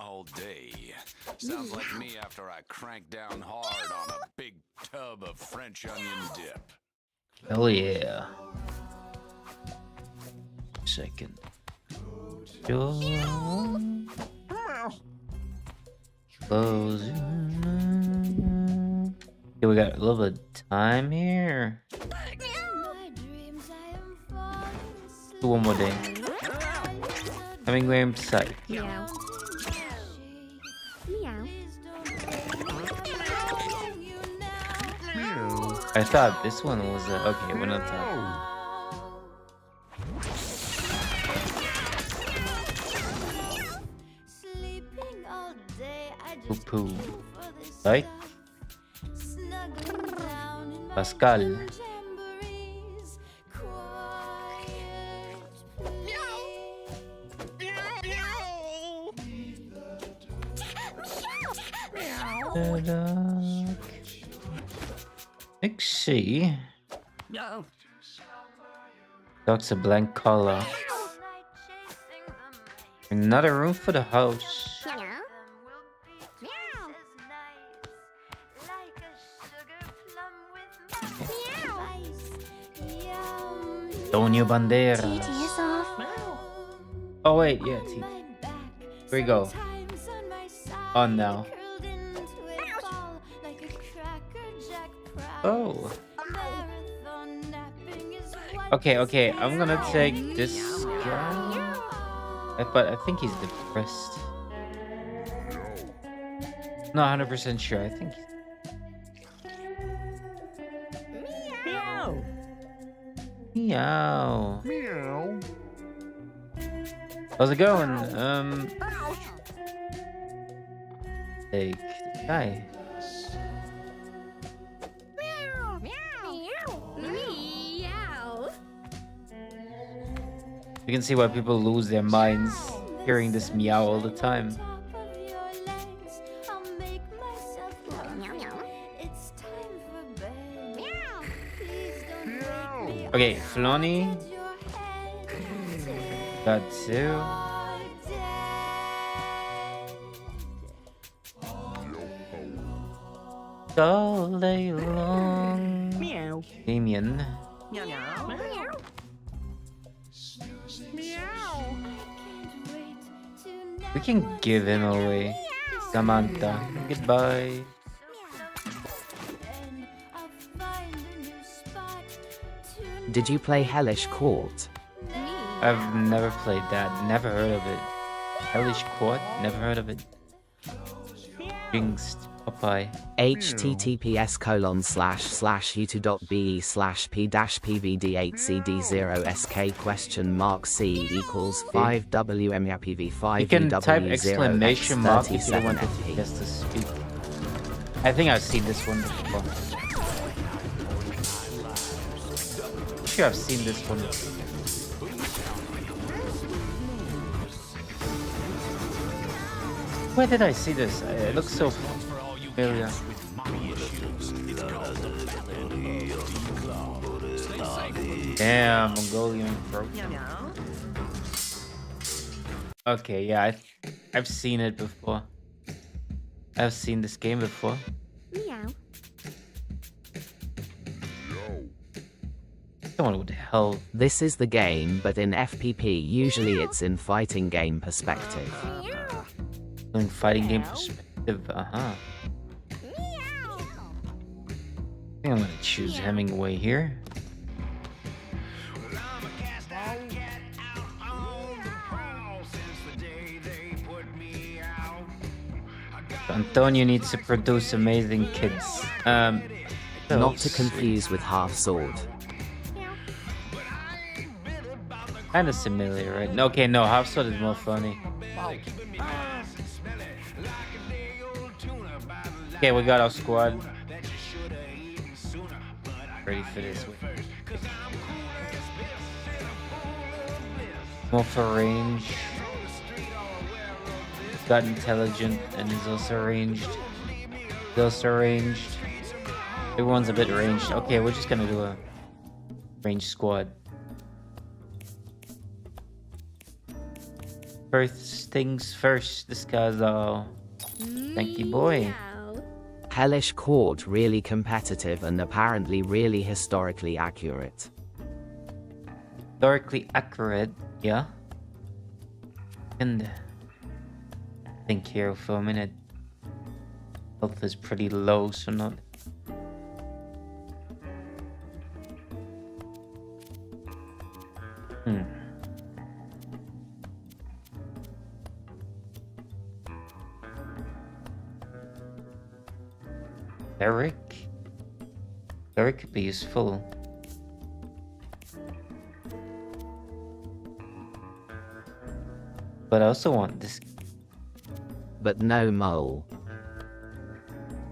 all day. Sounds like me after I crank down hard on a big tub of French onion dip. Hell yeah. Second. Close. Okay, we got a little bit of time here. Do one more day. Hemingway site. Meow. Meow. I thought this one was okay. We're not talking. Poo poo. Right? Pascal. Let's see. That's a blank color. Another room for the house. Antonio Banderas. TT is off. Oh wait, yeah, TT. Here we go. On now. Oh. Okay, I'm gonna take this guy. But I think he's depressed. Not 100% sure. I think. Meow. Meow. Meow. How's it going? Take the guy. Meow. You can see why people lose their minds hearing this meow all the time. Okay, Flonny. Got two. All day long. Meow. Damien. Meow. Meow. Meow. We can give him away. Samantha. Goodbye. Did you play Hellish Court? I've never played that. Never heard of it. Hellish Court? Never heard of it. Jinxed. Popeye. https://youtube.be/p-pv-c_c=5wmypv5 You can type exclamation mark if you don't want to fp. guess to speak. I think I've seen this one before. I'm sure I've seen this one. Where did I see this? It looks so familiar. Damn, Mongolian throat. Meow. Okay, yeah, I've seen it before. I've seen this game before. Meow. I don't know what the hell. This is the game, but in FPP, usually it's in fighting game perspective. In fighting game perspective, I think I'm gonna choose Hemingway here. Antonio needs to produce amazing kids. Not to confuse with Half Sword. Kinda similar, right? Okay, no, Half Sword is more funny. Okay, we got our squad. Ready for this one. More for range. Got intelligent and he's also ranged. He's also ranged. Everyone's a bit ranged. Okay, we're just gonna do a ranged squad. First things first. This guy's thank you, boy. Meow. Hellish Court really competitive and apparently really historically accurate. Historically accurate, yeah. And think here for a minute. Health is pretty low, so not. Eric? Eric could be useful. But I also want this. But no mole.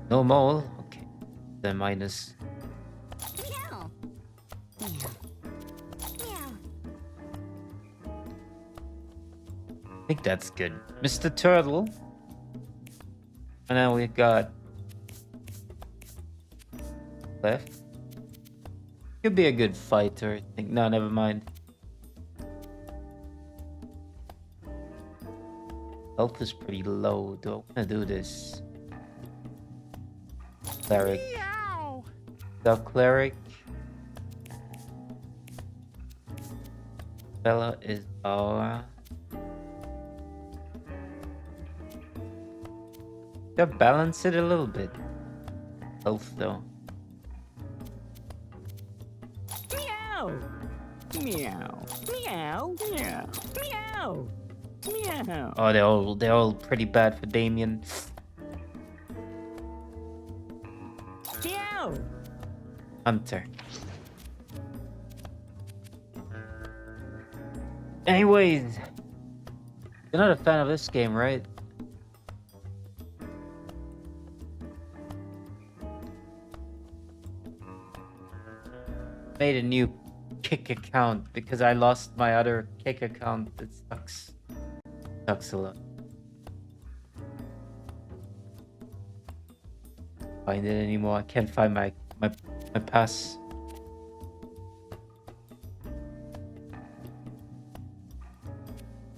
No mole? Okay. Then minus. Meow. Meow. Meow. I think that's good. Mr. Turtle. And now we've got left. Could be a good fighter. I think. No, never mind. Health is pretty low. Do I want to do this? Cleric. Meow. The cleric. Fella is our. Gotta balance it a little bit. Health though. Meow. Meow. Meow. Meow. Meow. Meow. Oh, they're all pretty bad for Damien. Meow. Hunter. Anyways, you're not a fan of this game, right? Made a new kick account because I lost my other kick account. It sucks. Sucks a lot. Find it anymore. I can't find my pass.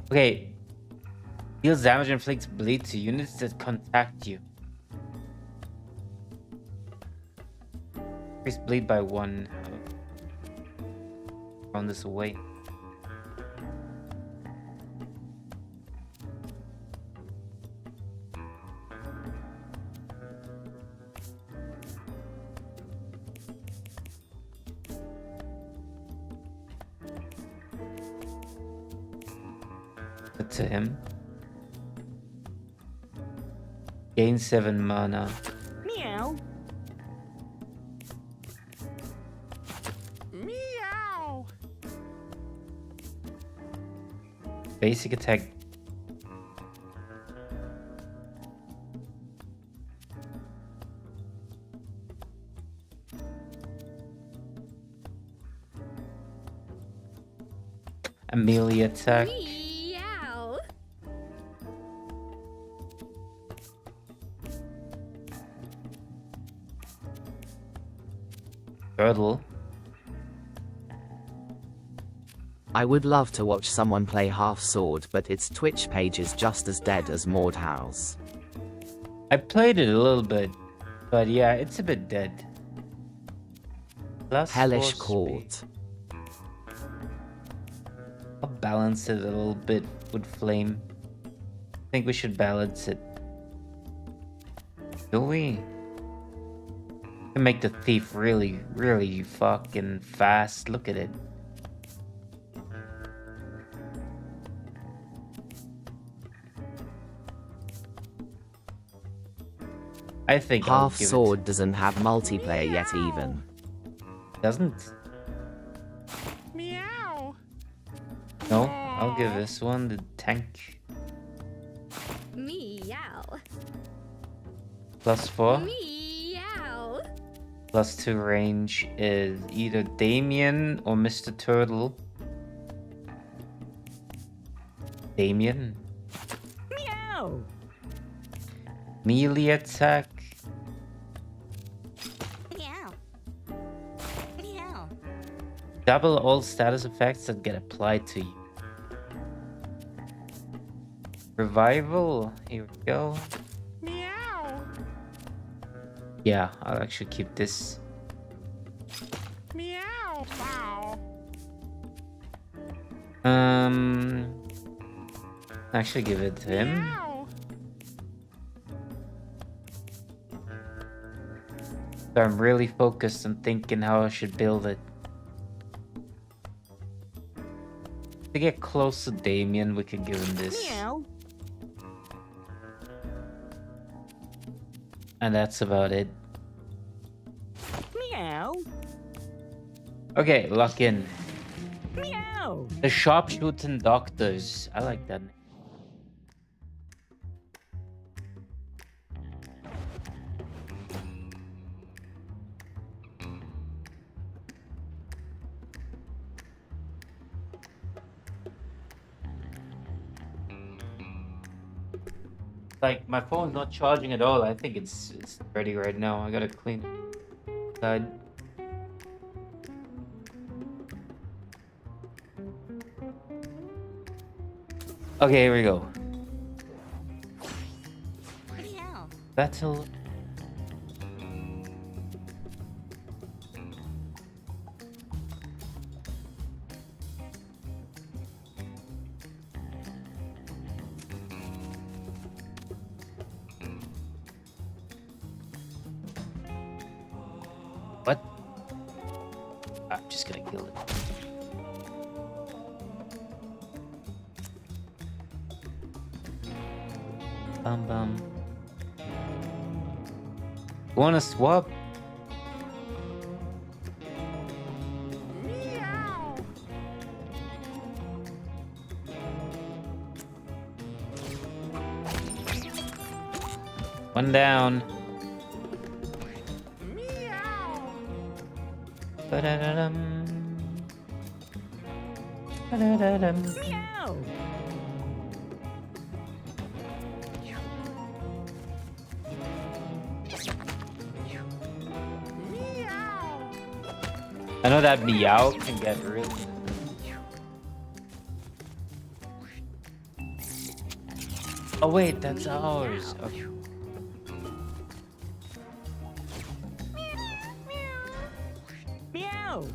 Okay. Deals damage and inflicts bleed to units that contact you. Increase bleed by 1. Round this away. To him. Gain 7 mana. Meow. Meow. Basic attack. A melee attack. Meow. Turtle. I would love to watch someone play Half Sword, but its Twitch page is just as dead as Mordhouse. I played it a little bit, but yeah, it's a bit dead. Plus Hellish 4 Court. speed. I'll balance it a little bit with flame. I think we should balance it. Do we? Can make the thief really, really fucking fast. Look at it. I think I'll Half give Sword doesn't have multiplayer yet even. it. Doesn't? Meow. No, I'll give this one the tank. Meow. Plus 4. Meow. Plus 2 range is either Damien or Mr. Turtle. Damien. Meow. Melee attack. Meow. Meow. Double all status effects that get applied to you. Revival. Here we go. Meow. Yeah, I'll actually keep this. Meow. Wow. Actually give it to him. Meow. So I'm really focused on thinking how I should build it. To get close to Damien, we can give him this. Meow. And that's about it. Meow. Okay, lock in. Meow. The sharpshooting doctors. I like that. Like, my phone's not charging at all. I think it's ready right now. I gotta clean it. Side. Okay, here we go. Meow. Battle. What? I'm just gonna kill it. Bum bum. Wanna swap? Meow. One down. Meow. Ba-da-da-dum. Ba-da-da-dum. Meow. Meow. I know that Meow can get really. Oh wait, that's ours. Okay. Meow.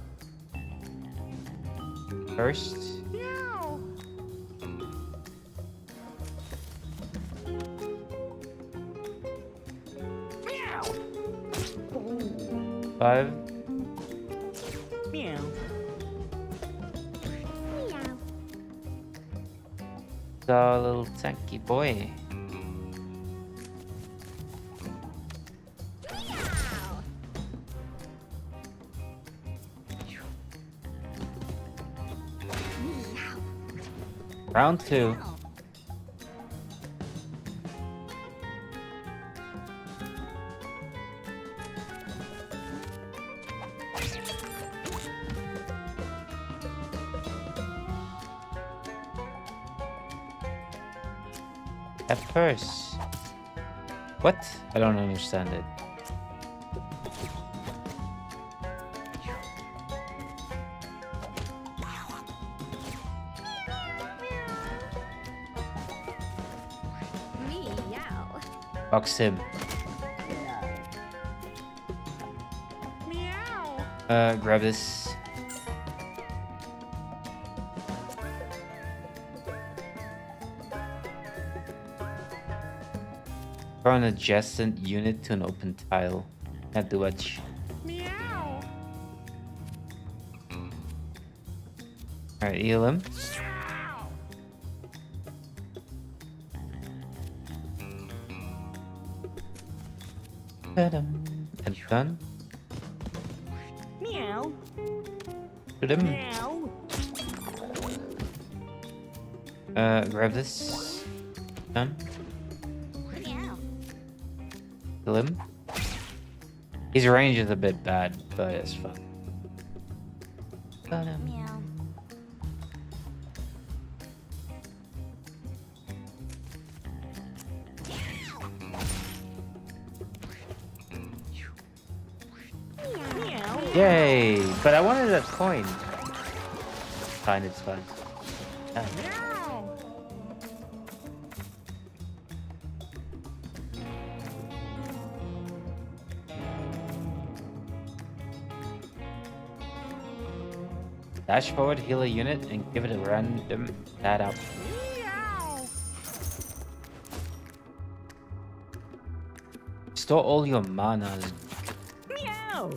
First, Meow. Meow. 5. Meow. Meow. The little tanky boy. Meow. Meow. Round 2. Meow. At first. What? I don't understand it. Meow. Box him. Meow. Grab this. Throw an adjacent unit to an open tile. Can't do much. Meow. Alright, heal him. Ta-dum. And done. Meow. Shoot him. Meow. Grab this. Done. Meow. Kill him. His range is a bit bad, but it's fun. Ta-dum. Meow. Meow. Yay! But I wanted that coin. Fine, it's fine. Ah, Meow. Dash forward, heal a unit, and give it a random stat up. Meow. Store all your mana. Meow.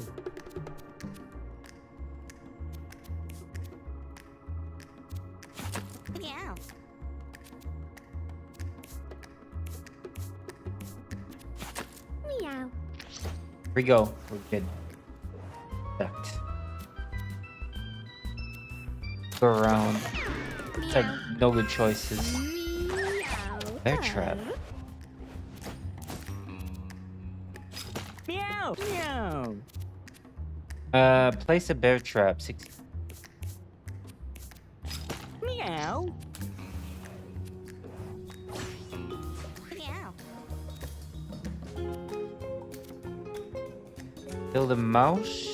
Meow. Meow. Here we go. We're good. Ducked. Go around. It's like no good choices. Meow. Bear trap. Meow. Meow. Place a bear trap. 60. Meow. Meow. Kill the mouse.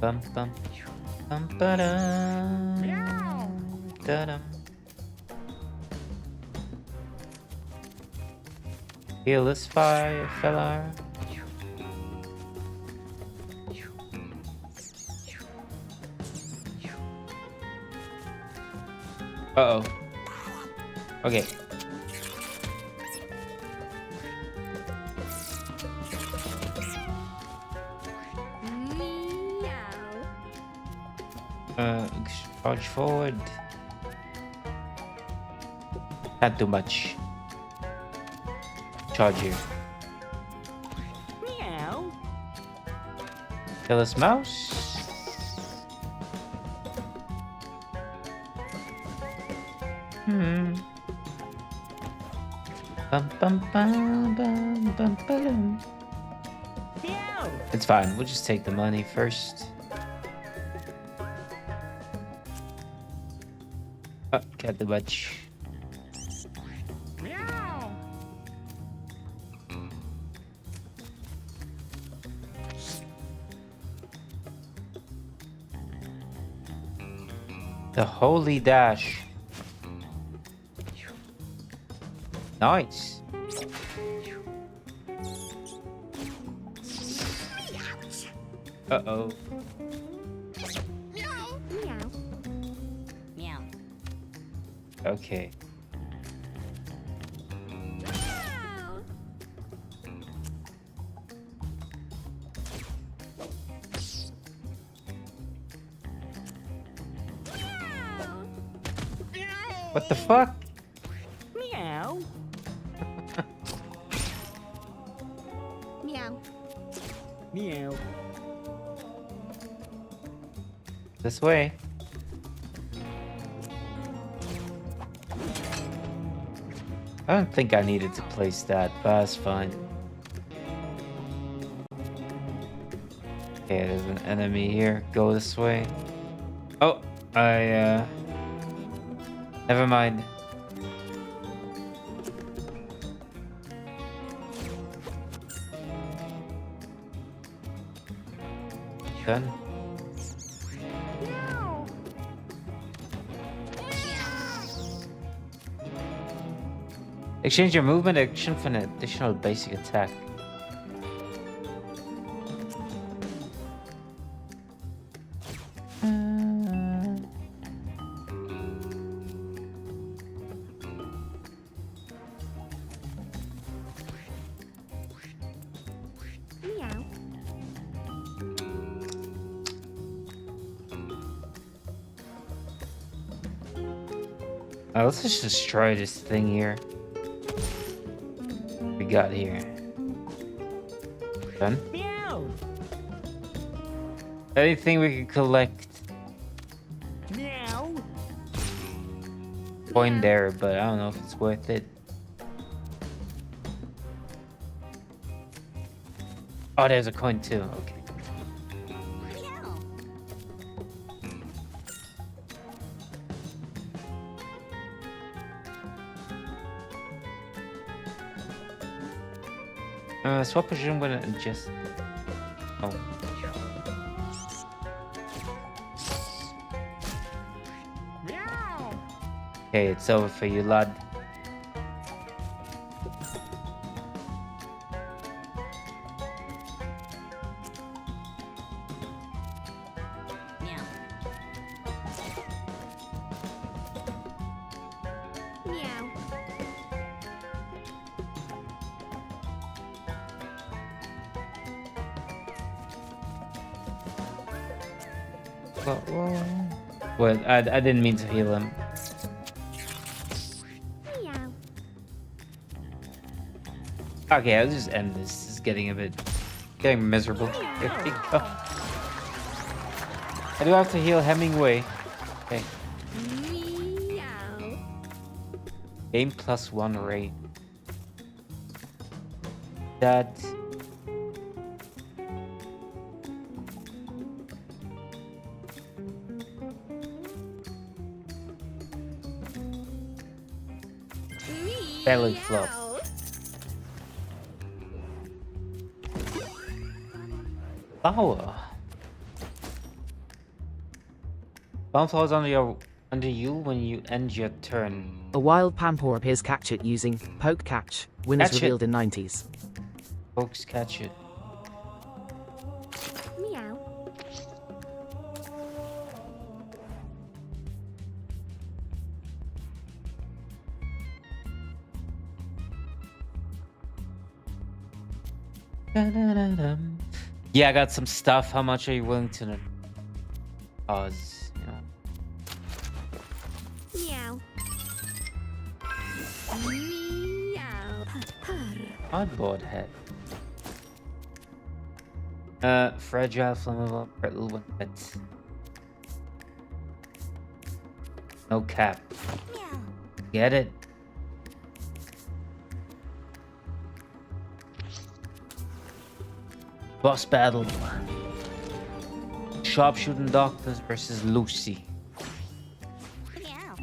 Bum bum bum ba-dum. Meow. Da-dum. Heal this fire, fella. Uh-oh. Okay. Meow. Charge forward. Not too much. Charge here. Meow. Kill this mouse. Bum bum bum bum bum bum. Meow. It's fine. We'll just take the money first. Oh, got the bunch. Meow. The holy dash. Nice. Uh-oh. Meow. Meow. Okay. Meow. What the fuck? Meow. Meow. Meow. This way. I don't think I needed to place that, but that's fine. Okay, there's an enemy here. Go this way. Oh, never mind. Done. Meow. Exchange your movement action for an additional basic attack. Meow. Let's just destroy this thing here. We got here. Done. Meow. Anything we can collect. Meow. Coin there, but I don't know if it's worth it. Oh, there's a coin too. Okay. Meow. Swap position. I'm gonna adjust. Oh. Meow. Okay, it's over for you, lad. Well, I didn't mean to heal him. Meow. Okay, I'll just end this. This is getting miserable. Here we go. I do have to heal Hemingway. Okay. Meow. Game +1 rate. That. Belly flop. Meow. Flower. Bomb falls under you when you end your turn. A wild Pampor appears catch it using poke catch. Winners Catch it. revealed in 90s. Folks catch it. Meow. Da-da-da-dum. Yeah, I got some stuff. How much are you willing to pause? You know. Meow. Meow. Purr. Cardboard head. Fragile, flammable, brittle when wet. No cap. Meow. Get it? Boss battle. Sharpshooting doctors versus Lucy. Meow.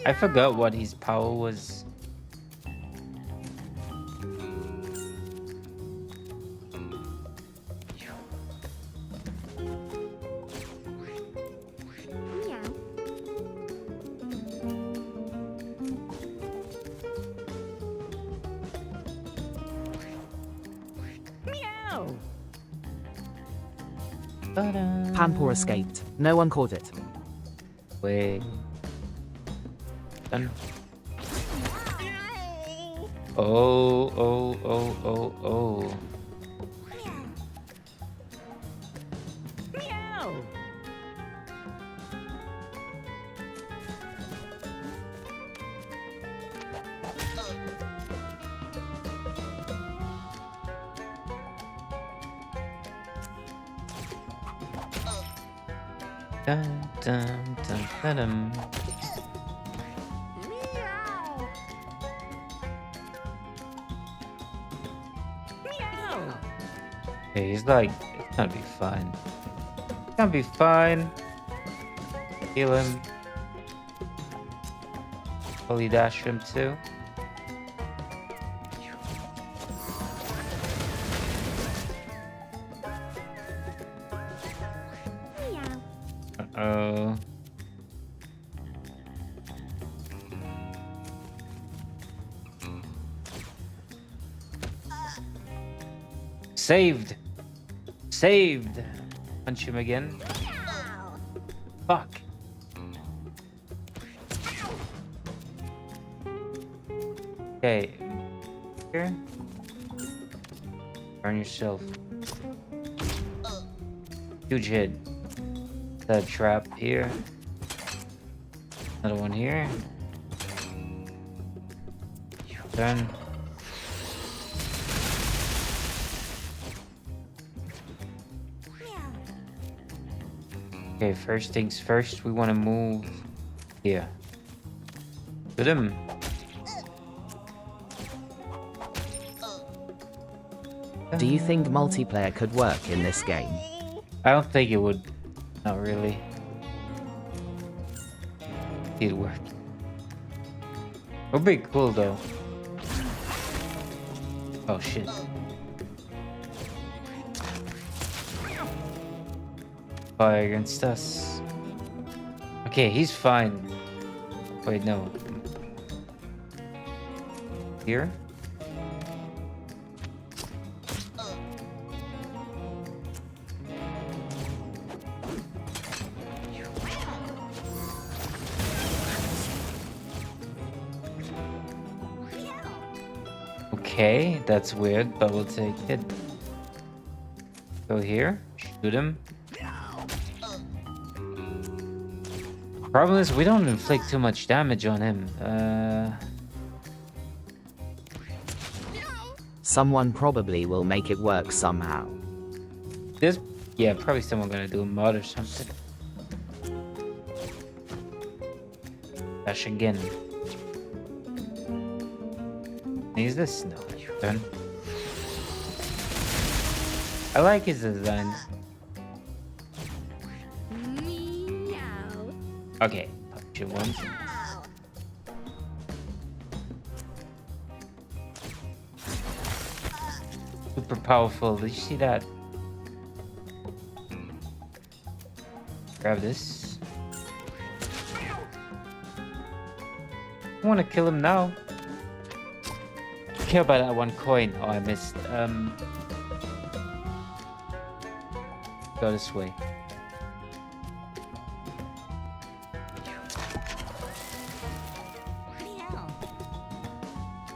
I forgot what his power was. Meow. Meow. Pampor escaped. No one caught it. Wait. Done. Oh. Meow. Dun, dun, dun, dun, dun. Meow. Meow. Okay, he's like, it's gonna be fine. It's gonna be fine. Heal him. Fully dash him too. Meow. Uh-oh. Saved! Saved! Punch him again. Meow. Fuck. Okay. Here. Burn yourself. Huge hit. That trap here. Another one here. Done. Meow. Okay, first things first, we want to move here. With him. Do you think multiplayer could work in this game? I don't think it would. Not really. It'd work. It would be cool though. Oh shit. Fire against us. Okay, he's fine. Wait, no. Here? Okay, that's weird, but we'll take it. Go here, shoot him. Problem is, we don't inflict too much damage on him. Someone probably will make it work somehow. This, yeah, probably someone gonna do a mod or something. Dash again. Is this no turn? I like his designs. Meow. Okay, punch it once. Meow. Super powerful. Did you see that? Grab this. I want to kill him now. Care about that one coin. Oh, I missed. Go this way. Meow.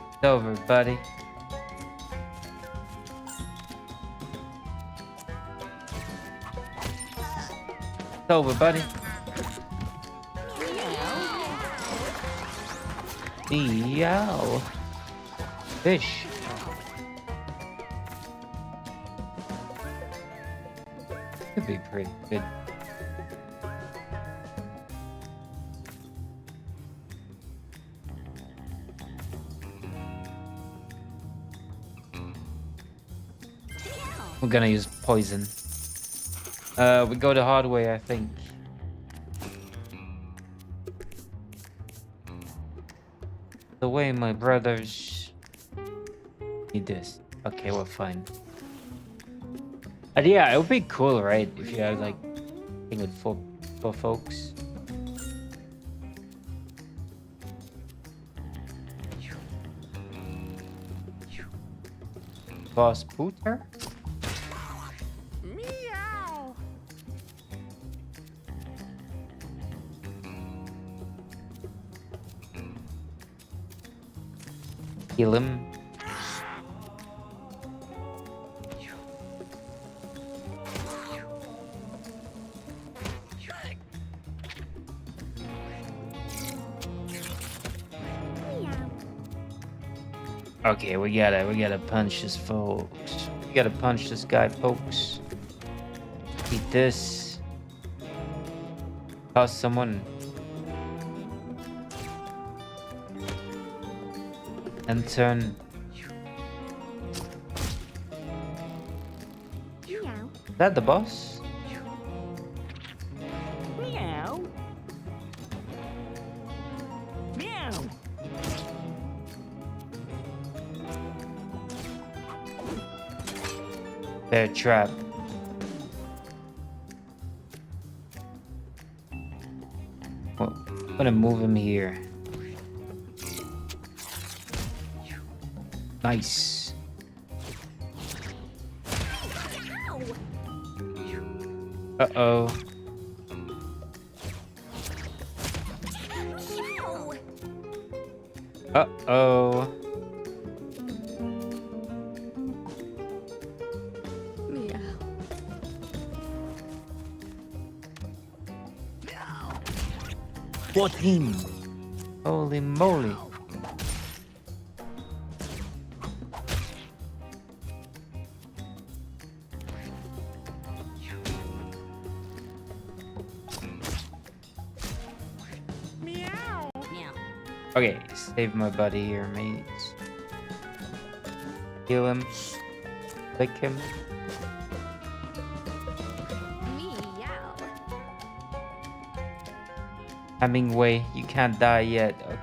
It's over, buddy. It's over, buddy. Meow. Fish. Could be pretty good. We're gonna use poison. We go the hard way, I think. The way my brothers need this. Okay, we're fine. And yeah, it would be cool, right? If you had like thing with four folks. Boss Pooter? Meow. Kill him. Meow. Okay, we gotta punch this folks. We gotta punch this guy, folks. Eat this. Toss someone. And turn. Meow. Is that the boss? Meow. Meow. Bear trap. Well, I'm gonna move him here. Nice. Uh-oh. Uh-oh. Meow. 14. Holy moly. Meow. Meow. Okay, save my buddy here, mates. Heal him. Lick him. Meow. Hemingway, you can't die yet. Okay.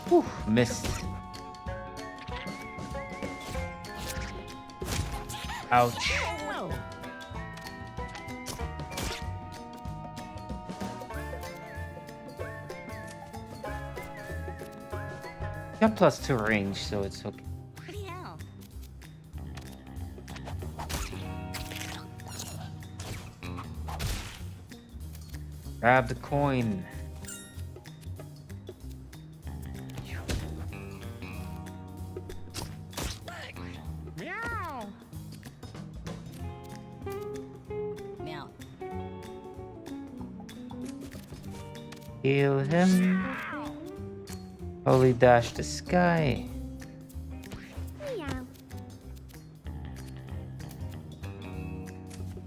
Whew, missed. Ouch. Oh. Got +2 range, so it's okay. Meow. Grab the coin. Meow. Meow. Heal him. Holy dash the sky. Meow.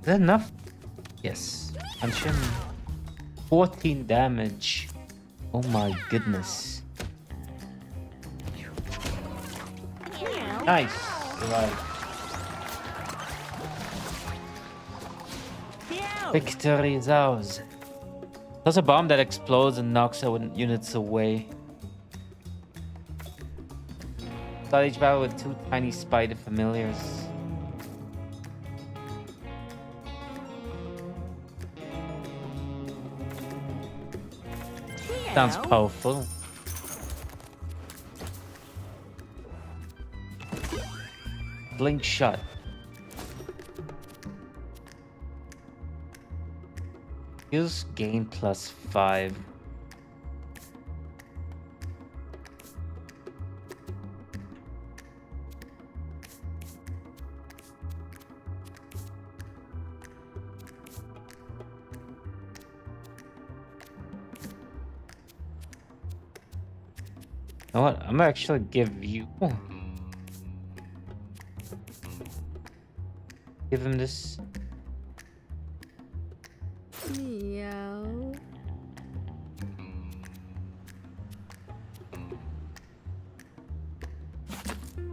Is that enough? Yes. Punch him. 14 damage. Oh my goodness. Meow. Nice. Right. Meow. Victory is ours. There's a bomb that explodes and knocks our units away. Start each battle with 2 tiny spider familiars. Sounds Meow. powerful. Blink shot. Use gain +5. You know what? I'm gonna actually give you. Give him this. Meow.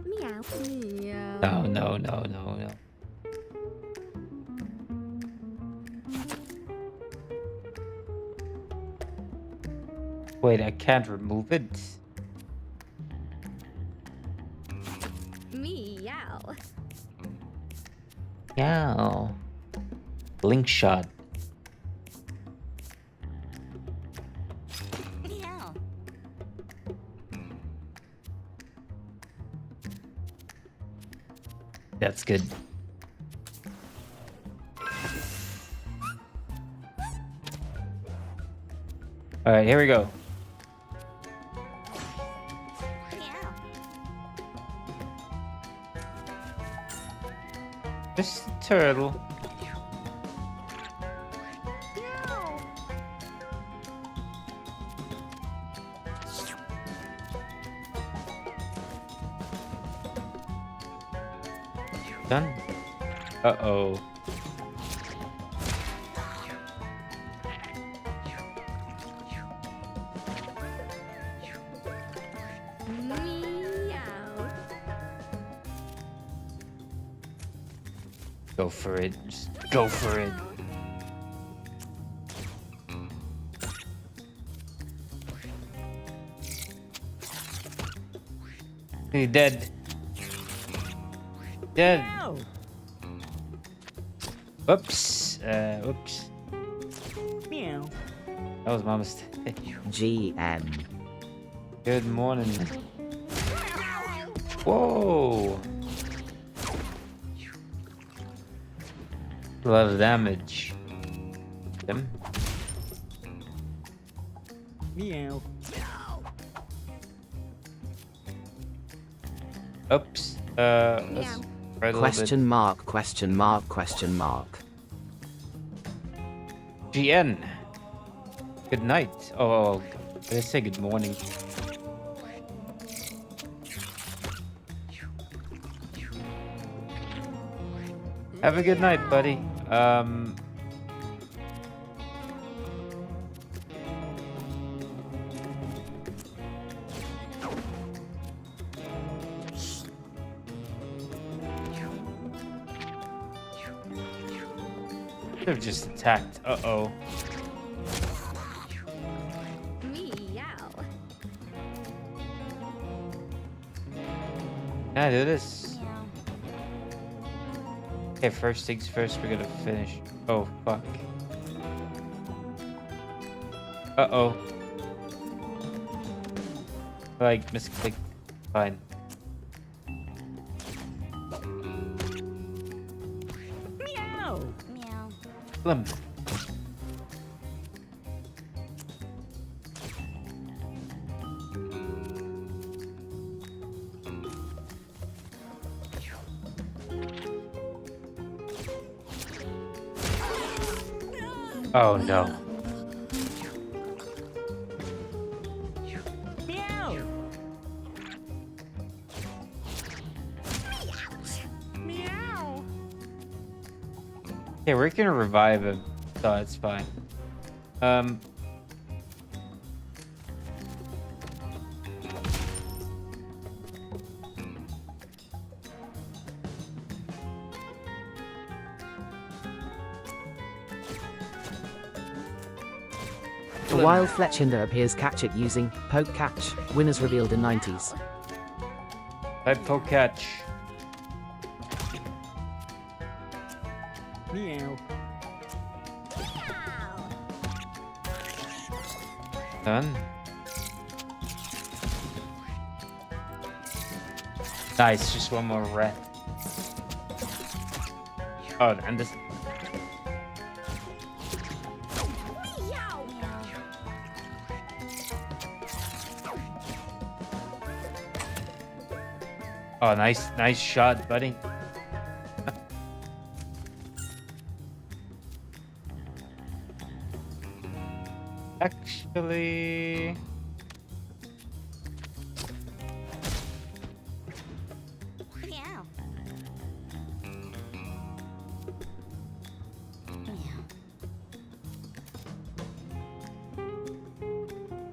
Meow. Meow. No. Wait, I can't remove it. Meow. Yeah. Blink shot. Meow. That's good. All right, here we go. Meow. Just a turtle. Meow. Done. Uh-oh. Meow. Go for it. Just go for it. Hey, dead. Dead. Meow. Whoops. Whoops. Meow. That was my mistake. GM. Good morning. Whoa. A lot of damage. Them. Meow. Oops. Let's try a little Question mark, question mark, question mark. bit. GN. Good night. Oh, did I say good morning? Have a good night, buddy. They've just attacked. Uh-oh. Meow. Can I do this? Okay, first things first, we're gonna finish. Oh, fuck. Uh-oh. Like, misclick. Fine. Meow. Meow. Kill him. Oh no. Meow. Meow. Okay, we're gonna revive him, so it's fine. A wild Fletchinder appears catch it using poke catch. Winners revealed in 90s. Type poke catch. Meow. Done. Nice, just one more rat. Oh, and this. Oh, nice shot, buddy. Actually, Meow.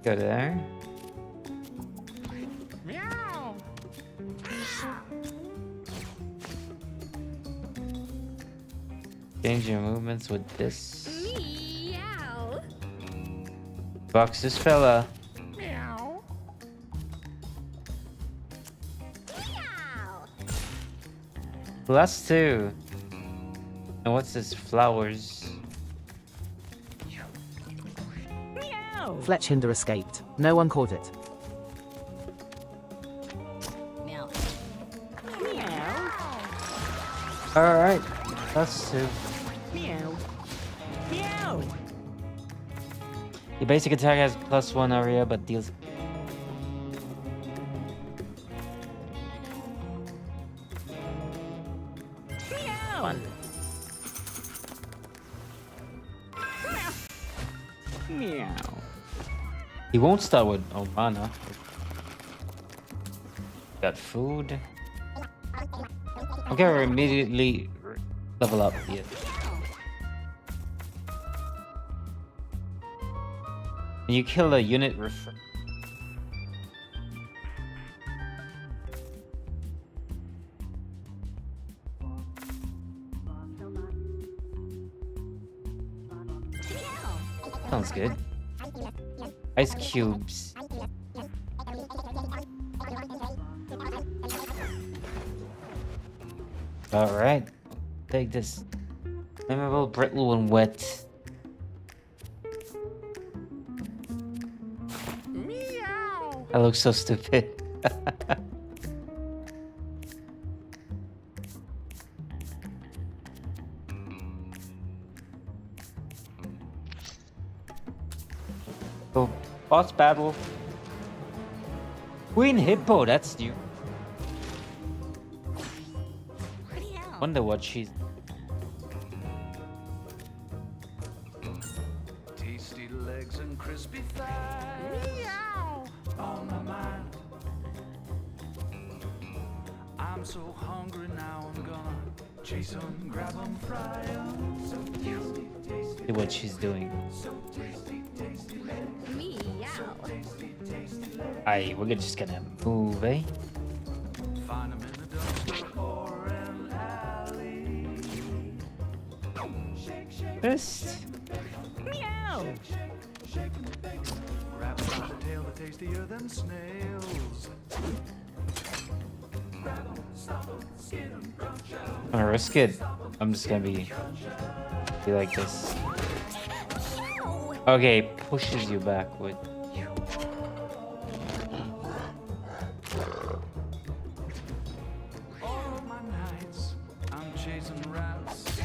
go there. Meow. Change your movements with this. Meow. Box this fella. Meow. Meow. +2. And what's this? Flowers. Meow. Fletchinder escaped. No one caught it. Meow. Meow. Alright. +2. Meow. Meow. Your basic attack has +1 area, but deals. Meow. Meow. He won't start with mana. Got food. Okay, we're immediately level up here. When you kill a unit, sounds good. Ice cubes. Alright. Take this. Memorable, brittle, and wet. Meow. I look so stupid. So, boss battle. Queen Hippo, that's new. Wonder what she's. Tasty legs and crispy thighs. Meow. On my mind. I'm so hungry now, I'm gonna chase 'em, grab 'em, fry 'em. So tasty, tasty, See what she's doing. so tasty, tasty legs. Meow. Tasty, tasty legs. Aye, we're just gonna move, eh? Find 'em in the dumpster or an alley. Shake, shake, First. Meow. shake 'em, bake 'em. Grab 'em by the tail, they're tastier than snails. Grab 'em, stop 'em, skin 'em, crunch 'em. I'm gonna risk it. I'm just gonna be like this. Okay, pushes you backward. All of my nights, I'm chasing rats.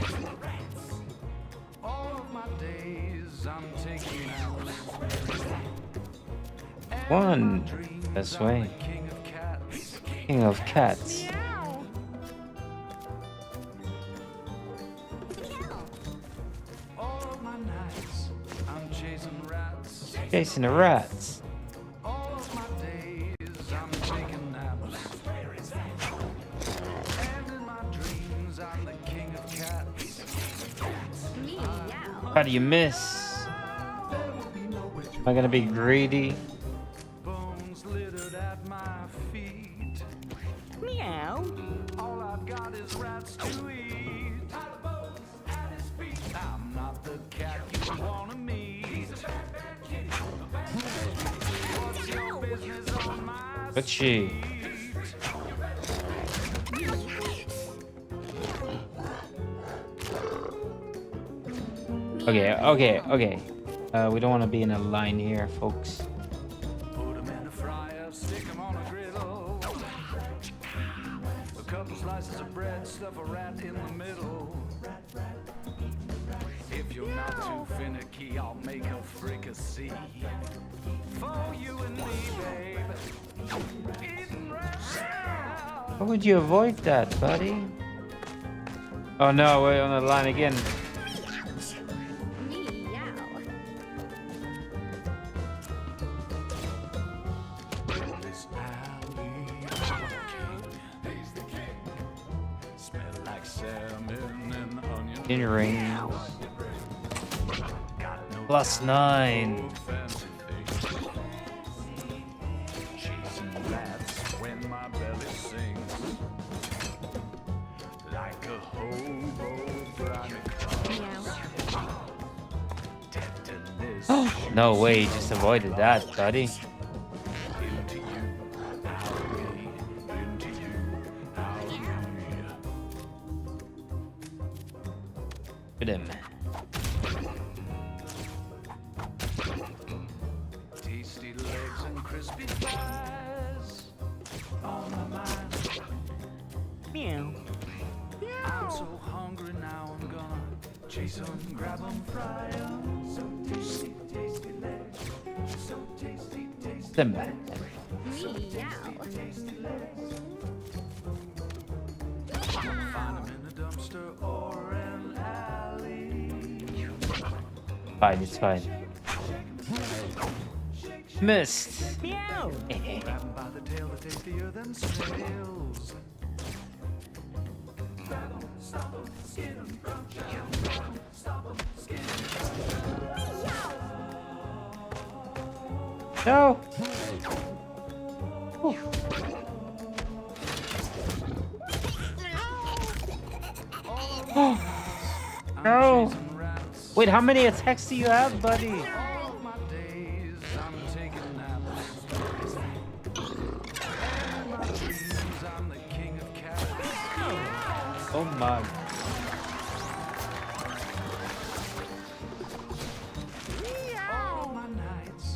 All of my days, I'm taking naps. One. Dreams, This I'm way. the king of cats. King of cats. Meow. All of my my nights, I'm chasing rats. Chasing the rats. All of my days, I'm taking naps. And in my dreams, I'm the king of cats. Meow. How do you miss? Am I gonna be greedy? Bones littered at my feet. Meow. All I've got is rats to eat. I'm not the cat you wanna meet. What's your business on my But she. Okay. We don't want to be in a line here, folks. Put 'em in the fryer, stick 'em on a griddle. A couple slices of bread, stuff a rat in the middle. If you're not too finicky, I'll make a fricassee for you and me, babe. Eating rats. How would you avoid that, buddy? Oh no, we're on the line again. Meow. This alley, he's the king. Smell like salmon and onion. In rings. Got no +9. fancy things. Chasing rats when my belly sings. Like a hobo grinding Meow. tetanus. No way, you just avoided that, buddy. Into you, out of me. Into you, out of me. Look at him. Tasty legs and crispy thighs on my mind. Meow. I'm so hungry now, I'm gonna chase 'em, grab 'em, fry 'em. So tasty, tasty legs. So tasty, tasty Them. Meow. Find 'em in a dumpster or an alley. Fine, it's fine. Missed. Meow. Grab 'em by the tail, they're tastier than snails. Grab 'em, stop 'em, skin 'em, crunch 'em. Stop 'em, skin 'em. No. No. Chasing rats. Wait, how many attacks do you have, buddy? All of my days, I'm taking naps. And in my dreams, I'm the king of cats. Oh my. All my nights,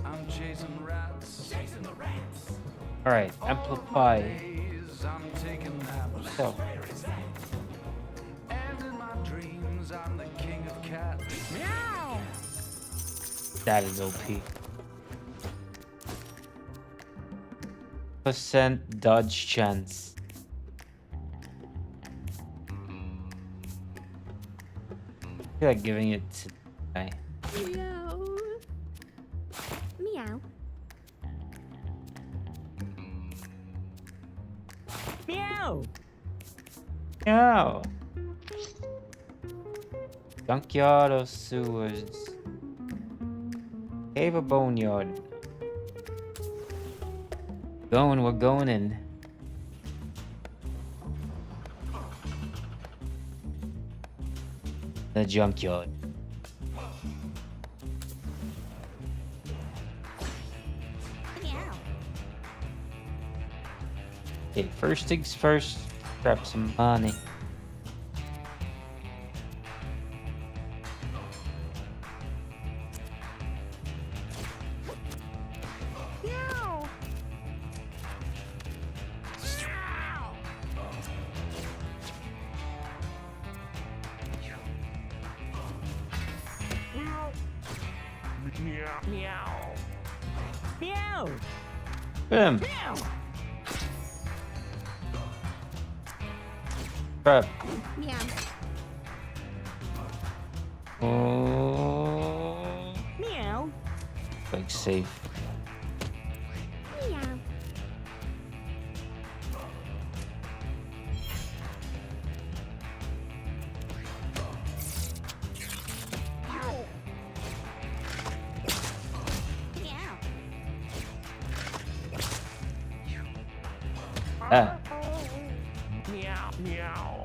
I'm chasing rats. Chasing the rats. All right, amplify. Days, I'm taking naps. So, And in my dreams, I'm the king of cats. Meow. that is OP. Percent dodge chance. I feel like giving it to guy. Meow. Meow. Meow. Meow. Junkyard or sewers? Cave or boneyard? We're going in. The junkyard. Meow. Okay, first things first, grab some money. Meow. Meow. Meow. Meow. Boom. Meow. Grab. Meow. Oh. safe. Meow. Meow. Ah. Meow. Meow.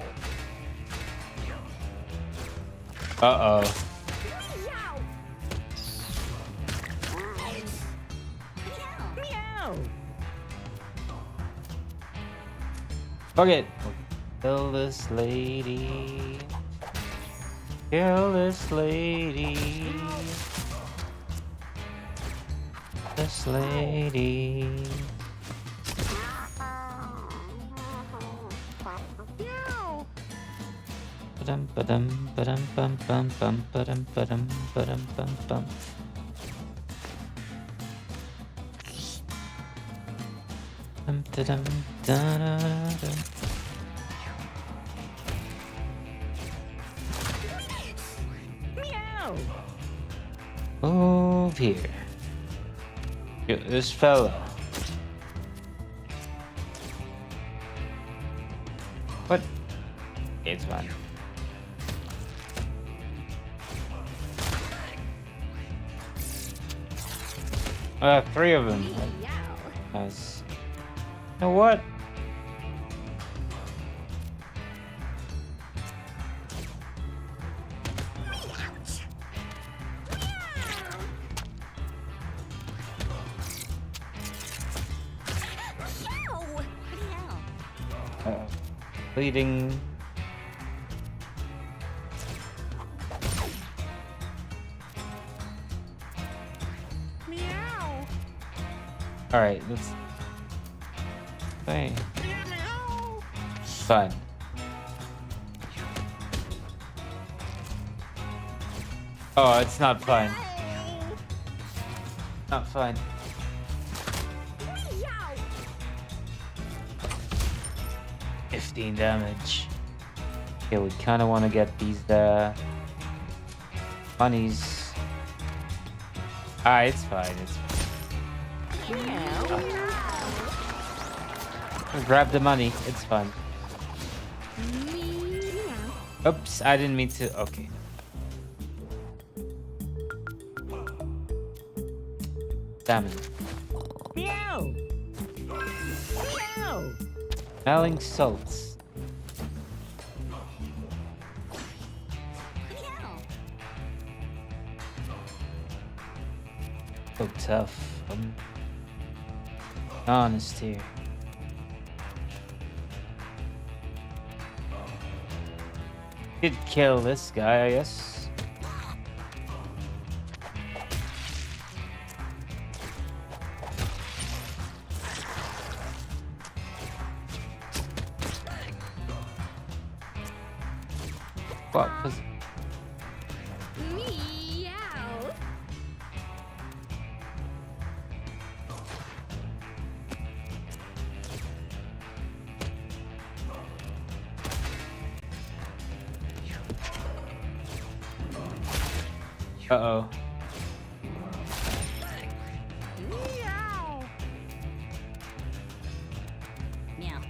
Uh-oh. Meow. Meow. Meow. Fuck it. Kill this lady. Kill this lady. This lady. Meow. Ba-dum, ba-dum, ba-dum, bum, bum, bum, ba-dum, ba-dum, ba-dum, bum, bum. Dum, da-dum, da-da-da-da. Meow. Move here. Get this fella. What? It's fine. Three of them. Meow. Nice. You know what? Meow. Meow. Bleeding. Meow. Alright, let's. Hey. Meow. Fine. Oh, it's not fine. Not fine. Meow. 15 damage. Okay, we kind of want to get these monies. Ah, it's fine. It's fine. Meow. Grab the money. It's fine. Meow. Oops, I didn't mean to. Okay. Damn it. Meow. Meow. Smelling salts. Meow. So tough. I'm honest here. Did kill this guy, I guess. What was Meow. Uh-oh. Meow. Meow.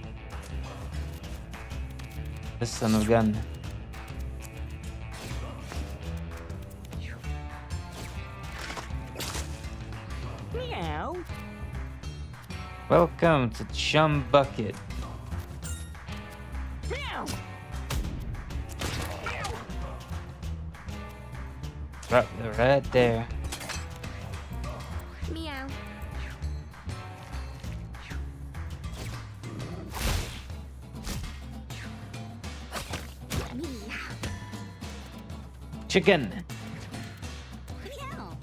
This son of a gun. Meow. Welcome to Chum Bucket. Meow. Right there. Meow. Meow. Chicken. Meow.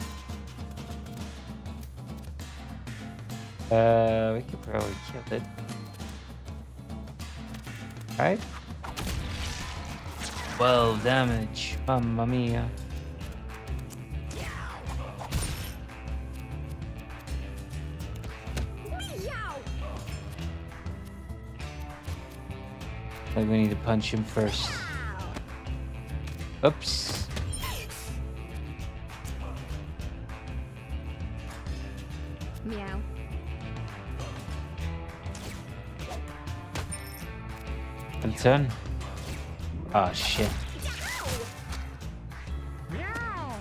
We could probably kill it. Right? 12 damage. Mamma mia. Meow. Like we need to punch him first. Oops. turn. Oh shit. Meow.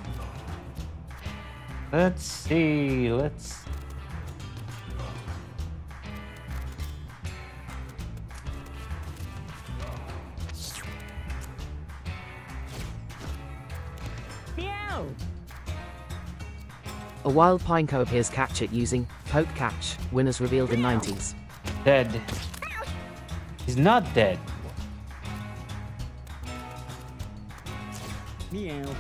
Let's see. Let's. Meow. A wild pineco appears captured using poke catch. Winners revealed in 90s. Dead. He's not dead. Meow.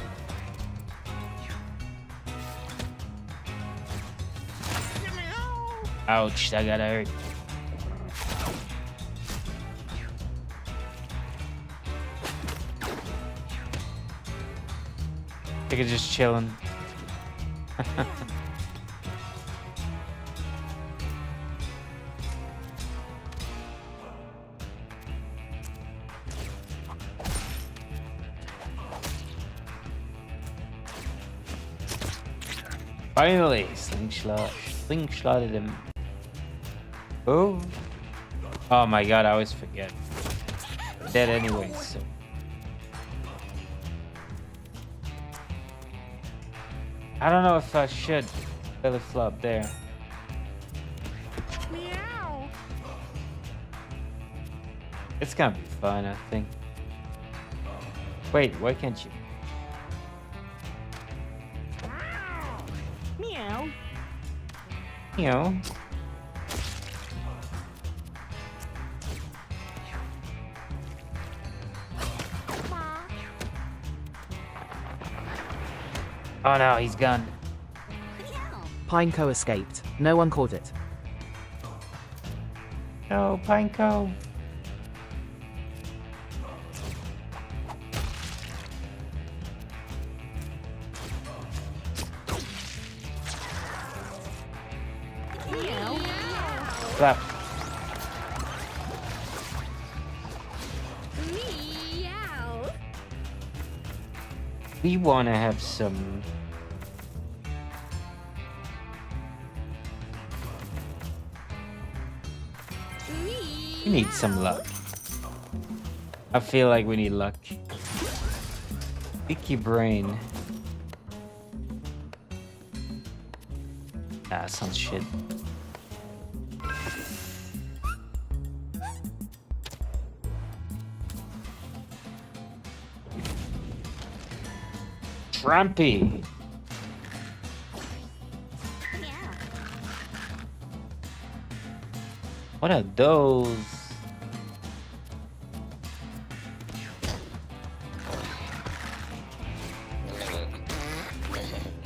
Ouch, that got hurt. I think it's just chilling. Finally, slingshotted him. Oh, oh my god! I always forget. Dead anyway, so. I don't know if I should belly flop there. Meow. It's gonna be fun, I think. Wait, why can't you? Meow. You know. Oh no, he's gone. Meow. Pineco escaped. No one caught it. No, Pineco. Meow. Slap. Meow. We wanna have some. We need some luck. I feel like we need luck. Icky brain. Ah, sounds shit. Trumpy. Meow. What are those?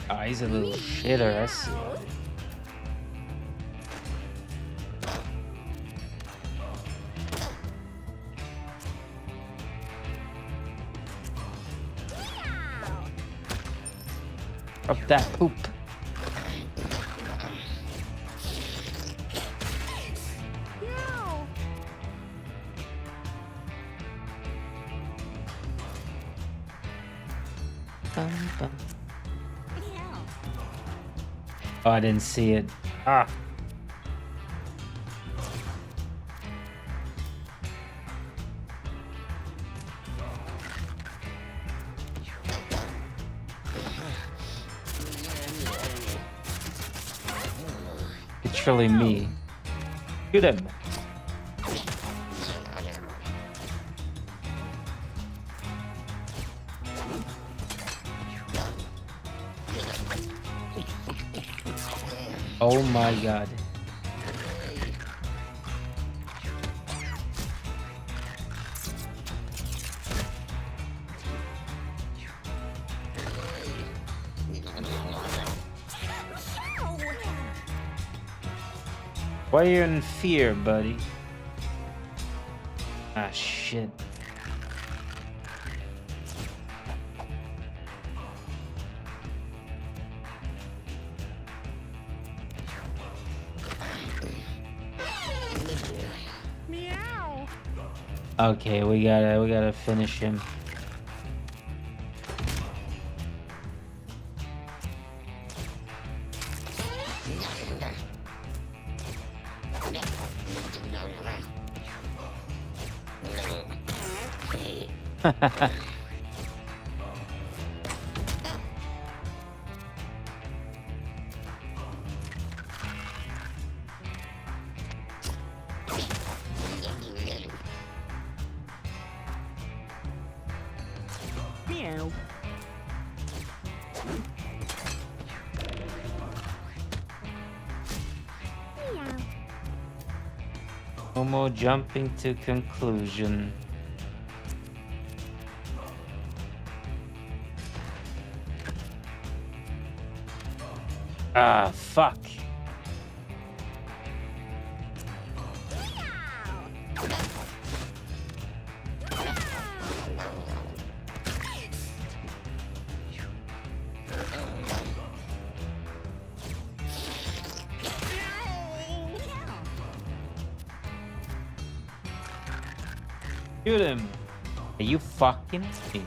Ah, he's a little shitter. I see. Up that poop. Meow. Bum, bum. Meow. Oh, I didn't see it. Ah. Literally me. Shoot him. Oh my god. Why are you in fear, buddy? Ah, shit. Meow. Okay, we gotta finish him. Meow. Meow. No more jumping to conclusion. Ah, fuck. Shoot him. Are you fucking me?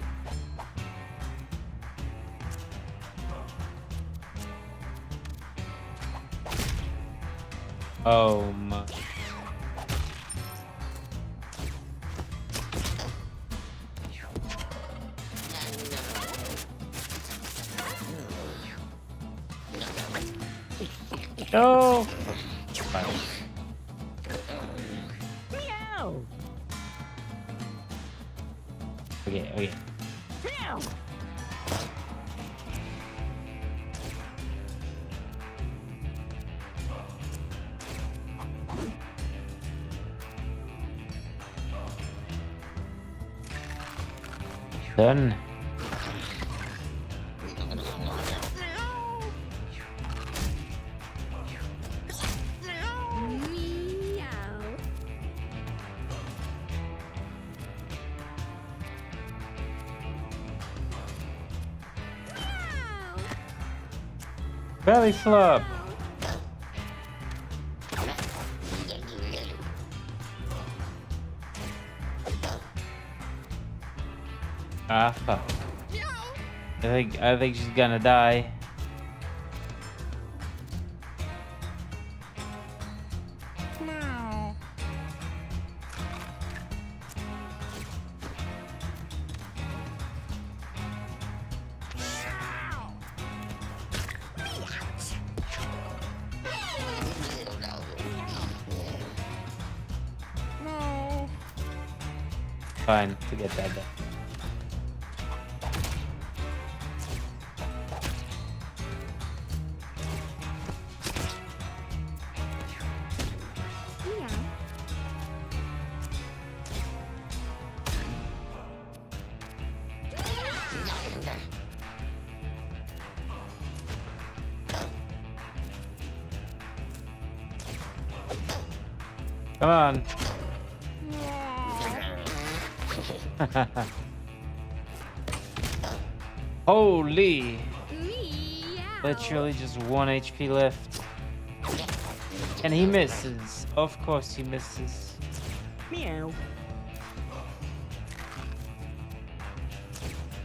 Oh my. No. Fine. Meow. Okay, okay. Meow. Done. Meow. Meow. Belly flop. Ah, fuck. I think she's gonna die. Meow. No. Fine, forget that. Then. Meow. Come on. Holy! Meow. Literally just 1 HP left. And he misses. Of course he misses. Meow.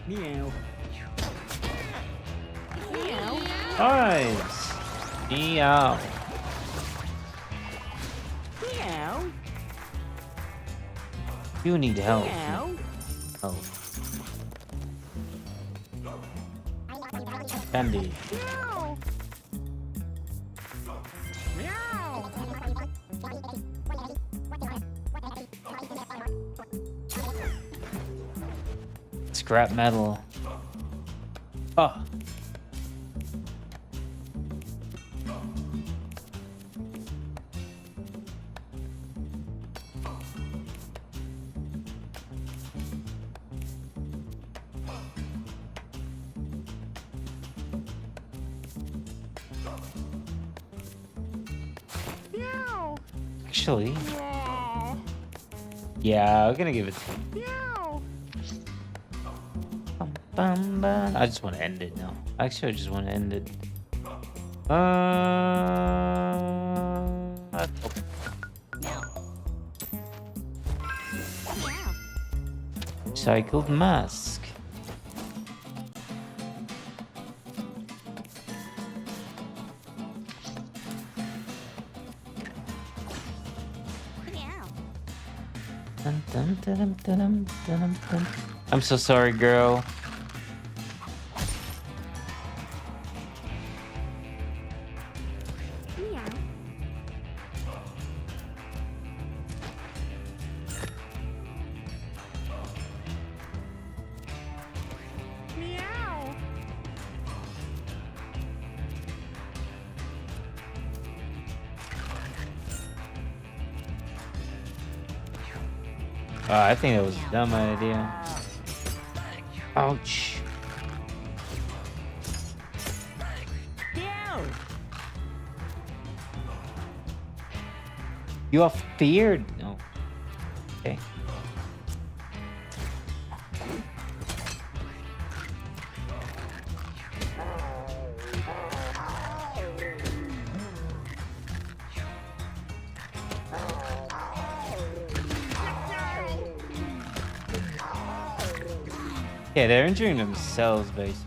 Meow. Meow. Nice! Meow. Meow. You need help. Meow. Help. Candy. Meow. Meow. Scrap metal. Oh. Meow. Actually, Meow. yeah, I'm gonna give it to him. Meow. Bum, bum. I just want to end it now. Actually, I just want to end it. Meow. Recycled mask. Meow. Dun, dun, dun, dun, dun, dun, dun. I'm so sorry, girl. Meow. Meow. I think that was a dumb idea. Ouch. Meow. You are feared? No. Okay. Yeah, they're injuring themselves, basically.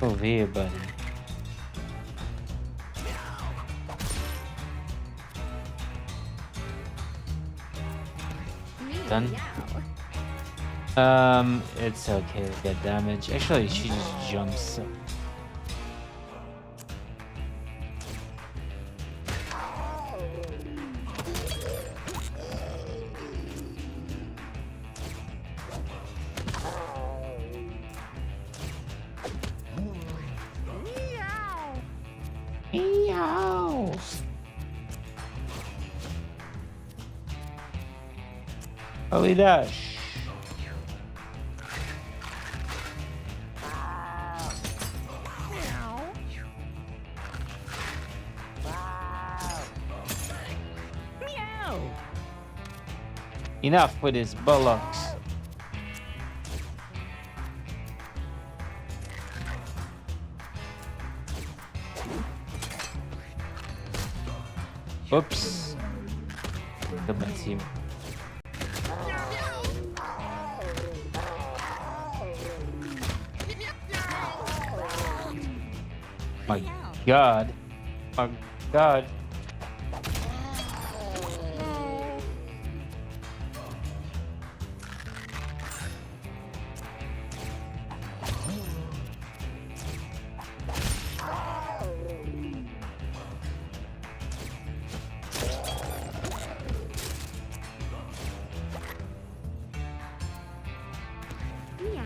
Over here, buddy. Done. Meow. It's okay to get damage. Actually, she just jumps. Meow. Meow. Holy dash. Meow. Meow. Enough with his bullocks. Oops. Killed my team. My god. My god. Meow.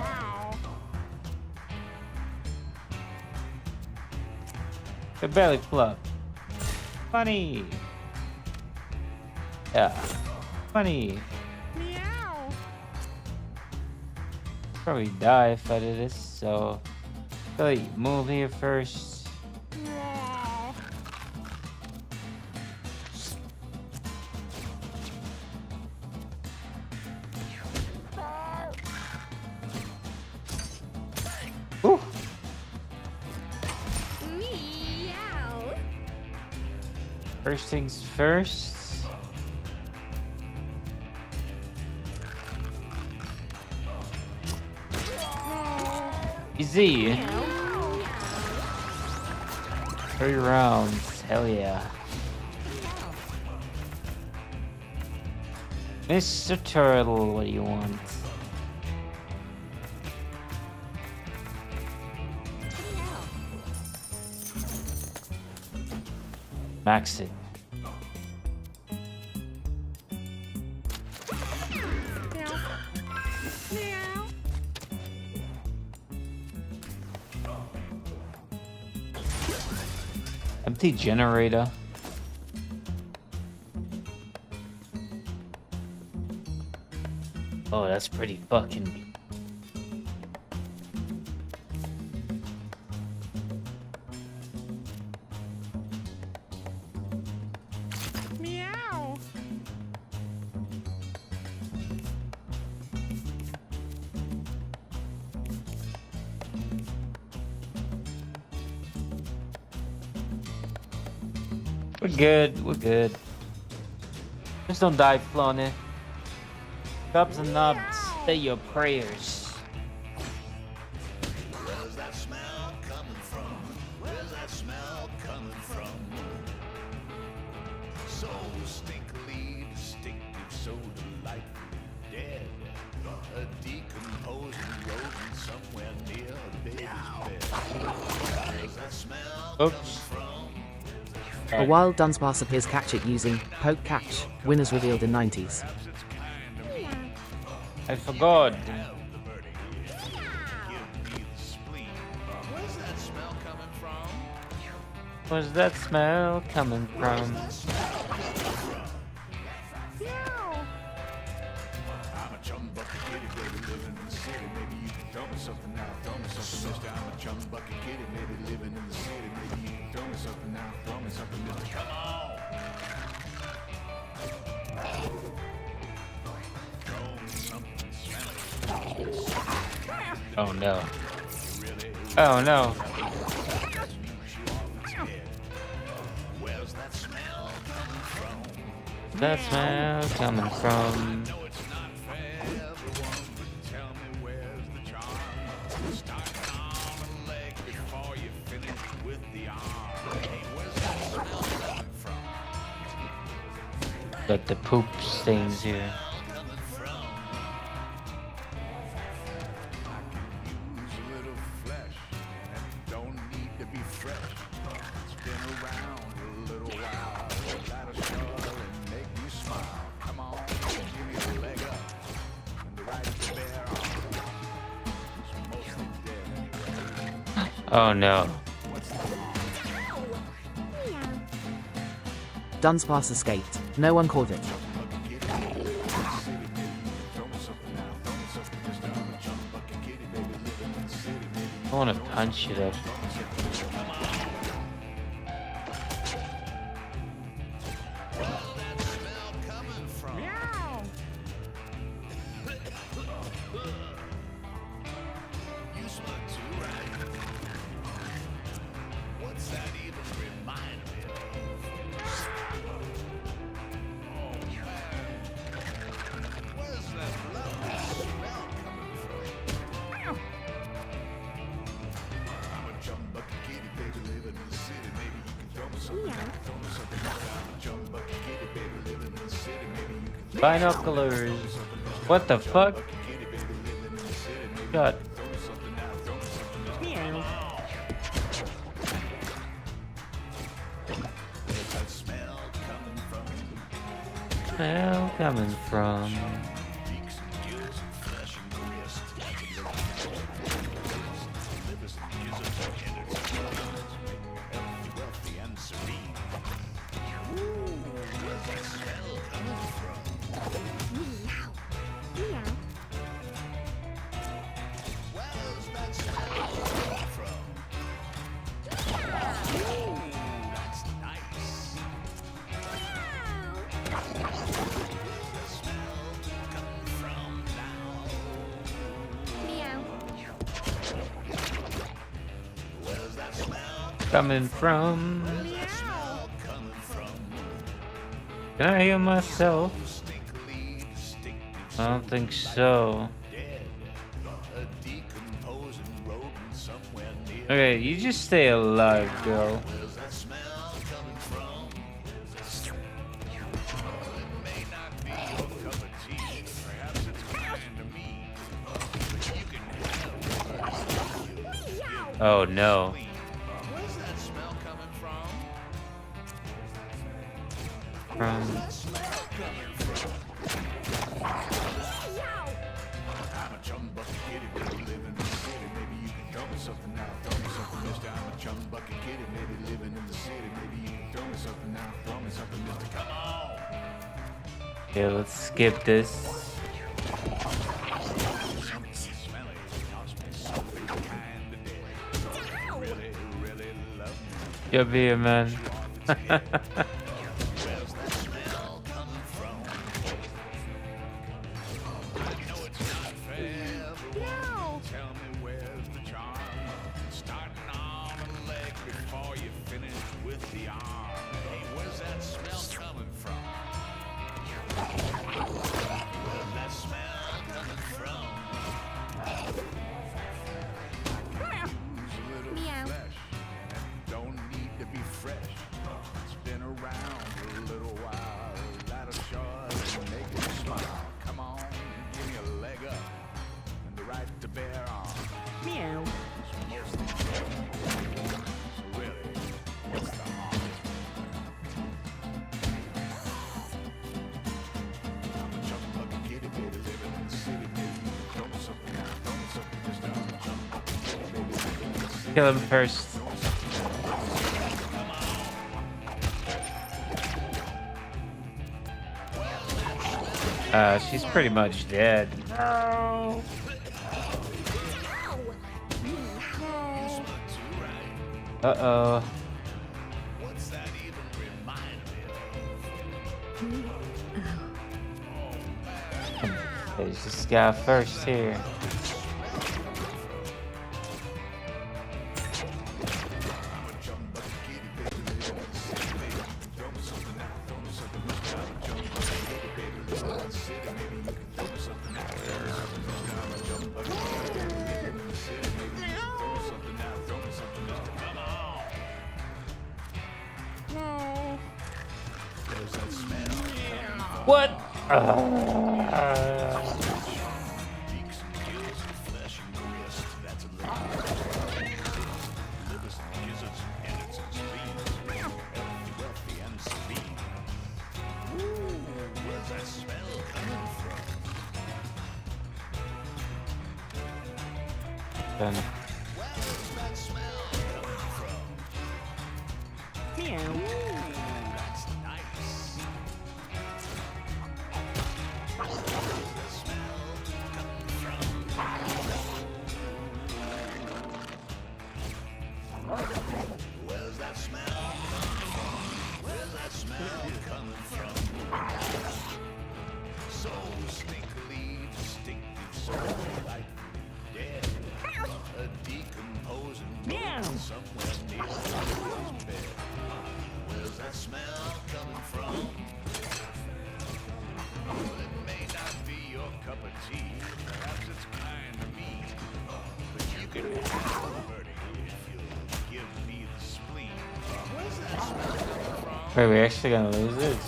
Wow. The belly flop. Funny. Yeah. Funny. Meow. Probably die if I did this, so really move here first. Meow. Whew. Meow. First things first. Easy. 3 rounds. Hell yeah. Mr. Turtle, what do you want? Max it. Meow. Meow. Empty generator. Oh, that's pretty fucking. Meow. We're good. We're good. Just don't die, Flonny. Cubs and nubs. Say your prayers. Where's that smell coming from? Where's that smell coming from? So stinkily distinctive, so delightfully dead. A decomposing rodent somewhere near a baby's bed. Where's that smell coming Oops. from? A wild Dunsparce appears catch it using poke catch. Winners revealed in 90s. I forgot. Give me the spleen. Where's that smell coming from? Where's that smell coming from? Meow. I'm a chum bucket kitty, baby, living in the city. Maybe you can throw me something now, throw me something, mister. I'm a chum bucket kitty, maybe living in the city. Maybe you can throw me something now, throw me something, mister. Come on! Throw me something smelly. Oh no. Really, Oh no. where's that smell coming from? That smell coming from. No, it's not for everyone, but tell me where's the charm? Starting on a leg before you finish with the arm. Hey, where's that smell coming from? Got the poop stains here. Coming from? I can use a little flesh, and it don't need to be fresh. It's been around a little while. That'll surely make you smile. Come on, give me a leg up, and the right to bear on. It's mostly dead anyway. Oh no. Dunsparce escaped. No one caught it. I want to punch it up. Meow. You smell too right. What's that even remind me of? Oh man, where's that lovely smell coming from? I'm a chum bucket kitty, baby, living in the city. Maybe you can throw me something. Throw me something. I'm a chum bucket kitty, baby, living in the city. Maybe you can Binoculars. What the fuck? kitty, baby, living in the city. Maybe God. throw me something now. Throw me something. Meow. Where's that smell coming from? Smell coming from. Cheeks and gills and flesh and wrist. Livers and gizzards and innards and organs. Healthy, wealthy, and serene. Ooh, where's that smell coming from? Meow. Where's that smell coming from? Ooh, that's nice. Where's that smell coming from now? Meow. Where's that smell Coming from. Meow. coming from? Can I hear myself? Stinkily distinctive, I don't think so. dead. A decomposing rodent somewhere near. Okay, you just stay alive, girl. Where's that smell coming from? It may not be your cup of tea. Perhaps it's kind to me. But you can have Oh no. Where's that smell coming from? From. I'm a chum bucket kitty, baby, living in the city. Maybe you can throw me something now. Throw me something, mister. I'm a chum bucket kitty, maybe living in the city. Maybe you can throw me something now. Throw me something, mister. Come on. Okay, let's skip this. Something smelly. Cost me something kind of dead. Really, really love me. You're here, man. Where's that smell coming from? I know it's not fair, but Meow. tell me where's the charm? Starting on a leg before you finish with the arm. Hey, where's that smell coming from? Where's that smell coming from? to bear arms. Meow. Really, what's the harm? I'm a chunk bucket kitty baby living in the city, baby. Throw me something now, throw me something just now. I'm a chunk bucket kitty baby living in the city. Kill him first. She's pretty much dead. No. Uh-oh. What's that even remind me of? There's this guy first here. What? Done. Meow. That's nice. Where's that smell coming from? Where's that smell coming from? So stinkily distinctive, so like dead. A decomposing Meow. somewhere near his bed. Where's that smell coming from? Well, it may not be your cup of tea. Perhaps it's kind of mean. But you can have it, Bertie, if you'll give me the spleen. Where's that smell coming from? Wait, we actually gonna lose this?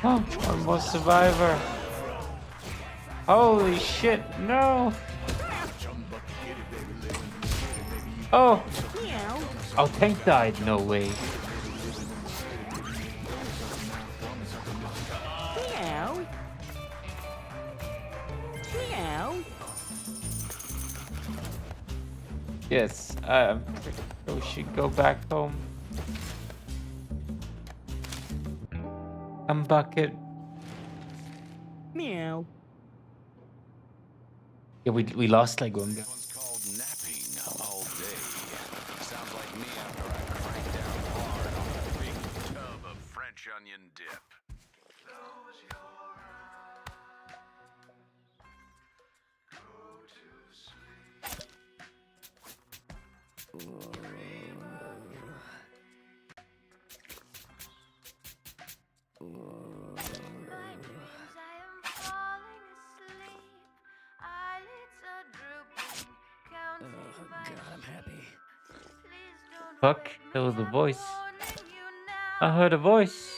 Oh, one more survivor. Holy shit, no. Oh, Meow. oh, Tank died. No way. Meow. Meow. Yes, I'm pretty sure we should go back home. I'm bucket. Meow. Yeah, we lost like one guy. One's called napping all day. Sounds like me after I crank down hard on a big tub of French onion dip. Close your eyes. Go to sleep. Fuck, that was the voice. I heard a voice.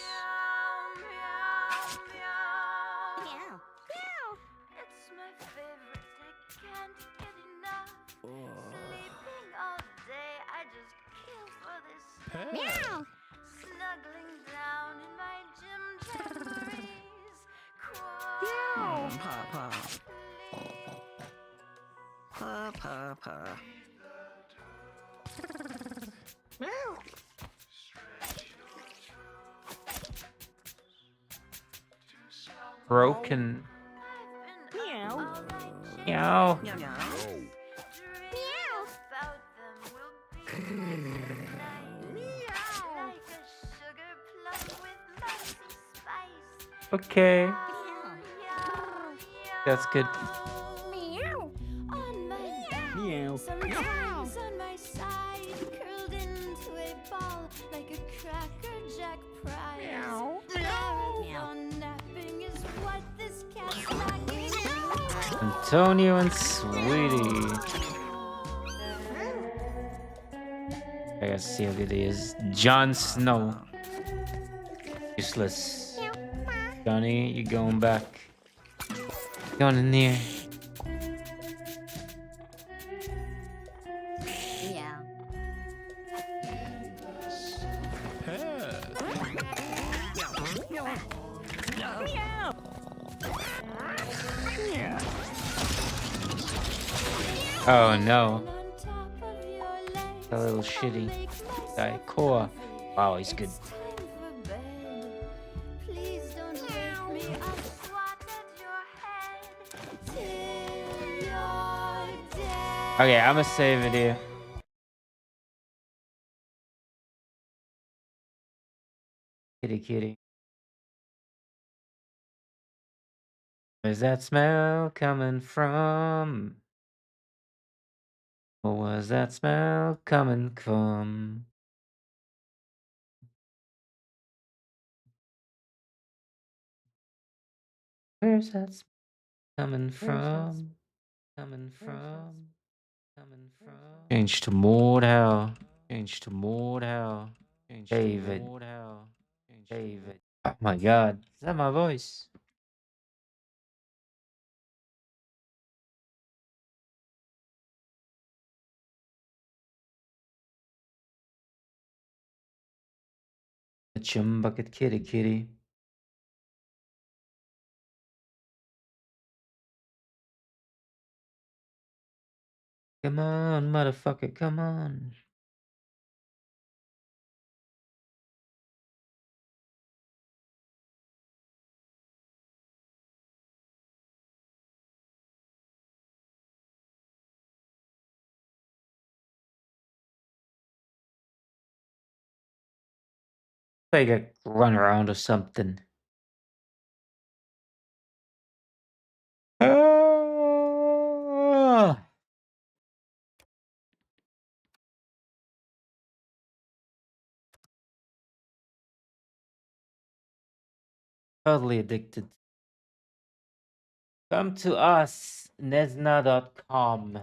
Meow. Meow. It's my favorite, I can't get enough. Sleeping all day, I just kill for this stuff. Meow. Snuggling down in my gym jammies. Meow. Quiet. Papa. Papa. Meow. Broken. I've been Meow. up all night Meow. Meow meow. dreaming about them will be Meow. like a sugar plum with mousy spice. Okay, Meow, that's good. meow. On my back, Meow. sometimes on my side, curled into a ball like a Cracker Jack prize. Meow. Marathon napping is what this cat's lacking. Antonio and Sweetie. I gotta see how good he is. Jon Snow. Useless. Johnny, you going back. Going in there. Oh no. A little shitty guy. Core. Wow, he's good. Okay, I'm gonna save it here. Kitty, kitty. Where's that smell coming from? Where was that smell coming from? Where's that smell coming from? Coming from? Coming from? Change to mode how? Change to mode how? David. David. Oh my god. Is that my voice? A chum bucket kitty kitty. Come on, motherfucker, come on. Like a run around or something. Ah! Totally addicted. Come to us, Nesna.com.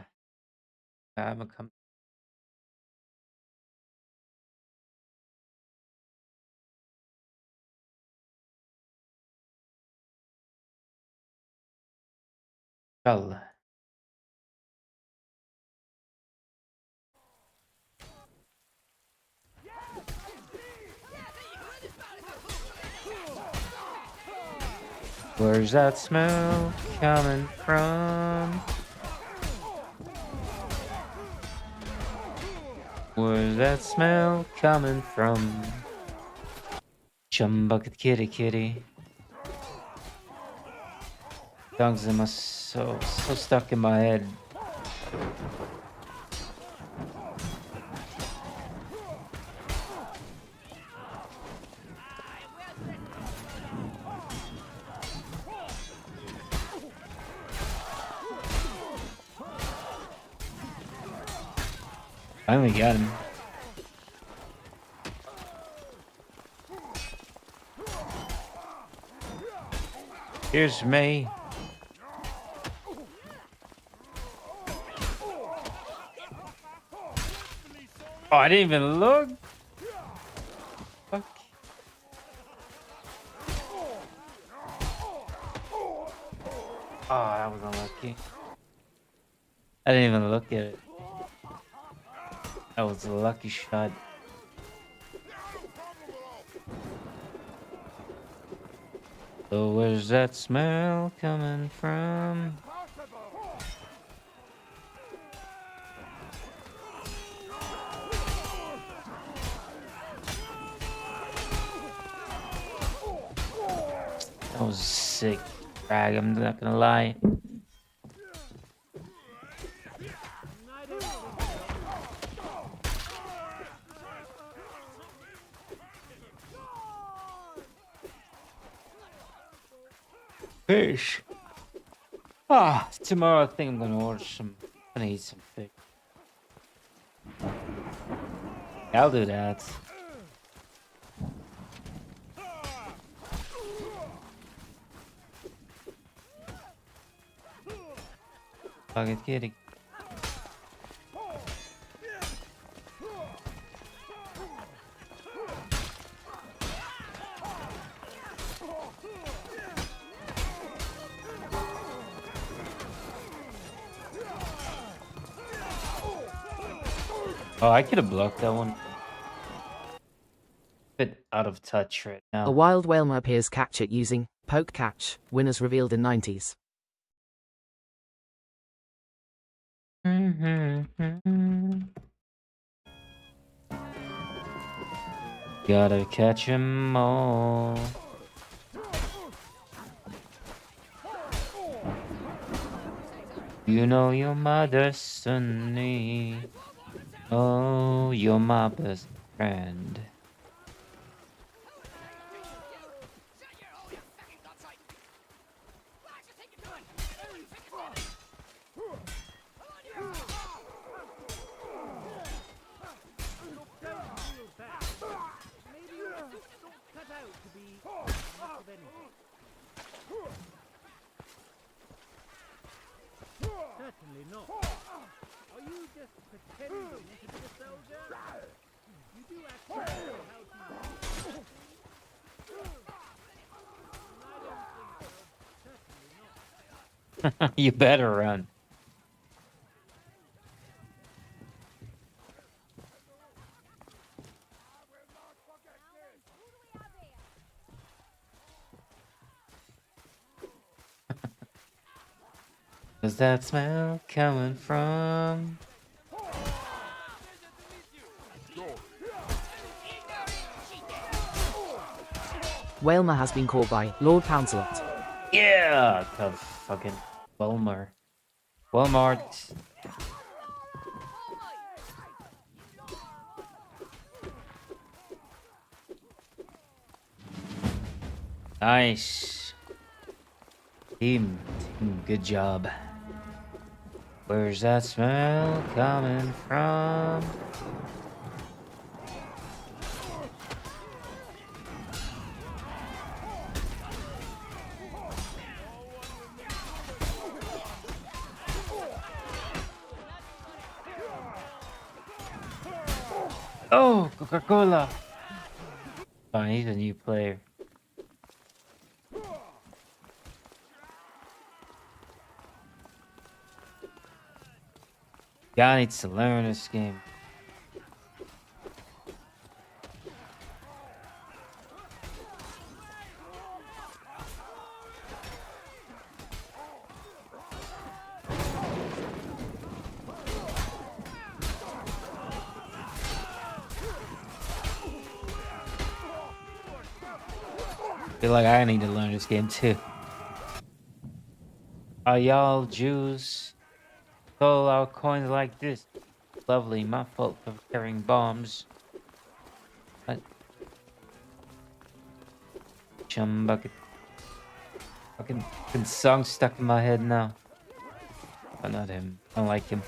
I'm a come. Well, where's that smell coming from? Where's that smell coming from? Chum bucket kitty kitty. Songs in my so stuck in my head. Finally got him. Here's me. Oh, I didn't even look. Fuck. Oh, that was unlucky. I didn't even look at it. That was a lucky shot. So where's that smell coming from? That was a sick frag, I'm not gonna lie. Fish. Ah, tomorrow I think I'm gonna order some. I'm gonna eat some fish. I'll do that. Bucket kitty. Oh, I could have blocked that one. Bit out of touch right now. A wild whale appears catch it using poke catch. Winners revealed in 90s. Gotta catch 'em all. You know you're my destiny. Oh, you're my best friend. Certainly not. Are you just pretending to be a soldier? You do actually know how to. You better run. Does that smell coming from? Whalmer has been called by Lord Pouncelot. Yeah, the fucking Walmart. Walmart. Nice. Team, good job. Where's that smell coming from? Oh, Coca-Cola. Oh, he's a new player. Guy needs to learn this game. Feel like I need to learn this game too. Are y'all Jews stole our coins like this? Lovely, my fault for carrying bombs. What? Chum bucket. Fucking song stuck in my head now. Oh, not him. I don't like him.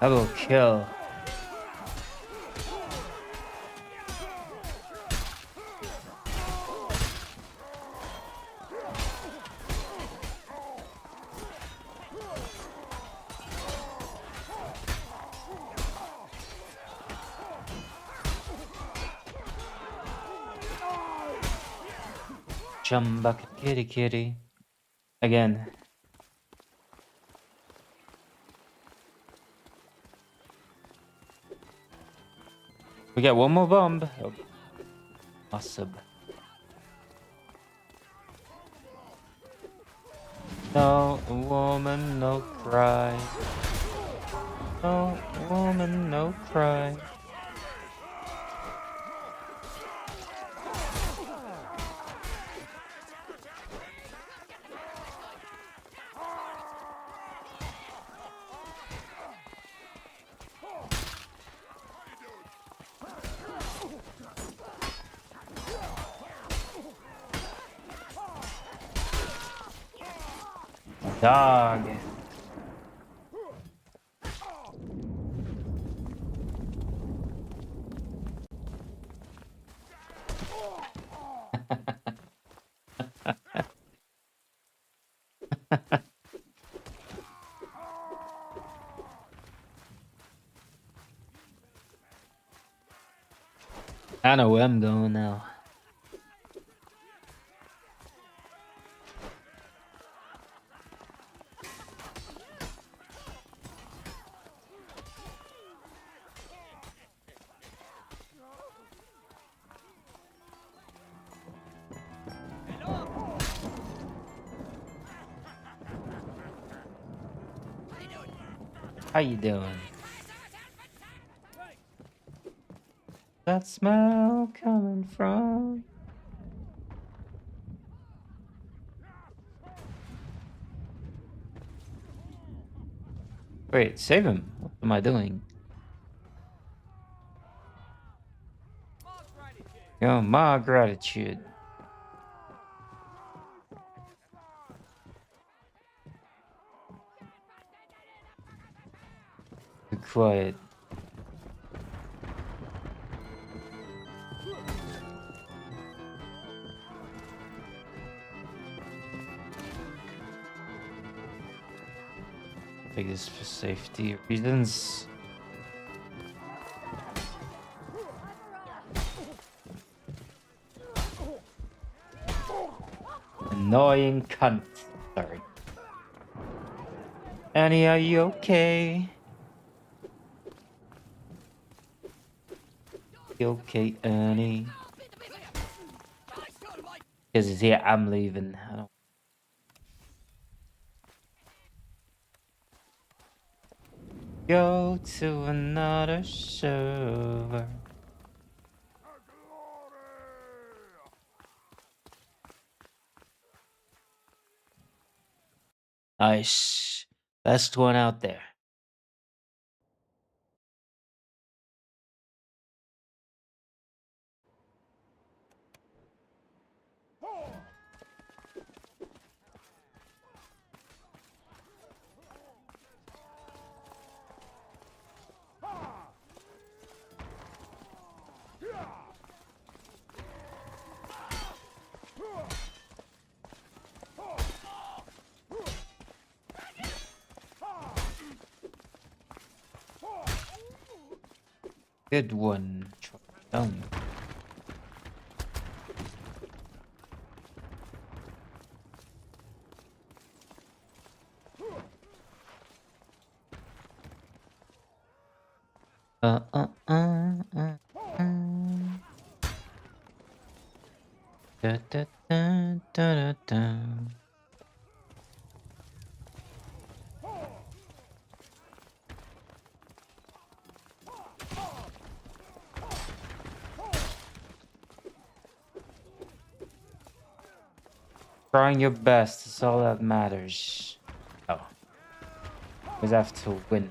Double kill. Chum bucket kitty kitty. Again. We got one more bomb. Oh. Awesome. No woman, no cry. No woman, no cry. Dog. I know where I'm going now. How you doing? That smell coming from? Wait, save him. What am I doing? Yo, my gratitude. Be quiet. Take this for safety reasons. Annoying cunt. Sorry. Annie, are you okay? You okay, Annie? Because he's here, I'm leaving. I don't. Go to another server. Nice. Best one out there. Good one. Done. Uh, uh, uh, uh, uh. Da, da, da, da, da, da. Trying your best is all that matters. Oh. We have to win.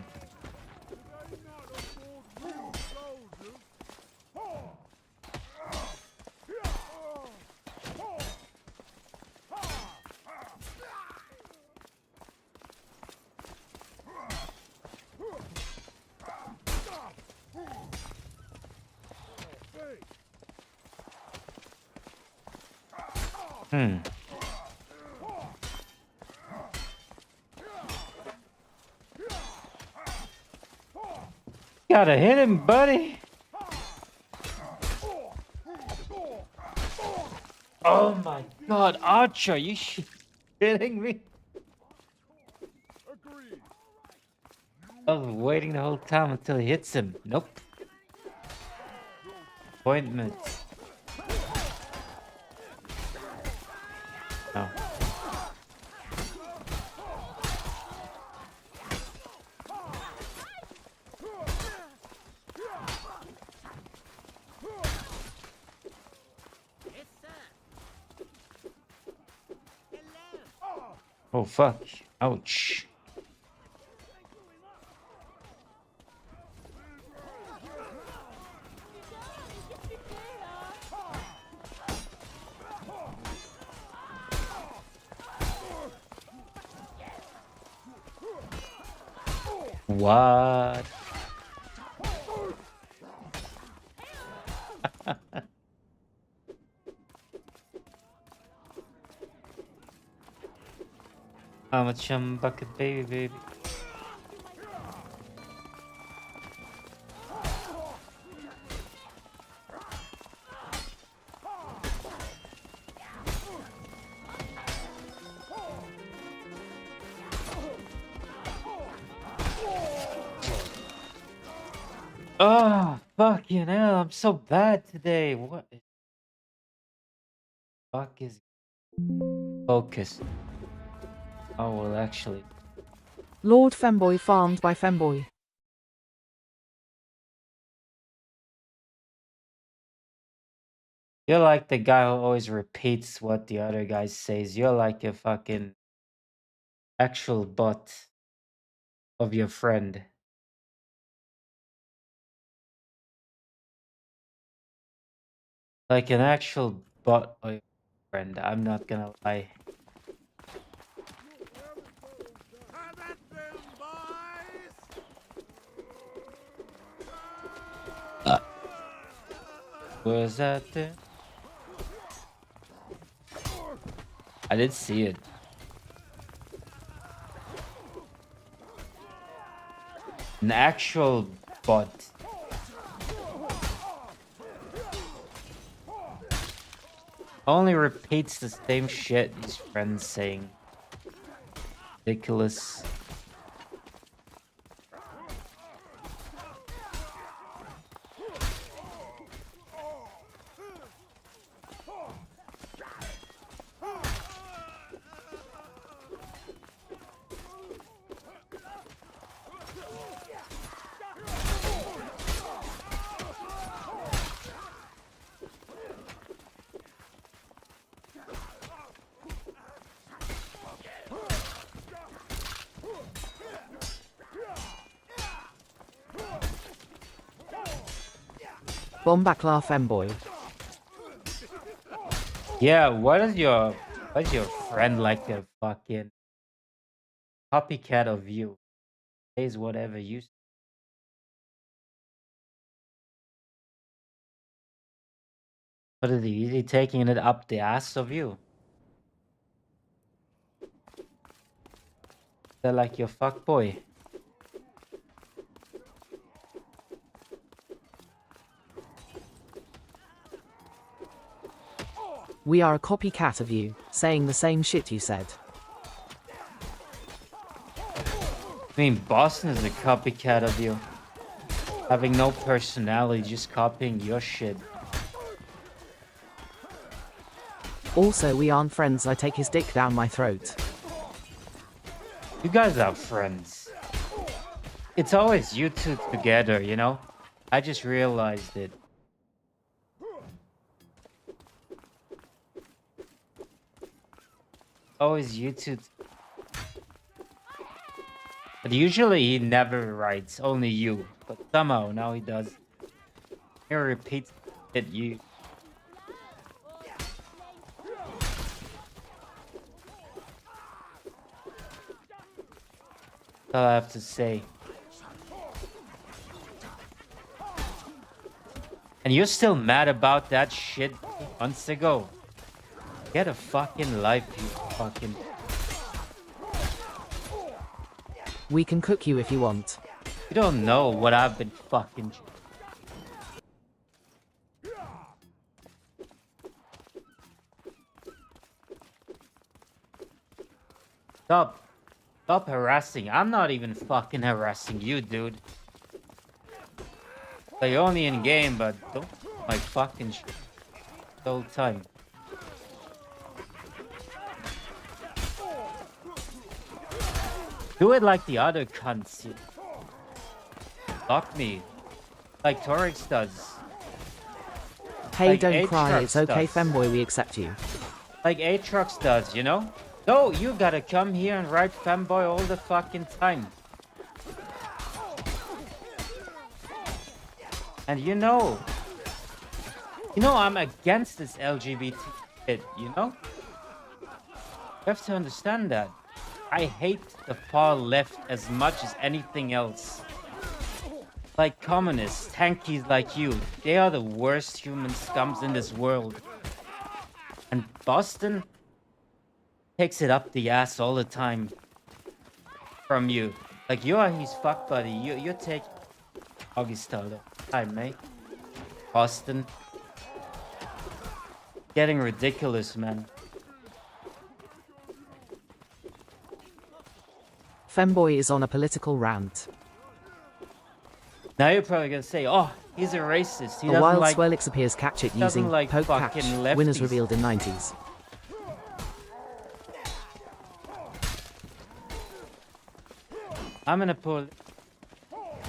Gotta hit him, buddy. Oh my god, Archer, you kidding me? I was waiting the whole time until he hits him. Nope. Appointment. No. Oh fuck. Ouch. What? I'm a chum bucket baby. Oh, fucking hell, I'm so bad today. What the fuck is focus? Oh, well, actually. Lord Femboy farmed by Femboy. You're like the guy who always repeats what the other guy says. You're like a fucking actual bot of your friend. Like an actual bot of your friend. I'm not gonna lie. Come at them, boys! Where's that there? I did see it. An actual bot. Only repeats the same shit his friends saying. Ridiculous. Bombaklar Femboy. Yeah, what's your friend like a fucking copycat of you? Says whatever you say. What is he? Is he taking it up the ass of you? They're like your fuck boy. We are a copycat of you, saying the same shit you said. I mean, Boston is a copycat of you. Having no personality, just copying your shit. Also, we aren't friends. I take his dick down my throat. You guys are friends. It's always you two together, you know? I just realized it. Always you two. But usually he never writes, only you. But somehow now he does. He repeats it you. That's all I have to say. And you're still mad about that shit months ago. Get a fucking life, you fucking... We can cook you if you want. You don't know what I've been fucking... Stop harassing. I'm not even fucking harassing you, dude. Like, you're only in game, but don't like fucking shit the whole time. Do it like the other cunts. You block me. Like Torix does. Hey, Like don't cry. Aatrox It's okay, does. Femboy. We accept you. Like Aatrox does, you know? No, you gotta come here and write fanboy all the fucking time. And you know I'm against this LGBT shit, you know? You have to understand that. I hate the far left as much as anything else. Like communists, tankies like you, they are the worst human scums in this world. And Boston takes it up the ass all the time from you. Like, you are his fuck buddy. You take doggy style all the time, mate. Boston. Getting ridiculous, man. Femboy is on a political rant. Now you're probably gonna say, oh, he's a racist. He A doesn't wild like... Swellix appears. Catch it doesn't using like poke fucking catch. Winners lefties. revealed in 90s. I'm gonna pull.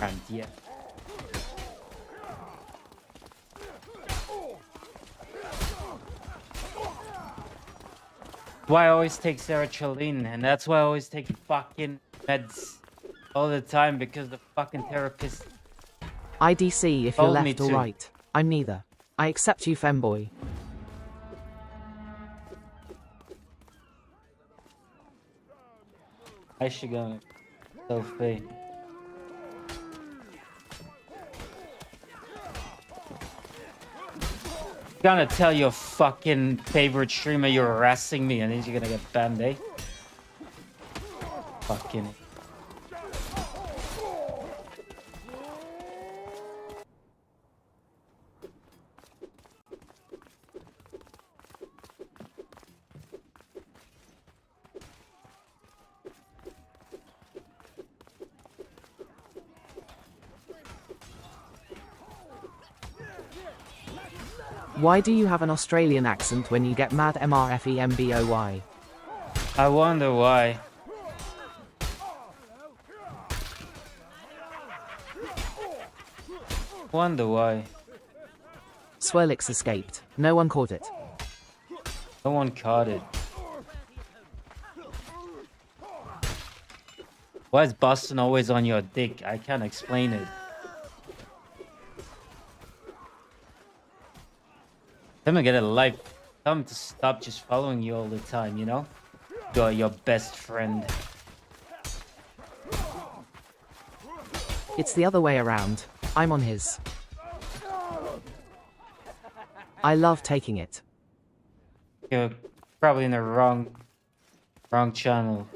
And yeah. Why I always take sertraline, and that's why I always take fucking meds all the time because the fucking therapist IDC if you're told me left or to. right. I'm neither. I accept you, femboy. I should go self-pay. Gonna tell your fucking favorite streamer you're harassing me and then you're gonna get banned, eh? Fucking. Why do you have an Australian accent when you get mad MRFEMBOY? I wonder why. Wonder why. Swirlix escaped. No one caught it. No one caught it. Why is Boston always on your dick? I can't explain it. Tell him to get a life. Tell him to stop just following you all the time, you know? You're your best friend. It's the other way around. I'm on his. I love taking it. You're probably in the wrong channel.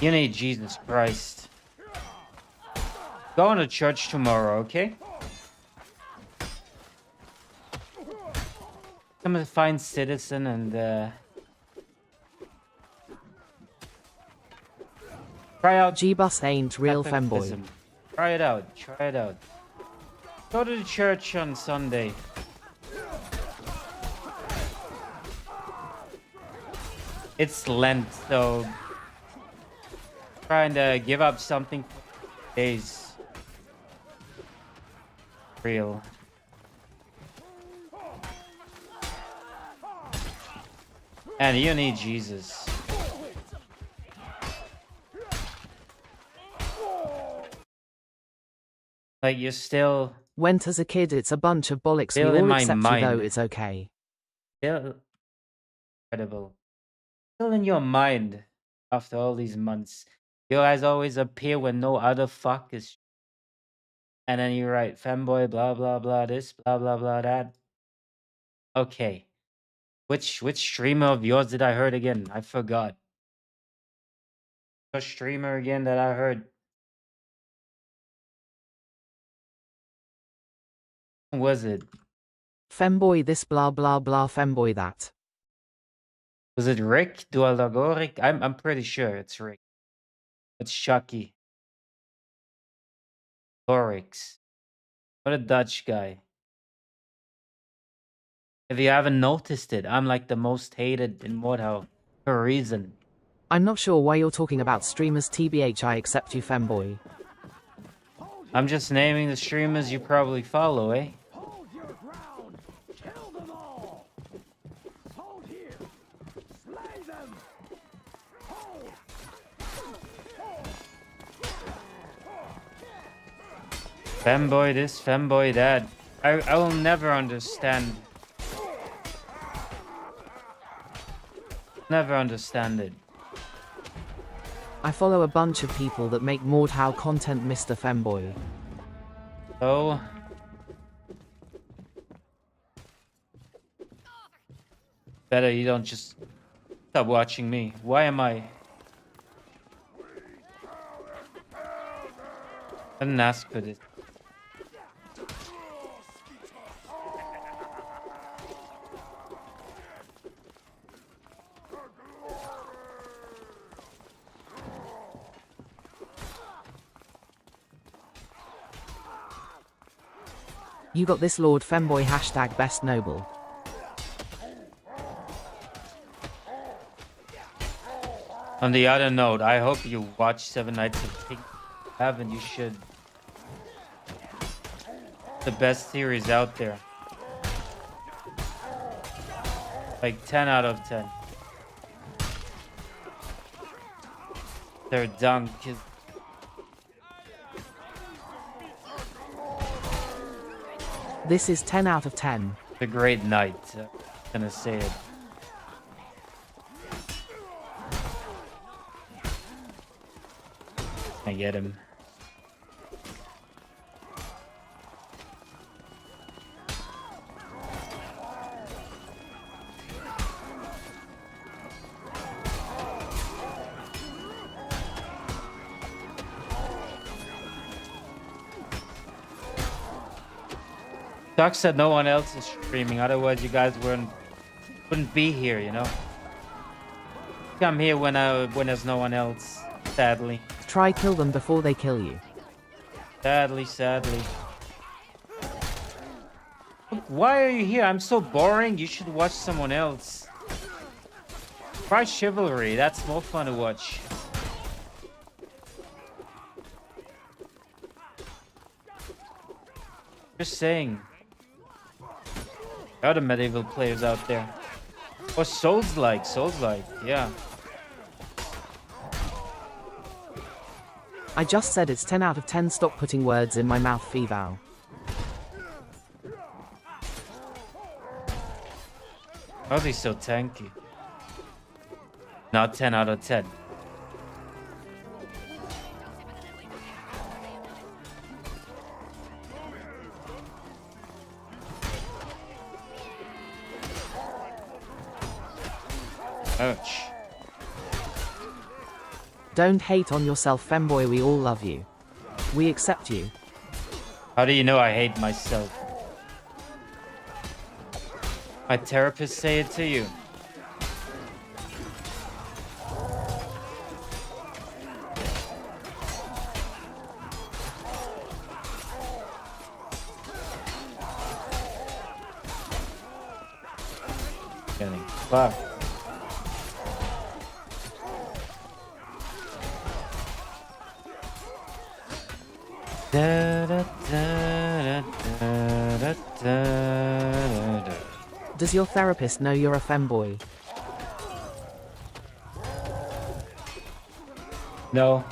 You need Jesus Christ. Going to church tomorrow, okay? Become a fine citizen and try out G-Bus ain't real femboy. Catholicism. Try it out. Try it out. Go to the church on Sunday. It's Lent, so trying to give up something for days. Real. And you need Jesus. Like you're still Went as a kid, it's a bunch of bollocks. Still We in all my accept you mind. though, it's okay. still incredible. Still in your mind after all these months. You guys always appear when no other fuck is. And then you write femboy, blah blah blah, this, blah blah blah, that. Okay. Which streamer of yours did I heard again? I forgot. Which streamer again that I heard? Who was it? Femboy this blah blah blah femboy that. Was it Rick? Dualagoric? I'm pretty sure it's Rick. It's Chucky. Lorix. What a Dutch guy. If you haven't noticed it, I'm like the most hated in Mordhau for a reason. I'm not sure why you're talking about streamers, TBH. I accept you, femboy. I'm just naming the streamers you probably follow, eh? Hold your ground. Kill them all. Hold here. Slay them. Hold. Femboy this, femboy that. I will never understand. Never understand it. I follow a bunch of people that make Mordhau content, Mr. Femboy. So better you don't just stop watching me. Why am I? I didn't ask for this. You got this, Lord Femboy. Hashtag best noble. On the other note, I hope you watch Seven Nights of Pink. Haven't you should. The best series out there. Like 10 out of 10. Their dunk is This is 10 out of 10. a great night. I'm gonna say it. I get him. Sucks that no one else is streaming, otherwise you guys wouldn't be here, you know? Come here when there's no one else, sadly. Try kill them before they kill you. Sadly. Look, why are you here? I'm so boring. You should watch someone else. Try Chivalry. That's more fun to watch. Just saying. Other medieval players out there. Or Souls-like, yeah. I just said it's 10 out of 10. Stop putting words in my mouth, Fevow. How's he so tanky? Not 10 out of 10. Ouch. Don't hate on yourself, femboy. We all love you. We accept you. How do you know I hate myself? My therapist say it to you. Getting fucked. Does your therapist know you're a femboy? No.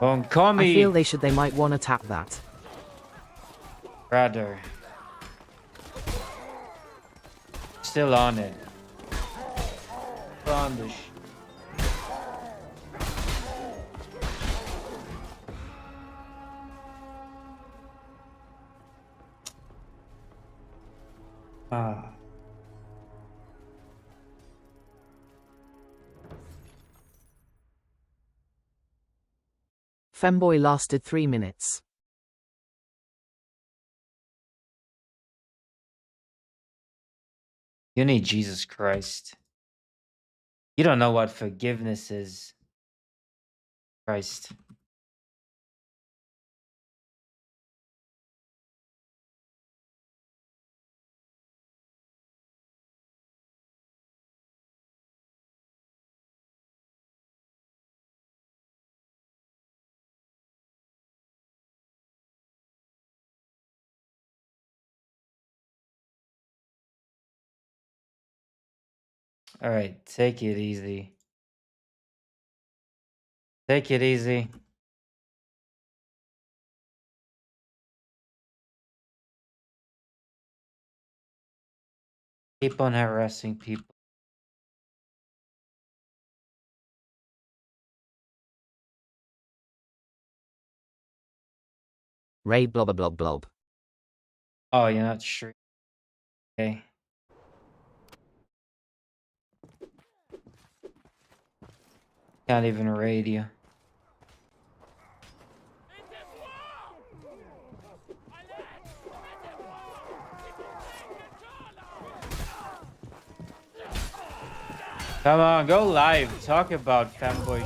Don't call me. I feel they might want to tap that. Rather. Still on it. On the Femboy lasted 3 minutes. You need Jesus Christ. You don't know what forgiveness is. Christ. All right, take it easy. Take it easy. Keep on harassing people. Ray blob blob blob. Oh, you're not sure. Okay. Can't even raid you. Come on, go live. Talk about fanboy.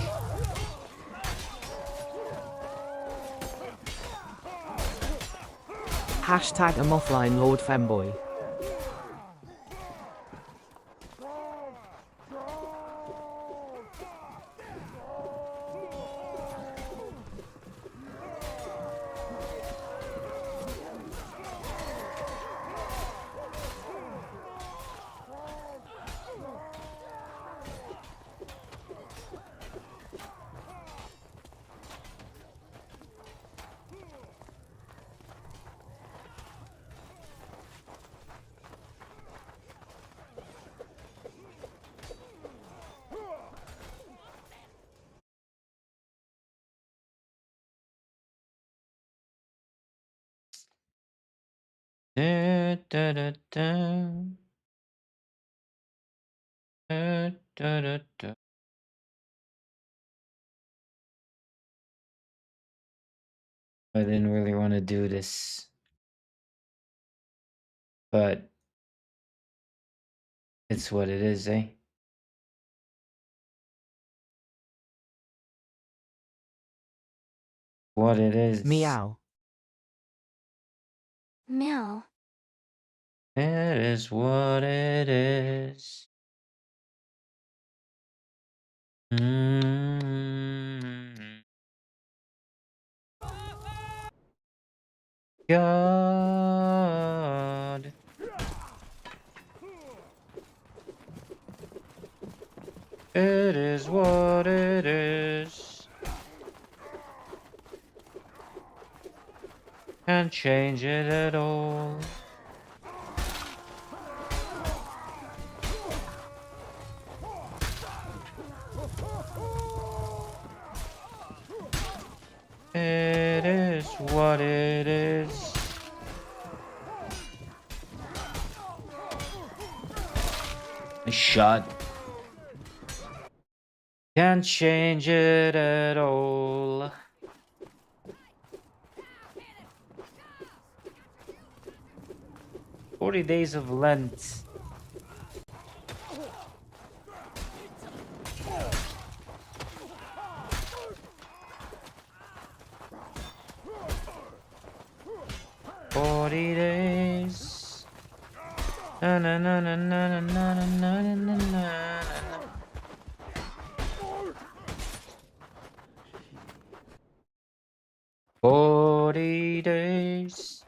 Hashtag I'm offline Lord Femboy. Da, da, da, da. Da, da, da, da. I didn't really want to do this, but it's what it is, eh? What it is. Meow. Meow. It is what it is. Mm. God. It is what it is. Can't change it at all. It is what it is. Shot. Can't change it at all. "40 days of Lent." "40 days. Na na na na na na na na na na na. 40 days.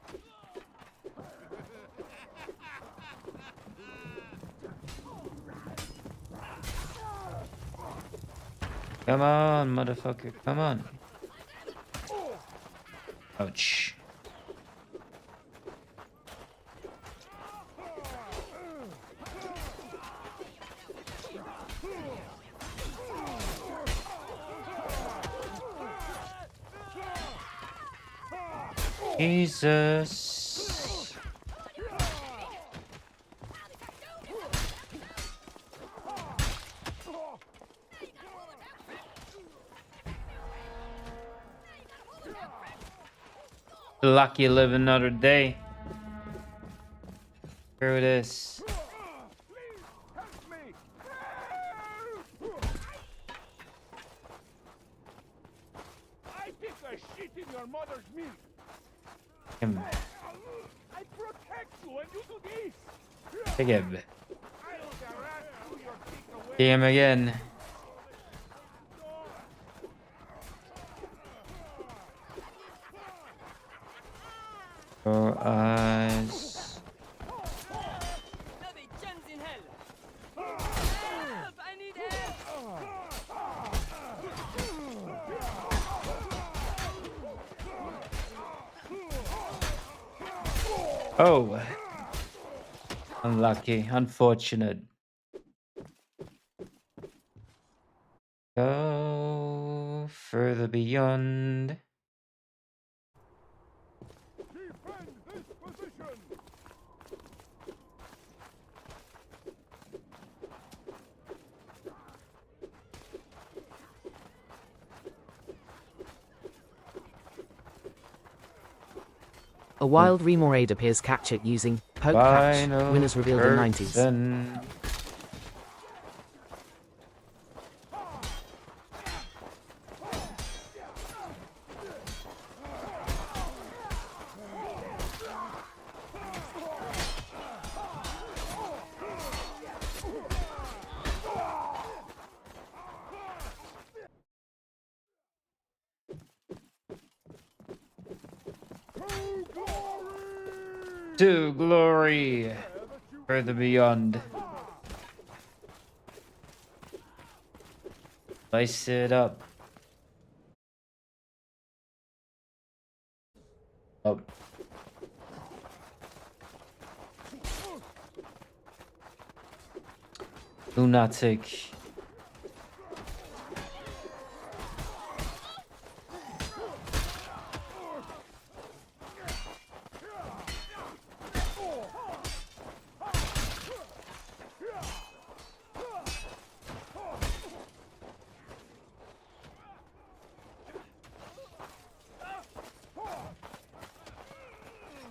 Come on, motherfucker, come on. Ouch. Jesus. Lucky to live another day. Screw this. I think I shit in your mother's milk. Him. I protect you and you do this. Take him. I'll garage you your dick away. See him again. Your eyes. Bloody gems in hell! Help! I need help! Oh. Unlucky. Unfortunate. Go further beyond. Defend this position. A wild Remoraid appears catch it using poke catch. Final Winners revealed in 90s. curtain. To glory. Further beyond. Slice it up. Up. Lunatic.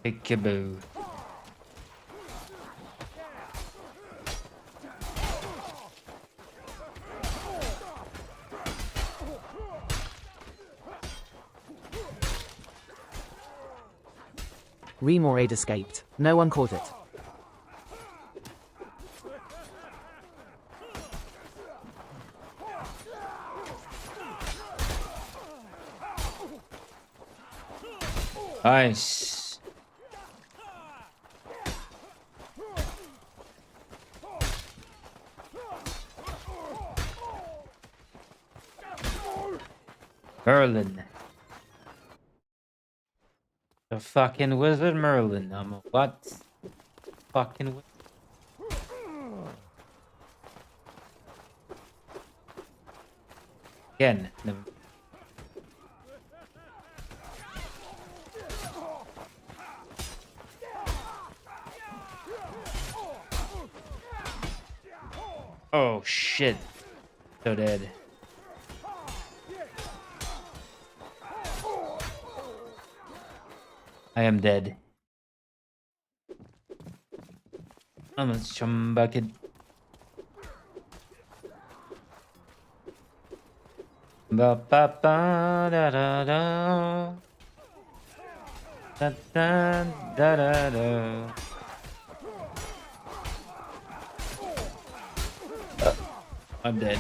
Peekaboo. Remorade escaped. No one caught it. Nice. Merlin. The fucking wizard Merlin. I'm a what? Fucking again. Never. Oh shit. So dead. I am dead. I'm a chum bucket. Ba ba ba da da da. Da da da da da. I'm dead.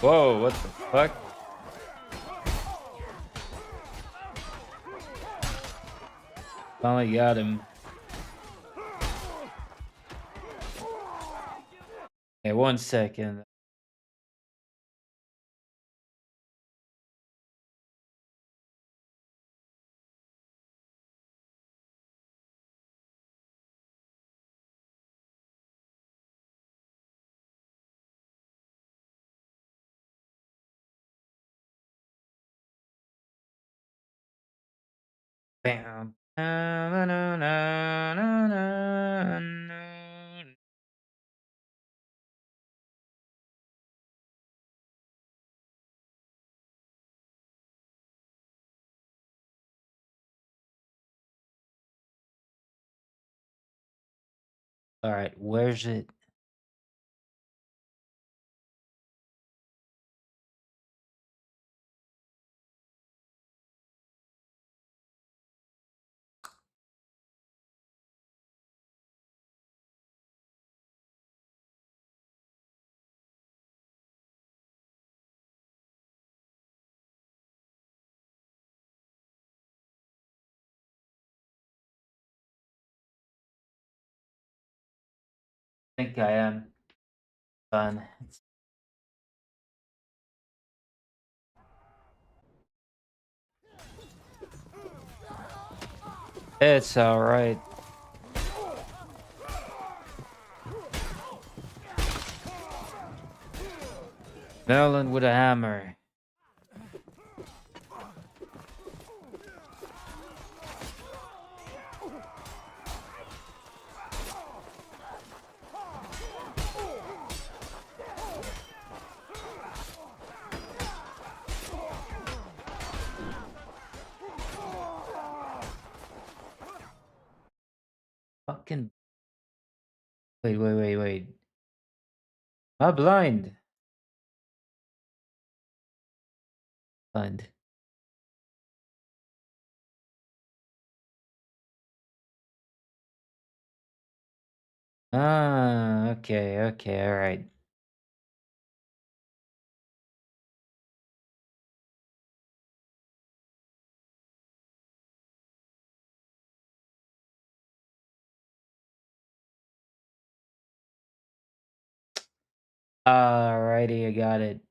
Whoa, what the fuck? Finally got him. Hey, 1 second. Bam. Na, na, na, na, na, na. All right, where's it? I think I am. Fun. It's all right. Merlin with a hammer. Fucking. Wait. I'm blind. Blind. Ah, okay, okay, all right. Alrighty, I got it.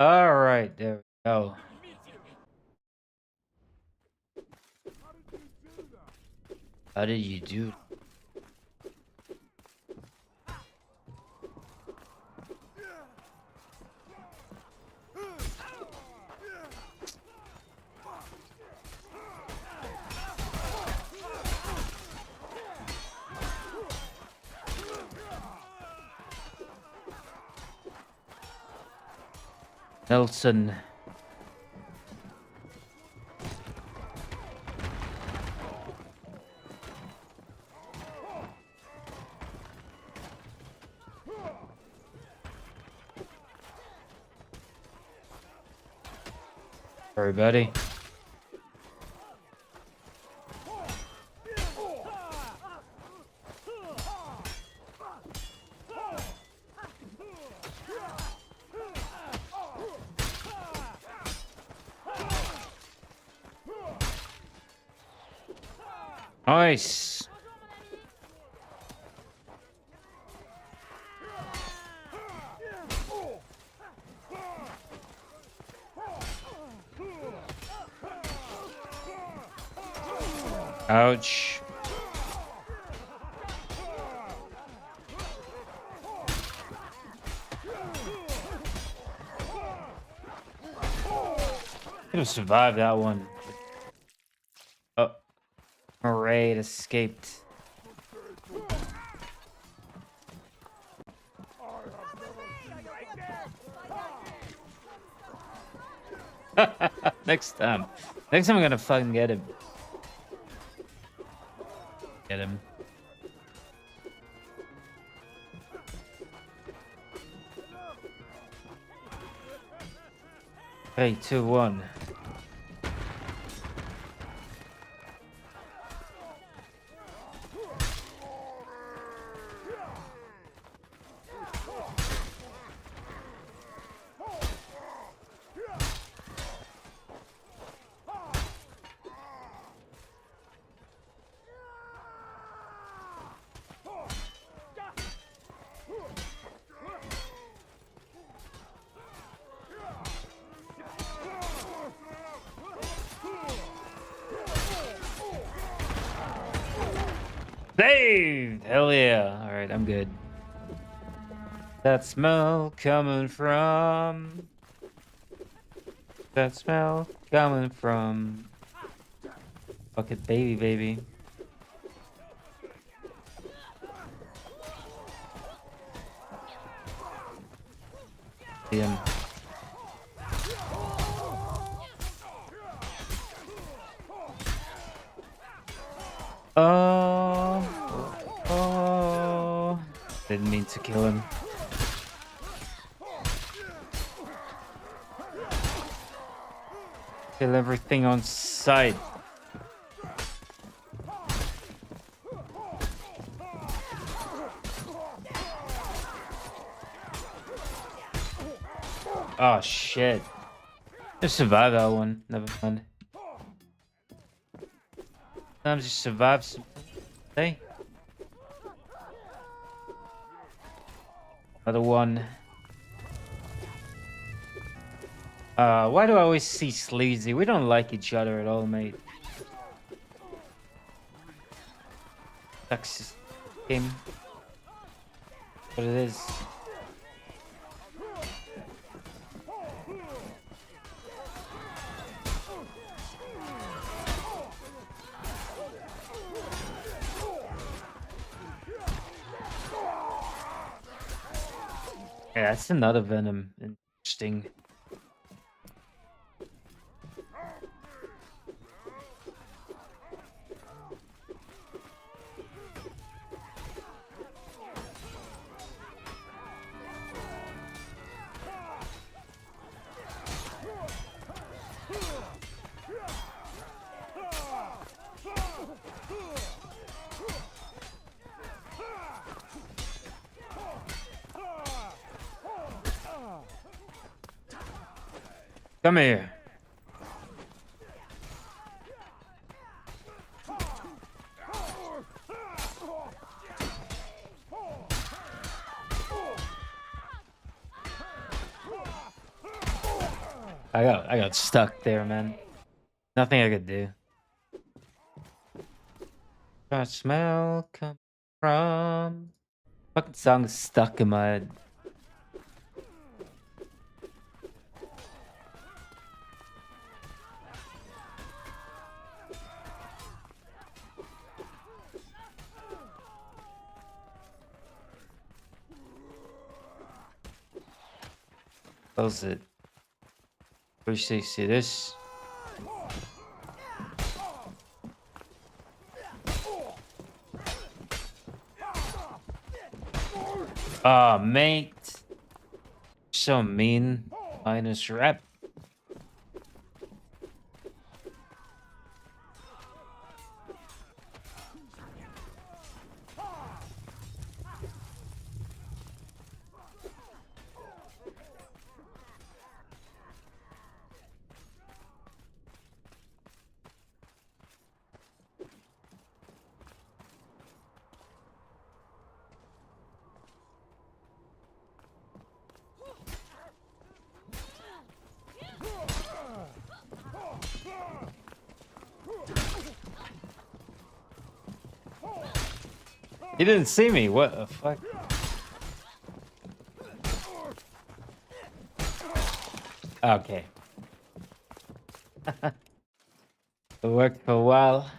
All right, there we go. How did you do? Nelson. Everybody. Nice. Ouch. Could have survived that one. Oh, Murray escaped. Next time. Next time I'm gonna fucking get him. Get him. 3, 2, 1. Saved! Hell yeah. Alright, I'm good. That smell coming from... That smell coming from... Fuck it, baby. Him. Didn't mean to kill him. Kill everything on sight. Oh shit. Just survive that one. Never mind. Sometimes you survive some. Hey. Another one. Why do I always see Sleazy? We don't like each other at all, mate. Sucks game. What it is. Yeah, that's another Venom. Interesting. Come here. I got stuck there, man. Nothing I could do. Where smell come from? Fucking song's stuck in my head. Close it. Appreciate see this. Ah, mate. So mean. Minus rep. He didn't see me. What the fuck? Okay. It worked for a while.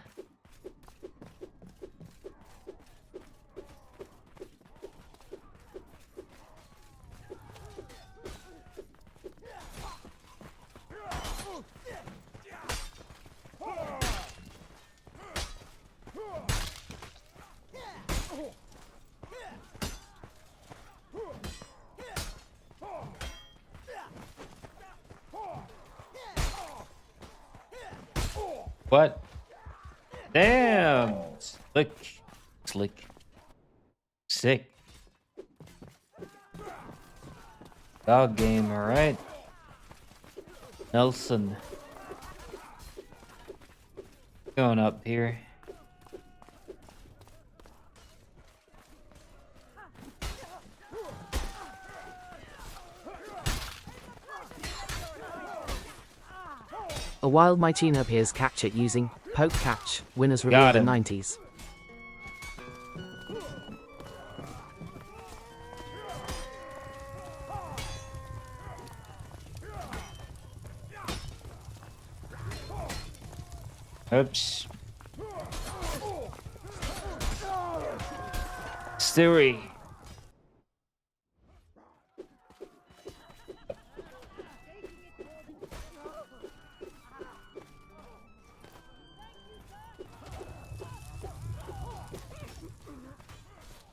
What? Damn! Slick. Sick. Dog game, alright. Nelson. Going up here. A wild Mightina appears catch it using poke catch. Winners Got revealed in him. 90s. Oops. Stewie.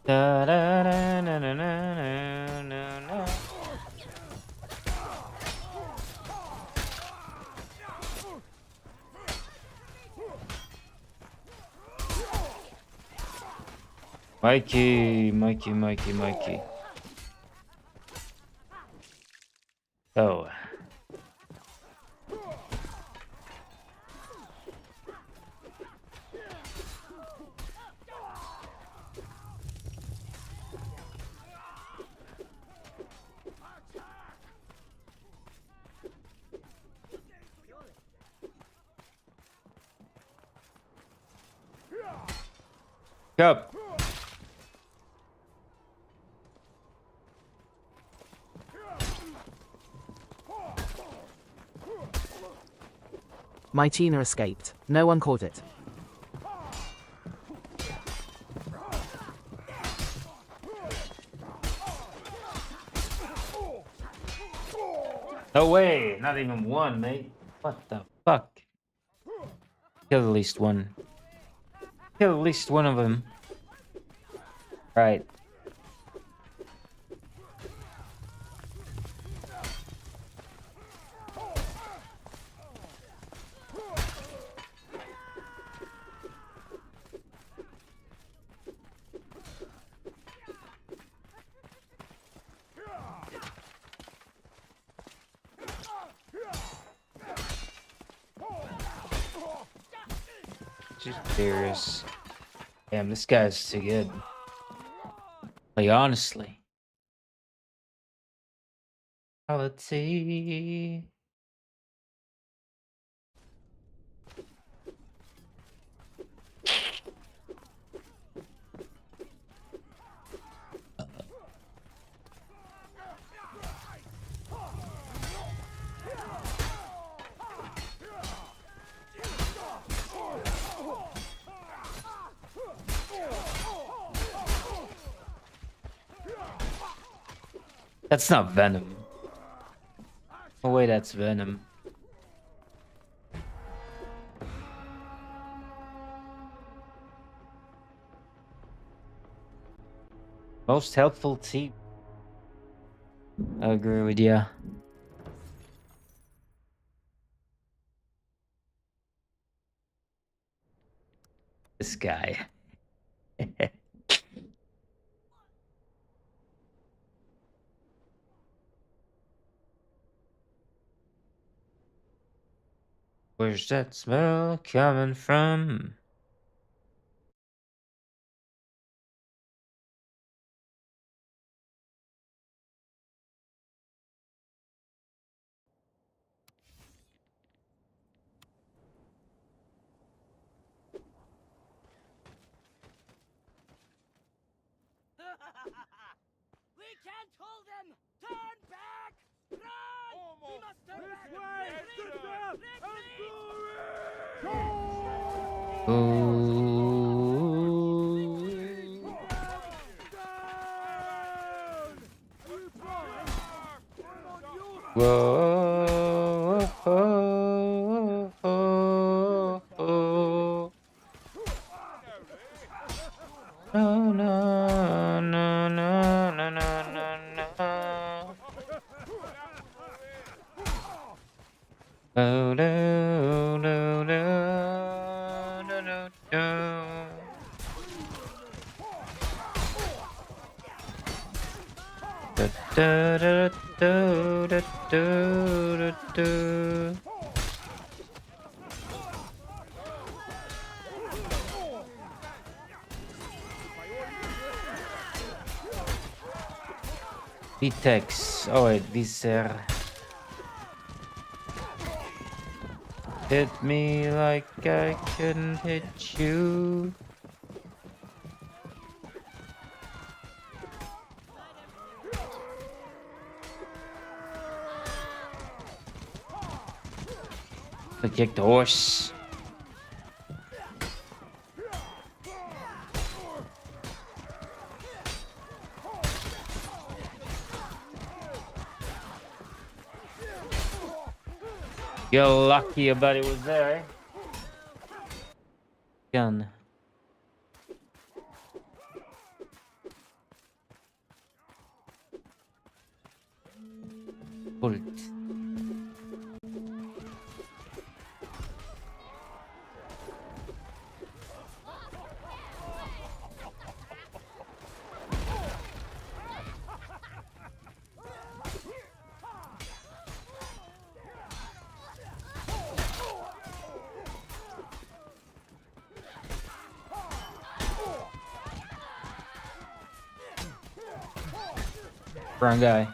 Da, da, da, na, na, na, na, na, na. Mikey. Oh. Up. My Tina escaped. No one caught it. No way, not even one, mate. What the fuck? Kill at least one. Kill at least one of them. Right. Just serious. Damn, this guy's too good. Like, honestly. Let's see. That's not Venom. Oh wait, that's Venom. Most helpful team. I agree with you. This guy. Where's that smell coming from? We can't hold them! Turn back! Run! We must turn back! Whoa. No, no, no, no, no, no, no. Oh, no, no, no, no, no, no. Da, da, da, da, da, da, da, da. Vitex. Oh wait, Viser. Hit me like I couldn't hit you. I kicked the horse. You're lucky your buddy was there, eh? Gun. Bolt. Wrong guy.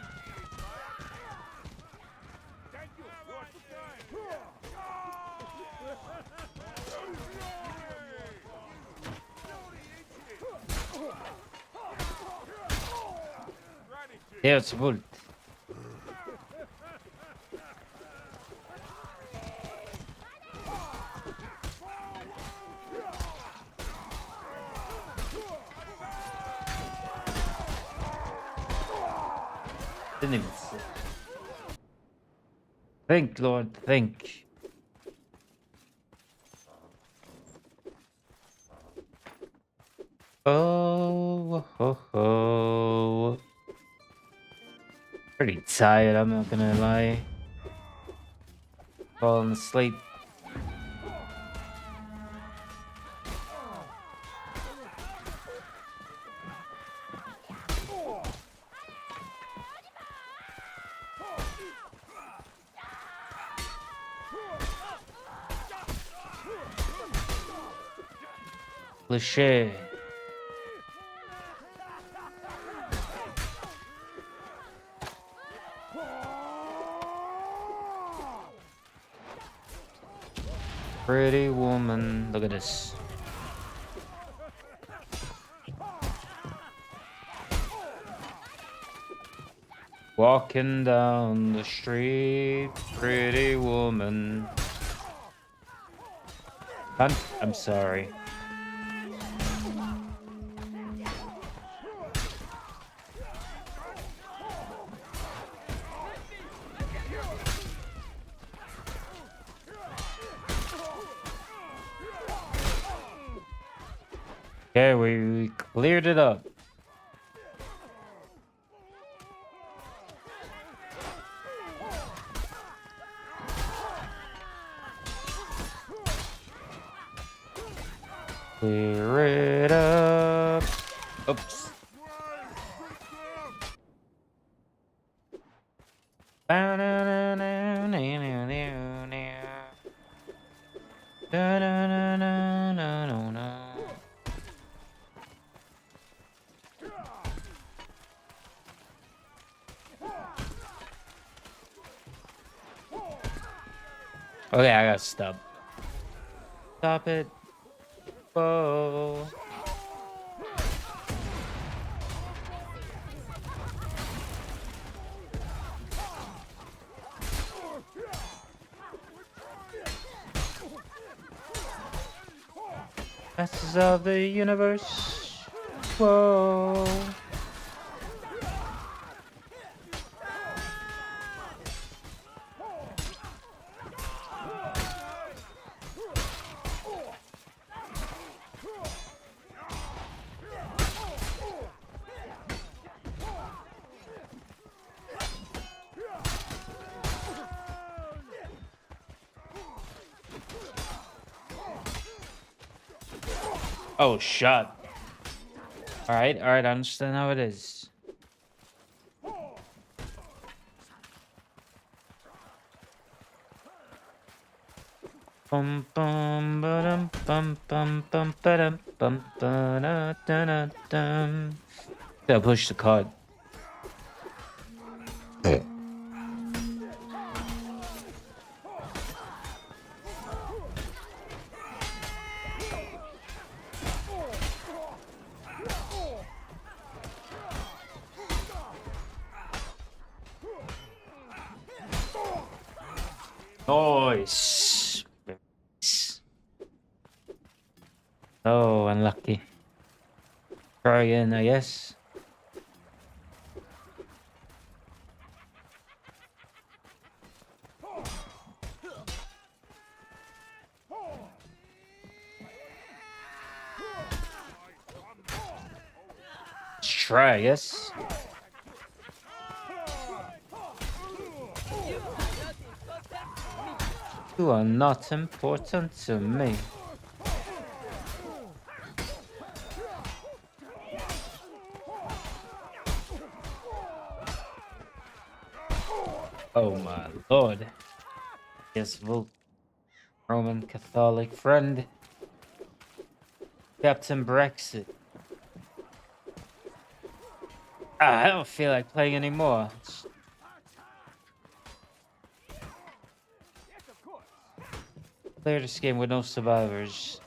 Yeah, it's a Bolt. Didn't even see. Think, Lord, think. Oh, ho, ho. Pretty tired, I'm not gonna lie. Falling asleep. Cliché. Pretty woman. Look at this. Walking down the street, pretty woman. I'm sorry. Okay, we cleared it up. Clear it up. Oops. Okay, I gotta stop. Stop it. Whoa. Masters of the universe. Whoa. Oh, shot. Alright, I understand how it is. Bum bum ba-dum bum bum bum ba-dum bum ba-da-da-da-dum. Gotta push the card. Nice. Oh, unlucky. Try again, I guess. Let's try, I guess. You are not important to me. Oh my lord. Yes, Roman Catholic friend. Captain Brexit. I don't feel like playing anymore. Clear this game with no survivors.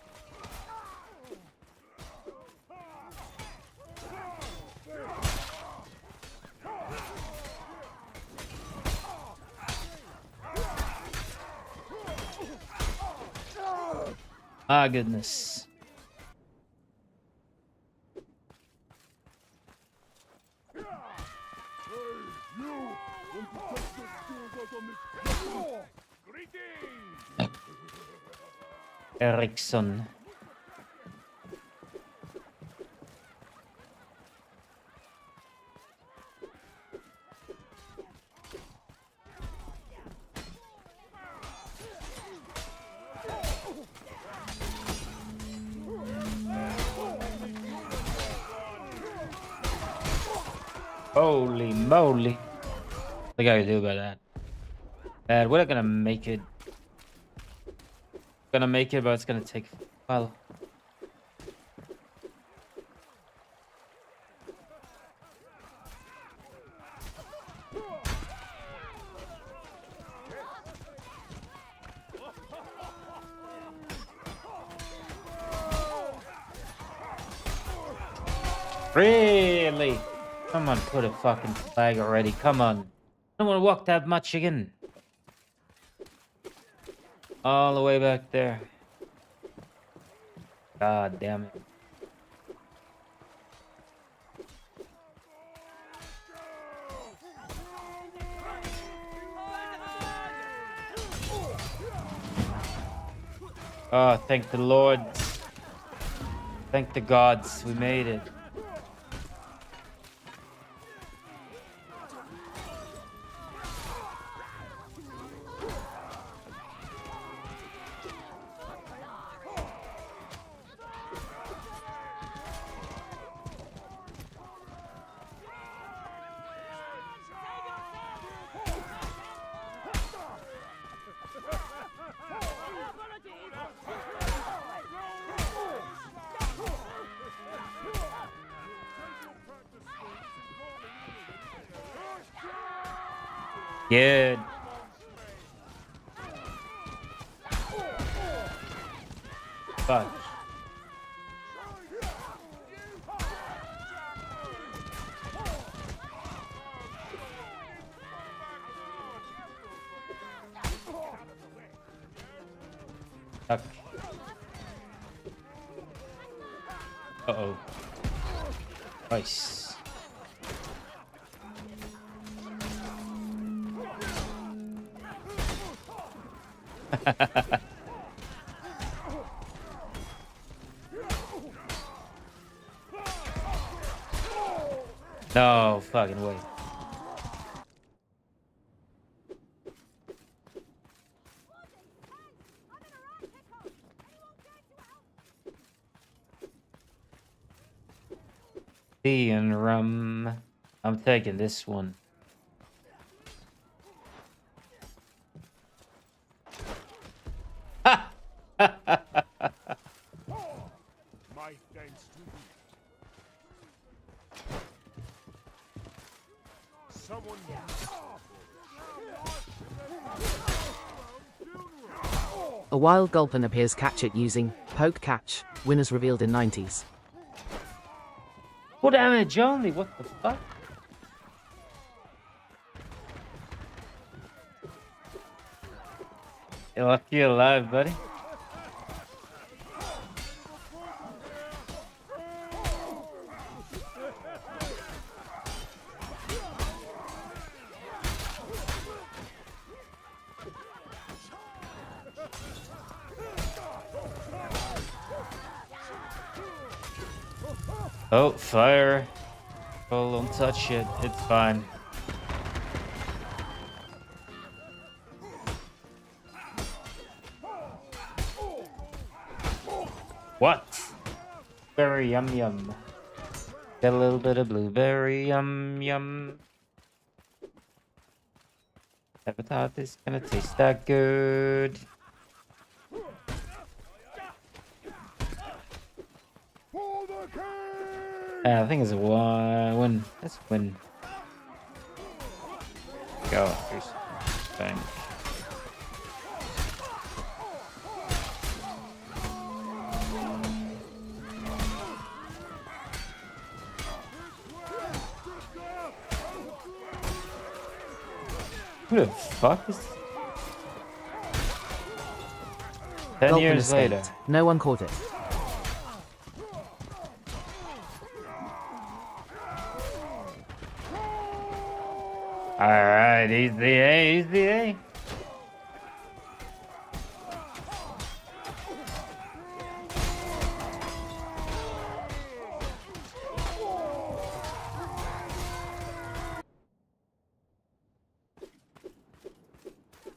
My goodness. Ericsson. Holy moly. What I gotta do about that? Man, we're not gonna make it. Gonna make it, but it's gonna take a while. Really? Come on, put a fucking flag already. Come on. I don't want to walk that much again. All the way back there. God damn it. Oh, thank the Lord. Thank the gods. We made it. Good. Fuck. Fuck. Uh-oh. Nice. No fucking way. Tea and rum. I'm taking this one. My thanks to you. Someone A wild Gulpin appears catch it using poke catch. Winners revealed in 90s. Full damage only. What the fuck? You're lucky you're alive, buddy. Oh, fire. Oh, don't touch it. It's fine. What? Very yum yum. Get a little bit of blueberry yum yum. Never thought this gonna taste that good. For the king! I think it's a win. Let's win. Go. Here's bang. Who the fuck is 10 Dolphin years escaped. later? No one caught it. Alright, he's the A, he's the A.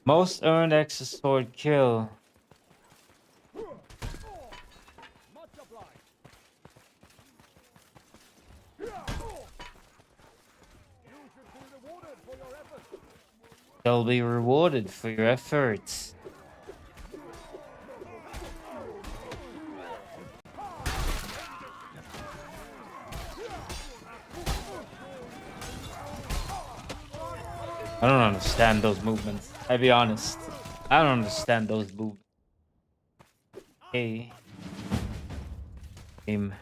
Most earned X sword kill. Much obliged. You should be rewarded for your efforts. They'll be rewarded for your efforts. I don't understand those movements. I'll be honest. I don't understand those movements. Hey. Game.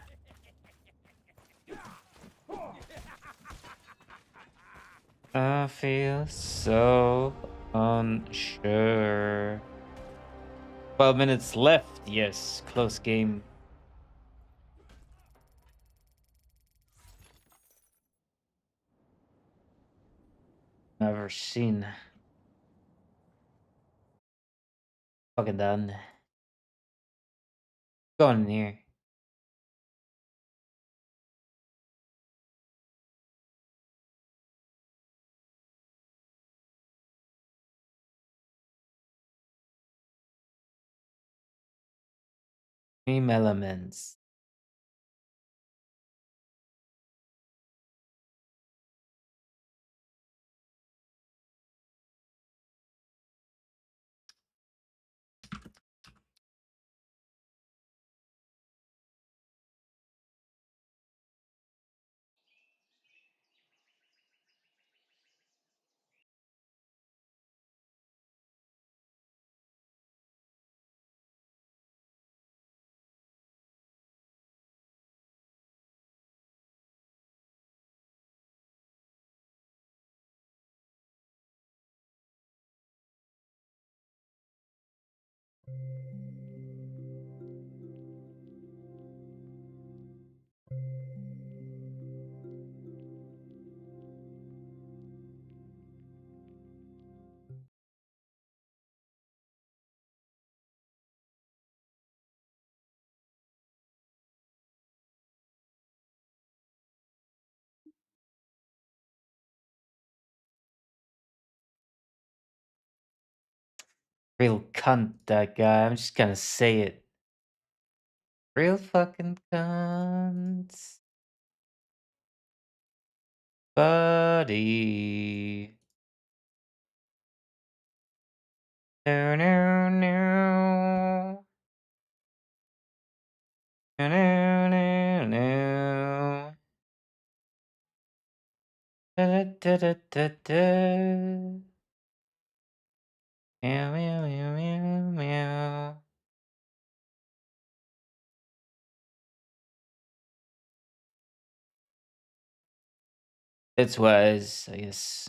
I feel so unsure. 12 minutes left. Yes, close game. Never seen. Fucking done. Go in here. Dream elements. Real cunt, that guy. I'm just gonna say it. Real fucking cunt. Buddy. No, no, no. No, no, no, no. Da, da, da, da, da. Meow, meow, meow, meow, meow. That's wise, I guess.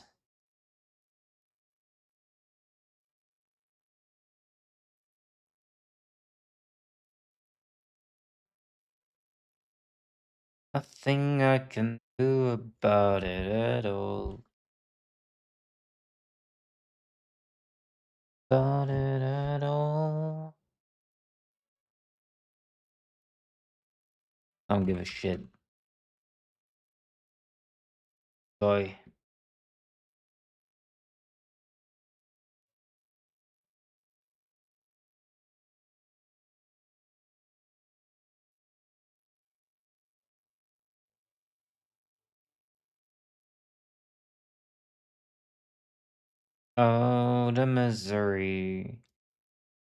Nothing I can do about it at all. About it at all. I don't give a shit. Boy. Oh, the misery.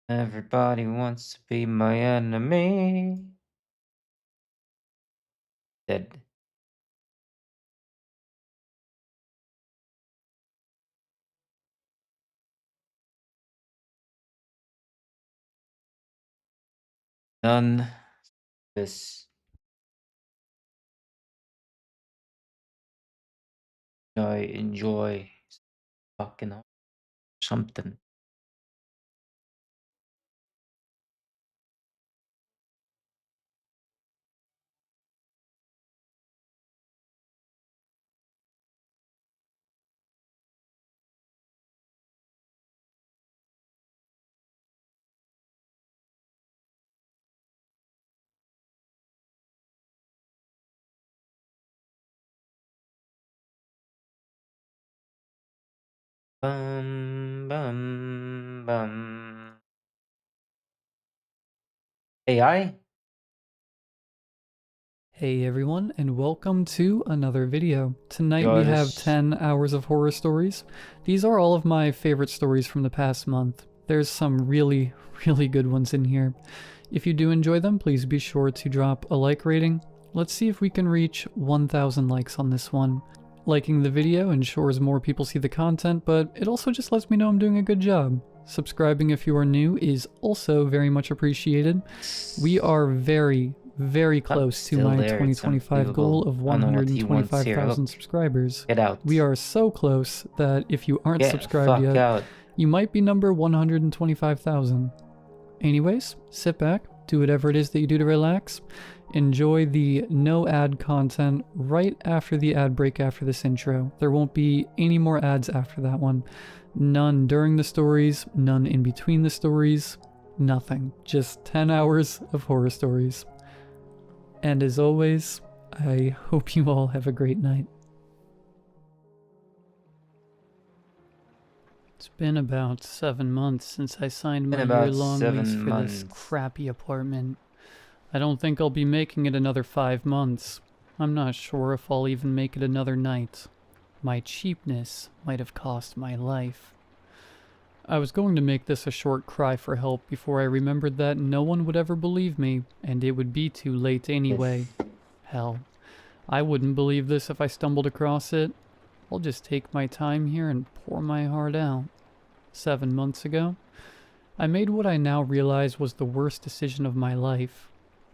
Everybody wants to be my enemy. Dead. None. This. I enjoy fucking something. Bum bum bum. AI? Hey everyone, and welcome to another video. Tonight we have Guys. 10 hours of horror stories. These are all of my favorite stories from the past month. There's some really, really good ones in here. If you do enjoy them, please be sure to drop a like rating. Let's see if we can reach 1,000 likes on this one. Liking the video ensures more people see the content, but it also just lets me know I'm doing a good job. Subscribing if you are new is also very much appreciated. We are very close to still my there, it's 2025 goal of unbelievable. I don't know what he wants here. 125,000 Look. subscribers. Get out. We are so close that if you aren't Get subscribed fuck yet, out. you might be number 125,000. Anyways, sit back, do whatever it is that you do to relax. Enjoy the no ad content right after the ad break after this intro. There won't be any more ads after that one. None during the stories, none in between the stories, nothing. Just 10 hours of horror stories. And as always, I hope you all have a great night. It's been about 7 months since I signed my Been about year-long 7 lease for months. this crappy apartment. I don't think I'll be making it another 5 months. I'm not sure if I'll even make it another night. My cheapness might have cost my life. I was going to make this a short cry for help before I remembered that no one would ever believe me, and it would be too late anyway. Hell, I wouldn't believe this if I stumbled across it. I'll just take my time here and pour my heart out. 7 months ago, I made what I now realize was the worst decision of my life.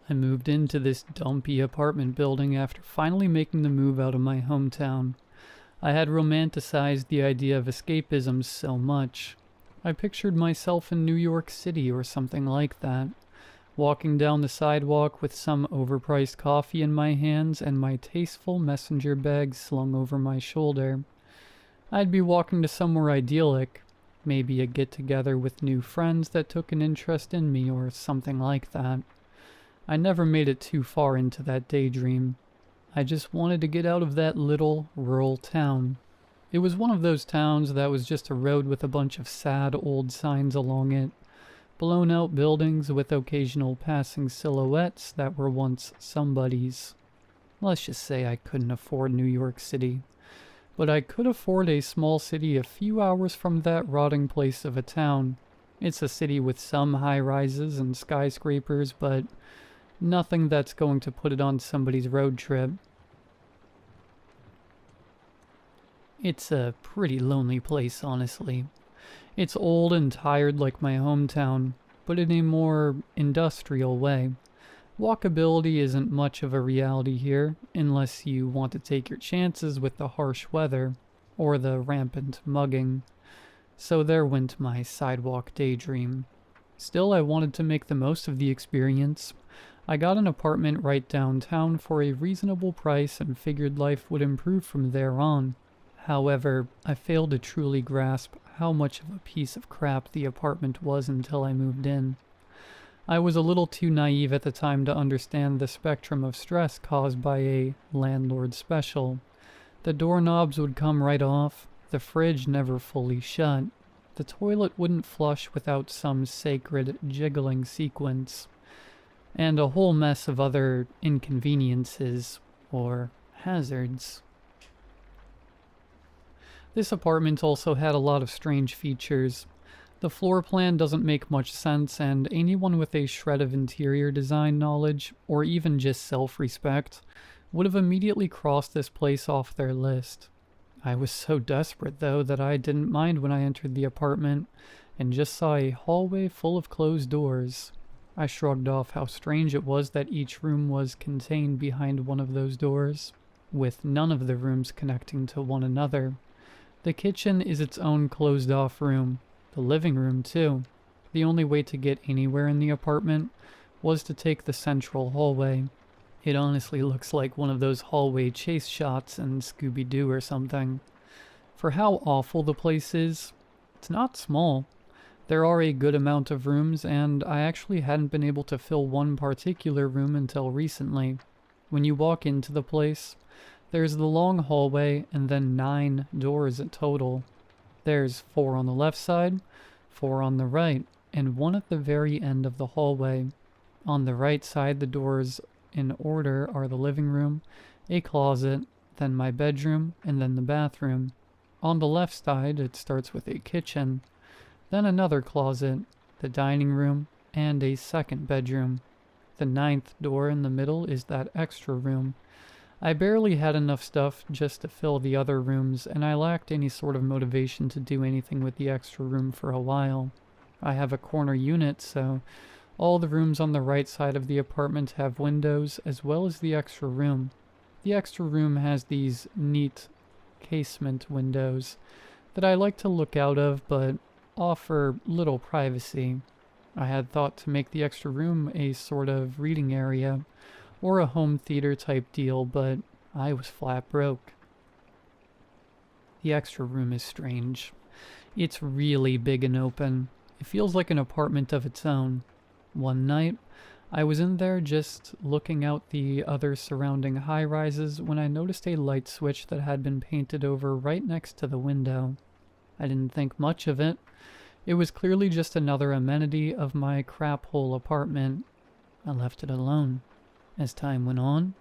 I moved into this dumpy apartment building after finally making the move out of my hometown. I had romanticized the idea of escapism so much. I pictured myself in New York City or something like that, walking down the sidewalk with some overpriced coffee in my hands and my tasteful messenger bag slung over my shoulder. I'd be walking to somewhere idyllic, maybe a get-together with new friends that took an interest in me or something like that. I never made it too far into that daydream. I just wanted to get out of that little rural town. It was one of those towns that was just a road with a bunch of sad old signs along it. Blown out buildings with occasional passing silhouettes that were once somebody's. Let's just say I couldn't afford New York City. But I could afford a small city a few hours from that rotting place of a town. It's a city with some high-rises and skyscrapers, but nothing that's going to put it on somebody's road trip. It's a pretty lonely place, honestly. It's old and tired like my hometown, but in a more industrial way. Walkability isn't much of a reality here, unless you want to take your chances with the harsh weather, or the rampant mugging. So there went my sidewalk daydream. Still, I wanted to make the most of the experience. I got an apartment right downtown for a reasonable price and figured life would improve from there on. However, I failed to truly grasp how much of a piece of crap the apartment was until I moved in. I was a little too naive at the time to understand the spectrum of stress caused by a landlord special. The doorknobs would come right off, the fridge never fully shut, the toilet wouldn't flush without some sacred jiggling sequence, and a whole mess of other inconveniences or hazards. This apartment also had a lot of strange features. The floor plan doesn't make much sense, and anyone with a shred of interior design knowledge, or even just self-respect, would have immediately crossed this place off their list. I was so desperate, though, that I didn't mind when I entered the apartment and just saw a hallway full of closed doors. I shrugged off how strange it was that each room was contained behind one of those doors, with none of the rooms connecting to one another. The kitchen is its own closed-off room. The living room, too. The only way to get anywhere in the apartment was to take the central hallway. It honestly looks like one of those hallway chase shots in Scooby-Doo or something. For how awful the place is, it's not small. There are a good amount of rooms, and I actually hadn't been able to fill one particular room until recently. When you walk into the place, there's the long hallway and then 9 doors in total. There's 4 on the left side, 4 on the right, and 1 at the very end of the hallway. On the right side, the doors in order are the living room, a closet, then my bedroom, and then the bathroom. On the left side, it starts with a kitchen, then another closet, the dining room, and a second bedroom. The 9th door in the middle is that extra room. I barely had enough stuff just to fill the other rooms, and I lacked any sort of motivation to do anything with the extra room for a while. I have a corner unit, so all the rooms on the right side of the apartment have windows, as well as the extra room. The extra room has these neat casement windows that I like to look out of, but offer little privacy. I had thought to make the extra room a sort of reading area, or a home theater type deal, but I was flat broke. The extra room is strange. It's really big and open. It feels like an apartment of its own. One night, I was in there just looking out the other surrounding high-rises when I noticed a light switch that had been painted over right next to the window. I didn't think much of it. It was clearly just another amenity of my crap-hole apartment. I left it alone. As time went on,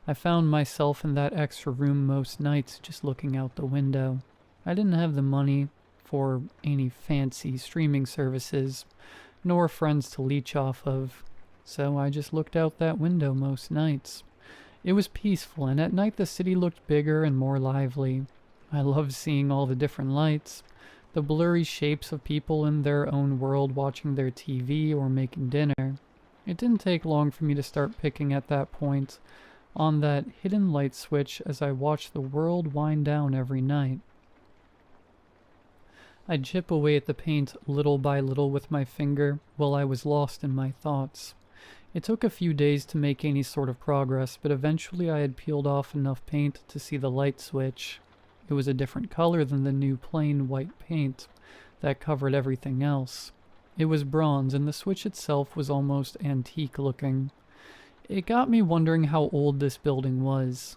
I found myself in that extra room most nights just looking out the window. I didn't have the money for any fancy streaming services, nor friends to leech off of, so I just looked out that window most nights. It was peaceful, and at night the city looked bigger and more lively. I loved seeing all the different lights, the blurry shapes of people in their own world watching their TV or making dinner. It didn't take long for me to start picking at that point on that hidden light switch as I watched the world wind down every night. I'd chip away at the paint little by little with my finger while I was lost in my thoughts. It took a few days to make any sort of progress, but eventually I had peeled off enough paint to see the light switch. It was a different color than the new plain white paint that covered everything else. It was bronze, and the switch itself was almost antique looking. It got me wondering how old this building was.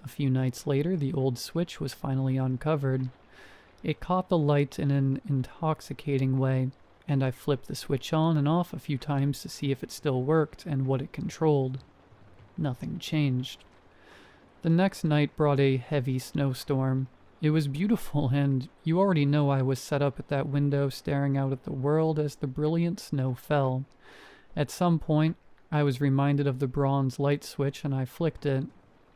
A few nights later, the old switch was finally uncovered. It caught the light in an intoxicating way, and I flipped the switch on and off a few times to see if it still worked and what it controlled. Nothing changed. The next night brought a heavy snowstorm. It was beautiful, and you already know I was set up at that window staring out at the world as the brilliant snow fell. At some point, I was reminded of the bronze light switch and I flicked it,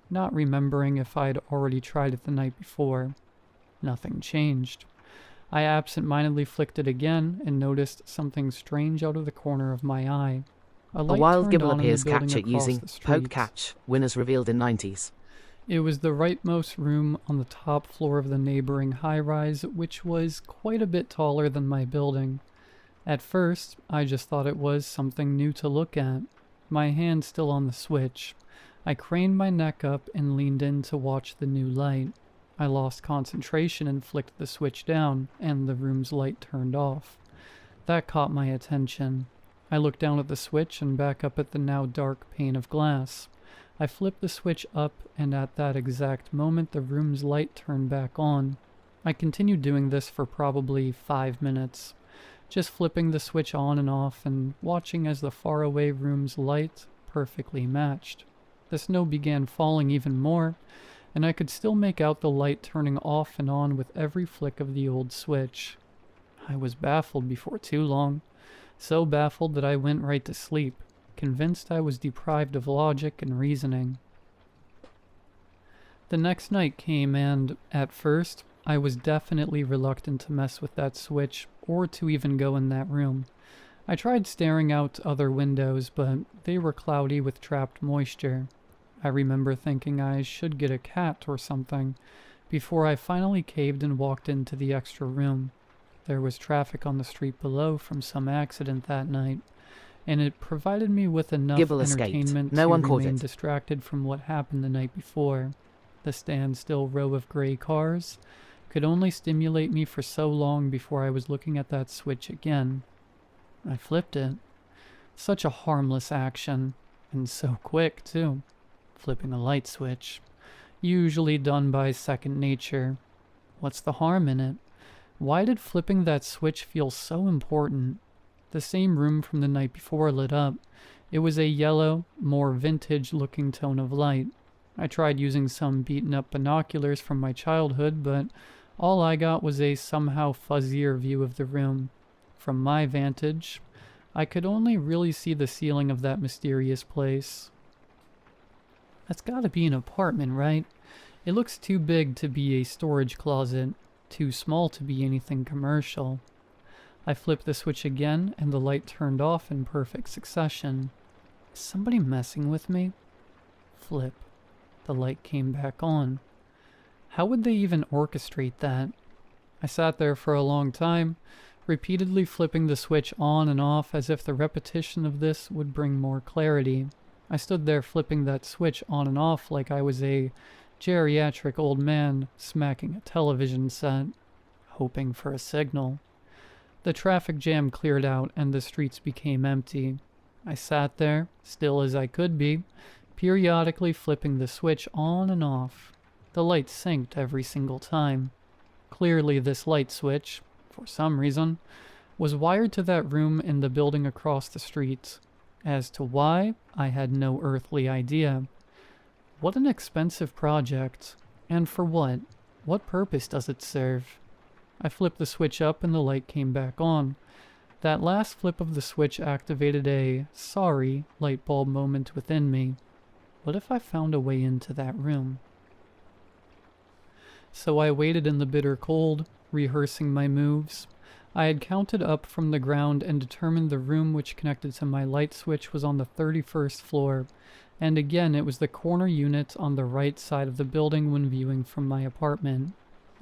not remembering if I'd already tried it the night before. Nothing changed. I absent-mindedly flicked it again and noticed something strange out of the corner of my eye. A A light wild turned gibble on in the appears building capture across using the street. poke catch. Winners revealed in 90s. It was the rightmost room on the top floor of the neighboring high-rise, which was quite a bit taller than my building. At first, I just thought it was something new to look at. My hand still on the switch. I craned my neck up and leaned in to watch the new light. I lost concentration and flicked the switch down, and the room's light turned off. That caught my attention. I looked down at the switch and back up at the now dark pane of glass. I flipped the switch up, and at that exact moment the room's light turned back on. I continued doing this for probably 5 minutes, just flipping the switch on and off and watching as the faraway room's light perfectly matched. The snow began falling even more, and I could still make out the light turning off and on with every flick of the old switch. I was baffled before too long, so baffled that I went right to sleep, convinced I was deprived of logic and reasoning. The next night came and, at first, I was definitely reluctant to mess with that switch or to even go in that room. I tried staring out other windows, but they were cloudy with trapped moisture. I remember thinking I should get a cat or something before I finally caved and walked into the extra room. There was traffic on the street below from some accident that night, and it provided me with enough Gibble escaped. entertainment No to one caught remain it. distracted from what happened the night before. The standstill row of gray cars could only stimulate me for so long before I was looking at that switch again. I flipped it. Such a harmless action, and so quick, too. Flipping a light switch. Usually done by second nature. What's the harm in it? Why did flipping that switch feel so important? The same room from the night before lit up. It was a yellow, more vintage-looking tone of light. I tried using some beaten-up binoculars from my childhood, but all I got was a somehow fuzzier view of the room. From my vantage, I could only really see the ceiling of that mysterious place. That's gotta be an apartment, right? It looks too big to be a storage closet, too small to be anything commercial. I flipped the switch again, and the light turned off in perfect succession. Is somebody messing with me? Flip. The light came back on. How would they even orchestrate that? I sat there for a long time, repeatedly flipping the switch on and off as if the repetition of this would bring more clarity. I stood there flipping that switch on and off like I was a geriatric old man smacking a television set, hoping for a signal. The traffic jam cleared out and the streets became empty. I sat there, still as I could be, periodically flipping the switch on and off. The light synced every single time. Clearly this light switch, for some reason, was wired to that room in the building across the street. As to why, I had no earthly idea. What an expensive project. And for what? What purpose does it serve? I flipped the switch up and the light came back on. That last flip of the switch activated a sorry light bulb moment within me. What if I found a way into that room? So I waited in the bitter cold, rehearsing my moves. I had counted up from the ground and determined the room which connected to my light switch was on the 31st floor, and again it was the corner unit on the right side of the building when viewing from my apartment.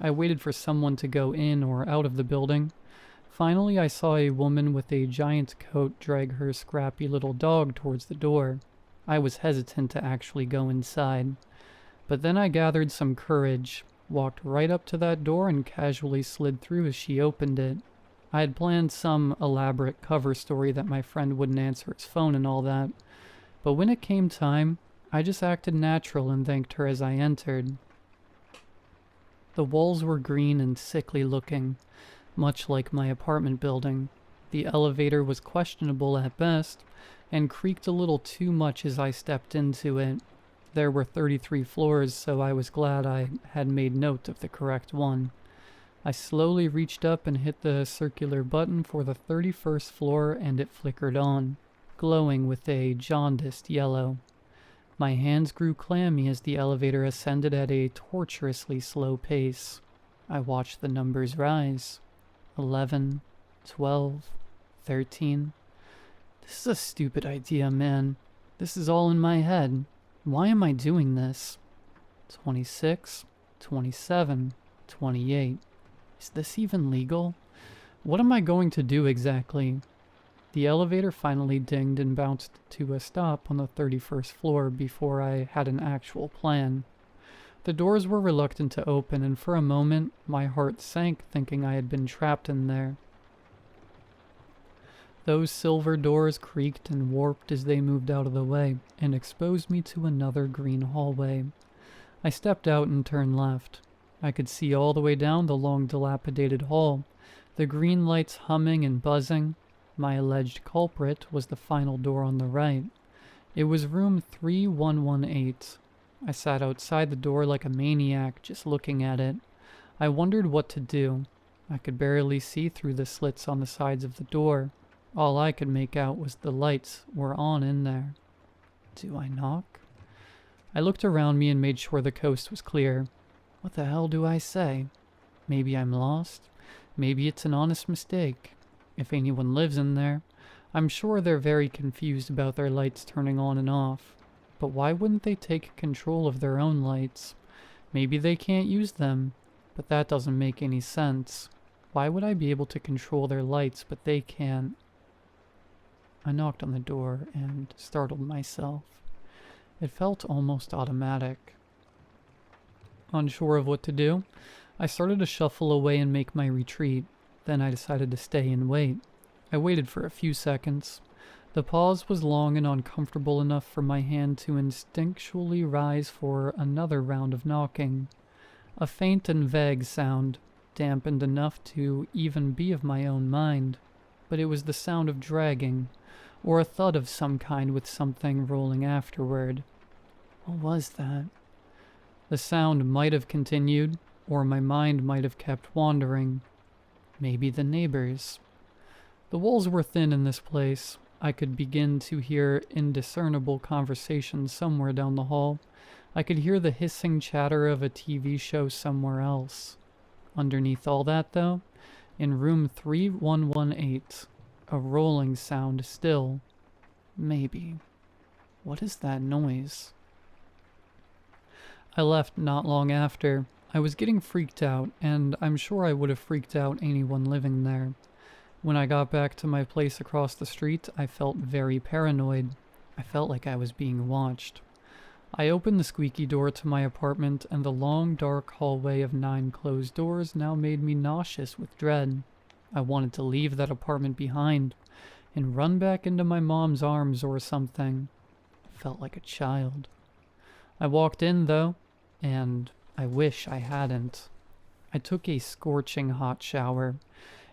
I waited for someone to go in or out of the building. Finally I saw a woman with a giant coat drag her scrappy little dog towards the door. I was hesitant to actually go inside. But then I gathered some courage, walked right up to that door and casually slid through as she opened it. I had planned some elaborate cover story that my friend wouldn't answer his phone and all that, but when it came time, I just acted natural and thanked her as I entered. The walls were green and sickly looking, much like my apartment building. The elevator was questionable at best, and creaked a little too much as I stepped into it. There were 33 floors, so I was glad I had made note of the correct one. I slowly reached up and hit the circular button for the 31st floor and it flickered on, glowing with a jaundiced yellow. My hands grew clammy as the elevator ascended at a torturously slow pace. I watched the numbers rise. 11, 12, 13. This is a stupid idea, man. This is all in my head. Why am I doing this? 26, 27, 28. Is this even legal? What am I going to do exactly? The elevator finally dinged and bounced to a stop on the 31st floor before I had an actual plan. The doors were reluctant to open, and for a moment my heart sank thinking I had been trapped in there. Those silver doors creaked and warped as they moved out of the way and exposed me to another green hallway. I stepped out and turned left. I could see all the way down the long dilapidated hall, the green lights humming and buzzing. My alleged culprit was the final door on the right. It was room 3118. I sat outside the door like a maniac, just looking at it. I wondered what to do. I could barely see through the slits on the sides of the door. All I could make out was the lights were on in there. Do I knock? I looked around me and made sure the coast was clear. What the hell do I say? Maybe I'm lost. Maybe it's an honest mistake. If anyone lives in there, I'm sure they're very confused about their lights turning on and off. But why wouldn't they take control of their own lights? Maybe they can't use them, but that doesn't make any sense. Why would I be able to control their lights, but they can't? I knocked on the door and startled myself. It felt almost automatic. Unsure of what to do, I started to shuffle away and make my retreat. Then I decided to stay and wait. I waited for a few seconds. The pause was long and uncomfortable enough for my hand to instinctually rise for another round of knocking. A faint and vague sound, dampened enough to even be of my own mind, but it was the sound of dragging, or a thud of some kind with something rolling afterward. What was that? The sound might have continued, or my mind might have kept wandering. Maybe the neighbors. The walls were thin in this place. I could begin to hear indiscernible conversation somewhere down the hall. I could hear the hissing chatter of a TV show somewhere else. Underneath all that, though, in room 3118, a rolling sound still. Maybe. What is that noise? I left not long after. I was getting freaked out, and I'm sure I would have freaked out anyone living there. When I got back to my place across the street, I felt very paranoid. I felt like I was being watched. I opened the squeaky door to my apartment, and the long, dark hallway of 9 closed doors now made me nauseous with dread. I wanted to leave that apartment behind and run back into my mom's arms or something. I felt like a child. I walked in, though, and I wish I hadn't. I took a scorching hot shower.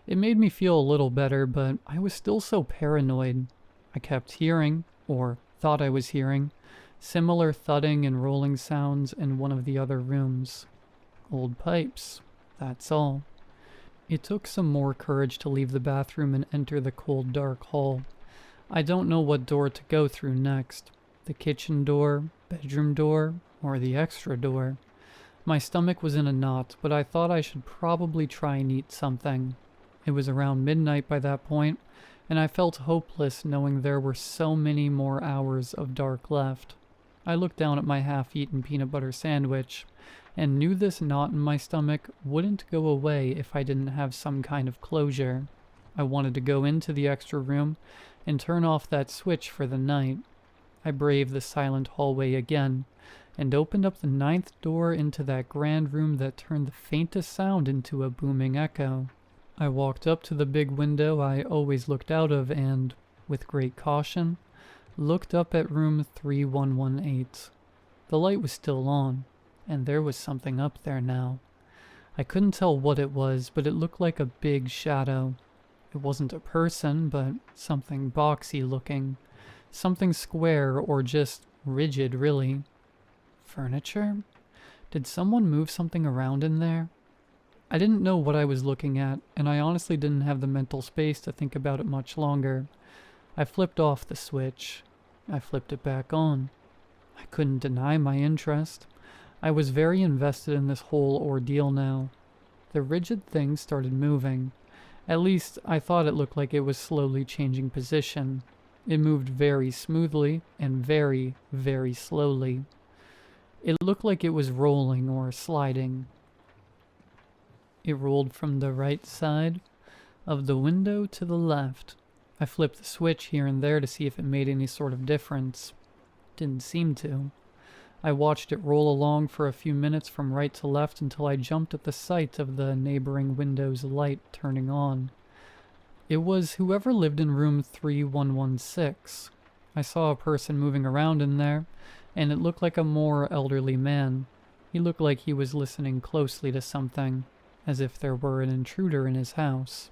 It made me feel a little better, but I was still so paranoid. I kept hearing, or thought I was hearing, similar thudding and rolling sounds in one of the other rooms. Old pipes, that's all. It took some more courage to leave the bathroom and enter the cold, dark hall. I don't know what door to go through next. The kitchen door, bedroom door, or the extra door. My stomach was in a knot, but I thought I should probably try and eat something. It was around midnight by that point, and I felt hopeless knowing there were so many more hours of dark left. I looked down at my half-eaten peanut butter sandwich, and knew this knot in my stomach wouldn't go away if I didn't have some kind of closure. I wanted to go into the extra room and turn off that switch for the night. I braved the silent hallway again, and opened up the 9th door into that grand room that turned the faintest sound into a booming echo. I walked up to the big window I always looked out of and, with great caution, looked up at room 3118. The light was still on, and there was something up there now. I couldn't tell what it was, but it looked like a big shadow. It wasn't a person, but something boxy looking. Something square or just rigid, really. Furniture? Did someone move something around in there? I didn't know what I was looking at, and I honestly didn't have the mental space to think about it much longer. I flipped off the switch. I flipped it back on. I couldn't deny my interest. I was very invested in this whole ordeal now. The rigid thing started moving. At least, I thought it looked like it was slowly changing position. It moved very smoothly and very, very slowly. It looked like it was rolling or sliding. It rolled from the right side of the window to the left. I flipped the switch here and there to see if it made any sort of difference. Didn't seem to. I watched it roll along for a few minutes from right to left until I jumped at the sight of the neighboring window's light turning on. It was whoever lived in room 3116. I saw a person moving around in there, and it looked like a more elderly man. He looked like he was listening closely to something, as if there were an intruder in his house.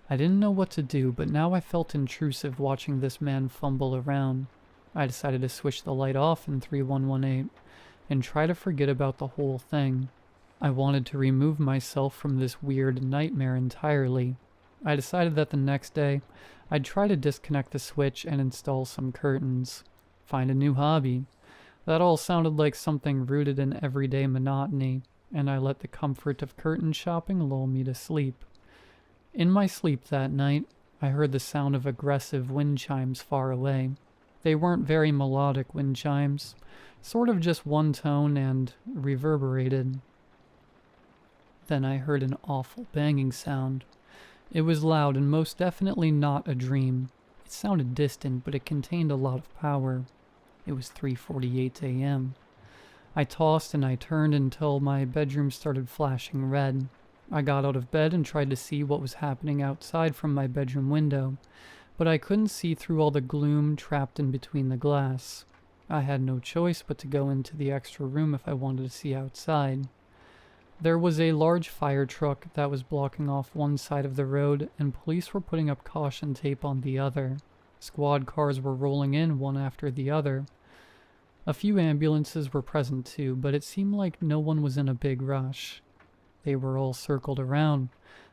I didn't know what to do, but now I felt intrusive watching this man fumble around. I decided to switch the light off in 3118, and try to forget about the whole thing. I wanted to remove myself from this weird nightmare entirely. I decided that the next day, I'd try to disconnect the switch and install some curtains. Find a new hobby. That all sounded like something rooted in everyday monotony, and I let the comfort of curtain shopping lull me to sleep. In my sleep that night, I heard the sound of aggressive wind chimes far away. They weren't very melodic wind chimes, sort of just one tone and reverberated. Then I heard an awful banging sound. It was loud and most definitely not a dream. It sounded distant, but it contained a lot of power. It was 3:48 a.m. I tossed and I turned until my bedroom started flashing red. I got out of bed and tried to see what was happening outside from my bedroom window, but I couldn't see through all the gloom trapped in between the glass. I had no choice but to go into the extra room if I wanted to see outside. There was a large fire truck that was blocking off one side of the road, and police were putting up caution tape on the other. Squad cars were rolling in one after the other. A few ambulances were present too, but it seemed like no one was in a big rush. They were all circled around,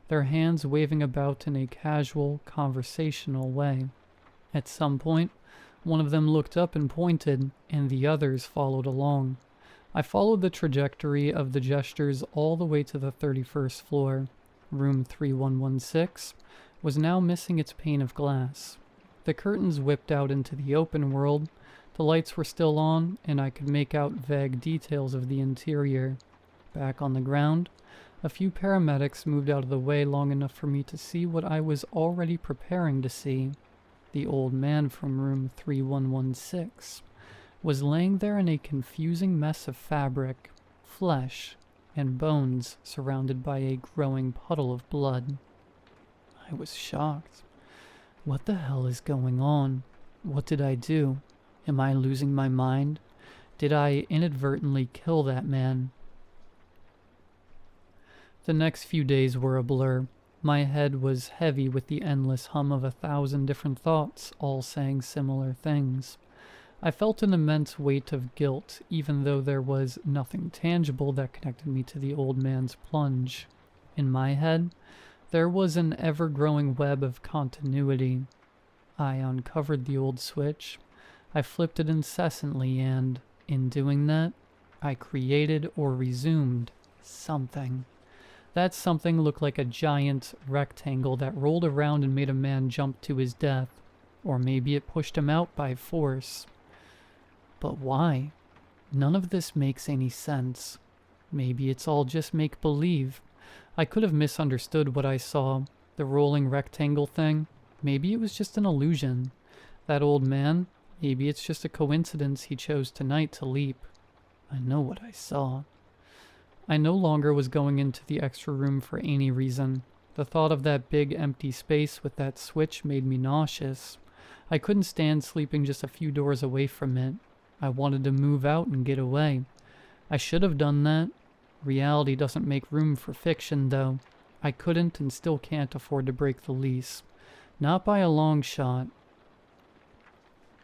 their hands waving about in a casual, conversational way. At some point, one of them looked up and pointed, and the others followed along. I followed the trajectory of the gestures all the way to the 31st floor. Room 3116 was now missing its pane of glass. The curtains whipped out into the open world, the lights were still on, and I could make out vague details of the interior. Back on the ground, a few paramedics moved out of the way long enough for me to see what I was already preparing to see. The old man from room 3116 was laying there in a confusing mess of fabric, flesh, and bones surrounded by a growing puddle of blood. I was shocked. What the hell is going on? What did I do? Am I losing my mind? Did I inadvertently kill that man? The next few days were a blur. My head was heavy with the endless hum of 1,000 different thoughts, all saying similar things. I felt an immense weight of guilt, even though there was nothing tangible that connected me to the old man's plunge. In my head, there was an ever-growing web of continuity. I uncovered the old switch. I flipped it incessantly, and, in doing that, I created or resumed something. That something looked like a giant rectangle that rolled around and made a man jump to his death. Or maybe it pushed him out by force. But why? None of this makes any sense. Maybe it's all just make-believe. I could have misunderstood what I saw. The rolling rectangle thing. Maybe it was just an illusion. That old man, maybe it's just a coincidence he chose tonight to leap. I know what I saw. I no longer was going into the extra room for any reason. The thought of that big empty space with that switch made me nauseous. I couldn't stand sleeping just a few doors away from it. I wanted to move out and get away. I should have done that. Reality doesn't make room for fiction, though. I couldn't and still can't afford to break the lease. Not by a long shot.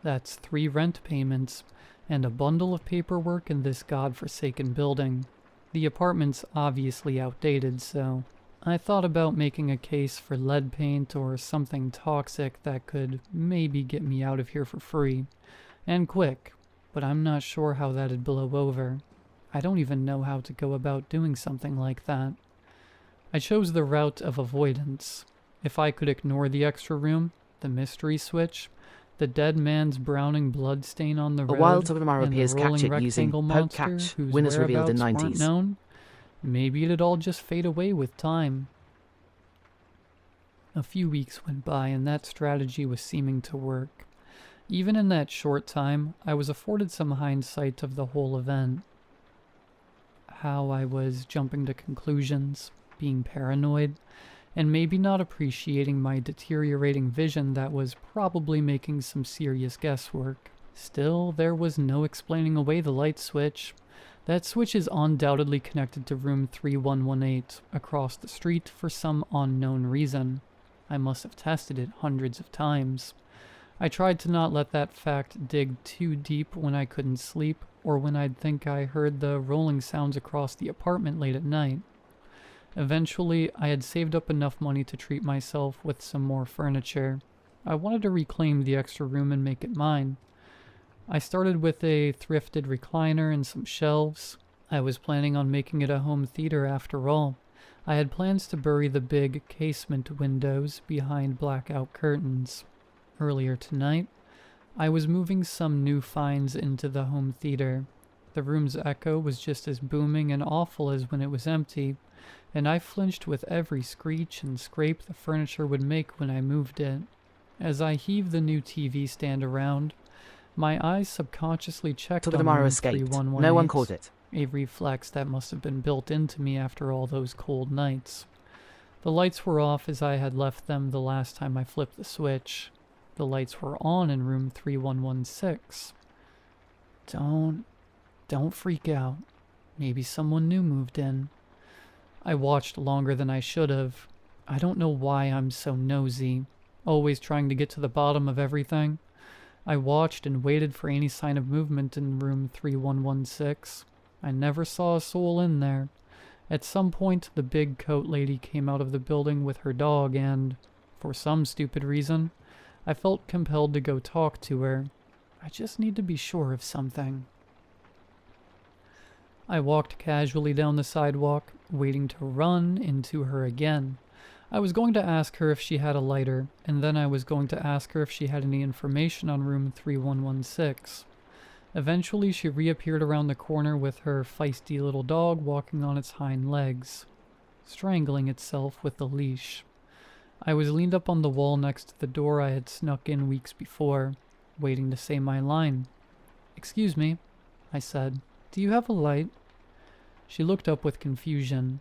That's 3 rent payments and a bundle of paperwork in this godforsaken building. The apartment's obviously outdated, so I thought about making a case for lead paint or something toxic that could maybe get me out of here for free. And quick, but I'm not sure how that'd blow over. I don't even know how to go about doing something like that. I chose the route of avoidance. If I could ignore the extra room, the mystery switch, the dead man's browning blood stain on the road, A wild tomorrow and the appears rolling captured using rectangle poke monster catch. whose Winners revealed in whereabouts weren't 90s. known, maybe it'd all just fade away with time. A few weeks went by and that strategy was seeming to work. Even in that short time, I was afforded some hindsight of the whole event. How I was jumping to conclusions, being paranoid, and maybe not appreciating my deteriorating vision that was probably making some serious guesswork. Still, there was no explaining away the light switch. That switch is undoubtedly connected to room 3118 across the street for some unknown reason. I must have tested it hundreds of times. I tried to not let that fact dig too deep when I couldn't sleep, or when I'd think I heard the rolling sounds across the apartment late at night. Eventually, I had saved up enough money to treat myself with some more furniture. I wanted to reclaim the extra room and make it mine. I started with a thrifted recliner and some shelves. I was planning on making it a home theater after all. I had plans to bury the big casement windows behind blackout curtains. Earlier tonight, I was moving some new finds into the home theater. The room's echo was just as booming and awful as when it was empty, and I flinched with every screech and scrape the furniture would make when I moved it. As I heaved the new TV stand around, my eyes subconsciously checked on Togedemaru room escaped. 3118, No one caught it. a reflex that must have been built into me after all those cold nights. The lights were off as I had left them the last time I flipped the switch. The lights were on in room 3116. Don't freak out. Maybe someone new moved in. I watched longer than I should have. I don't know why I'm so nosy, always trying to get to the bottom of everything. I watched and waited for any sign of movement in room 3116. I never saw a soul in there. At some point, the big coat lady came out of the building with her dog and, for some stupid reason, I felt compelled to go talk to her. I just need to be sure of something. I walked casually down the sidewalk, waiting to run into her again. I was going to ask her if she had a lighter, and then I was going to ask her if she had any information on room 3116. Eventually, she reappeared around the corner with her feisty little dog walking on its hind legs, strangling itself with the leash. I was leaned up on the wall next to the door I had snuck in weeks before, waiting to say my line. "Excuse me," I said. "Do you have a light?" She looked up with confusion.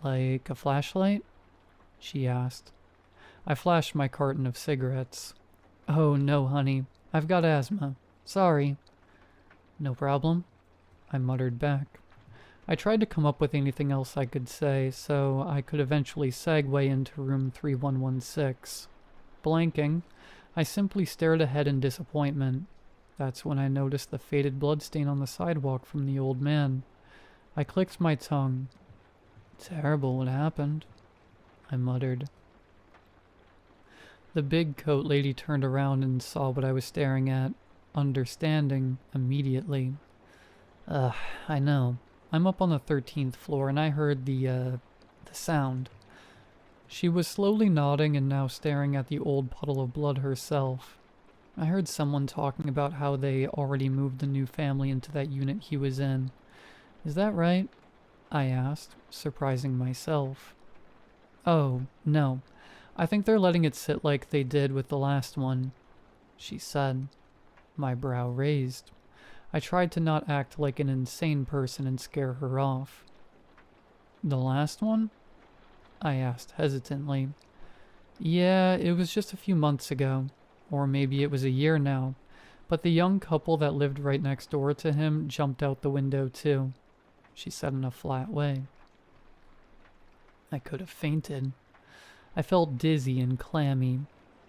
"Like a flashlight?" she asked. I flashed my carton of cigarettes. "Oh, no, honey. I've got asthma. Sorry." "No problem," I muttered back. I tried to come up with anything else I could say, so I could eventually segue into room 3116. Blanking, I simply stared ahead in disappointment. That's when I noticed the faded bloodstain on the sidewalk from the old man. I clicked my tongue. "Terrible what happened," I muttered. The big coat lady turned around and saw what I was staring at, understanding immediately. I know. I'm up on the 13th floor and I heard the sound." She was slowly nodding and now staring at the old puddle of blood herself. "I heard someone talking about how they already moved the new family into that unit he was in. Is that right?" I asked, surprising myself. "Oh, no. I think they're letting it sit like they did with the last one," she said. My brow raised. I tried to not act like an insane person and scare her off. "The last one?" I asked hesitantly. "Yeah, it was just a few months ago. Or maybe it was a year now. But the young couple that lived right next door to him jumped out the window too," she said in a flat way. I could have fainted. I felt dizzy and clammy,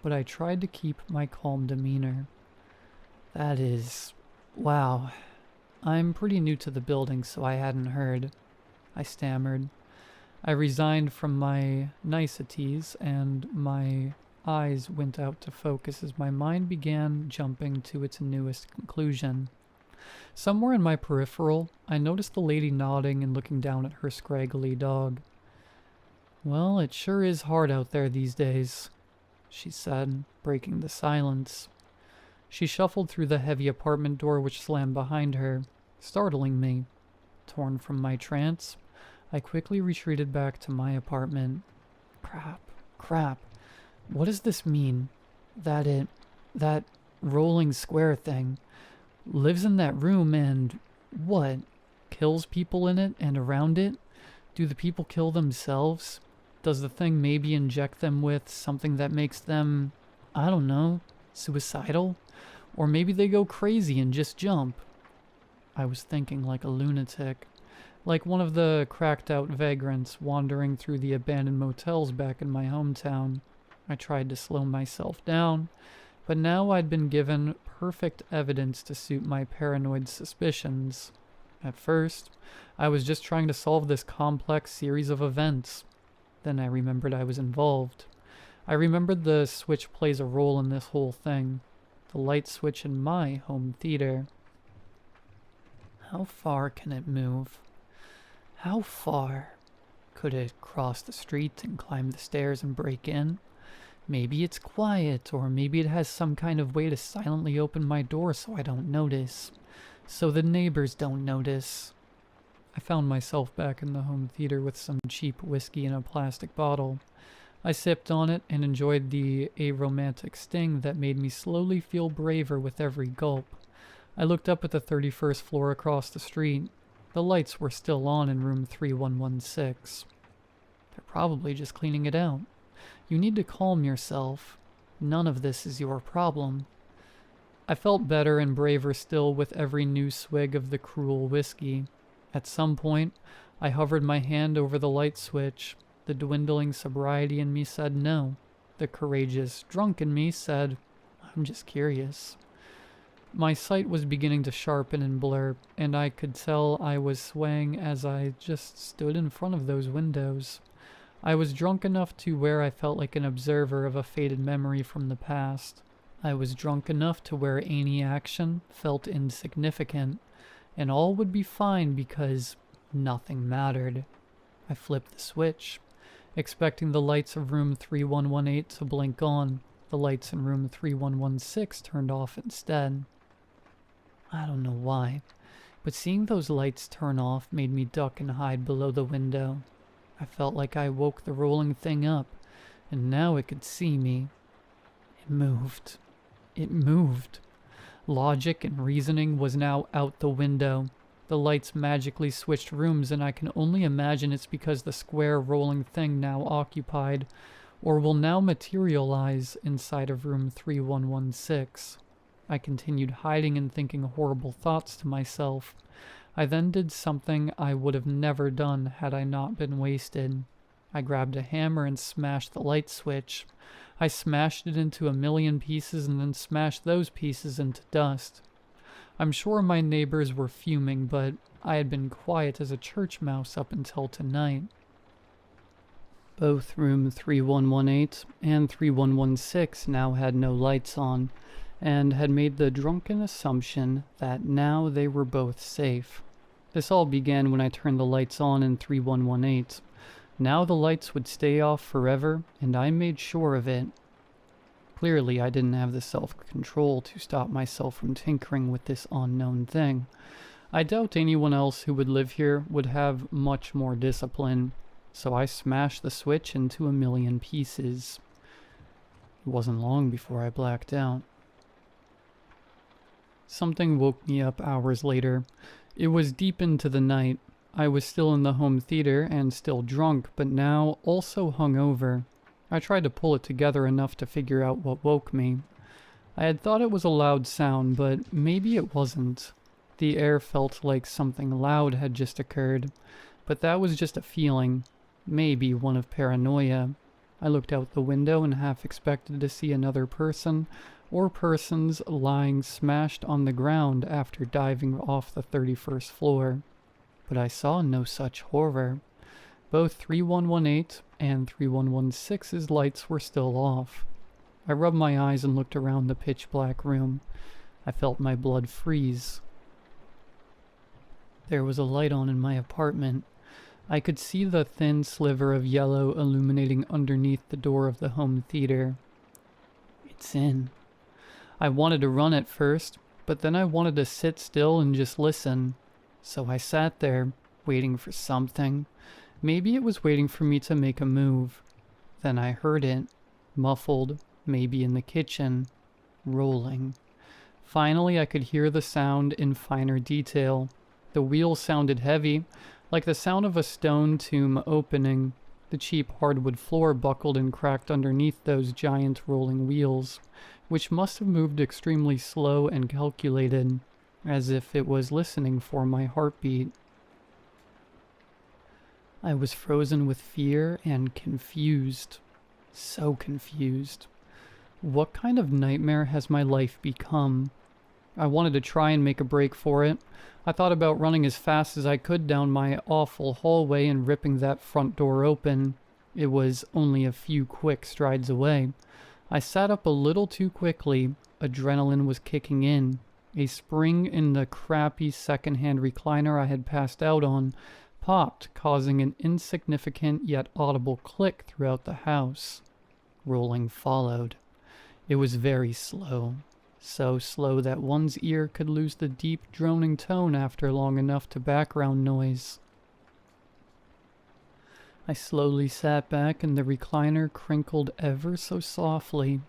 but I tried to keep my calm demeanor. "That is... wow. I'm pretty new to the building, so I hadn't heard," I stammered. I resigned from my niceties, and my eyes went out to focus as my mind began jumping to its newest conclusion. Somewhere in my peripheral, I noticed the lady nodding and looking down at her scraggly dog. "Well, it sure is hard out there these days," she said, breaking the silence. She shuffled through the heavy apartment door which slammed behind her, startling me. Torn from my trance, I quickly retreated back to my apartment. Crap. What does this mean? That rolling square thing lives in that room and what? Kills people in it and around it? Do the people kill themselves? Does the thing maybe inject them with something that makes them, I don't know, suicidal? Or maybe they go crazy and just jump? I was thinking like a lunatic, like one of the cracked-out vagrants wandering through the abandoned motels back in my hometown. I tried to slow myself down but now I'd been given perfect evidence to suit my paranoid suspicions. At first, I was just trying to solve this complex series of events. Then I remembered I was involved. I remembered the switch plays a role in this whole thing. The light switch in my home theater. How far can it move? How far? Could it cross the street and climb the stairs and break in? Maybe it's quiet, or maybe it has some kind of way to silently open my door so I don't notice. So the neighbors don't notice. I found myself back in the home theater with some cheap whiskey in a plastic bottle. I sipped on it and enjoyed the aromantic sting that made me slowly feel braver with every gulp. I looked up at the 31st floor across the street. The lights were still on in room 3116. They're probably just cleaning it out. You need to calm yourself. None of this is your problem. I felt better and braver still with every new swig of the cruel whiskey. At some point, I hovered my hand over the light switch. The dwindling sobriety in me said no. The courageous, drunk in me said, I'm just curious. My sight was beginning to sharpen and blur, and I could tell I was swaying as I just stood in front of those windows. I was drunk enough to where I felt like an observer of a faded memory from the past. I was drunk enough to where any action felt insignificant, and all would be fine because nothing mattered. I flipped the switch, expecting the lights of room 3118 to blink on. The lights in room 3116 turned off instead. I don't know why, but seeing those lights turn off made me duck and hide below the window. I felt like I woke the rolling thing up, and now it could see me. It moved. It moved. Logic and reasoning was now out the window. The lights magically switched rooms, and I can only imagine it's because the square rolling thing now occupied, or will now materialize inside of room 3116. I continued hiding and thinking horrible thoughts to myself. I then did something I would have never done had I not been wasted. I grabbed a hammer and smashed the light switch. I smashed it into a million pieces and then smashed those pieces into dust. I'm sure my neighbors were fuming, but I had been quiet as a church mouse up until tonight. Both room 3118 and 3116 now had no lights on, and had made the drunken assumption that now they were both safe. This all began when I turned the lights on in 3118. Now the lights would stay off forever, and I made sure of it. Clearly, I didn't have the self-control to stop myself from tinkering with this unknown thing. I doubt anyone else who would live here would have much more discipline, so I smashed the switch into a million pieces. It wasn't long before I blacked out. Something woke me up hours later. It was deep into the night. I was still in the home theater and still drunk, but now also hungover. I tried to pull it together enough to figure out what woke me. I had thought it was a loud sound, but maybe it wasn't. The air felt like something loud had just occurred, but that was just a feeling. Maybe one of paranoia. I looked out the window and half expected to see another person or persons lying smashed on the ground after diving off the 31st floor. But I saw no such horror. Both 3118 and 3116's lights were still off. I rubbed my eyes and looked around the pitch-black room. I felt my blood freeze. There was a light on in my apartment. I could see the thin sliver of yellow illuminating underneath the door of the home theater. It's in. I wanted to run at first, but then I wanted to sit still and just listen. So I sat there, waiting for something. Maybe it was waiting for me to make a move. Then I heard it, muffled, maybe in the kitchen, rolling. Finally, I could hear the sound in finer detail. The wheels sounded heavy, like the sound of a stone tomb opening. The cheap hardwood floor buckled and cracked underneath those giant rolling wheels, which must have moved extremely slow and calculated, as if it was listening for my heartbeat. I was frozen with fear and confused. So confused. What kind of nightmare has my life become? I wanted to try and make a break for it. I thought about running as fast as I could down my awful hallway and ripping that front door open. It was only a few quick strides away. I sat up a little too quickly. Adrenaline was kicking in. A spring in the crappy second-hand recliner I had passed out on popped, causing an insignificant yet audible click throughout the house. Rolling followed. It was very slow. So slow that one's ear could lose the deep droning tone after long enough to background noise. I slowly sat back and the recliner crinkled ever so softly.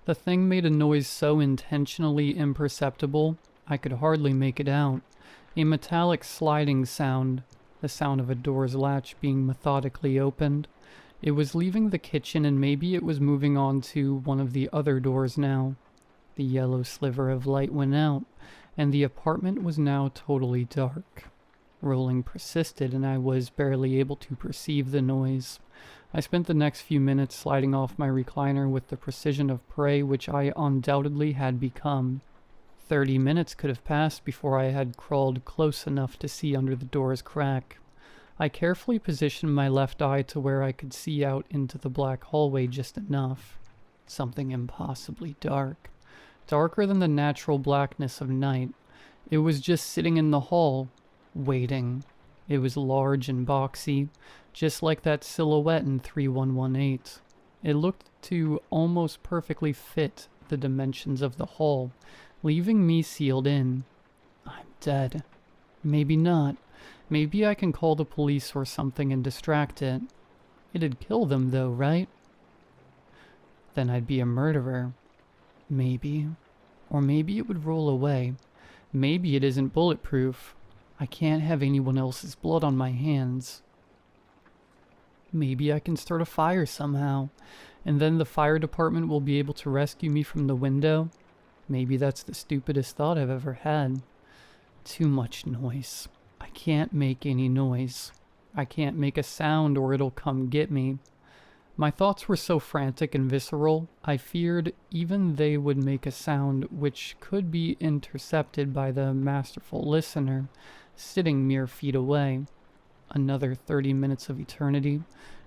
The thing made a noise so intentionally imperceptible, I could hardly make it out. A metallic sliding sound, the sound of a door's latch being methodically opened. It was leaving the kitchen and maybe it was moving on to one of the other doors now. The yellow sliver of light went out, and the apartment was now totally dark. Rolling persisted, and I was barely able to perceive the noise. I spent the next few minutes sliding off my recliner with the precision of prey which I undoubtedly had become. 30 minutes could have passed before I had crawled close enough to see under the door's crack. I carefully positioned my left eye to where I could see out into the black hallway just enough. Something impossibly dark. Darker than the natural blackness of night. It was just sitting in the hall, waiting. It was large and boxy, just like that silhouette in 3118. It looked to almost perfectly fit the dimensions of the hall, leaving me sealed in. I'm dead. Maybe not. Maybe I can call the police or something and distract it. It'd kill them though, right? Then I'd be a murderer. Maybe. Or maybe it would roll away. Maybe it isn't bulletproof. I can't have anyone else's blood on my hands. Maybe I can start a fire somehow, and then the fire department will be able to rescue me from the window. Maybe that's the stupidest thought I've ever had. Too much noise. I can't make any noise. I can't make a sound or it'll come get me. My thoughts were so frantic and visceral, I feared even they would make a sound which could be intercepted by the masterful listener, sitting mere feet away. Another 30 minutes of eternity,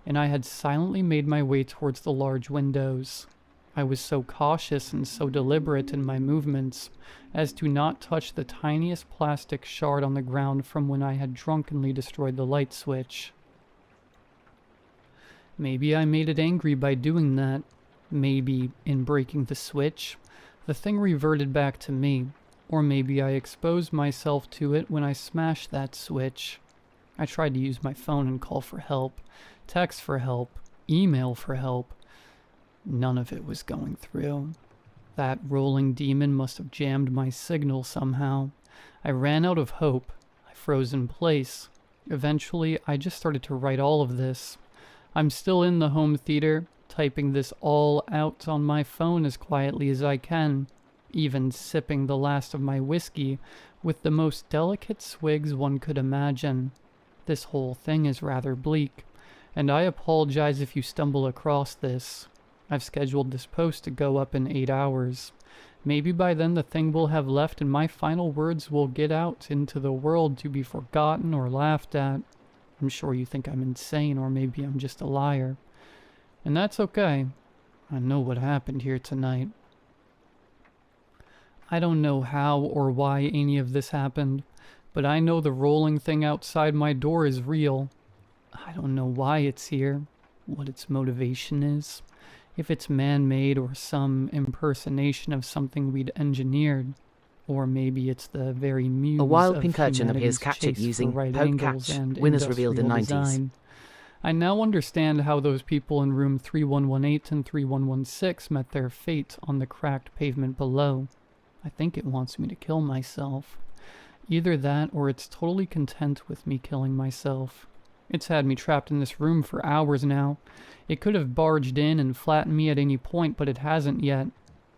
and I had silently made my way towards the large windows. I was so cautious and so deliberate in my movements as to not touch the tiniest plastic shard on the ground from when I had drunkenly destroyed the light switch. Maybe I made it angry by doing that. Maybe, in breaking the switch, the thing reverted back to me. Or maybe I exposed myself to it when I smashed that switch. I tried to use my phone and call for help, text for help, email for help. None of it was going through. That rolling demon must have jammed my signal somehow. I ran out of hope. I froze in place. Eventually, I just started to write all of this. I'm still in the home theater, typing this all out on my phone as quietly as I can, even sipping the last of my whiskey with the most delicate swigs one could imagine. This whole thing is rather bleak, and I apologize if you stumble across this. I've scheduled this post to go up in 8 hours. Maybe by then the thing will have left and my final words will get out into the world to be forgotten or laughed at. I'm sure you think I'm insane, or maybe I'm just a liar. And that's okay. I know what happened here tonight. I don't know how or why any of this happened, but I know the rolling thing outside my door is real. I don't know why it's here, what its motivation is, if it's man-made or some impersonation of something we'd engineered. Or maybe it's the very muse A wild of pink urchin appears humanity's captured chase for using right poke angles catch. and Winners revealed in industrial 90s. design. I now understand how those people in room 3118 and 3116 met their fate on the cracked pavement below. I think it wants me to kill myself. Either that or it's totally content with me killing myself. It's had me trapped in this room for hours now. It could have barged in and flattened me at any point, but it hasn't yet.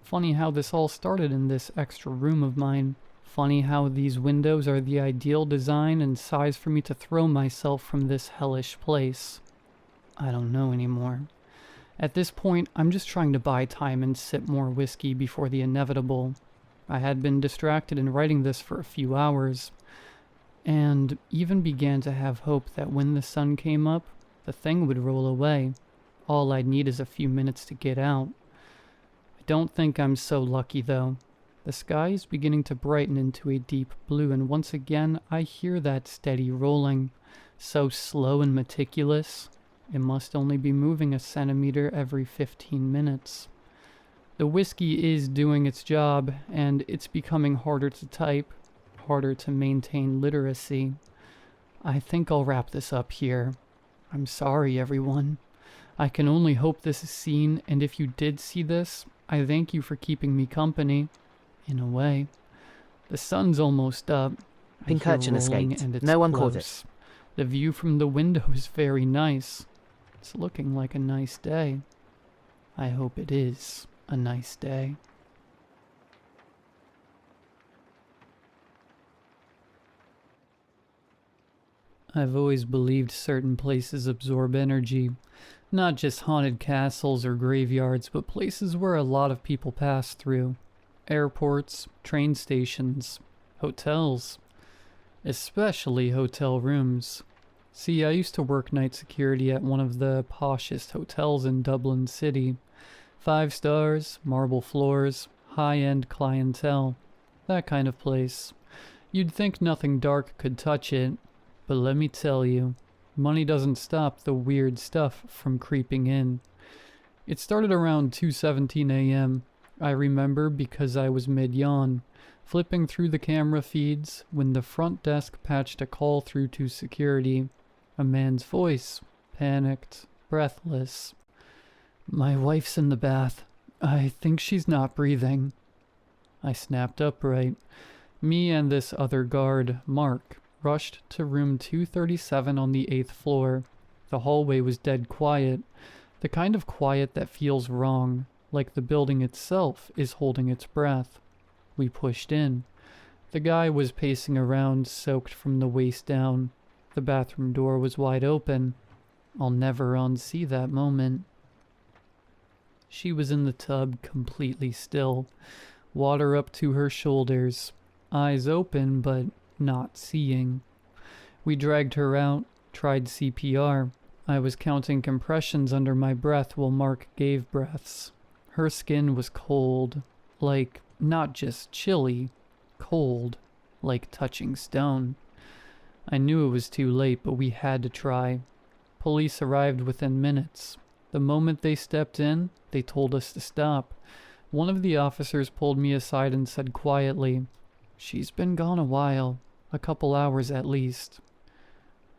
Funny how this all started in this extra room of mine. Funny how these windows are the ideal design and size for me to throw myself from this hellish place. I don't know anymore. At this point, I'm just trying to buy time and sip more whiskey before the inevitable. I had been distracted in writing this for a few hours, and even began to have hope that when the sun came up, the thing would roll away. All I'd need is a few minutes to get out. I don't think I'm so lucky, though. The sky is beginning to brighten into a deep blue, and once again I hear that steady rolling, so slow and meticulous. It must only be moving a centimeter every 15 minutes. The whiskey is doing its job, and it's becoming harder to type, harder to maintain literacy. I think I'll wrap this up here. I'm sorry, everyone. I can only hope this is seen, and if you did see this, I thank you for keeping me company, in a way. The sun's almost up. I hear Pincurchin rolling, escaped. and it's No one caught it. close. The view from the window is very nice. It's looking like a nice day. I hope it is a nice day. I've always believed certain places absorb energy. Not just haunted castles or graveyards, but places where a lot of people pass through. Airports, train stations, hotels. Especially hotel rooms. See, I used to work night security at one of the poshest hotels in Dublin City. 5 stars, marble floors, high-end clientele. That kind of place. You'd think nothing dark could touch it, but let me tell you, money doesn't stop the weird stuff from creeping in. It started around 2:17 a.m. I remember because I was mid-yawn, flipping through the camera feeds when the front desk patched a call through to security. A man's voice, panicked, breathless. "My wife's in the bath. I think she's not breathing." I snapped upright. Me and this other guard, Mark, rushed to room 237 on the 8th floor. The hallway was dead quiet, the kind of quiet that feels wrong, like the building itself is holding its breath. We pushed in. The guy was pacing around, soaked from the waist down. The bathroom door was wide open. I'll never unsee that moment. She was in the tub, completely still, water up to her shoulders, eyes open but not seeing. We dragged her out, tried CPR. I was counting compressions under my breath while Mark gave breaths. Her skin was cold, like not just chilly, cold, like touching stone. I knew it was too late, but we had to try. Police arrived within minutes. The moment they stepped in, they told us to stop. One of the officers pulled me aside and said quietly, "She's been gone a while, a couple hours at least."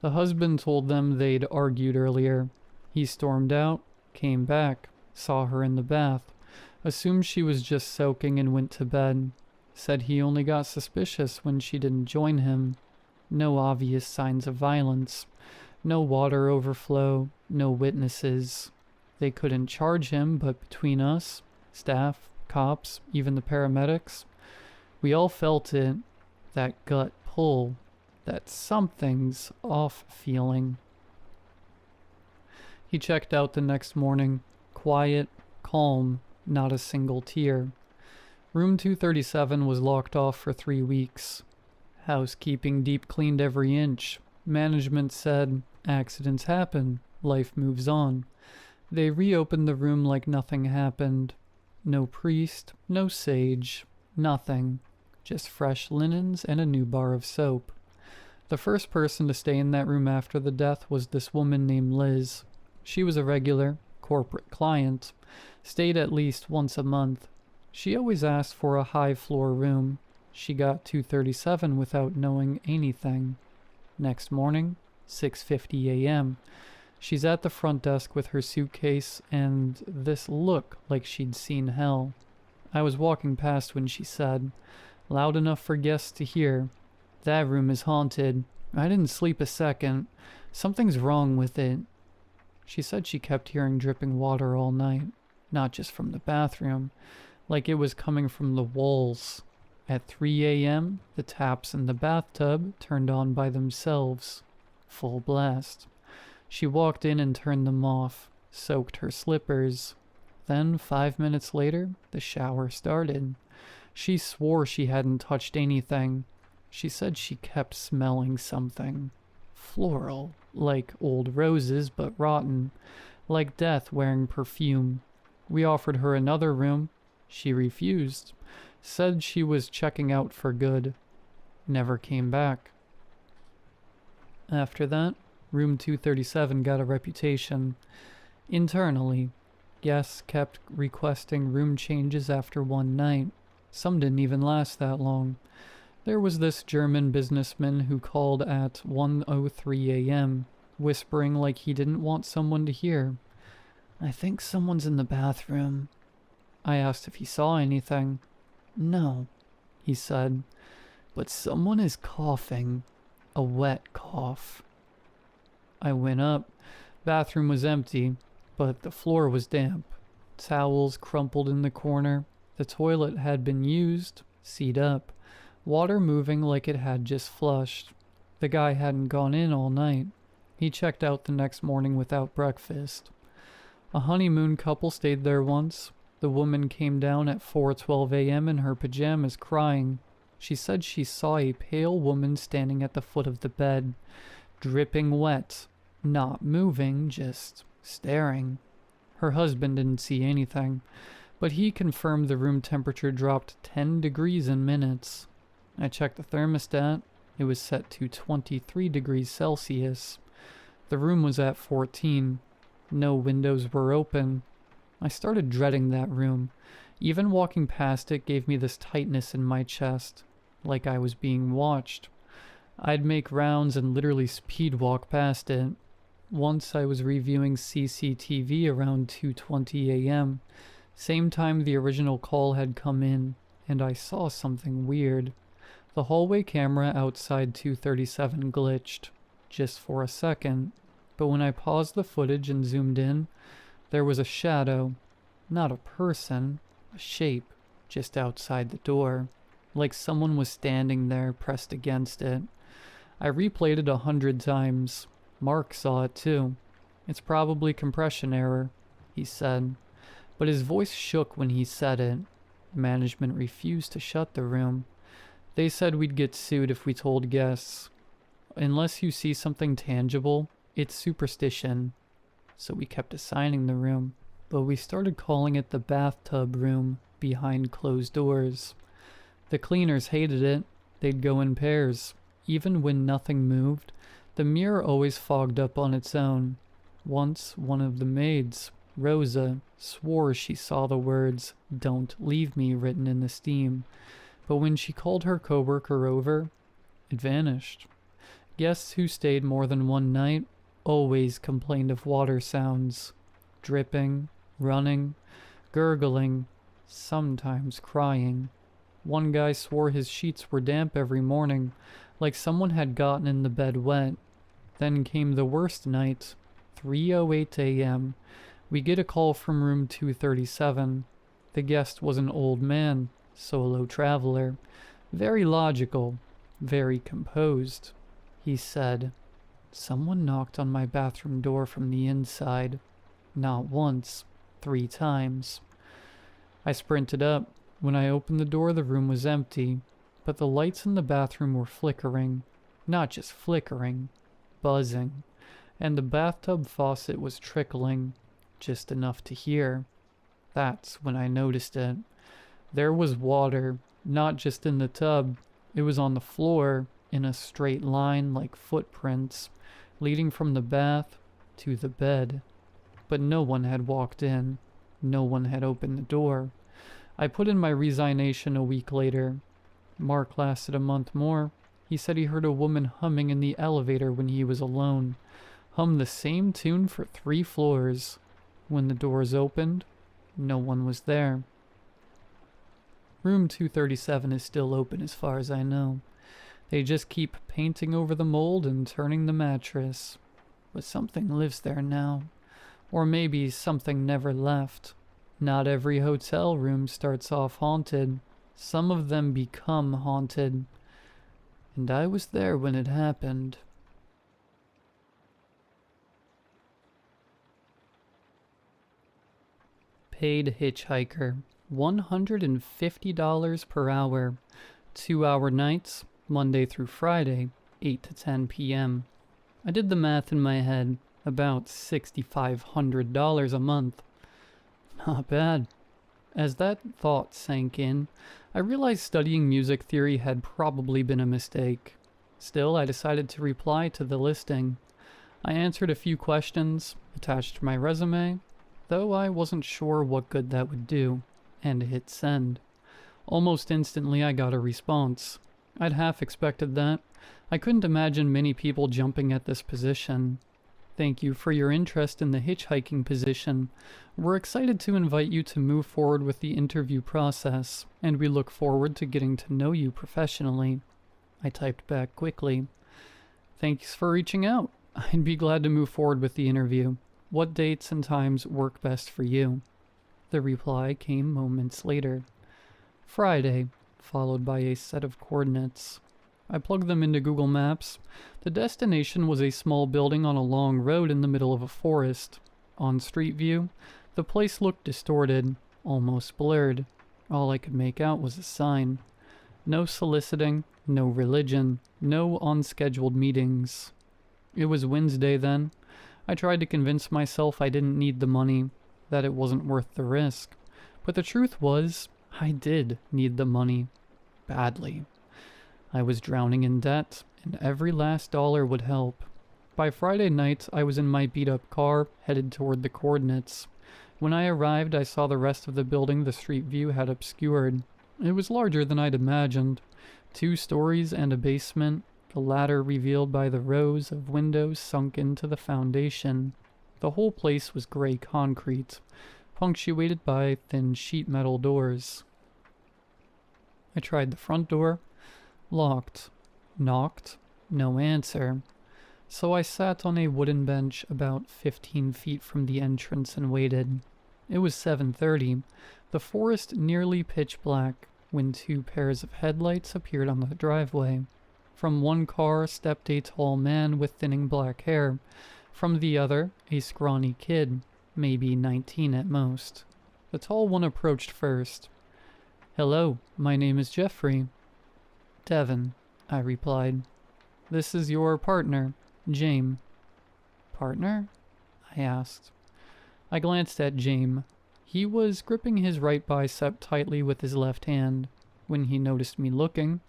The husband told them they'd argued earlier. He stormed out, came back, saw her in the bath, assumed she was just soaking and went to bed. Said he only got suspicious when she didn't join him. No obvious signs of violence. No water overflow, no witnesses. They couldn't charge him, but between us, staff, cops, even the paramedics, we all felt it, that gut pull, that something's off feeling. He checked out the next morning, quiet, calm, not a single tear. Room 237 was locked off for 3 weeks. Housekeeping deep cleaned every inch. Management said, accidents happen, life moves on. They reopened the room like nothing happened. No priest, no sage, nothing. Just fresh linens and a new bar of soap. The first person to stay in that room after the death was this woman named Liz. She was a regular, corporate client. Stayed at least once a month. She always asked for a high-floor room. She got 237 without knowing anything. Next morning, 6:50 a.m. She's at the front desk with her suitcase and this look like she'd seen hell. I was walking past when she said, loud enough for guests to hear, "That room is haunted. I didn't sleep a second. Something's wrong with it." She said she kept hearing dripping water all night, not just from the bathroom, like it was coming from the walls. At 3 a.m., the taps in the bathtub turned on by themselves. Full blast. She walked in and turned them off, soaked her slippers. Then, 5 minutes later, the shower started. She swore she hadn't touched anything. She said she kept smelling something. Floral, like old roses but rotten, like death wearing perfume. We offered her another room. She refused. Said she was checking out for good. Never came back. After that, room 237 got a reputation. Internally, guests kept requesting room changes after one night. Some didn't even last that long. There was this German businessman who called at 1:03 a.m., whispering like he didn't want someone to hear. "I think someone's in the bathroom." I asked if he saw anything. "No," he said, "but someone is coughing. A wet cough." I went up. Bathroom was empty, but the floor was damp. Towels crumpled in the corner. The toilet had been used, seat up. Water moving like it had just flushed. The guy hadn't gone in all night. He checked out the next morning without breakfast. A honeymoon couple stayed there once. The woman came down at 4:12 a.m. in her pajamas crying. She said she saw a pale woman standing at the foot of the bed, dripping wet, not moving, just staring. Her husband didn't see anything, but he confirmed the room temperature dropped 10 degrees in minutes. I checked the thermostat. It was set to 23 degrees Celsius. The room was at 14. No windows were open. I started dreading that room. Even walking past it gave me this tightness in my chest, like I was being watched. I'd make rounds and literally speed walk past it. Once I was reviewing CCTV around 2:20 a.m., same time the original call had come in, and I saw something weird. The hallway camera outside 237 glitched, just for a second, but when I paused the footage and zoomed in, there was a shadow, not a person, a shape, just outside the door, like someone was standing there pressed against it. I replayed it 100 times. Mark saw it too. "It's probably compression error," he said, but his voice shook when he said it. Management refused to shut the room. They said we'd get sued if we told guests. Unless you see something tangible, it's superstition. So we kept assigning the room, but we started calling it the bathtub room behind closed doors. The cleaners hated it. They'd go in pairs. Even when nothing moved, the mirror always fogged up on its own. Once, one of the maids, Rosa, swore she saw the words, "Don't leave me," written in the steam. But when she called her coworker over, it vanished. Guests who stayed more than one night always complained of water sounds. Dripping, running, gurgling, sometimes crying. One guy swore his sheets were damp every morning, like someone had gotten in the bed wet. Then came the worst night, 3:08 a.m. We get a call from room 237. The guest was an old man, solo traveler. Very logical, very composed. He said, "Someone knocked on my bathroom door from the inside. Not once, 3 times." I sprinted up. When I opened the door, the room was empty, but the lights in the bathroom were flickering. Not just flickering, buzzing. And the bathtub faucet was trickling, just enough to hear. That's when I noticed it. There was water, not just in the tub. It was on the floor, in a straight line like footprints, leading from the bath to the bed. But no one had walked in. No one had opened the door. I put in my resignation a week later. Mark lasted a month more. He said he heard a woman humming in the elevator when he was alone. Hummed the same tune for 3 floors. When the doors opened, no one was there. Room 237 is still open as far as I know. They just keep painting over the mold and turning the mattress. But something lives there now. Or maybe something never left. Not every hotel room starts off haunted. Some of them become haunted. And I was there when it happened. Paid hitchhiker, $150 per hour. 2-hour nights, Monday through Friday, 8 to 10 p.m. I did the math in my head, about $6,500 a month. Not bad. As that thought sank in, I realized studying music theory had probably been a mistake. Still, I decided to reply to the listing. I answered a few questions, attached my resume, though I wasn't sure what good that would do, and hit send. Almost instantly I got a response. I'd half expected that. I couldn't imagine many people jumping at this position. Thank you for your interest in the hitchhiking position. We're excited to invite you to move forward with the interview process, and we look forward to getting to know you professionally. I typed back quickly. Thanks for reaching out. I'd be glad to move forward with the interview. What dates and times work best for you? The reply came moments later. Friday, followed by a set of coordinates. I plugged them into Google Maps. The destination was a small building on a long road in the middle of a forest. On street view, the place looked distorted, almost blurred. All I could make out was a sign. No soliciting, no religion, no unscheduled meetings. It was Wednesday then. I tried to convince myself I didn't need the money, that it wasn't worth the risk. But the truth was, I did need the money. Badly. I was drowning in debt, and every last dollar would help. By Friday night, I was in my beat-up car, headed toward the coordinates. When I arrived, I saw the rest of the building the street view had obscured. It was larger than I'd imagined. 2 stories and a basement, the latter revealed by the rows of windows sunk into the foundation. The whole place was gray concrete, punctuated by thin sheet metal doors. I tried the front door. Locked. Knocked. No answer. So I sat on a wooden bench about 15 feet from the entrance and waited. It was 7:30, the forest nearly pitch black, when 2 pairs of headlights appeared on the driveway. From one car stepped a tall man with thinning black hair. From the other, a scrawny kid, maybe 19 at most. The tall one approached first. "Hello, my name is Jeffrey." "Devin," I replied. "This is your partner, James." "Partner?" I asked. I glanced at James. He was gripping his right bicep tightly with his left hand. When he noticed me looking,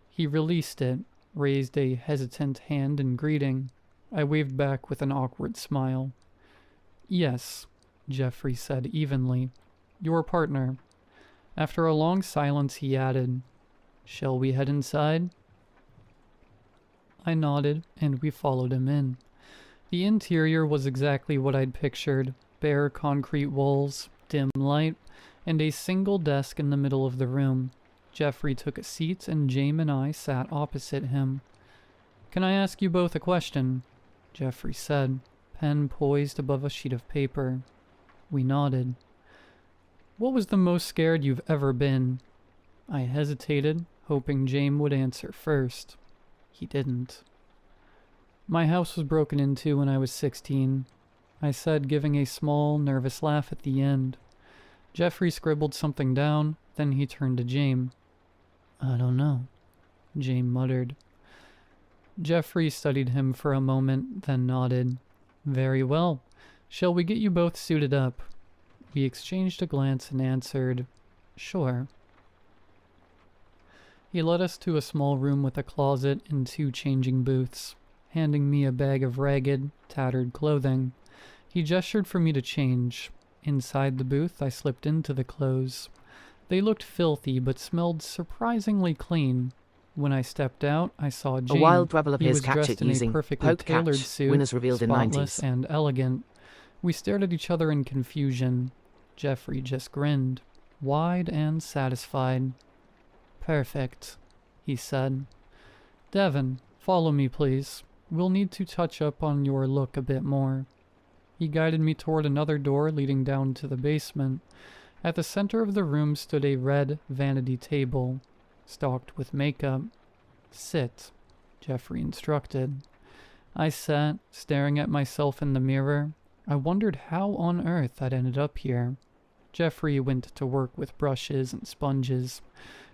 he released it, raised a hesitant hand in greeting. I waved back with an awkward smile. "Yes," Jeffrey said evenly. "Your partner." After a long silence, he added, "Shall we head inside?" I nodded, and we followed him in. The interior was exactly what I'd pictured. Bare concrete walls, dim light, and a single desk in the middle of the room. Jeffrey took a seat, and James and I sat opposite him. "Can I ask you both a question?" Jeffrey said, pen poised above a sheet of paper. We nodded. "What was the most scared you've ever been?" I hesitated, hoping James would answer first. He didn't. "My house was broken into when I was 16, I said, giving a small, nervous laugh at the end. Jeffrey scribbled something down, then he turned to James. "I don't know," James muttered. Jeffrey studied him for a moment, then nodded. "Very well. Shall we get you both suited up?" We exchanged a glance and answered, "Sure." He led us to a small room with a closet and 2 changing booths, handing me a bag of ragged, tattered clothing. He gestured for me to change. Inside the booth, I slipped into the clothes. They looked filthy but smelled surprisingly clean. When I stepped out, I saw James. A wild rebel He appears was catch dressed it in a using perfectly poke tailored catch. suit, Winners revealed in spotless 90s. and elegant. We stared at each other in confusion. Jeffrey just grinned, wide and satisfied. "Perfect," he said. "Devin, follow me, please. We'll need to touch up on your look a bit more." He guided me toward another door leading down to the basement. At the center of the room stood a red vanity table, stocked with makeup. "Sit," Jeffrey instructed. I sat, staring at myself in the mirror. I wondered how on earth I'd ended up here. Jeffrey went to work with brushes and sponges,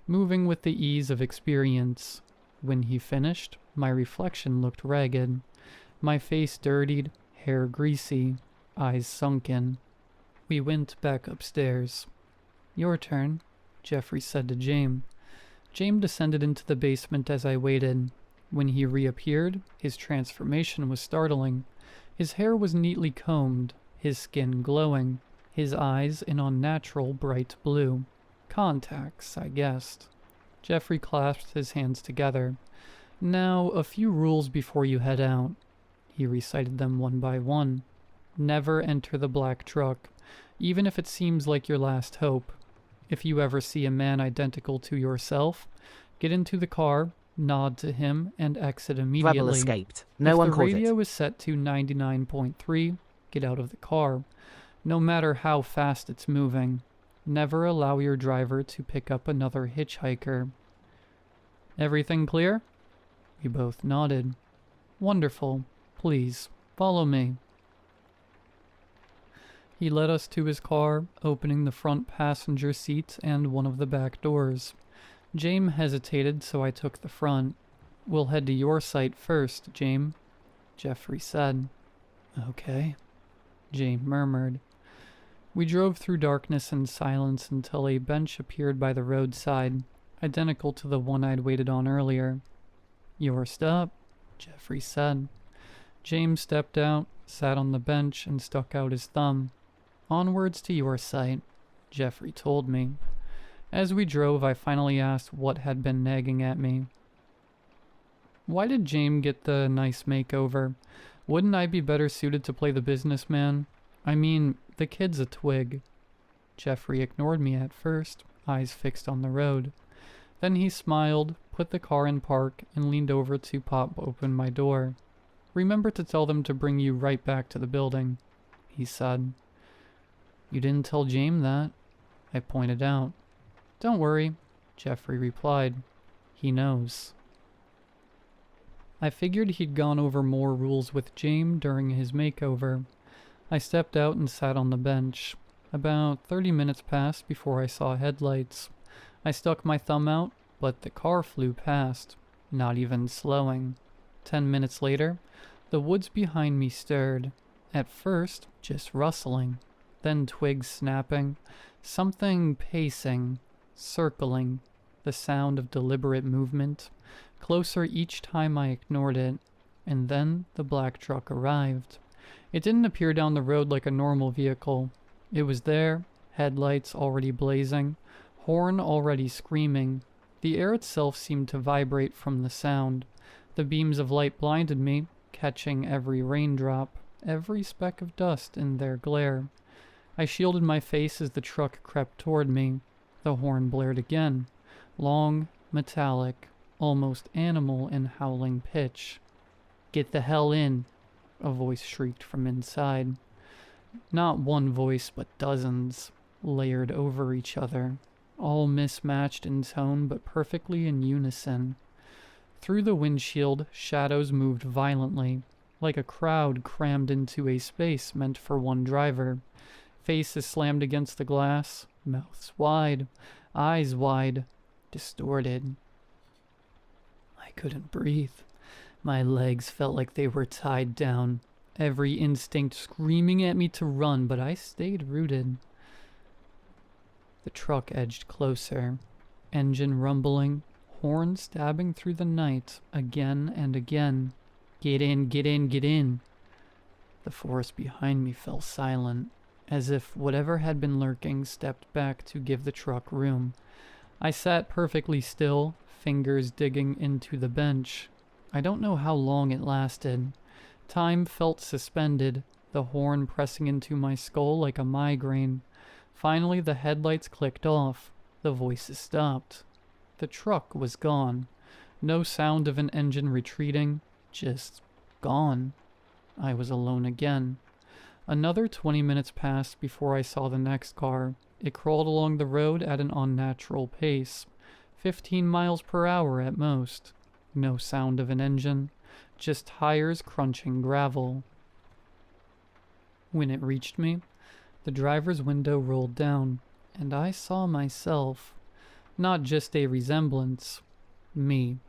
moving with the ease of experience. When he finished, my reflection looked ragged. My face dirtied, hair greasy, eyes sunken. We went back upstairs. "Your turn," Jeffrey said to James. James descended into the basement as I waited. When he reappeared, his transformation was startling. His hair was neatly combed, his skin glowing, his eyes an unnatural bright blue. Contacts, I guessed. Jeffrey clasped his hands together. "Now, a few rules before you head out." He recited them one by one. "Never enter the black truck, even if it seems like your last hope. If you ever see a man identical to yourself, get into the car, nod to him, and exit immediately. Rebel escaped. No one If the caught radio it. is set to 99.3, get out of the car, no matter how fast it's moving. Never allow your driver to pick up another hitchhiker." "Everything clear?" We both nodded. "Wonderful. Please, follow me." He led us to his car, opening the front passenger seat and one of the back doors. James hesitated, so I took the front. "We'll head to your site first, James," Jeffrey said. "Okay," James murmured. We drove through darkness and silence until a bench appeared by the roadside, identical to the one I'd waited on earlier. "Your stop," Jeffrey said. James stepped out, sat on the bench, and stuck out his thumb. "Onwards to your site," Jeffrey told me. As we drove, I finally asked what had been nagging at me. "Why did James get the nice makeover? Wouldn't I be better suited to play the businessman? I mean, the kid's a twig." Jeffrey ignored me at first, eyes fixed on the road. Then he smiled, put the car in park, and leaned over to pop open my door. "Remember to tell them to bring you right back to the building," he said. "You didn't tell James that," I pointed out. "Don't worry," Jeffrey replied. "He knows." I figured he'd gone over more rules with James during his makeover. I stepped out and sat on the bench. About 30 minutes passed before I saw headlights. I stuck my thumb out, but the car flew past, not even slowing. 10 minutes later, the woods behind me stirred. At first, just rustling, then twigs snapping, something pacing, circling, the sound of deliberate movement, closer each time I ignored it, and then the black truck arrived. It didn't appear down the road like a normal vehicle. It was there, headlights already blazing, horn already screaming. The air itself seemed to vibrate from the sound. The beams of light blinded me, catching every raindrop, every speck of dust in their glare. I shielded my face as the truck crept toward me. The horn blared again, long, metallic, almost animal in howling pitch. "Get the hell in," a voice shrieked from inside. Not one voice, but dozens, layered over each other, all mismatched in tone but perfectly in unison. Through the windshield, shadows moved violently, like a crowd crammed into a space meant for one driver. Faces slammed against the glass, mouths wide, eyes wide, distorted. I couldn't breathe. My legs felt like they were tied down, every instinct screaming at me to run, but I stayed rooted. The truck edged closer, engine rumbling, horn stabbing through the night again and again. "Get in, get in, get in." The forest behind me fell silent, as if whatever had been lurking stepped back to give the truck room. I sat perfectly still, fingers digging into the bench. I don't know how long it lasted. Time felt suspended, the horn pressing into my skull like a migraine. Finally, the headlights clicked off. The voices stopped. The truck was gone. No sound of an engine retreating, just gone. I was alone again. Another 20 minutes passed before I saw the next car. It crawled along the road at an unnatural pace, 15 miles per hour at most. No sound of an engine, just tires crunching gravel. When it reached me, The driver's window rolled down, and I saw myself. Not just a resemblance. Me.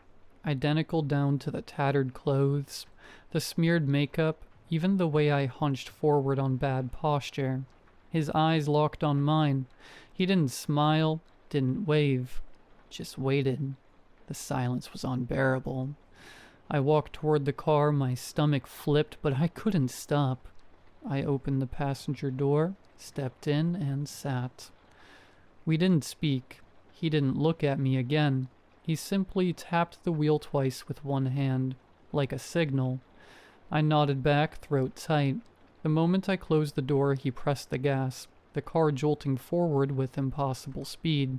Identical down to the tattered clothes, the smeared makeup, even the way I hunched forward on bad posture. His eyes locked on mine. He didn't smile, didn't wave, just waited. The silence was unbearable. I walked toward the car, my stomach flipped, but I couldn't stop. I opened the passenger door, stepped in, and sat. We didn't speak. He didn't look at me again. He simply tapped the wheel twice with one hand, like a signal. I nodded back, throat tight. The moment I closed the door, he pressed the gas, the car jolting forward with impossible speed.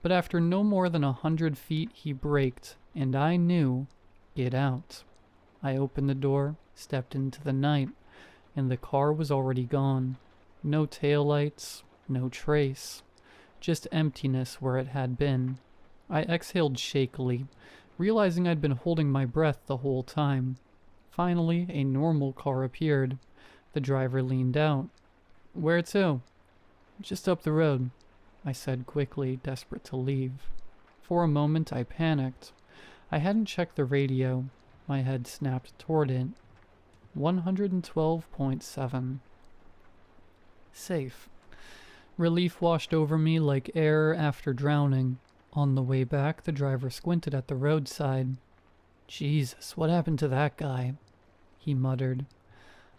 But after no more than 100 feet, he braked, and I knew, get out. I opened the door, stepped into the night, and the car was already gone. No taillights, no trace, just emptiness where it had been. I exhaled shakily, realizing I'd been holding my breath the whole time. Finally, a normal car appeared. The driver leaned out. "Where to?" "Just up the road," I said quickly, desperate to leave. For a moment, I panicked. I hadn't checked the radio. My head snapped toward it. 112.7. Safe. Relief washed over me like air after drowning. On the way back, the driver squinted at the roadside. "Jesus, what happened to that guy?" he muttered.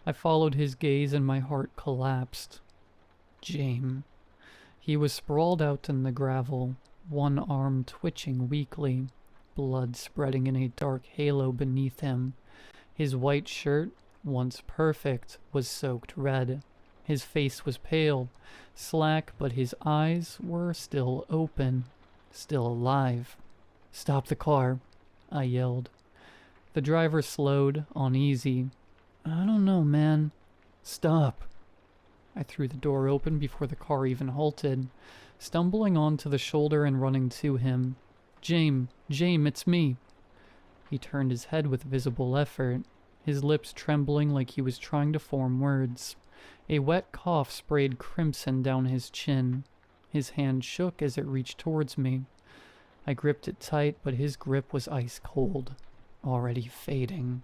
I followed his gaze and my heart collapsed. James. He was sprawled out in the gravel, one arm twitching weakly, blood spreading in a dark halo beneath him. His white shirt, once perfect, was soaked red. His face was pale, slack, but his eyes were still open, still alive. "Stop the car," I yelled. The driver slowed, uneasy. "I don't know, man." "Stop." I threw the door open before the car even halted, stumbling onto the shoulder and running to him. James, it's me." He turned his head with visible effort, his lips trembling like he was trying to form words. A wet cough sprayed crimson down his chin. His hand shook as it reached towards me. I gripped it tight, but his grip was ice cold, already fading.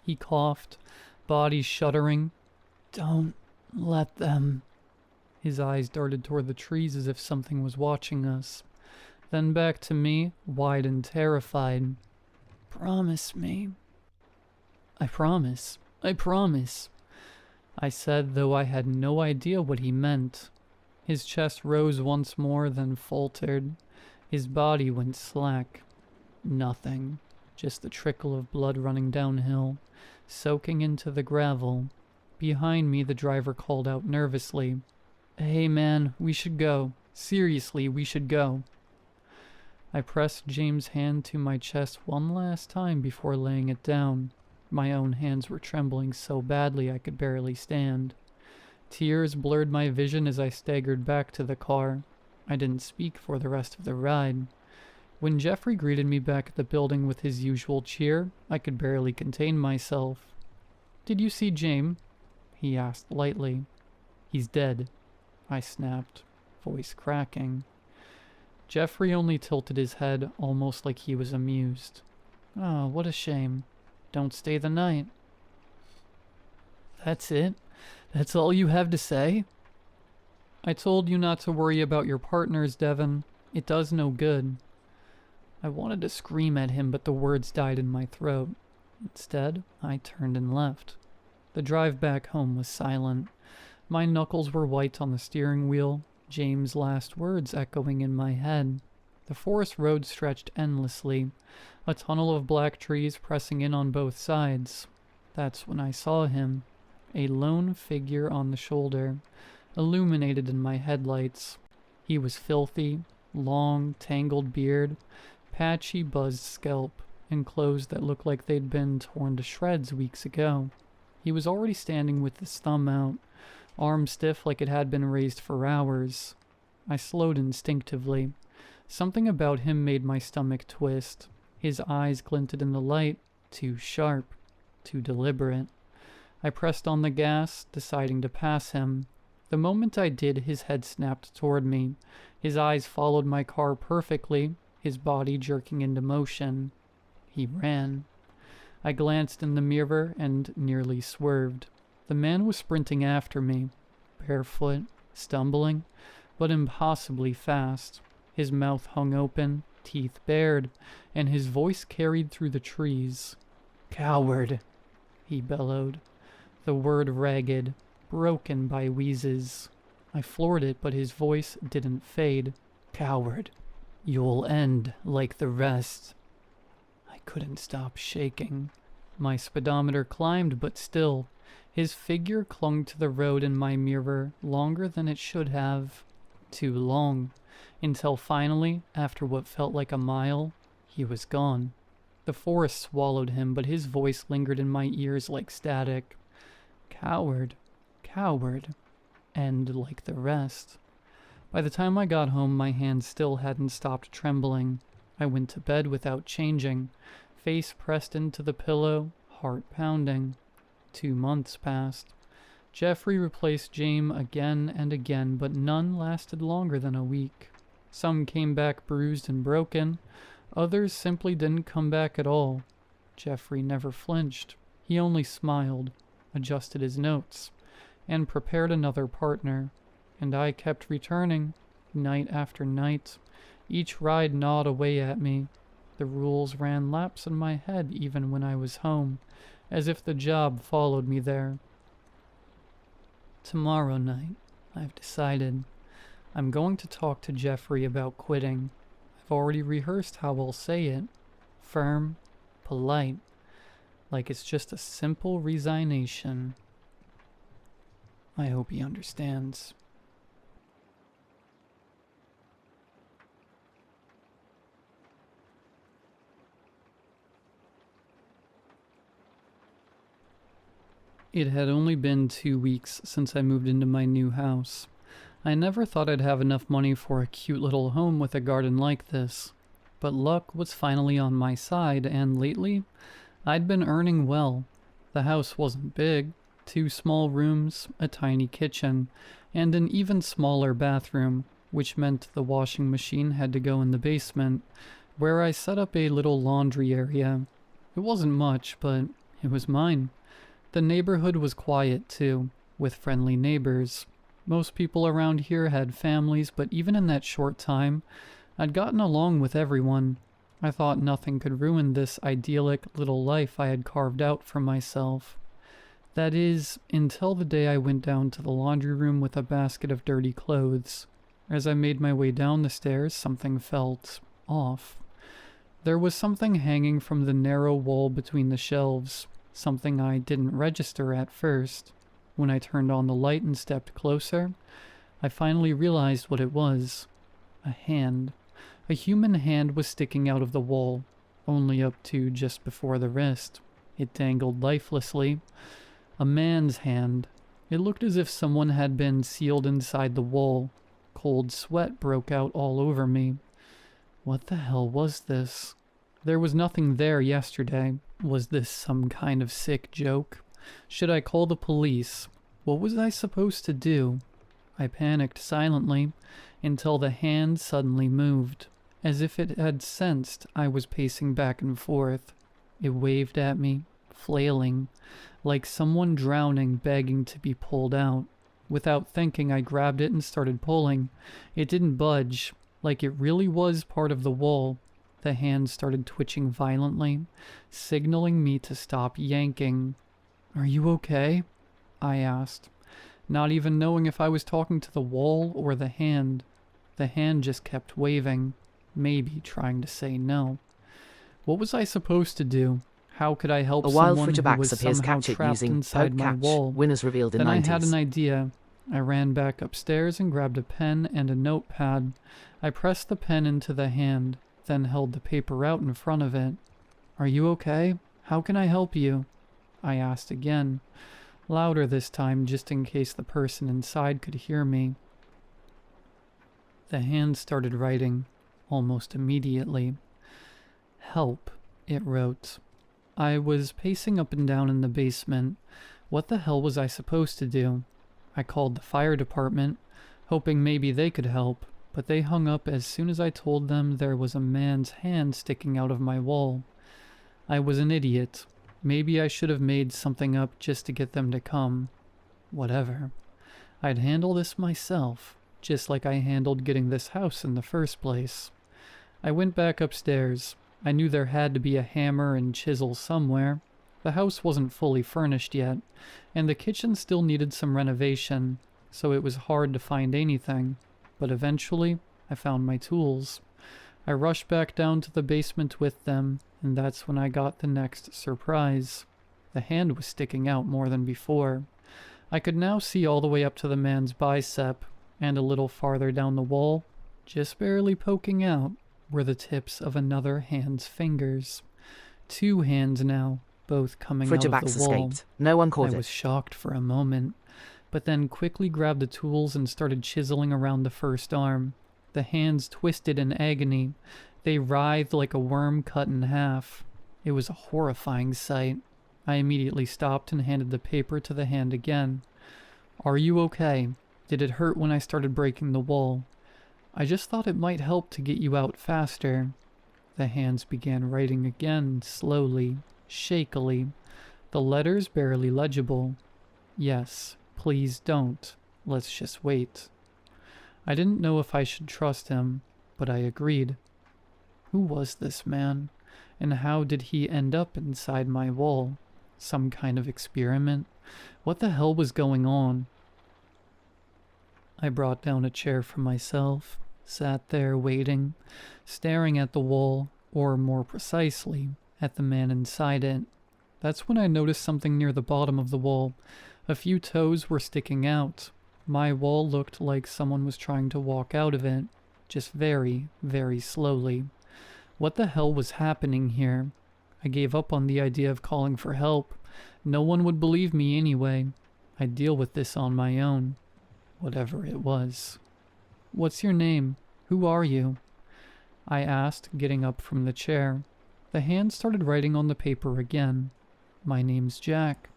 He coughed, body shuddering. "Don't let them." His eyes darted toward the trees as if something was watching us. Then back to me, wide and terrified. "Promise me." I promise. I said, though I had no idea what he meant. His chest rose once more, then faltered. His body went slack. Nothing. Just the trickle of blood running downhill, soaking into the gravel. Behind me, the driver called out nervously, "Hey man, we should go. Seriously, we should go." I pressed James' hand to my chest one last time before laying it down. My own hands were trembling so badly I could barely stand. Tears blurred my vision as I staggered back to the car. I didn't speak for the rest of the ride. When Jeffrey greeted me back at the building with his usual cheer, I could barely contain myself. "Did you see James?" he asked lightly. "He's dead," I snapped, voice cracking. Jeffrey only tilted his head, almost like he was amused. "Oh, what a shame. Don't stay the night." "That's it? That's all you have to say?" "I told you not to worry about your partners, Devon. It does no good." I wanted to scream at him, but the words died in my throat. Instead, I turned and left. The drive back home was silent. My knuckles were white on the steering wheel, James' last words echoing in my head. The forest road stretched endlessly, a tunnel of black trees pressing in on both sides. That's when I saw him, a lone figure on the shoulder, illuminated in my headlights. He was filthy, long, tangled beard, patchy, buzzed scalp, and clothes that looked like they'd been torn to shreds weeks ago. He was already standing with his thumb out, arm stiff like it had been raised for hours. I slowed instinctively. Something about him made my stomach twist. His eyes glinted in the light, too sharp, too deliberate. I pressed on the gas, deciding to pass him. The moment I did, his head snapped toward me. His eyes followed my car perfectly, his body jerking into motion. He ran. I glanced in the mirror and nearly swerved. The man was sprinting after me, barefoot, stumbling, but impossibly fast. His mouth hung open, teeth bared, and his voice carried through the trees. "Coward!" he bellowed, the word ragged, broken by wheezes. I floored it, but his voice didn't fade. "Coward! You'll end like the rest." I couldn't stop shaking. My speedometer climbed, but still, his figure clung to the road in my mirror longer than it should have. Too long, until finally, after what felt like a mile, he was gone. The forest swallowed him, but his voice lingered in my ears like static. "Coward, coward," and like the rest. By the time I got home, my hands still hadn't stopped trembling. I went to bed without changing, face pressed into the pillow, heart pounding. 2 months passed. Jeffrey replaced James again and again, but none lasted longer than a week. Some came back bruised and broken. Others simply didn't come back at all. Jeffrey never flinched. He only smiled, adjusted his notes, and prepared another partner. And I kept returning, night after night. Each ride gnawed away at me. The rules ran laps in my head even when I was home, as if the job followed me there. Tomorrow night, I've decided. I'm going to talk to Jeffrey about quitting. I've already rehearsed how I'll say it. Firm, polite, like it's just a simple resignation. I hope he understands. It had only been 2 weeks since I moved into my new house. I never thought I'd have enough money for a cute little home with a garden like this. But luck was finally on my side, and lately, I'd been earning well. The house wasn't big. 2 small rooms, a tiny kitchen, and an even smaller bathroom, which meant the washing machine had to go in the basement, where I set up a little laundry area. It wasn't much, but it was mine. The neighborhood was quiet, too, with friendly neighbors. Most people around here had families, but even in that short time, I'd gotten along with everyone. I thought nothing could ruin this idyllic little life I had carved out for myself. That is, until the day I went down to the laundry room with a basket of dirty clothes. As I made my way down the stairs, something felt off. There was something hanging from the narrow wall between the shelves, something I didn't register at first. When I turned on the light and stepped closer, I finally realized what it was. A hand. A human hand was sticking out of the wall, only up to just before the wrist. It dangled lifelessly. A man's hand. It looked as if someone had been sealed inside the wall. Cold sweat broke out all over me. What the hell was this? There was nothing there yesterday. Was this some kind of sick joke? Should I call the police? What was I supposed to do? I panicked silently until the hand suddenly moved, as if it had sensed I was pacing back and forth. It waved at me, flailing, like someone drowning begging to be pulled out. Without thinking, I grabbed it and started pulling. It didn't budge, like it really was part of the wall. The hand started twitching violently, signaling me to stop yanking. "Are you okay?" I asked, not even knowing if I was talking to the wall or the hand. The hand just kept waving, maybe trying to say no. What was I supposed to do? How could I help A wild someone who Fridgebax was appears somehow captured trapped using inside poke my catch. wall? Winners revealed in Then 90s. I had an idea. I ran back upstairs and grabbed a pen and a notepad. I pressed the pen into the hand, then held the paper out in front of it. "Are you okay? How can I help you?" I asked again, louder this time just in case the person inside could hear me. The hand started writing, almost immediately. "Help," it wrote. I was pacing up and down in the basement, What the hell was I supposed to do? I called the fire department, hoping maybe they could help, but they hung up as soon as I told them there was a man's hand sticking out of my wall. I was an idiot. Maybe I should have made something up just to get them to come. Whatever. I'd handle this myself, just like I handled getting this house in the first place. I went back upstairs. I knew there had to be a hammer and chisel somewhere. The house wasn't fully furnished yet, and the kitchen still needed some renovation, so it was hard to find anything. But eventually, I found my tools. I rushed back down to the basement with them, and that's when I got the next surprise. The hand was sticking out more than before. I could now see all the way up to the man's bicep, and a little farther down the wall, just barely poking out, were the tips of another hand's fingers. 2 hands now, both coming out of Frigibax the wall. escaped. No one caught I it. was shocked for a moment, but then quickly grabbed the tools and started chiseling around the first arm. The hands twisted in agony. They writhed like a worm cut in half. It was a horrifying sight. I immediately stopped and handed the paper to the hand again. "Are you okay? Did it hurt when I started breaking the wall? I just thought it might help to get you out faster." The hands began writing again, slowly, shakily. The letters barely legible. "Yes, please don't. Let's just wait." I didn't know if I should trust him, but I agreed. Who was this man, and how did he end up inside my wall? Some kind of experiment? What the hell was going on? I brought down a chair for myself, sat there waiting, staring at the wall, or more precisely, at the man inside it. That's when I noticed something near the bottom of the wall. A few toes were sticking out. My wall looked like someone was trying to walk out of it, just very, very slowly. What the hell was happening here? I gave up on the idea of calling for help. No one would believe me anyway. I'd deal with this on my own. Whatever it was. "What's your name? Who are you?" I asked, getting up from the chair. The hand started writing on the paper again. "My name's Jack.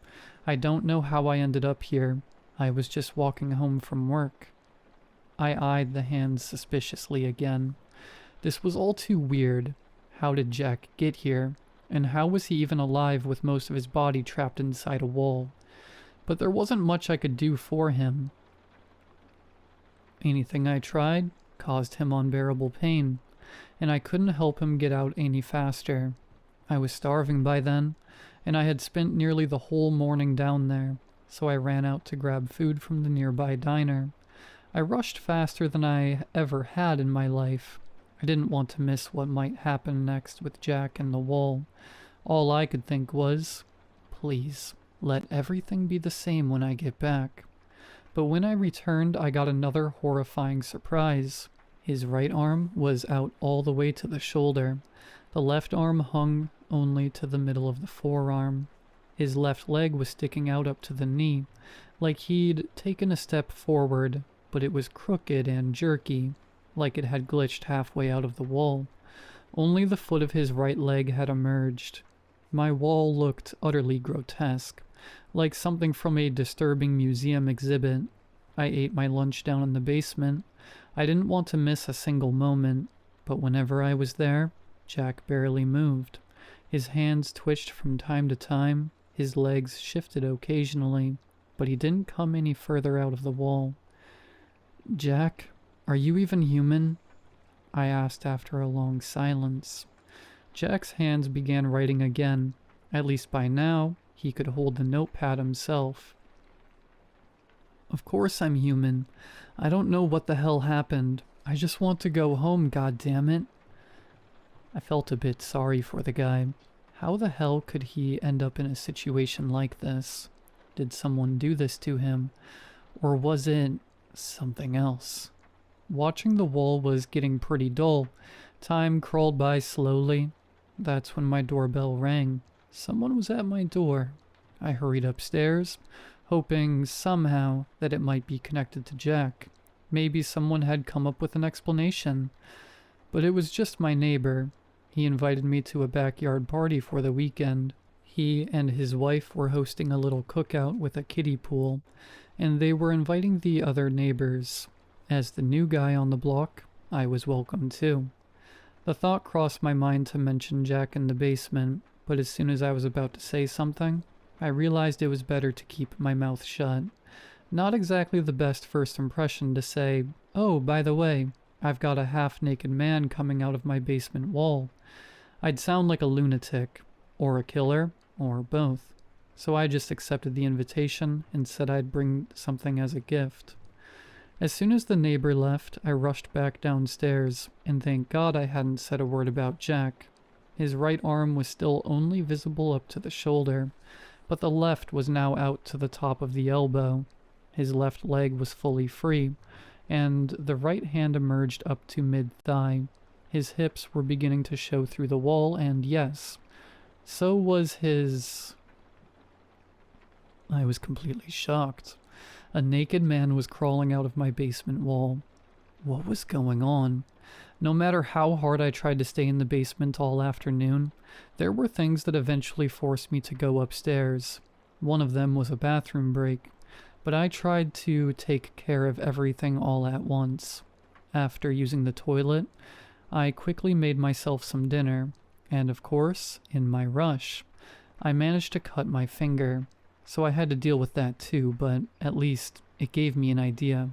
I don't know how I ended up here. I was just walking home from work." I eyed the hand suspiciously again. This was all too weird. How did Jack get here? And how was he even alive with most of his body trapped inside a wall? But there wasn't much I could do for him. Anything I tried caused him unbearable pain, and I couldn't help him get out any faster. I was starving by then, and I had spent nearly the whole morning down there, so I ran out to grab food from the nearby diner. I rushed faster than I ever had in my life. I didn't want to miss what might happen next with Jack and the wall. All I could think was, please, let everything be the same when I get back. But when I returned, I got another horrifying surprise. His right arm was out all the way to the shoulder. The left arm hung only to the middle of the forearm. His left leg was sticking out up to the knee, like he'd taken a step forward, but it was crooked and jerky, like it had glitched halfway out of the wall. Only the foot of his right leg had emerged. My wall looked utterly grotesque, like something from a disturbing museum exhibit. I ate my lunch down in the basement. I didn't want to miss a single moment, but whenever I was there, Jack barely moved. His hands twitched from time to time, his legs shifted occasionally, but he didn't come any further out of the wall. "Jack, are you even human?" I asked after a long silence. Jack's hands began writing again. At least by now, he could hold the notepad himself. "Of course I'm human. I don't know what the hell happened. I just want to go home, goddammit." I felt a bit sorry for the guy. How the hell could he end up in a situation like this? Did someone do this to him? Or was it something else? Watching the wall was getting pretty dull. Time crawled by slowly. That's when my doorbell rang. Someone was at my door. I hurried upstairs, hoping somehow that it might be connected to Jack. Maybe someone had come up with an explanation. But it was just my neighbor. He invited me to a backyard party for the weekend. He and his wife were hosting a little cookout with a kiddie pool, and they were inviting the other neighbors. As the new guy on the block, I was welcome too. The thought crossed my mind to mention Jack in the basement, but as soon as I was about to say something, I realized it was better to keep my mouth shut. Not exactly the best first impression to say, "Oh, by the way, I've got a half-naked man coming out of my basement wall." I'd sound like a lunatic, or a killer, or both. So I just accepted the invitation and said I'd bring something as a gift. As soon as the neighbor left, I rushed back downstairs, and thank God I hadn't said a word about Jack. His right arm was still only visible up to the shoulder, but the left was now out to the top of the elbow. His left leg was fully free, and the right hand emerged up to mid-thigh. His hips were beginning to show through the wall, and yes, so was his... I was completely shocked. A naked man was crawling out of my basement wall. What was going on? No matter how hard I tried to stay in the basement all afternoon, there were things that eventually forced me to go upstairs. One of them was a bathroom break, but I tried to take care of everything all at once. After using the toilet, I quickly made myself some dinner, and of course, in my rush, I managed to cut my finger. So I had to deal with that too, but at least it gave me an idea.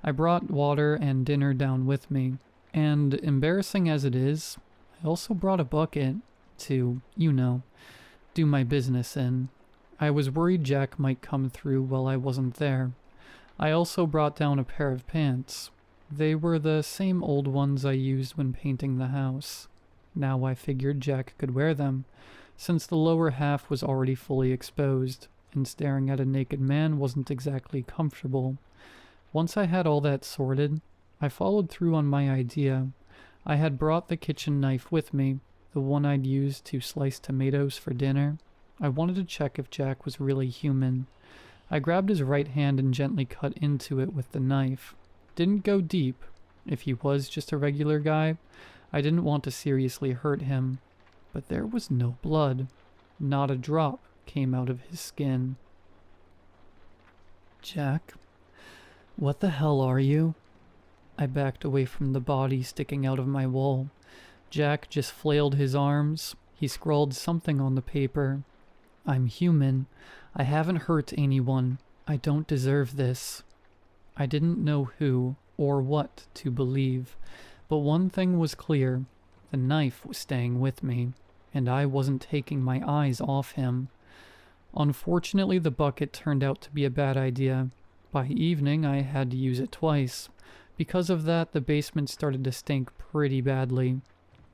I brought water and dinner down with me, and embarrassing as it is, I also brought a bucket to, do my business in. I was worried Jack might come through while I wasn't there. I also brought down a pair of pants. They were the same old ones I used when painting the house. Now I figured Jack could wear them, since the lower half was already fully exposed, and staring at a naked man wasn't exactly comfortable. Once I had all that sorted, I followed through on my idea. I had brought the kitchen knife with me, the one I'd used to slice tomatoes for dinner. I wanted to check if Jack was really human. I grabbed his right hand and gently cut into it with the knife. Didn't go deep. If he was just a regular guy, I didn't want to seriously hurt him. But there was no blood. Not a drop came out of his skin. "Jack, what the hell are you?" I backed away from the body sticking out of my wall. Jack just flailed his arms. He scrawled something on the paper. "I'm human. I haven't hurt anyone. I don't deserve this." I didn't know who or what to believe, but one thing was clear. The knife was staying with me, and I wasn't taking my eyes off him. Unfortunately, the bucket turned out to be a bad idea. By evening, I had to use it twice. Because of that, the basement started to stink pretty badly.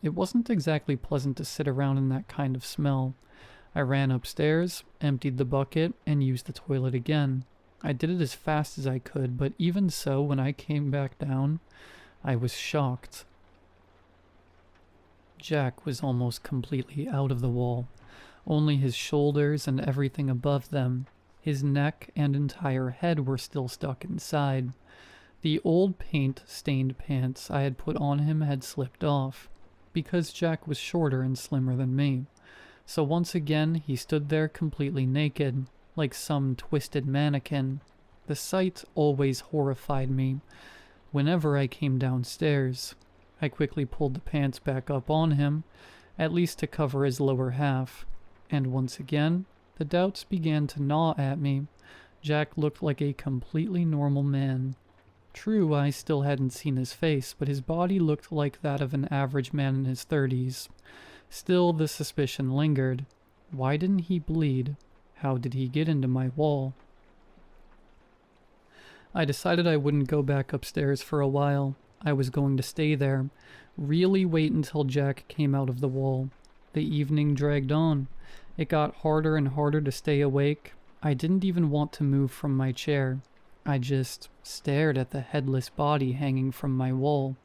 It wasn't exactly pleasant to sit around in that kind of smell. I ran upstairs, emptied the bucket, and used the toilet again. I did it as fast as I could, but even so, when I came back down, I was shocked. Jack was almost completely out of the wall. Only his shoulders and everything above them. His neck and entire head were still stuck inside. The old paint-stained pants I had put on him had slipped off, because Jack was shorter and slimmer than me. So once again, he stood there completely naked, like some twisted mannequin. The sight always horrified me. Whenever I came downstairs, I quickly pulled the pants back up on him, at least to cover his lower half. And once again, the doubts began to gnaw at me. Jack looked like a completely normal man. True, I still hadn't seen his face, but his body looked like that of an average man in his 30s. Still, the suspicion lingered. Why didn't he bleed? How did he get into my wall? I decided I wouldn't go back upstairs for a while. I was going to stay there, really wait until Jack came out of the wall. The evening dragged on. It got harder and harder to stay awake. I didn't even want to move from my chair. I just stared at the headless body hanging from my wall,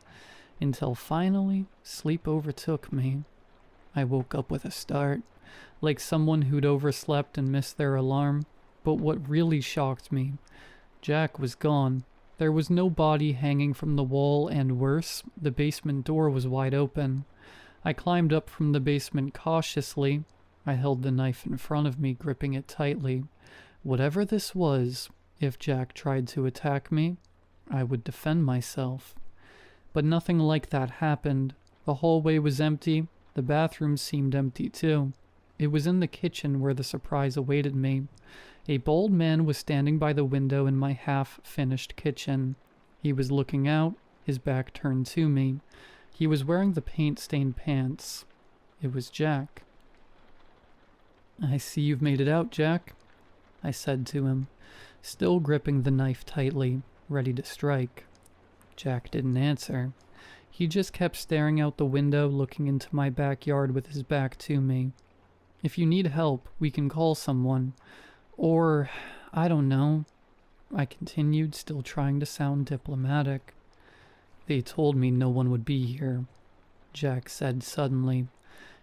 until finally sleep overtook me. I woke up with a start, like someone who'd overslept and missed their alarm. But what really shocked me, Jack was gone. There was no body hanging from the wall, and worse, the basement door was wide open. I climbed up from the basement cautiously. I held the knife in front of me, gripping it tightly. Whatever this was, if Jack tried to attack me, I would defend myself. But nothing like that happened. The hallway was empty. The bathroom seemed empty too. It was in the kitchen where the surprise awaited me. A bald man was standing by the window in my half-finished kitchen. He was looking out, his back turned to me. He was wearing the paint-stained pants. It was Jack. "I see you've made it out, Jack," I said to him, still gripping the knife tightly, ready to strike. Jack didn't answer. He just kept staring out the window, looking into my backyard with his back to me. "If you need help, we can call someone. Or, I don't know," I continued, still trying to sound diplomatic. "They told me no one would be here," Jack said suddenly.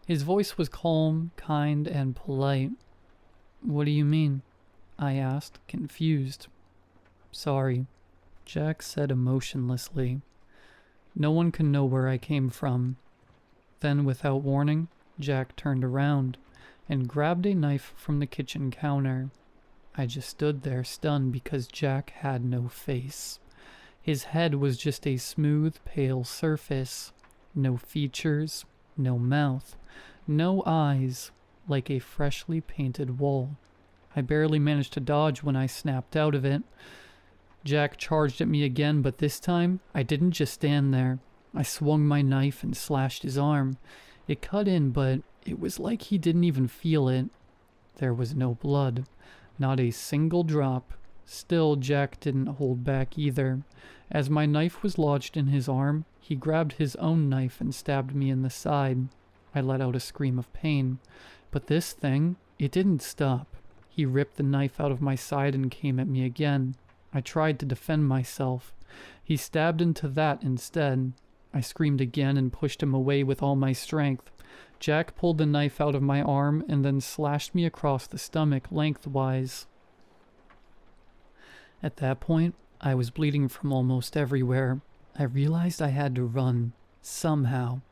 His voice was calm, kind, and polite. "What do you mean?" I asked, confused. "Sorry," Jack said emotionlessly. "No one can know where I came from." Then, without warning, Jack turned around and grabbed a knife from the kitchen counter. I just stood there stunned because Jack had no face. His head was just a smooth, pale surface. No features, no mouth, no eyes, like a freshly painted wall. I barely managed to dodge when I snapped out of it. Jack charged at me again, but this time, I didn't just stand there. I swung my knife and slashed his arm. It cut in, but it was like he didn't even feel it. There was no blood, not a single drop. Still, Jack didn't hold back either. As my knife was lodged in his arm, he grabbed his own knife and stabbed me in the side. I let out a scream of pain. But this thing, it didn't stop. He ripped the knife out of my side and came at me again. I tried to defend myself. He stabbed into that instead. I screamed again and pushed him away with all my strength. Jack pulled the knife out of my arm and then slashed me across the stomach lengthwise. At that point, I was bleeding from almost everywhere. I realized I had to run, somehow.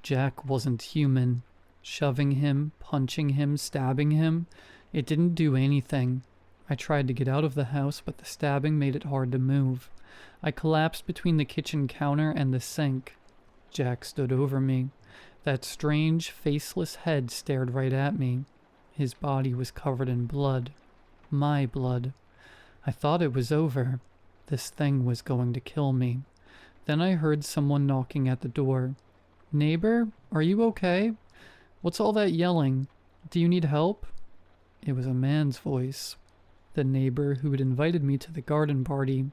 Jack wasn't human. Shoving him, punching him, stabbing him, it didn't do anything. I tried to get out of the house, but the stabbing made it hard to move. I collapsed between the kitchen counter and the sink. Jack stood over me. That strange, faceless head stared right at me. His body was covered in blood. My blood. I thought it was over. This thing was going to kill me. Then I heard someone knocking at the door. "Neighbor, are you okay? What's all that yelling? Do you need help?" It was a man's voice. The neighbor who had invited me to the garden party.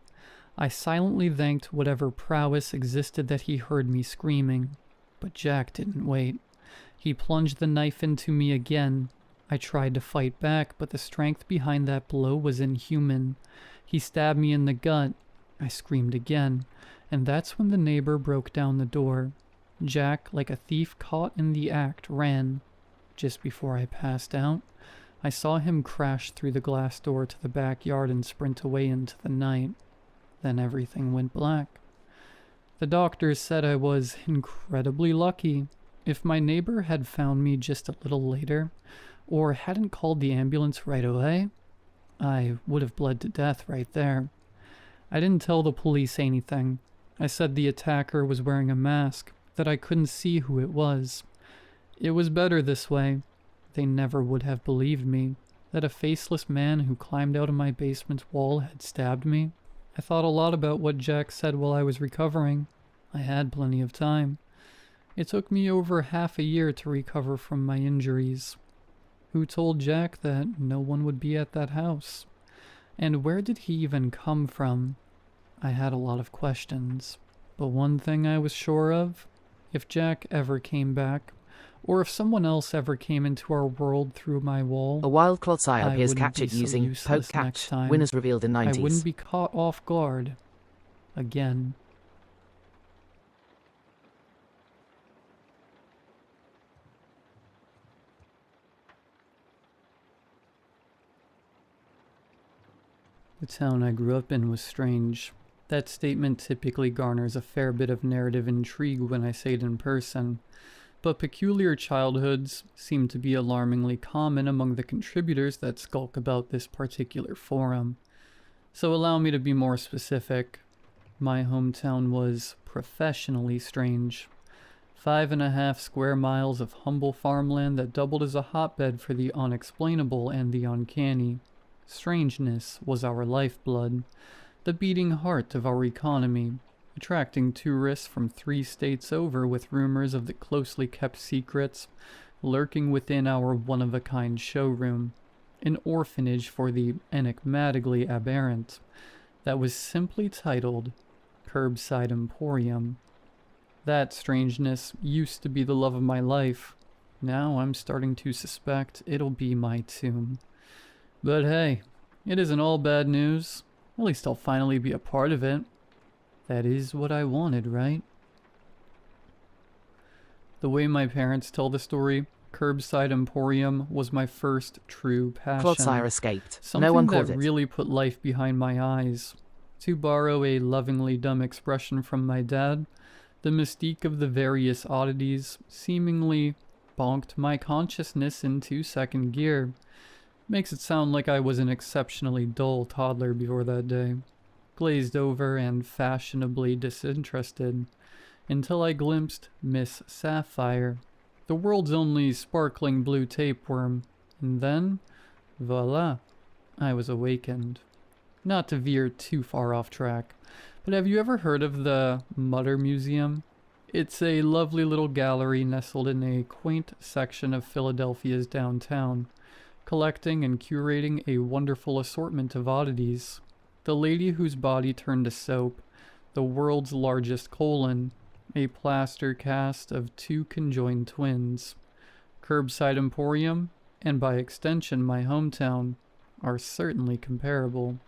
I silently thanked whatever prowess existed that he heard me screaming. But Jack didn't wait. He plunged the knife into me again. I tried to fight back, but the strength behind that blow was inhuman. He stabbed me in the gut. I screamed again, and that's when the neighbor broke down the door. Jack, like a thief caught in the act, ran. Just before I passed out, I saw him crash through the glass door to the backyard and sprint away into the night. Then everything went black. The doctors said I was incredibly lucky. If my neighbor had found me just a little later, or hadn't called the ambulance right away, I would have bled to death right there. I didn't tell the police anything. I said the attacker was wearing a mask, that I couldn't see who it was. It was better this way. They never would have believed me, that a faceless man who climbed out of my basement wall had stabbed me. I thought a lot about what Jack said while I was recovering. I had plenty of time. It took me over half a year to recover from my injuries. Who told Jack that no one would be at that house? And where did he even come from? I had a lot of questions. But one thing I was sure of, if Jack ever came back, or if someone else ever came into our world through my wall, A wild Clotsai I appears wouldn't be captured so using useless poke next catch. time. Winners revealed in I 90s. wouldn't be caught off guard. Again. The town I grew up in was strange. That statement typically garners a fair bit of narrative intrigue when I say it in person. but peculiar childhoods seem to be alarmingly common among the contributors that skulk about this particular forum. So allow me to be more specific. My hometown was professionally strange. 5.5 square miles of humble farmland that doubled as a hotbed for the unexplainable and the uncanny. Strangeness was our lifeblood, the beating heart of our economy, attracting tourists from 3 states over with rumors of the closely kept secrets lurking within our one-of-a-kind showroom, an orphanage for the enigmatically aberrant that was simply titled Curbside Emporium. That strangeness used to be the love of my life. Now I'm starting to suspect it'll be my tomb. But hey, it isn't all bad news. At least I'll finally be a part of it. That is what I wanted, right? The way my parents tell the story, Curbside Emporium was my first true passion. Clotsire escaped. Something No one that called it. really put life behind my eyes. To borrow a lovingly dumb expression from my dad, the mystique of the various oddities seemingly bonked my consciousness into second gear. Makes it sound like I was an exceptionally dull toddler before that day, glazed over and fashionably disinterested, until I glimpsed Miss Sapphire, the world's only sparkling blue tapeworm, and then, voila, I was awakened. Not to veer too far off track, but have you ever heard of the Mutter Museum? It's a lovely little gallery nestled in a quaint section of Philadelphia's downtown, collecting and curating a wonderful assortment of oddities. The lady whose body turned to soap, the world's largest colon, a plaster cast of 2 conjoined twins. Curbside Emporium, and by extension my hometown, are certainly comparable.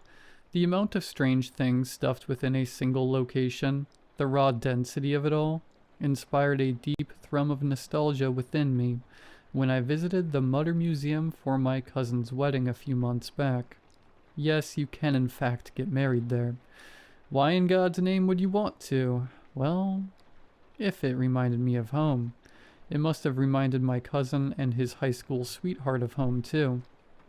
The amount of strange things stuffed within a single location, the raw density of it all, inspired a deep thrum of nostalgia within me when I visited the Mutter Museum for my cousin's wedding a few months back. Yes, you can in fact get married there. Why in God's name would you want to? Well, if it reminded me of home, it must have reminded my cousin and his high school sweetheart of home too.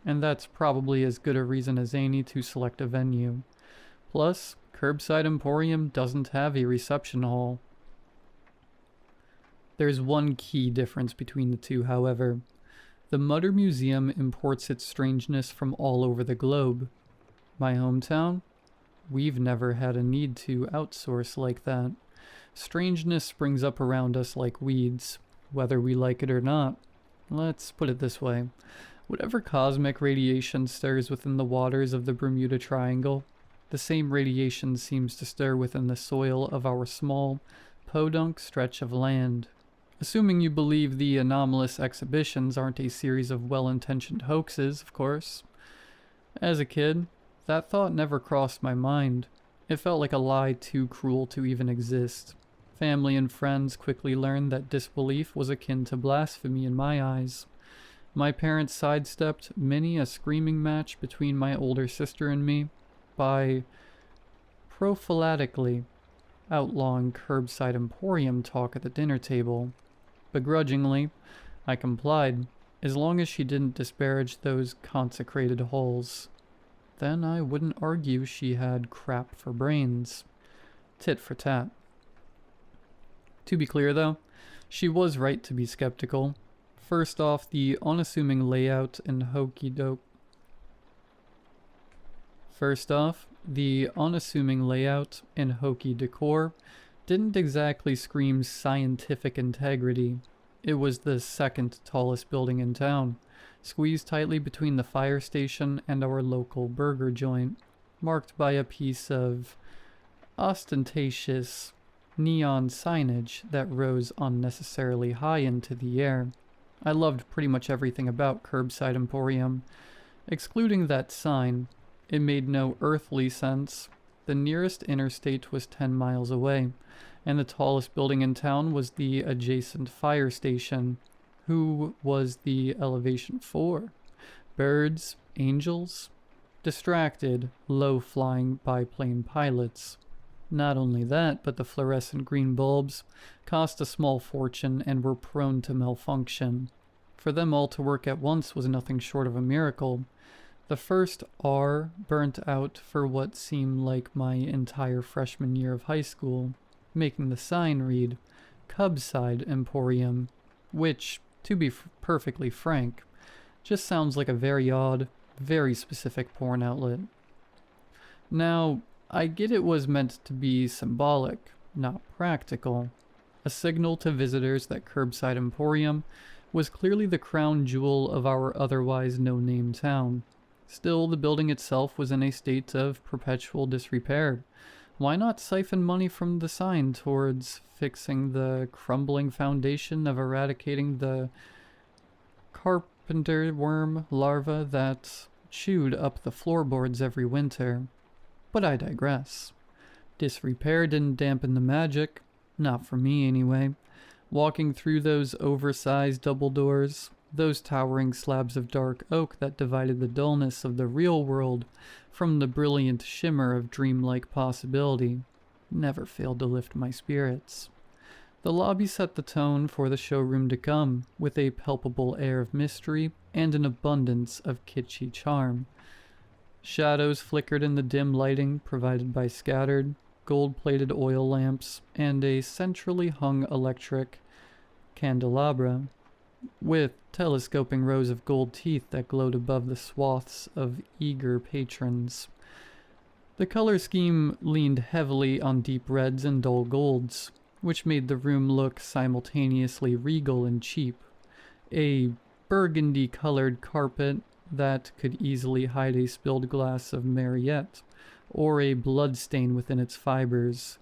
And that's probably as good a reason as any to select a venue. Plus, Curbside Emporium doesn't have a reception hall. There's one key difference between the two, however. The Mutter Museum imports its strangeness from all over the globe. My hometown? We've never had a need to outsource like that. Strangeness springs up around us like weeds, whether we like it or not. Let's put it this way. Whatever cosmic radiation stirs within the waters of the Bermuda Triangle, the same radiation seems to stir within the soil of our small, podunk stretch of land. Assuming you believe the anomalous exhibitions aren't a series of well-intentioned hoaxes, of course. As a kid, that thought never crossed my mind. It felt like a lie too cruel to even exist. Family and friends quickly learned that disbelief was akin to blasphemy in my eyes. My parents sidestepped many a screaming match between my older sister and me by prophylactically outlawing Curbside Emporium talk at the dinner table. Begrudgingly, I complied, as long as she didn't disparage those consecrated halls. Then I wouldn't argue she had crap for brains. Tit for tat. To be clear though, she was right to be skeptical. First off, the unassuming layout and hokey decor didn't exactly scream scientific integrity. It was the second tallest building in town, squeezed tightly between the fire station and our local burger joint, marked by a piece of ostentatious neon signage that rose unnecessarily high into the air. I loved pretty much everything about Curbside Emporium. Excluding that sign, it made no earthly sense. The nearest interstate was 10 miles away, and the tallest building in town was the adjacent fire station. Who was the elevation for? Birds? Angels? Distracted, low-flying biplane pilots. Not only that, but the fluorescent green bulbs cost a small fortune and were prone to malfunction. For them all to work at once was nothing short of a miracle. The first R burnt out for what seemed like my entire freshman year of high school, making the sign read Cubside Emporium, which, to be perfectly frank, just sounds like a very odd, very specific porn outlet. Now, I get it was meant to be symbolic, not practical. A signal to visitors that Curbside Emporium was clearly the crown jewel of our otherwise no-name town. Still, the building itself was in a state of perpetual disrepair. Why not siphon money from the sign towards fixing the crumbling foundation of eradicating the carpenter worm larva that chewed up the floorboards every winter? But I digress. Disrepair didn't dampen the magic. Not for me, anyway. Walking through those oversized double doors, those towering slabs of dark oak that divided the dullness of the real world from the brilliant shimmer of dreamlike possibility, never failed to lift my spirits. The lobby set the tone for the showroom to come, with a palpable air of mystery and an abundance of kitschy charm. Shadows flickered in the dim lighting provided by scattered, gold-plated oil lamps and a centrally hung electric candelabra, with telescoping rows of gold teeth that glowed above the swaths of eager patrons. The color scheme leaned heavily on deep reds and dull golds, which made the room look simultaneously regal and cheap. A burgundy-colored carpet that could easily hide a spilled glass of Mariette, or a bloodstain within its fibers.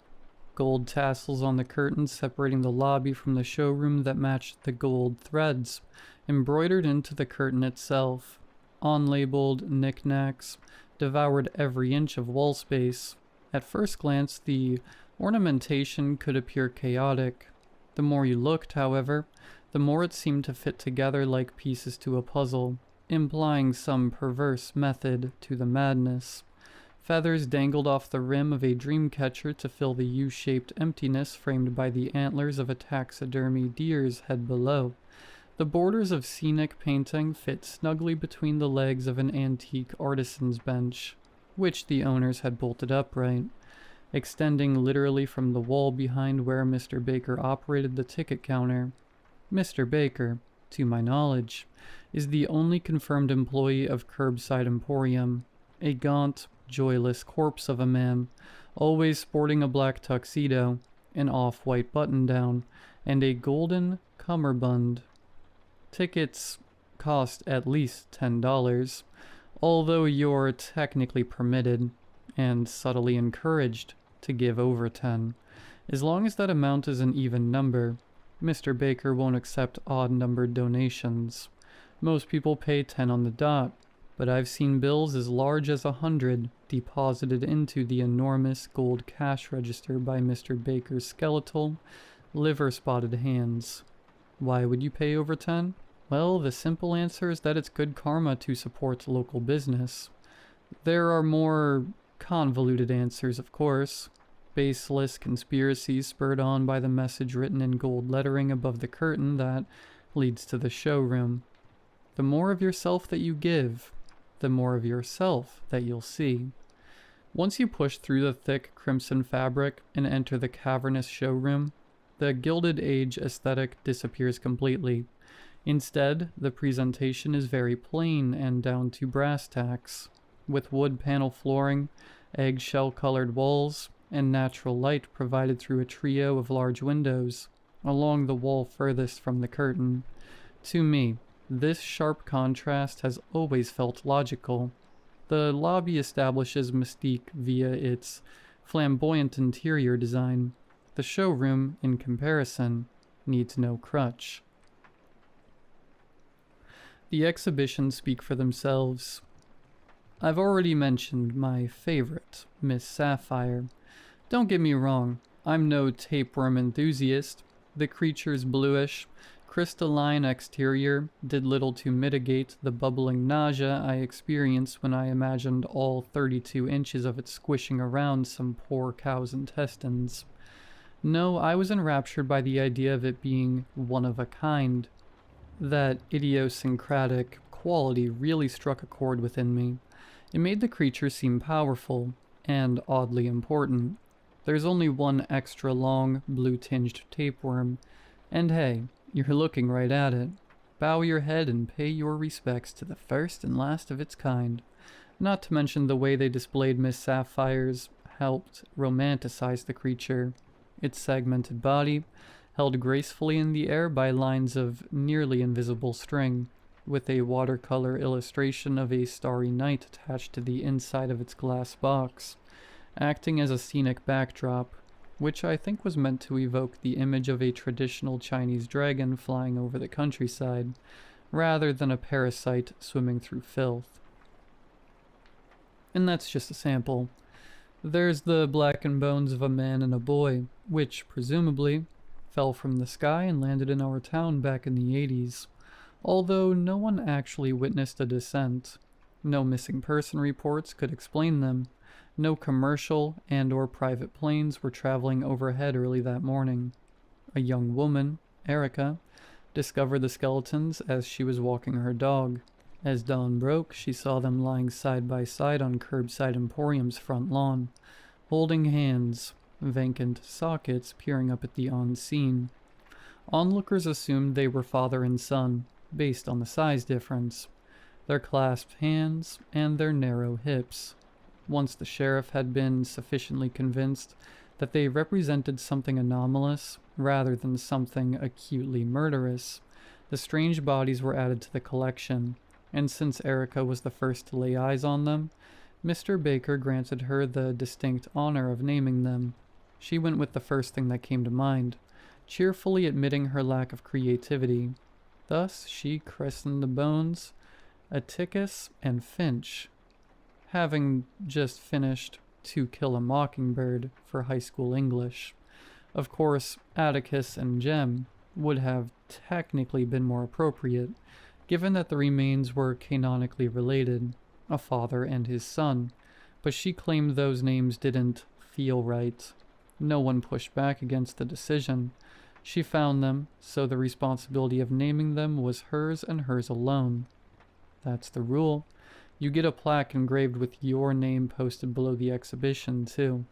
Gold tassels on the curtains separating the lobby from the showroom that matched the gold threads, embroidered into the curtain itself. Unlabeled knickknacks devoured every inch of wall space. At first glance, the ornamentation could appear chaotic. The more you looked, however, the more it seemed to fit together like pieces to a puzzle, implying some perverse method to the madness. Feathers dangled off the rim of a dream catcher to fill the U-shaped emptiness framed by the antlers of a taxidermy deer's head below. The borders of scenic painting fit snugly between the legs of an antique artisan's bench, which the owners had bolted upright, extending literally from the wall behind where Mr. Baker operated the ticket counter. Mr. Baker, to my knowledge, is the only confirmed employee of Curbside Emporium, a gaunt, joyless corpse of a man, always sporting a black tuxedo, an off-white button-down, and a golden cummerbund. Tickets cost at least $10, although you're technically permitted, and subtly encouraged, to give over 10. As long as that amount is an even number, Mr. Baker won't accept odd-numbered donations. Most people pay 10 on the dot, but I've seen bills as large as 100 deposited into the enormous gold cash register by Mr. Baker's skeletal, liver-spotted hands. Why would you pay over 10? Well, the simple answer is that it's good karma to support local business. There are more convoluted answers, of course. Baseless conspiracies spurred on by the message written in gold lettering above the curtain that leads to the showroom. The more of yourself that you give, the more of yourself that you'll see. Once you push through the thick crimson fabric and enter the cavernous showroom, the Gilded Age aesthetic disappears completely. Instead, the presentation is very plain and down to brass tacks, with wood panel flooring, eggshell-colored walls, and natural light provided through a trio of large windows, along the wall furthest from the curtain. To me, this sharp contrast has always felt logical. The lobby establishes mystique via its flamboyant interior design. The showroom, in comparison, needs no crutch. The exhibitions speak for themselves. I've already mentioned my favorite, Miss Sapphire. Don't get me wrong, I'm no tapeworm enthusiast. The creature's bluish, crystalline exterior did little to mitigate the bubbling nausea I experienced when I imagined all 32 inches of it squishing around some poor cow's intestines. No, I was enraptured by the idea of it being one of a kind. That idiosyncratic quality really struck a chord within me. It made the creature seem powerful, and oddly important. There's only one extra long, blue-tinged tapeworm, and hey, you're looking right at it. Bow your head and pay your respects to the first and last of its kind. Not to mention the way they displayed Miss Sapphire's helped romanticize the creature. Its segmented body, held gracefully in the air by lines of nearly invisible string, with a watercolor illustration of a starry night attached to the inside of its glass box, acting as a scenic backdrop, which I think was meant to evoke the image of a traditional Chinese dragon flying over the countryside, rather than a parasite swimming through filth. And that's just a sample. There's the blackened bones of a man and a boy, which, presumably, fell from the sky and landed in our town back in the 80s, although no one actually witnessed a descent. No missing person reports could explain them. No commercial and/or private planes were traveling overhead early that morning. A young woman, Erica, discovered the skeletons as she was walking her dog. As dawn broke, she saw them lying side by side on Curbside Emporium's front lawn, holding hands, vacant sockets peering up at the on-scene. Onlookers assumed they were father and son, based on the size difference, their clasped hands, and their narrow hips. Once the sheriff had been sufficiently convinced that they represented something anomalous rather than something acutely murderous, the strange bodies were added to the collection, and since Erica was the first to lay eyes on them, Mr. Baker granted her the distinct honor of naming them. She went with the first thing that came to mind, cheerfully admitting her lack of creativity. Thus, she christened the bones Atticus and Finch, having just finished To Kill a Mockingbird for high school English. Of course, Atticus and Jem would have technically been more appropriate, given that the remains were canonically related, a father and his son, but she claimed those names didn't feel right. No one pushed back against the decision. She found them, so the responsibility of naming them was hers and hers alone. That's the rule. You get a plaque engraved with your name posted below the exhibition, too.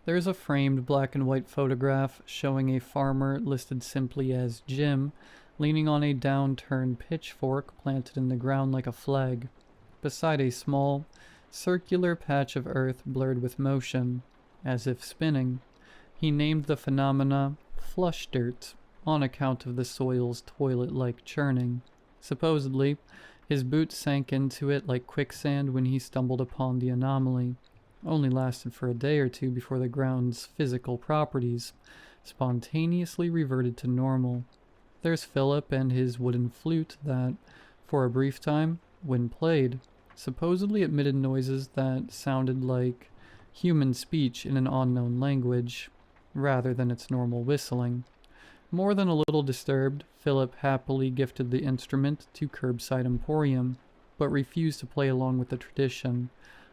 There's a framed black and white photograph showing a farmer listed simply as Jim, leaning on a downturned pitchfork planted in the ground like a flag, beside a small, circular patch of earth blurred with motion, as if spinning. He named the phenomena flush dirt, on account of the soil's toilet-like churning. Supposedly, his boots sank into it like quicksand when he stumbled upon the anomaly. Only lasted for a day or two before the ground's physical properties spontaneously reverted to normal. There's Philip and his wooden flute that, for a brief time, when played, supposedly emitted noises that sounded like human speech in an unknown language, rather than its normal whistling. More than a little disturbed, Philip happily gifted the instrument to Curbside Emporium, but refused to play along with the tradition,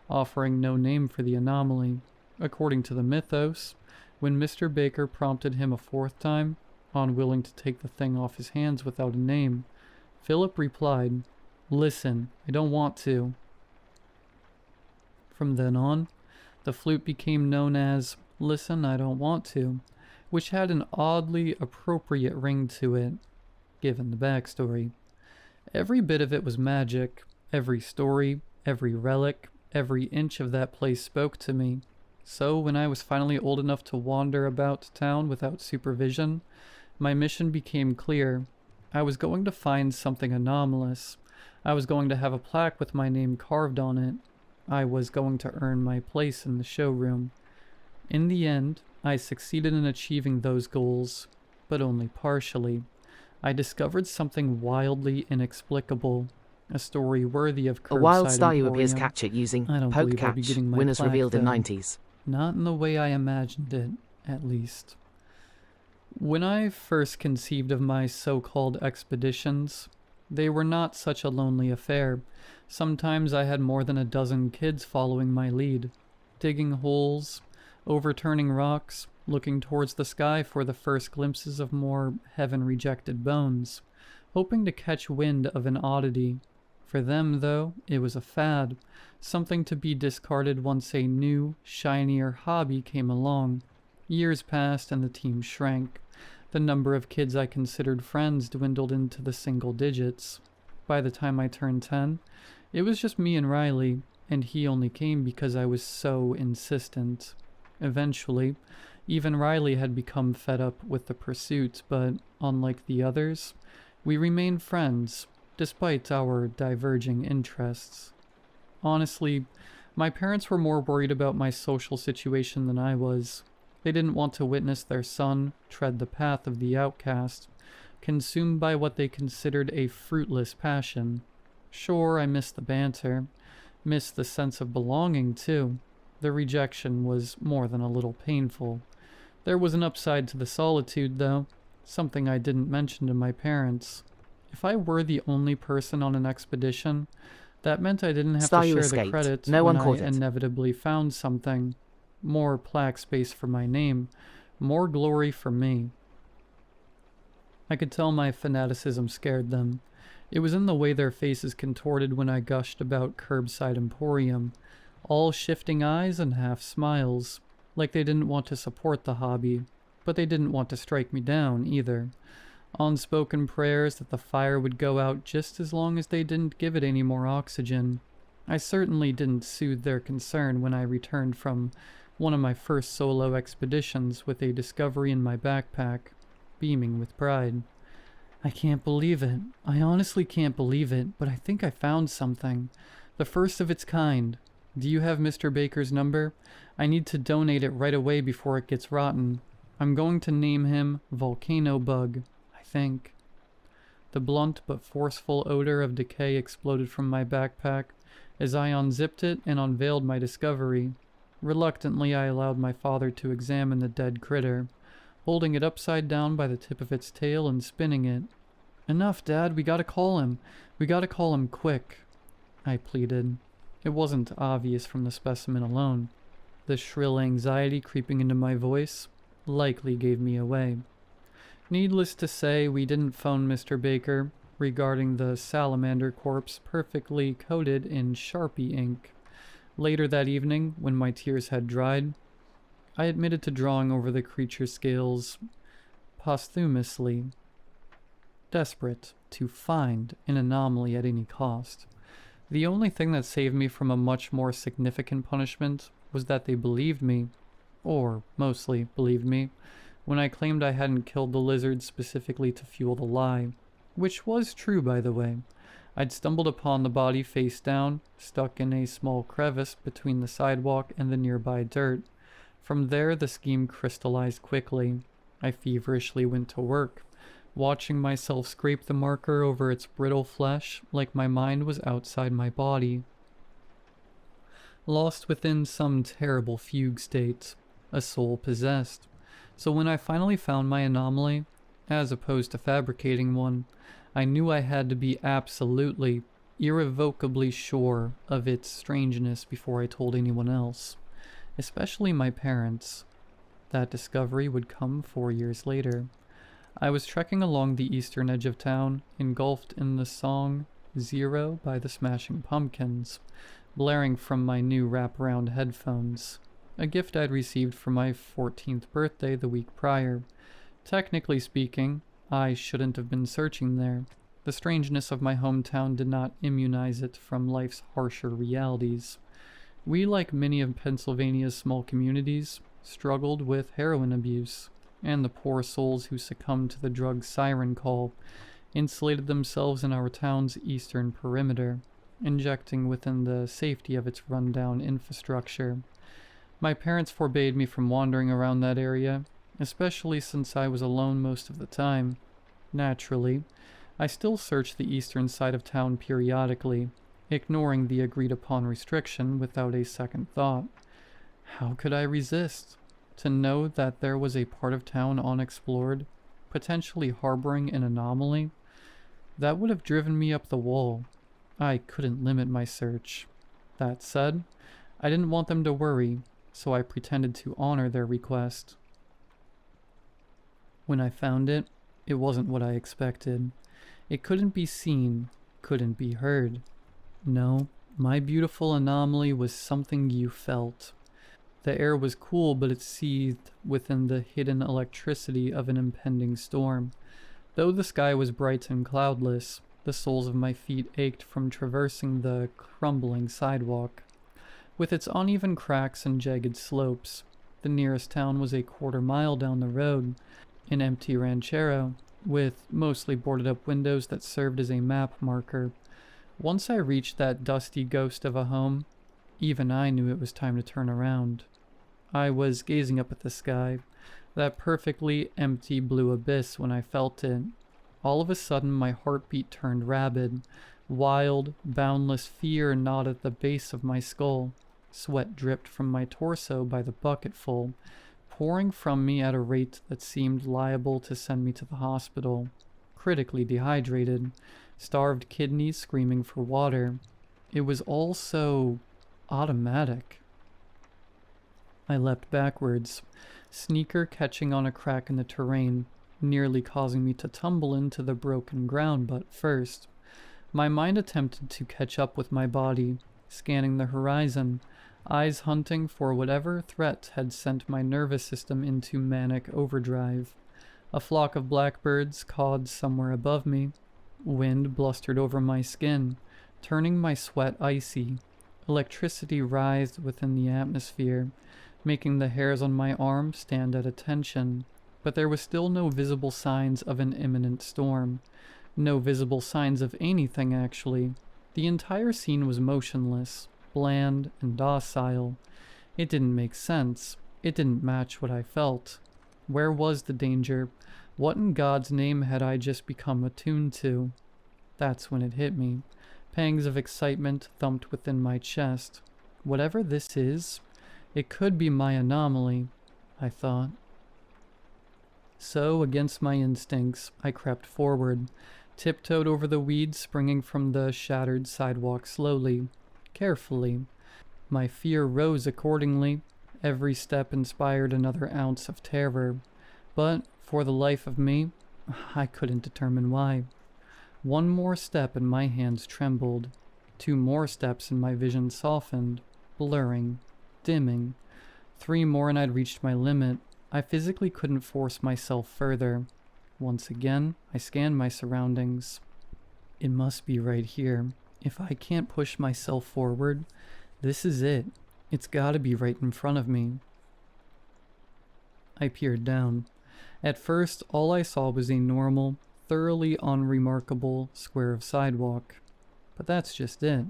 offering no name for the anomaly. According to the mythos, when Mr. Baker prompted him a fourth time, unwilling to take the thing off his hands without a name, Philip replied, "Listen, I don't want to." From then on, the flute became known as "Listen, I Don't Want To," which had an oddly appropriate ring to it, given the backstory. Every bit of it was magic. Every story, every relic, every inch of that place spoke to me. So when I was finally old enough to wander about town without supervision, my mission became clear. I was going to find something anomalous. I was going to have a plaque with my name carved on it. I was going to earn my place in the showroom. In the end, I succeeded in achieving those goals, but only partially. I discovered something wildly inexplicable, a story worthy of Curbside A wild star you Emporium. appears catch it using I don't poke believe I'll be catch. getting my Winners plaque, revealed in though. 90s. Not in the way I imagined it, at least. When I first conceived of my so-called expeditions, they were not such a lonely affair. Sometimes I had more than a dozen kids following my lead, digging holes, overturning rocks, looking towards the sky for the first glimpses of more heaven-rejected bones, hoping to catch wind of an oddity. For them, though, it was a fad, something to be discarded once a new, shinier hobby came along. Years passed and the team shrank. The number of kids I considered friends dwindled into the single digits. By the time I turned 10, it was just me and Riley, and he only came because I was so insistent. Eventually, even Riley had become fed up with the pursuit, but unlike the others, we remained friends, despite our diverging interests. Honestly, my parents were more worried about my social situation than I was. They didn't want to witness their son tread the path of the outcast, consumed by what they considered a fruitless passion. Sure, I missed the banter, missed the sense of belonging too. The rejection was more than a little painful. There was an upside to the solitude, though, something I didn't mention to my parents. If I were the only person on an expedition, that meant I didn't have Star, to you share the escaped. credit No when one caught I it. inevitably found something. More plaque space for my name, more glory for me. I could tell my fanaticism scared them. It was in the way their faces contorted when I gushed about Curbside Emporium, all shifting eyes and half smiles, like they didn't want to support the hobby, but they didn't want to strike me down either. Unspoken prayers that the fire would go out just as long as they didn't give it any more oxygen. I certainly didn't soothe their concern when I returned from one of my first solo expeditions with a discovery in my backpack, beaming with pride. I can't believe it. I honestly can't believe it, but I think I found something. The first of its kind. Do you have Mr. Baker's number? I need to donate it right away before it gets rotten. I'm going to name him Volcano Bug, I think. The blunt but forceful odor of decay exploded from my backpack as I unzipped it and unveiled my discovery. Reluctantly, I allowed my father to examine the dead critter, holding it upside down by the tip of its tail and spinning it. Enough, Dad, we gotta call him. We gotta call him quick, I pleaded. It wasn't obvious from the specimen alone. The shrill anxiety creeping into my voice likely gave me away. Needless to say, we didn't phone Mr. Baker regarding the salamander corpse perfectly coated in Sharpie ink. Later that evening, when my tears had dried, I admitted to drawing over the creature's scales posthumously, desperate to find an anomaly at any cost. The only thing that saved me from a much more significant punishment was that they believed me, or mostly believed me, when I claimed I hadn't killed the lizard specifically to fuel the lie, which was true, by the way. I'd stumbled upon the body face down, stuck in a small crevice between the sidewalk and the nearby dirt. From there, the scheme crystallized quickly. I feverishly went to work, watching myself scrape the marker over its brittle flesh like my mind was outside my body, lost within some terrible fugue state, a soul possessed. So when I finally found my anomaly, as opposed to fabricating one, I knew I had to be absolutely, irrevocably sure of its strangeness before I told anyone else, especially my parents. That discovery would come 4 years later. I was trekking along the eastern edge of town, engulfed in the song Zero by the Smashing Pumpkins, blaring from my new wraparound headphones, a gift I'd received for my 14th birthday the week prior. Technically speaking, I shouldn't have been searching there. The strangeness of my hometown did not immunize it from life's harsher realities. We, like many of Pennsylvania's small communities, struggled with heroin abuse, and the poor souls who succumbed to the drug siren call insulated themselves in our town's eastern perimeter, injecting within the safety of its rundown infrastructure. My parents forbade me from wandering around that area, especially since I was alone most of the time. Naturally, I still searched the eastern side of town periodically, ignoring the agreed-upon restriction without a second thought. How could I resist? to know that there was a part of town unexplored, potentially harboring an anomaly. That would have driven me up the wall. I couldn't limit my search. That said, I didn't want them to worry, so I pretended to honor their request. When I found it, it wasn't what I expected. It couldn't be seen, couldn't be heard. No, my beautiful anomaly was something you felt. The air was cool, but it seethed within the hidden electricity of an impending storm. Though the sky was bright and cloudless, the soles of my feet ached from traversing the crumbling sidewalk. With its uneven cracks and jagged slopes, the nearest town was a quarter-mile down the road, an empty ranchero, with mostly boarded-up windows that served as a map marker. Once I reached that dusty ghost of a home, even I knew it was time to turn around. I was gazing up at the sky, that perfectly empty blue abyss, when I felt it. All of a sudden, my heartbeat turned rabid. Wild, boundless fear gnawed at the base of my skull. Sweat dripped from my torso by the bucketful, pouring from me at a rate that seemed liable to send me to the hospital. Critically dehydrated, starved kidneys screaming for water. It was all so automatic. I leapt backwards, sneaker catching on a crack in the terrain, nearly causing me to tumble into the broken ground. But first, my mind attempted to catch up with my body, scanning the horizon, eyes hunting for whatever threat had sent my nervous system into manic overdrive. A flock of blackbirds cawed somewhere above me. Wind blustered over my skin, turning my sweat icy. Electricity writhed within the atmosphere, making the hairs on my arm stand at attention. But there was still no visible signs of an imminent storm. No visible signs of anything, actually. The entire scene was motionless, bland and docile. It didn't make sense. It didn't match what I felt. Where was the danger? What in God's name had I just become attuned to? That's when it hit me. Pangs of excitement thumped within my chest. Whatever this is, it could be my anomaly, I thought. So, against my instincts, I crept forward, tiptoed over the weeds springing from the shattered sidewalk slowly, carefully. My fear rose accordingly. Every step inspired another ounce of terror. But, for the life of me, I couldn't determine why. One more step and my hands trembled. 2 more steps and my vision softened, blurring, dimming. 3 more and I'd reached my limit. I physically couldn't force myself further. Once again, I scanned my surroundings. It must be right here. If I can't push myself forward, this is it. It's gotta be right in front of me. I peered down. At first, all I saw was a normal, thoroughly unremarkable square of sidewalk. But that's just it.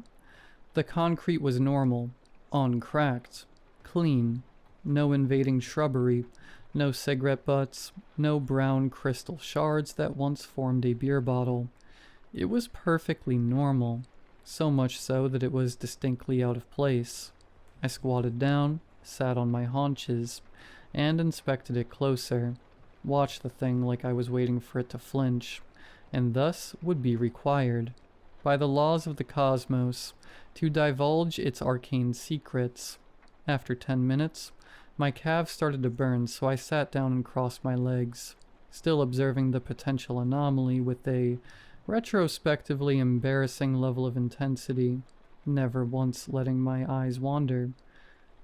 The concrete was normal, uncracked, clean, no invading shrubbery, no cigarette butts, no brown crystal shards that once formed a beer bottle. It was perfectly normal, so much so that it was distinctly out of place. I squatted down, sat on my haunches, and inspected it closer. Watched the thing like I was waiting for it to flinch, and thus would be required, by the laws of the cosmos, to divulge its arcane secrets. After 10 minutes, my calves started to burn, so I sat down and crossed my legs, still observing the potential anomaly with a retrospectively embarrassing level of intensity, never once letting my eyes wander.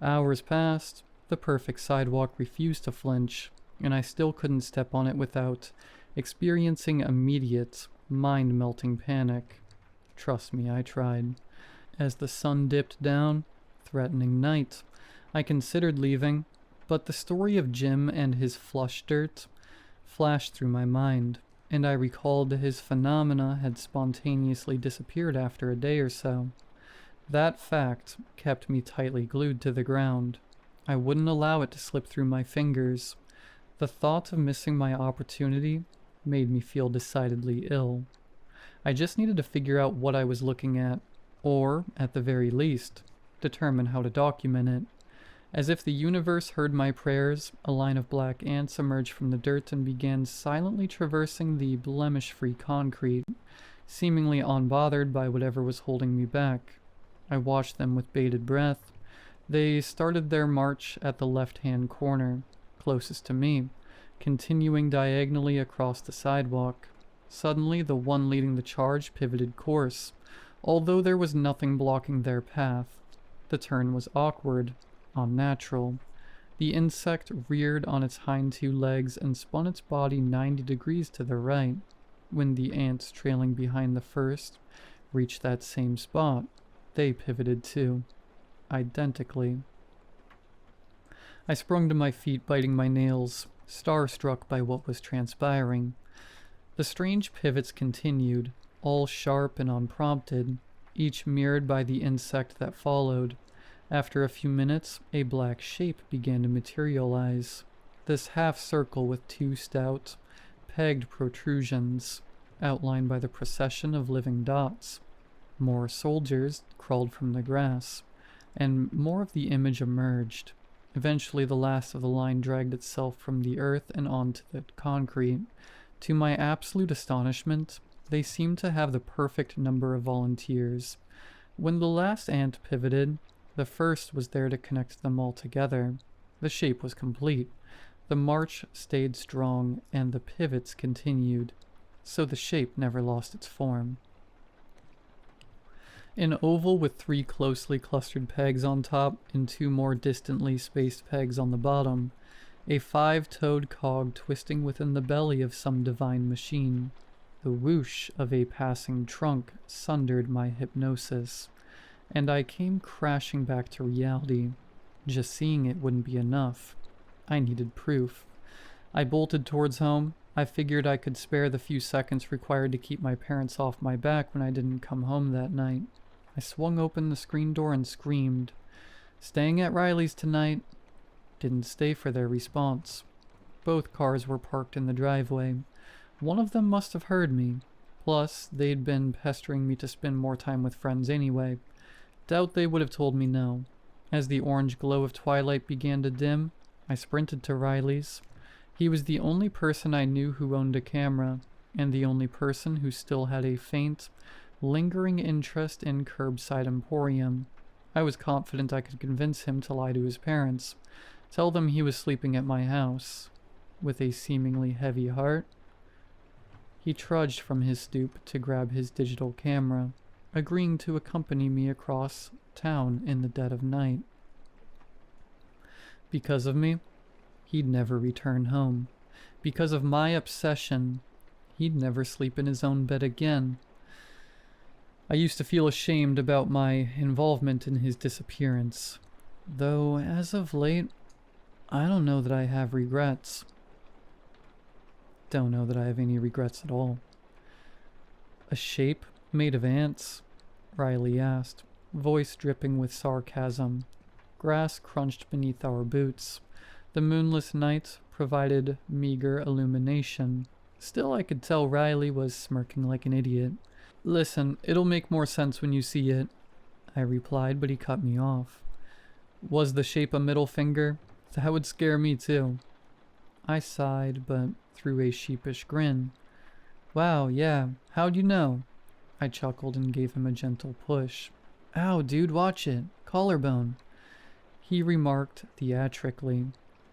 Hours passed, the perfect sidewalk refused to flinch, and I still couldn't step on it without experiencing immediate, mind-melting panic. Trust me, I tried. As the sun dipped down, threatening night, I considered leaving, but the story of Jim and his flush dirt flashed through my mind, and I recalled his phenomena had spontaneously disappeared after a day or so. That fact kept me tightly glued to the ground. I wouldn't allow it to slip through my fingers. The thought of missing my opportunity made me feel decidedly ill. I just needed to figure out what I was looking at, or, at the very least, determine how to document it. As if the universe heard my prayers, a line of black ants emerged from the dirt and began silently traversing the blemish-free concrete, seemingly unbothered by whatever was holding me back. I watched them with bated breath. They started their march at the left-hand corner, closest to me, continuing diagonally across the sidewalk. Suddenly, the one leading the charge pivoted course, although there was nothing blocking their path. The turn was awkward, unnatural. The insect reared on its hind two legs and spun its body 90 degrees to the right, when the ants trailing behind the first reached that same spot. They pivoted too, identically. I sprung to my feet, biting my nails, starstruck by what was transpiring. The strange pivots continued, all sharp and unprompted, each mirrored by the insect that followed. After a few minutes, a black shape began to materialize. This half circle with two stout, pegged protrusions, outlined by the procession of living dots. More soldiers crawled from the grass, and more of the image emerged. Eventually, the last of the line dragged itself from the earth and onto the concrete. To my absolute astonishment, they seemed to have the perfect number of volunteers. When the last ant pivoted, the first was there to connect them all together. The shape was complete. The march stayed strong, and the pivots continued, so the shape never lost its form. An oval with 3 closely clustered pegs on top and 2 more distantly spaced pegs on the bottom. A 5-toed cog twisting within the belly of some divine machine. The whoosh of a passing trunk sundered my hypnosis, and I came crashing back to reality. Just seeing it wouldn't be enough. I needed proof. I bolted towards home. I figured I could spare the few seconds required to keep my parents off my back when I didn't come home that night. I swung open the screen door and screamed, "Staying at Riley's tonight." Didn't stay for their response. Both cars were parked in the driveway. One of them must have heard me. Plus, they'd been pestering me to spend more time with friends anyway. Doubt they would have told me no. As the orange glow of twilight began to dim, I sprinted to Riley's. He was the only person I knew who owned a camera, and the only person who still had a faint, lingering interest in Curbside Emporium. I was confident I could convince him to lie to his parents, tell them he was sleeping at my house. With a seemingly heavy heart, he trudged from his stoop to grab his digital camera, agreeing to accompany me across town in the dead of night. Because of me, he'd never return home. Because of my obsession, he'd never sleep in his own bed again. I used to feel ashamed about my involvement in his disappearance, though as of late, I don't know that I have regrets. Don't know that I have any regrets at all. A shape made of ants? Riley asked, voice dripping with sarcasm. Grass crunched beneath our boots. The moonless night provided meager illumination. Still, I could tell Riley was smirking like an idiot. "Listen, it'll make more sense when you see it," I replied, but he cut me off. "Was the shape a middle finger? That would scare me too." I sighed, but threw a sheepish grin. "Wow, yeah, how'd you know?" I chuckled and gave him a gentle push. "Ow, dude, watch it. Collarbone," he remarked theatrically.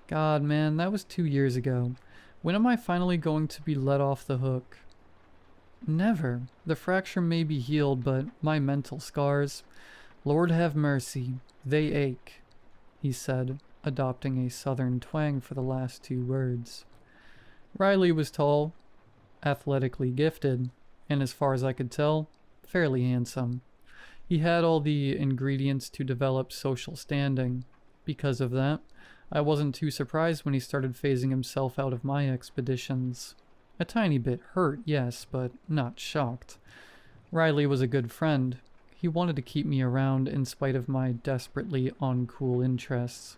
"God, man, that was 2 years ago. When am I finally going to be let off the hook?" "Never. The fracture may be healed, but my mental scars, Lord have mercy, they ache," he said, adopting a southern twang for the last 2 words. Riley was tall, athletically gifted, and as far as I could tell, fairly handsome. He had all the ingredients to develop social standing. Because of that, I wasn't too surprised when he started phasing himself out of my expeditions. A tiny bit hurt, yes, but not shocked. Riley was a good friend. He wanted to keep me around in spite of my desperately uncool interests.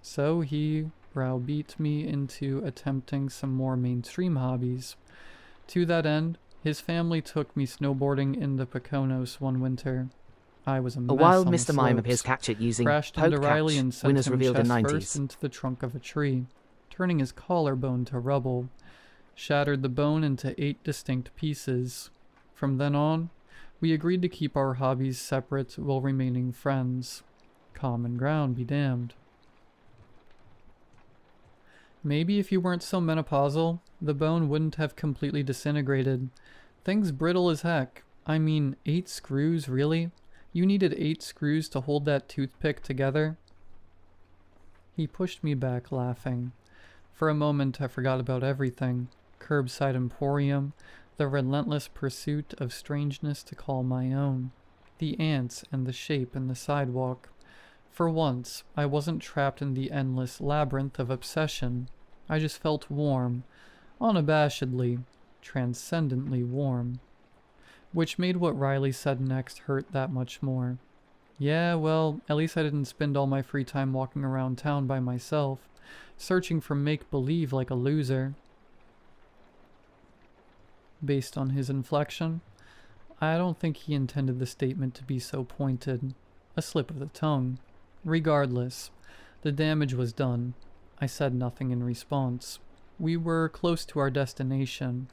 So he browbeat me into attempting some more mainstream hobbies. To that end, his family took me snowboarding in the Poconos one winter. I was a mess A wild on the Mr. Mime appears slopes. captured using Crashed poke into Riley catch, and sent winners him revealed in chest first 90s. into the trunk of a tree, turning his collarbone to rubble. Shattered the bone into 8 distinct pieces. From then on, we agreed to keep our hobbies separate while remaining friends. Common ground be damned. Maybe if you weren't so menopausal, the bone wouldn't have completely disintegrated. Thing's brittle as heck. I mean, 8 screws, really? You needed 8 screws to hold that toothpick together? He pushed me back, laughing. For a moment, I forgot about everything. Curbside emporium, the relentless pursuit of strangeness to call my own, the ants and the shape in the sidewalk. For once, I wasn't trapped in the endless labyrinth of obsession. I just felt warm, unabashedly, transcendently warm. Which made what Riley said next hurt that much more. Yeah, well, at least I didn't spend all my free time walking around town by myself, searching for make-believe like a loser. Based on his inflection, I don't think he intended the statement to be so pointed. A slip of the tongue. Regardless, the damage was done. I said nothing in response. We were close to our destination.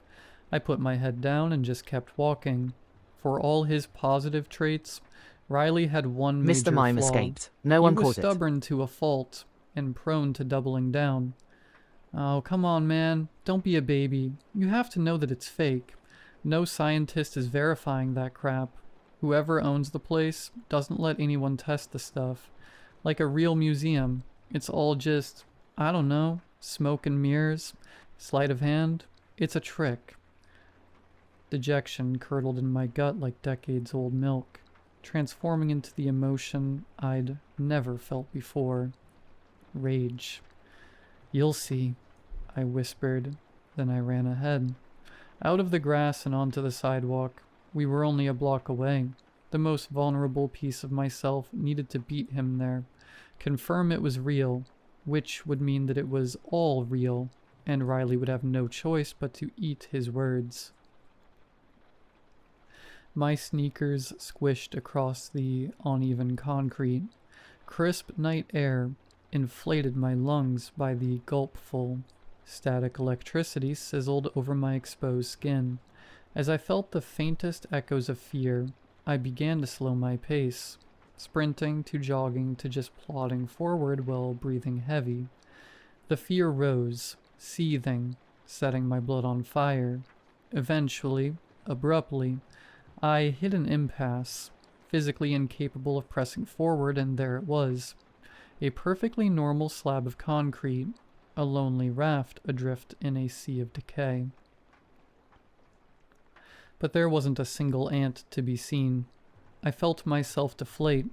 I put my head down and just kept walking. For all his positive traits, Riley had one major Mr. Mime flaw. escaped. No one He was caught it. stubborn to a fault, and prone to doubling down. Oh, come on, man. Don't be a baby. You have to know that it's fake. No scientist is verifying that crap. Whoever owns the place doesn't let anyone test the stuff. Like a real museum. It's all just, I don't know, smoke and mirrors, sleight of hand. It's a trick. Dejection curdled in my gut like decades-old milk, transforming into the emotion I'd never felt before. Rage. You'll see, I whispered. Then I ran ahead. Out of the grass and onto the sidewalk. We were only a block away. The most vulnerable piece of myself needed to beat him there. Confirm it was real, which would mean that it was all real, and Riley would have no choice but to eat his words. My sneakers squished across the uneven concrete. Crisp night air inflated my lungs by the gulpful. Static electricity sizzled over my exposed skin. As I felt the faintest echoes of fear, I began to slow my pace, sprinting to jogging to just plodding forward while breathing heavy. The fear rose, seething, setting my blood on fire. Eventually, abruptly, I hit an impasse, physically incapable of pressing forward, and there it was. A perfectly normal slab of concrete, a lonely raft adrift in a sea of decay. But there wasn't a single ant to be seen. I felt myself deflate.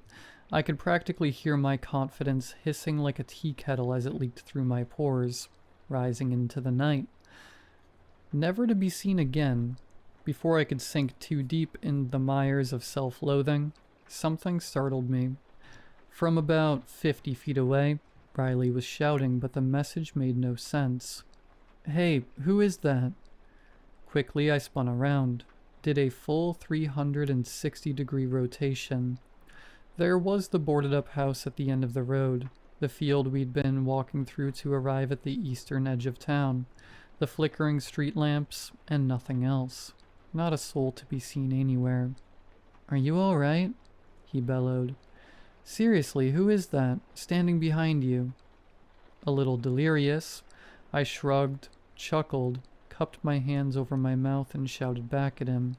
I could practically hear my confidence hissing like a tea kettle as it leaked through my pores, rising into the night. Never to be seen again. Before I could sink too deep in the mires of self-loathing, something startled me. From about 50 feet away, Riley was shouting, but the message made no sense. Hey, who is that? Quickly I spun around, did a full 360-degree rotation. There was the boarded-up house at the end of the road, the field we'd been walking through to arrive at the eastern edge of town, the flickering street lamps, and nothing else. Not a soul to be seen anywhere. Are you all right? He bellowed. Seriously, who is that, standing behind you? A little delirious, I shrugged, chuckled, cupped my hands over my mouth and shouted back at him.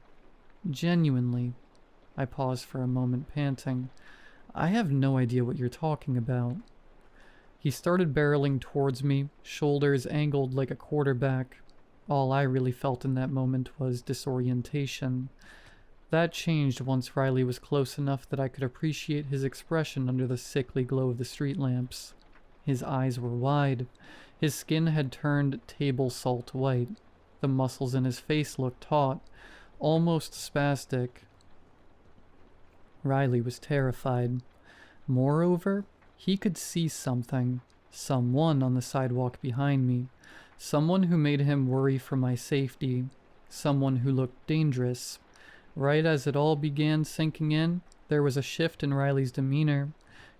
Genuinely. I paused for a moment, panting. I have no idea what you're talking about. He started barreling towards me, shoulders angled like a quarterback. All I really felt in that moment was disorientation. That changed once Riley was close enough that I could appreciate his expression under the sickly glow of the street lamps. His eyes were wide. His skin had turned table salt white. The muscles in his face looked taut, almost spastic. Riley was terrified. Moreover, he could see something, someone on the sidewalk behind me, someone who made him worry for my safety, someone who looked dangerous. Right as it all began sinking in, There was a shift in Riley's demeanor.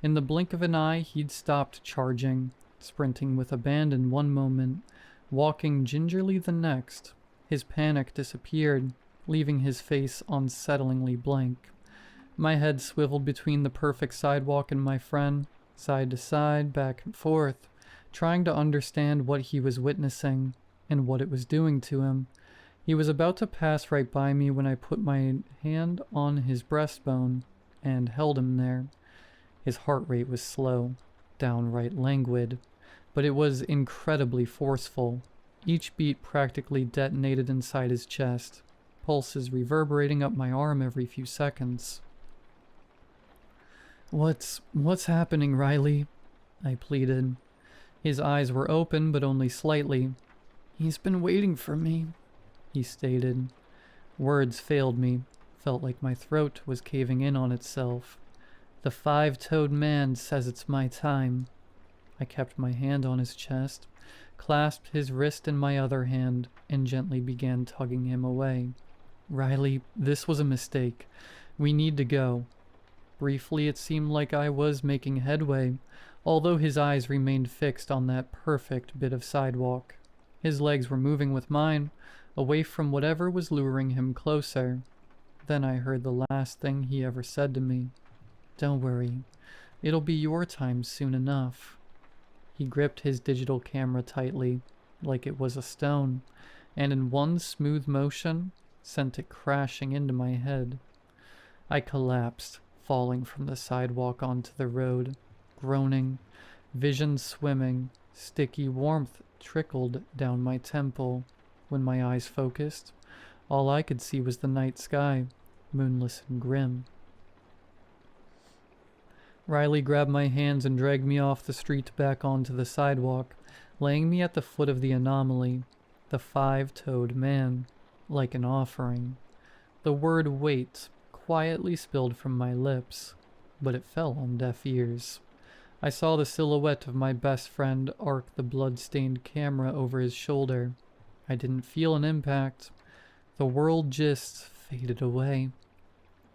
In the blink of an eye, he'd stopped charging, sprinting with abandon one moment, walking gingerly the next. His panic disappeared, leaving his face unsettlingly blank. My head swiveled between the perfect sidewalk and my friend, side to side, back and forth, trying to understand what he was witnessing and what it was doing to him. He was about to pass right by me when I put my hand on his breastbone and held him there. His heart rate was slow, downright languid, but it was incredibly forceful. Each beat practically detonated inside his chest, pulses reverberating up my arm every few seconds. What's happening, Riley? I pleaded. His eyes were open, but only slightly. He's been waiting for me, he stated. Words failed me, felt like my throat was caving in on itself. The five-toed man says it's my time. I kept my hand on his chest, clasped his wrist in my other hand, and gently began tugging him away. Riley, this was a mistake. We need to go. Briefly, it seemed like I was making headway, although his eyes remained fixed on that perfect bit of sidewalk. His legs were moving with mine, away from whatever was luring him closer. Then I heard the last thing he ever said to me. Don't worry, it'll be your time soon enough. He gripped his digital camera tightly, like it was a stone, and in one smooth motion, sent it crashing into my head. I collapsed, falling from the sidewalk onto the road, groaning, vision swimming, sticky warmth trickled down my temple. When my eyes focused, all I could see was the night sky, moonless and grim. Riley grabbed my hands and dragged me off the street back onto the sidewalk, laying me at the foot of the anomaly, the five-toed man, like an offering. The word wait quietly spilled from my lips, but it fell on deaf ears. I saw the silhouette of my best friend arc the blood-stained camera over his shoulder. I didn't feel an impact. The world just faded away.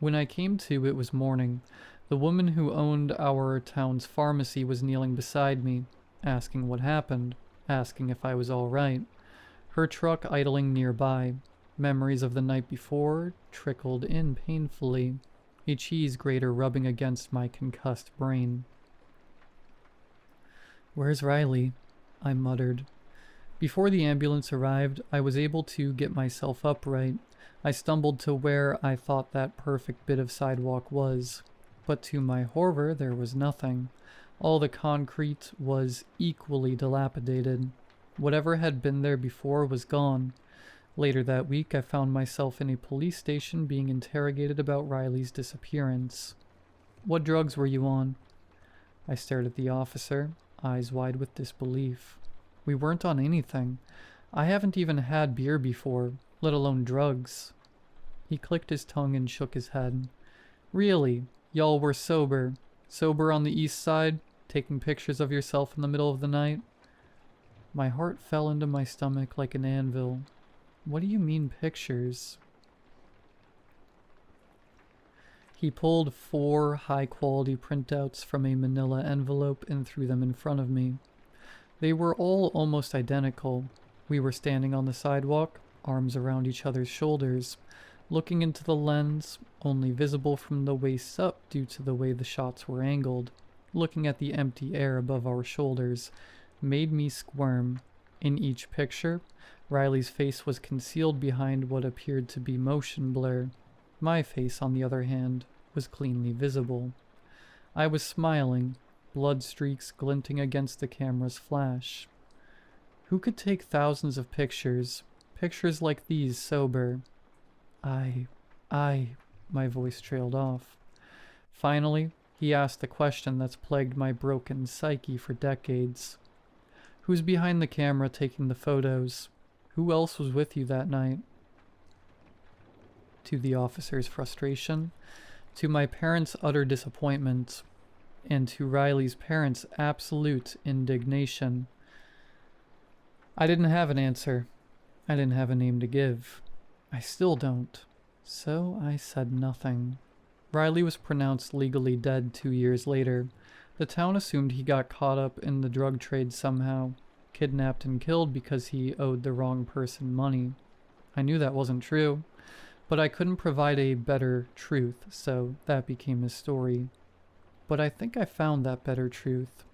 When I came to, it was morning. The woman who owned our town's pharmacy was kneeling beside me, asking what happened, asking if I was all right. Her truck idling nearby. Memories of the night before trickled in painfully, a cheese grater rubbing against my concussed brain. "Where's Riley?" I muttered. Before the ambulance arrived, I was able to get myself upright. I stumbled to where I thought that perfect bit of sidewalk was. But to my horror, there was nothing. All the concrete was equally dilapidated. Whatever had been there before was gone. Later that week, I found myself in a police station being interrogated about Riley's disappearance. "What drugs were you on?" I stared at the officer, eyes wide with disbelief. "We weren't on anything. I haven't even had beer before, let alone drugs." He clicked his tongue and shook his head. "Really? Y'all were sober? Sober on the east side, taking pictures of yourself in the middle of the night?" My heart fell into my stomach like an anvil. "What do you mean pictures?" He pulled 4 high-quality printouts from a manila envelope and threw them in front of me. They were all almost identical. We were standing on the sidewalk, arms around each other's shoulders, looking into the lens, only visible from the waist up due to the way the shots were angled. Looking at the empty air above our shoulders made me squirm. In each picture, Riley's face was concealed behind what appeared to be motion blur. My face, on the other hand, was cleanly visible. I was smiling, blood streaks glinting against the camera's flash. Who could take thousands of pictures like these sober? My voice trailed off. Finally, he asked the question that's plagued my broken psyche for decades. "Who's behind the camera taking the photos? Who else was with you that night?" To the officer's frustration, to my parents' utter disappointment, and to Riley's parents' absolute indignation, I didn't have an answer. I didn't have a name to give. I still don't. So I said nothing. Riley was pronounced legally dead 2 years later. The town assumed he got caught up in the drug trade somehow, kidnapped and killed because he owed the wrong person money. I knew that wasn't true, but I couldn't provide a better truth, so that became his story. But I think I found that better truth.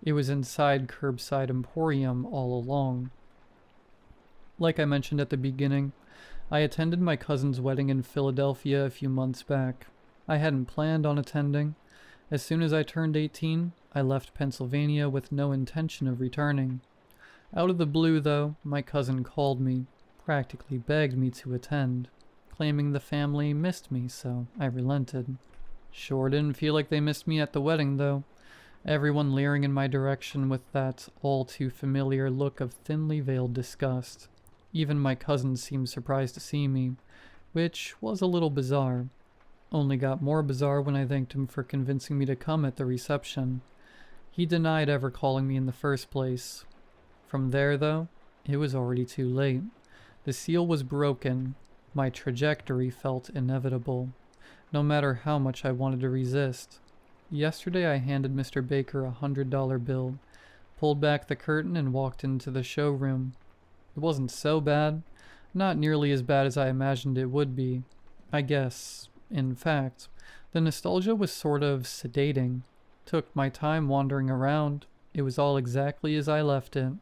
It was inside Curbside Emporium all along. Like I mentioned at the beginning, I attended my cousin's wedding in Philadelphia a few months back. I hadn't planned on attending. As soon as I turned 18, I left Pennsylvania with no intention of returning. Out of the blue, though, my cousin called me, practically begged me to attend, claiming the family missed me, so I relented. Sure didn't feel like they missed me at the wedding, though. Everyone leering in my direction with that all-too-familiar look of thinly veiled disgust. Even my cousin seemed surprised to see me, which was a little bizarre. Only got more bizarre when I thanked him for convincing me to come at the reception. He denied ever calling me in the first place. From there, though, it was already too late. The seal was broken. My trajectory felt inevitable, no matter how much I wanted to resist. Yesterday I handed Mr. Baker a $100 bill, pulled back the curtain and walked into the showroom. It wasn't so bad, not nearly as bad as I imagined it would be. I guess, in fact, the nostalgia was sort of sedating. Took my time wandering around. It was all exactly as I left it.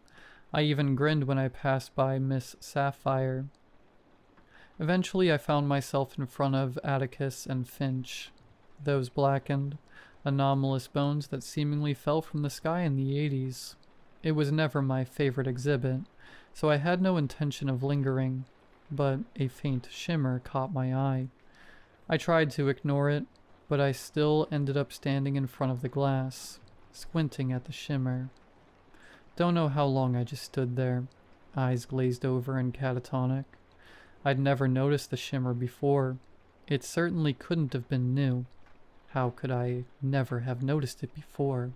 I even grinned when I passed by Miss Sapphire. Eventually I found myself in front of Atticus and Finch, those blackened, anomalous bones that seemingly fell from the sky in the 80s. It was never my favorite exhibit, so I had no intention of lingering, but a faint shimmer caught my eye. I tried to ignore it, but I still ended up standing in front of the glass, squinting at the shimmer. Don't know how long I just stood there, eyes glazed over and catatonic. I'd never noticed the shimmer before. It certainly couldn't have been new. How could I never have noticed it before?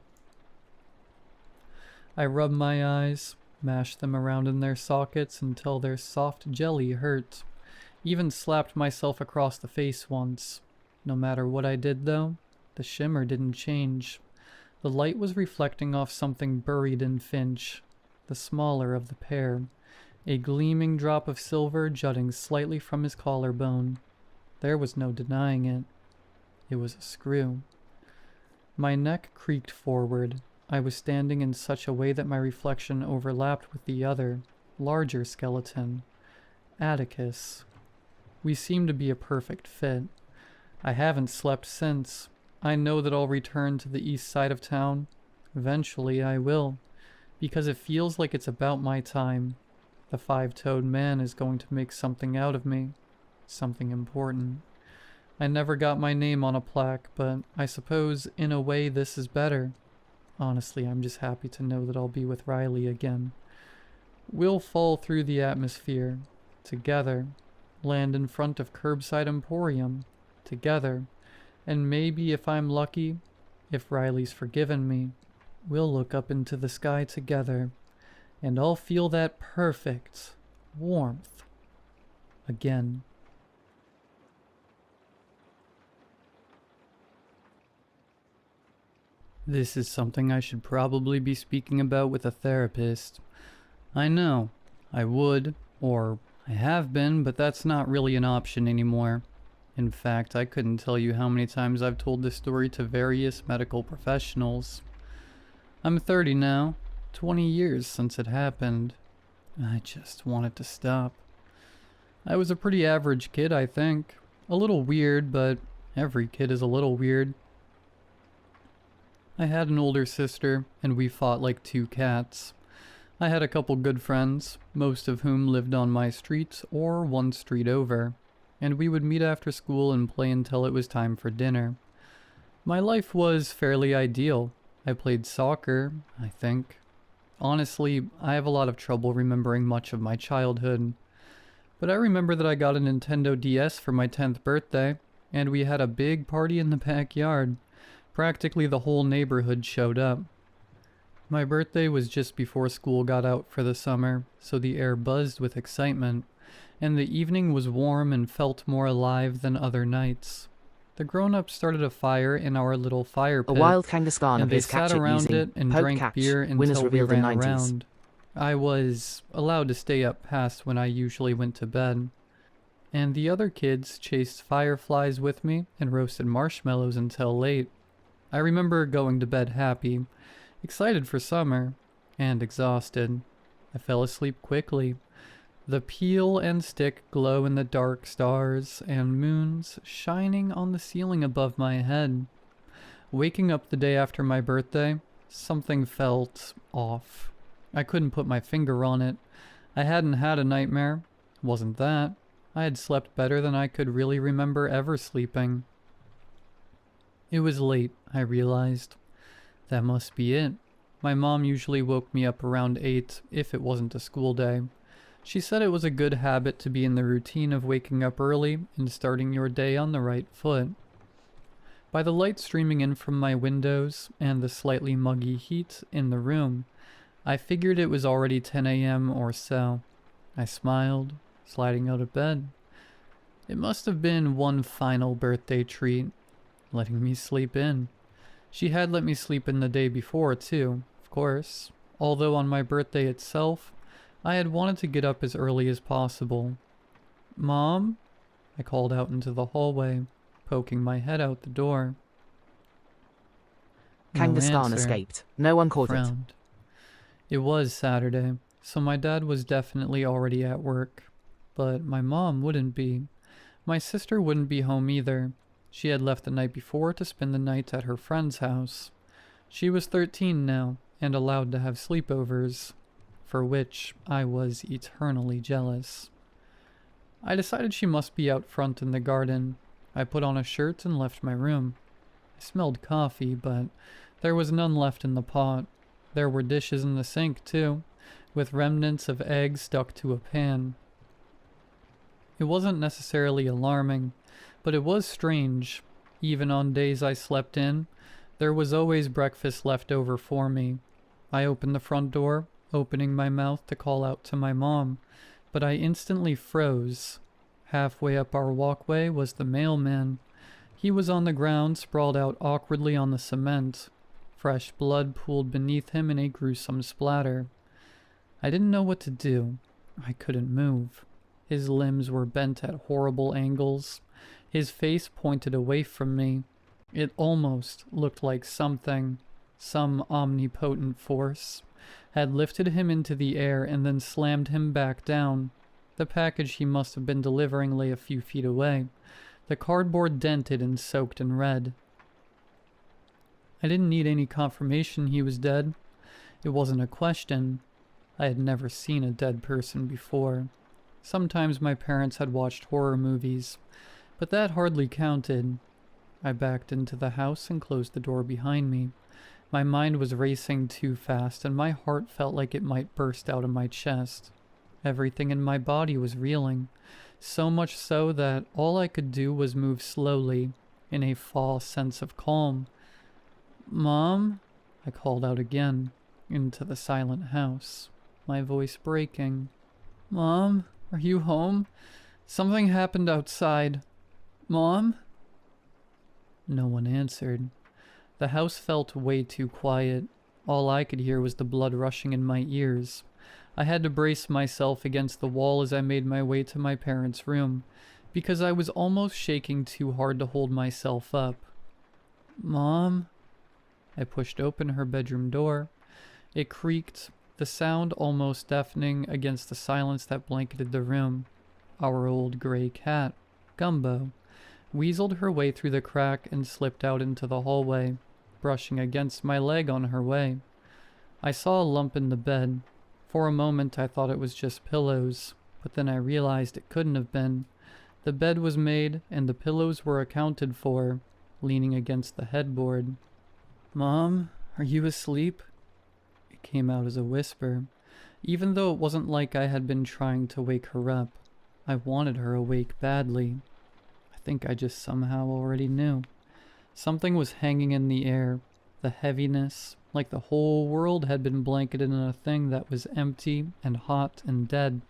I rubbed my eyes, mashed them around in their sockets until their soft jelly hurt. Even slapped myself across the face once. No matter what I did, though, the shimmer didn't change. The light was reflecting off something buried in Finch, the smaller of the pair, a gleaming drop of silver jutting slightly from his collarbone. There was no denying it. It was a screw. My neck creaked forward. I was standing in such a way that my reflection overlapped with the other, larger skeleton, Atticus. We seemed to be a perfect fit. I haven't slept since. I know that I'll return to the east side of town. Eventually I will, because it feels like it's about my time. The five-toed man is going to make something out of me, something important. I never got my name on a plaque, but I suppose in a way this is better. Honestly, I'm just happy to know that I'll be with Riley again. We'll fall through the atmosphere, together, land in front of Curbside Emporium, together, and maybe if I'm lucky, if Riley's forgiven me, we'll look up into the sky together, and I'll feel that perfect warmth again. This is something I should probably be speaking about with a therapist. I know, I would, or I have been, but that's not really an option anymore. In fact, I couldn't tell you how many times I've told this story to various medical professionals. I'm 30 now, 20 years since it happened. I just wanted to stop. I was a pretty average kid, I think. A little weird, but every kid is a little weird. I had an older sister, and we fought like two cats. I had a couple good friends, most of whom lived on my street or one street over, and we would meet after school and play until it was time for dinner. My life was fairly ideal. I played soccer, I think. Honestly, I have a lot of trouble remembering much of my childhood. But I remember that I got a Nintendo DS for my 10th birthday, and we had a big party in the backyard. Practically the whole neighborhood showed up. My birthday was just before school got out for the summer, so the air buzzed with excitement, and the evening was warm and felt more alive than other nights. The grown-ups started a fire in our little fire A pit, wild Kangaskhan and of they his sat catch it around using it and poke drank catch. beer Winners until we revealed in ran 90s. around. I was allowed to stay up past when I usually went to bed. And the other kids chased fireflies with me and roasted marshmallows until late. I remember going to bed happy, excited for summer, and exhausted. I fell asleep quickly. The peel and stick glow in the dark, stars and moons shining on the ceiling above my head. Waking up the day after my birthday, something felt off. I couldn't put my finger on it. I hadn't had a nightmare. Wasn't that. I had slept better than I could really remember ever sleeping. It was late, I realized. That must be it. My mom usually woke me up around 8 if it wasn't a school day. She said it was a good habit to be in the routine of waking up early and starting your day on the right foot. By the light streaming in from my windows and the slightly muggy heat in the room, I figured it was already 10 a.m. or so. I smiled, sliding out of bed. It must have been one final birthday treat, letting me sleep in. She had let me sleep in the day before, too, of course, although on my birthday itself, I had wanted to get up as early as possible. "Mom?" I called out into the hallway, poking my head out the door. No Kangaskhan answer. escaped. No one caught it. Frowned. It was Saturday, so my dad was definitely already at work. But my mom wouldn't be. My sister wouldn't be home either. She had left the night before to spend the night at her friend's house. She was 13 now, and allowed to have sleepovers, for which I was eternally jealous. I decided she must be out front in the garden. I put on a shirt and left my room. I smelled coffee, but there was none left in the pot. There were dishes in the sink, too, with remnants of eggs stuck to a pan. It wasn't necessarily alarming, but it was strange. Even on days I slept in, there was always breakfast left over for me. I opened the front door, opening my mouth to call out to my mom, but I instantly froze. Halfway up our walkway was the mailman. He was on the ground, sprawled out awkwardly on the cement. Fresh blood pooled beneath him in a gruesome splatter. I didn't know what to do. I couldn't move. His limbs were bent at horrible angles. His face pointed away from me. It almost looked like something, some omnipotent force, had lifted him into the air and then slammed him back down. The package he must have been delivering lay a few feet away, the cardboard dented and soaked in red. I didn't need any confirmation he was dead. It wasn't a question. I had never seen a dead person before. Sometimes my parents had watched horror movies, but that hardly counted. I backed into the house and closed the door behind me. My mind was racing too fast, and my heart felt like it might burst out of my chest. Everything in my body was reeling, so much so that all I could do was move slowly, in a false sense of calm. "Mom?" I called out again, into the silent house, my voice breaking. "Mom, are you home? Something happened outside. Mom?" No one answered. The house felt way too quiet. All I could hear was the blood rushing in my ears. I had to brace myself against the wall as I made my way to my parents' room, because I was almost shaking too hard to hold myself up. "Mom?" I pushed open her bedroom door. It creaked, the sound almost deafening against the silence that blanketed the room. Our old gray cat, Gumbo, weaseled her way through the crack and slipped out into the hallway, brushing against my leg on her way. I saw a lump in the bed. For a moment I thought it was just pillows, but then I realized it couldn't have been. The bed was made and the pillows were accounted for, leaning against the headboard. "Mom, are you asleep?" It came out as a whisper, even though it wasn't like I had been trying to wake her up. I wanted her awake badly. I think I just somehow already knew. Something was hanging in the air, the heaviness, like the whole world had been blanketed in a thing that was empty and hot and dead.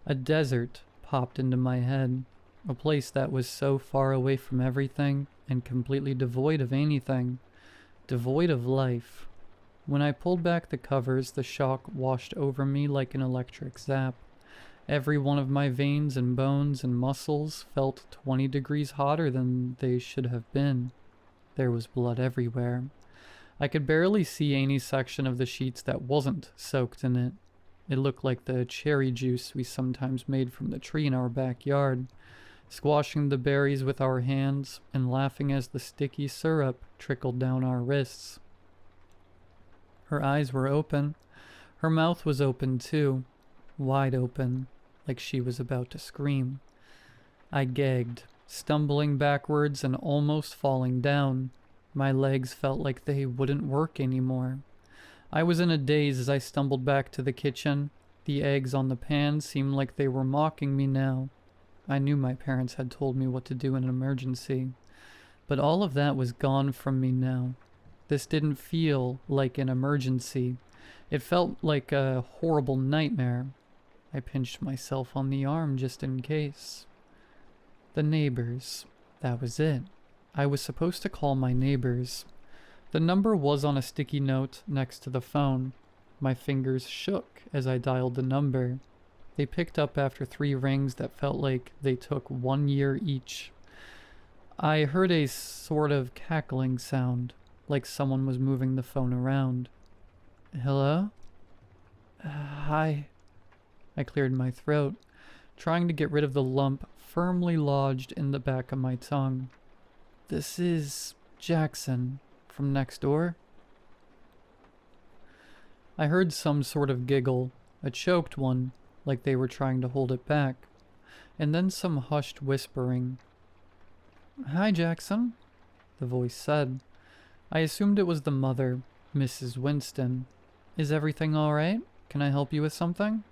A desert popped into my head. A place that was so far away from everything and completely devoid of anything. Devoid of life. When I pulled back the covers, the shock washed over me like an electric zap. Every one of my veins and bones and muscles felt 20 degrees hotter than they should have been. There was blood everywhere. I could barely see any section of the sheets that wasn't soaked in it. It looked like the cherry juice we sometimes made from the tree in our backyard, squashing the berries with our hands and laughing as the sticky syrup trickled down our wrists. Her eyes were open. Her mouth was open too, wide open, like she was about to scream. I gagged, stumbling backwards and almost falling down. My legs felt like they wouldn't work anymore. I was in a daze as I stumbled back to the kitchen. The eggs on the pan seemed like they were mocking me now. I knew my parents had told me what to do in an emergency, but all of that was gone from me now. This didn't feel like an emergency. It felt like a horrible nightmare. I pinched myself on the arm just in case. The neighbors. That was it. I was supposed to call my neighbors. The number was on a sticky note next to the phone. My fingers shook as I dialed the number. They picked up after 3 rings that felt like they took 1 year each. I heard a sort of cackling sound, like someone was moving the phone around. Hello? Hi. I cleared my throat, trying to get rid of the lump firmly lodged in the back of my tongue. This is Jackson from next door. I heard some sort of giggle, a choked one, like they were trying to hold it back, and then some hushed whispering. Hi, Jackson, the voice said. I assumed it was the mother, Mrs. Winston. Is everything all right? Can I help you with something?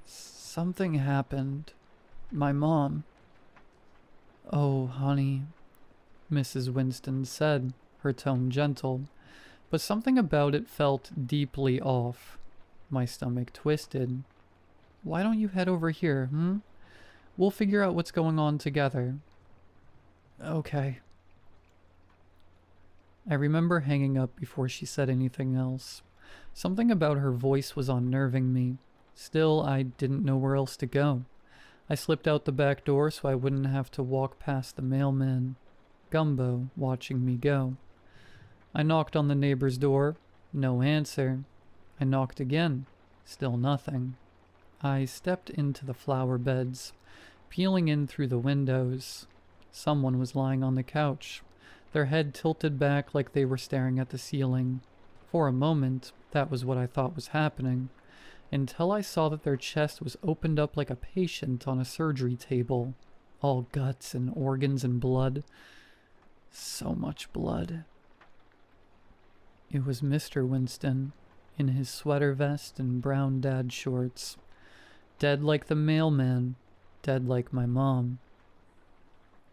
Something happened. My mom. Oh, honey, Mrs. Winston said, her tone gentle, but something about it felt deeply off. My stomach twisted. Why don't you head over here, We'll figure out what's going on together. Okay. I remember hanging up before she said anything else. Something about her voice was unnerving me. Still, I didn't know where else to go. I slipped out the back door so I wouldn't have to walk past the mailman, Gumbo, watching me go. I knocked on the neighbor's door. No answer. I knocked again. Still nothing. I stepped into the flower beds, peeling in through the windows. Someone was lying on the couch, their head tilted back like they were staring at the ceiling. For a moment, that was what I thought was happening, until I saw that their chest was opened up like a patient on a surgery table, all guts and organs and blood. So much blood. It was Mr. Winston, in his sweater vest and brown dad shorts. Dead like the mailman, dead like my mom.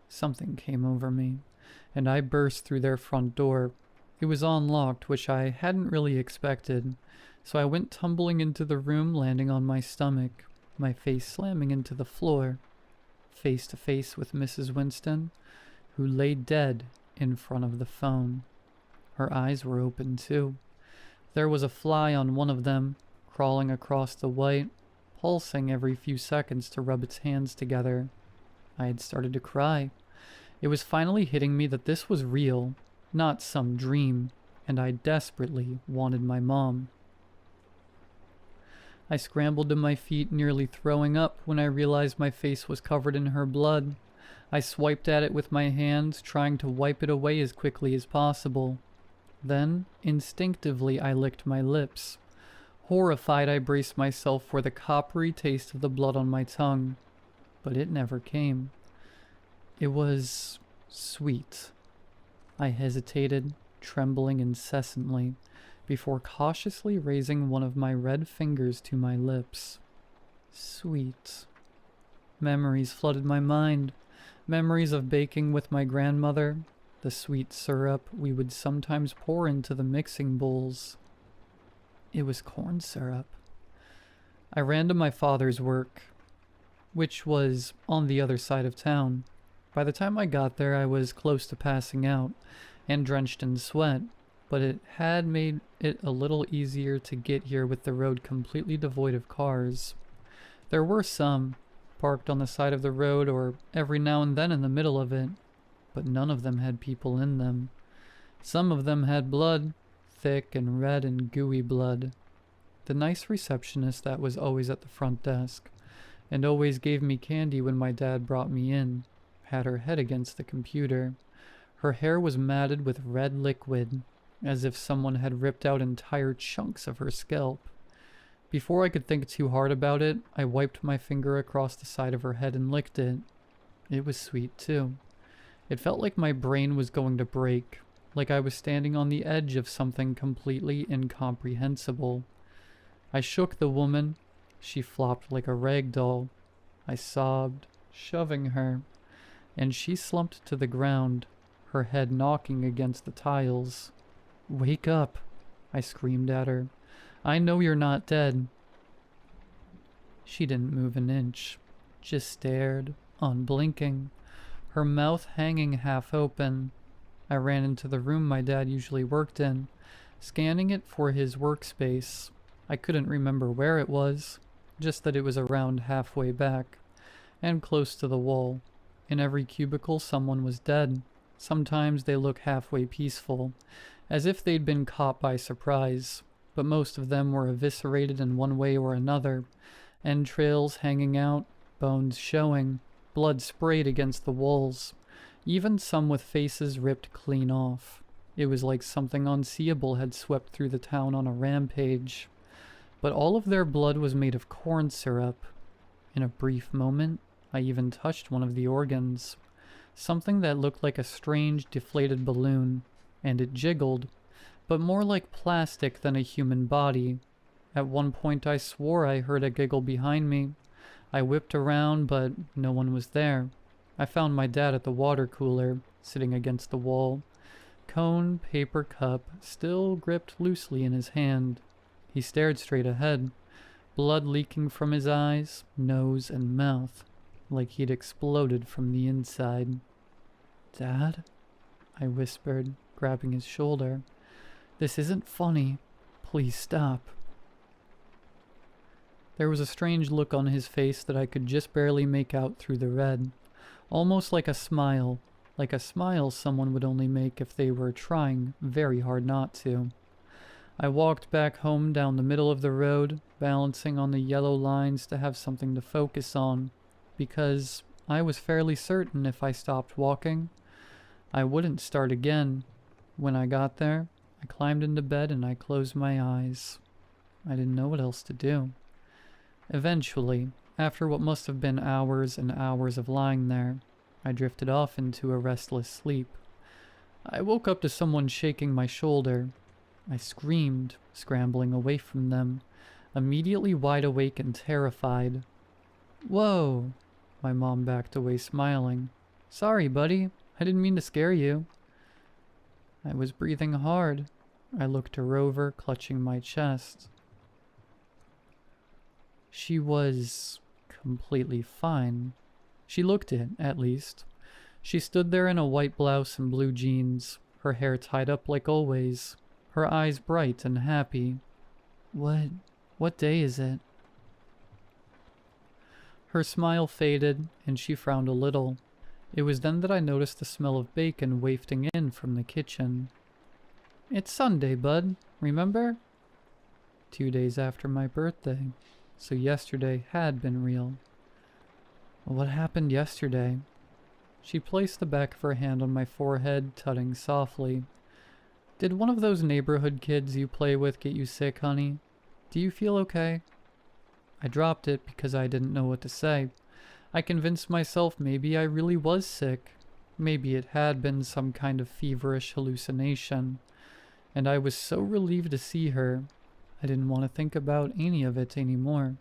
Something came over me, and I burst through their front door. It was unlocked, which I hadn't really expected, so I went tumbling into the room, landing on my stomach, my face slamming into the floor, face to face with Mrs. Winston, who lay dead in front of the phone. Her eyes were open too. There was a fly on one of them, crawling across the white, pulsing every few seconds to rub its hands together. I had started to cry. It was finally hitting me that this was real, not some dream, and I desperately wanted my mom. I scrambled to my feet, nearly throwing up when I realized my face was covered in her blood. I swiped at it with my hands, trying to wipe it away as quickly as possible. Then, instinctively, I licked my lips. Horrified, I braced myself for the coppery taste of the blood on my tongue, but it never came. It was sweet. I hesitated, trembling incessantly, before cautiously raising one of my red fingers to my lips. Sweet. Memories flooded my mind. Memories of baking with my grandmother, the sweet syrup we would sometimes pour into the mixing bowls. It was corn syrup. I ran to my father's work. which was on the other side of town. By the time I got there, I was close to passing out and drenched in sweat, but it had made it a little easier to get here with the road completely devoid of cars. There were some, parked on the side of the road or every now and then in the middle of it, but none of them had people in them. Some of them had blood, thick and red and gooey blood. The nice receptionist that was always at the front desk, and always gave me candy when my dad brought me in, had her head against the computer. Her hair was matted with red liquid, as if someone had ripped out entire chunks of her scalp. Before I could think too hard about it, I wiped my finger across the side of her head and licked it. It was sweet too. It felt like my brain was going to break, like I was standing on the edge of something completely incomprehensible. I shook the woman. She flopped like a rag doll. I sobbed, shoving her, and she slumped to the ground, her head knocking against the tiles. "Wake up," I screamed at her. "I know you're not dead." She didn't move an inch, just stared, unblinking, her mouth hanging half open. I ran into the room my dad usually worked in, scanning it for his workspace. I couldn't remember where it was, just that it was around halfway back, and close to the wall. In every cubicle someone was dead. Sometimes they look halfway peaceful, as if they'd been caught by surprise, but most of them were eviscerated in one way or another, entrails hanging out, bones showing, blood sprayed against the walls, even some with faces ripped clean off. It was like something unseeable had swept through the town on a rampage. But all of their blood was made of corn syrup. In a brief moment, I even touched one of the organs, something that looked like a strange deflated balloon, and it jiggled, but more like plastic than a human body. At one point I swore I heard a giggle behind me. I whipped around, but no one was there. I found my dad at the water cooler, sitting against the wall, cone paper cup still gripped loosely in his hand. He stared straight ahead, blood leaking from his eyes, nose, and mouth, like he'd exploded from the inside. "Dad?" I whispered, grabbing his shoulder. "This isn't funny. Please stop." There was a strange look on his face that I could just barely make out through the red, almost like a smile someone would only make if they were trying very hard not to. I walked back home down the middle of the road, balancing on the yellow lines to have something to focus on, because I was fairly certain if I stopped walking, I wouldn't start again. When I got there, I climbed into bed and I closed my eyes. I didn't know what else to do. Eventually, after what must have been hours and hours of lying there, I drifted off into a restless sleep. I woke up to someone shaking my shoulder. I screamed, scrambling away from them, immediately wide awake and terrified. "Whoa!" My mom backed away smiling. "Sorry, buddy. I didn't mean to scare you." I was breathing hard. I looked her over, clutching my chest. She was completely fine. She looked it, at least. She stood there in a white blouse and blue jeans, her hair tied up like always, her eyes bright and happy. What day is it?" Her smile faded, and she frowned a little. It was then that I noticed the smell of bacon wafting in from the kitchen. "It's Sunday, bud, remember?" 2 days after my birthday, so yesterday had been real. "What happened yesterday?" She placed the back of her hand on my forehead, tutting softly. "Did one of those neighborhood kids you play with get you sick, honey? Do you feel okay?" I dropped it because I didn't know what to say. I convinced myself maybe I really was sick. Maybe it had been some kind of feverish hallucination. And I was so relieved to see her. I didn't want to think about any of it anymore.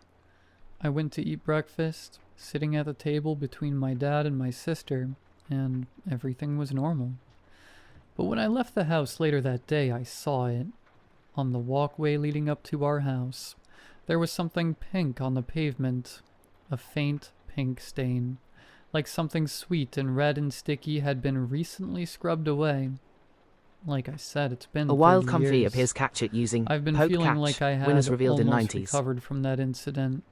I went to eat breakfast, sitting at the table between my dad and my sister, and everything was normal. But when I left the house later that day, I saw it. On the walkway leading up to our house, there was something pink on the pavement. A faint pink stain, like something sweet and red and sticky had been recently scrubbed away. Like I said, it's been A wild 30 comfy years. appears catch it using I've been poke feeling catch. like I had Winners revealed in almost 90s. recovered from that incident.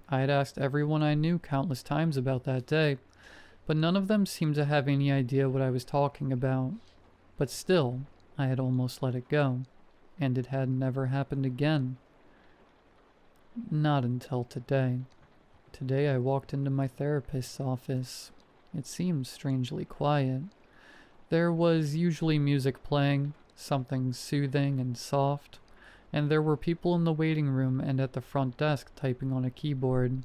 I had asked everyone I knew countless times about that day, but none of them seemed to have any idea what I was talking about. But still, I had almost let it go, and it had never happened again. Not until today. Today I walked into my therapist's office. It seemed strangely quiet. There was usually music playing, something soothing and soft, and there were people in the waiting room and at the front desk typing on a keyboard.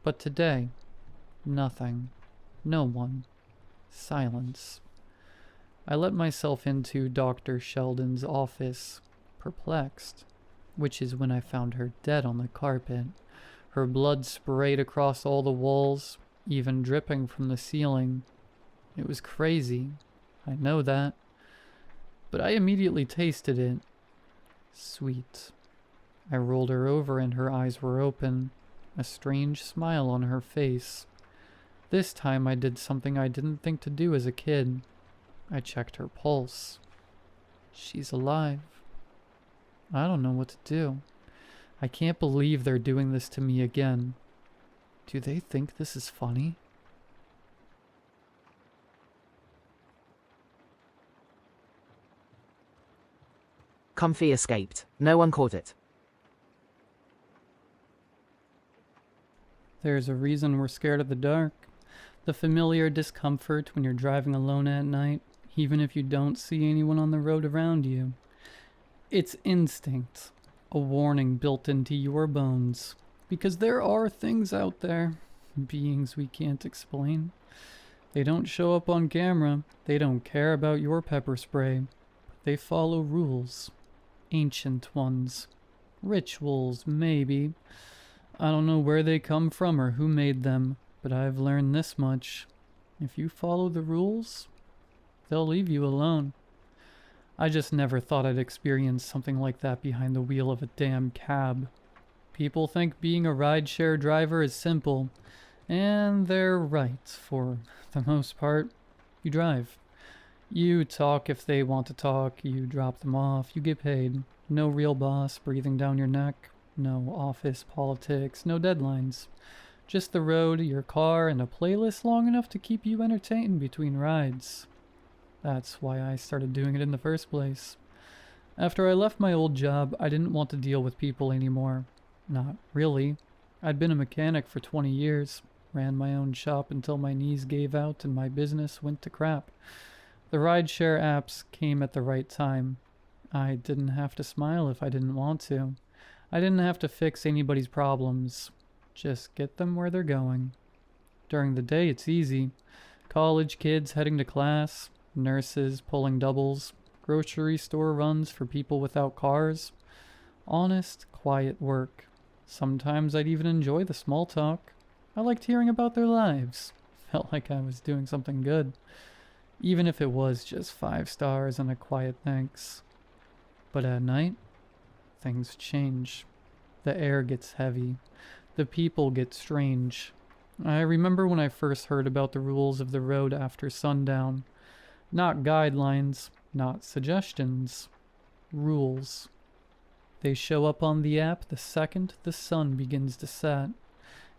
But today, nothing. No one. Silence. I let myself into Dr. Sheldon's office, perplexed, which is when I found her dead on the carpet, her blood sprayed across all the walls, even dripping from the ceiling. It was crazy. I know that. But I immediately tasted it. Sweet. I rolled her over and her eyes were open, a strange smile on her face. This time I did something I didn't think to do as a kid. I checked her pulse. She's alive. I don't know what to do. I can't believe they're doing this to me again. Do they think this is funny? Comfy escaped. No one caught it. There's a reason we're scared of the dark. The familiar discomfort when you're driving alone at night, even if you don't see anyone on the road around you. It's instinct, a warning built into your bones. Because there are things out there, beings we can't explain. They don't show up on camera, they don't care about your pepper spray, but they follow rules. Ancient ones. Rituals, maybe. I don't know where they come from or who made them, but I've learned this much. If you follow the rules, they'll leave you alone. I just never thought I'd experience something like that behind the wheel of a damn cab. People think being a rideshare driver is simple, and they're right for the most part. You drive. You talk if they want to talk, you drop them off, you get paid. No real boss breathing down your neck, no office politics, no deadlines. Just the road, your car, and a playlist long enough to keep you entertained between rides. That's why I started doing it in the first place. After I left my old job, I didn't want to deal with people anymore. Not really. I'd been a mechanic for 20 years, ran my own shop until my knees gave out and my business went to crap. The rideshare apps came at the right time. I didn't have to smile if I didn't want to. I didn't have to fix anybody's problems. Just get them where they're going. During the day, it's easy. College kids heading to class, nurses pulling doubles, grocery store runs for people without cars. Honest, quiet work. Sometimes I'd even enjoy the small talk. I liked hearing about their lives. Felt like I was doing something good. Even if it was just 5 stars and a quiet thanks. But at night, things change. The air gets heavy. The people get strange. I remember when I first heard about the rules of the road after sundown. Not guidelines, not suggestions. Rules. They show up on the app the second the sun begins to set.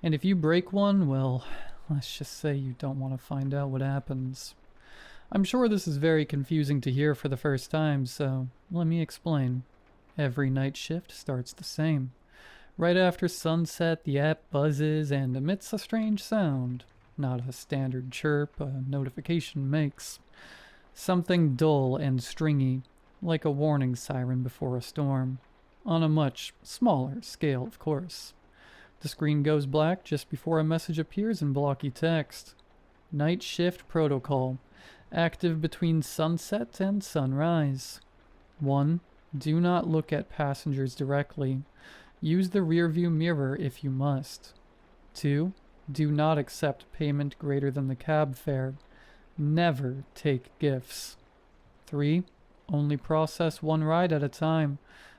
And if you break one, well, let's just say you don't want to find out what happens. I'm sure this is very confusing to hear for the first time, so let me explain. Every night shift starts the same. Right after sunset, the app buzzes and emits a strange sound. Not a standard chirp a notification makes. Something dull and stringy, like a warning siren before a storm. On a much smaller scale, of course. The screen goes black just before a message appears in blocky text. Night shift protocol. Active between sunset and sunrise. 1. Do not look at passengers directly. Use the rearview mirror if you must. 2. Do not accept payment greater than the cab fare. Never take gifts. 3. Only process one ride at a time.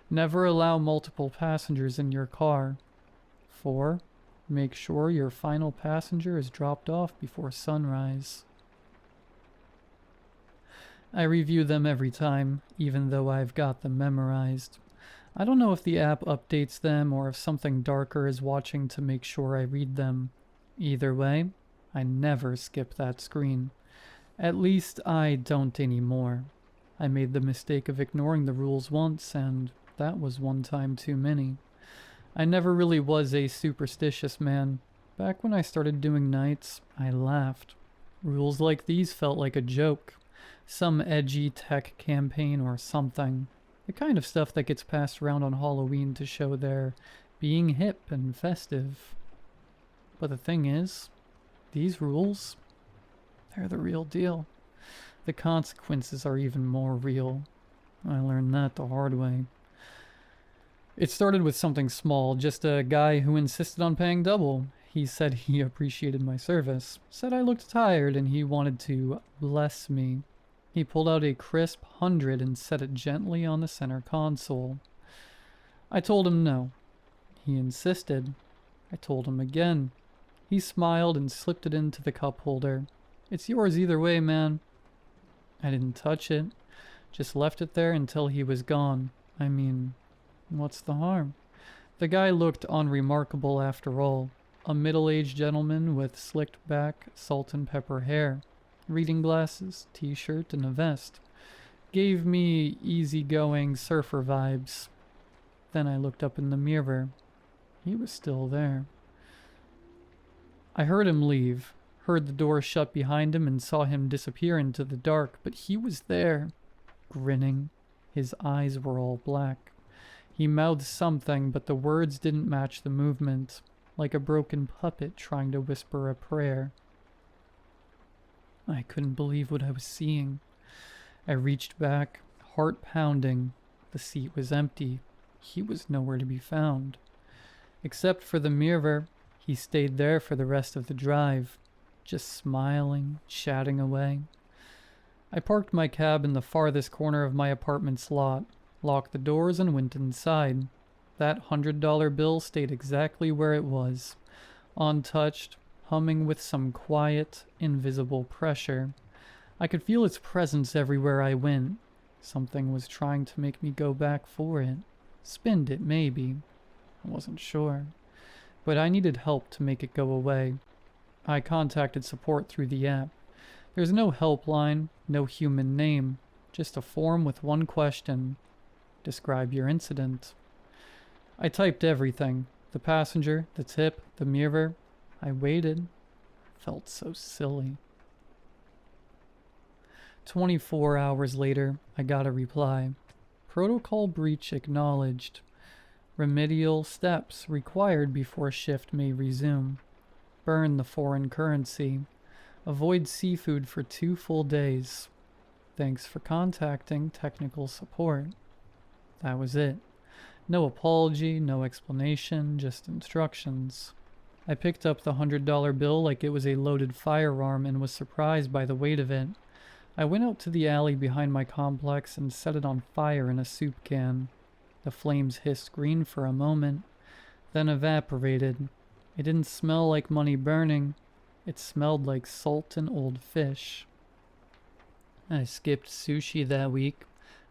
Never allow multiple passengers in your car. 4. Make sure your final passenger is dropped off before sunrise. I review them every time, even though I've got them memorized. I don't know if the app updates them or if something darker is watching to make sure I read them. Either way, I never skip that screen. At least I don't anymore. I made the mistake of ignoring the rules once, and that was one time too many. I never really was a superstitious man. Back when I started doing nights, I laughed. Rules like these felt like a joke. Some edgy tech campaign or something. The kind of stuff that gets passed around on Halloween to show they're being hip and festive. But the thing is, these rules, they're the real deal. The consequences are even more real. I learned that the hard way. It started with something small, just a guy who insisted on paying double. He said he appreciated my service, said I looked tired, and he wanted to bless me. He pulled out a crisp 100 and set it gently on the center console. I told him no. He insisted. I told him again. He smiled and slipped it into the cup holder. It's yours either way, man. I didn't touch it. Just left it there until he was gone. I mean, what's the harm? The guy looked unremarkable after all. A middle-aged gentleman with slicked back, salt and pepper hair. Reading glasses, t-shirt, and a vest. Gave me easygoing surfer vibes. Then I looked up in the mirror. He was still there. I heard him leave, heard the door shut behind him, and saw him disappear into the dark, but he was there, grinning. His eyes were all black. He mouthed something, but the words didn't match the movement, like a broken puppet trying to whisper a prayer. I couldn't believe what I was seeing. I reached back, heart pounding. The seat was empty. He was nowhere to be found. Except for the mirror, he stayed there for the rest of the drive, just smiling, chatting away. I parked my cab in the farthest corner of my apartment's lot, locked the doors, and went inside. That $100 bill stayed exactly where it was, untouched, humming with some quiet, invisible pressure. I could feel its presence everywhere I went. Something was trying to make me go back for it. Spend it, maybe. I wasn't sure. But I needed help to make it go away. I contacted support through the app. There's no helpline, no human name, just a form with one question. Describe your incident. I typed everything. The passenger, the tip, the mirror. I waited. Felt so silly. 24 hours later, I got a reply. Protocol breach acknowledged. Remedial steps required before shift may resume. Burn the foreign currency. Avoid seafood for 2 full days. Thanks for contacting technical support. That was it. No apology, no explanation, just instructions. I picked up the $100 bill like it was a loaded firearm and was surprised by the weight of it. I went out to the alley behind my complex and set it on fire in a soup can. The flames hissed green for a moment, then evaporated. It didn't smell like money burning. It smelled like salt and old fish. I skipped sushi that week.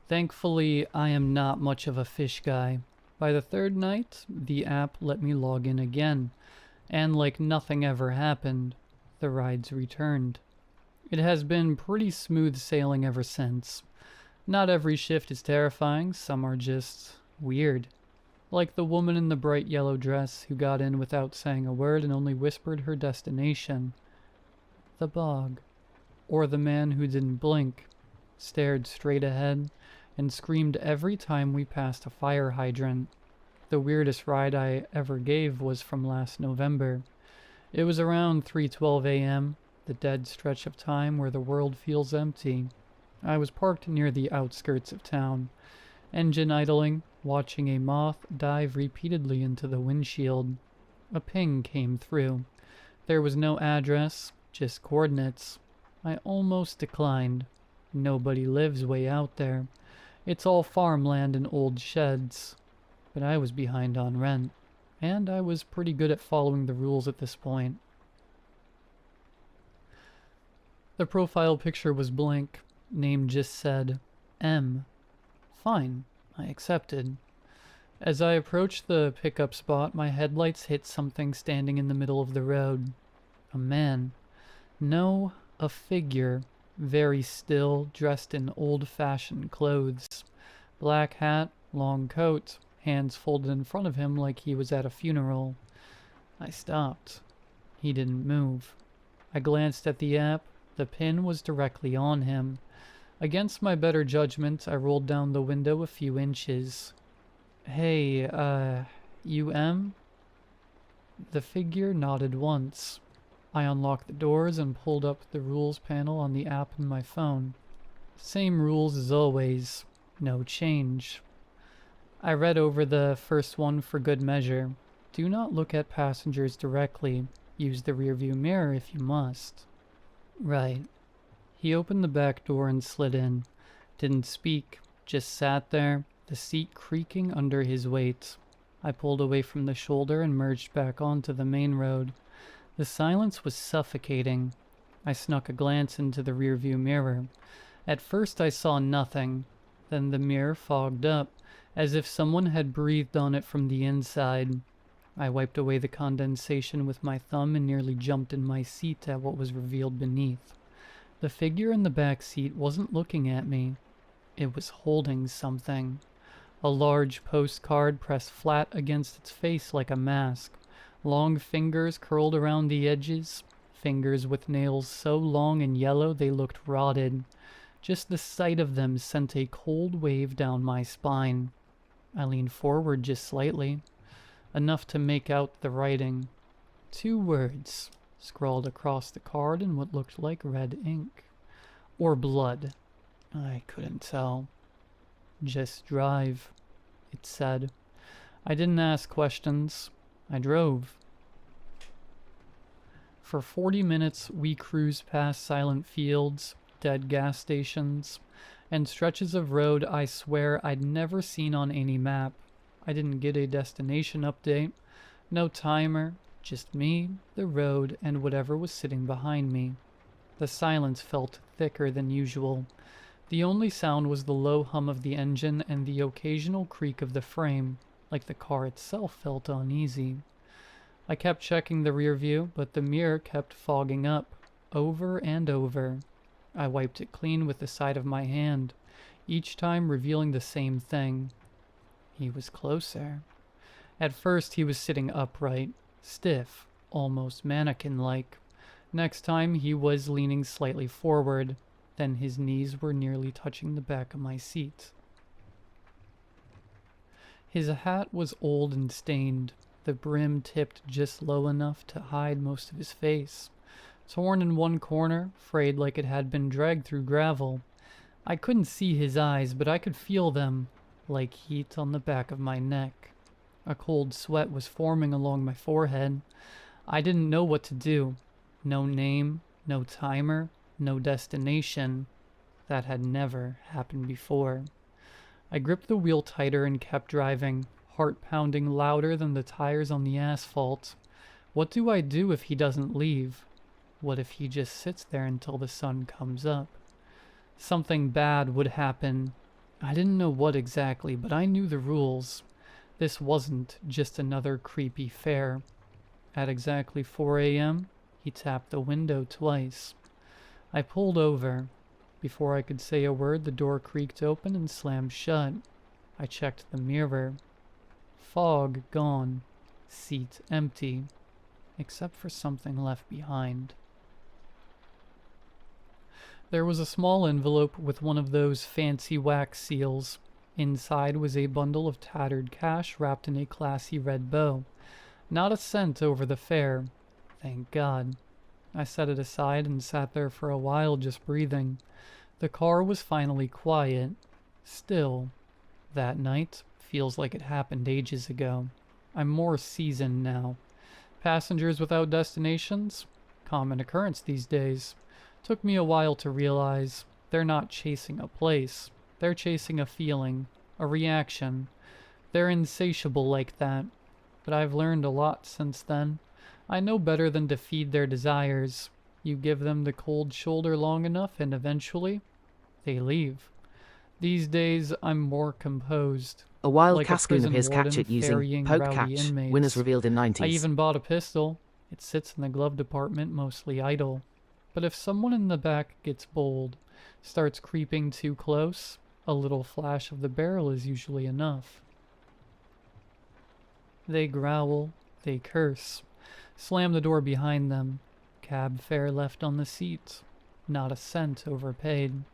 Thankfully, I am not much of a fish guy. By the 3rd night, the app let me log in again, and like nothing ever happened, the rides returned. It has been pretty smooth sailing ever since. Not every shift is terrifying, some are just weird. Like the woman in the bright yellow dress who got in without saying a word and only whispered her destination. The bog. Or the man who didn't blink, stared straight ahead, and screamed every time we passed a fire hydrant. The weirdest ride I ever gave was from last November. It was around 3:12 a.m., the dead stretch of time where the world feels empty. I was parked near the outskirts of town, engine idling, watching a moth dive repeatedly into the windshield. A ping came through. There was no address, just coordinates. I almost declined. Nobody lives way out there. It's all farmland and old sheds. But I was behind on rent. and I was pretty good at following the rules at this point. The profile picture was blank. Name just said M. Fine, I accepted. As I approached the pickup spot, my headlights hit something standing in the middle of the road. A man. No, a figure. Very still, dressed in old-fashioned clothes. Black hat, long coat, hands folded in front of him like he was at a funeral. I stopped. He didn't move. I glanced at the app. The pin was directly on him. Against my better judgment, I rolled down the window a few inches. Hey, you M? The figure nodded once. I unlocked the doors and pulled up the rules panel on the app in my phone. Same rules as always. No change. I read over the first one for good measure. Do not look at passengers directly. Use the rearview mirror if you must. Right. He opened the back door and slid in. Didn't speak, just sat there, the seat creaking under his weight. I pulled away from the shoulder and merged back onto the main road. The silence was suffocating. I snuck a glance into the rearview mirror. At first I saw nothing. Then the mirror fogged up, as if someone had breathed on it from the inside. I wiped away the condensation with my thumb and nearly jumped in my seat at what was revealed beneath. The figure in the back seat wasn't looking at me. It was holding something. A large postcard pressed flat against its face like a mask. Long fingers curled around the edges. Fingers with nails so long and yellow they looked rotted. Just the sight of them sent a cold wave down my spine. I leaned forward just slightly, enough to make out the writing. 2 words, scrawled across the card in what looked like red ink. Or blood. I couldn't tell. Just drive, it said. I didn't ask questions. I drove. For 40 minutes, we cruised past silent fields, dead gas stations, and stretches of road I swear I'd never seen on any map. I didn't get a destination update. No timer, just me, the road, and whatever was sitting behind me. The silence felt thicker than usual. The only sound was the low hum of the engine and the occasional creak of the frame, like the car itself felt uneasy. I kept checking the rear view, but the mirror kept fogging up, over and over. I wiped it clean with the side of my hand, each time revealing the same thing. He was closer. At first he was sitting upright, stiff, almost mannequin-like. Next time he was leaning slightly forward, then his knees were nearly touching the back of my seat. His hat was old and stained, the brim tipped just low enough to hide most of his face. Torn in one corner, frayed like it had been dragged through gravel. I couldn't see his eyes, but I could feel them, like heat on the back of my neck. A cold sweat was forming along my forehead. I didn't know what to do. No name, no timer, no destination. That had never happened before. I gripped the wheel tighter and kept driving, heart pounding louder than the tires on the asphalt. What do I do if he doesn't leave? What if he just sits there until the sun comes up? Something bad would happen. I didn't know what exactly, but I knew the rules. This wasn't just another creepy fare. At exactly 4 a.m., he tapped the window twice. I pulled over. Before I could say a word, the door creaked open and slammed shut. I checked the mirror. Fog gone. Seat empty. Except for something left behind. There was a small envelope with one of those fancy wax seals. Inside was a bundle of tattered cash wrapped in a classy red bow. Not a cent over the fare. Thank God. I set it aside and sat there for a while just breathing. The car was finally quiet. Still. That night feels like it happened ages ago. I'm more seasoned now. Passengers without destinations? Common occurrence these days. Took me a while to realize they're not chasing a place. They're chasing a feeling, a reaction. They're insatiable like that. but I've learned a lot since then. I know better than to feed their desires. You give them the cold shoulder long enough and eventually, they leave. These days, I'm more composed. A wild Like a Cascoon of prison his warden catch it using ferrying poke rowdy catch. inmates. Winners revealed in 90s. I even bought a pistol. It sits in the glove department, mostly idle. But if someone in the back gets bold, starts creeping too close, a little flash of the barrel is usually enough. They growl, they curse, slam the door behind them. Cab fare left on the seat. Not a cent overpaid.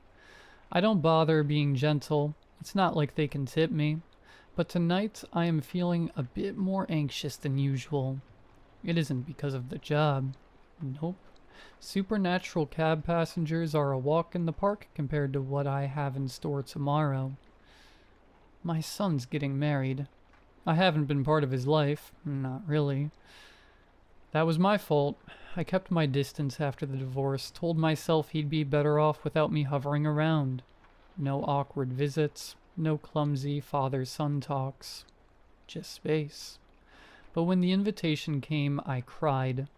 I don't bother being gentle. It's not like they can tip me. But tonight I am feeling a bit more anxious than usual. It isn't because of the job. Nope. Supernatural cab passengers are a walk in the park compared to what I have in store tomorrow. My son's getting married. I haven't been part of his life. Not really. That was my fault. I kept my distance after the divorce, told myself he'd be better off without me hovering around. No awkward visits, no clumsy father-son talks. Just space. But when the invitation came, I cried.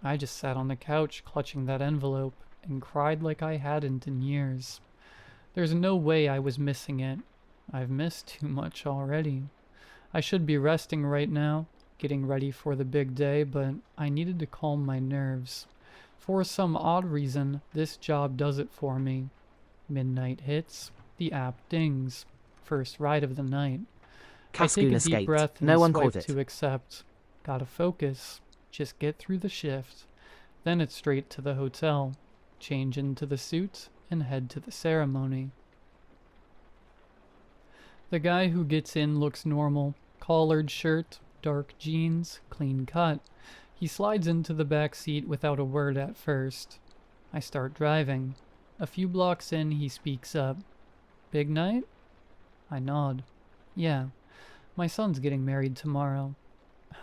I just sat on the couch clutching that envelope and cried like I hadn't in years. There's no way I was missing it. I've missed too much already. I should be resting right now, getting ready for the big day, but I needed to calm my nerves. For some odd reason, this job does it for me. Midnight hits, the app dings. First ride of the night. Cascoon I take a escaped. deep breath and No one swipe caught it. to accept. Gotta focus. Just get through the shift. Then it's straight to the hotel. Change into the suit and head to the ceremony. The guy who gets in looks normal. Collared shirt, dark jeans, clean cut. He slides into the back seat without a word at first. I start driving. A few blocks in, he speaks up. Big night? I nod. Yeah. My son's getting married tomorrow.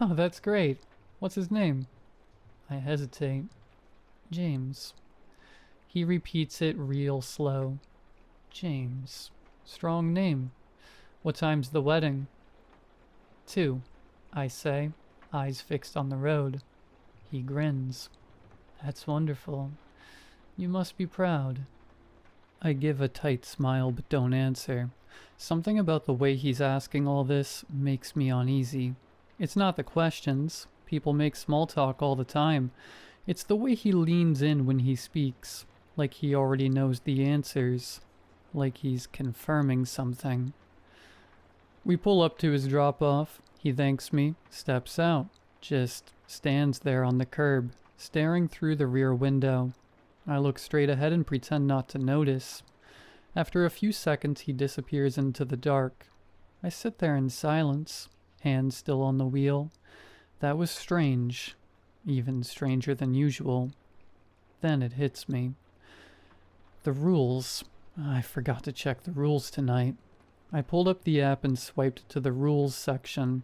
Oh, that's great. What's his name? I hesitate. James. He repeats it real slow. James. Strong name. What time's the wedding? 2, I say, eyes fixed on the road. He grins. That's wonderful. You must be proud. I give a tight smile but don't answer. Something about the way he's asking all this makes me uneasy. It's not the questions. People make small talk all the time. It's the way he leans in when he speaks, like he already knows the answers, like he's confirming something. We pull up to his drop-off. He thanks me, steps out, just stands there on the curb, staring through the rear window. I look straight ahead and pretend not to notice. After a few seconds, he disappears into the dark. I sit there in silence, hands still on the wheel. That was strange, even stranger than usual. Then it hits me. The rules. I forgot to check the rules tonight. I pulled up the app and swiped to the rules section.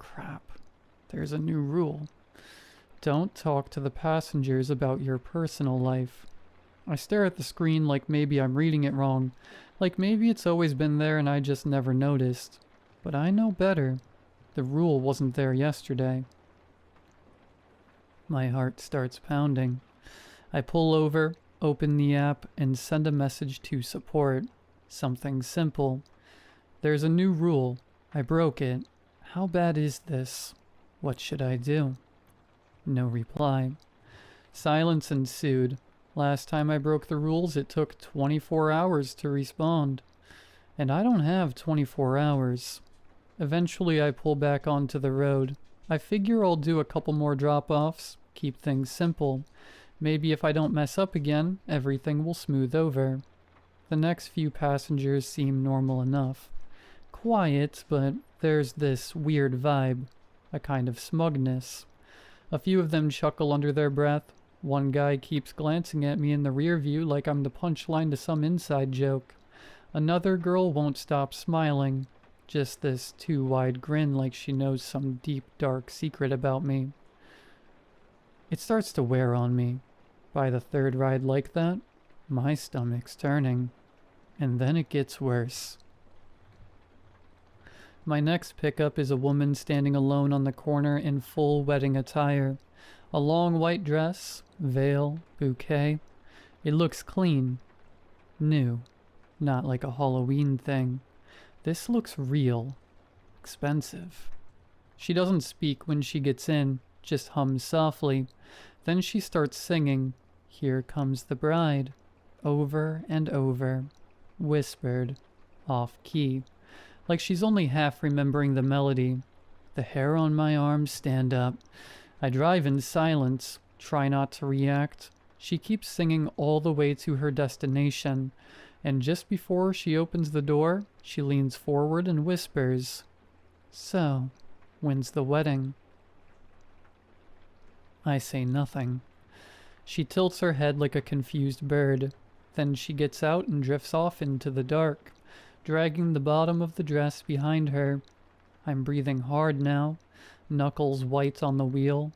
Crap. There's a new rule. Don't talk to the passengers about your personal life. I stare at the screen like maybe I'm reading it wrong, like maybe it's always been there and I just never noticed. But I know better. The rule wasn't there yesterday. My heart starts pounding. I pull over, open the app, and send a message to support. Something simple. There's a new rule. I broke it. How bad is this? What should I do? No reply. Silence ensued. Last time I broke the rules, it took 24 hours to respond. And I don't have 24 hours. Eventually I pull back onto the road. I figure I'll do a couple more drop-offs, keep things simple. Maybe if I don't mess up again, everything will smooth over. The next few passengers seem normal enough. Quiet, but there's this weird vibe, a kind of smugness. A few of them chuckle under their breath. One guy keeps glancing at me in the rear view like I'm the punchline to some inside joke. Another girl won't stop smiling, just this too wide grin like she knows some deep dark secret about me. It starts to wear on me. By the third ride like that, my stomach's turning. And then it gets worse. My next pickup is a woman standing alone on the corner in full wedding attire. A long white dress, veil, bouquet. It looks clean. New. Not like a Halloween thing. This looks real. Expensive. She doesn't speak when she gets in, just hums softly. Then she starts singing, "Here Comes the Bride," over and over, whispered, off key, like she's only half remembering the melody. The hair on my arms stand up. I drive in silence, try not to react. She keeps singing all the way to her destination, and just before she opens the door, she leans forward and whispers, "So, when's the wedding?" I say nothing. She tilts her head like a confused bird. Then she gets out and drifts off into the dark, dragging the bottom of the dress behind her. I'm breathing hard now, knuckles white on the wheel.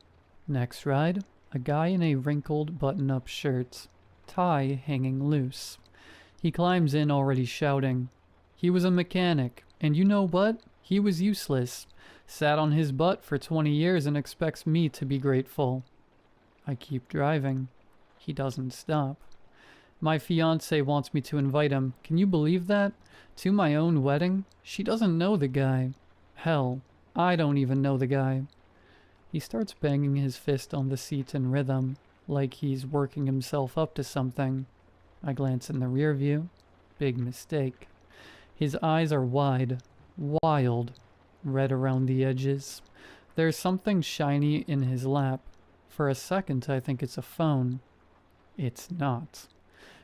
Next ride, a guy in a wrinkled button-up shirt, tie hanging loose. He climbs in already shouting. He was a mechanic, and you know what? He was useless. Sat on his butt for 20 years and expects me to be grateful. I keep driving. He doesn't stop. My fiancé wants me to invite him. Can you believe that? To my own wedding? She doesn't know the guy. Hell, I don't even know the guy. He starts banging his fist on the seat in rhythm, like he's working himself up to something. I glance in the rear view. Big mistake. His eyes are wide, wild, red around the edges. There's something shiny in his lap. For a second, I think it's a phone. It's not.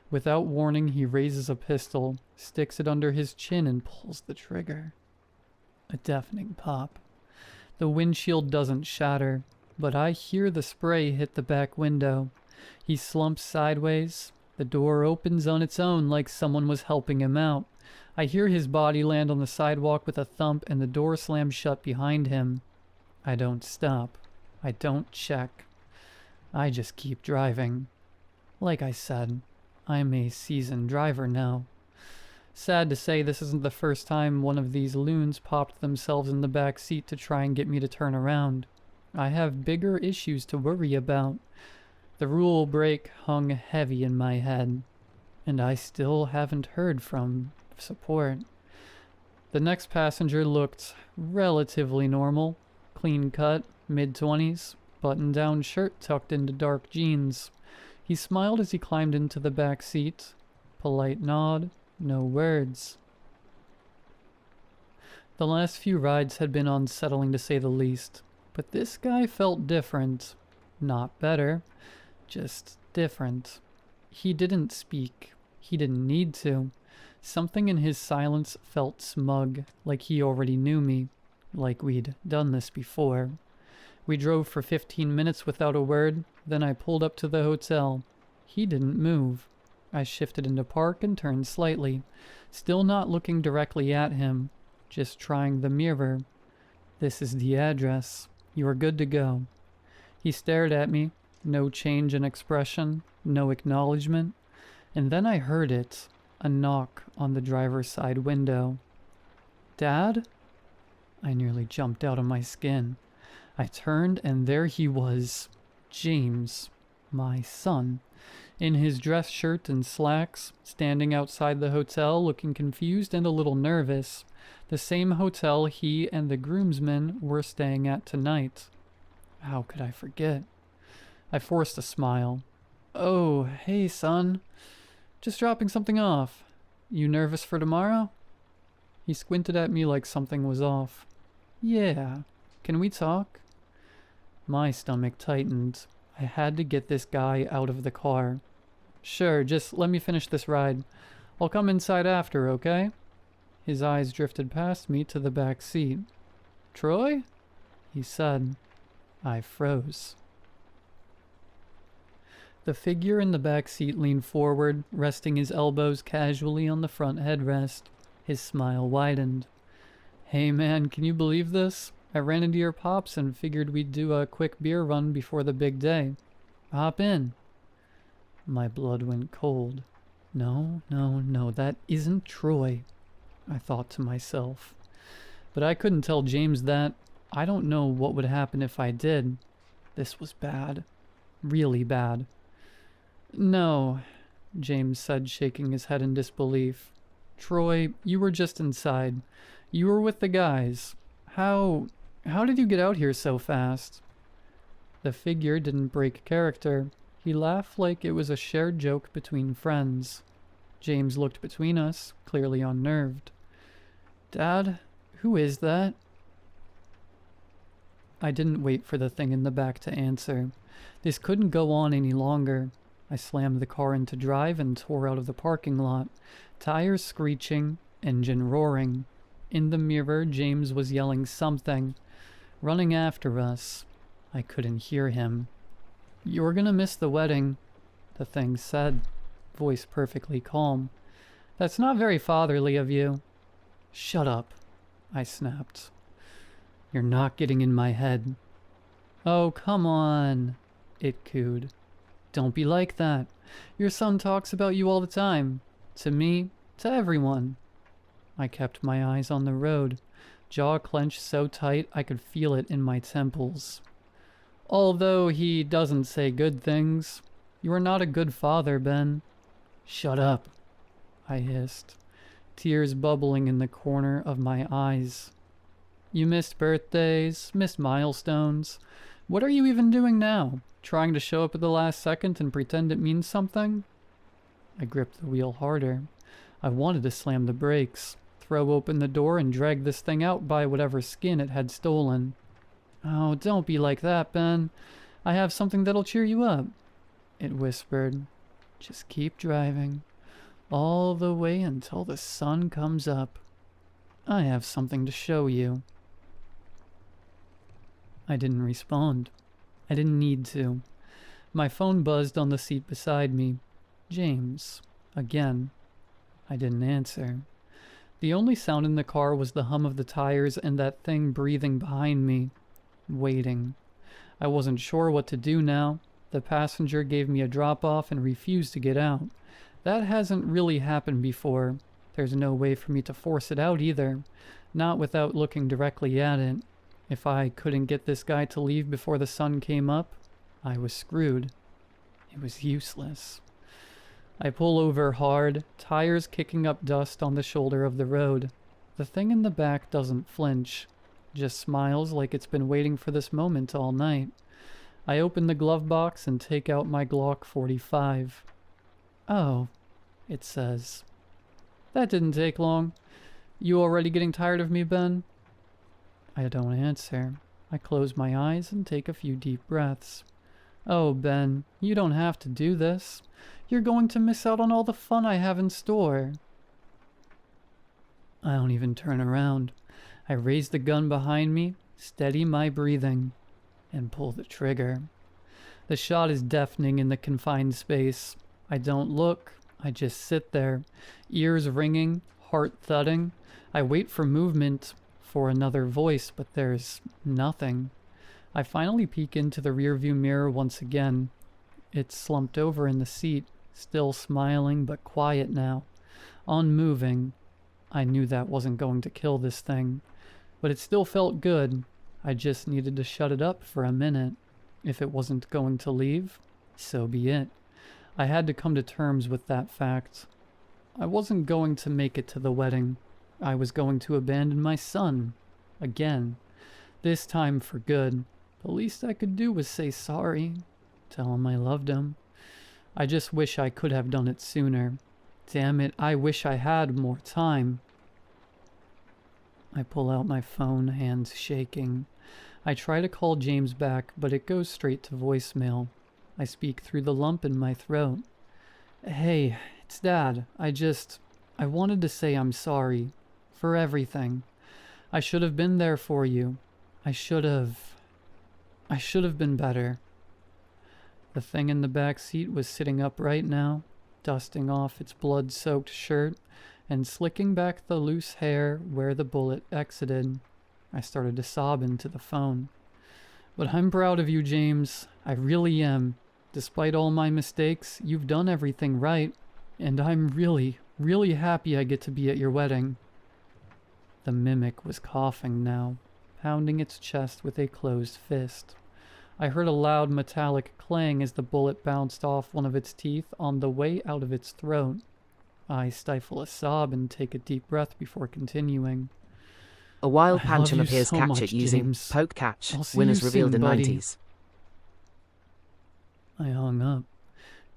Without warning, he raises a pistol, sticks it under his chin, and pulls the trigger. A deafening pop. The windshield doesn't shatter, but I hear the spray hit the back window. He slumps sideways. The door opens on its own like someone was helping him out. I hear his body land on the sidewalk with a thump, and the door slams shut behind him. I don't stop. I don't check. I just keep driving. Like I said, I'm a seasoned driver now. Sad to say, this isn't the first time one of these loons popped themselves in the back seat to try and get me to turn around. I have bigger issues to worry about. The rule break hung heavy in my head, and I still haven't heard from support. The next passenger looked relatively normal. Clean cut, mid-20s, button-down shirt tucked into dark jeans. He smiled as he climbed into the back seat. Polite nod, no words. The last few rides had been unsettling to say the least, but this guy felt different. Not better, just different. He didn't speak. He didn't need to. Something in his silence felt smug, like he already knew me, like we'd done this before. We drove for 15 minutes without a word, then I pulled up to the hotel. He didn't move. I shifted into park and turned slightly, still not looking directly at him, just trying the mirror. "This is the address. You are good to go." He stared at me, no change in expression, no acknowledgement, and then I heard it, a knock on the driver's side window. "Dad?" I nearly jumped out of my skin. I turned and there he was, James, my son, in his dress shirt and slacks, standing outside the hotel looking confused and a little nervous, the same hotel he and the groomsmen were staying at tonight. How could I forget? I forced a smile. "Oh, hey son, just dropping something off. You nervous for tomorrow?" He squinted at me like something was off. "Yeah, can we talk?" My stomach tightened. I had to get this guy out of the car. "Sure, just let me finish this ride. I'll come inside after, okay?" His eyes drifted past me to the back seat. "Troy?" he said. I froze. The figure in the back seat leaned forward, resting his elbows casually on the front headrest. His smile widened. "Hey man, can you believe this? I ran into your pops and figured we'd do a quick beer run before the big day. Hop in." My blood went cold. No, that isn't Troy, I thought to myself. But I couldn't tell James that. I don't know what would happen if I did. This was bad. Really bad. No, James said, shaking his head in disbelief. Troy, you were just inside. You were with the guys. How did you get out here so fast? The figure didn't break character. He laughed like it was a shared joke between friends. James looked between us, clearly unnerved. Dad, who is that? I didn't wait for the thing in the back to answer. This couldn't go on any longer. I slammed the car into drive and tore out of the parking lot. Tires screeching, engine roaring. In the mirror, James was yelling something, running after us. I couldn't hear him. You're gonna miss the wedding, the thing said, voice perfectly calm. That's not very fatherly of you. Shut up, I snapped. You're not getting in my head. Oh, come on, it cooed. Don't be like that. Your son talks about you all the time. To me, to everyone. I kept my eyes on the road, jaw clenched so tight I could feel it in my temples. Although he doesn't say good things, you are not a good father, Ben. Shut up, I hissed, tears bubbling in the corner of my eyes. You missed birthdays, missed milestones. What are you even doing now? Trying to show up at the last second and pretend it means something? I gripped the wheel harder. I wanted to slam the brakes, throw open the door and drag this thing out by whatever skin it had stolen. Oh, don't be like that, Ben. I have something that'll cheer you up, it whispered. Just keep driving, all the way until the sun comes up. I have something to show you. I didn't respond. I didn't need to. My phone buzzed on the seat beside me. James. Again. I didn't answer. The only sound in the car was the hum of the tires and that thing breathing behind me. Waiting. I wasn't sure what to do now. The passenger gave me a drop-off and refused to get out. That hasn't really happened before. There's no way for me to force it out either. Not without looking directly at it. If I couldn't get this guy to leave before the sun came up, I was screwed. It was useless. I pull over hard, tires kicking up dust on the shoulder of the road. The thing in the back doesn't flinch, just smiles like it's been waiting for this moment all night. I open the glove box and take out my Glock 45. Oh, it says. That didn't take long. You already getting tired of me, Ben? I don't answer. I close my eyes and take a few deep breaths. Oh, Ben, you don't have to do this. You're going to miss out on all the fun I have in store. I don't even turn around. I raise the gun behind me, steady my breathing, and pull the trigger. The shot is deafening in the confined space. I don't look. I just sit there, ears ringing, heart thudding. I wait for movement, for another voice, but there's nothing. I finally peek into the rearview mirror once again. It's slumped over in the seat, still smiling but quiet now, unmoving. I knew that wasn't going to kill this thing, but it still felt good. I just needed to shut it up for a minute. If it wasn't going to leave, so be it. I had to come to terms with that fact. I wasn't going to make it to the wedding. I was going to abandon my son. Again. This time for good. The least I could do was say sorry. Tell him I loved him. I just wish I could have done it sooner. Damn it, I wish I had more time. I pull out my phone, hands shaking. I try to call James back, but it goes straight to voicemail. I speak through the lump in my throat. Hey, it's Dad. I wanted to say I'm sorry. For everything. I should have been there for you. I should have been better. The thing in the back seat was sitting upright now, dusting off its blood-soaked shirt and slicking back the loose hair where the bullet exited. I started to sob into the phone. But I'm proud of you, James. I really am. Despite all my mistakes, you've done everything right, and I'm really, really happy I get to be at your wedding. The mimic was coughing now, pounding its chest with a closed fist. I heard a loud metallic clang as the bullet bounced off one of its teeth on the way out of its throat. I stifle a sob and take a deep breath before continuing. A wild I love Pancham you appears so captured much, using James. poke catch. I'll see Winners you revealed soon, in buddy. 90s. I hung up,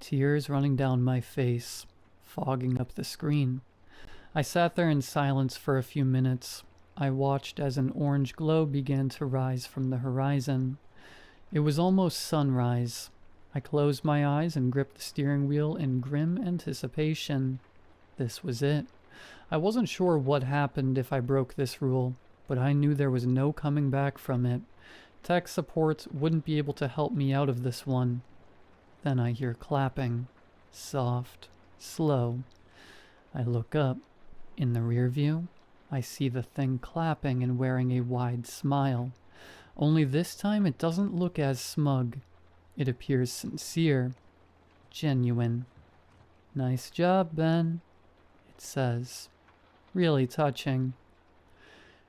tears running down my face, fogging up the screen. I sat there in silence for a few minutes. I watched as an orange glow began to rise from the horizon. It was almost sunrise. I closed my eyes and gripped the steering wheel in grim anticipation. This was it. I wasn't sure what happened if I broke this rule, but I knew there was no coming back from it. Tech support wouldn't be able to help me out of this one. Then I hear clapping. Soft, slow. I look up. In the rear view, I see the thing clapping and wearing a wide smile. Only this time it doesn't look as smug. It appears sincere, genuine. Nice job, Ben, it says. Really touching.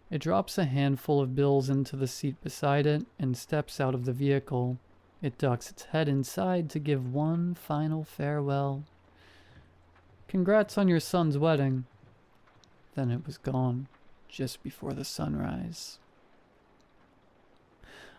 It drops a handful of bills into the seat beside it and steps out of the vehicle. It ducks its head inside to give one final farewell. Congrats on your son's wedding. Then it was gone, just before the sunrise.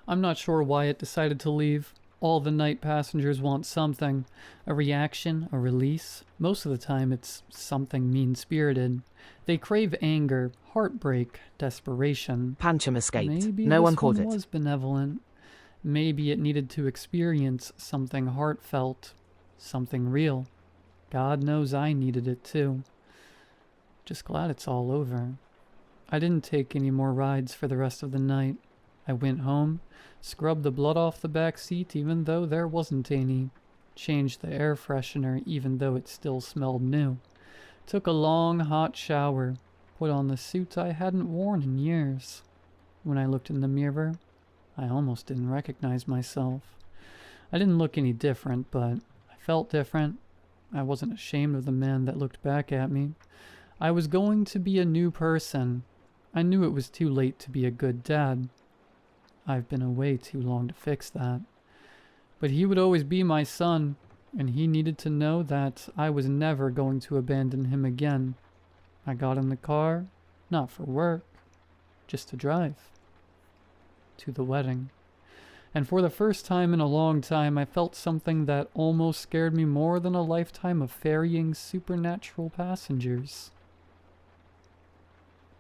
I'm not sure why it decided to leave. All the night passengers want something. A reaction, a release. Most of the time it's something mean-spirited. They crave anger, heartbreak, desperation. Pancham escaped. Maybe No one this caught one it. was benevolent. Maybe it needed to experience something heartfelt, something real. God knows I needed it too. Just glad it's all over. I didn't take any more rides for the rest of the night. I went home, scrubbed the blood off the back seat even though there wasn't any, changed the air freshener even though it still smelled new, took a long hot shower, put on the suit I hadn't worn in years. When I looked in the mirror, I almost didn't recognize myself. I didn't look any different, but I felt different. I wasn't ashamed of the man that looked back at me. I was going to be a new person. I knew it was too late to be a good dad. I've been away too long to fix that. But he would always be my son, and he needed to know that I was never going to abandon him again. I got in the car, not for work, just to drive. To the wedding. And for the first time in a long time, I felt something that almost scared me more than a lifetime of ferrying supernatural passengers.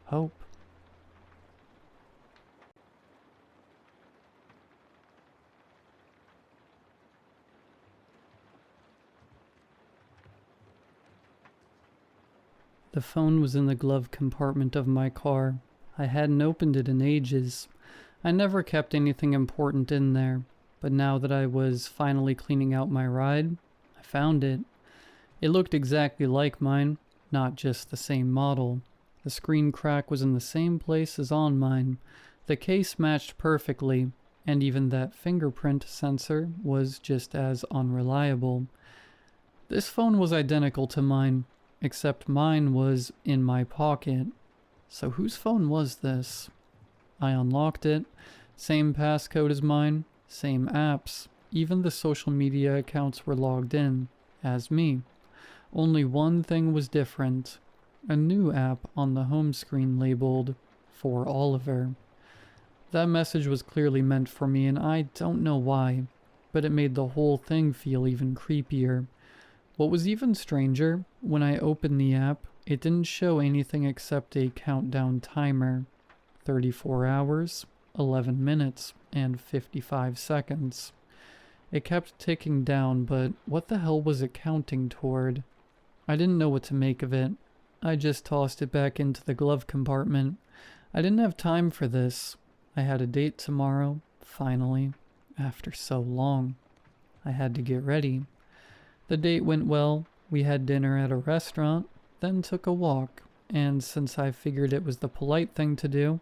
Hope. The phone was in the glove compartment of my car. I hadn't opened it in ages. I never kept anything important in there, but now that I was finally cleaning out my ride, I found it. It looked exactly like mine, not just the same model. The screen crack was in the same place as on mine. The case matched perfectly, and even that fingerprint sensor was just as unreliable. This phone was identical to mine, except mine was in my pocket. So whose phone was this? I unlocked it. Same passcode as mine, same apps. Even the social media accounts were logged in, as me. Only one thing was different. A new app on the home screen labeled, "For Oliver." That message was clearly meant for me, and I don't know why, but it made the whole thing feel even creepier. What was even stranger, when I opened the app, it didn't show anything except a countdown timer. 34 hours, 11 minutes, and 55 seconds. It kept ticking down, but what the hell was it counting toward? I didn't know what to make of it. I just tossed it back into the glove compartment. I didn't have time for this. I had a date tomorrow, finally, after so long. I had to get ready. The date went well. We had dinner at a restaurant, then took a walk, and since I figured it was the polite thing to do,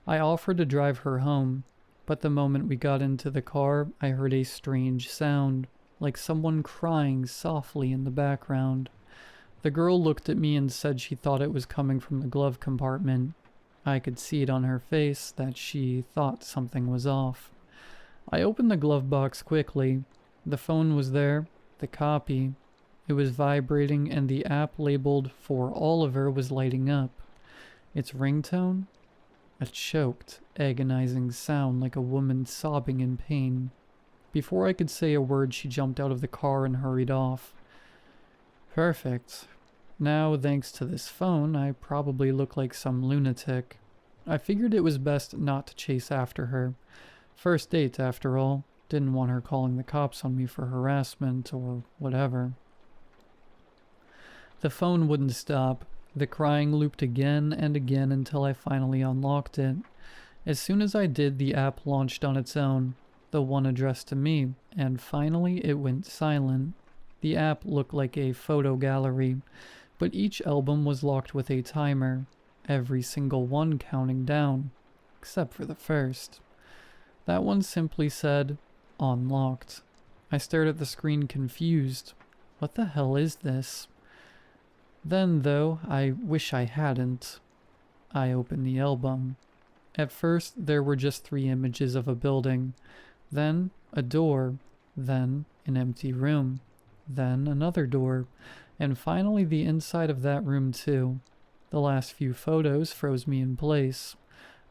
I offered to drive her home. But the moment we got into the car, I heard a strange sound, like someone crying softly in the background. The girl looked at me and said she thought it was coming from the glove compartment. I could see it on her face that she thought something was off. I opened the glove box quickly. The phone was there, the copy. It was vibrating and the app labeled "For Oliver" was lighting up. Its ringtone? A choked, agonizing sound like a woman sobbing in pain. Before I could say a word, she jumped out of the car and hurried off. Perfect. Now, thanks to this phone, I probably look like some lunatic. I figured it was best not to chase after her. First date, after all. Didn't want her calling the cops on me for harassment or whatever. The phone wouldn't stop. The crying looped again and again until I finally unlocked it. As soon as I did, the app launched on its own, the one addressed to me, and finally it went silent. The app looked like a photo gallery, but each album was locked with a timer, every single one counting down, except for the first. That one simply said, "Unlocked." I stared at the screen confused. What the hell is this? Then, though, I wish I hadn't. I opened the album. At first, there were just 3 images of a building, then a door, then an empty room, then another door, and finally the inside of that room too. The last few photos froze me in place.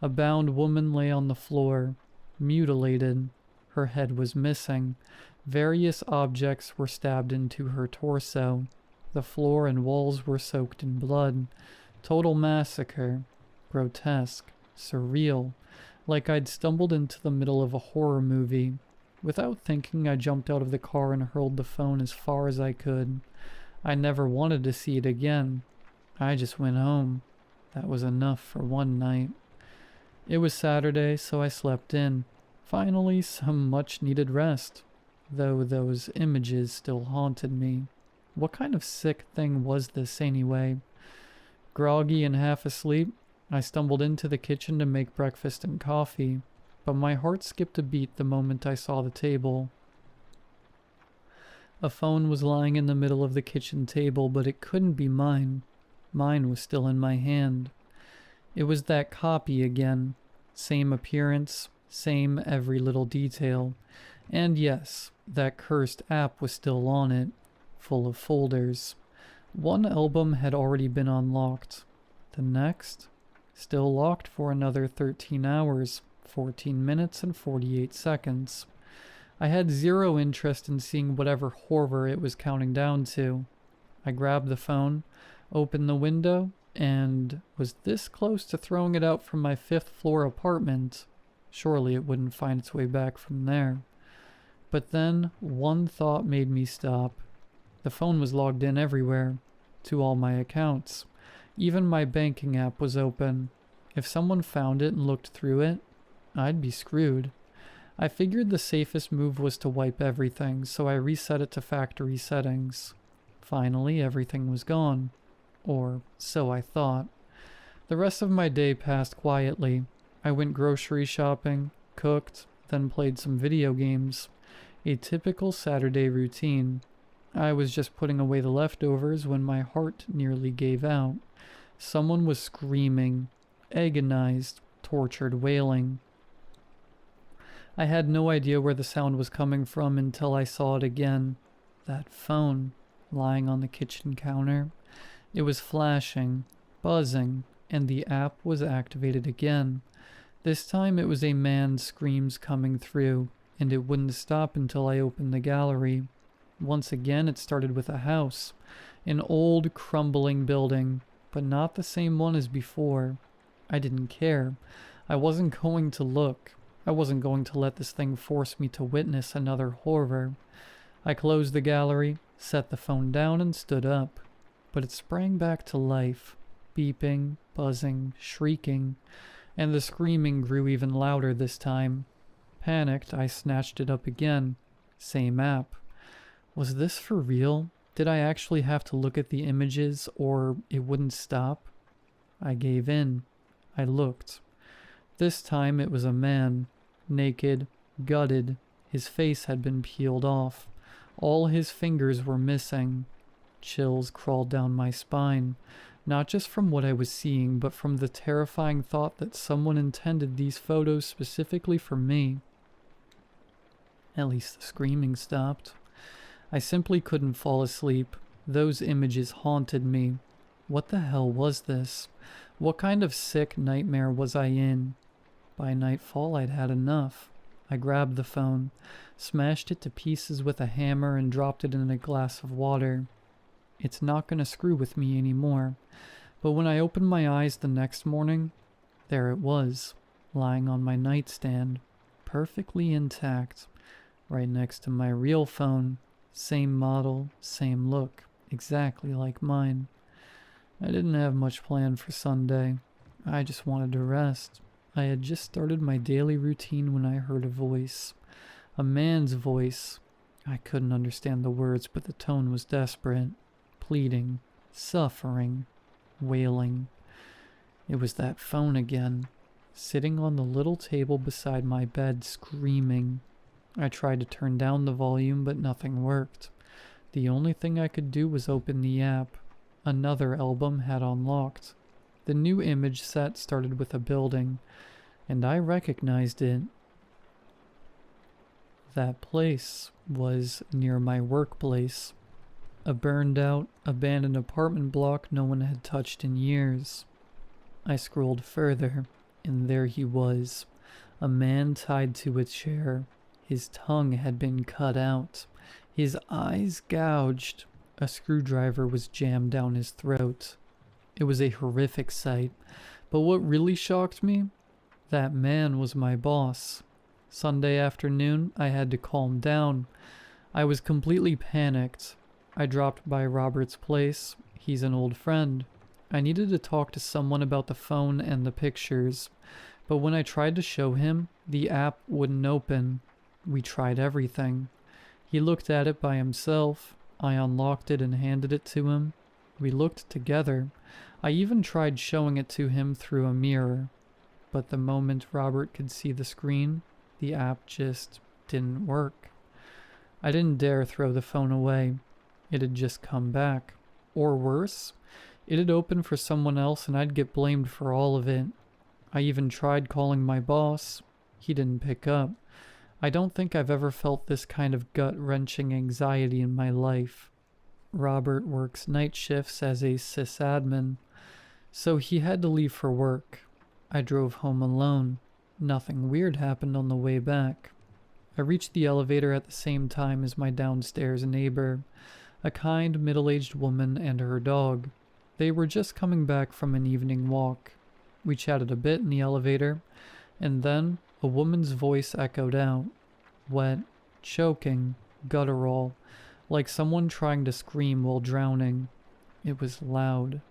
A bound woman lay on the floor, mutilated. Her head was missing. Various objects were stabbed into her torso. The floor and walls were soaked in blood. Total massacre. Grotesque. Surreal. Like I'd stumbled into the middle of a horror movie. Without thinking, I jumped out of the car and hurled the phone as far as I could. I never wanted to see it again. I just went home. That was enough for one night. It was Saturday, so I slept in. Finally, some much-needed rest. Though those images still haunted me. What kind of sick thing was this anyway? Groggy and half asleep, I stumbled into the kitchen to make breakfast and coffee, but my heart skipped a beat the moment I saw the table. A phone was lying in the middle of the kitchen table, but it couldn't be mine. Mine was still in my hand. It was that copy again. Same appearance, same every little detail. And yes, that cursed app was still on it, full of folders. One album had already been unlocked. The next? Still locked for another 13 hours, 14 minutes, and 48 seconds. I had zero interest in seeing whatever horror it was counting down to. I grabbed the phone, opened the window, and was this close to throwing it out from my 5th floor apartment. Surely it wouldn't find its way back from there. But then, one thought made me stop. The phone was logged in everywhere, to all my accounts. Even my banking app was open. If someone found it and looked through it, I'd be screwed. I figured the safest move was to wipe everything, so I reset it to factory settings. Finally, everything was gone. Or so I thought. The rest of my day passed quietly. I went grocery shopping, cooked, then played some video games. A typical Saturday routine. I was just putting away the leftovers when my heart nearly gave out. Someone was screaming, agonized, tortured wailing. I had no idea where the sound was coming from until I saw it again. That phone, lying on the kitchen counter. It was flashing, buzzing, and the app was activated again. This time it was a man's screams coming through, and it wouldn't stop until I opened the gallery. Once again it started with a house. An old, crumbling building, but not the same one as before. I didn't care. I wasn't going to look. I wasn't going to let this thing force me to witness another horror. I closed the gallery, set the phone down, and stood up. But it sprang back to life, beeping, buzzing, shrieking, and the screaming grew even louder this time. Panicked, I snatched it up again. Same app. Was this for real? Did I actually have to look at the images, or it wouldn't stop? I gave in. I looked. This time it was a man. Naked, gutted. His face had been peeled off. All his fingers were missing. Chills crawled down my spine. Not just from what I was seeing, but from the terrifying thought that someone intended these photos specifically for me. At least the screaming stopped. I simply couldn't fall asleep. Those images haunted me. What the hell was this? What kind of sick nightmare was I in? By nightfall, I'd had enough. I grabbed the phone, smashed it to pieces with a hammer, and dropped it in a glass of water. It's not gonna screw with me anymore. But when I opened my eyes the next morning, there it was, lying on my nightstand, perfectly intact, right next to my real phone. Same model, same look, exactly like mine. I didn't have much planned for Sunday. I just wanted to rest. I had just started my daily routine when I heard a voice. A man's voice. I couldn't understand the words, but the tone was desperate. Pleading. Suffering. Wailing. It was that phone again. Sitting on the little table beside my bed, screaming. I tried to turn down the volume, but nothing worked. The only thing I could do was open the app. Another album had unlocked. The new image set started with a building, and I recognized it. That place was near my workplace. A burned out, abandoned apartment block no one had touched in years. I scrolled further, and there he was, a man tied to a chair. His tongue had been cut out, his eyes gouged. A screwdriver was jammed down his throat. It was a horrific sight, but what really shocked me? That man was my boss. Sunday afternoon, I had to calm down. I was completely panicked. I dropped by Robert's place. He's an old friend. I needed to talk to someone about the phone and the pictures, but when I tried to show him, the app wouldn't open. We tried everything. He looked at it by himself. I unlocked it and handed it to him. We looked together. I even tried showing it to him through a mirror. But the moment Robert could see the screen, the app just didn't work. I didn't dare throw the phone away. It had just come back. Or worse, it had opened for someone else and I'd get blamed for all of it. I even tried calling my boss. He didn't pick up. I don't think I've ever felt this kind of gut-wrenching anxiety in my life. Robert works night shifts as a sysadmin, so he had to leave for work. I drove home alone. Nothing weird happened on the way back. I reached the elevator at the same time as my downstairs neighbor, a kind middle-aged woman and her dog. They were just coming back from an evening walk. We chatted a bit in the elevator, and then a woman's voice echoed out, wet, choking, guttural, like someone trying to scream while drowning. It was loud.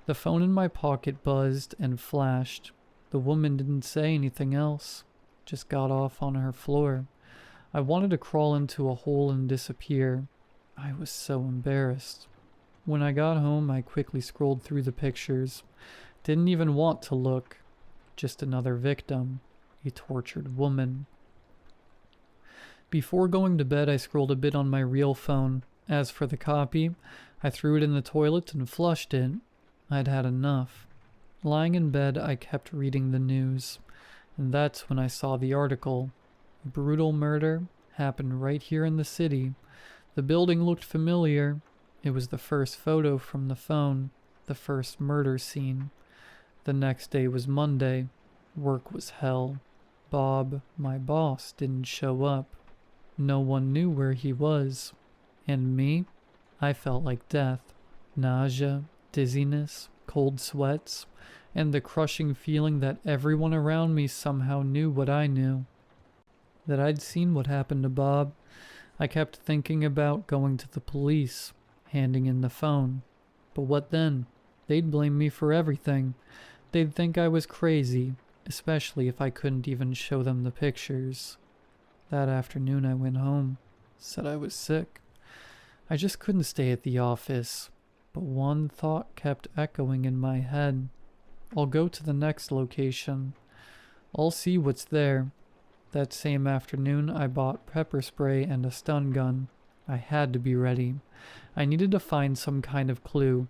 The phone in my pocket buzzed and flashed. The woman didn't say anything else, just got off on her floor. I wanted to crawl into a hole and disappear. I was so embarrassed. When I got home, I quickly scrolled through the pictures. Didn't even want to look. Just another victim. A tortured woman. Before going to bed, I scrolled a bit on my real phone. As for the copy, I threw it in the toilet and flushed it. I'd had enough. Lying in bed, I kept reading the news. And that's when I saw the article. A brutal murder happened right here in the city. The building looked familiar. It was the first photo from the phone. The first murder scene. The next day was Monday. Work was hell. Bob, my boss, didn't show up. No one knew where he was. And me? I felt like death. Nausea, dizziness, cold sweats, and the crushing feeling that everyone around me somehow knew what I knew. That I'd seen what happened to Bob. I kept thinking about going to the police, handing in the phone. But what then? They'd blame me for everything. They'd think I was crazy, especially if I couldn't even show them the pictures. That afternoon I went home, said I was sick. I just couldn't stay at the office, but one thought kept echoing in my head. I'll go to the next location. I'll see what's there. That same afternoon I bought pepper spray and a stun gun. I had to be ready. I needed to find some kind of clue.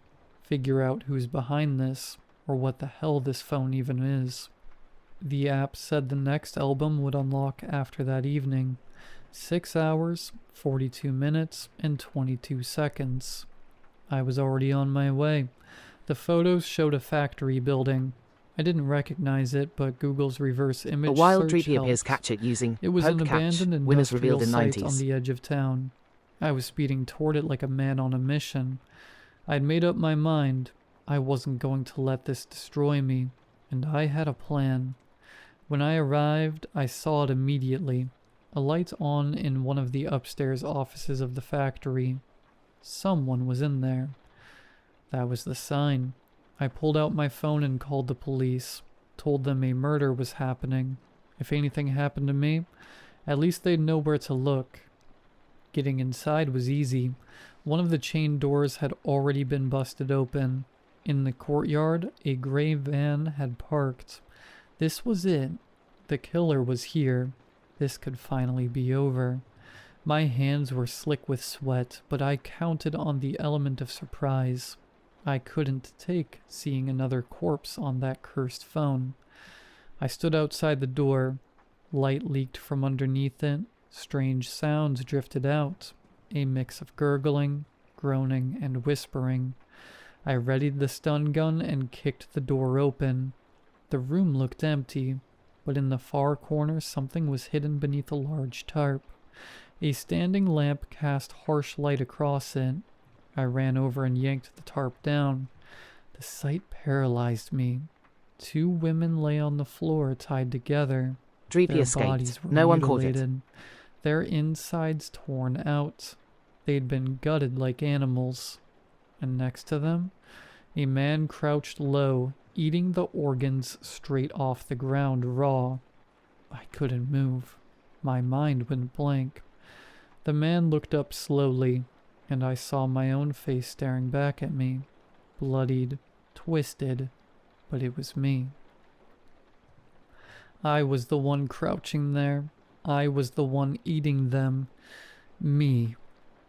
figure out who's behind this, or what the hell this phone even is. The app said the next album would unlock after that evening. 6 hours, 42 minutes, and 22 seconds. I was already on my way. The photos showed a factory building. I didn't recognize it, but Google's reverse image A wild search Dreepy appears helped. catch it using It was poke an catch, abandoned winners industrial revealed in site on 90s. the edge of town. I was speeding toward it like a man on a mission. I'd made up my mind. I wasn't going to let this destroy me, and I had a plan. When I arrived, I saw it immediately. A light on in one of the upstairs offices of the factory. Someone was in there. That was the sign. I pulled out my phone and called the police. Told them a murder was happening. If anything happened to me, at least they'd know where to look. Getting inside was easy. One of the chain doors had already been busted open. In the courtyard, a gray van had parked. This was it. The killer was here. This could finally be over. My hands were slick with sweat, but I counted on the element of surprise. I couldn't take seeing another corpse on that cursed phone. I stood outside the door. Light leaked from underneath it. Strange sounds drifted out. A mix of gurgling, groaning, and whispering. I readied the stun gun and kicked the door open. The room looked empty, but in the far corner something was hidden beneath a large tarp. A standing lamp cast harsh light across it. I ran over and yanked the tarp down. The sight paralyzed me. 2 women lay on the floor tied together. Dreepy Their escaped. bodies were No one caught it. mutilated. Their insides torn out. They'd been gutted like animals. And next to them, a man crouched low, eating the organs straight off the ground raw. I couldn't move. My mind went blank. The man looked up slowly, and I saw my own face staring back at me. Bloodied, twisted, but it was me. I was the one crouching there. I was the one eating them. Me.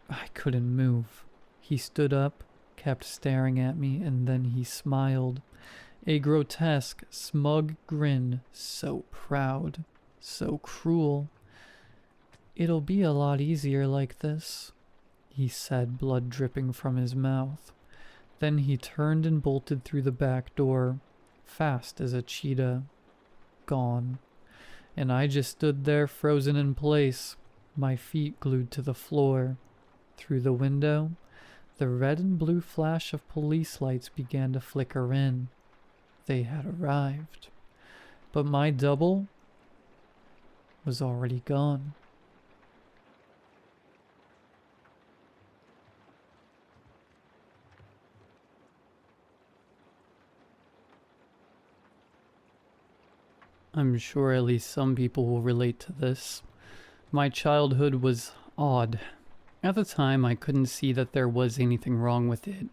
I couldn't move. He stood up, kept staring at me, and then he smiled. A grotesque, smug grin, so proud, so cruel. "It'll be a lot easier like this," he said, blood dripping from his mouth. Then he turned and bolted through the back door, fast as a cheetah. Gone. And I just stood there frozen in place, my feet glued to the floor. Through the window, the red and blue flash of police lights began to flicker in. They had arrived. But my double was already gone. I'm sure at least some people will relate to this. My childhood was odd. At the time, I couldn't see that there was anything wrong with it.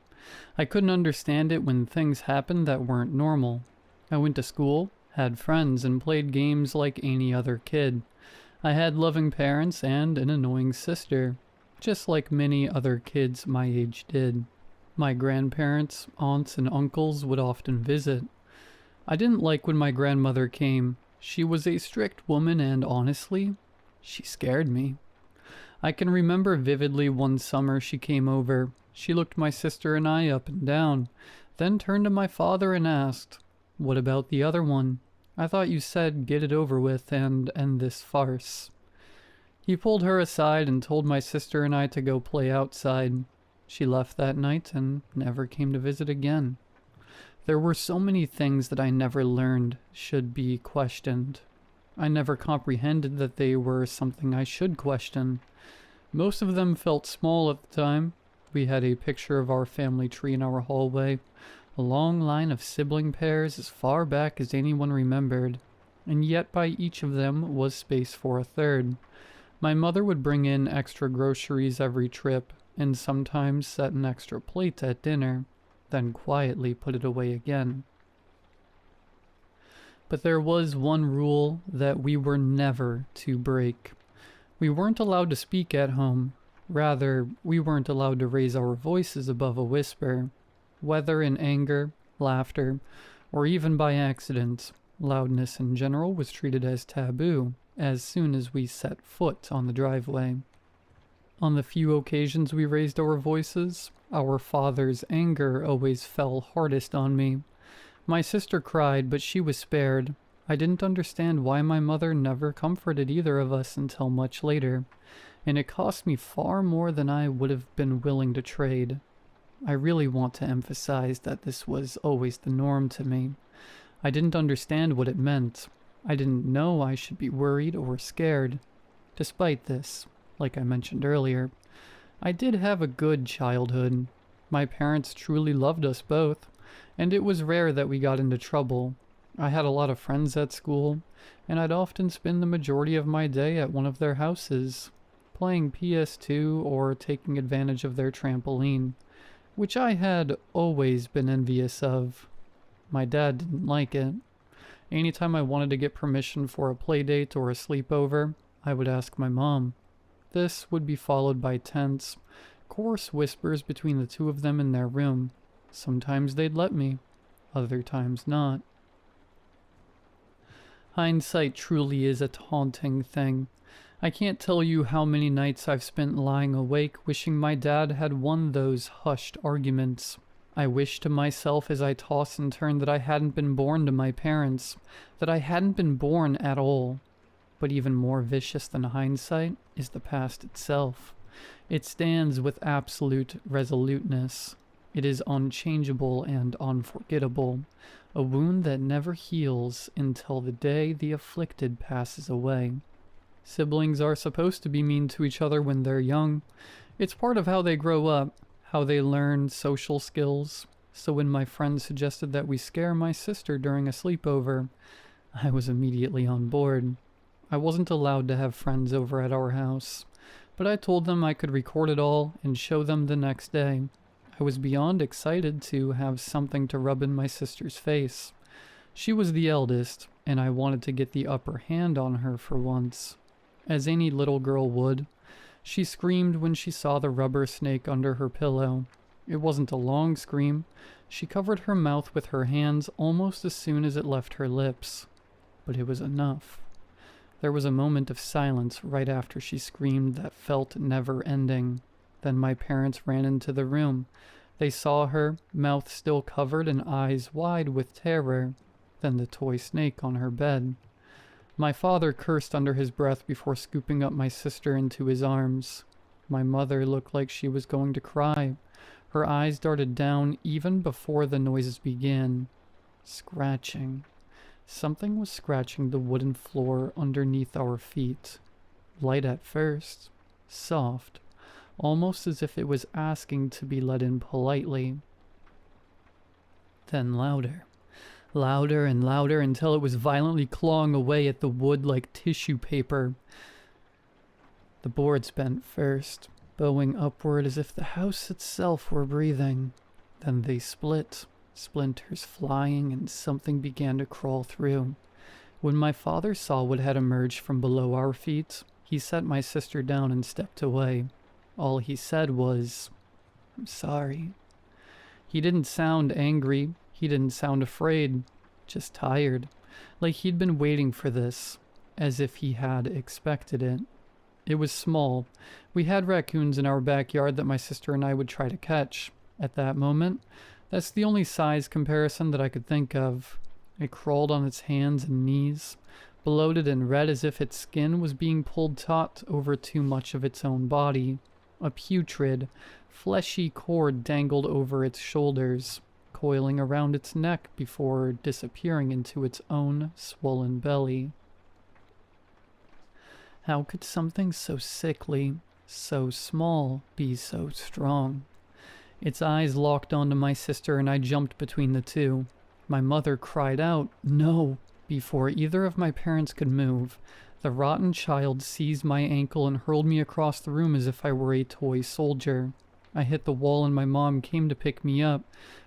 I couldn't understand it when things happened that weren't normal. I went to school, had friends, and played games like any other kid. I had loving parents and an annoying sister, just like many other kids my age did. My grandparents, aunts, and uncles would often visit. I didn't like when my grandmother came. She was a strict woman and, honestly, she scared me. I can remember vividly one summer she came over. She looked my sister and I up and down, then turned to my father and asked, "What about the other one? I thought you said get it over with and end this farce." He pulled her aside and told my sister and I to go play outside. She left that night and never came to visit again. There were so many things that I never learned should be questioned. I never comprehended that they were something I should question. Most of them felt small at the time. We had a picture of our family tree in our hallway, a long line of sibling pairs as far back as anyone remembered, and yet by each of them was space for a third. My mother would bring in extra groceries every trip, and sometimes set an extra plate at dinner, then quietly put it away again. But there was one rule that we were never to break. We weren't allowed to speak at home. Rather, we weren't allowed to raise our voices above a whisper. Whether in anger, laughter, or even by accident, loudness in general was treated as taboo as soon as we set foot on the driveway. On the few occasions we raised our voices, our father's anger always fell hardest on me. My sister cried, but she was spared. I didn't understand why my mother never comforted either of us until much later, and it cost me far more than I would have been willing to trade. I really want to emphasize that this was always the norm to me. I didn't understand what it meant. I didn't know I should be worried or scared. Despite this, like I mentioned earlier, I did have a good childhood. My parents truly loved us both, and it was rare that we got into trouble. I had a lot of friends at school, and I'd often spend the majority of my day at one of their houses, playing PS2 or taking advantage of their trampoline, which I had always been envious of. My dad didn't like it. Anytime I wanted to get permission for a play date or a sleepover, I would ask my mom. This would be followed by tense, coarse whispers between the two of them in their room. Sometimes they'd let me, other times not. Hindsight truly is a taunting thing. I can't tell you how many nights I've spent lying awake wishing my dad had won those hushed arguments. I wish to myself as I toss and turn that I hadn't been born to my parents, that I hadn't been born at all. But even more vicious than hindsight is the past itself. It stands with absolute resoluteness. It is unchangeable and unforgettable, a wound that never heals until the day the afflicted passes away. Siblings are supposed to be mean to each other when they're young. It's part of how they grow up, how they learn social skills. So when my friend suggested that we scare my sister during a sleepover, I was immediately on board. I wasn't allowed to have friends over at our house, but I told them I could record it all and show them the next day. I was beyond excited to have something to rub in my sister's face. She was the eldest, and I wanted to get the upper hand on her for once. As any little girl would, she screamed when she saw the rubber snake under her pillow. It wasn't a long scream. She covered her mouth with her hands almost as soon as it left her lips. But it was enough. There was a moment of silence right after she screamed that felt never-ending. Then my parents ran into the room. They saw her, mouth still covered and eyes wide with terror. Then the toy snake on her bed. My father cursed under his breath before scooping up my sister into his arms. My mother looked like she was going to cry. Her eyes darted down even before the noises began. Scratching. Something was scratching the wooden floor underneath our feet. Light at first. Soft. Almost as if it was asking to be let in politely. Then louder. Louder and louder until it was violently clawing away at the wood like tissue paper. The boards bent first, bowing upward as if the house itself were breathing. Then they split, splinters flying, and something began to crawl through. When my father saw what had emerged from below our feet, he set my sister down and stepped away. All he said was, "I'm sorry." He didn't sound angry. He didn't sound afraid, just tired, like he'd been waiting for this, as if he had expected it. It was small. We had raccoons in our backyard that my sister and I would try to catch. At that moment, that's the only size comparison that I could think of. It crawled on its hands and knees, bloated and red as if its skin was being pulled taut over too much of its own body. A putrid, fleshy cord dangled over its shoulders, coiling around its neck before disappearing into its own swollen belly. How could something so sickly, so small, be so strong? Its eyes locked onto my sister and I jumped between the two. My mother cried out, "No!" Before either of my parents could move, the rotten child seized my ankle and hurled me across the room as if I were a toy soldier. I hit the wall and my mom came to pick me up,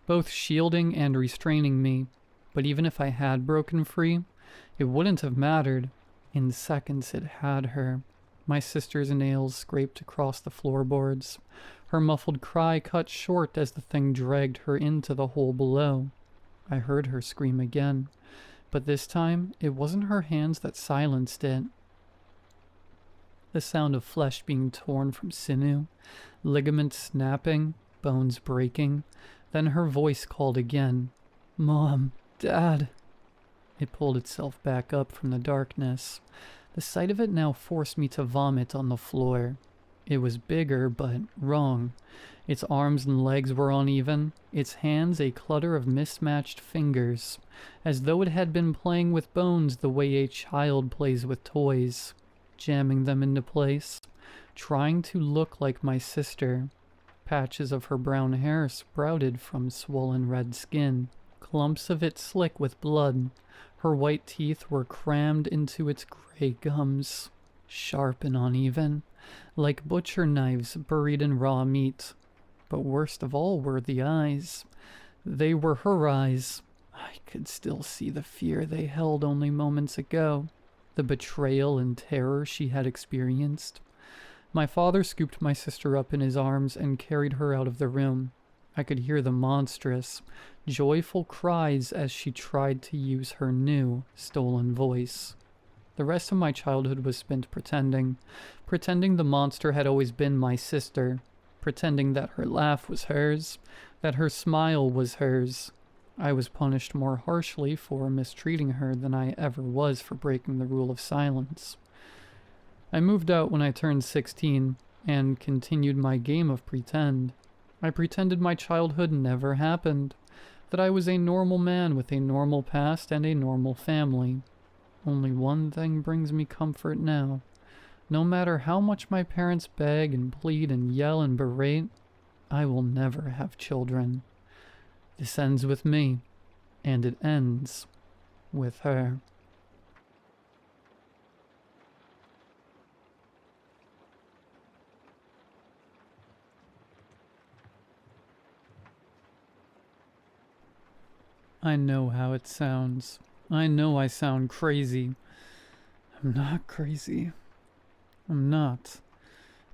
both shielding and restraining me. But even if I had broken free, it wouldn't have mattered. In seconds it had her. My sister's nails scraped across the floorboards. Her muffled cry cut short as the thing dragged her into the hole below. I heard her scream again, but this time it wasn't her hands that silenced it. The sound of flesh being torn from sinew, ligaments snapping, bones breaking. Then her voice called again. "Mom, Dad." It pulled itself back up from the darkness. The sight of it now forced me to vomit on the floor. It was bigger, but wrong. Its arms and legs were uneven, its hands a clutter of mismatched fingers, as though it had been playing with bones the way a child plays with toys, jamming them into place, trying to look like my sister. Patches of her brown hair sprouted from swollen red skin, clumps of it slick with blood. Her white teeth were crammed into its gray gums, sharp and uneven, like butcher knives buried in raw meat. But worst of all were the eyes. They were her eyes. I could still see the fear they held only moments ago, the betrayal and terror she had experienced. My father scooped my sister up in his arms and carried her out of the room. I could hear the monstrous, joyful cries as she tried to use her new, stolen voice. The rest of my childhood was spent pretending the monster had always been my sister, pretending that her laugh was hers, that her smile was hers. I was punished more harshly for mistreating her than I ever was for breaking the rule of silence. I moved out when I turned 16 and continued my game of pretend. I pretended my childhood never happened, that I was a normal man with a normal past and a normal family. Only one thing brings me comfort now. No matter how much my parents beg and plead and yell and berate, I will never have children. This ends with me, and it ends with her. I know how it sounds. I know I sound crazy. I'm not crazy. I'm not.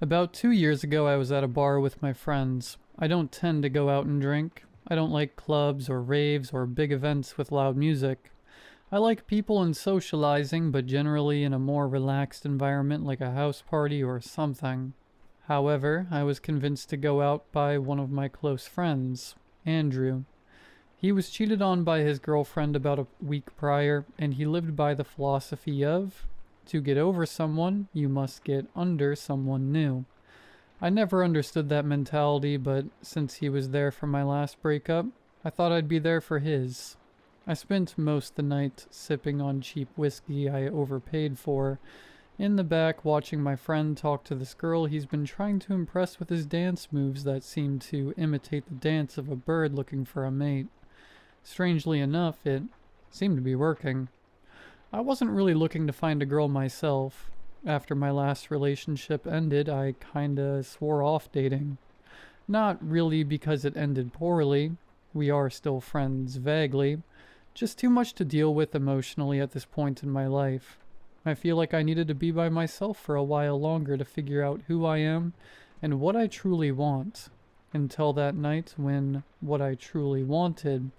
About 2 years ago, I was at a bar with my friends. I don't tend to go out and drink. I don't like clubs or raves or big events with loud music. I like people and socializing, but generally in a more relaxed environment like a house party or something. However, I was convinced to go out by one of my close friends, Andrew. He was cheated on by his girlfriend about a week prior, and he lived by the philosophy of, to get over someone, you must get under someone new. I never understood that mentality, but since he was there for my last breakup, I thought I'd be there for his. I spent most of the night sipping on cheap whiskey I overpaid for, in the back watching my friend talk to this girl he's been trying to impress with his dance moves that seem to imitate the dance of a bird looking for a mate. Strangely enough, it seemed to be working. I wasn't really looking to find a girl myself. After my last relationship ended, I kinda swore off dating. Not really because it ended poorly. We are still friends vaguely. Just too much to deal with emotionally at this point in my life. I feel like I needed to be by myself for a while longer to figure out who I am and what I truly want. Until that night when what I truly wanted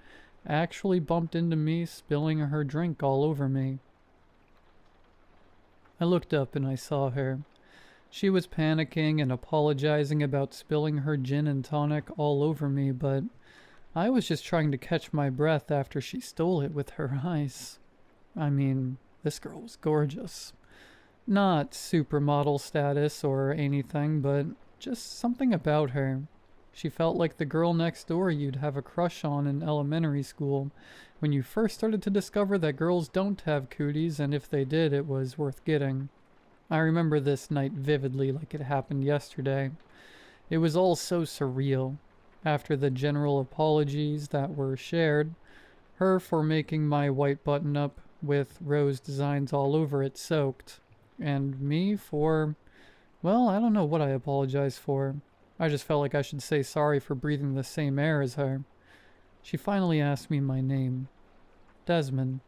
actually bumped into me, spilling her drink all over me. I looked up and I saw her. She was panicking and apologizing about spilling her gin and tonic all over me, but I was just trying to catch my breath after she stole it with her eyes. I mean, this girl was gorgeous. Not supermodel status or anything, but just something about her. She felt like the girl next door you'd have a crush on in elementary school, when you first started to discover that girls don't have cooties, and if they did, it was worth getting. I remember this night vividly like it happened yesterday. It was all so surreal. After the general apologies that were shared, her for making my white button-up with rose designs all over it soaked, and me for, well, I don't know what I apologized for. I just felt like I should say sorry for breathing the same air as her. She finally asked me my name. Desmond.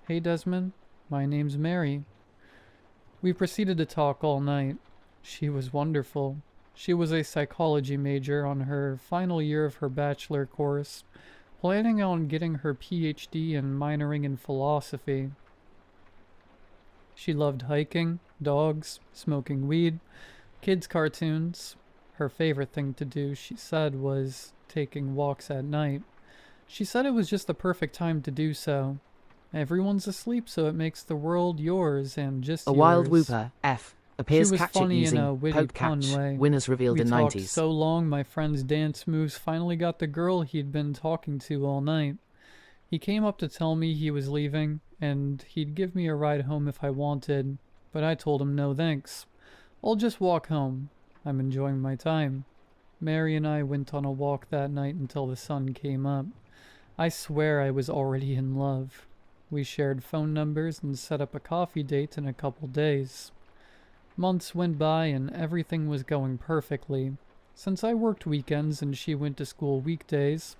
Hey, Desmond. My name's Mary. We proceeded to talk all night. She was wonderful. She was a psychology major on her final year of her bachelor course, planning on getting her PhD and minoring in philosophy. She loved hiking, dogs, smoking weed, kids' cartoons. Her favorite thing to do, she said, was taking walks at night. She said it was just the perfect time to do so. Everyone's asleep, so it makes the world yours and just A yours. wild whooper, F. She Appears was catch it funny in using a witty poke pun catch. way. Winners revealed We in talked 90s. so long, my friend's dance moves finally got the girl he'd been talking to all night. He came up to tell me he was leaving, and he'd give me a ride home if I wanted, but I told him no thanks. I'll just walk home. I'm enjoying my time. Mary and I went on a walk that night until the sun came up. I swear I was already in love. We shared phone numbers and set up a coffee date in a couple days. Months went by and everything was going perfectly. Since I worked weekends and she went to school weekdays,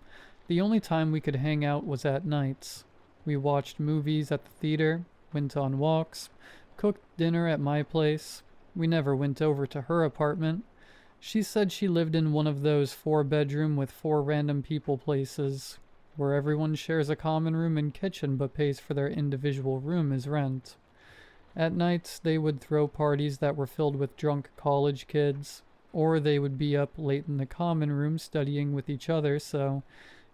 the only time we could hang out was at nights. We watched movies at the theater, went on walks, cooked dinner at my place. We never went over to her apartment. She said she lived in one of those 4-bedroom with 4 random people places, where everyone shares a common room and kitchen but pays for their individual room as rent. At nights, they would throw parties that were filled with drunk college kids, or they would be up late in the common room studying with each other, so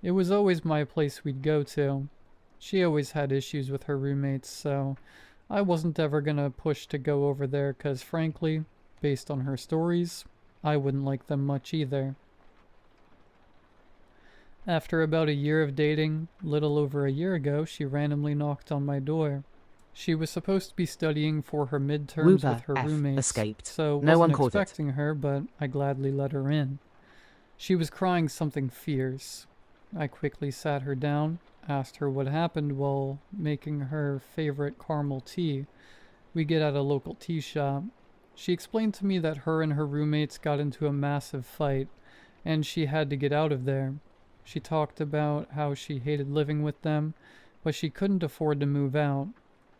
it was always my place we'd go to. She always had issues with her roommates, so I wasn't ever gonna push to go over there 'cause frankly, based on her stories, I wouldn't like them much either. After about a year of dating, little over a year ago, she randomly knocked on my door. She was supposed to be studying for her midterms Whooper, with her F, roommates, escaped. so No one wasn't caught it. expecting her, but I gladly let her in. She was crying something fierce. I quickly sat her down, asked her what happened while making her favorite caramel tea. We get at a local tea shop. She explained to me that her and her roommates got into a massive fight, and she had to get out of there. She talked about how she hated living with them, but she couldn't afford to move out.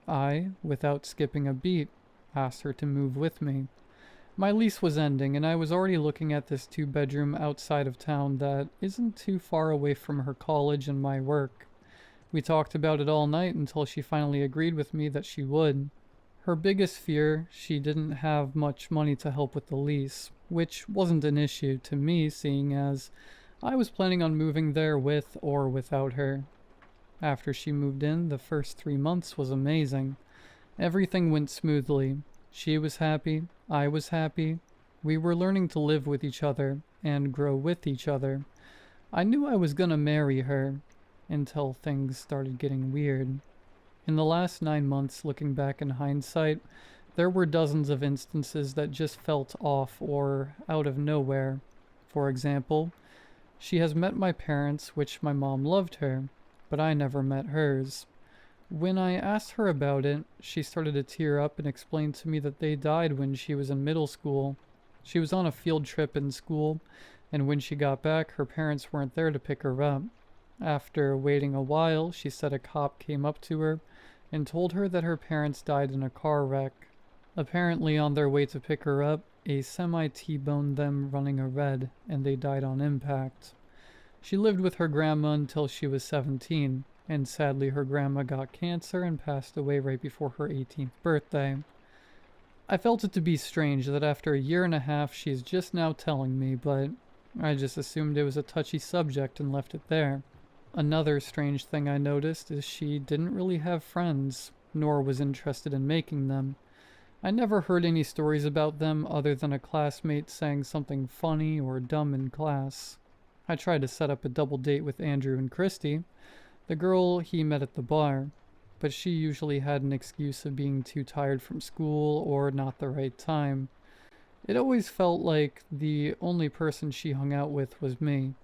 I, without skipping a beat, asked her to move with me. My lease was ending, and I was already looking at this 2-bedroom outside of town that isn't too far away from her college and my work. We talked about it all night until she finally agreed with me that she would. Her biggest fear, she didn't have much money to help with the lease, which wasn't an issue to me seeing as I was planning on moving there with or without her. After she moved in, the first 3 months was amazing. Everything went smoothly. She was happy, I was happy. We were learning to live with each other and grow with each other. I knew I was gonna marry her until things started getting weird. In the last 9 months, looking back in hindsight, there were dozens of instances that just felt off or out of nowhere. For example, she has met my parents, which my mom loved her, but I never met hers. When I asked her about it, she started to tear up and explained to me that they died when she was in middle school. She was on a field trip in school, and when she got back, her parents weren't there to pick her up. After waiting a while, she said a cop came up to her and told her that her parents died in a car wreck. Apparently, on their way to pick her up, a semi T-boned them running a red, and they died on impact. She lived with her grandma until she was 17, and sadly her grandma got cancer and passed away right before her 18th birthday. I felt it to be strange that after a year and a half she is just now telling me, but I just assumed it was a touchy subject and left it there. Another strange thing I noticed is she didn't really have friends, nor was interested in making them. I never heard any stories about them other than a classmate saying something funny or dumb in class. I tried to set up a double date with Andrew and Christy, the girl he met at the bar, but she usually had an excuse of being too tired from school or not the right time. It always felt like the only person she hung out with was me.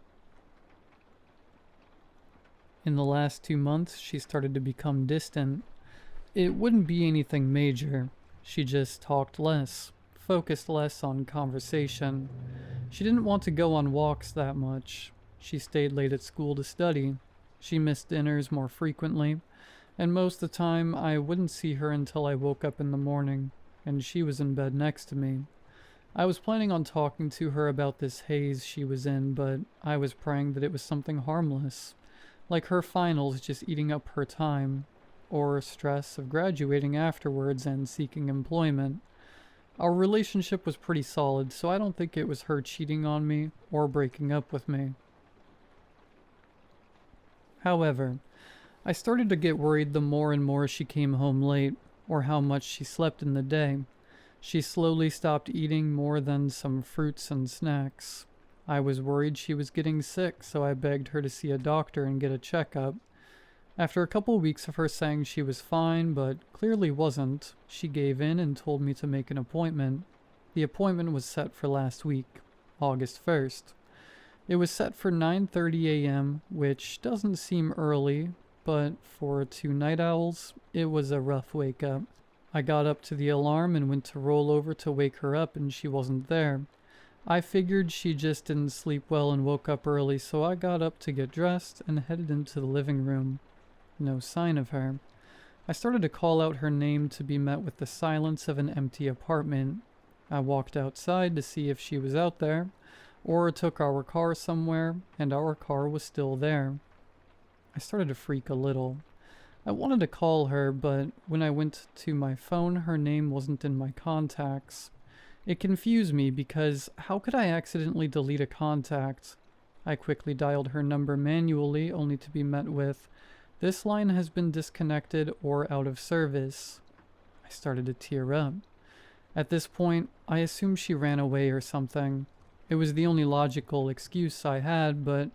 In the last 2 months, she started to become distant. It wouldn't be anything major. She just talked less, focused less on conversation. She didn't want to go on walks that much. She stayed late at school to study. She missed dinners more frequently, and most of the time I wouldn't see her until I woke up in the morning. and she was in bed next to me. I was planning on talking to her about this haze she was in, but I was praying that it was something harmless, like her finals just eating up her time, or stress of graduating afterwards and seeking employment. Our relationship was pretty solid, so I don't think it was her cheating on me or breaking up with me. However, I started to get worried the more and more she came home late, or how much she slept in the day. She slowly stopped eating more than some fruits and snacks. I was worried she was getting sick, so I begged her to see a doctor and get a checkup. After a couple weeks of her saying she was fine, but clearly wasn't, she gave in and told me to make an appointment. The appointment was set for last week, August 1st. It was set for 9:30 a.m., which doesn't seem early, but for 2 night owls, it was a rough wake up. I got up to the alarm and went to roll over to wake her up, and she wasn't there. I figured she just didn't sleep well and woke up early, so I got up to get dressed and headed into the living room. No sign of her. I started to call out her name to be met with the silence of an empty apartment. I walked outside to see if she was out there, or took our car somewhere, and our car was still there. I started to freak a little. I wanted to call her, but when I went to my phone, her name wasn't in my contacts. It confused me because how could I accidentally delete a contact? I quickly dialed her number manually, only to be met with, "This line has been disconnected or out of service." I started to tear up. At this point, I assumed she ran away or something. It was the only logical excuse I had, but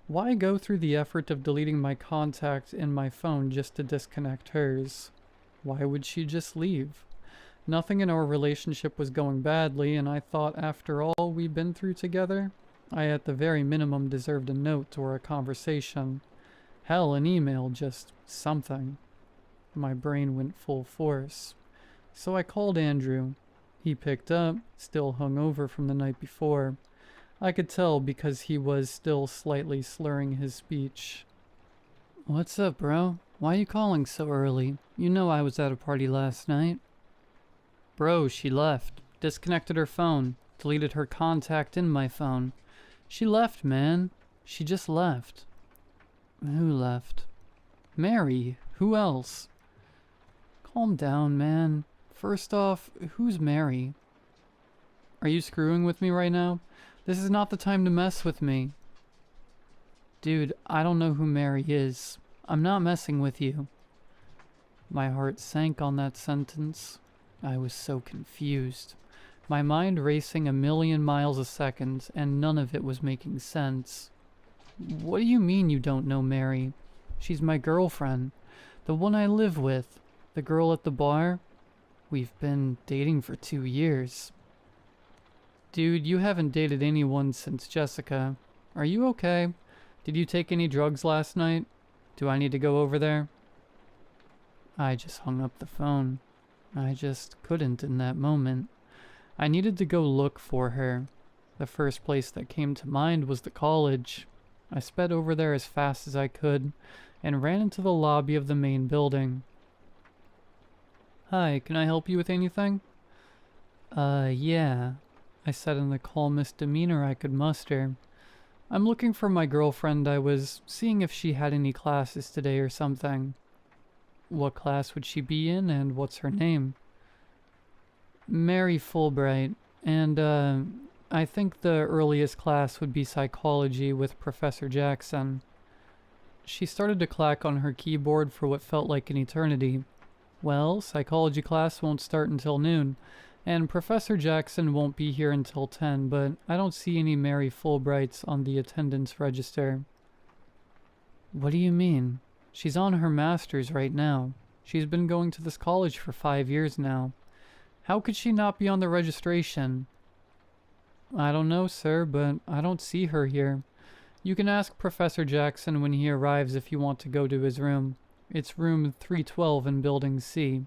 why go through the effort of deleting my contact in my phone just to disconnect hers? Why would she just leave? Nothing in our relationship was going badly, and I thought after all we'd been through together, I at the very minimum deserved a note or a conversation. Hell, an email, just something. My brain went full force. So I called Andrew. He picked up, still hungover from the night before. I could tell because he was still slightly slurring his speech. "What's up, bro? Why are you calling so early? You know I was at a party last night." "Bro, she left. Disconnected her phone. Deleted her contact in my phone. She left, man. She just left." "Who left?" "Mary. Who else?" "Calm down, man. First off, who's Mary?" "Are you screwing with me right now? This is not the time to mess with me." "Dude, I don't know who Mary is. I'm not messing with you." My heart sank on that sentence. I was so confused. My mind racing 1,000,000 miles a second, and none of it was making sense. "What do you mean you don't know Mary? She's my girlfriend. The one I live with. The girl at the bar. We've been dating for 2 years." "Dude, you haven't dated anyone since Jessica. Are you okay? Did you take any drugs last night? Do I need to go over there?" I just hung up the phone. I just couldn't in that moment. I needed to go look for her. The first place that came to mind was the college. I sped over there as fast as I could and ran into the lobby of the main building. "Hi, can I help you with anything?" Yeah," I said in the calmest demeanor I could muster. "I'm looking for my girlfriend. I was seeing if she had any classes today or something." "What class would she be in, and what's her name?" "Mary Fulbright, and I think the earliest class would be psychology with Professor Jackson." She started to clack on her keyboard for what felt like an eternity. "Well, psychology class won't start until noon, and Professor Jackson won't be here until 10, but I don't see any Mary Fulbrights on the attendance register." "What do you mean? She's on her master's right now. She's been going to this college for 5 years now. How could she not be on the registration?" "I don't know, sir, but I don't see her here. You can ask Professor Jackson when he arrives if you want to go to his room. It's room 312 in Building C."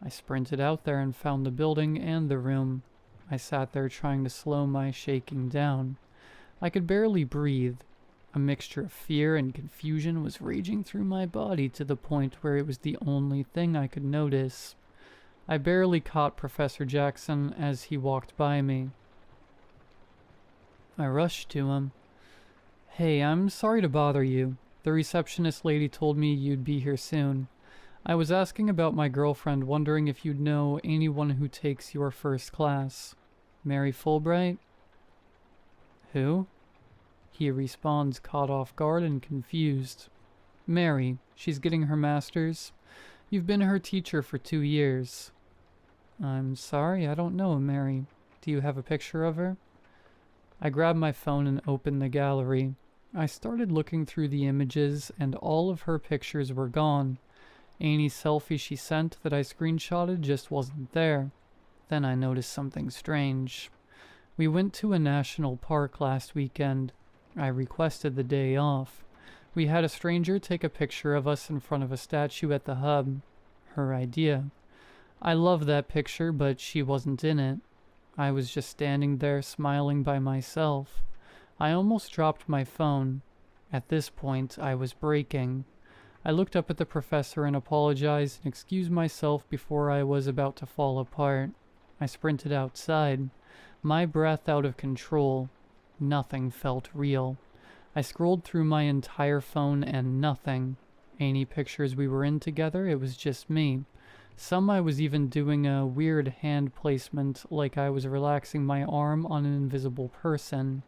I sprinted out there and found the building and the room. I sat there trying to slow my shaking down. I could barely breathe. A mixture of fear and confusion was raging through my body to the point where it was the only thing I could notice. I barely caught Professor Jackson as he walked by me. I rushed to him. Hey, I'm sorry to bother you. The receptionist lady told me you'd be here soon. I was asking about my girlfriend, wondering if you'd know anyone who takes your first class. Mary Fulbright? Who? He responds, caught off guard and confused. Mary. She's getting her master's. You've been her teacher for 2 years. I'm sorry, I don't know Mary. Do you have a picture of her? I grabbed my phone and opened the gallery. I started looking through the images, and all of her pictures were gone. Any selfie she sent that I screenshotted just wasn't there. Then I noticed something strange. We went to a national park last weekend. I requested the day off. We had a stranger take a picture of us in front of a statue at the hub. Her idea. I love that picture, but she wasn't in it. I was just standing there smiling by myself. I almost dropped my phone. At this point, I was breaking. I looked up at the professor and apologized and excused myself before I was about to fall apart. I sprinted outside, my breath out of control. Nothing felt real. I scrolled through my entire phone and nothing. Any pictures we were in together, it was just me. Some I was even doing a weird hand placement, like I was relaxing my arm on an invisible person.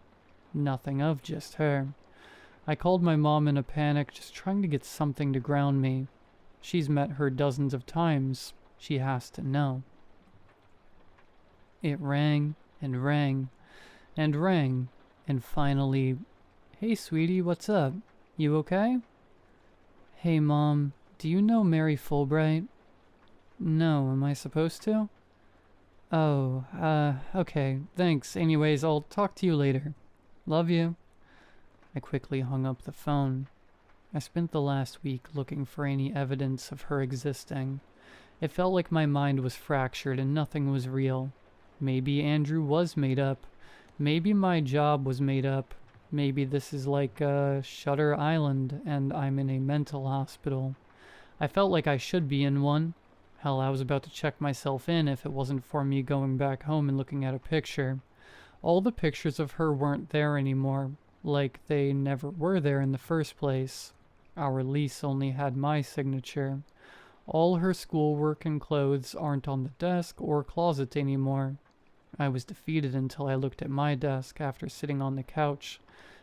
Nothing of just her. I called my mom in a panic, just trying to get something to ground me. She's met her dozens of times. She has to know. It rang and rang and rang, and finally, "Hey sweetie, what's up? You okay?" "Hey Mom, do you know Mary Fulbright?" "No, am I supposed to?" "Oh, okay, thanks. Anyways, I'll talk to you later. Love you." I quickly hung up the phone. I spent the last week looking for any evidence of her existing. It felt like my mind was fractured and nothing was real. Maybe Andrew was made up. Maybe my job was made up. Maybe this is like Shutter Island and I'm in a mental hospital. I felt like I should be in one. Hell, I was about to check myself in if it wasn't for me going back home and looking at a picture. All the pictures of her weren't there anymore, like they never were there in the first place. Our lease only had my signature. All her schoolwork and clothes aren't on the desk or closet anymore. I was defeated until I looked at my desk after sitting on the couch,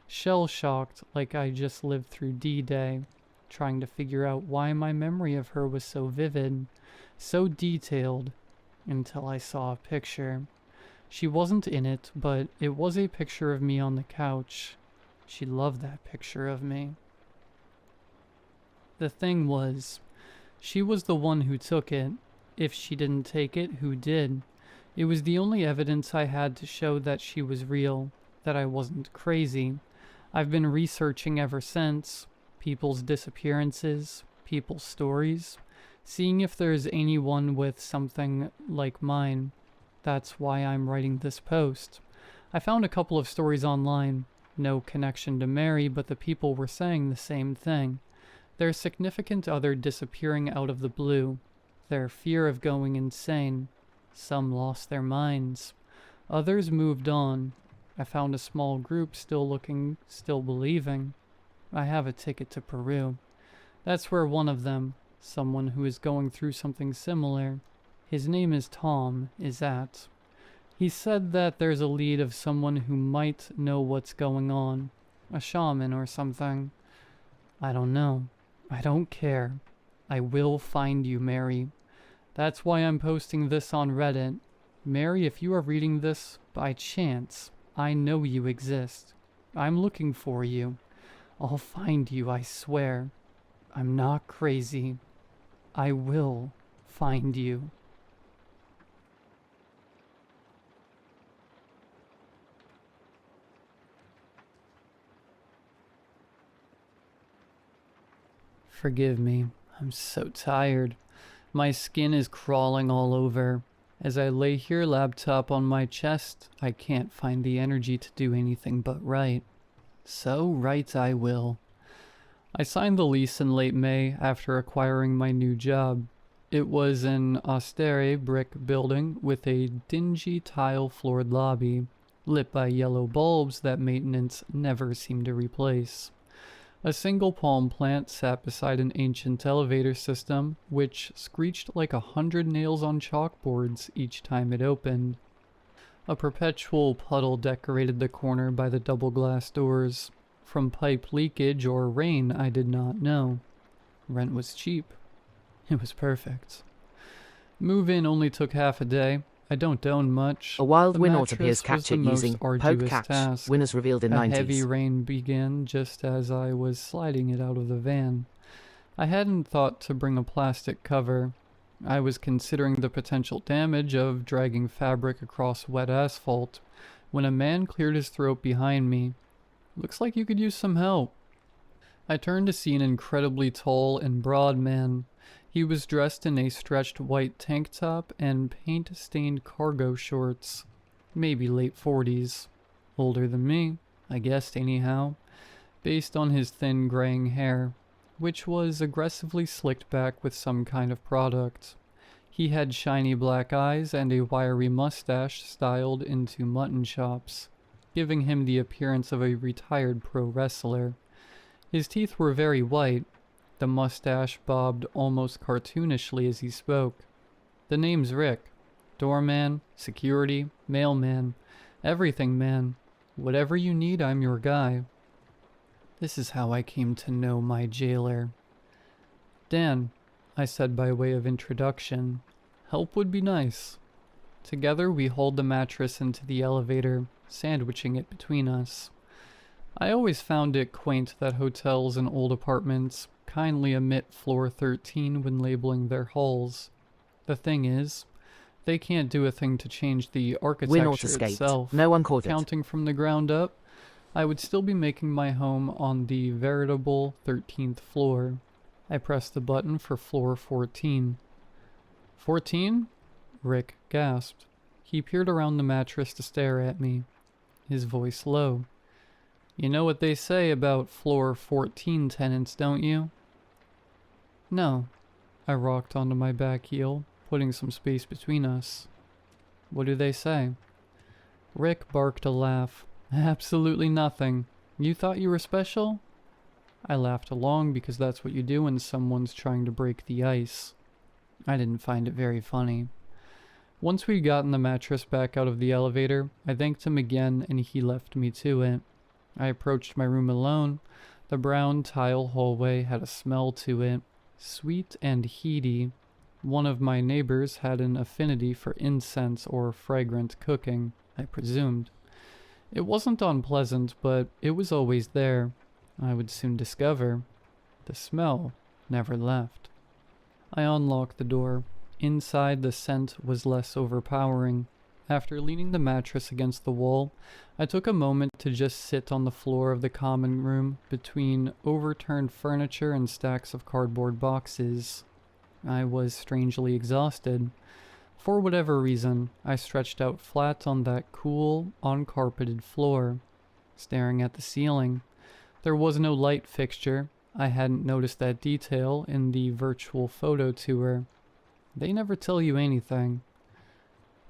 shell-shocked like I just lived through D-Day, trying to figure out why my memory of her was so vivid, so detailed, until I saw a picture. She wasn't in it, but it was a picture of me on the couch. She loved that picture of me. The thing was, she was the one who took it. If she didn't take it, who did? It was the only evidence I had to show that she was real, that I wasn't crazy. I've been researching ever since. People's disappearances, people's stories, seeing if there's anyone with something like mine. That's why I'm writing this post. I found a couple of stories online. No connection to Mary, but the people were saying the same thing. Their significant other disappearing out of the blue. Their fear of going insane. Some lost their minds. Others moved on. I found a small group still looking, still believing. I have a ticket to Peru. That's where one of them, someone who is going through something similar, his name is Tom, is at. He said that there's a lead of someone who might know what's going on. A shaman or something. I don't know. I don't care. I will find you, Mary. That's why I'm posting this on Reddit. Mary, if you are reading this by chance, I know you exist. I'm looking for you. I'll find you, I swear. I'm not crazy. I will find you. Forgive me, I'm so tired. My skin is crawling all over. As I lay here, laptop on my chest, I can't find the energy to do anything but write. So write I will. I signed the lease in late May after acquiring my new job. It was an austere brick building with a dingy tile-floored lobby, lit by yellow bulbs that maintenance never seemed to replace. A single palm plant sat beside an ancient elevator system, which screeched like 100 nails on chalkboards each time it opened. A perpetual puddle decorated the corner by the double glass doors. From pipe leakage or rain, I did not know. Rent was cheap. It was perfect. Move-in only took half a day. I don't own much. A wild The Winort appears mattress was capture the most using poke arduous catch. task. Winners revealed in A 90s. heavy rain began just as I was sliding it out of the van. I hadn't thought to bring a plastic cover. I was considering the potential damage of dragging fabric across wet asphalt when a man cleared his throat behind me. Looks like you could use some help. I turned to see an incredibly tall and broad man. He was dressed in a stretched white tank top and paint-stained cargo shorts. Maybe late 40s. Older than me, I guessed anyhow, based on his thin graying hair, which was aggressively slicked back with some kind of product. He had shiny black eyes and a wiry mustache styled into mutton chops, giving him the appearance of a retired pro wrestler. His teeth were very white. The mustache bobbed almost cartoonishly as he spoke. The name's Rick. Doorman, security, mailman, everything man. Whatever you need, I'm your guy. This is how I came to know my jailer. Dan, I said by way of introduction. Help would be nice. Together we hauled the mattress into the elevator, sandwiching it between us. I always found it quaint that hotels and old apartments kindly omit floor 13 when labeling their halls. The thing is, they can't do a thing to change the architecture escaped. itself. No one caught it. Counting from the ground up, I would still be making my home on the veritable 13th floor. I pressed the button for floor 14. 14? Rick gasped. He peered around the mattress to stare at me, his voice low. You know what they say about floor 14 tenants, don't you? No. I rocked onto my back heel, putting some space between us. What do they say? Rick barked a laugh. Absolutely nothing. You thought you were special? I laughed along because that's what you do when someone's trying to break the ice. I didn't find it very funny. Once we'd gotten the mattress back out of the elevator, I thanked him again and he left me to it. I approached my room alone. The brown tile hallway had a smell to it, sweet and heady. One of my neighbors had an affinity for incense or fragrant cooking, I presumed. It wasn't unpleasant, but it was always there. I would soon discover. The smell never left. I unlocked the door. Inside, the scent was less overpowering. After leaning the mattress against the wall, I took a moment to just sit on the floor of the common room between overturned furniture and stacks of cardboard boxes. I was strangely exhausted. For whatever reason, I stretched out flat on that cool, uncarpeted floor, staring at the ceiling. There was no light fixture. I hadn't noticed that detail in the virtual photo tour. They never tell you anything.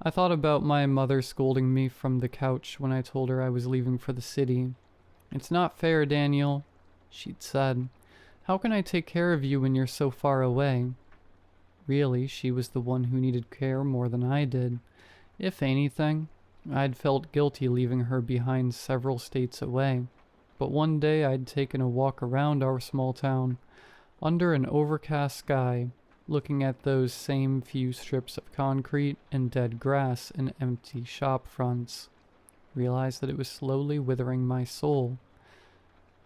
I thought about my mother scolding me from the couch when I told her I was leaving for the city. It's not fair, Daniel, she'd said. How can I take care of you when you're so far away? Really, she was the one who needed care more than I did. If anything, I'd felt guilty leaving her behind several states away. But one day I'd taken a walk around our small town, under an overcast sky, looking at those same few strips of concrete and dead grass and empty shop fronts. Realized that it was slowly withering my soul.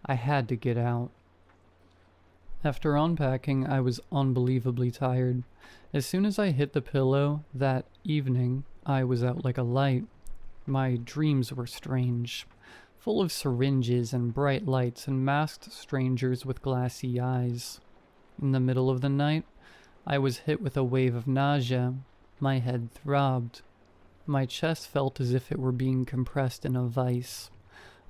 I had to get out. After unpacking, I was unbelievably tired. As soon as I hit the pillow that evening, I was out like a light. My dreams were strange, full of syringes and bright lights and masked strangers with glassy eyes. In the middle of the night, I was hit with a wave of nausea. My head throbbed. My chest felt as if it were being compressed in a vice.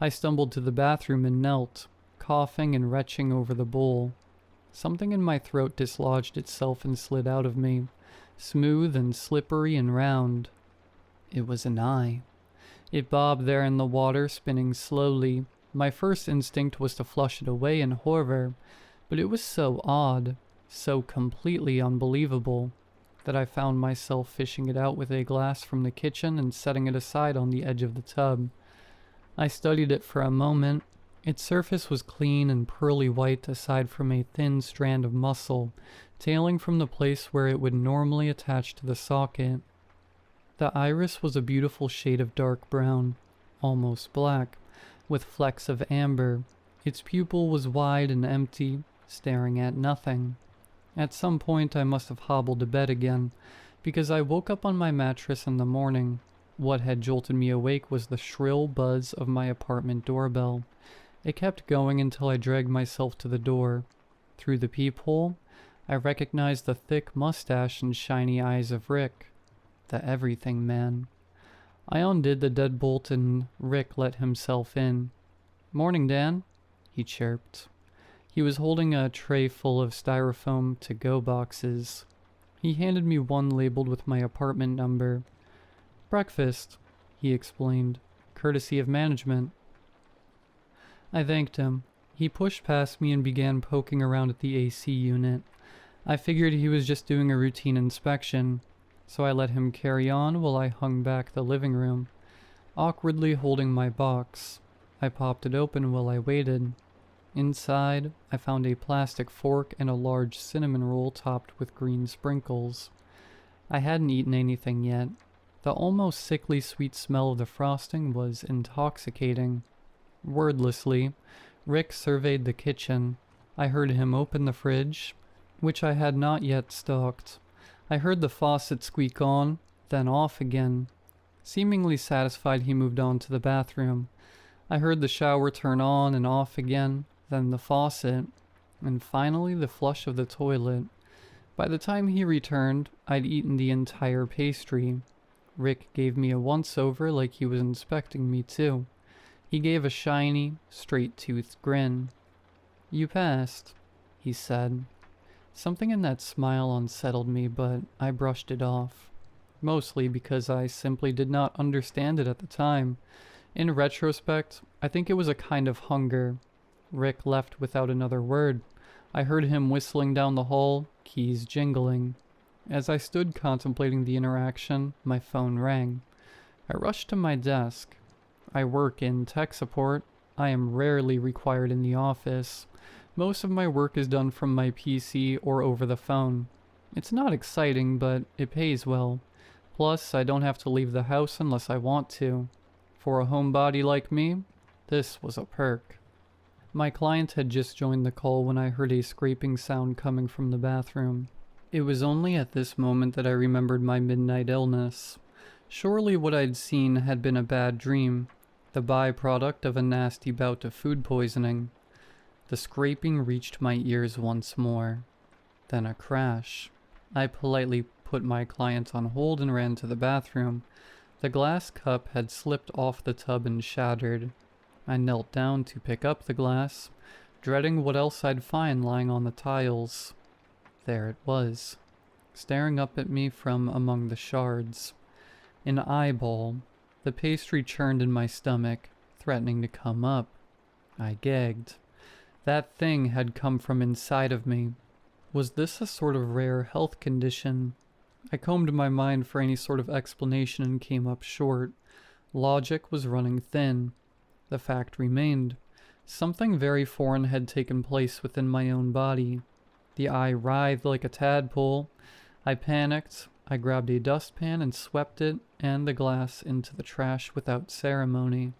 I stumbled to the bathroom and knelt, coughing and retching over the bowl. Something in my throat dislodged itself and slid out of me, smooth and slippery and round. It was an eye. It bobbed there in the water, spinning slowly. My first instinct was to flush it away in horror, but it was so odd, so completely unbelievable, that I found myself fishing it out with a glass from the kitchen and setting it aside on the edge of the tub. I studied it for a moment. Its surface was clean and pearly white aside from a thin strand of muscle, tailing from the place where it would normally attach to the socket. The iris was a beautiful shade of dark brown, almost black, with flecks of amber. Its pupil was wide and empty, staring at nothing. At some point I must have hobbled to bed again, because I woke up on my mattress in the morning. What had jolted me awake was the shrill buzz of my apartment doorbell. It kept going until I dragged myself to the door. Through the peephole, I recognized the thick mustache and shiny eyes of Rick, the everything man. I undid the deadbolt and Rick let himself in. "Morning, Dan," he chirped. He was holding a tray full of styrofoam to-go boxes. He handed me one labeled with my apartment number. "Breakfast," he explained, "courtesy of management." I thanked him. He pushed past me and began poking around at the AC unit. I figured he was just doing a routine inspection, so I let him carry on while I hung back the living room, awkwardly holding my box. I popped it open while I waited. Inside, I found a plastic fork and a large cinnamon roll topped with green sprinkles. I hadn't eaten anything yet. The almost sickly sweet smell of the frosting was intoxicating. Wordlessly, Rick surveyed the kitchen. I heard him open the fridge, which I had not yet stocked. I heard the faucet squeak on, then off again. Seemingly satisfied, he moved on to the bathroom. I heard the shower turn on and off again, then the faucet, and finally the flush of the toilet. By the time he returned, I'd eaten the entire pastry. Rick gave me a once-over like he was inspecting me too. He gave a shiny, straight-toothed grin. "You passed," he said. Something in that smile unsettled me, but I brushed it off. Mostly because I simply did not understand it at the time. In retrospect, I think it was a kind of hunger. Rick left without another word. I heard him whistling down the hall, keys jingling. As I stood contemplating the interaction, my phone rang. I rushed to my desk. I work in tech support. I am rarely required in the office. Most of my work is done from my PC or over the phone. It's not exciting, but it pays well. Plus, I don't have to leave the house unless I want to. For a homebody like me, this was a perk. My client had just joined the call when I heard a scraping sound coming from the bathroom. It was only at this moment that I remembered my midnight illness. Surely what I'd seen had been a bad dream, the byproduct of a nasty bout of food poisoning. The scraping reached my ears once more. Then a crash. I politely put my client on hold and ran to the bathroom. The glass cup had slipped off the tub and shattered. I knelt down to pick up the glass, dreading what else I'd find lying on the tiles. There it was, staring up at me from among the shards. An eyeball. The pastry churned in my stomach, threatening to come up. I gagged. That thing had come from inside of me. Was this a sort of rare health condition? I combed my mind for any sort of explanation and came up short. Logic was running thin. The fact remained. Something very foreign had taken place within my own body. The eye writhed like a tadpole. I panicked. I grabbed a dustpan and swept it and the glass into the trash without ceremony.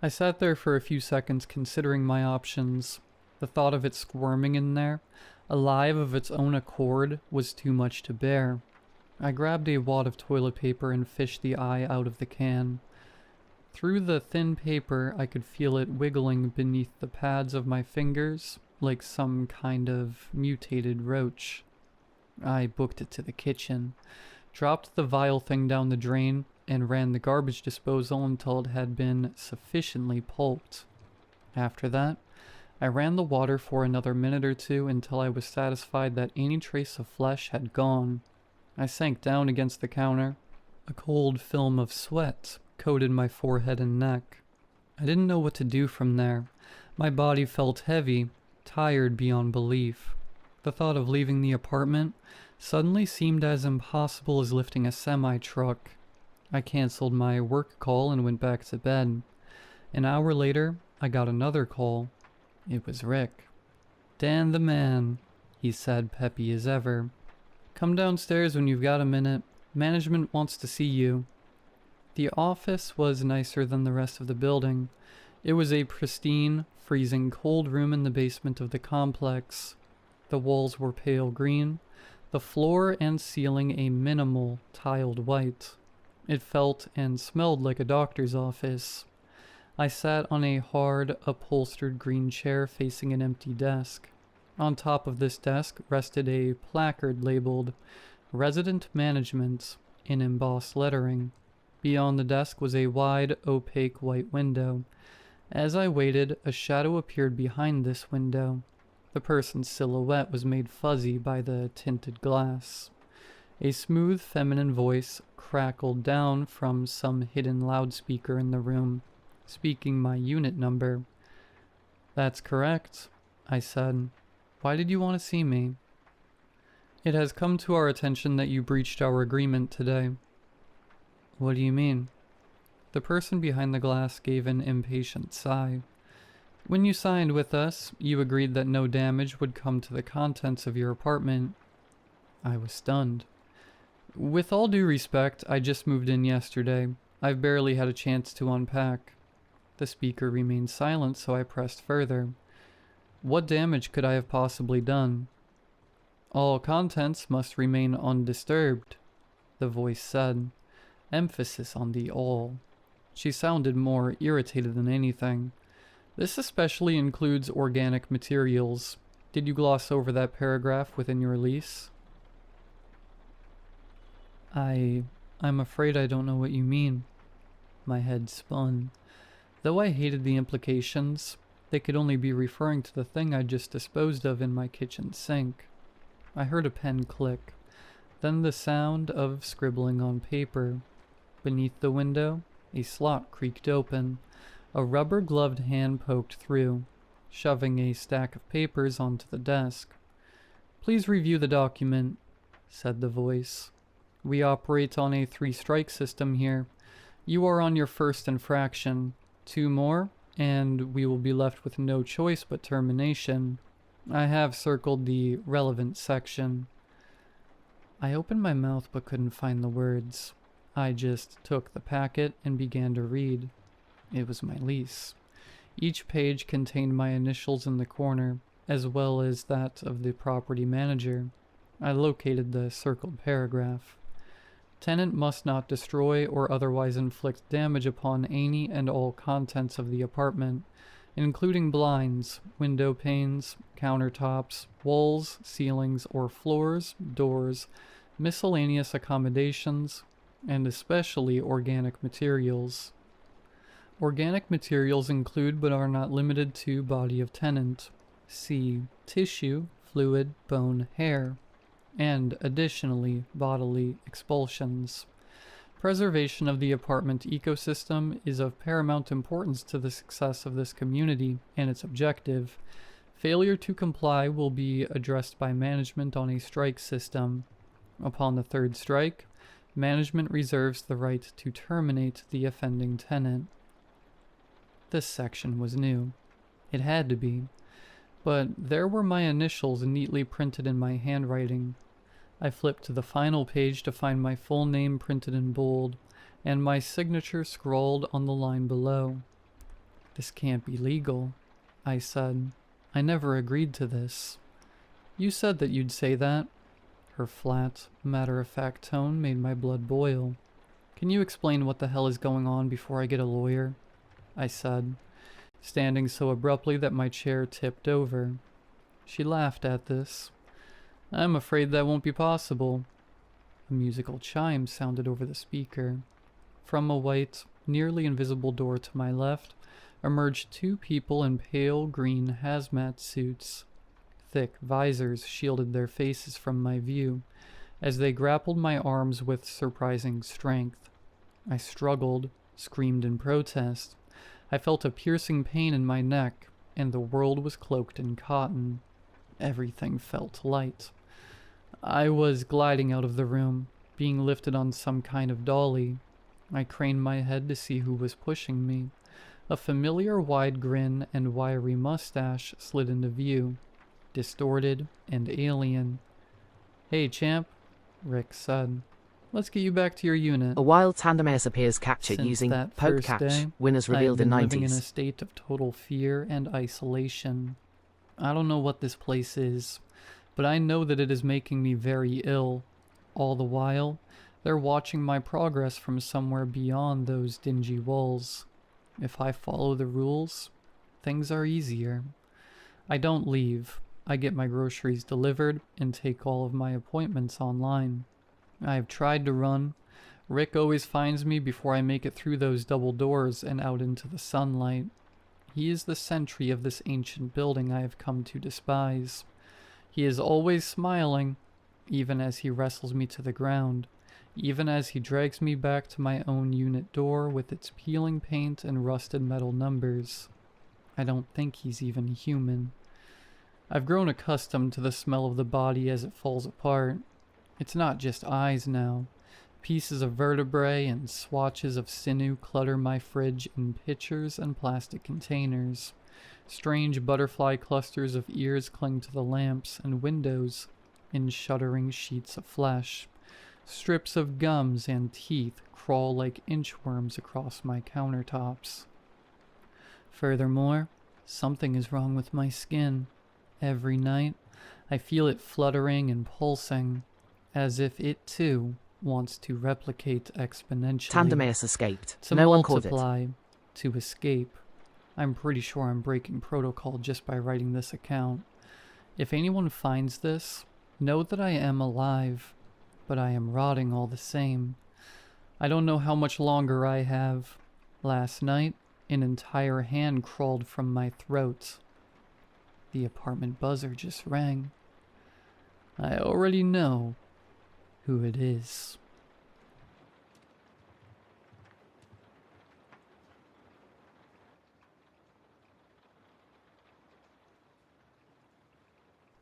I sat there for a few seconds considering my options. The thought of it squirming in there, alive of its own accord, was too much to bear. I grabbed a wad of toilet paper and fished the eye out of the can. Through the thin paper, I could feel it wiggling beneath the pads of my fingers, like some kind of mutated roach. I booked it to the kitchen, dropped the vile thing down the drain, and ran the garbage disposal until it had been sufficiently pulped. After that, I ran the water for another minute or two until I was satisfied that any trace of flesh had gone. I sank down against the counter. A cold film of sweat coated my forehead and neck. I didn't know what to do from there. My body felt heavy, tired beyond belief. The thought of leaving the apartment suddenly seemed as impossible as lifting a semi-truck. I canceled my work call and went back to bed. An hour later, I got another call. It was Rick. "Dan the man," he said, peppy as ever. "Come downstairs when you've got a minute. Management wants to see you." The office was nicer than the rest of the building. It was a pristine, freezing cold room in the basement of the complex. The walls were pale green, the floor and ceiling a minimal tiled white. It felt and smelled like a doctor's office. I sat on a hard, upholstered green chair facing an empty desk. On top of this desk rested a placard labeled "Resident Management" in embossed lettering. Beyond the desk was a wide, opaque white window. As I waited, a shadow appeared behind this window. The person's silhouette was made fuzzy by the tinted glass. A smooth feminine voice crackled down from some hidden loudspeaker in the room, speaking my unit number. "That's correct," I said. "Why did you want to see me?" "It has come to our attention that you breached our agreement today." "What do you mean?" The person behind the glass gave an impatient sigh. "When you signed with us, you agreed that no damage would come to the contents of your apartment." I was stunned. "With all due respect, I just moved in yesterday. I've barely had a chance to unpack." The speaker remained silent, so I pressed further. "What damage could I have possibly done?" "All contents must remain undisturbed," the voice said. Emphasis on the all. She sounded more irritated than anything. "This especially includes organic materials. Did you gloss over that paragraph within your lease?" I'm afraid I don't know what you mean." My head spun. Though I hated the implications, they could only be referring to the thing I just disposed of in my kitchen sink. I heard a pen click, then the sound of scribbling on paper. Beneath the window, a slot creaked open. A rubber-gloved hand poked through, shoving a stack of papers onto the desk. "Please review the document," said the voice. "We operate on a 3-strike system here. You are on your first infraction. 2 more, and we will be left with no choice but termination. I have circled the relevant section." I opened my mouth but couldn't find the words. I just took the packet and began to read. It was my lease. Each page contained my initials in the corner, as well as that of the property manager. I located the circled paragraph. "Tenant must not destroy or otherwise inflict damage upon any and all contents of the apartment, including blinds, window panes, countertops, walls, ceilings or floors, doors, miscellaneous accommodations, and especially organic materials. Organic materials include but are not limited to body of tenant. See tissue, fluid, bone, hair, and additionally bodily expulsions. Preservation of the apartment ecosystem is of paramount importance to the success of this community and its objective. Failure to comply will be addressed by management on a strike system. Upon the 3rd strike, management reserves the right to terminate the offending tenant." This section was new. It had to be. But there were my initials neatly printed in my handwriting. I flipped to the final page to find my full name printed in bold, and my signature scrawled on the line below. "This can't be legal," I said. "I never agreed to this." "You said that you'd say that." Her flat, matter-of-fact tone made my blood boil. "Can you explain what the hell is going on before I get a lawyer?" I said, standing so abruptly that my chair tipped over. She laughed at this. "I'm afraid that won't be possible." A musical chime sounded over the speaker. From a white, nearly invisible door to my left emerged two people in pale green hazmat suits. Thick visors shielded their faces from my view as they grappled my arms with surprising strength. I struggled, screamed in protest. I felt a piercing pain in my neck, and the world was cloaked in cotton. Everything felt light. I was gliding out of the room, being lifted on some kind of dolly. I craned my head to see who was pushing me. A familiar wide grin and wiry mustache slid into view, distorted and alien. "Hey, champ," Rick said. "Let's get you back to your unit." A wild tandem ace appears captured Since using that poke first catch. day, Winners I have revealed in been living in a 90s. state of total fear and isolation. I don't know what this place is, but I know that it is making me very ill. All the while, they're watching my progress from somewhere beyond those dingy walls. If I follow the rules, things are easier. I don't leave. I get my groceries delivered and take all of my appointments online. I have tried to run. Rick always finds me before I make it through those double doors and out into the sunlight. He is the sentry of this ancient building I have come to despise. He is always smiling, even as he wrestles me to the ground, even as he drags me back to my own unit door with its peeling paint and rusted metal numbers. I don't think he's even human. I've grown accustomed to the smell of the body as it falls apart. It's not just eyes now. Pieces of vertebrae and swatches of sinew clutter my fridge in pitchers and plastic containers. Strange butterfly clusters of ears cling to the lamps and windows in shuddering sheets of flesh. Strips of gums and teeth crawl like inchworms across my countertops. Furthermore, something is wrong with my skin. Every night, I feel it fluttering and pulsing, as if it too wants to replicate exponentially. Tandem ace escaped. To No one caught it. multiply, to escape. I'm pretty sure I'm breaking protocol just by writing this account. If anyone finds this, know that I am alive, but I am rotting all the same. I don't know how much longer I have. Last night, an entire hand crawled from my throat. The apartment buzzer just rang. I already know who it is.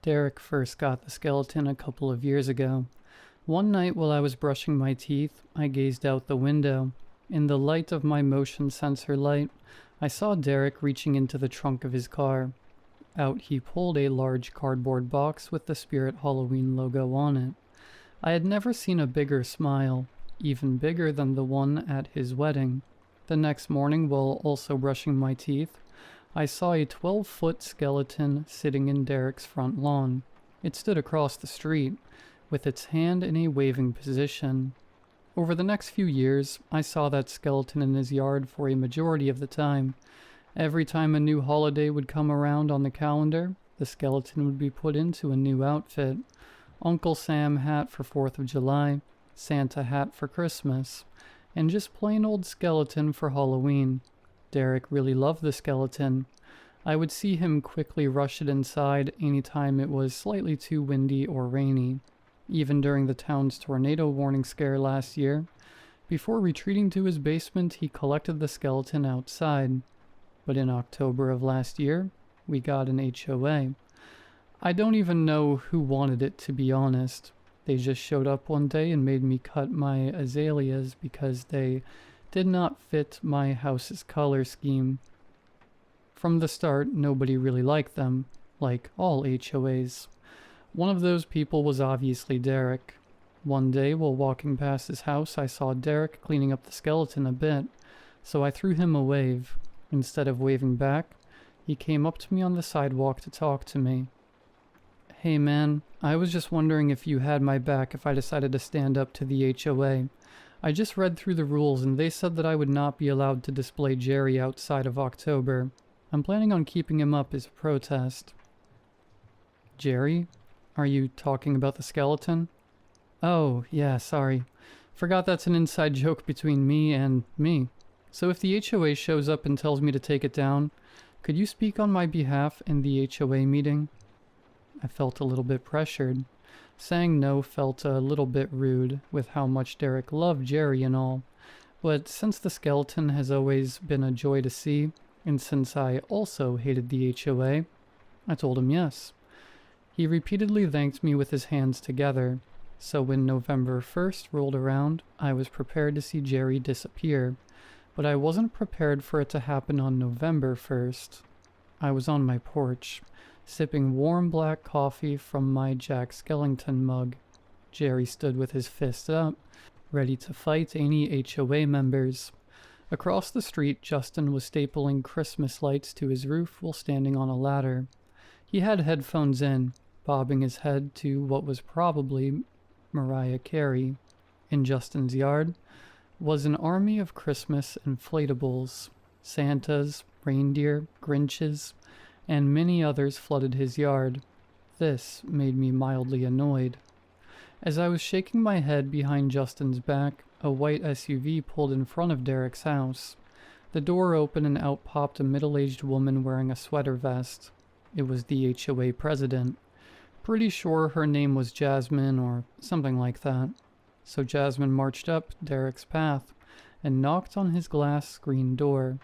Derek first got the skeleton a couple of years ago. One night while I was brushing my teeth, I gazed out the window. In the light of my motion sensor light, I saw Derek reaching into the trunk of his car. Out he pulled a large cardboard box with the Spirit Halloween logo on it. I had never seen a bigger smile, even bigger than the one at his wedding. The next morning, while also brushing my teeth, I saw a 12-foot skeleton sitting in Derek's front lawn. It stood across the street, with its hand in a waving position. Over the next few years, I saw that skeleton in his yard for a majority of the time. Every time a new holiday would come around on the calendar, the skeleton would be put into a new outfit. Uncle Sam hat for 4th of July, Santa hat for Christmas, and just plain old skeleton for Halloween. Derek really loved the skeleton. I would see him quickly rush it inside anytime it was slightly too windy or rainy. Even during the town's tornado warning scare last year, before retreating to his basement, he collected the skeleton outside. But in October of last year, we got an HOA. I don't even know who wanted it, to be honest. They just showed up one day and made me cut my azaleas because they did not fit my house's color scheme. From the start, nobody really liked them, like all HOAs. One of those people was obviously Derek. One day, while walking past his house, I saw Derek cleaning up the skeleton a bit, so I threw him a wave. Instead of waving back, he came up to me on the sidewalk to talk to me. "Hey man, I was just wondering if you had my back if I decided to stand up to the HOA. I just read through the rules and they said that I would not be allowed to display Jerry outside of October. I'm planning on keeping him up as a protest." "Jerry? Are you talking about the skeleton?" "Oh, yeah, sorry. Forgot that's an inside joke between me and me. So if the HOA shows up and tells me to take it down, could you speak on my behalf in the HOA meeting? I felt a little bit pressured. Saying no felt a little bit rude with how much Derek loved Jerry and all. But since the skeleton has always been a joy to see, and since I also hated the HOA, I told him yes. He repeatedly thanked me with his hands together, so when November 1st rolled around, I was prepared to see Jerry disappear, but I wasn't prepared for it to happen on November 1st. I was on my porch, sipping warm black coffee from my Jack Skellington mug. Jerry stood with his fist up, ready to fight any HOA members. Across the street, Justin was stapling Christmas lights to his roof while standing on a ladder. He had headphones in, bobbing his head to what was probably Mariah Carey. In Justin's yard was an army of Christmas inflatables. Santas, reindeer, Grinches, and many others flooded his yard. This made me mildly annoyed. As I was shaking my head behind Justin's back, a white SUV pulled in front of Derek's house. The door opened and out popped a middle-aged woman wearing a sweater vest. It was the HOA president. Pretty sure her name was Jasmine or something like that. So Jasmine marched up Derek's path and knocked on his glass screen door.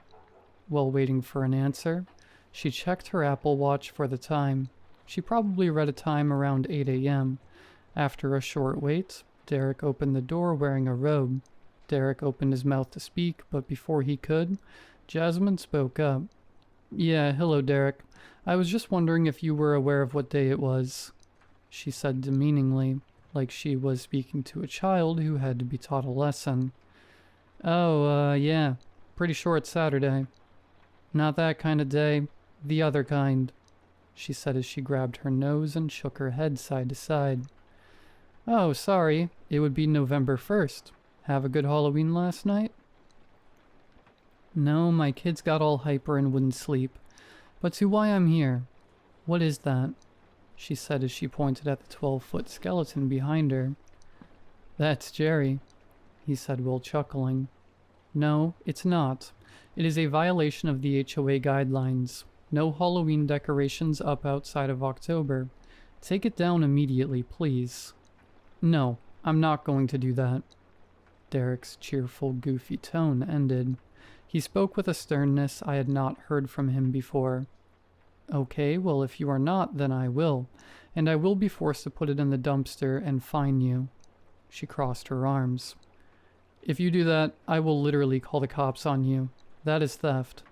While waiting for an answer, she checked her Apple Watch for the time. She probably read a time around 8 a.m. After a short wait, Derek opened the door wearing a robe. Derek opened his mouth to speak, but before he could, Jasmine spoke up. "Yeah, hello, Derek. I was just wondering if you were aware of what day it was," she said demeaningly, like she was speaking to a child who had to be taught a lesson. "Oh, yeah. Pretty sure it's Saturday." "Not that kind of day. The other kind," she said as she grabbed her nose and shook her head side to side. "Oh, sorry. It would be November 1st. Have a good Halloween last night?" "No, my kids got all hyper and wouldn't sleep. But to why I'm here. What is that?" she said as she pointed at the 12-foot skeleton behind her. "That's Jerry," he said while chuckling. "No, it's not. It is a violation of the HOA guidelines. No Halloween decorations up outside of October. Take it down immediately, please." "No, I'm not going to do that." Derek's cheerful, goofy tone ended. He spoke with a sternness I had not heard from him before. "Okay, well if you are not, then I will. And I will be forced to put it in the dumpster and fine you." She crossed her arms. "If you do that, I will literally call the cops on you. That is theft."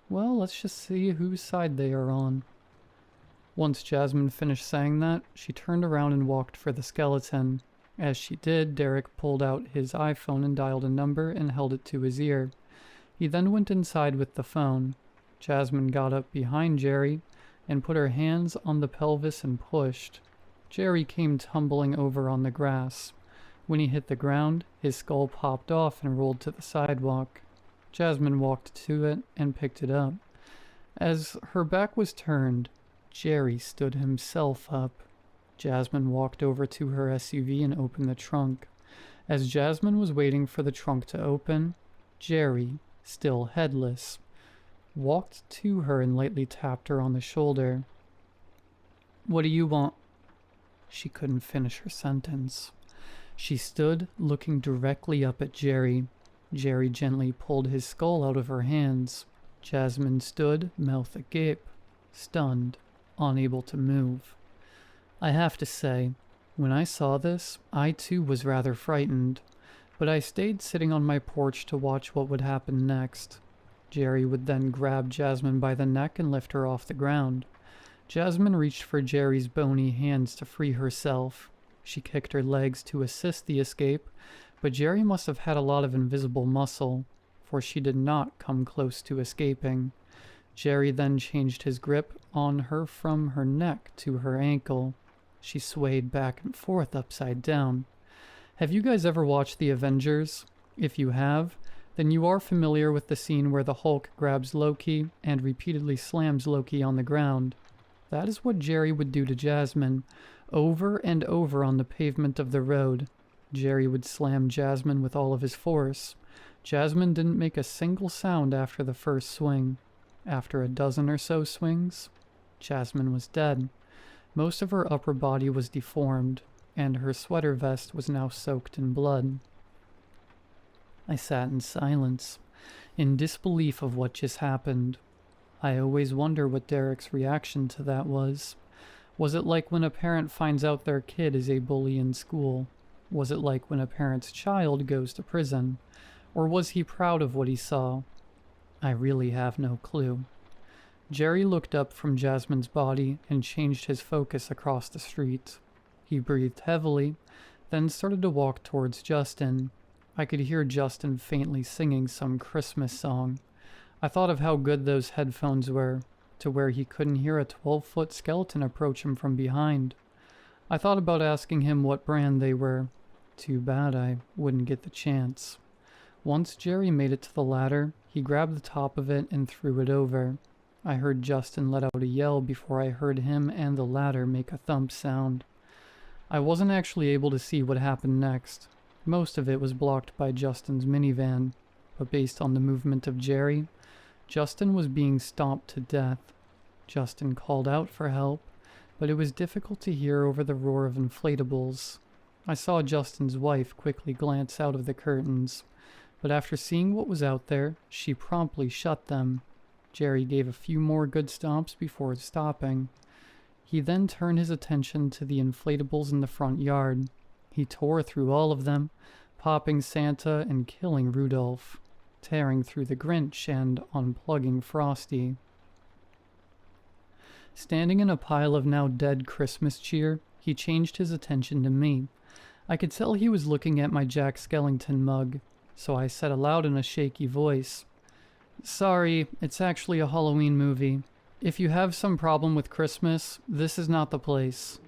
"Well, let's just see whose side they are on." Once Jasmine finished saying that, she turned around and walked for the skeleton. As she did, Derek pulled out his iPhone and dialed a number and held it to his ear. He then went inside with the phone. Jasmine got up behind Jerry and put her hands on the pelvis and pushed. Jerry came tumbling over on the grass. When he hit the ground, his skull popped off and rolled to the sidewalk. Jasmine walked to it and picked it up. As her back was turned, Jerry stood himself up. Jasmine walked over to her SUV and opened the trunk. As Jasmine was waiting for the trunk to open, Jerry, still headless, walked to her and lightly tapped her on the shoulder. "What do you want?" She couldn't finish her sentence. She stood looking directly up at Jerry. Jerry gently pulled his skull out of her hands. Jasmine stood, mouth agape, stunned, unable to move. I have to say, when I saw this, I too was rather frightened, but I stayed sitting on my porch to watch what would happen next. Jerry would then grab Jasmine by the neck and lift her off the ground. Jasmine reached for Jerry's bony hands to free herself. She kicked her legs to assist the escape, but Jerry must have had a lot of invisible muscle, for she did not come close to escaping. Jerry then changed his grip on her from her neck to her ankle. She swayed back and forth upside down. Have you guys ever watched The Avengers? If you have, then you are familiar with the scene where the Hulk grabs Loki and repeatedly slams Loki on the ground. That is what Jerry would do to Jasmine, over and over on the pavement of the road. Jerry would slam Jasmine with all of his force. Jasmine didn't make a single sound after the first swing. After a dozen or so swings, Jasmine was dead. Most of her upper body was deformed, and her sweater vest was now soaked in blood. I sat in silence, in disbelief of what just happened. I always wonder what Derek's reaction to that was. Was it like when a parent finds out their kid is a bully in school? Was it like when a parent's child goes to prison? Or was he proud of what he saw? I really have no clue. Jerry looked up from Jasmine's body and changed his focus across the street. He breathed heavily, then started to walk towards Justin. I could hear Justin faintly singing some Christmas song. I thought of how good those headphones were, to where he couldn't hear a 12-foot skeleton approach him from behind. I thought about asking him what brand they were. Too bad I wouldn't get the chance. Once Jerry made it to the ladder, he grabbed the top of it and threw it over. I heard Justin let out a yell before I heard him and the ladder make a thump sound. I wasn't actually able to see what happened next. Most of it was blocked by Justin's minivan, but based on the movement of Jerry, Justin was being stomped to death. Justin called out for help, but it was difficult to hear over the roar of inflatables. I saw Justin's wife quickly glance out of the curtains, but after seeing what was out there, she promptly shut them. Jerry gave a few more good stomps before stopping. He then turned his attention to the inflatables in the front yard. He tore through all of them, popping Santa and killing Rudolph, tearing through the Grinch and unplugging Frosty. Standing in a pile of now dead Christmas cheer, he changed his attention to me. I could tell he was looking at my Jack Skellington mug, so I said aloud in a shaky voice, "Sorry, it's actually a Halloween movie. If you have some problem with Christmas, this is not the place."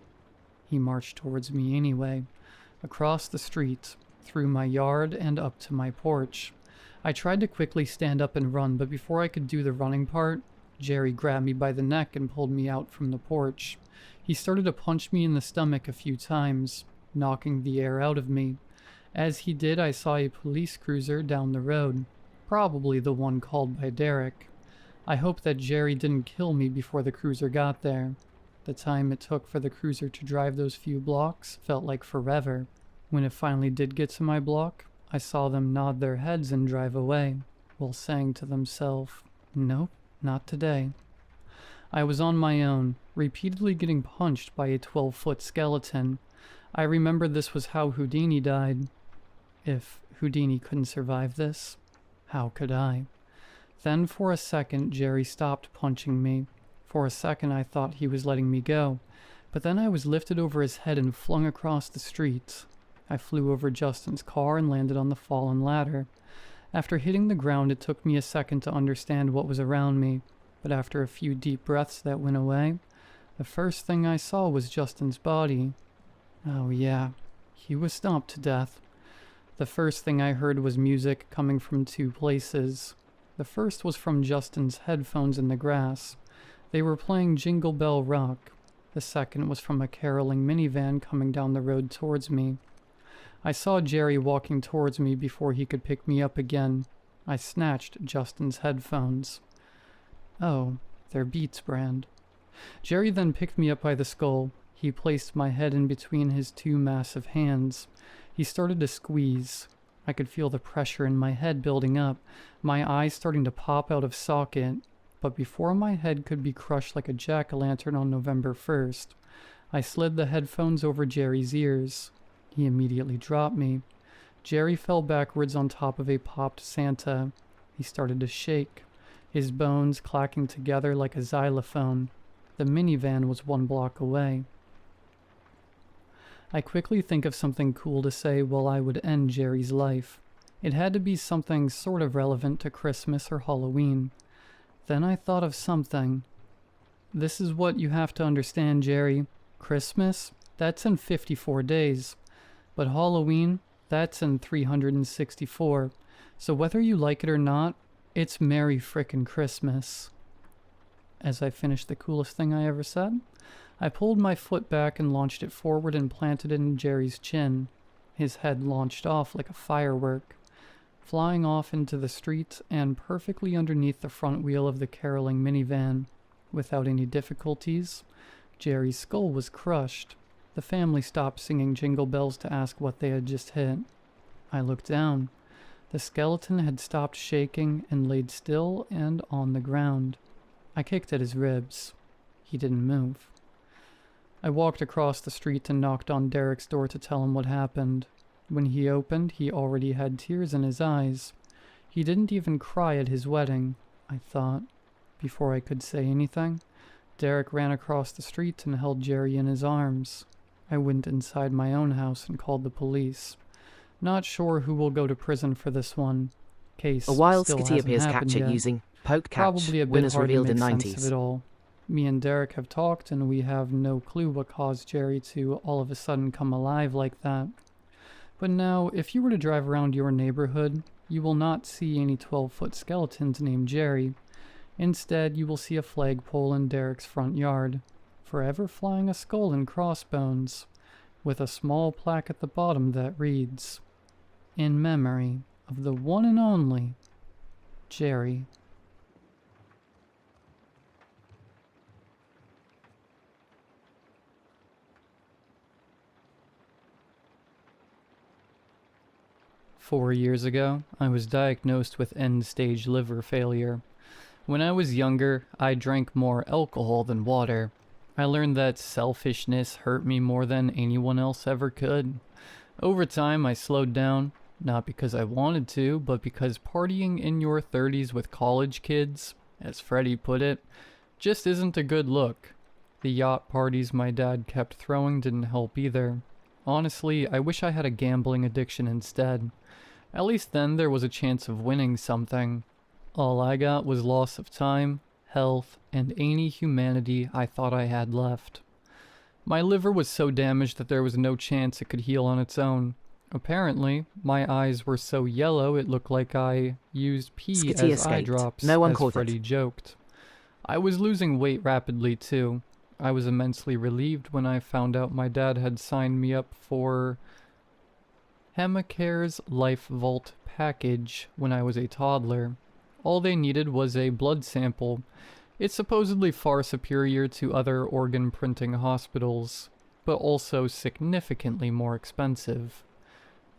He marched towards me anyway, across the street, through my yard and up to my porch. I tried to quickly stand up and run, but before I could do the running part, Jerry grabbed me by the neck and pulled me out from the porch. He started to punch me in the stomach a few times, knocking the air out of me. As he did, I saw a police cruiser down the road, probably the one called by Derek. I hoped that Jerry didn't kill me before the cruiser got there. The time it took for the cruiser to drive those few blocks felt like forever. When it finally did get to my block, I saw them nod their heads and drive away, while saying to themselves, "Nope, not today." I was on my own, repeatedly getting punched by a 12-foot skeleton. I remember this was how Houdini died. If Houdini couldn't survive this, how could I? Then for a second, Jerry stopped punching me. For a second, I thought he was letting me go, but then I was lifted over his head and flung across the street. I flew over Justin's car and landed on the fallen ladder. After hitting the ground, it took me a second to understand what was around me, but after a few deep breaths that went away, the first thing I saw was Justin's body. Oh yeah, he was stomped to death. The first thing I heard was music coming from two places. The first was from Justin's headphones in the grass. They were playing Jingle Bell Rock. The second was from a caroling minivan coming down the road towards me. I saw Jerry walking towards me before he could pick me up again. I snatched Justin's headphones. Oh, they're Beats brand. Jerry then picked me up by the skull. He placed my head in between his two massive hands. He started to squeeze. I could feel the pressure in my head building up, my eyes starting to pop out of socket. But before my head could be crushed like a jack-o'-lantern on November 1st, I slid the headphones over Jerry's ears. He immediately dropped me. Jerry fell backwards on top of a popped Santa. He started to shake, his bones clacking together like a xylophone. The minivan was 1 block away. I quickly think of something cool to say while I would end Jerry's life. It had to be something sort of relevant to Christmas or Halloween. Then I thought of something. This is what you have to understand, Jerry. Christmas, that's in 54 days. But Halloween, that's in 364. So whether you like it or not, it's Merry Frickin' Christmas. As I finished the coolest thing I ever said, I pulled my foot back and launched it forward and planted it in Jerry's chin. his head launched off like a firework, flying off into the street and perfectly underneath the front wheel of the caroling minivan. Without any difficulties, Jerry's skull was crushed. The family stopped singing Jingle Bells to ask what they had just hit. I looked down. The skeleton had stopped shaking and laid still and on the ground. I kicked at his ribs. He didn't move. I walked across the street and knocked on Derek's door to tell him what happened. When he opened, he already had tears in his eyes. He didn't even cry at his wedding, I thought. Before I could say anything, Derek ran across the street and held Jerry in his arms. I went inside my own house and called the police. Not sure who will go to prison for this one. Case A wild still skitty hasn't appears happened capture yet. using poke catch. Probably a bit Winners hard to revealed make in sense 90s. of it all. Me and Derek have talked, and we have no clue what caused Jerry to all of a sudden come alive like that. But now, if you were to drive around your neighborhood, you will not see any 12-foot skeletons named Jerry. Instead, you will see a flagpole in Derek's front yard, forever flying a skull and crossbones, with a small plaque at the bottom that reads, "In memory of the one and only Jerry." "4 years ago, I was diagnosed with end-stage liver failure. When I was younger, I drank more alcohol than water. I learned that selfishness hurt me more than anyone else ever could. Over time, I slowed down, not because I wanted to, but because partying in your 30s with college kids, as Freddie put it, just isn't a good look. The yacht parties my dad kept throwing didn't help either. Honestly, I wish I had a gambling addiction instead. At least then there was a chance of winning something. All I got was loss of time, health, and any humanity I thought I had left. My liver was so damaged that there was no chance it could heal on its own. Apparently, my eyes were so yellow it looked like I used pee Skitty as eye escaped. drops, No one as caught it. Freddie joked. I was losing weight rapidly too. I was immensely relieved when I found out my dad had signed me up for Hemacare's Life Vault package when I was a toddler. All they needed was a blood sample. It's supposedly far superior to other organ printing hospitals, but also significantly more expensive.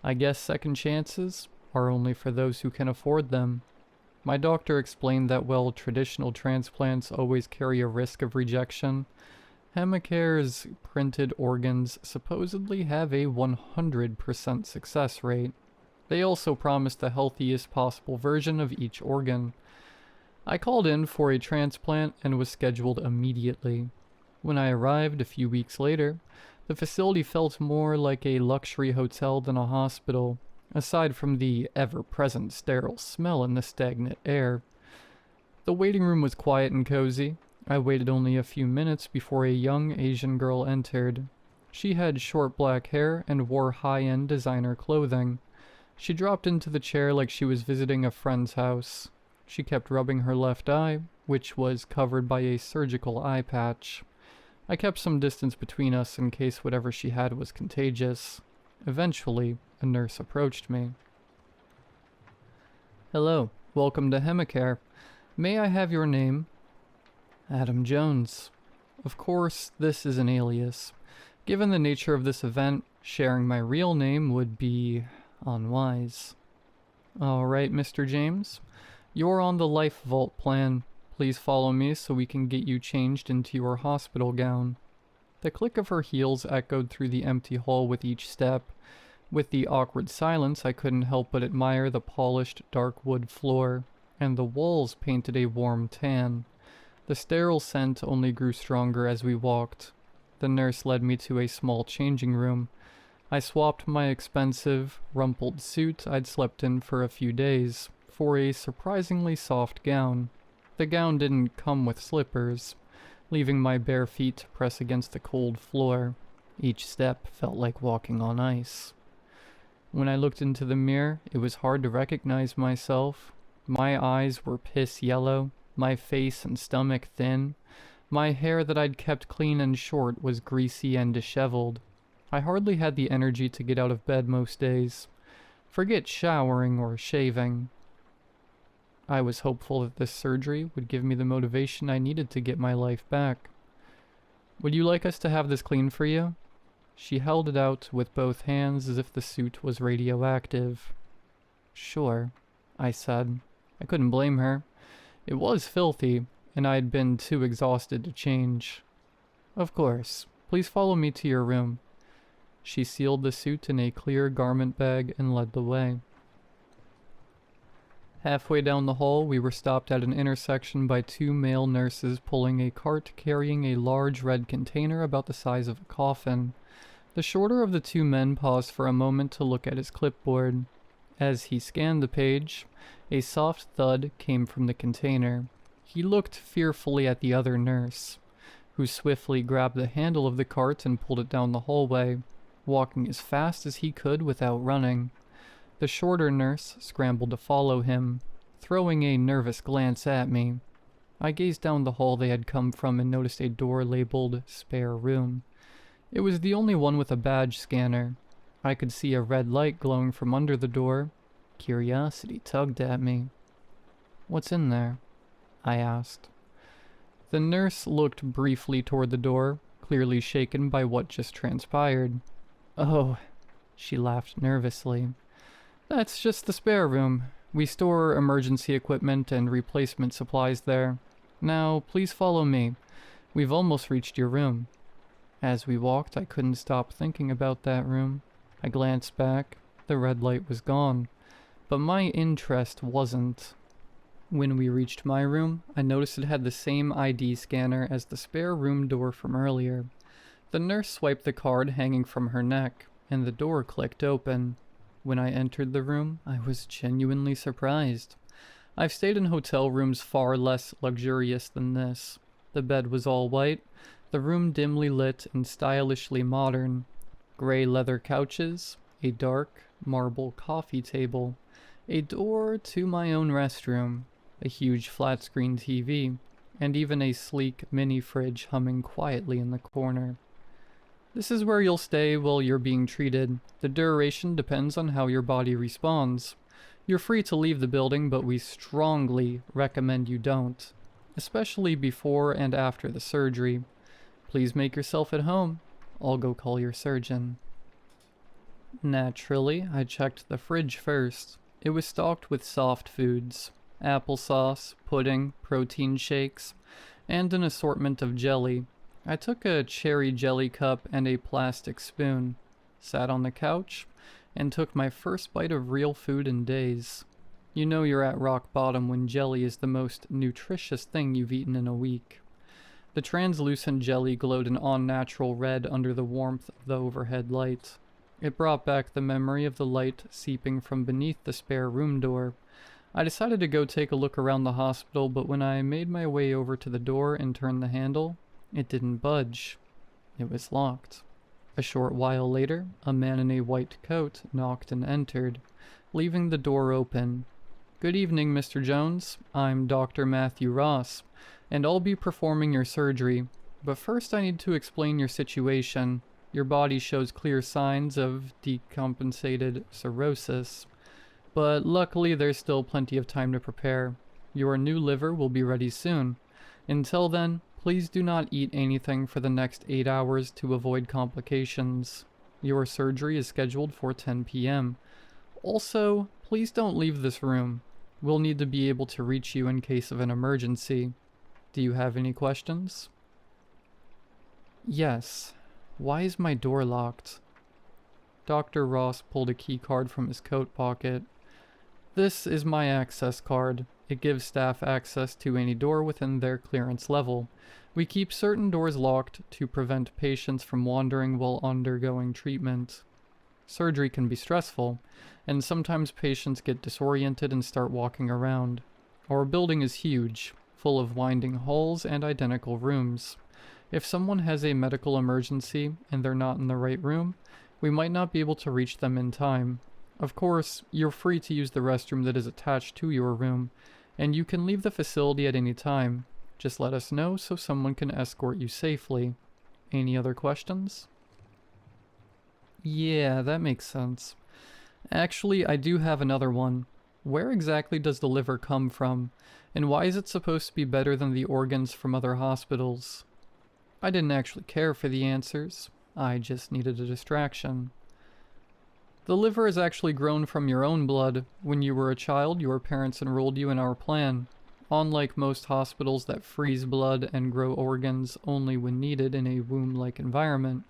I guess second chances are only for those who can afford them. My doctor explained that while traditional transplants always carry a risk of rejection, Hemacare's printed organs supposedly have a 100% success rate. They also promised the healthiest possible version of each organ. I called in for a transplant and was scheduled immediately. When I arrived a few weeks later, the facility felt more like a luxury hotel than a hospital, aside from the ever-present sterile smell and the stagnant air. The waiting room was quiet and cozy. I waited only a few minutes before a young Asian girl entered. She had short black hair and wore high-end designer clothing. She dropped into the chair like she was visiting a friend's house. She kept rubbing her left eye, which was covered by a surgical eye patch. I kept some distance between us in case whatever she had was contagious. Eventually, a nurse approached me. "Hello, welcome to Hemacare. May I have your name?" "Adam Jones." Of course, this is an alias. Given the nature of this event, sharing my real name would be unwise. "Alright, Mr. James. You're on the Life Vault plan. Please follow me so we can get you changed into your hospital gown." The click of her heels echoed through the empty hall with each step. With the awkward silence, I couldn't help but admire the polished dark wood floor, and the walls painted a warm tan. The sterile scent only grew stronger as we walked. The nurse led me to a small changing room. I swapped my expensive, rumpled suit I'd slept in for a few days for a surprisingly soft gown. The gown didn't come with slippers, leaving my bare feet to press against the cold floor. Each step felt like walking on ice. When I looked into the mirror, it was hard to recognize myself. My eyes were piss yellow, my face and stomach thin. My hair that I'd kept clean and short was greasy and disheveled. I hardly had the energy to get out of bed most days. Forget showering or shaving. I was hopeful that this surgery would give me the motivation I needed to get my life back. Would you like us to have this cleaned for you? She held it out with both hands as if the suit was radioactive. Sure, I said. I couldn't blame her. It was filthy, and I had been too exhausted to change. Of course. Please follow me to your room. She sealed the suit in a clear garment bag and led the way. Halfway down the hall, we were stopped at an intersection by two male nurses pulling a cart carrying a large red container about the size of a coffin. The shorter of the two men paused for a moment to look at his clipboard. As he scanned the page, a soft thud came from the container. He looked fearfully at the other nurse, who swiftly grabbed the handle of the cart and pulled it down the hallway, walking as fast as he could without running. The shorter nurse scrambled to follow him, throwing a nervous glance at me. I gazed down the hall they had come from and noticed a door labeled "Spare Room." It was the only one with a badge scanner. I could see a red light glowing from under the door. Curiosity tugged at me. "What's in there?" I asked. The nurse looked briefly toward the door, clearly shaken by what just transpired. "Oh," she laughed nervously. "That's just the spare room. We store emergency equipment and replacement supplies there. Now, please follow me. We've almost reached your room." As we walked, I couldn't stop thinking about that room. I glanced back. The red light was gone. But my interest wasn't. When we reached my room, I noticed it had the same ID scanner as the spare room door from earlier. The nurse swiped the card hanging from her neck, and the door clicked open. When I entered the room, I was genuinely surprised. I've stayed in hotel rooms far less luxurious than this. The bed was all white, the room dimly lit and stylishly modern. Gray leather couches, a dark marble coffee table, a door to my own restroom, a huge flat-screen TV, and even a sleek mini-fridge humming quietly in the corner. This is where you'll stay while you're being treated. The duration depends on how your body responds. You're free to leave the building, but we strongly recommend you don't, especially before and after the surgery. Please make yourself at home. I'll go call your surgeon. Naturally, I checked the fridge first. It was stocked with soft foods, applesauce, pudding, protein shakes, and an assortment of jelly. I took a cherry jelly cup and a plastic spoon, sat on the couch, and took my first bite of real food in days. You know you're at rock bottom when jelly is the most nutritious thing you've eaten in a week. The translucent jelly glowed an unnatural red under the warmth of the overhead light. It brought back the memory of the light seeping from beneath the spare room door. I decided to go take a look around the hospital, but when I made my way over to the door and turned the handle, it didn't budge. It was locked. A short while later, a man in a white coat knocked and entered, leaving the door open. "Good evening, Mr. Jones. I'm Dr. Matthew Ross, and I'll be performing your surgery. But first I need to explain your situation. Your body shows clear signs of decompensated cirrhosis. But luckily there's still plenty of time to prepare. Your new liver will be ready soon. Until then, please do not eat anything for the next 8 hours to avoid complications. Your surgery is scheduled for 10 p.m. Also, please don't leave this room. We'll need to be able to reach you in case of an emergency. Do you have any questions?" "Yes. Why is my door locked?" Dr. Ross pulled a key card from his coat pocket. "This is my access card. It gives staff access to any door within their clearance level. We keep certain doors locked to prevent patients from wandering while undergoing treatment. Surgery can be stressful, and sometimes patients get disoriented and start walking around. Our building is huge, full of winding halls and identical rooms. If someone has a medical emergency and they're not in the right room, we might not be able to reach them in time. Of course, you're free to use the restroom that is attached to your room, and you can leave the facility at any time. Just let us know so someone can escort you safely. Any other questions?" Yeah, that makes sense. Actually, I do have another one. Where exactly does the liver come from? And why is it supposed to be better than the organs from other hospitals? I didn't actually care for the answers. I just needed a distraction. The liver is actually grown from your own blood. When you were a child, your parents enrolled you in our plan. Unlike most hospitals that freeze blood and grow organs only when needed in a womb-like environment,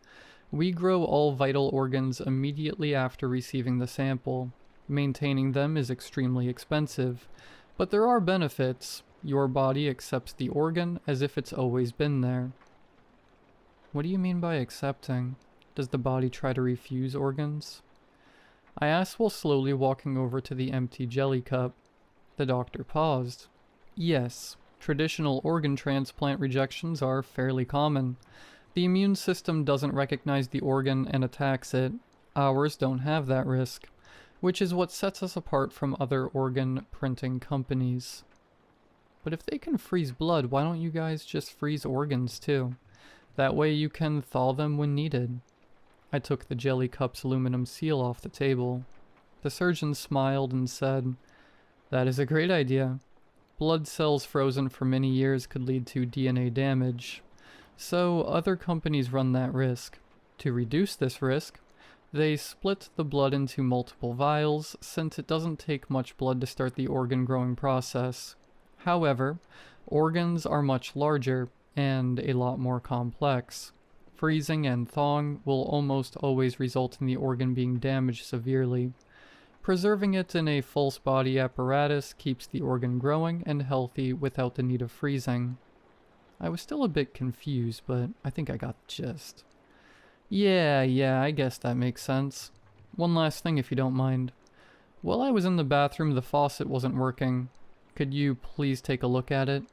we grow all vital organs immediately after receiving the sample. Maintaining them is extremely expensive, but there are benefits. Your body accepts the organ as if it's always been there. What do you mean by accepting? Does the body try to refuse organs? I asked while slowly walking over to the empty jelly cup. The doctor paused. Yes, traditional organ transplant rejections are fairly common. The immune system doesn't recognize the organ and attacks it. Ours don't have that risk, which is what sets us apart from other organ printing companies. But if they can freeze blood, why don't you guys just freeze organs too? That way you can thaw them when needed. I took the jelly cup's aluminum seal off the table. The surgeon smiled and said, "That is a great idea. Blood cells frozen for many years could lead to DNA damage. So other companies run that risk. To reduce this risk, they split the blood into multiple vials, since it doesn't take much blood to start the organ growing process. However, organs are much larger and a lot more complex. Freezing and thawing will almost always result in the organ being damaged severely. Preserving it in a false body apparatus keeps the organ growing and healthy without the need of freezing." I was still a bit confused, but I think I got the gist. Yeah, I guess that makes sense. One last thing if you don't mind. While I was in the bathroom, the faucet wasn't working. Could you please take a look at it?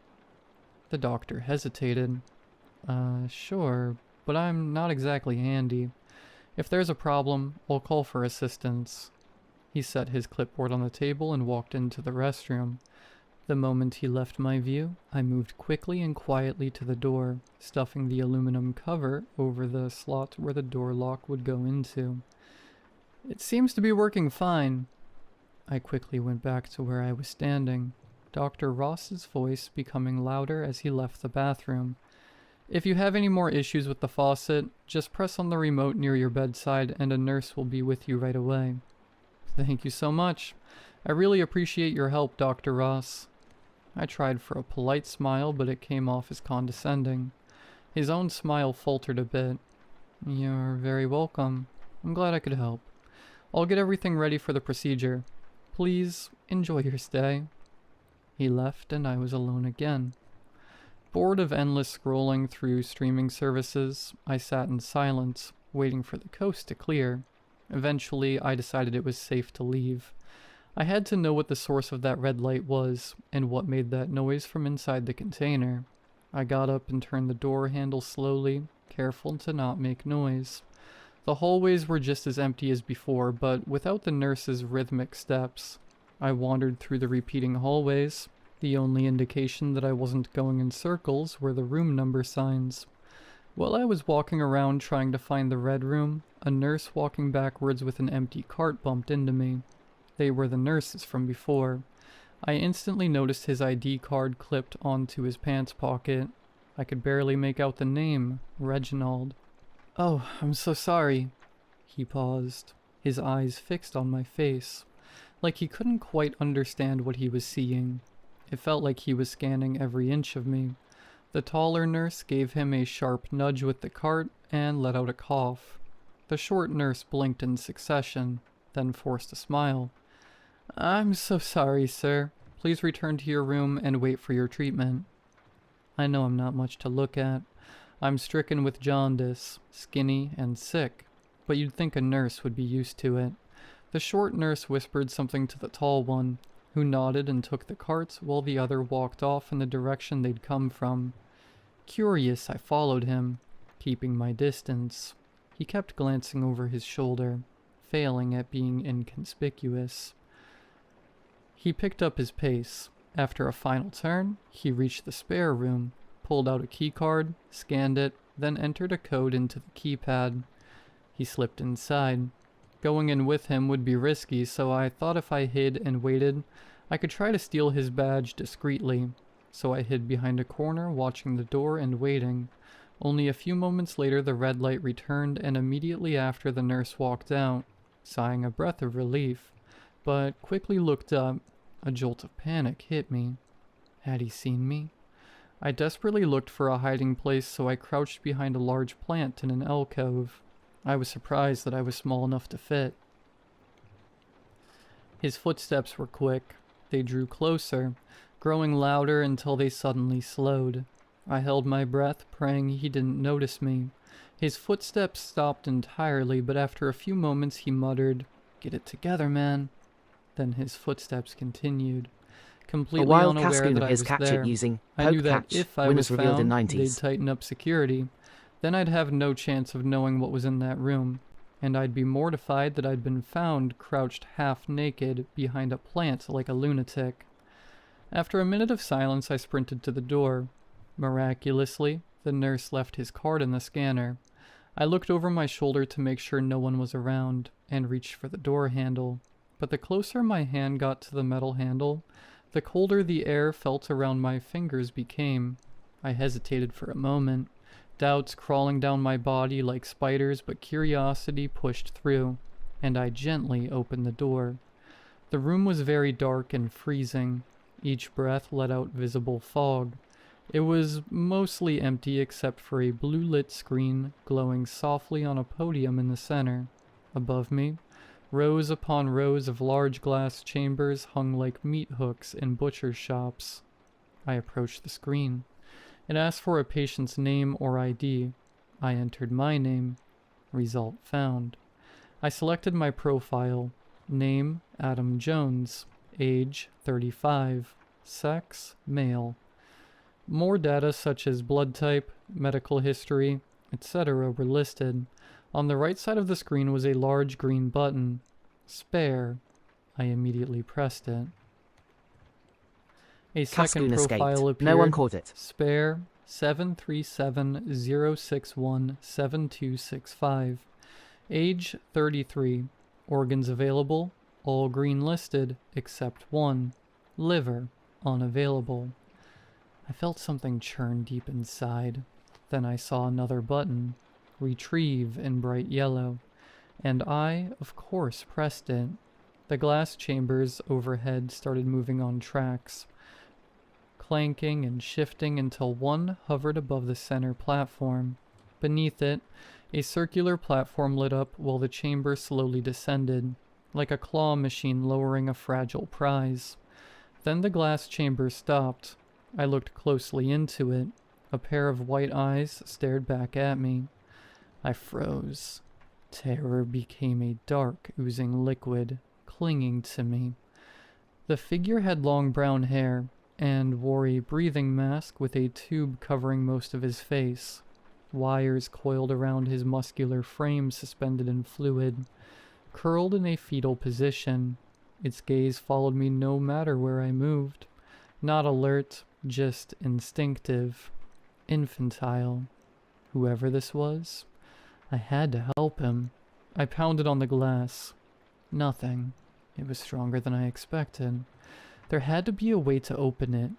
The doctor hesitated. Sure, but I'm not exactly handy. If there's a problem, I'll call for assistance. He set his clipboard on the table and walked into the restroom. The moment he left my view, I moved quickly and quietly to the door, stuffing the aluminum cover over the slot where the door lock would go into. It seems to be working fine. I quickly went back to where I was standing, Dr. Ross's voice becoming louder as he left the bathroom. If you have any more issues with the faucet, just press on the remote near your bedside and a nurse will be with you right away. Thank you so much. I really appreciate your help, Dr. Ross. I tried for a polite smile, but it came off as condescending. His own smile faltered a bit. You're very welcome. I'm glad I could help. I'll get everything ready for the procedure. Please enjoy your stay. He left and I was alone again. Bored of endless scrolling through streaming services, I sat in silence, waiting for the coast to clear. Eventually, I decided it was safe to leave. I had to know what the source of that red light was, and what made that noise from inside the container. I got up and turned the door handle slowly, careful to not make noise. The hallways were just as empty as before, but without the nurse's rhythmic steps. I wandered through the repeating hallways. The only indication that I wasn't going in circles were the room number signs. While I was walking around trying to find the red room, a nurse walking backwards with an empty cart bumped into me. They were the nurses from before. I instantly noticed his ID card clipped onto his pants pocket. I could barely make out the name, Reginald. "Oh, I'm so sorry." He paused, his eyes fixed on my face, like he couldn't quite understand what he was seeing. It felt like he was scanning every inch of me. The taller nurse gave him a sharp nudge with the cart and let out a cough. The short nurse blinked in succession, then forced a smile. "I'm so sorry, sir. Please return to your room and wait for your treatment." I know I'm not much to look at. I'm stricken with jaundice, skinny and sick, but you'd think a nurse would be used to it. The short nurse whispered something to the tall one, who nodded and took the carts while the other walked off in the direction they'd come from. Curious, I followed him, keeping my distance. He kept glancing over his shoulder, failing at being inconspicuous. He picked up his pace. After a final turn, he reached the spare room, pulled out a keycard, scanned it, then entered a code into the keypad. He slipped inside. Going in with him would be risky, so I thought if I hid and waited, I could try to steal his badge discreetly. So I hid behind a corner, watching the door and waiting. Only a few moments later the red light returned, and immediately after the nurse walked out, sighing a breath of relief, but quickly looked up. A jolt of panic hit me. Had he seen me? I desperately looked for a hiding place, so I crouched behind a large plant in an alcove. I was surprised that I was small enough to fit. His footsteps were quick. They drew closer, growing louder until they suddenly slowed. I held my breath, praying he didn't notice me. His footsteps stopped entirely, but after a few moments he muttered, "Get it together, man." Then his footsteps continued. A Completely wild unaware casting that of I his was catch there, it using I knew poke that catch. if I Winners was revealed in found, they'd 90s. tighten up security. Then I'd have no chance of knowing what was in that room, and I'd be mortified that I'd been found crouched half naked behind a plant like a lunatic. After a minute of silence, I sprinted to the door. Miraculously, the nurse left his card in the scanner. I looked over my shoulder to make sure no one was around, and reached for the door handle. But the closer my hand got to the metal handle, the colder the air felt around my fingers became. I hesitated for a moment, doubts crawling down my body like spiders, but curiosity pushed through, and I gently opened the door. The room was very dark and freezing. Each breath let out visible fog. It was mostly empty except for a blue-lit screen glowing softly on a podium in the center. Above me, rows upon rows of large glass chambers hung like meat hooks in butcher shops. I approached the screen. It asked for a patient's name or ID. I entered my name. Result found. I selected my profile. Name, Adam Jones. Age, 35. Sex, male. More data such as blood type, medical history, etc. were listed. On the right side of the screen was a large green button. Spare. I immediately pressed it. A second Cascoon profile escaped. appeared. No one caught it. Spare 737-061-7265. Age 33. Organs available. All green listed except one. Liver unavailable. I felt something churn deep inside. Then I saw another button. Retrieve in bright yellow. And I, of course, pressed it. The glass chambers overhead started moving on tracks, clanking and shifting until one hovered above the center platform. Beneath it, a circular platform lit up while the chamber slowly descended, like a claw machine lowering a fragile prize. Then the glass chamber stopped. I looked closely into it. A pair of white eyes stared back at me. I froze. Terror became a dark, oozing liquid, clinging to me. The figure had long brown hair, and wore a breathing mask with a tube covering most of his face. Wires coiled around his muscular frame suspended in fluid. Curled in a fetal position, its gaze followed me no matter where I moved. Not alert, just instinctive. Infantile. Whoever this was, I had to help him. I pounded on the glass. Nothing. It was stronger than I expected. There had to be a way to open it.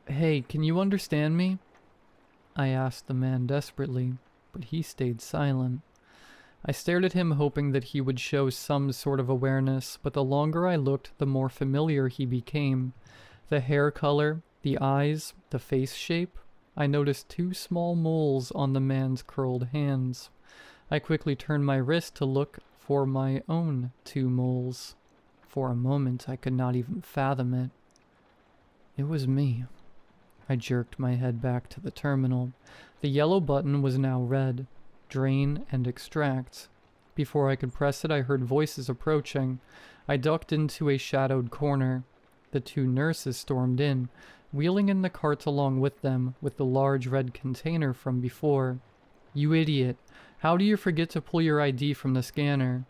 "Hey, can you understand me?" I asked the man desperately, but he stayed silent. I stared at him hoping that he would show some sort of awareness, but the longer I looked, the more familiar he became. The hair color, the eyes, the face shape. I noticed 2 small moles on the man's curled hands. I quickly turned my wrist to look for my own 2 moles. For a moment, I could not even fathom it. It was me. I jerked my head back to the terminal. The yellow button was now red. Drain and extract. Before I could press it, I heard voices approaching. I ducked into a shadowed corner. The 2 nurses stormed in, wheeling in the cart along with them, with the large red container from before. "You idiot! How do you forget to pull your ID from the scanner?"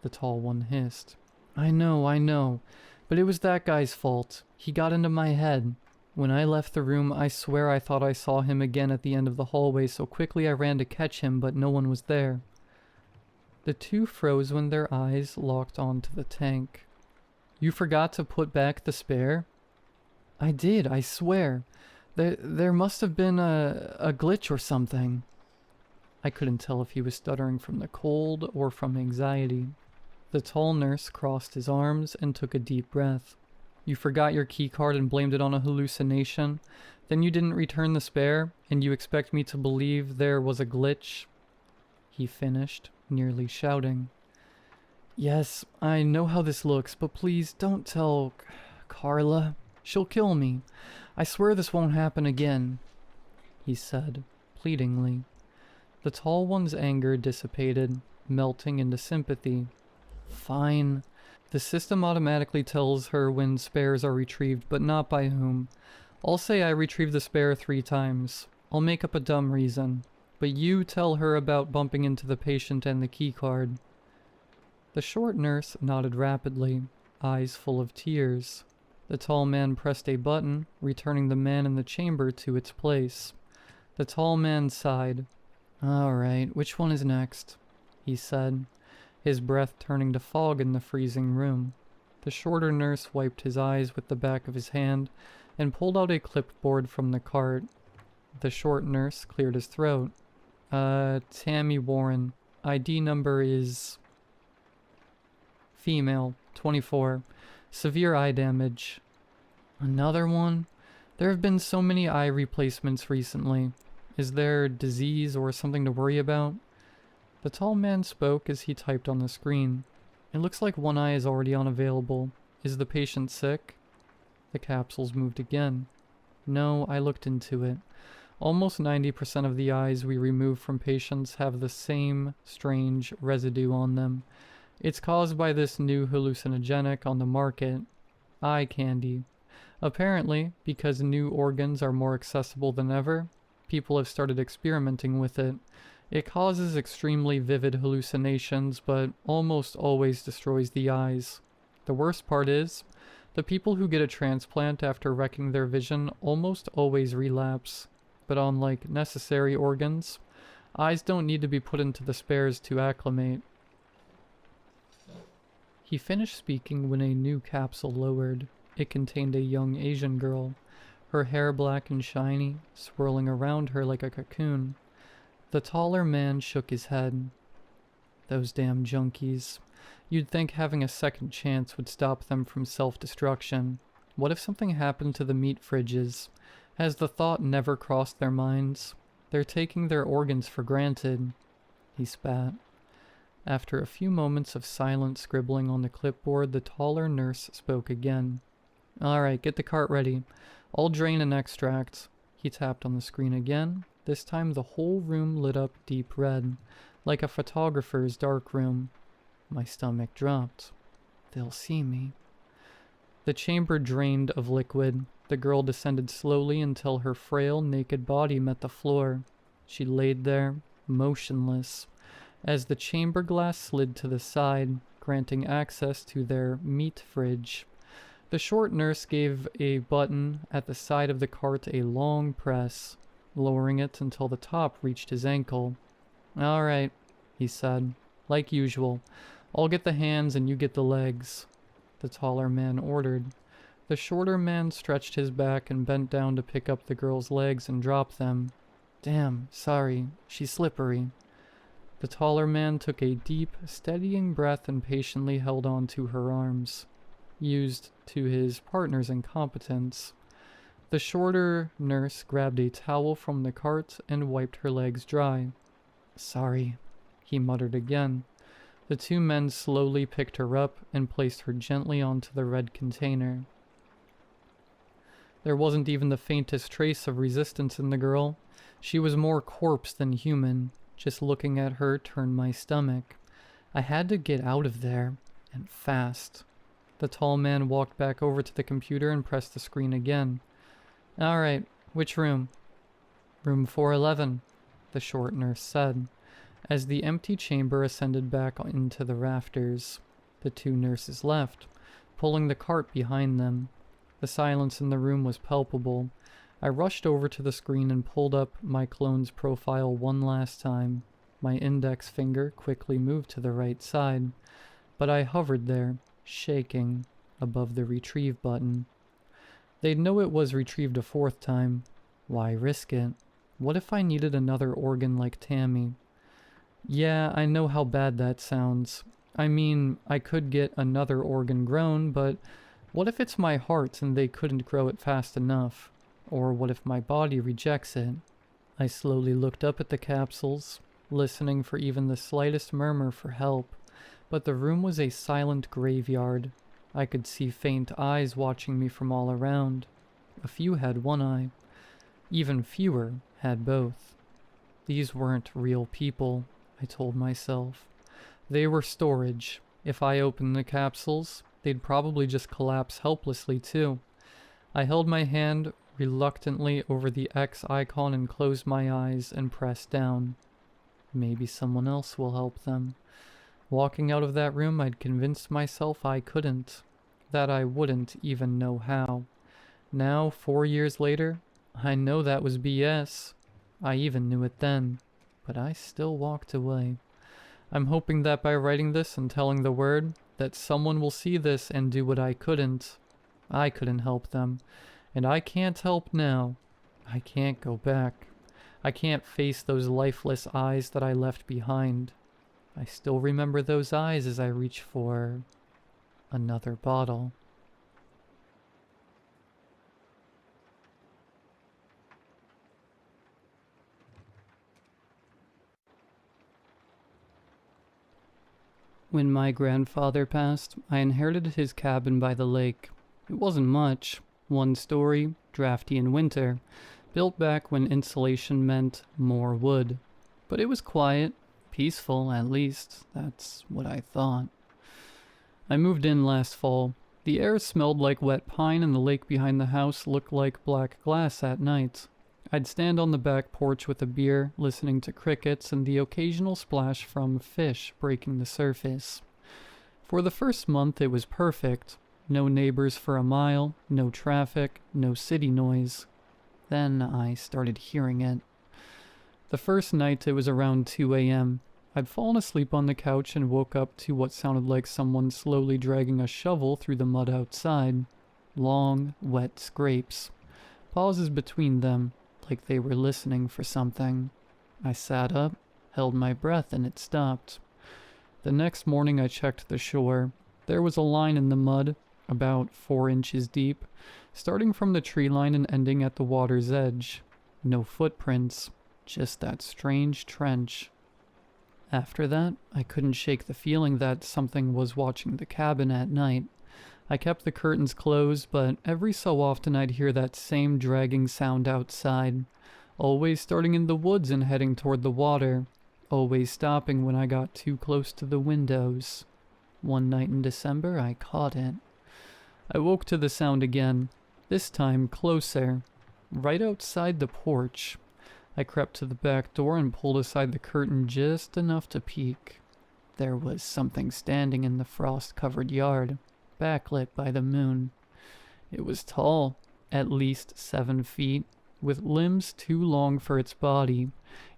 The tall one hissed. I know, but it was that guy's fault. He got into my head. When I left the room, I swear I thought I saw him again at the end of the hallway, so quickly I ran to catch him, but no one was there. The two froze when their eyes locked onto the tank. You forgot to put back the spare? I did, I swear. There must have been a glitch or something. I couldn't tell if he was stuttering from the cold or from anxiety. The tall nurse crossed his arms and took a deep breath. You forgot your keycard and blamed it on a hallucination. Then you didn't return the spare, and you expect me to believe there was a glitch? He finished, nearly shouting. Yes, I know how this looks, but please don't tell Carla. She'll kill me. I swear this won't happen again, he said, pleadingly. The tall one's anger dissipated, melting into sympathy. Fine. The system automatically tells her when spares are retrieved, but not by whom. I'll say I retrieved the spare 3 times. I'll make up a dumb reason. But you tell her about bumping into the patient and the keycard. The short nurse nodded rapidly, eyes full of tears. The tall man pressed a button, returning the man in the chamber to its place. The tall man sighed. All right, which one is next? He said, his breath turning to fog in the freezing room. The shorter nurse wiped his eyes with the back of his hand and pulled out a clipboard from the cart. The short nurse cleared his throat. Tammy Warren. ID number is... Female, 24. Severe eye damage. Another one? There have been so many eye replacements recently. Is there disease or something to worry about? The tall man spoke as he typed on the screen. It looks like one eye is already unavailable. Is the patient sick? The capsules moved again. No, I looked into it. Almost 90% of the eyes we remove from patients have the same strange residue on them. It's caused by this new hallucinogenic on the market, eye candy. Apparently, because new organs are more accessible than ever, people have started experimenting with it. It causes extremely vivid hallucinations, but almost always destroys the eyes. The worst part is, the people who get a transplant after wrecking their vision almost always relapse. But unlike necessary organs, eyes don't need to be put into the spares to acclimate. He finished speaking when a new capsule lowered. It contained a young Asian girl, her hair black and shiny, swirling around her like a cocoon. The taller man shook his head. Those damn junkies. You'd think having a second chance would stop them from self-destruction. What if something happened to the meat fridges? Has the thought never crossed their minds? They're taking their organs for granted. He spat. After a few moments of silent scribbling on the clipboard, the taller nurse spoke again. All right, get the cart ready. I'll drain and extract. He tapped on the screen again. This time the whole room lit up deep red, like a photographer's dark room. My stomach dropped. They'll see me. The chamber drained of liquid. The girl descended slowly until her frail, naked body met the floor. She laid there, motionless, as the chamber glass slid to the side, granting access to their meat fridge. The short nurse gave a button at the side of the cart a long press, lowering it until the top reached his ankle. All right, he said, like usual. I'll get the hands and you get the legs, the taller man ordered. The shorter man stretched his back and bent down to pick up the girl's legs and drop them. Damn, sorry, she's slippery. The taller man took a deep, steadying breath and patiently held on to her arms, used to his partner's incompetence. The shorter nurse grabbed a towel from the cart and wiped her legs dry. Sorry, he muttered again. The two men slowly picked her up and placed her gently onto the red container. There wasn't even the faintest trace of resistance in the girl. She was more corpse than human. Just looking at her turned my stomach. I had to get out of there, and fast. The tall man walked back over to the computer and pressed the screen again. All right, which room? Room 411, the short nurse said, as the empty chamber ascended back into the rafters. The two nurses left, pulling the cart behind them. The silence in the room was palpable. I rushed over to the screen and pulled up my clone's profile one last time. My index finger quickly moved to the right side, but I hovered there, shaking, above the retrieve button. They'd know it was retrieved a fourth time. Why risk it? What if I needed another organ like Tammy? Yeah, I know how bad that sounds. I mean, I could get another organ grown, but what if it's my heart and they couldn't grow it fast enough? Or what if my body rejects it? I slowly looked up at the capsules, listening for even the slightest murmur for help, but the room was a silent graveyard. I could see faint eyes watching me from all around. A few had one eye. Even fewer had both. These weren't real people, I told myself. They were storage. If I opened the capsules, they'd probably just collapse helplessly too. I held my hand reluctantly over the X icon and closed my eyes and pressed down. Maybe someone else will help them. Walking out of that room, I'd convinced myself I couldn't, that I wouldn't even know how. Now, 4 years later, I know that was BS. I even knew it then, but I still walked away. I'm hoping that by writing this and telling the word, that someone will see this and do what I couldn't. I couldn't help them, and I can't help now. I can't go back. I can't face those lifeless eyes that I left behind. I still remember those eyes as I reach for another bottle. When my grandfather passed, I inherited his cabin by the lake. It wasn't much. One story, drafty in winter, built back when insulation meant more wood. But it was quiet, peaceful at least, that's what I thought. I moved in last fall. The air smelled like wet pine and the lake behind the house looked like black glass at night. I'd stand on the back porch with a beer, listening to crickets and the occasional splash from fish breaking the surface. For the first month it was perfect. No neighbors for a mile, no traffic, no city noise. Then I started hearing it. The first night it was around 2 a.m. I'd fallen asleep on the couch and woke up to what sounded like someone slowly dragging a shovel through the mud outside. Long, wet scrapes. Pauses between them, like they were listening for something. I sat up, held my breath, and it stopped. The next morning I checked the shore. There was a line in the mud, about 4 inches deep, starting from the tree line and ending at the water's edge. No footprints, just that strange trench. After that, I couldn't shake the feeling that something was watching the cabin at night. I kept the curtains closed, but every so often I'd hear that same dragging sound outside, always starting in the woods and heading toward the water, always stopping when I got too close to the windows. One night in December, I caught it. I woke to the sound again, this time closer, right outside the porch. I crept to the back door and pulled aside the curtain just enough to peek. There was something standing in the frost-covered yard, backlit by the moon. It was tall, at least 7 feet, with limbs too long for its body.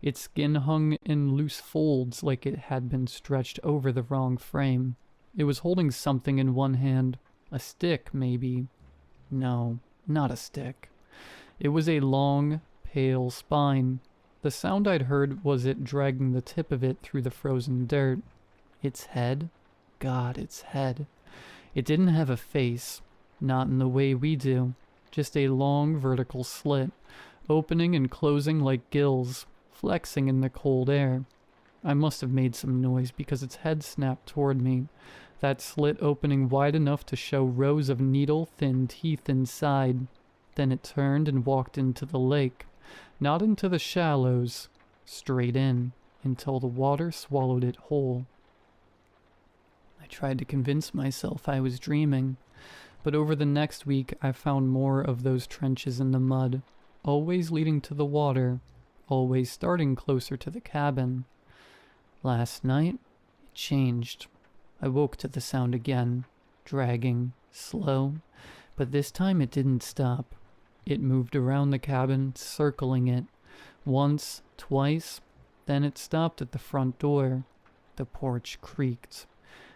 Its skin hung in loose folds like it had been stretched over the wrong frame. It was holding something in one hand. A stick, maybe. No, not a stick. It was a long, pale spine. The sound I'd heard was it dragging the tip of it through the frozen dirt. Its head? God, its head. It didn't have a face, not in the way we do. Just a long vertical slit, opening and closing like gills, flexing in the cold air. I must have made some noise because its head snapped toward me, that slit opening wide enough to show rows of needle-thin teeth inside. Then it turned and walked into the lake, not into the shallows, straight in, until the water swallowed it whole. I tried to convince myself I was dreaming, but over the next week I found more of those trenches in the mud, always leading to the water, always starting closer to the cabin. Last night, it changed. I woke to the sound again, dragging, slow, But this time it didn't stop. It moved around the cabin, circling it. Once, twice, then it stopped at the front door. The porch creaked.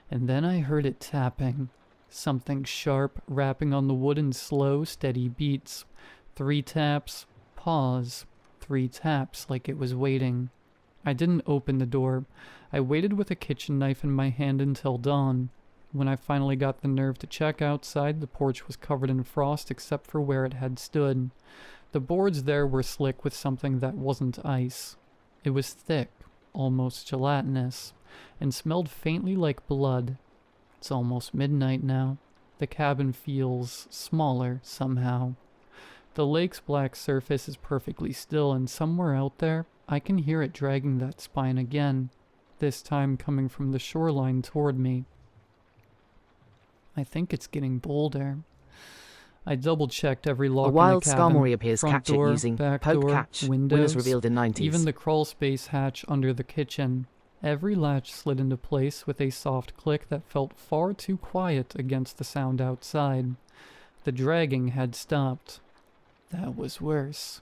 And then I heard it tapping. Something sharp rapping on the wood in slow, steady beats. 3 taps, pause. 3 taps like it was waiting. I didn't open the door. I waited with a kitchen knife in my hand until dawn. When I finally got the nerve to check outside, the porch was covered in frost except for where it had stood. The boards there were slick with something that wasn't ice. It was thick, almost gelatinous, and smelled faintly like blood. It's almost midnight now. The cabin feels smaller somehow. The lake's black surface is perfectly still, and somewhere out there, I can hear it dragging that spine again, this time coming from the shoreline toward me. I think it's getting bolder. I double-checked every lock A wild in the cabin. Skarmory appears Front captured door, using back poke door, catch. windows, Winners revealed in 90s. even the crawl space hatch under the kitchen. Every latch slid into place with a soft click that felt far too quiet against the sound outside. The dragging had stopped. That was worse.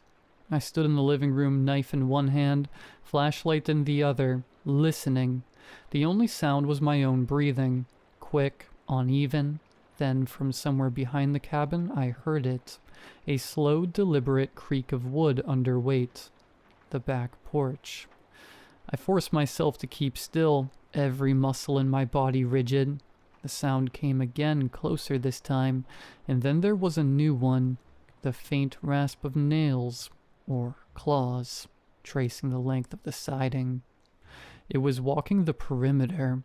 I stood in the living room, knife in one hand, flashlight in the other, listening. The only sound was my own breathing, quick, uneven. Then, from somewhere behind the cabin, I heard it. A slow, deliberate creak of wood under weight. The back porch. I forced myself to keep still, every muscle in my body rigid. The sound came again, closer this time, and then there was a new one. The faint rasp of nails, or claws, tracing the length of the siding. It was walking the perimeter.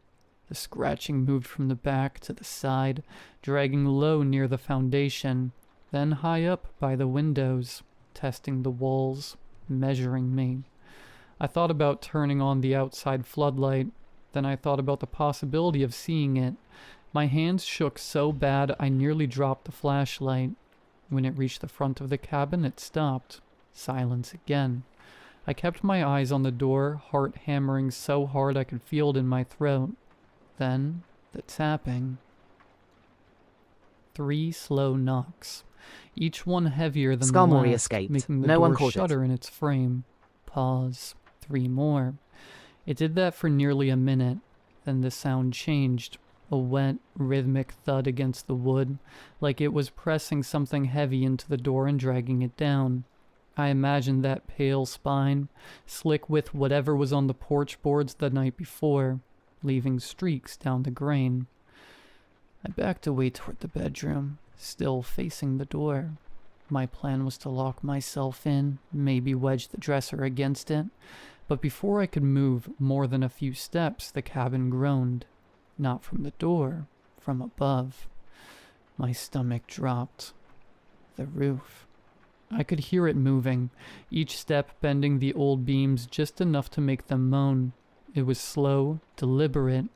The scratching moved from the back to the side, dragging low near the foundation, then high up by the windows, testing the walls, measuring me. I thought about turning on the outside floodlight, then I thought about the possibility of seeing it. My hands shook so bad I nearly dropped the flashlight. When it reached the front of the cabin, it stopped. Silence again. I kept my eyes on the door, heart hammering so hard I could feel it in my throat. Then, the tapping. 3 slow knocks, each one heavier than the Skarmory last, escaped. making the No one door caught it. shudder in its frame. Pause. 3 more. It did that for nearly a minute. Then the sound changed. A wet, rhythmic thud against the wood, like it was pressing something heavy into the door and dragging it down. I imagined that pale spine, slick with whatever was on the porch boards the night before, leaving streaks down the grain. I backed away toward the bedroom, still facing the door. My plan was to lock myself in, maybe wedge the dresser against it, but before I could move more than a few steps, the cabin groaned. Not from the door, from above. My stomach dropped. The roof. I could hear it moving, each step bending the old beams just enough to make them moan. It was slow, deliberate,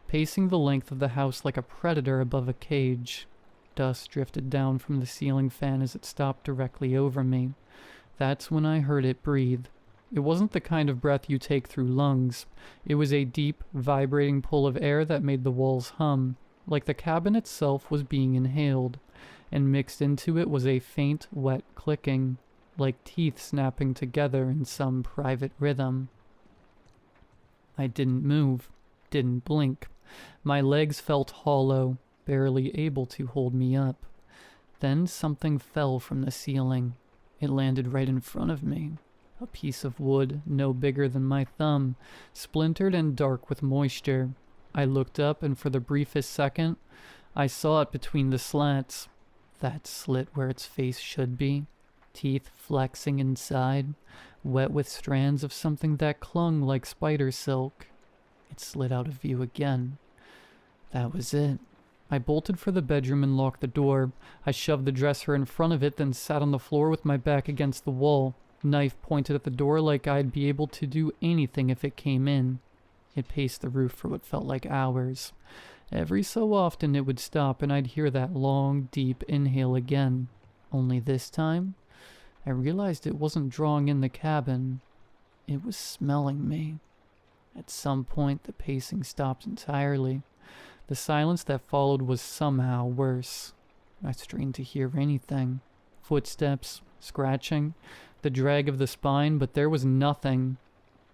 pacing the length of the house like a predator above a cage. Dust drifted down from the ceiling fan as it stopped directly over me. That's when I heard it breathe. It wasn't the kind of breath you take through lungs. It was a deep, vibrating pull of air that made the walls hum, like the cabin itself was being inhaled, and mixed into it was a faint, wet clicking, like teeth snapping together in some private rhythm. I didn't move, didn't blink. My legs felt hollow, barely able to hold me up. Then something fell from the ceiling. It landed right in front of me. A piece of wood, no bigger than my thumb, splintered and dark with moisture. I looked up, and for the briefest second, I saw it between the slats. That slit where its face should be, teeth flexing inside, wet with strands of something that clung like spider silk. It slid out of view again. That was it. I bolted for the bedroom and locked the door. I shoved the dresser in front of it, then sat on the floor with my back against the wall. Knife pointed at the door like I'd be able to do anything if it came in. It paced the roof for what felt like hours. Every so often it would stop and I'd hear that long, deep inhale again. Only this time, I realized it wasn't drawing in the cabin. It was smelling me. At some point, the pacing stopped entirely. The silence that followed was somehow worse. I strained to hear anything. Footsteps, scratching, the drag of the spine, but there was nothing.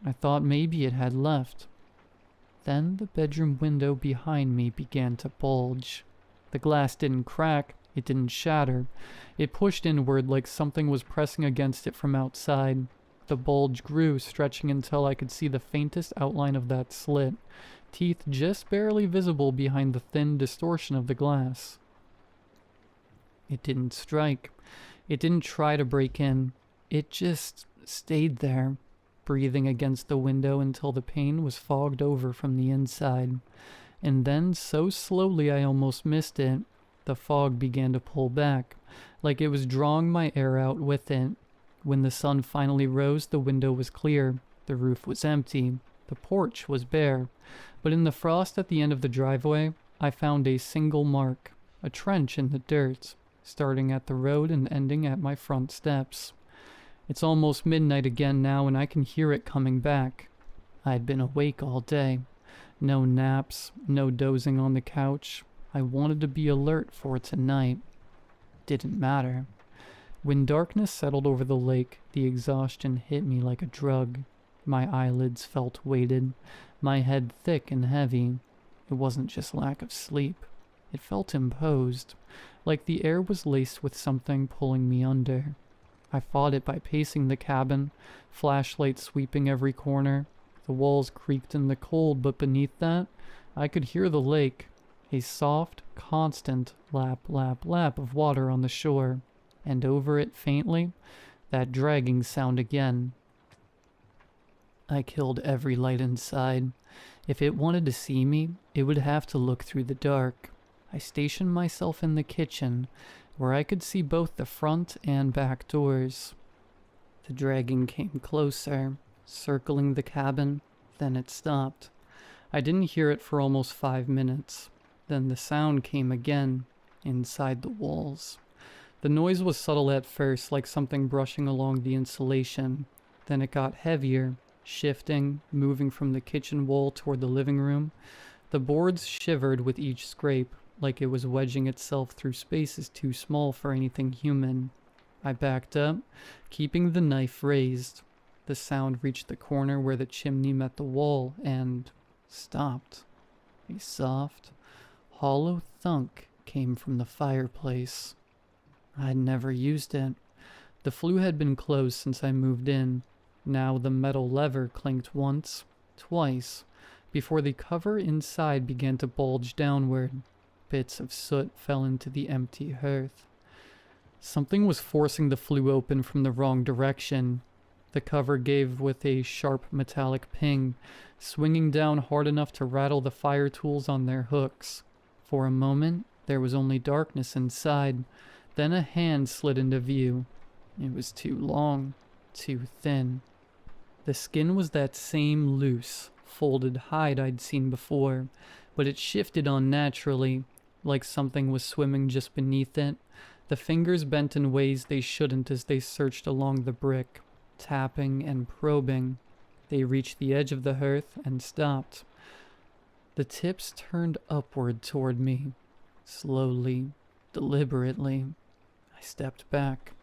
I thought maybe it had left. Then the bedroom window behind me began to bulge. The glass didn't crack, it didn't shatter. It pushed inward like something was pressing against it from outside. The bulge grew, stretching until I could see the faintest outline of that slit, teeth just barely visible behind the thin distortion of the glass. It didn't strike. It didn't try to break in. It just stayed there, breathing against the window until the pane was fogged over from the inside. And then, so slowly I almost missed it, the fog began to pull back, like it was drawing my air out with it. When the sun finally rose, the window was clear. The roof was empty. The porch was bare. But in the frost at the end of the driveway, I found a single mark, a trench in the dirt, starting at the road and ending at my front steps. It's almost midnight again now, and I can hear it coming back. I'd been awake all day. No naps, no dozing on the couch. I wanted to be alert for tonight. Didn't matter. When darkness settled over the lake, the exhaustion hit me like a drug. My eyelids felt weighted, my head thick and heavy. It wasn't just lack of sleep. It felt imposed, like the air was laced with something pulling me under. I fought it by pacing the cabin, flashlight sweeping every corner. The walls creaked in the cold, but beneath that, I could hear the lake, a soft, constant lap, lap, lap of water on the shore, and over it faintly, that dragging sound again. I killed every light inside. If it wanted to see me, it would have to look through the dark. I stationed myself in the kitchen, where I could see both the front and back doors. The dragging came closer, circling the cabin, then it stopped. I didn't hear it for almost 5 minutes. Then the sound came again, inside the walls. The noise was subtle at first, like something brushing along the insulation. Then it got heavier, shifting, moving from the kitchen wall toward the living room. The boards shivered with each scrape, like it was wedging itself through spaces too small for anything human. I backed up, keeping the knife raised. The sound reached the corner where the chimney met the wall and stopped. A soft, hollow thunk came from the fireplace. I'd never used it. The flue had been closed since I moved in. Now the metal lever clinked once, twice, before the cover inside began to bulge downward. Bits of soot fell into the empty hearth. Something was forcing the flue open from the wrong direction. The cover gave with a sharp metallic ping, swinging down hard enough to rattle the fire tools on their hooks. For a moment, there was only darkness inside. Then a hand slid into view. It was too long, too thin. The skin was that same loose, folded hide I'd seen before, but it shifted unnaturally, like something was swimming just beneath it. The fingers bent in ways they shouldn't as they searched along the brick, tapping and probing. They reached the edge of the hearth and stopped. The tips turned upward toward me, slowly, deliberately. I stepped back.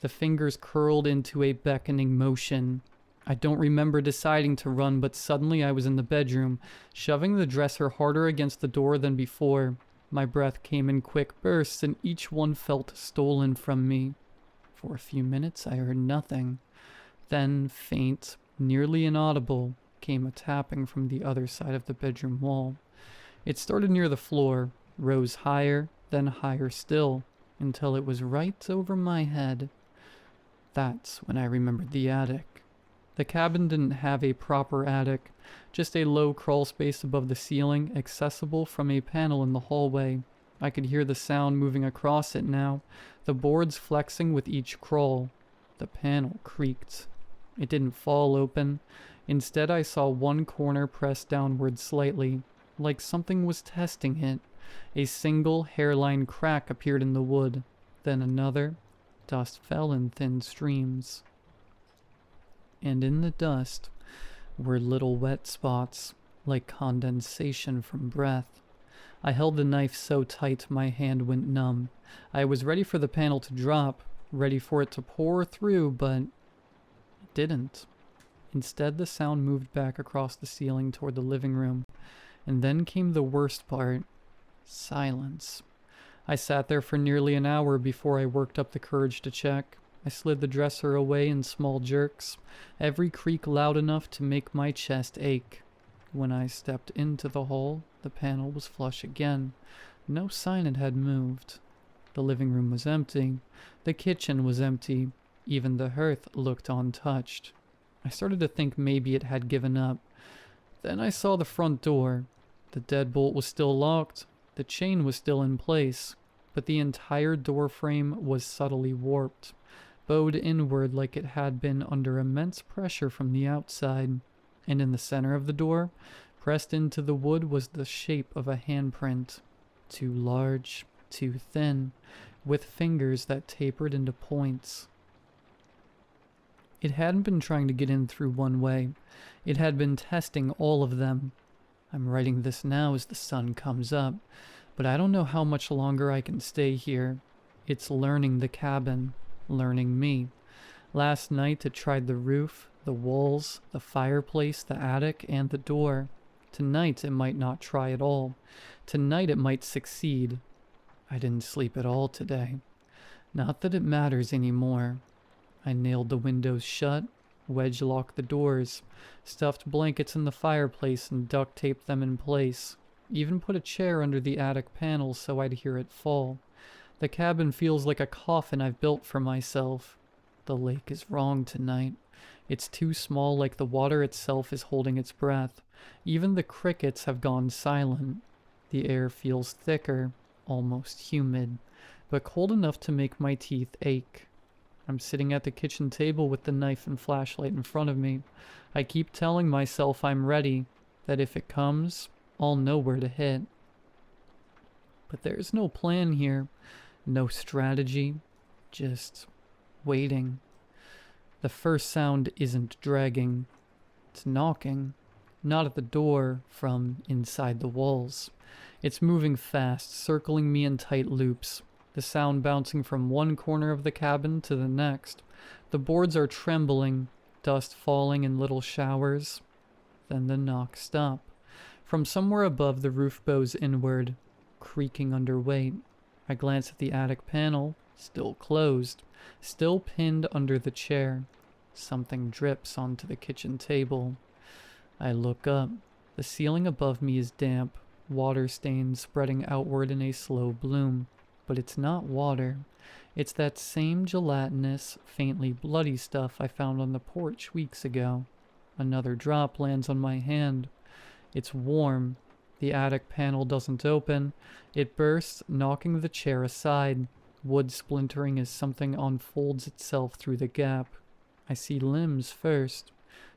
The fingers curled into a beckoning motion. I don't remember deciding to run, but suddenly I was in the bedroom, shoving the dresser harder against the door than before. My breath came in quick bursts, and each one felt stolen from me. For a few minutes I heard nothing. Then, faint, nearly inaudible, came a tapping from the other side of the bedroom wall. It started near the floor, rose higher, then higher still, until it was right over my head. That's when I remembered the attic. The cabin didn't have a proper attic, just a low crawl space above the ceiling, accessible from a panel in the hallway. I could hear the sound moving across it now, the boards flexing with each crawl. The panel creaked. It didn't fall open. Instead, I saw one corner pressed downward slightly, like something was testing it. A single hairline crack appeared in the wood, then another. Dust fell in thin streams. And in the dust were little wet spots, like condensation from breath. I held the knife so tight my hand went numb. I was ready for the panel to drop, ready for it to pour through, but it didn't. Instead, the sound moved back across the ceiling toward the living room. And then came the worst part. Silence. I sat there for nearly an hour before I worked up the courage to check. I slid the dresser away in small jerks, every creak loud enough to make my chest ache. When I stepped into the hall, the panel was flush again. No sign it had moved. The living room was empty. The kitchen was empty. Even the hearth looked untouched. I started to think maybe it had given up. Then I saw the front door. The deadbolt was still locked. The chain was still in place. But the entire door frame was subtly warped, bowed inward like it had been under immense pressure from the outside. And in the center of the door, pressed into the wood, was the shape of a handprint. Too large, too thin, with fingers that tapered into points. It hadn't been trying to get in through one way. It had been testing all of them. I'm writing this now as the sun comes up, but I don't know how much longer I can stay here. It's learning the cabin, learning me. Last night it tried the roof, the walls, the fireplace, the attic, and the door. Tonight it might not try at all. Tonight it might succeed. I didn't sleep at all today. Not that it matters anymore. I nailed the windows shut, wedge-locked the doors, stuffed blankets in the fireplace and duct-taped them in place. Even put a chair under the attic panel so I'd hear it fall. The cabin feels like a coffin I've built for myself. The lake is wrong tonight. It's too small, like the water itself is holding its breath. Even the crickets have gone silent. The air feels thicker, almost humid, but cold enough to make my teeth ache. I'm sitting at the kitchen table with the knife and flashlight in front of me. I keep telling myself I'm ready, that if it comes, I'll know where to hit. But there's no plan here, no strategy, just waiting. The first sound isn't dragging, it's knocking. Not at the door, from inside the walls. It's moving fast, circling me in tight loops. The sound bouncing from one corner of the cabin to the next. The boards are trembling, dust falling in little showers. Then the knocks stop. From somewhere above, the roof bows inward, creaking under weight. I glance at the attic panel, still closed, still pinned under the chair. Something drips onto the kitchen table. I look up. The ceiling above me is damp, water stains spreading outward in a slow bloom. But it's not water. It's that same gelatinous, faintly bloody stuff I found on the porch weeks ago. Another drop lands on my hand. It's warm. The attic panel doesn't open. It bursts, knocking the chair aside, wood splintering as something unfolds itself through the gap. I see limbs first.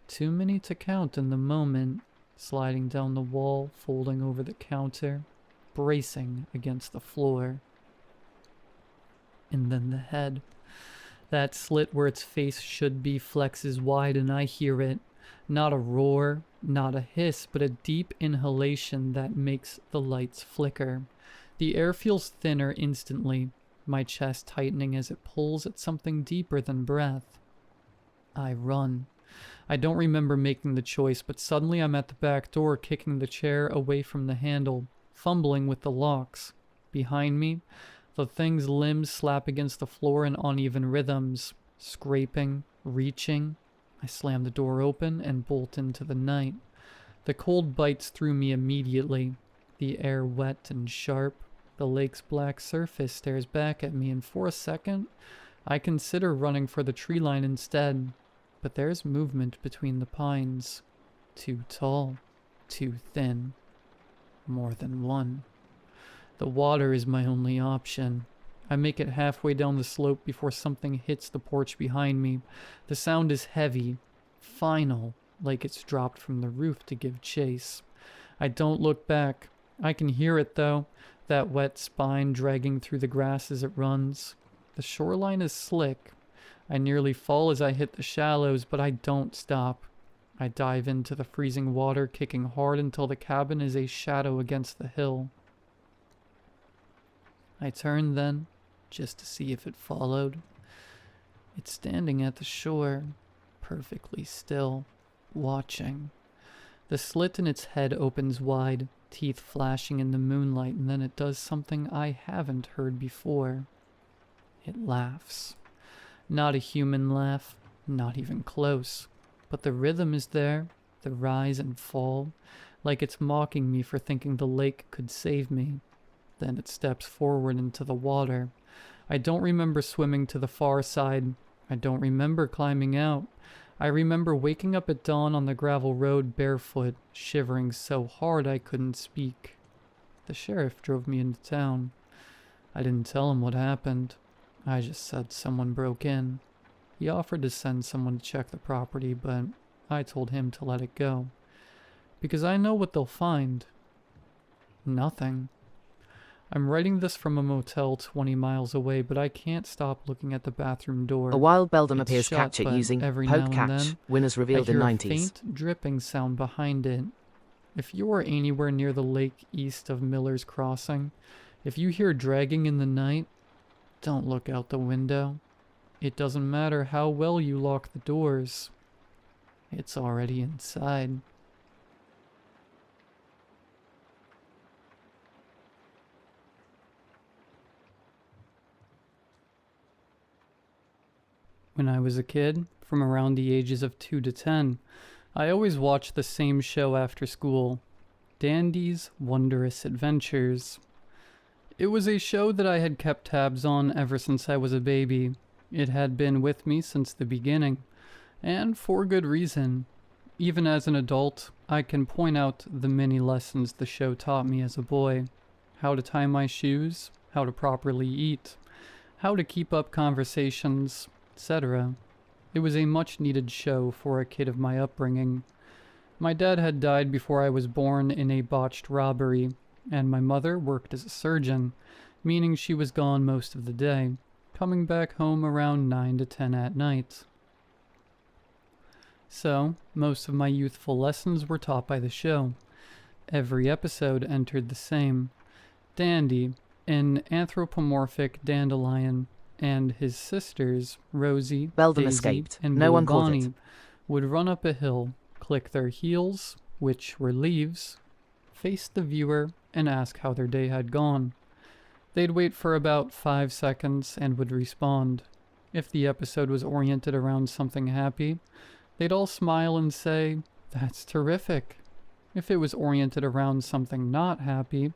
Too many to count in the moment, sliding down the wall, folding over the counter, bracing against the floor. And then the head. That slit where its face should be flexes wide and I hear it. Not a roar, not a hiss, but a deep inhalation that makes the lights flicker. The air feels thinner instantly, my chest tightening as it pulls at something deeper than breath. I run. I don't remember making the choice, but suddenly I'm at the back door, kicking the chair away from the handle, fumbling with the locks. Behind me, the thing's limbs slap against the floor in uneven rhythms, scraping, reaching. I slam the door open and bolt into the night. The cold bites through me immediately, the air wet and sharp. The lake's black surface stares back at me, and for a second, I consider running for the tree line instead. But there's movement between the pines. Too tall, too thin. More than one. The water is my only option. I make it halfway down the slope before something hits the porch behind me. The sound is heavy, final, like it's dropped from the roof to give chase. I don't look back. I can hear it though, that wet spine dragging through the grass as it runs. The shoreline is slick. I nearly fall as I hit the shallows, but I don't stop. I dive into the freezing water, kicking hard until the cabin is a shadow against the hill. I turned then, just to see if it followed. It's standing at the shore, perfectly still, watching. The slit in its head opens wide, teeth flashing in the moonlight, and then it does something I haven't heard before. It laughs. Not a human laugh, not even close, but the rhythm is there, the rise and fall, like it's mocking me for thinking the lake could save me. Then it steps forward into the water. I don't remember swimming to the far side. I don't remember climbing out. I remember waking up at dawn on the gravel road barefoot, shivering so hard I couldn't speak. The sheriff drove me into town. I didn't tell him what happened. I just said someone broke in. He offered to send someone to check the property, but I told him to let it go. Because I know what they'll find. Nothing. I'm writing this from a motel 20 miles away, but I can't stop looking at the bathroom door. A wild Beldam It's appears shut, catch it but using every now poke and catch. then, Winners revealed I in hear a 90s. faint dripping sound behind it. If you are anywhere near the lake east of Miller's Crossing, if you hear dragging in the night, don't look out the window. It doesn't matter how well you lock the doors. It's already inside. When I was a kid, from around the ages of 2 to 10, I always watched the same show after school, Dandy's Wondrous Adventures. It was a show that I had kept tabs on ever since I was a baby. It had been with me since the beginning, and for good reason. Even as an adult, I can point out the many lessons the show taught me as a boy. How to tie my shoes, how to properly eat, how to keep up conversations, etc. It was a much-needed show for a kid of my upbringing. My dad had died before I was born in a botched robbery, and my mother worked as a surgeon, meaning she was gone most of the day, coming back home around 9 to 10 at night. So, most of my youthful lessons were taught by the show. Every episode entered the same. Dandy, an anthropomorphic dandelion, and his sisters, Rosie, Beldam Daisy, escaped. and No Blue one caught Bonnie, it. would run up a hill, click their heels, which were leaves, face the viewer, and ask how their day had gone. They'd wait for about 5 seconds and would respond. If the episode was oriented around something happy, they'd all smile and say, "That's terrific." If it was oriented around something not happy,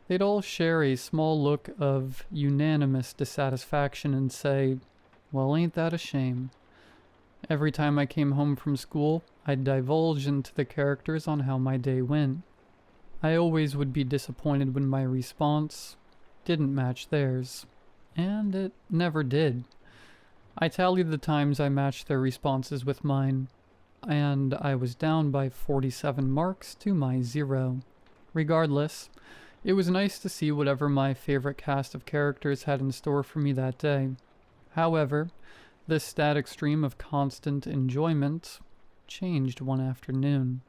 they'd all share a small look of unanimous dissatisfaction and say, "Well, ain't that a shame?" Every time I came home from school, I'd divulge into the characters on how my day went. I always would be disappointed when my response didn't match theirs, and it never did. I tallied the times I matched their responses with mine, and I was down by 47 marks to my 0. Regardless, it was nice to see whatever my favorite cast of characters had in store for me that day. However, this static stream of constant enjoyment changed one afternoon.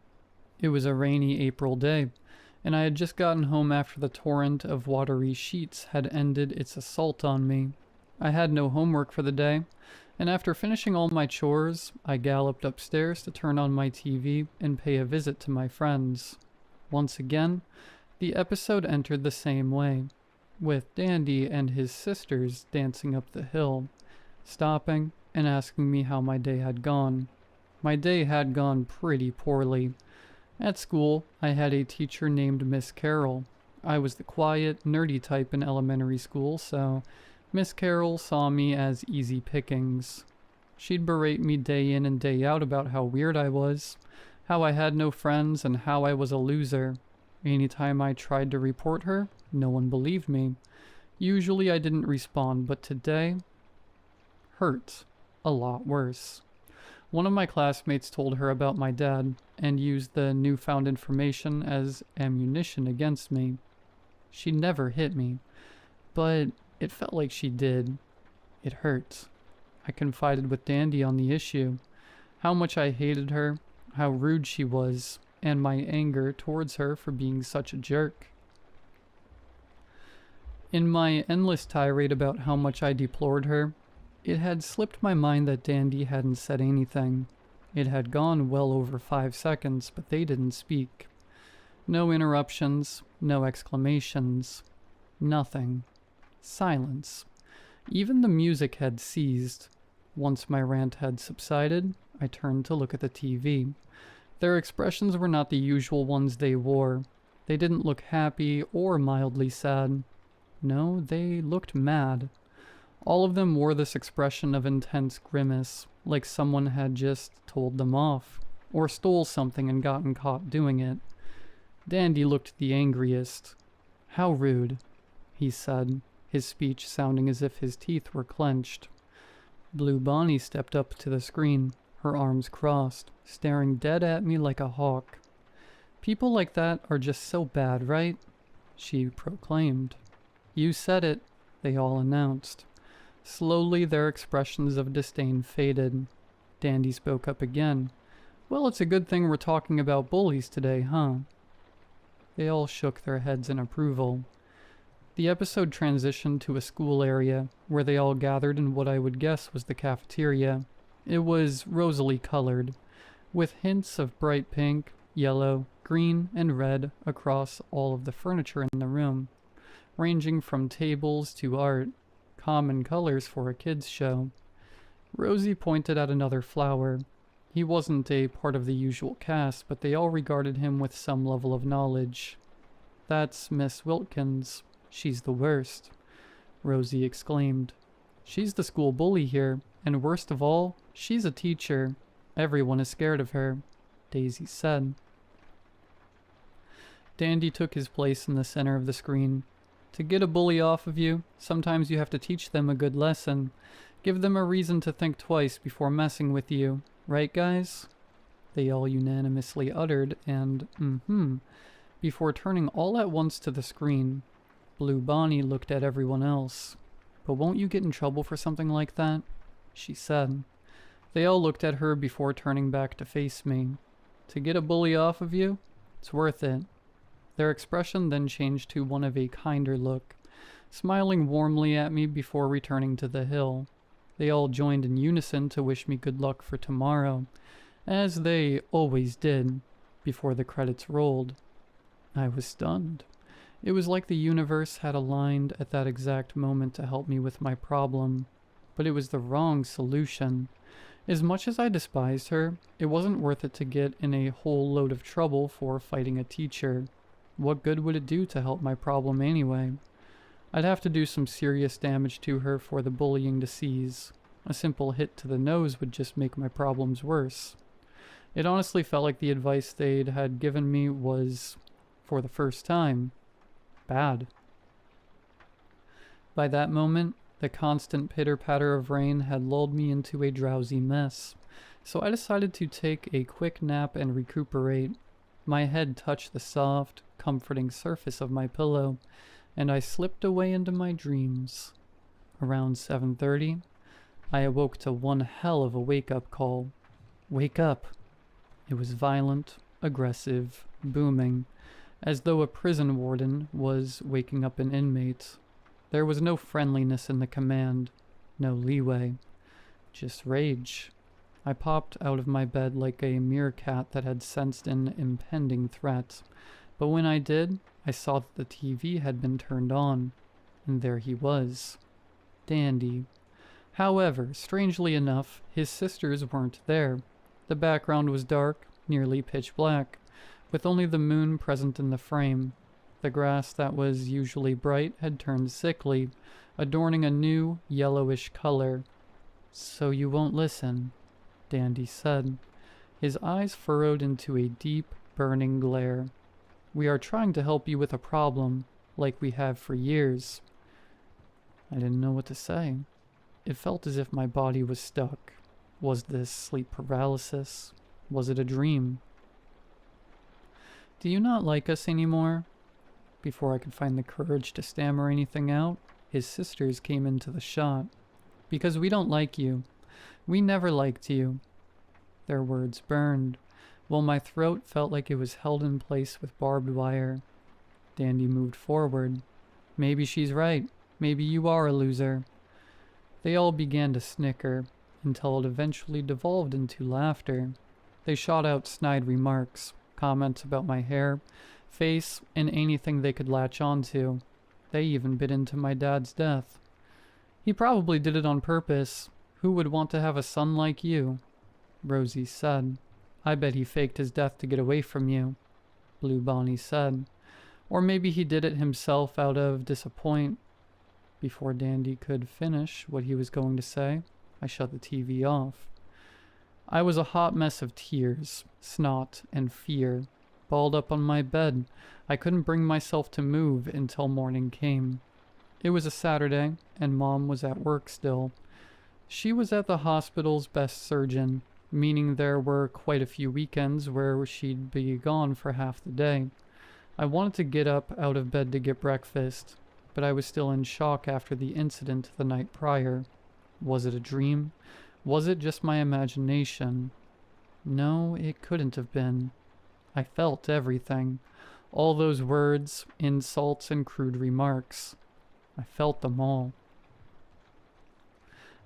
It was a rainy April day, and I had just gotten home after the torrent of watery sheets had ended its assault on me. I had no homework for the day, and after finishing all my chores, I galloped upstairs to turn on my TV and pay a visit to my friends. Once again, the episode entered the same way, with Dandy and his sisters dancing up the hill, stopping and asking me how my day had gone. My day had gone pretty poorly. At school, I had a teacher named Miss Carroll. I was the quiet, nerdy type in elementary school, so Miss Carroll saw me as easy pickings. She'd berate me day in and day out about how weird I was, how I had no friends, and how I was a loser. Anytime I tried to report her, no one believed me. Usually I didn't respond, but today hurt a lot worse. One of my classmates told her about my dad and used the newfound information as ammunition against me. She never hit me, but it felt like she did. It hurt. I confided with Dandy on the issue, how much I hated her, how rude she was, and my anger towards her for being such a jerk. In my endless tirade about how much I deplored her, it had slipped my mind that Dandy hadn't said anything. It had gone well over 5 seconds, but they didn't speak. No interruptions, no exclamations, nothing. Silence. Even the music had ceased. Once my rant had subsided, I turned to look at the TV. Their expressions were not the usual ones they wore. They didn't look happy or mildly sad. No, they looked mad. All of them wore this expression of intense grimace, like someone had just told them off, or stole something and gotten caught doing it. Dandy looked the angriest. "How rude," he said, his speech sounding as if his teeth were clenched. Blue Bonnie stepped up to the screen, her arms crossed, staring dead at me like a hawk. "People like that are just so bad, right?" she proclaimed. "You said it," they all announced. Slowly their expressions of disdain faded. Dandy spoke up again. "Well, it's a good thing we're talking about bullies today, huh?" They all shook their heads in approval. The episode transitioned to a school area, where they all gathered in what I would guess was the cafeteria. It was rosily colored, with hints of bright pink, yellow, green, and red across all of the furniture in the room, ranging from tables to art, common colors for a kids' show. Rosie pointed at another flower. He wasn't a part of the usual cast, but they all regarded him with some level of knowledge. "That's Miss Wilkins. She's the worst," Rosie exclaimed. "She's the school bully here, and worst of all, she's a teacher. Everyone is scared of her," Daisy said. Dandy took his place in the center of the screen. "To get a bully off of you, sometimes you have to teach them a good lesson. Give them a reason to think twice before messing with you. Right, guys?" They all unanimously uttered and before turning all at once to the screen. Blue Bonnie looked at everyone else. "But won't you get in trouble for something like that?" she said. They all looked at her before turning back to face me. "To get a bully off of you? It's worth it." Their expression then changed to one of a kinder look, smiling warmly at me before returning to the hill. They all joined in unison to wish me good luck for tomorrow, as they always did, before the credits rolled. I was stunned. It was like the universe had aligned at that exact moment to help me with my problem, but it was the wrong solution. As much as I despised her, it wasn't worth it to get in a whole load of trouble for fighting a teacher. What good would it do to help my problem anyway? I'd have to do some serious damage to her for the bullying to cease. A simple hit to the nose would just make my problems worse. It honestly felt like the advice they'd had given me was, for the first time, bad. By that moment, the constant pitter-patter of rain had lulled me into a drowsy mess, so I decided to take a quick nap and recuperate. My head touched the soft, comforting surface of my pillow, and I slipped away into my dreams. Around 7:30, I awoke to one hell of a wake-up call. "Wake up!" It was violent, aggressive, booming, as though a prison warden was waking up an inmate. There was no friendliness in the command, no leeway, just rage. I popped out of my bed like a meerkat that had sensed an impending threat, but when I did, I saw that the TV had been turned on, and there he was, Dandy. However, strangely enough, his sisters weren't there. The background was dark, nearly pitch black, with only the moon present in the frame. The grass that was usually bright had turned sickly, adorning a new, yellowish color. "So you won't listen," Dandy said, his eyes furrowed into a deep, burning glare. "We are trying to help you with a problem, like we have for years." I didn't know what to say. It felt as if my body was stuck. Was this sleep paralysis? Was it a dream? "Do you not like us anymore?" Before I could find the courage to stammer anything out, his sisters came into the shot. "Because we don't like you. We never liked you." Their words burned, while my throat felt like it was held in place with barbed wire. Dandy moved forward. Maybe she's right. Maybe you are a loser. They all began to snicker, until it eventually devolved into laughter. They shot out snide remarks, comments about my hair, face, and anything they could latch onto. They even bit into my dad's death. He probably did it on purpose. Who would want to have a son like you? Rosie said. I bet he faked his death to get away from you, Blue Bonnie said. Or maybe he did it himself out of disappointment. Before Dandy could finish what he was going to say, I shut the TV off. I was a hot mess of tears, snot, and fear, balled up on my bed. I couldn't bring myself to move until morning came. It was a Saturday, and Mom was at work still. She was at the hospital's best surgeon, meaning there were quite a few weekends where she'd be gone for half the day. I wanted to get up out of bed to get breakfast, but I was still in shock after the incident the night prior. Was it a dream? Was it just my imagination? No, it couldn't have been. I felt everything. All those words, insults, and crude remarks. I felt them all.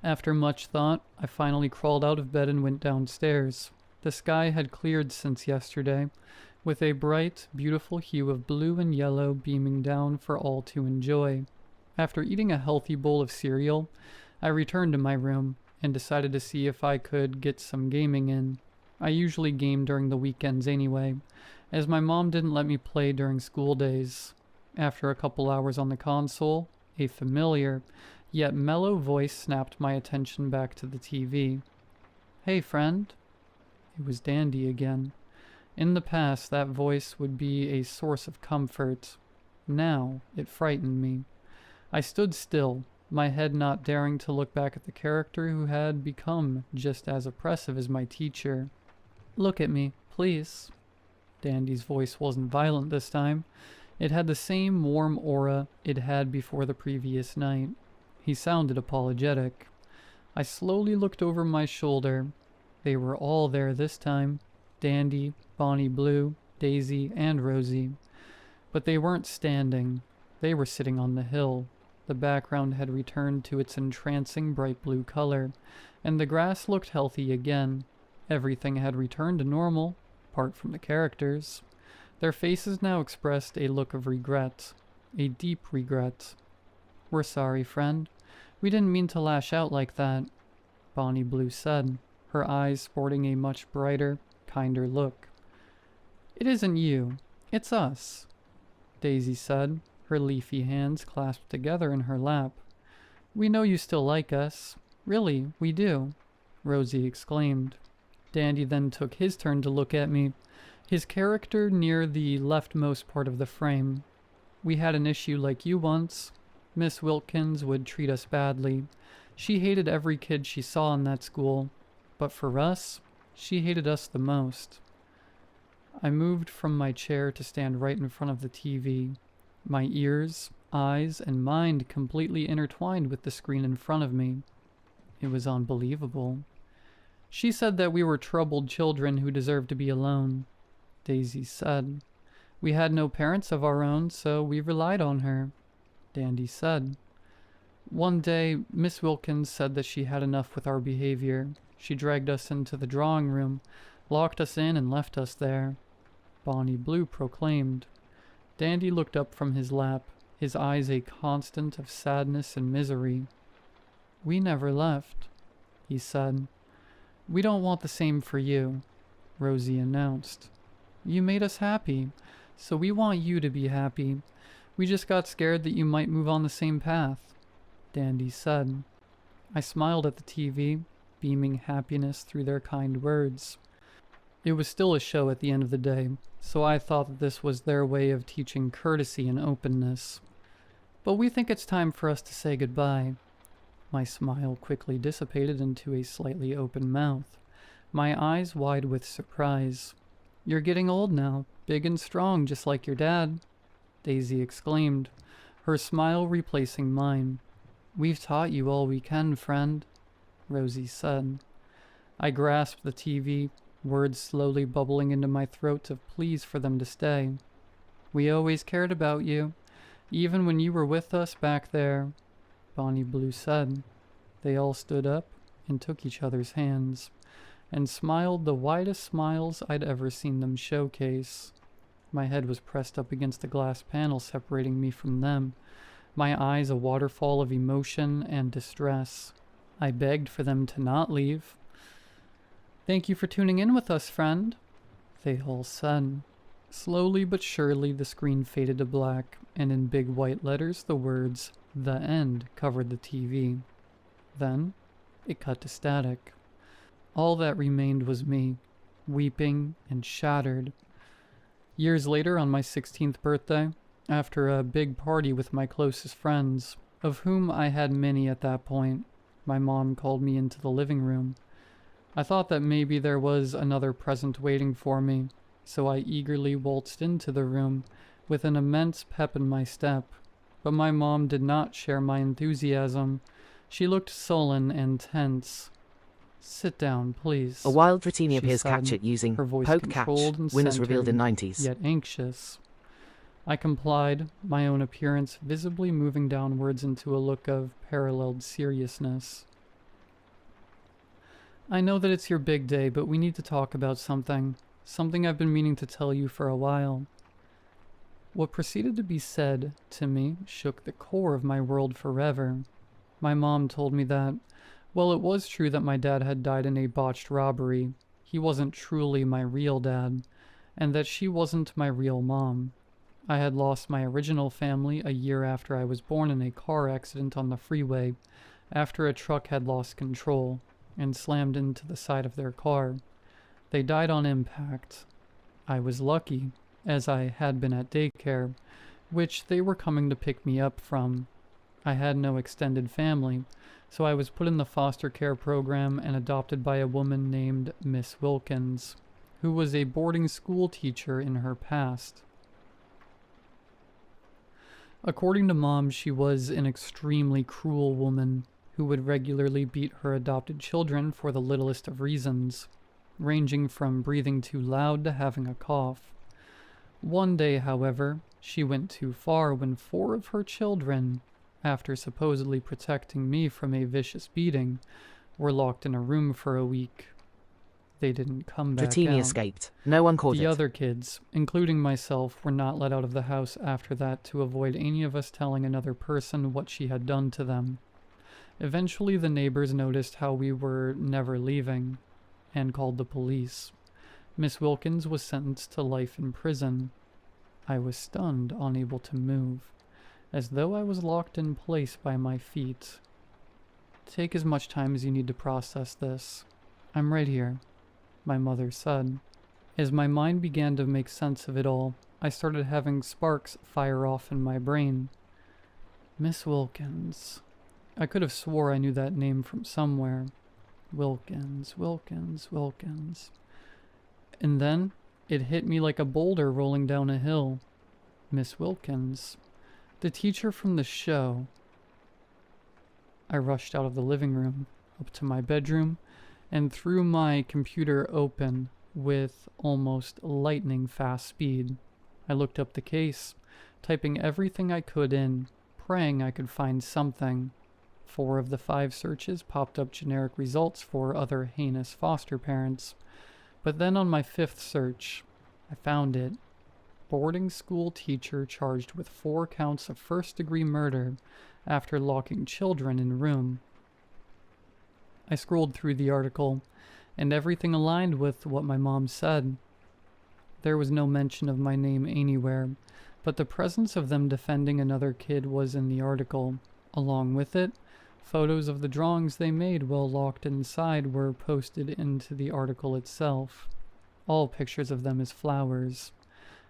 After much thought, I finally crawled out of bed and went downstairs. The sky had cleared since yesterday, with a bright, beautiful hue of blue and yellow beaming down for all to enjoy. After eating a healthy bowl of cereal, I returned to my room and decided to see if I could get some gaming in. I usually game during the weekends anyway, as my mom didn't let me play during school days. After a couple hours on the console, a familiar, yet mellow voice snapped my attention back to the TV. Hey, friend. It was Dandy again. In the past, that voice would be a source of comfort. Now, it frightened me. I stood still, my head not daring to look back at the character who had become just as oppressive as my teacher. Look at me, please. Dandy's voice wasn't violent this time. It had the same warm aura it had before the previous night. He sounded apologetic. I slowly looked over my shoulder. They were all there this time. Dandy, Bonnie Blue, Daisy, and Rosie. But they weren't standing. They were sitting on the hill. The background had returned to its entrancing bright blue color, and the grass looked healthy again. Everything had returned to normal, apart from the characters. Their faces now expressed a look of regret, a deep regret. We're sorry, friend. We didn't mean to lash out like that, Bonnie Blue said, her eyes sporting a much brighter, kinder look. It isn't you, it's us, Daisy said, her leafy hands clasped together in her lap. We know you still like us. Really, we do, Rosie exclaimed. Dandy then took his turn to look at me, his character near the leftmost part of the frame. We had an issue like you once. Miss Wilkins would treat us badly. She hated every kid she saw in that school. But for us, she hated us the most. I moved from my chair to stand right in front of the TV. My ears, eyes, and mind completely intertwined with the screen in front of me. It was unbelievable. She said that we were troubled children who deserved to be alone, Daisy said. We had no parents of our own, so we relied on her, Dandy said. One day, Miss Wilkins said that she had enough with our behavior. She dragged us into the drawing room, locked us in, and left us there, Bonnie Blue proclaimed. Dandy looked up from his lap, his eyes a constant of sadness and misery. We never left, he said. We don't want the same for you, Rosie announced. You made us happy, so we want you to be happy. We just got scared that you might move on the same path, Dandy said. I smiled at the TV, beaming happiness through their kind words. It was still a show at the end of the day, so I thought that this was their way of teaching courtesy and openness. But we think it's time for us to say goodbye. My smile quickly dissipated into a slightly open mouth, my eyes wide with surprise. You're getting old now, big and strong, just like your dad, Daisy exclaimed, her smile replacing mine. We've taught you all we can, friend, Rosie said. I grasped the TV, words slowly bubbling into my throat of pleas for them to stay. We always cared about you. Even when you were with us back there, Bonnie Blue said. They all stood up and took each other's hands, and smiled the widest smiles I'd ever seen them showcase. My head was pressed up against the glass panel separating me from them, my eyes a waterfall of emotion and distress. I begged for them to not leave. "Thank you for tuning in with us, friend," they all said. Slowly but surely the screen faded to black, and in big white letters the words, "The End," covered the TV. Then it cut to static. All that remained was me, weeping and shattered. Years later, on my 16th birthday, after a big party with my closest friends, of whom I had many at that point, my mom called me into the living room. I thought that maybe there was another present waiting for me, so I eagerly waltzed into the room with an immense pep in my step. But my mom did not share my enthusiasm. She looked sullen and tense. "Sit down, please." A wild Dratini she appears said, captured using her voice poke catch. controlled and Winners revealed in centered, 90s. yet anxious. I complied, my own appearance visibly moving downwards into a look of paralleled seriousness. "I know that it's your big day, but we need to talk about something. Something I've been meaning to tell you for a while." What proceeded to be said to me shook the core of my world forever. My mom told me that, well, it was true that my dad had died in a botched robbery. He wasn't truly my real dad, and that she wasn't my real mom. I had lost my original family a year after I was born in a car accident on the freeway, after a truck had lost control and slammed into the side of their car. They died on impact. I was lucky, as I had been at daycare, which they were coming to pick me up from. I had no extended family, so I was put in the foster care program and adopted by a woman named Miss Wilkins, who was a boarding school teacher in her past. According to Mom, she was an extremely cruel woman who would regularly beat her adopted children for the littlest of reasons, ranging from breathing too loud to having a cough. One day, however, she went too far when 4 of her children, after supposedly protecting me from a vicious beating, were locked in a room for a week. They didn't come back Dratini out. escaped. No one caught The it. other kids, including myself, were not let out of the house after that to avoid any of us telling another person what she had done to them. Eventually, the neighbors noticed how we were never leaving and called the police. Miss Wilkins was sentenced to life in prison. I was stunned, unable to move, as though I was locked in place by my feet. "Take as much time as you need to process this. I'm right here," my mother said. As my mind began to make sense of it all, I started having sparks fire off in my brain. Miss Wilkins. I could have swore I knew that name from somewhere. Wilkins, Wilkins, Wilkins. And then it hit me like a boulder rolling down a hill. Miss Wilkins. The teacher from the show. I rushed out of the living room, up to my bedroom, and threw my computer open with almost lightning fast speed. I looked up the case, typing everything I could in, praying I could find something. 4 of the 5 searches popped up generic results for other heinous foster parents. But then on my 5th search, I found it. Boarding school teacher charged with 4 counts of first-degree murder after locking children in room. I scrolled through the article, and everything aligned with what my mom said. There was no mention of my name anywhere, but the presence of them defending another kid was in the article. Along with it, photos of the drawings they made while locked inside were posted into the article itself. All pictures of them as flowers.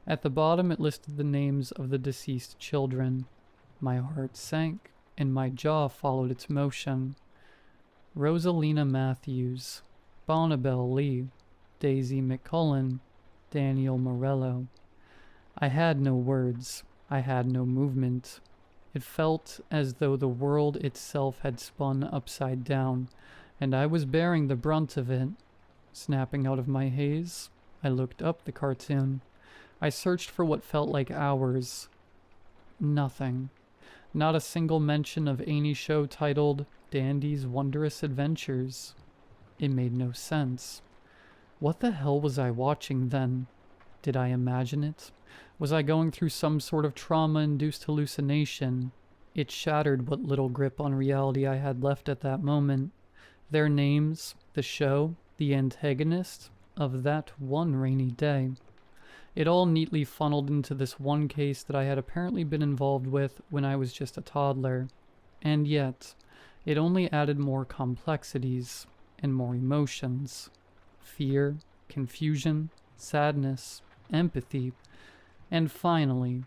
At the bottom it listed the names of the deceased children. My heart sank, and my jaw followed its motion. Rosalina Matthews, Bonnabelle Lee, Daisy McCullen, Daniel Morello. I had no words. I had no movement. It felt as though the world itself had spun upside down, and I was bearing the brunt of it. Snapping out of my haze, I looked up the cartoon. I searched for what felt like hours. nothing. Not a single mention of any show titled Dandy's Wondrous Adventures. It made no sense. What the hell was I watching then? Did I imagine it? Was I going through some sort of trauma-induced hallucination? It shattered what little grip on reality I had left at that moment. Their names, the show, the antagonist of that one rainy day. It all neatly funneled into this one case that I had apparently been involved with when I was just a toddler. And yet, it only added more complexities and more emotions. Fear, confusion, sadness, empathy, and finally,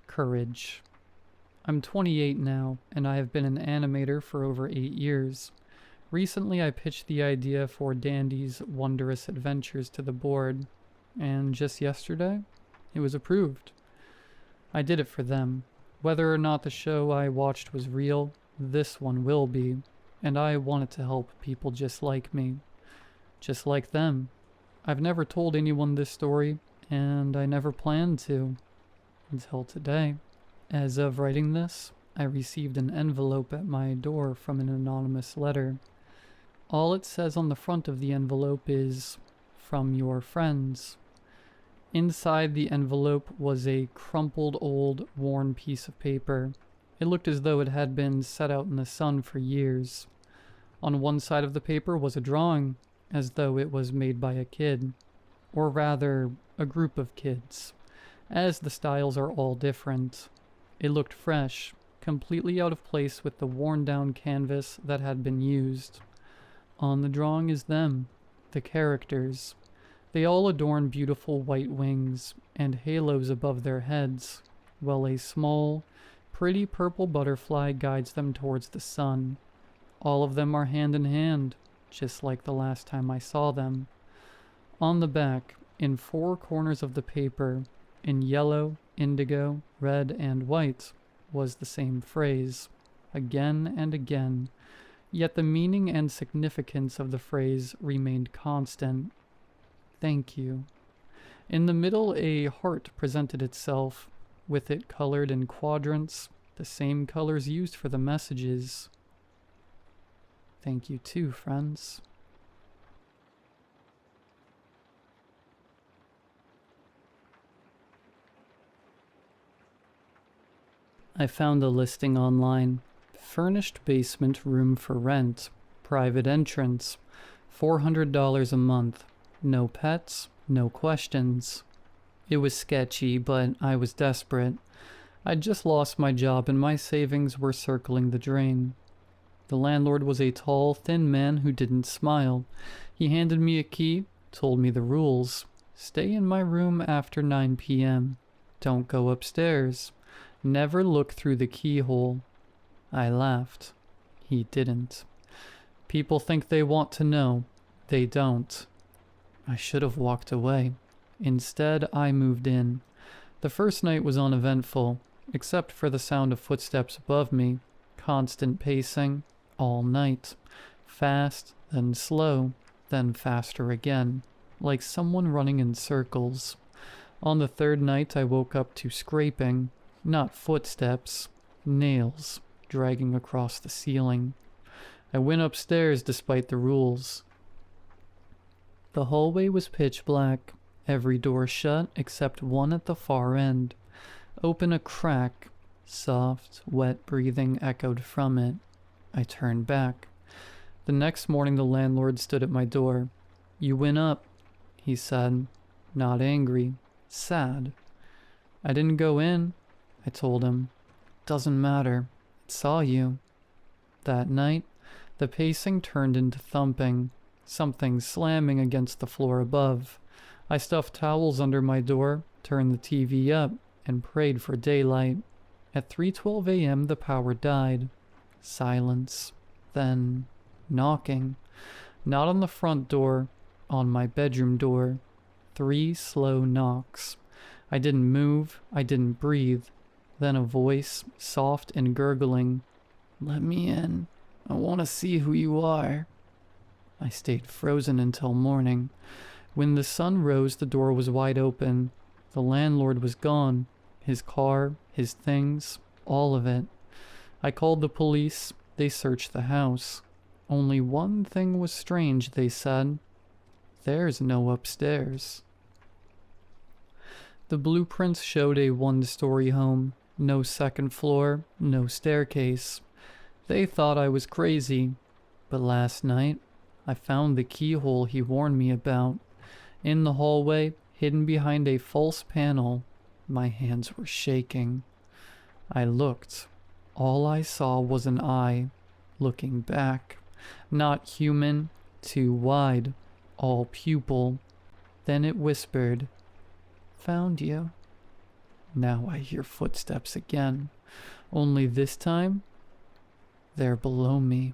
courage. I'm 28 now, and I have been an animator for over 8 years. Recently, I pitched the idea for Dandy's Wondrous Adventures to the board, and just yesterday, it was approved. I did it for them. Whether or not the show I watched was real, this one will be, and I wanted to help people just like me. Just like them. I've never told anyone this story, and I never planned to. Until today. As of writing this, I received an envelope at my door from an anonymous letter. All it says on the front of the envelope is, "From your friends." Inside the envelope was a crumpled old, worn piece of paper. It looked as though it had been set out in the sun for years. On one side of the paper was a drawing, as though it was made by a kid. Or rather, a group of kids, as the styles are all different. It looked fresh, completely out of place with the worn-down canvas that had been used. On the drawing is them, the characters. They all adorn beautiful white wings and halos above their heads, while a small, pretty purple butterfly guides them towards the sun. All of them are hand in hand, just like the last time I saw them. On the back, in 4 corners of the paper, in yellow, indigo, red, and white, was the same phrase, again and again, yet the meaning and significance of the phrase remained constant. Thank you. In the middle, a heart presented itself, with it colored in quadrants, the same colors used for the messages. Thank you too, friends. I found a listing online. Furnished basement room for rent. Private entrance. $400 a month. No pets, no questions. It was sketchy, but I was desperate. I'd just lost my job and my savings were circling the drain. The landlord was a tall, thin man who didn't smile. He handed me a key, told me the rules. Stay in my room after 9 p.m. Don't go upstairs. Never look through the keyhole. I laughed. He didn't. People think they want to know. They don't. I should have walked away. Instead, I moved in. The first night was uneventful, except for the sound of footsteps above me. Constant pacing, all night. Fast, then slow, then faster again, like someone running in circles. On the third night, I woke up to scraping. Not footsteps, nails dragging across the ceiling. I went upstairs despite the rules. The hallway was pitch black, every door shut except one at the far end. Open a crack, soft, wet breathing echoed from it. I turned back. The next morning the landlord stood at my door. "You went up," he said, not angry, sad. "I didn't go in," I told him. "Doesn't matter. I saw you." That night, the pacing turned into thumping, something slamming against the floor above. I stuffed towels under my door, turned the TV up, and prayed for daylight. At 3:12 a.m. the power died. Silence. Then knocking. Not on the front door, on my bedroom door. 3 slow knocks. I didn't move, I didn't breathe. Then a voice, soft and gurgling. "Let me in. I want to see who you are." I stayed frozen until morning. When the sun rose, the door was wide open. The landlord was gone. His car, his things, all of it. I called the police. They searched the house. Only one thing was strange, they said. There's no upstairs. The blueprints showed a one-story home. No second floor, no staircase. They thought I was crazy. But last night, I found the keyhole he warned me about. In the hallway, hidden behind a false panel. My hands were shaking. I looked. All I saw was an eye, looking back. Not human, too wide, all pupil. Then it whispered, "Found you." Now I hear footsteps again, only this time, they're below me.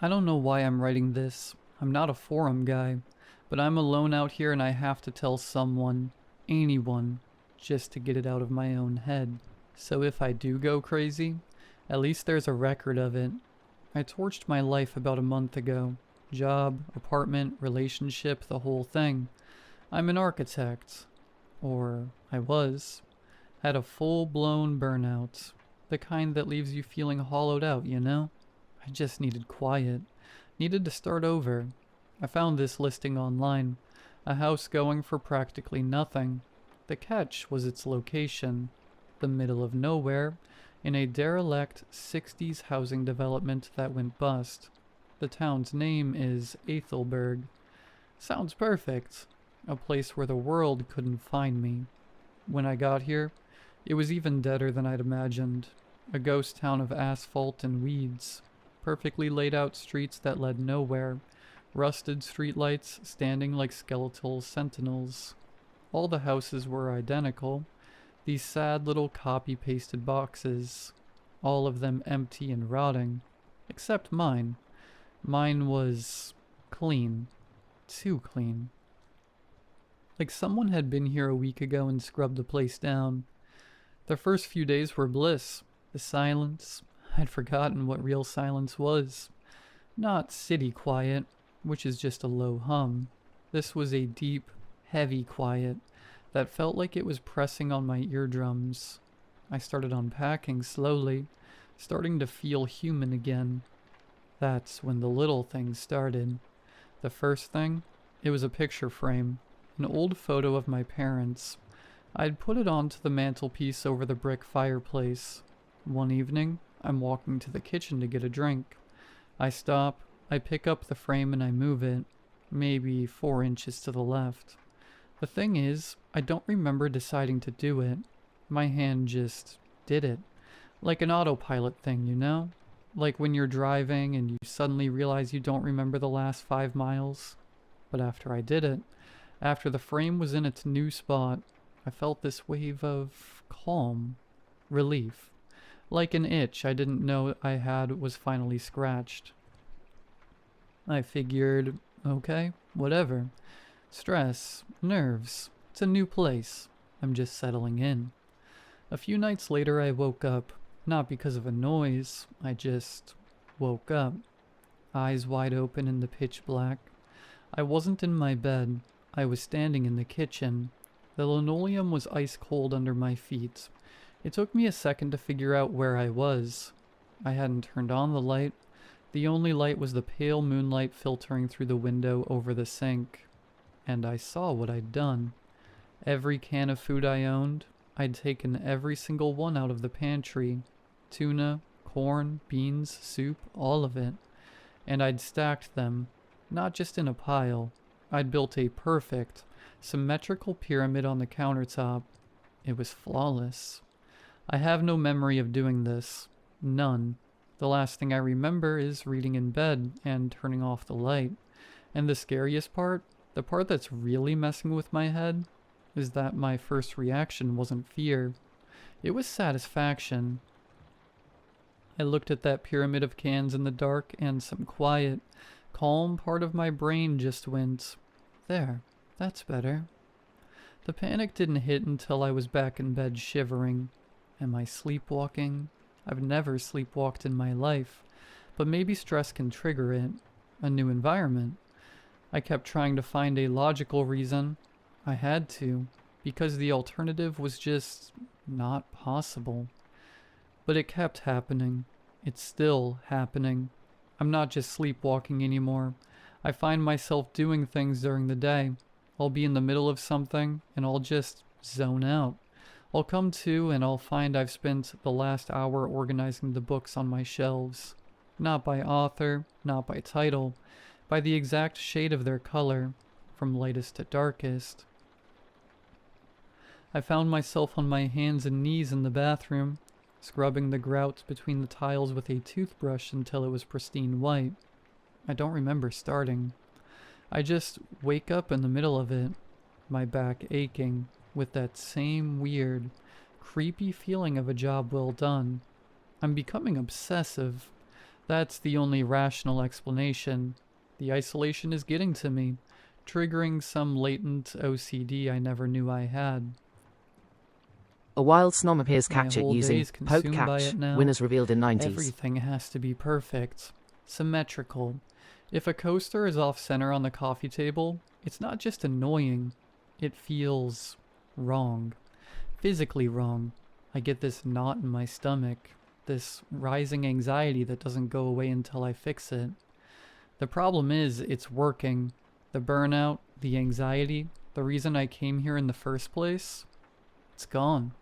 I don't know why I'm writing this. I'm not a forum guy, but I'm alone out here and I have to tell someone, anyone, just to get it out of my own head. So if I do go crazy, at least there's a record of it. I torched my life about a month ago. Job, apartment, relationship, the whole thing. I'm an architect. Or I was. Had a full-blown burnout. The kind that leaves you feeling hollowed out, you know? I just needed quiet. Needed to start over. I found this listing online. A house going for practically nothing. The catch was its location. The middle of nowhere, in a derelict 60s housing development that went bust. The town's name is Ethelberg. Sounds perfect. A place where the world couldn't find me. When I got here, it was even deader than I'd imagined. A ghost town of asphalt and weeds. Perfectly laid out streets that led nowhere. Rusted streetlights standing like skeletal sentinels. All the houses were identical. These sad little copy-pasted boxes. All of them empty and rotting. Except mine. Mine was clean. Too clean. Like someone had been here a week ago and scrubbed the place down. The first few days were bliss. The silence. I'd forgotten what real silence was. Not city quiet, which is just a low hum. This was a deep, heavy quiet that felt like it was pressing on my eardrums. I started unpacking slowly, starting to feel human again. That's when the little things started. The first thing, it was a picture frame, an old photo of my parents. I'd put it onto the mantelpiece over the brick fireplace. One evening, I'm walking to the kitchen to get a drink. I stop, I pick up the frame and I move it, maybe 4 inches to the left. The thing is, I don't remember deciding to do it. My hand just did it. Like an autopilot thing, you know? Like when you're driving and you suddenly realize you don't remember the last 5 miles. But after I did it, after the frame was in its new spot, I felt this wave of calm, relief. Like an itch I didn't know I had was finally scratched. I figured, okay, whatever. Stress, nerves, it's a new place. I'm just settling in. A few nights later I woke up, not because of a noise, I just woke up. Eyes wide open in the pitch black. I wasn't in my bed, I was standing in the kitchen. The linoleum was ice cold under my feet. It took me a second to figure out where I was. I hadn't turned on the light. The only light was the pale moonlight filtering through the window over the sink. And I saw what I'd done. Every can of food I owned, I'd taken every single one out of the pantry. Tuna, corn, beans, soup, all of it. And I'd stacked them, not just in a pile. I'd built a perfect, symmetrical pyramid on the countertop. It was flawless. I have no memory of doing this. None. The last thing I remember is reading in bed and turning off the light. And the scariest part, the part that's really messing with my head, is that my first reaction wasn't fear. It was satisfaction. I looked at that pyramid of cans in the dark and some quiet, calm part of my brain just went, there, that's better. The panic didn't hit until I was back in bed shivering. Am I sleepwalking? I've never sleepwalked in my life. but maybe stress can trigger it. A new environment. I kept trying to find a logical reason. I had to, because the alternative was just not possible. But it kept happening. It's still happening. I'm not just sleepwalking anymore. I find myself doing things during the day. I'll be in the middle of something, and I'll just zone out. I'll come to, and I'll find I've spent the last hour organizing the books on my shelves. Not by author, not by title, by the exact shade of their color, from lightest to darkest. I found myself on my hands and knees in the bathroom, scrubbing the grout between the tiles with a toothbrush until it was pristine white. I don't remember starting. I just wake up in the middle of it, my back aching, with that same weird, creepy feeling of a job well done. I'm becoming obsessive. That's the only rational explanation. The isolation is getting to me, triggering some latent OCD I never knew I had. A wild snom appears My captured whole using day's poke consumed by catch. it now. Winners revealed in 90s. Everything has to be perfect, symmetrical. If a coaster is off center on the coffee table, it's not just annoying, it feels wrong. Physically wrong. I get this knot in my stomach, this rising anxiety that doesn't go away until I fix it. The problem is, it's working. The burnout, the anxiety, the reason I came here in the first place, it's gone.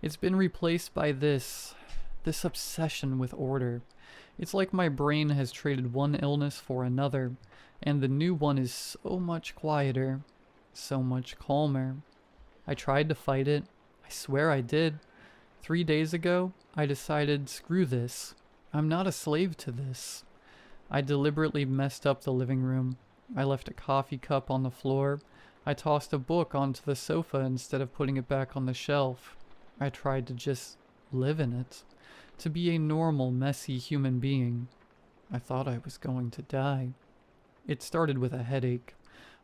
It's been replaced by this obsession with order. It's like my brain has traded one illness for another, and the new one is so much quieter, so much calmer. I tried to fight it. I swear I did. 3 days ago, I decided, screw this. I'm not a slave to this. I deliberately messed up the living room. I left a coffee cup on the floor. I tossed a book onto the sofa instead of putting it back on the shelf. I tried to just live in it. To be a normal, messy human being. I thought I was going to die. It started with a headache,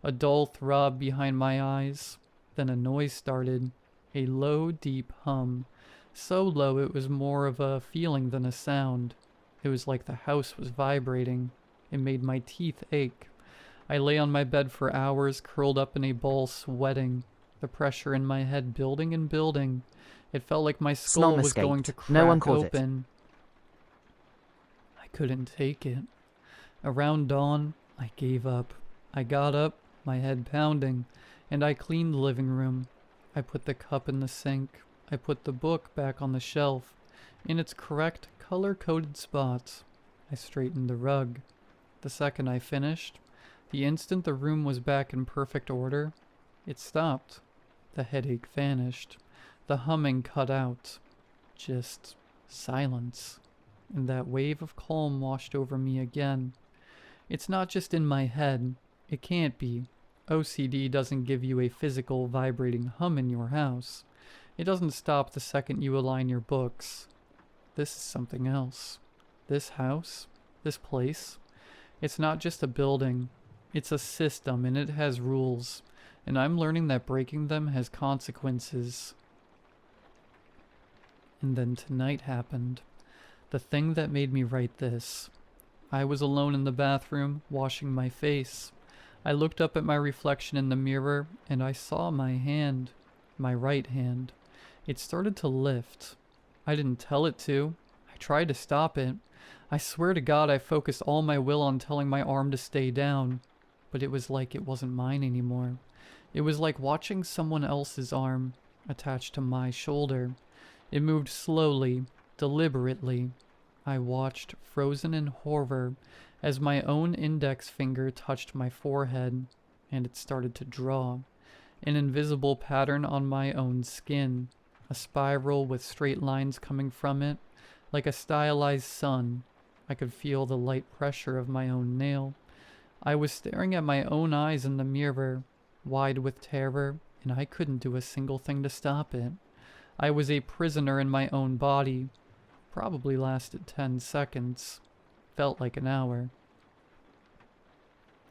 a dull throb behind my eyes. Then a noise started, a low, deep hum. So low it was more of a feeling than a sound. It was like the house was vibrating. It made my teeth ache. I lay on my bed for hours, curled up in a ball, sweating. The pressure in my head building and building. It felt like my skull was going to crack No one caught open. I couldn't take it. Around dawn, I gave up. I got up, my head pounding, and I cleaned the living room. I put the cup in the sink. I put the book back on the shelf, in its correct color-coded spots. I straightened the rug. The second I finished, the instant the room was back in perfect order, it stopped. The headache vanished. The humming cut out. Just silence. And that wave of calm washed over me again. It's not just in my head. It can't be. OCD doesn't give you a physical vibrating hum in your house. It doesn't stop the second you align your books. This is something else. This house, this place, it's not just a building. It's a system, and it has rules. And I'm learning that breaking them has consequences. And then tonight happened. The thing that made me write this. I was alone in the bathroom, washing my face. I looked up at my reflection in the mirror, and I saw my hand. My right hand. It started to lift. I didn't tell it to. I tried to stop it. I swear to God I focused all my will on telling my arm to stay down. But it was like it wasn't mine anymore. It was like watching someone else's arm attached to my shoulder. It moved slowly, deliberately. I watched, frozen in horror, as my own index finger touched my forehead, and it started to draw. An invisible pattern on my own skin, a spiral with straight lines coming from it, like a stylized sun. I could feel the light pressure of my own nail. I was staring at my own eyes in the mirror, wide with terror, and I couldn't do a single thing to stop it. I was a prisoner in my own body. Probably lasted 10 seconds. Felt like an hour.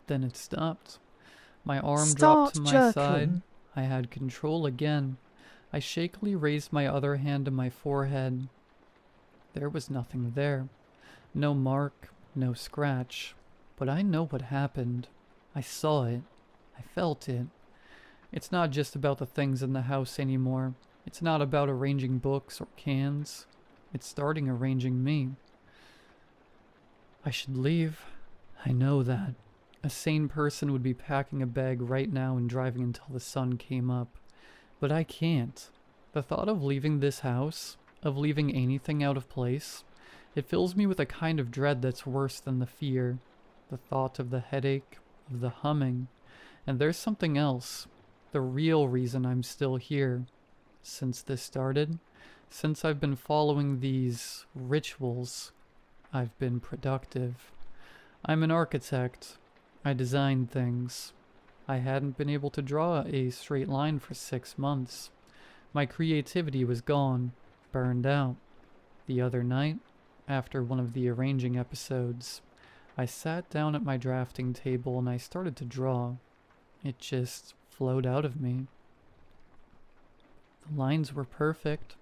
Then it stopped. My arm dropped to my side. I had control again. I shakily raised my other hand to my forehead. There was nothing there. No mark, No scratch. But I know what happened. I saw it. I felt it. It's not just about the things in the house anymore. It's not about arranging books or cans. It's starting arranging me. I should leave. I know that. A sane person would be packing a bag right now and driving until the sun came up. But I can't. The thought of leaving this house, of leaving anything out of place, it fills me with a kind of dread that's worse than the fear. The thought of the headache, of the humming. And there's something else. The real reason I'm still here. Since this started, since I've been following these rituals, I've been productive. I'm an architect. I design things. I hadn't been able to draw a straight line for 6 months. My creativity was gone, burned out. The other night, after one of the arranging episodes, I sat down at my drafting table and I started to draw. It just flowed out of me. The lines were perfect.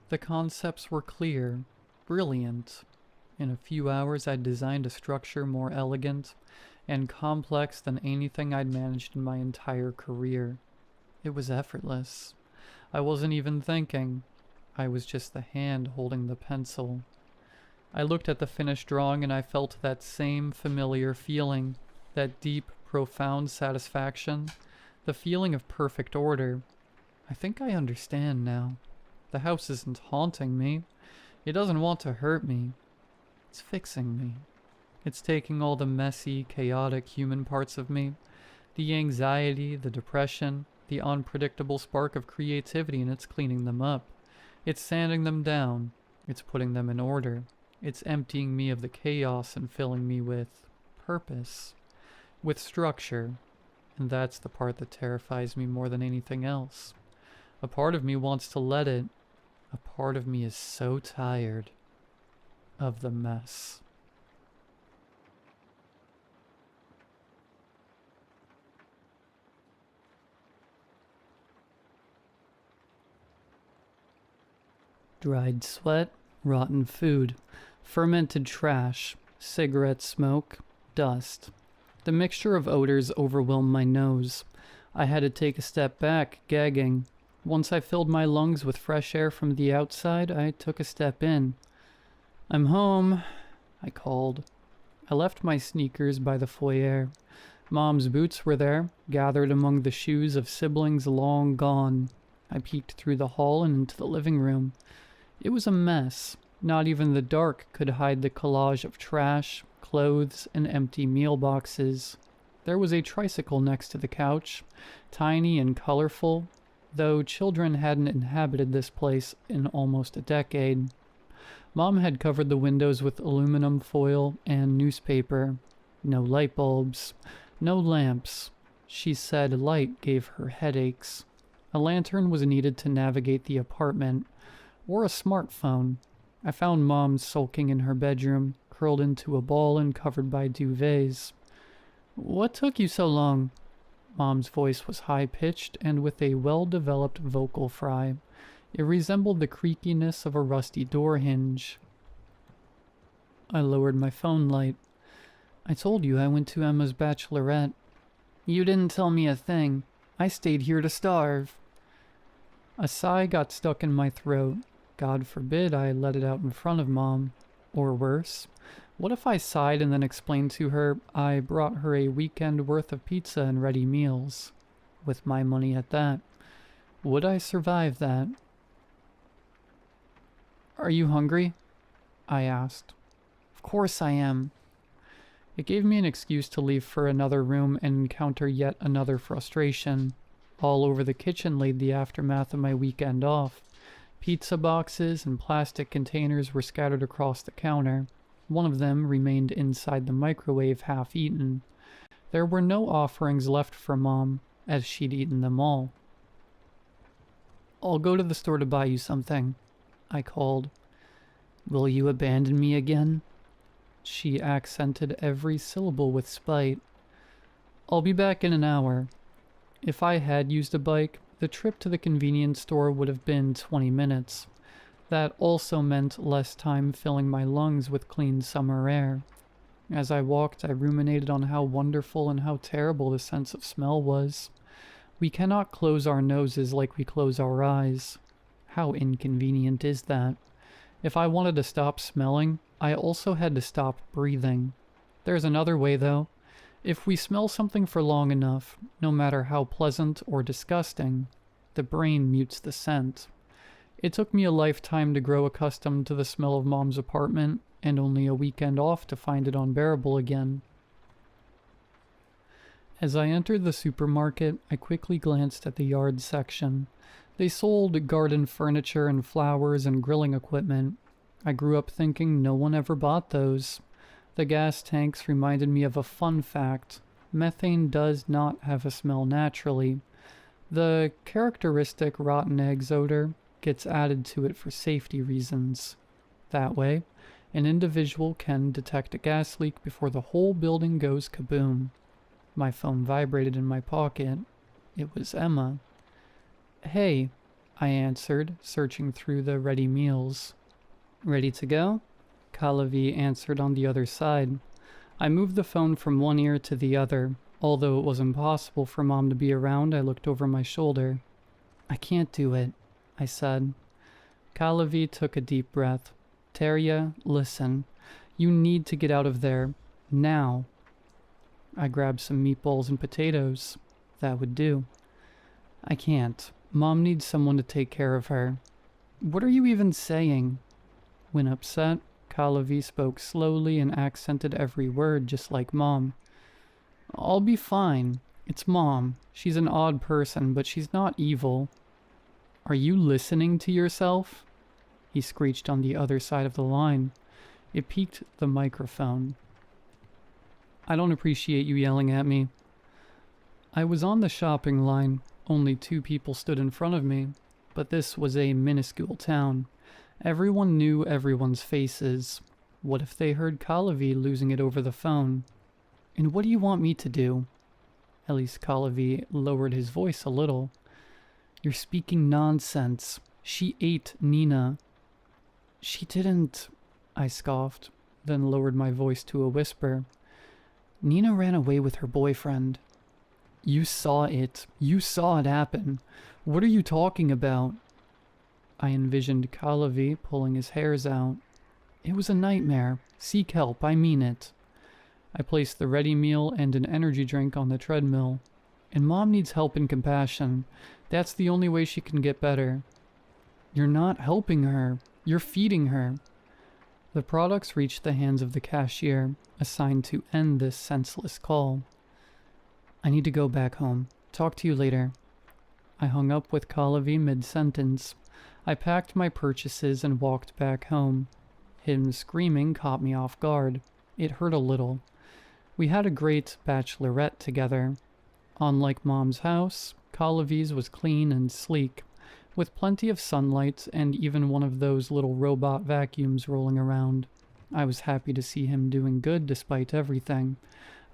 The concepts were clear, brilliant. In a few hours I'd designed a structure more elegant and complex than anything I'd managed in my entire career. It was effortless. I wasn't even thinking. I was just the hand holding the pencil. I looked at the finished drawing and I felt that same familiar feeling, that deep, profound satisfaction, the feeling of perfect order. I think I understand now. The house isn't haunting me. It doesn't want to hurt me. It's fixing me. It's taking all the messy, chaotic human parts of me, the anxiety, the depression, the unpredictable spark of creativity, and it's cleaning them up. It's sanding them down. It's putting them in order. It's emptying me of the chaos and filling me with purpose, with structure. And that's the part that terrifies me more than anything else. A part of me wants to let it. A part of me is so tired of the mess. Dried sweat, rotten food, fermented trash, cigarette smoke, dust. The mixture of odors overwhelmed my nose. I had to take a step back, gagging. Once I filled my lungs with fresh air from the outside, I took a step in. "I'm home," I called. I left my sneakers by the foyer. Mom's boots were there, gathered among the shoes of siblings long gone. I peeked through the hall and into the living room. It was a mess. Not even the dark could hide the collage of trash, clothes, and empty meal boxes. There was a tricycle next to the couch, tiny and colorful, though children hadn't inhabited this place in almost a decade. Mom had covered the windows with aluminum foil and newspaper. No light bulbs, no lamps. She said light gave her headaches. A lantern was needed to navigate the apartment, or a smartphone. I found Mom sulking in her bedroom, curled into a ball and covered by duvets. "What took you so long?" Mom's voice was high-pitched and with a well-developed vocal fry. It resembled the creakiness of a rusty door hinge. I lowered my phone light. "I told you I went to Emma's bachelorette." "You didn't tell me a thing. I stayed here to starve." A sigh got stuck in my throat. God forbid I let it out in front of Mom. Or worse, what if I sighed and then explained to her I brought her a weekend worth of pizza and ready meals? With my money at that. Would I survive that? "Are you hungry?" I asked. "Of course I am." It gave me an excuse to leave for another room and encounter yet another frustration. All over the kitchen laid the aftermath of my weekend off. Pizza boxes and plastic containers were scattered across the counter. One of them remained inside the microwave half-eaten. There were no offerings left for Mom, as she'd eaten them all. "I'll go to the store to buy you something," I called. "Will you abandon me again?" She accented every syllable with spite. "I'll be back in an hour." If I had used a bike, the trip to the convenience store would have been 20 minutes. That also meant less time filling my lungs with clean summer air. As I walked, I ruminated on how wonderful and how terrible the sense of smell was. We cannot close our noses like we close our eyes. How inconvenient is that? If I wanted to stop smelling, I also had to stop breathing. There's another way, though. If we smell something for long enough, no matter how pleasant or disgusting, the brain mutes the scent. It took me a lifetime to grow accustomed to the smell of Mom's apartment, and only a weekend off to find it unbearable again. As I entered the supermarket, I quickly glanced at the yard section. They sold garden furniture and flowers and grilling equipment. I grew up thinking no one ever bought those. The gas tanks reminded me of a fun fact. Methane does not have a smell naturally. The characteristic rotten eggs odor gets added to it for safety reasons. That way, an individual can detect a gas leak before the whole building goes kaboom. My phone vibrated in my pocket. It was Emma. "Hey," I answered, searching through the ready meals. "Ready to go?" Kalavi answered on the other side. I moved the phone from one ear to the other. Although it was impossible for Mom to be around, I looked over my shoulder. "I can't do it," I said. Kalavi took a deep breath. "Terya, listen. You need to get out of there. Now." I grabbed some meatballs and potatoes. That would do. "I can't. Mom needs someone to take care of her." "What are you even saying?" When upset, Kalavi spoke slowly and accented every word just like Mom. "I'll be fine. It's Mom. She's an odd person, but she's not evil." "Are you listening to yourself?" He screeched on the other side of the line. It peaked the microphone. "I don't appreciate you yelling at me." I was on the shopping line. Only 2 people stood in front of me, but this was a minuscule town. Everyone knew everyone's faces. What if they heard Kalavi losing it over the phone? "And what do you want me to do?" At least Kalavi lowered his voice a little. "You're speaking nonsense. She ate Nina." "She didn't," I scoffed, then lowered my voice to a whisper. "Nina ran away with her boyfriend." "You saw it. You saw it happen. What are you talking about?" I envisioned Kalavi pulling his hairs out. "It was a nightmare. Seek help, I mean it." I placed the ready meal and an energy drink on the treadmill. "And Mom needs help and compassion. That's the only way she can get better." "You're not helping her. You're feeding her." The products reached the hands of the cashier, assigned to end this senseless call. "I need to go back home. Talk to you later." I hung up with Kalavi mid-sentence. I packed my purchases and walked back home. Him screaming caught me off guard. It hurt a little. We had a great bachelorette together. Unlike Mom's house, Kalavi's was clean and sleek, with plenty of sunlight and even one of those little robot vacuums rolling around. I was happy to see him doing good despite everything.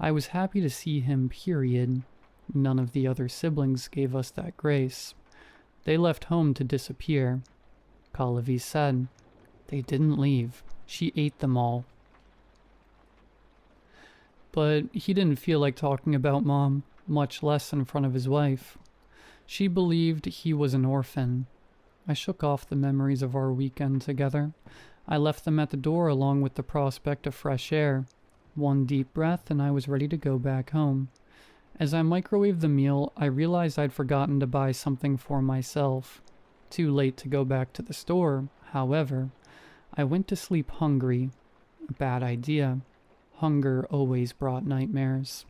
I was happy to see him, period. None of the other siblings gave us that grace. They left home to disappear. Kalavi said. They didn't leave. She ate them all. But he didn't feel like talking about Mom, much less in front of his wife. She believed he was an orphan. I shook off the memories of our weekend together. I left them at the door along with the prospect of fresh air. One deep breath and I was ready to go back home. As I microwaved the meal, I realized I'd forgotten to buy something for myself. Too late to go back to the store, however. I went to sleep hungry. A bad idea. Hunger always brought nightmares.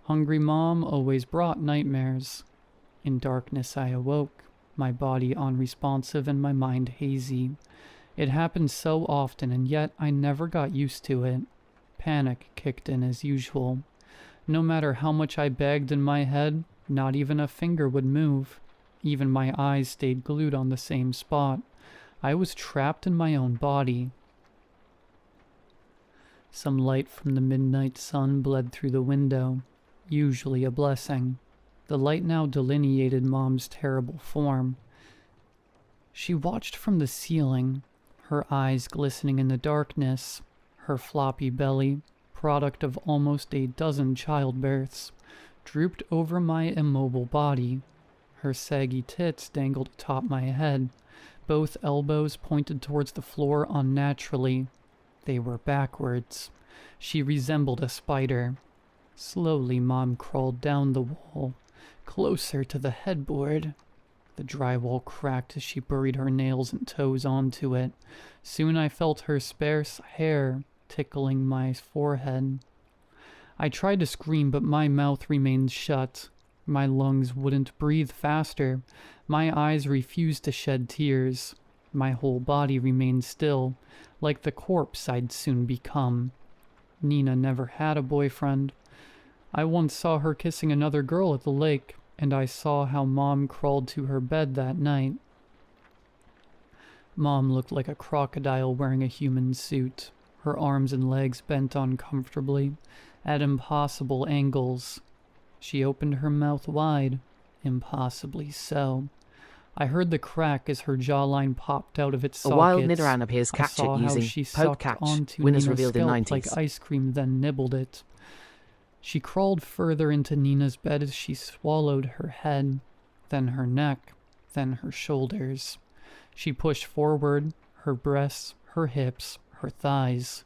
Hungry Mom always brought nightmares. In darkness I awoke, my body unresponsive and my mind hazy. It happened so often and yet I never got used to it. Panic kicked in as usual. No matter how much I begged in my head, not even a finger would move. Even my eyes stayed glued on the same spot. I was trapped in my own body. Some light from the midnight sun bled through the window, usually a blessing. The light now delineated Mom's terrible form. She watched from the ceiling, her eyes glistening in the darkness, her floppy belly product of almost a dozen childbirths, drooped over my immobile body. Her saggy tits dangled atop my head. Both elbows pointed towards the floor unnaturally. They were backwards. She resembled a spider. Slowly, Mom crawled down the wall, closer to the headboard. The drywall cracked as she buried her nails and toes onto it. Soon I felt her sparse hair tickling my forehead. I tried to scream, but my mouth remained shut. My lungs wouldn't breathe faster. My eyes refused to shed tears. My whole body remained still, like the corpse I'd soon become. Nina never had a boyfriend. I once saw her kissing another girl at the lake, and I saw how Mom crawled to her bed that night. Mom looked like a crocodile wearing a human suit, her arms and legs bent uncomfortably, at impossible angles. She opened her mouth wide, impossibly so. I heard the crack as her jawline popped out of its sockets. A wild Nidoran appears I captured saw how using she poke sucked catch. onto Winners Nina's revealed in scalp 90s. like ice cream, then nibbled it. She crawled further into Nina's bed as she swallowed her head, then her neck, then her shoulders. She pushed forward, her breasts, her hips, her thighs.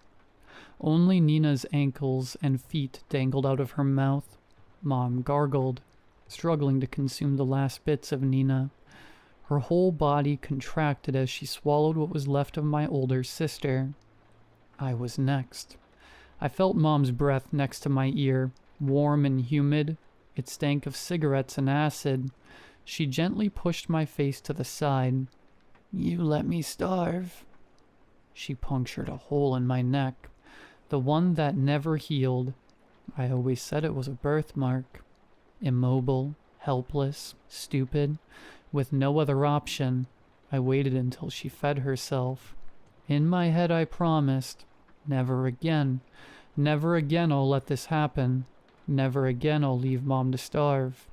Only Nina's ankles and feet dangled out of her mouth. Mom gargled, struggling to consume the last bits of Nina. Her whole body contracted as she swallowed what was left of my older sister. I was next. I felt Mom's breath next to my ear, warm and humid. It stank of cigarettes and acid. She gently pushed my face to the side. "You let me starve." She punctured a hole in my neck, the one that never healed. I always said it was a birthmark. Immobile, helpless, stupid, with no other option, I waited until she fed herself. In my head I promised, never again. Never again I'll let this happen. Never again I'll leave Mom to starve.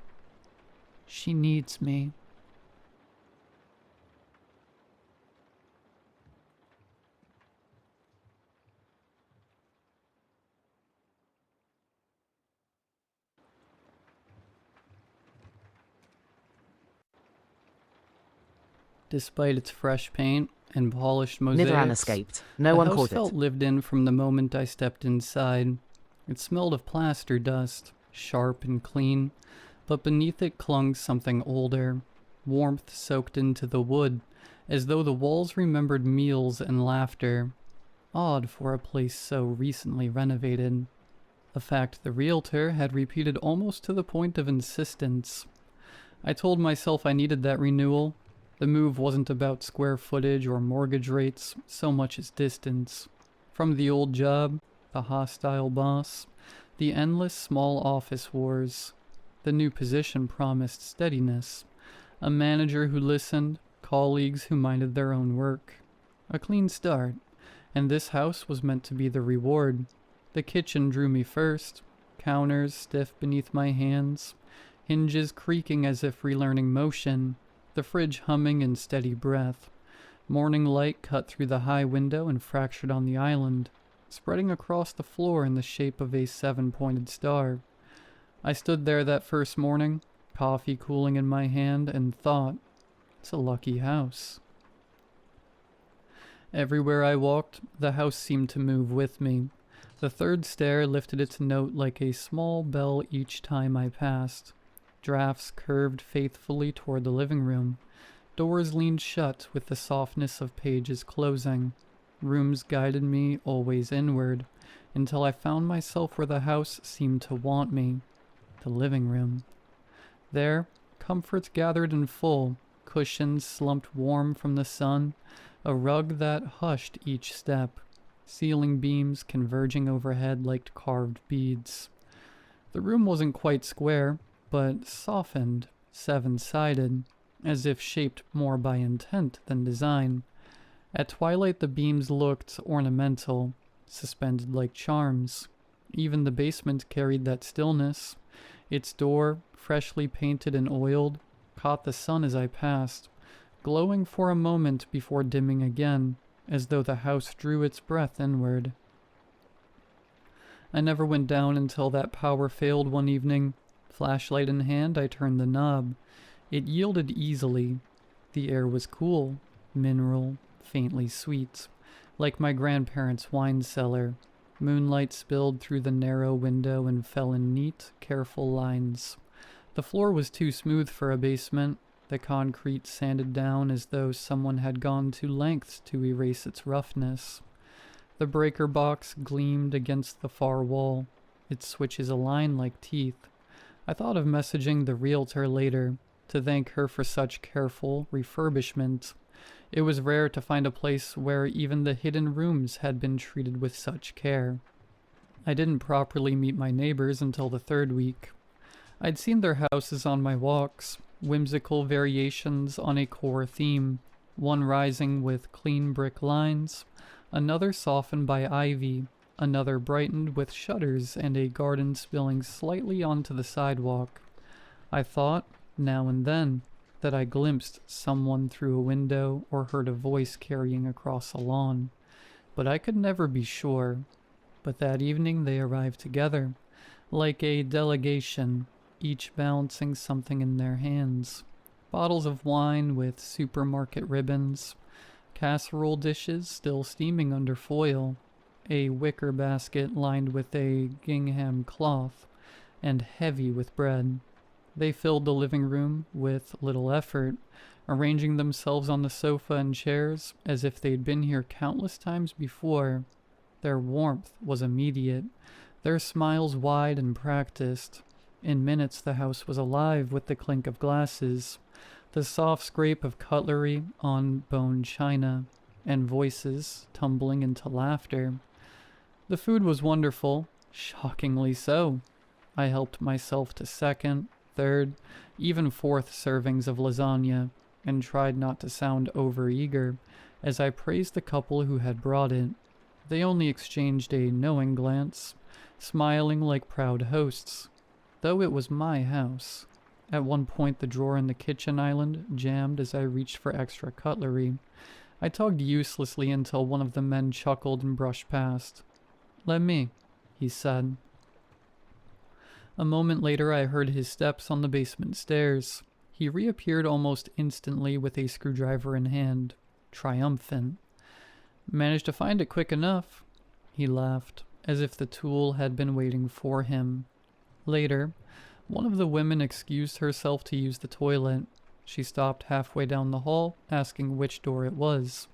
She needs me. Despite its fresh paint and polished mosaics, Nidoran escaped. No one the house caught felt it. lived in from the moment I stepped inside. It smelled of plaster dust, sharp and clean, but beneath it clung something older, warmth soaked into the wood, as though the walls remembered meals and laughter. Odd for a place so recently renovated. A fact the realtor had repeated almost to the point of insistence. I told myself I needed that renewal. The move wasn't about square footage or mortgage rates so much as distance. From the old job, the hostile boss, the endless small office wars. The new position promised steadiness. A manager who listened, colleagues who minded their own work. A clean start, and this house was meant to be the reward. The kitchen drew me first, counters stiff beneath my hands, hinges creaking as if relearning motion, the fridge humming in steady breath. Morning light cut through the high window and fractured on the island, spreading across the floor in the shape of a 7-pointed star. I stood there that first morning, coffee cooling in my hand, and thought, it's a lucky house. Everywhere I walked, the house seemed to move with me. The third stair lifted its note like a small bell each time I passed. Drafts curved faithfully toward the living room. Doors leaned shut with the softness of pages closing. Rooms guided me always inward, until I found myself where the house seemed to want me, the living room. There, comforts gathered in full, cushions slumped warm from the sun, a rug that hushed each step, ceiling beams converging overhead like carved beads. The room wasn't quite square, but softened, 7-sided, as if shaped more by intent than design. At twilight the beams looked ornamental, suspended like charms. Even the basement carried that stillness. Its door, freshly painted and oiled, caught the sun as I passed, glowing for a moment before dimming again, as though the house drew its breath inward. I never went down until that power failed one evening. Flashlight in hand, I turned the knob. It yielded easily. The air was cool, mineral, faintly sweet, like my grandparents' wine cellar. Moonlight spilled through the narrow window and fell in neat, careful lines. The floor was too smooth for a basement. The concrete sanded down as though someone had gone to lengths to erase its roughness. The breaker box gleamed against the far wall, its switches aligned like teeth. I thought of messaging the realtor later, to thank her for such careful refurbishment. It was rare to find a place where even the hidden rooms had been treated with such care. I didn't properly meet my neighbors until the third week. I'd seen their houses on my walks, whimsical variations on a core theme, one rising with clean brick lines, another softened by ivy, another brightened with shutters and a garden spilling slightly onto the sidewalk. I thought, now and then, that I glimpsed someone through a window or heard a voice carrying across a lawn, but I could never be sure. But that evening they arrived together, like a delegation, each balancing something in their hands. Bottles of wine with supermarket ribbons, casserole dishes still steaming under foil, a wicker basket lined with a gingham cloth, and heavy with bread. They filled the living room with little effort, arranging themselves on the sofa and chairs as if they'd been here countless times before. Their warmth was immediate, their smiles wide and practiced. In minutes the house was alive with the clink of glasses, the soft scrape of cutlery on bone china, and voices tumbling into laughter. The food was wonderful, shockingly so. I helped myself to second, third, even fourth servings of lasagna, and tried not to sound overeager as I praised the couple who had brought it. They only exchanged a knowing glance, smiling like proud hosts, though it was my house. At one point the drawer in the kitchen island jammed as I reached for extra cutlery. I tugged uselessly until one of the men chuckled and brushed past. "Let me," he said. A moment later I heard his steps on the basement stairs. He reappeared almost instantly with a screwdriver in hand, triumphant. "Managed to find it quick enough," he laughed, as if the tool had been waiting for him. Later, one of the women excused herself to use the toilet. She stopped halfway down the hall, asking which door it was.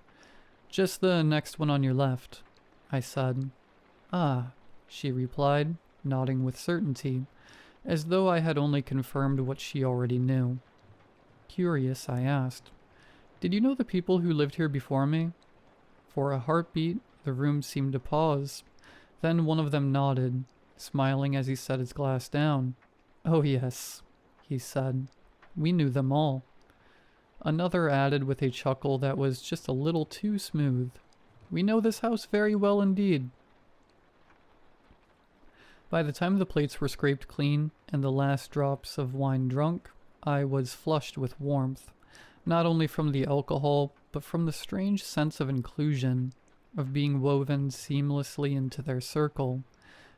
"Just the next one on your left," I said. "Ah," she replied, nodding with certainty, as though I had only confirmed what she already knew. Curious, I asked, "Did you know the people who lived here before me?" For a heartbeat, the room seemed to pause. Then one of them nodded, smiling as he set his glass down. "Oh yes," he said. "We knew them all." Another added with a chuckle that was just a little too smooth. "We know this house very well indeed." By the time the plates were scraped clean and the last drops of wine drunk, I was flushed with warmth, not only from the alcohol, but from the strange sense of inclusion, of being woven seamlessly into their circle.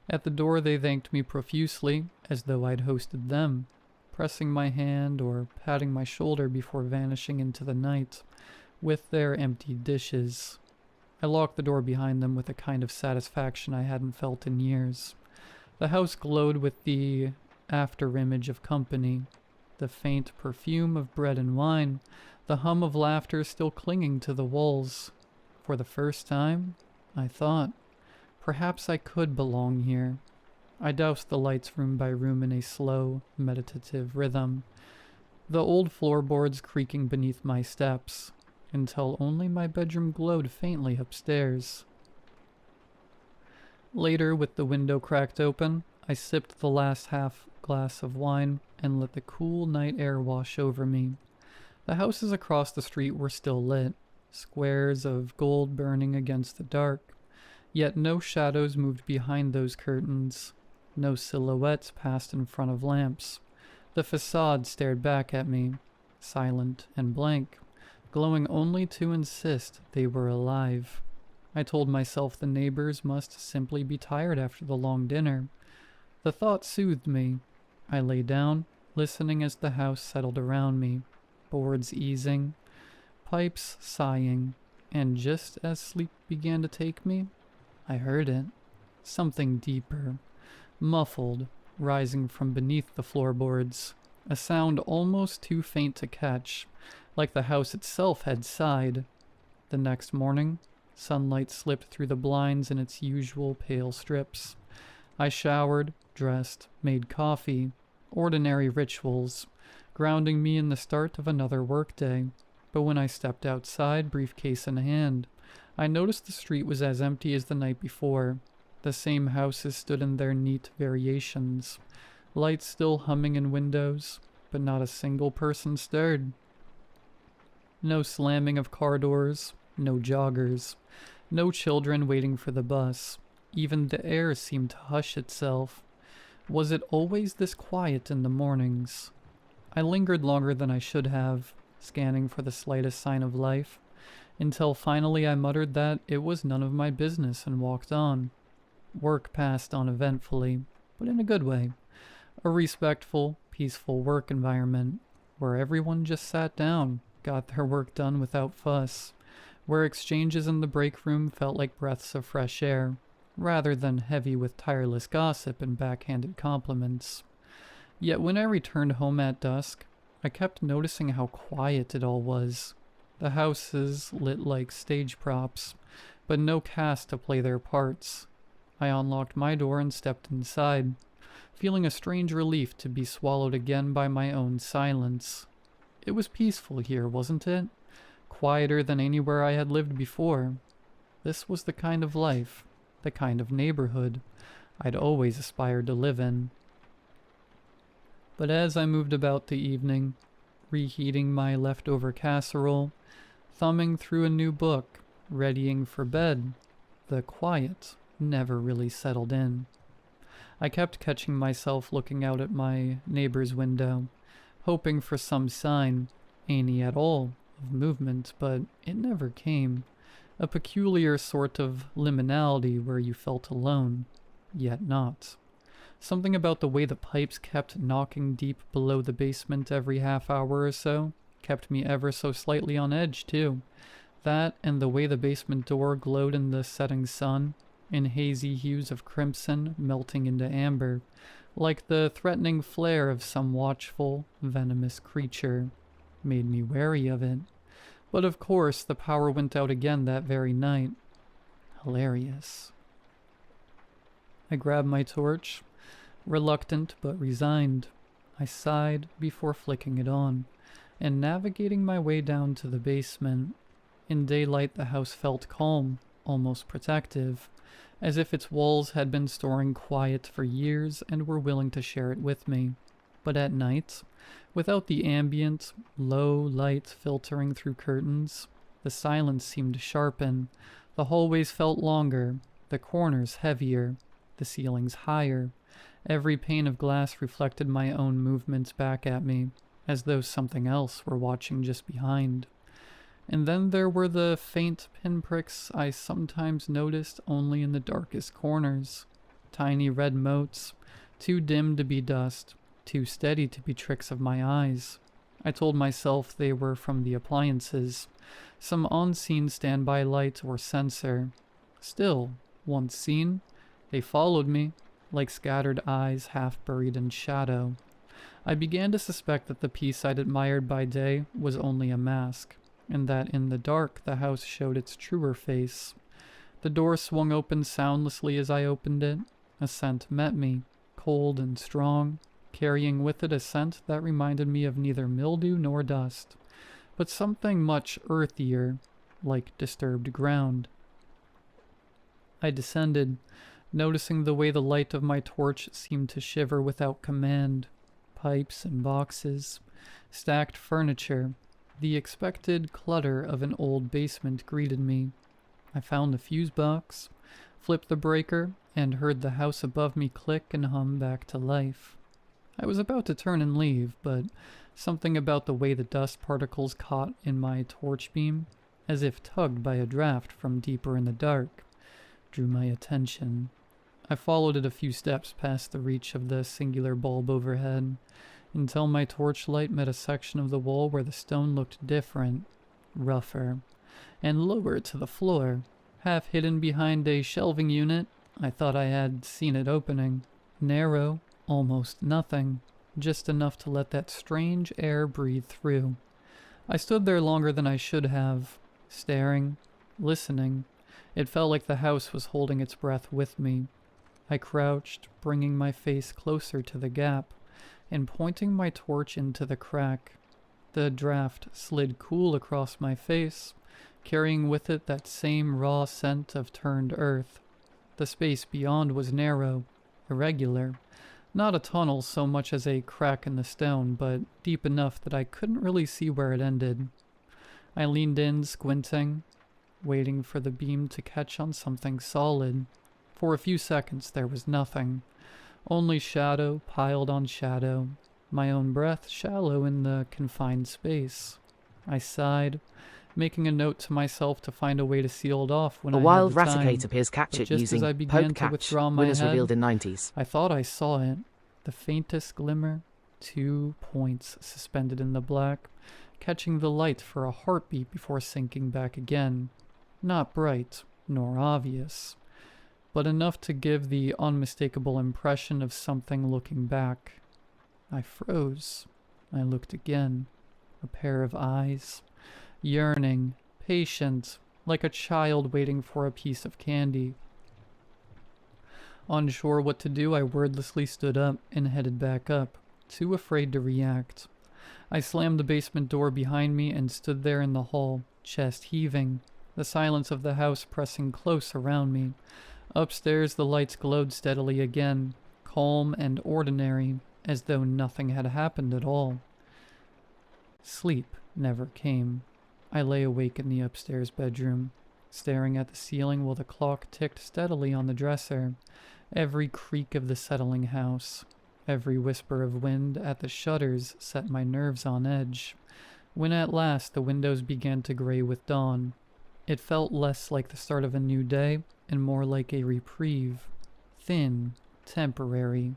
At the door they thanked me profusely, as though I'd hosted them, pressing my hand or patting my shoulder before vanishing into the night, with their emptied dishes. I locked the door behind them with a kind of satisfaction I hadn't felt in years. The house glowed with the after-image of company, the faint perfume of bread and wine, the hum of laughter still clinging to the walls. For the first time, I thought, perhaps I could belong here. I doused the lights room by room in a slow, meditative rhythm, the old floorboards creaking beneath my steps, until only my bedroom glowed faintly upstairs. Later, with the window cracked open, I sipped the last half glass of wine and let the cool night air wash over me. The houses across the street were still lit, squares of gold burning against the dark, yet no shadows moved behind those curtains. No silhouettes passed in front of lamps. The facade stared back at me, silent and blank, glowing only to insist they were alive. I told myself the neighbors must simply be tired after the long dinner. The thought soothed me. I lay down, listening as the house settled around me, boards easing, pipes sighing, and just as sleep began to take me, I heard it. Something deeper, muffled, rising from beneath the floorboards, a sound almost too faint to catch, like the house itself had sighed. The next morning, sunlight slipped through the blinds in its usual pale strips. I showered, dressed, made coffee, ordinary rituals, grounding me in the start of another workday. But when I stepped outside, briefcase in hand, I noticed the street was as empty as the night before. The same houses stood in their neat variations, lights still humming in windows, but not a single person stirred. No slamming of car doors, no joggers, no children waiting for the bus. Even the air seemed to hush itself. Was it always this quiet in the mornings? I lingered longer than I should have, scanning for the slightest sign of life, until finally I muttered that it was none of my business and walked on. Work passed uneventfully, but in a good way. A respectful, peaceful work environment, where everyone just sat down, got their work done without fuss, where exchanges in the break room felt like breaths of fresh air, rather than heavy with tireless gossip and backhanded compliments. Yet when I returned home at dusk, I kept noticing how quiet it all was. The houses lit like stage props, but no cast to play their parts. I unlocked my door and stepped inside, feeling a strange relief to be swallowed again by my own silence. It was peaceful here, wasn't it? Quieter than anywhere I had lived before. This was the kind of life, the kind of neighborhood I'd always aspired to live in. But as I moved about the evening, reheating my leftover casserole, thumbing through a new book, readying for bed, the quiet never really settled in. I kept catching myself looking out at my neighbor's window, hoping for some sign, any at all, of movement, but it never came. A peculiar sort of liminality where you felt alone, yet not. Something about the way the pipes kept knocking deep below the basement every half hour or so kept me ever so slightly on edge, too. That and the way the basement door glowed in the setting sun, in hazy hues of crimson melting into amber, like the threatening flare of some watchful, venomous creature, made me wary of it. But of course, the power went out again that very night. Hilarious. I grabbed my torch, reluctant but resigned. I sighed before flicking it on, and navigating my way down to the basement. In daylight, the house felt calm, almost protective, as if its walls had been storing quiet for years and were willing to share it with me. But at night, without the ambient, low light filtering through curtains, the silence seemed to sharpen. The hallways felt longer, the corners heavier, the ceilings higher. Every pane of glass reflected my own movements back at me, as though something else were watching just behind. And then there were the faint pinpricks I sometimes noticed only in the darkest corners. Tiny red motes, too dim to be dust, too steady to be tricks of my eyes. I told myself they were from the appliances, some unseen standby light or sensor. Still, once seen, they followed me, like scattered eyes half buried in shadow. I began to suspect that the piece I'd admired by day was only a mask, and that in the dark the house showed its truer face. The door swung open soundlessly as I opened it. A scent met me, cold and strong, carrying with it a scent that reminded me of neither mildew nor dust, but something much earthier, like disturbed ground. I descended, noticing the way the light of my torch seemed to shiver without command. Pipes and boxes, stacked furniture, the expected clutter of an old basement greeted me. I found the fuse box, flipped the breaker, and heard the house above me click and hum back to life. I was about to turn and leave, but something about the way the dust particles caught in my torch beam, as if tugged by a draft from deeper in the dark, drew my attention. I followed it a few steps past the reach of the singular bulb overhead, until my torchlight met a section of the wall where the stone looked different, rougher, and lower to the floor. Half hidden behind a shelving unit, I thought I had seen it opening. Narrow, almost nothing, just enough to let that strange air breathe through. I stood there longer than I should have, staring, listening. It felt like the house was holding its breath with me. I crouched, bringing my face closer to the gap, and pointing my torch into the crack. The draft slid cool across my face, carrying with it that same raw scent of turned earth. The space beyond was narrow, irregular, not a tunnel so much as a crack in the stone, but deep enough that I couldn't really see where it ended. I leaned in, squinting, waiting for the beam to catch on something solid. For a few seconds there was nothing, only shadow piled on shadow, my own breath shallow in the confined space. I sighed, making a note to myself to find a way to seal it off when A I wild had the time. Raticate appears captured Just using as I began Poke to Catch. withdraw my Winners head, revealed in 90s. I thought I saw it, the faintest glimmer, 2 points suspended in the black, catching the light for a heartbeat before sinking back again. Not bright, nor obvious, but enough to give the unmistakable impression of something looking back. I froze. I looked again. A pair of eyes, yearning, patient, like a child waiting for a piece of candy. Unsure what to do, I wordlessly stood up and headed back up, too afraid to react. I slammed the basement door behind me and stood there in the hall, chest heaving, the silence of the house pressing close around me. Upstairs, the lights glowed steadily again, calm and ordinary, as though nothing had happened at all. Sleep never came. I lay awake in the upstairs bedroom, staring at the ceiling while the clock ticked steadily on the dresser. Every creak of the settling house, every whisper of wind at the shutters set my nerves on edge. When at last the windows began to gray with dawn, it felt less like the start of a new day and more like a reprieve, thin, temporary.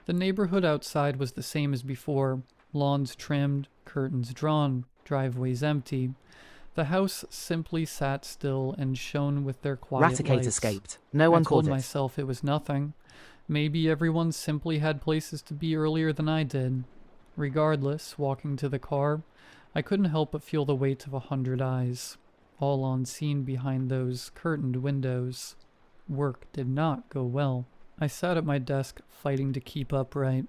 The neighborhood outside was the same as before, lawns trimmed, curtains drawn, driveways empty. The house simply sat still and shone with their quiet Raticate lights. escaped. No one I told called it. myself it was nothing. Maybe everyone simply had places to be earlier than I did. Regardless, walking to the car, I couldn't help but feel the weight of 100 eyes, all on scene behind those curtained windows. Work did not go well. I sat at my desk fighting to keep upright,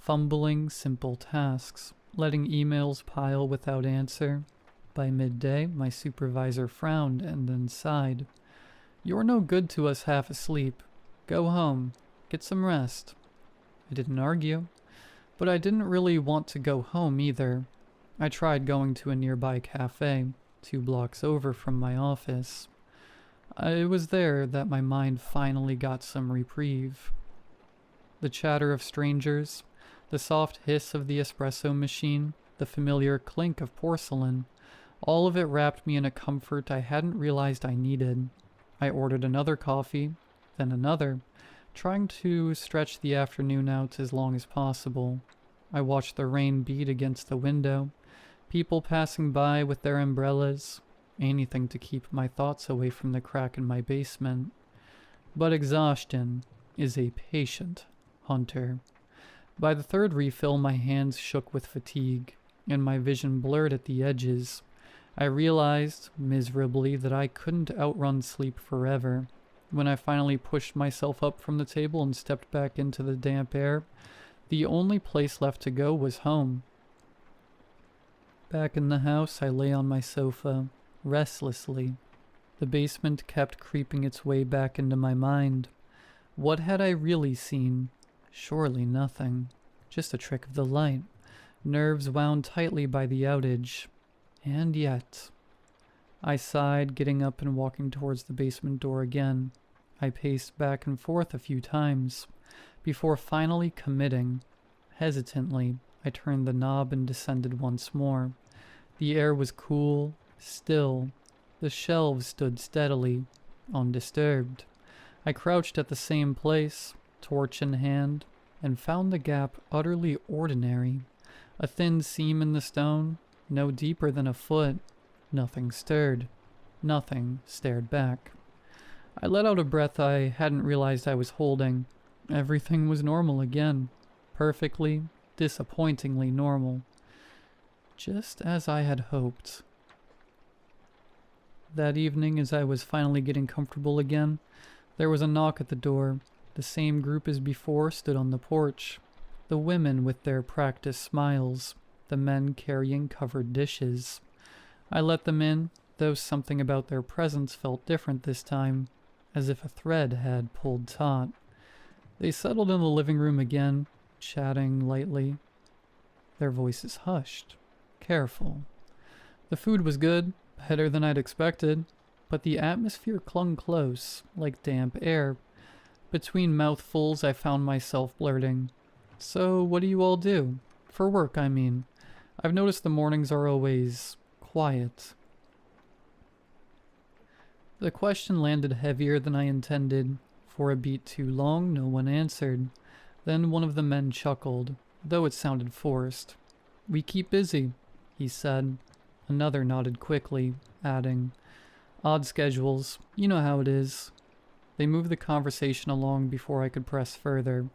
fumbling simple tasks, letting emails pile without answer. By midday, my supervisor frowned and then sighed. "You're no good to us half asleep. Go home. Get some rest." I didn't argue, but I didn't really want to go home either. I tried going to a nearby cafe, 2 blocks over from my office. It was there that my mind finally got some reprieve. The chatter of strangers, the soft hiss of the espresso machine, the familiar clink of porcelain, all of it wrapped me in a comfort I hadn't realized I needed. I ordered another coffee, then another, trying to stretch the afternoon out as long as possible. I watched the rain beat against the window, people passing by with their umbrellas, anything to keep my thoughts away from the crack in my basement. But exhaustion is a patient hunter. By the 3rd refill, my hands shook with fatigue, and my vision blurred at the edges. I realized, miserably, that I couldn't outrun sleep forever. When I finally pushed myself up from the table and stepped back into the damp air, the only place left to go was home. Back in the house, I lay on my sofa, restlessly. The basement kept creeping its way back into my mind. What had I really seen? Surely nothing. Just a trick of the light. Nerves wound tightly by the outage. And yet... I sighed, getting up and walking towards the basement door again. I paced back and forth a few times, before finally committing. Hesitantly, I turned the knob and descended once more. The air was cool, Still, the shelves stood steadily, undisturbed. I crouched at the same place, torch in hand, and found the gap utterly ordinary. A thin seam in the stone, no deeper than a foot. Nothing stirred. Nothing stared back. I let out a breath I hadn't realized I was holding. Everything was normal again. Perfectly, disappointingly normal. Just as I had hoped. That evening, as I was finally getting comfortable again, there was a knock at the door. The same group as before stood on the porch. The women with their practiced smiles, the men carrying covered dishes. I let them in, though something about their presence felt different this time, as if a thread had pulled taut. They settled in the living room again, chatting lightly. Their voices hushed, careful. The food was good, better than I'd expected, but the atmosphere clung close, like damp air. Between mouthfuls, I found myself blurting, "So, what do you all do? For work, I mean. I've noticed the mornings are always quiet." The question landed heavier than I intended. For a beat too long, no one answered. Then one of the men chuckled, though it sounded forced. "We keep busy," he said. Another nodded quickly, adding, "Odd schedules, you know how it is." They moved the conversation along before I could press further.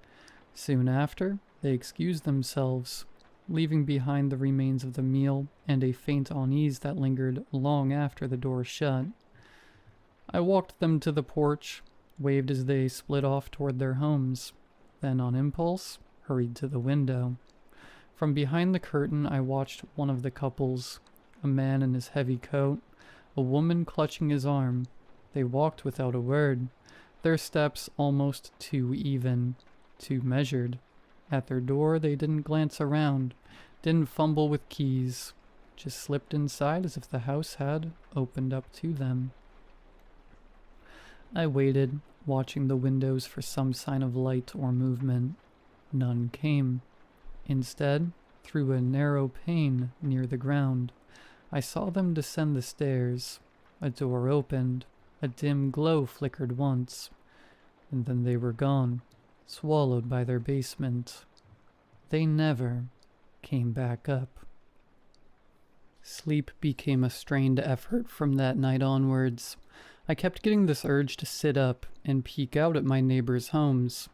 Soon after, they excused themselves, leaving behind the remains of the meal and a faint unease that lingered long after the door shut. I walked them to the porch, waved as they split off toward their homes, then on impulse, hurried to the window. From behind the curtain, I watched one of the couples, a man in his heavy coat, a woman clutching his arm. They walked without a word, their steps almost too even, too measured. At their door, they didn't glance around, didn't fumble with keys, just slipped inside as if the house had opened up to them. I waited, watching the windows for some sign of light or movement. None came. Instead, through a narrow pane near the ground, I saw them descend the stairs. A door opened. A dim glow flickered once, and then they were gone, swallowed by their basement. They never came back up. Sleep became a strained effort from that night onwards. I kept getting this urge to sit up and peek out at my neighbors' homes.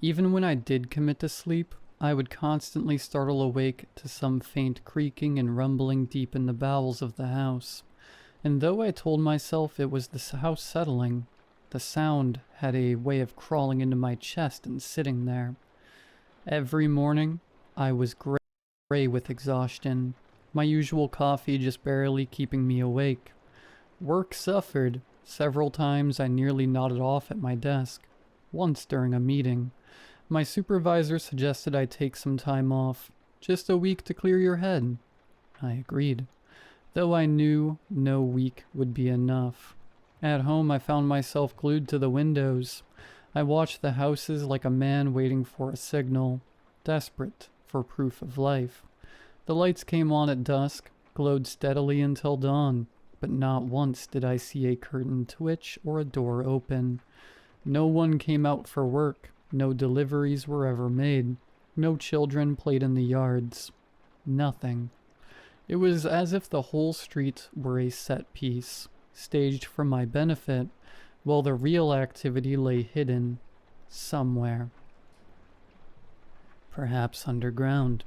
Even when I did commit to sleep, I would constantly startle awake to some faint creaking and rumbling deep in the bowels of the house. And though I told myself it was the house settling, the sound had a way of crawling into my chest and sitting there. Every morning, I was gray with exhaustion, my usual coffee just barely keeping me awake. Work suffered. Several times I nearly nodded off at my desk. Once during a meeting, my supervisor suggested I take some time off, just a week to clear your head. I agreed, though I knew no week would be enough. At home, I found myself glued to the windows. I watched the houses like a man waiting for a signal, desperate for proof of life. The lights came on at dusk, glowed steadily until dawn, but not once did I see a curtain twitch or a door open. No one came out for work. No deliveries were ever made. No children played in the yards. Nothing. It was as if the whole street were a set piece, staged for my benefit, while the real activity lay hidden somewhere. Perhaps underground.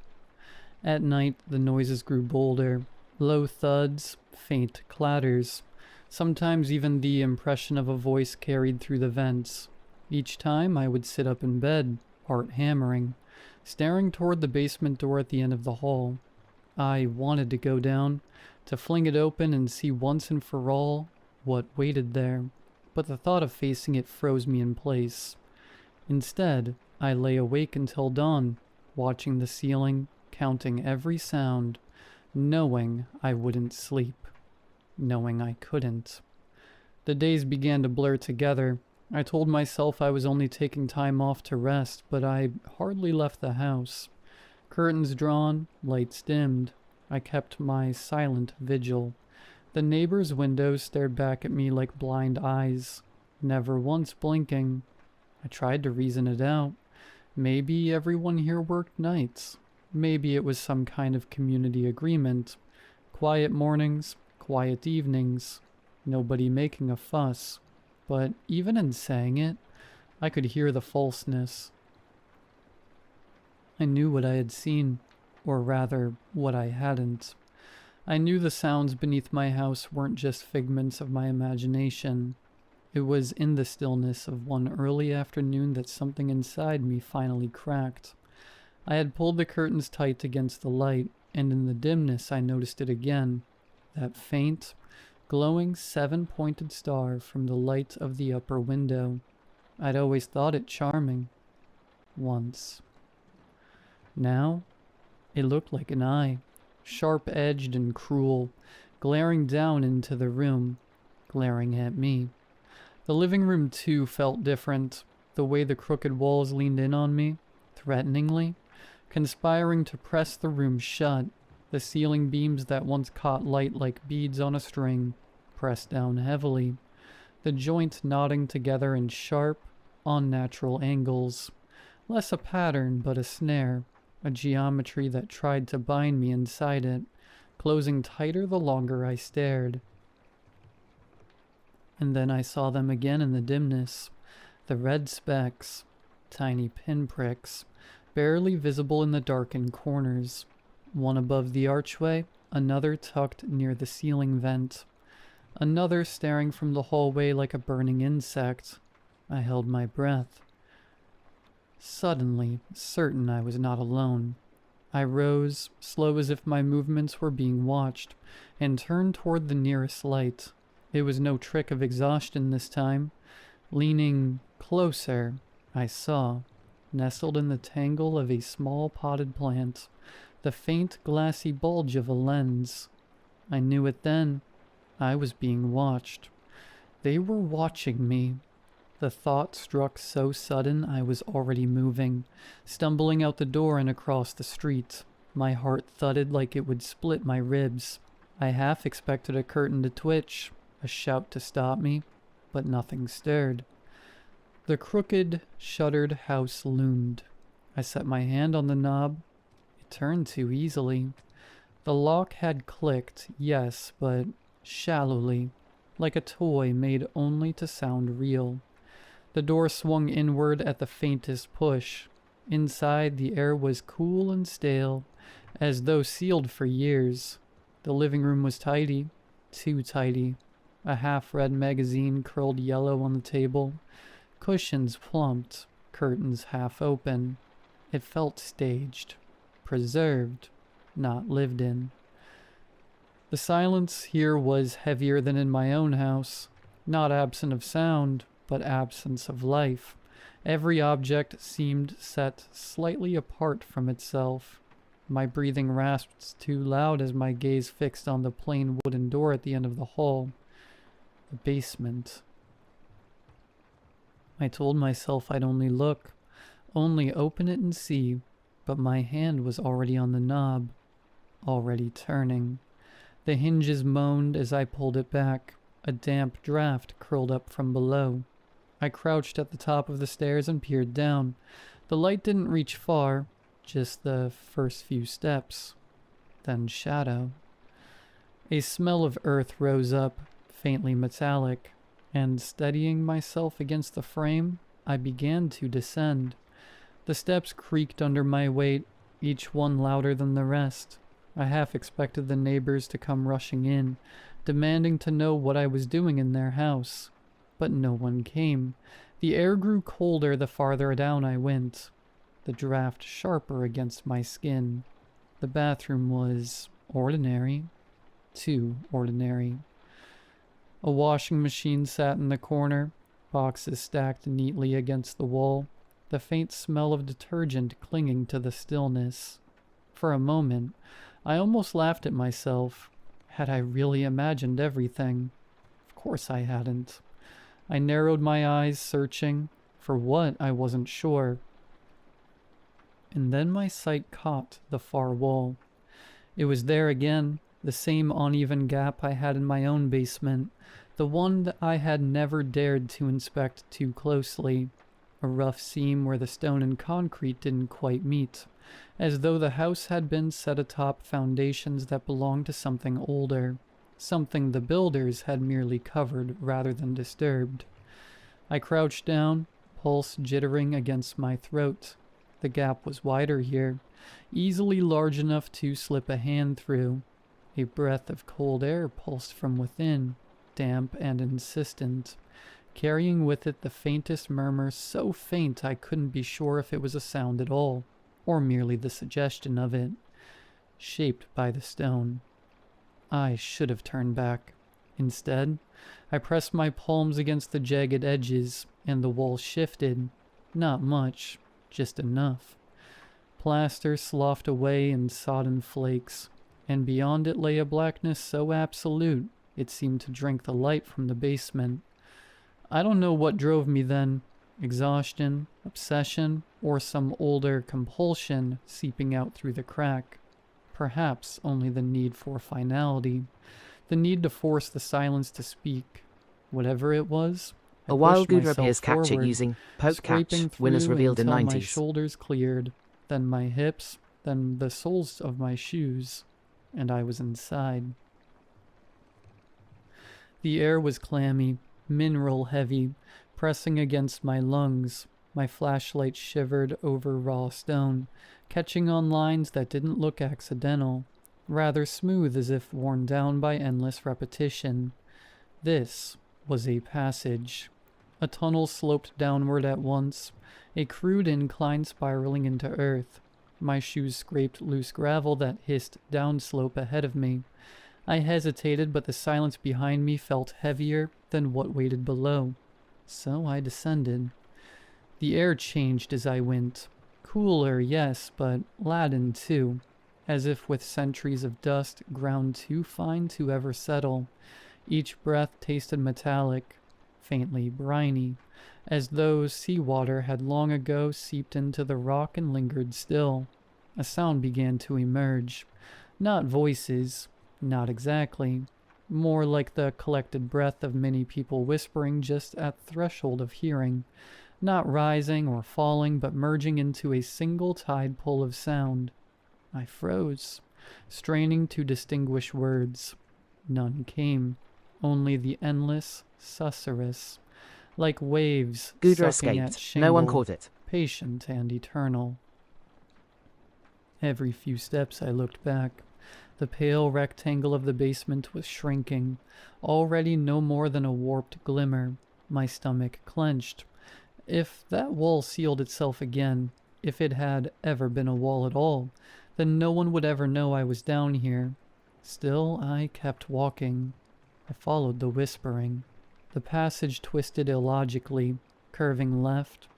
At night, the noises grew bolder. Low thuds, faint clatters. Sometimes even the impression of a voice carried through the vents. Each time I would sit up in bed, heart hammering, staring toward the basement door at the end of the hall. I wanted to go down, to fling it open and see once and for all what waited there, but the thought of facing it froze me in place. Instead, I lay awake until dawn, watching the ceiling, counting every sound, knowing I wouldn't sleep, knowing I couldn't. The days began to blur together. I told myself I was only taking time off to rest, but I hardly left the house. Curtains drawn, lights dimmed. I kept my silent vigil. The neighbor's window stared back at me like blind eyes, never once blinking. I tried to reason it out. Maybe everyone here worked nights. Maybe it was some kind of community agreement. Quiet mornings, quiet evenings, nobody making a fuss. But even in saying it, I could hear the falseness. I knew what I had seen, or rather, what I hadn't. I knew the sounds beneath my house weren't just figments of my imagination. It was in the stillness of one early afternoon that something inside me finally cracked. I had pulled the curtains tight against the light, and in the dimness I noticed it again. That faint, glowing 7-pointed star from the light of the upper window. I'd always thought it charming. Once. Now, it looked like an eye, sharp-edged and cruel, glaring down into the room, glaring at me. The living room, too, felt different, the way the crooked walls leaned in on me, threateningly, conspiring to press the room shut. The ceiling beams that once caught light like beads on a string pressed down heavily, the joints knotting together in sharp, unnatural angles. Less a pattern, but a snare, a geometry that tried to bind me inside it, closing tighter the longer I stared. And then I saw them again in the dimness, the red specks, tiny pinpricks, barely visible in the darkened corners. One above the archway, another tucked near the ceiling vent, another staring from the hallway like a burning insect. I held my breath. Suddenly, certain I was not alone, I rose, slow as if my movements were being watched, and turned toward the nearest light. It was no trick of exhaustion this time. Leaning closer, I saw, nestled in the tangle of a small potted plant, the faint glassy bulge of a lens. I knew it then. I was being watched. They were watching me. The thought struck so sudden I was already moving, stumbling out the door and across the street. My heart thudded like it would split my ribs. I half expected a curtain to twitch, a shout to stop me, but nothing stirred. The crooked, shuttered house loomed. I set my hand on the knob. It turned too easily. The lock had clicked, yes, but shallowly, like a toy made only to sound real. The door swung inward at the faintest push. Inside, the air was cool and stale, as though sealed for years. The living room was tidy, too tidy. A half-read magazine curled yellow on the table, cushions plumped, curtains half open. It felt staged, preserved, not lived in. The silence here was heavier than in my own house, not absent of sound, but absence of life. Every object seemed set slightly apart from itself. My breathing rasped too loud as my gaze fixed on the plain wooden door at the end of the hall. The basement. I told myself I'd only look, only open it and see, but my hand was already on the knob, already turning. The hinges moaned as I pulled it back. A damp draft curled up from below. I crouched at the top of the stairs and peered down. The light didn't reach far, just the first few steps. Then shadow. A smell of earth rose up, faintly metallic, and steadying myself against the frame, I began to descend. The steps creaked under my weight, each one louder than the rest. I half expected the neighbors to come rushing in, demanding to know what I was doing in their house. But no one came. The air grew colder the farther down I went, the draft sharper against my skin. The bathroom was ordinary, too ordinary. A washing machine sat in the corner, boxes stacked neatly against the wall, the faint smell of detergent clinging to the stillness. For a moment, I almost laughed at myself. Had I really imagined everything? Of course I hadn't. I narrowed my eyes, searching. For what, I wasn't sure. And then my sight caught the far wall. It was there again, The same uneven gap I had in my own basement, the one that I had never dared to inspect too closely. A rough seam where the stone and concrete didn't quite meet, as though the house had been set atop foundations that belonged to something older, something the builders had merely covered rather than disturbed. I crouched down, pulse jittering against my throat. The gap was wider here, easily large enough to slip a hand through. A breath of cold air pulsed from within, damp and insistent, carrying with it the faintest murmur, so faint I couldn't be sure if it was a sound at all, or merely the suggestion of it, shaped by the stone. I should have turned back. Instead, I pressed my palms against the jagged edges, and the wall shifted. Not much, just enough. Plaster sloughed away in sodden flakes, and beyond it lay a blackness so absolute it seemed to drink the light from the basement. I don't know what drove me then, exhaustion, obsession, or some older compulsion seeping out through the crack. Perhaps only the need for finality, the need to force the silence to speak. Whatever it was, A wild pushed Gouda myself appears captured forward, using poke catch. scraping Winners through revealed in until my 90s. shoulders cleared, then my hips, then the soles of my shoes, and I was inside. The air was clammy, mineral heavy, pressing against my lungs. My flashlight shivered over raw stone, catching on lines that didn't look accidental, rather smooth as if worn down by endless repetition. This was a passage. A tunnel sloped downward at once, a crude incline spiraling into earth. My shoes scraped loose gravel that hissed downslope ahead of me. I hesitated, but the silence behind me felt heavier than what waited below. So I descended. The air changed as I went. Cooler, yes, but laden too, as if with centuries of dust ground too fine to ever settle. Each breath tasted metallic, faintly briny, as though seawater had long ago seeped into the rock and lingered still. A sound began to emerge. Not voices, not exactly. More like the collected breath of many people whispering just at the threshold of hearing. Not rising or falling, but merging into a single tide pull of sound. I froze, straining to distinguish words. None came, only the endless susurrus, like waves Gouda sucking at escaped. shingle, No one caught it. patient and eternal. Every few steps I looked back. The pale rectangle of the basement was shrinking, already no more than a warped glimmer. My stomach clenched. If that wall sealed itself again, if it had ever been a wall at all, then no one would ever know I was down here. Still, I kept walking. I followed the whispering. The passage twisted illogically, curving left,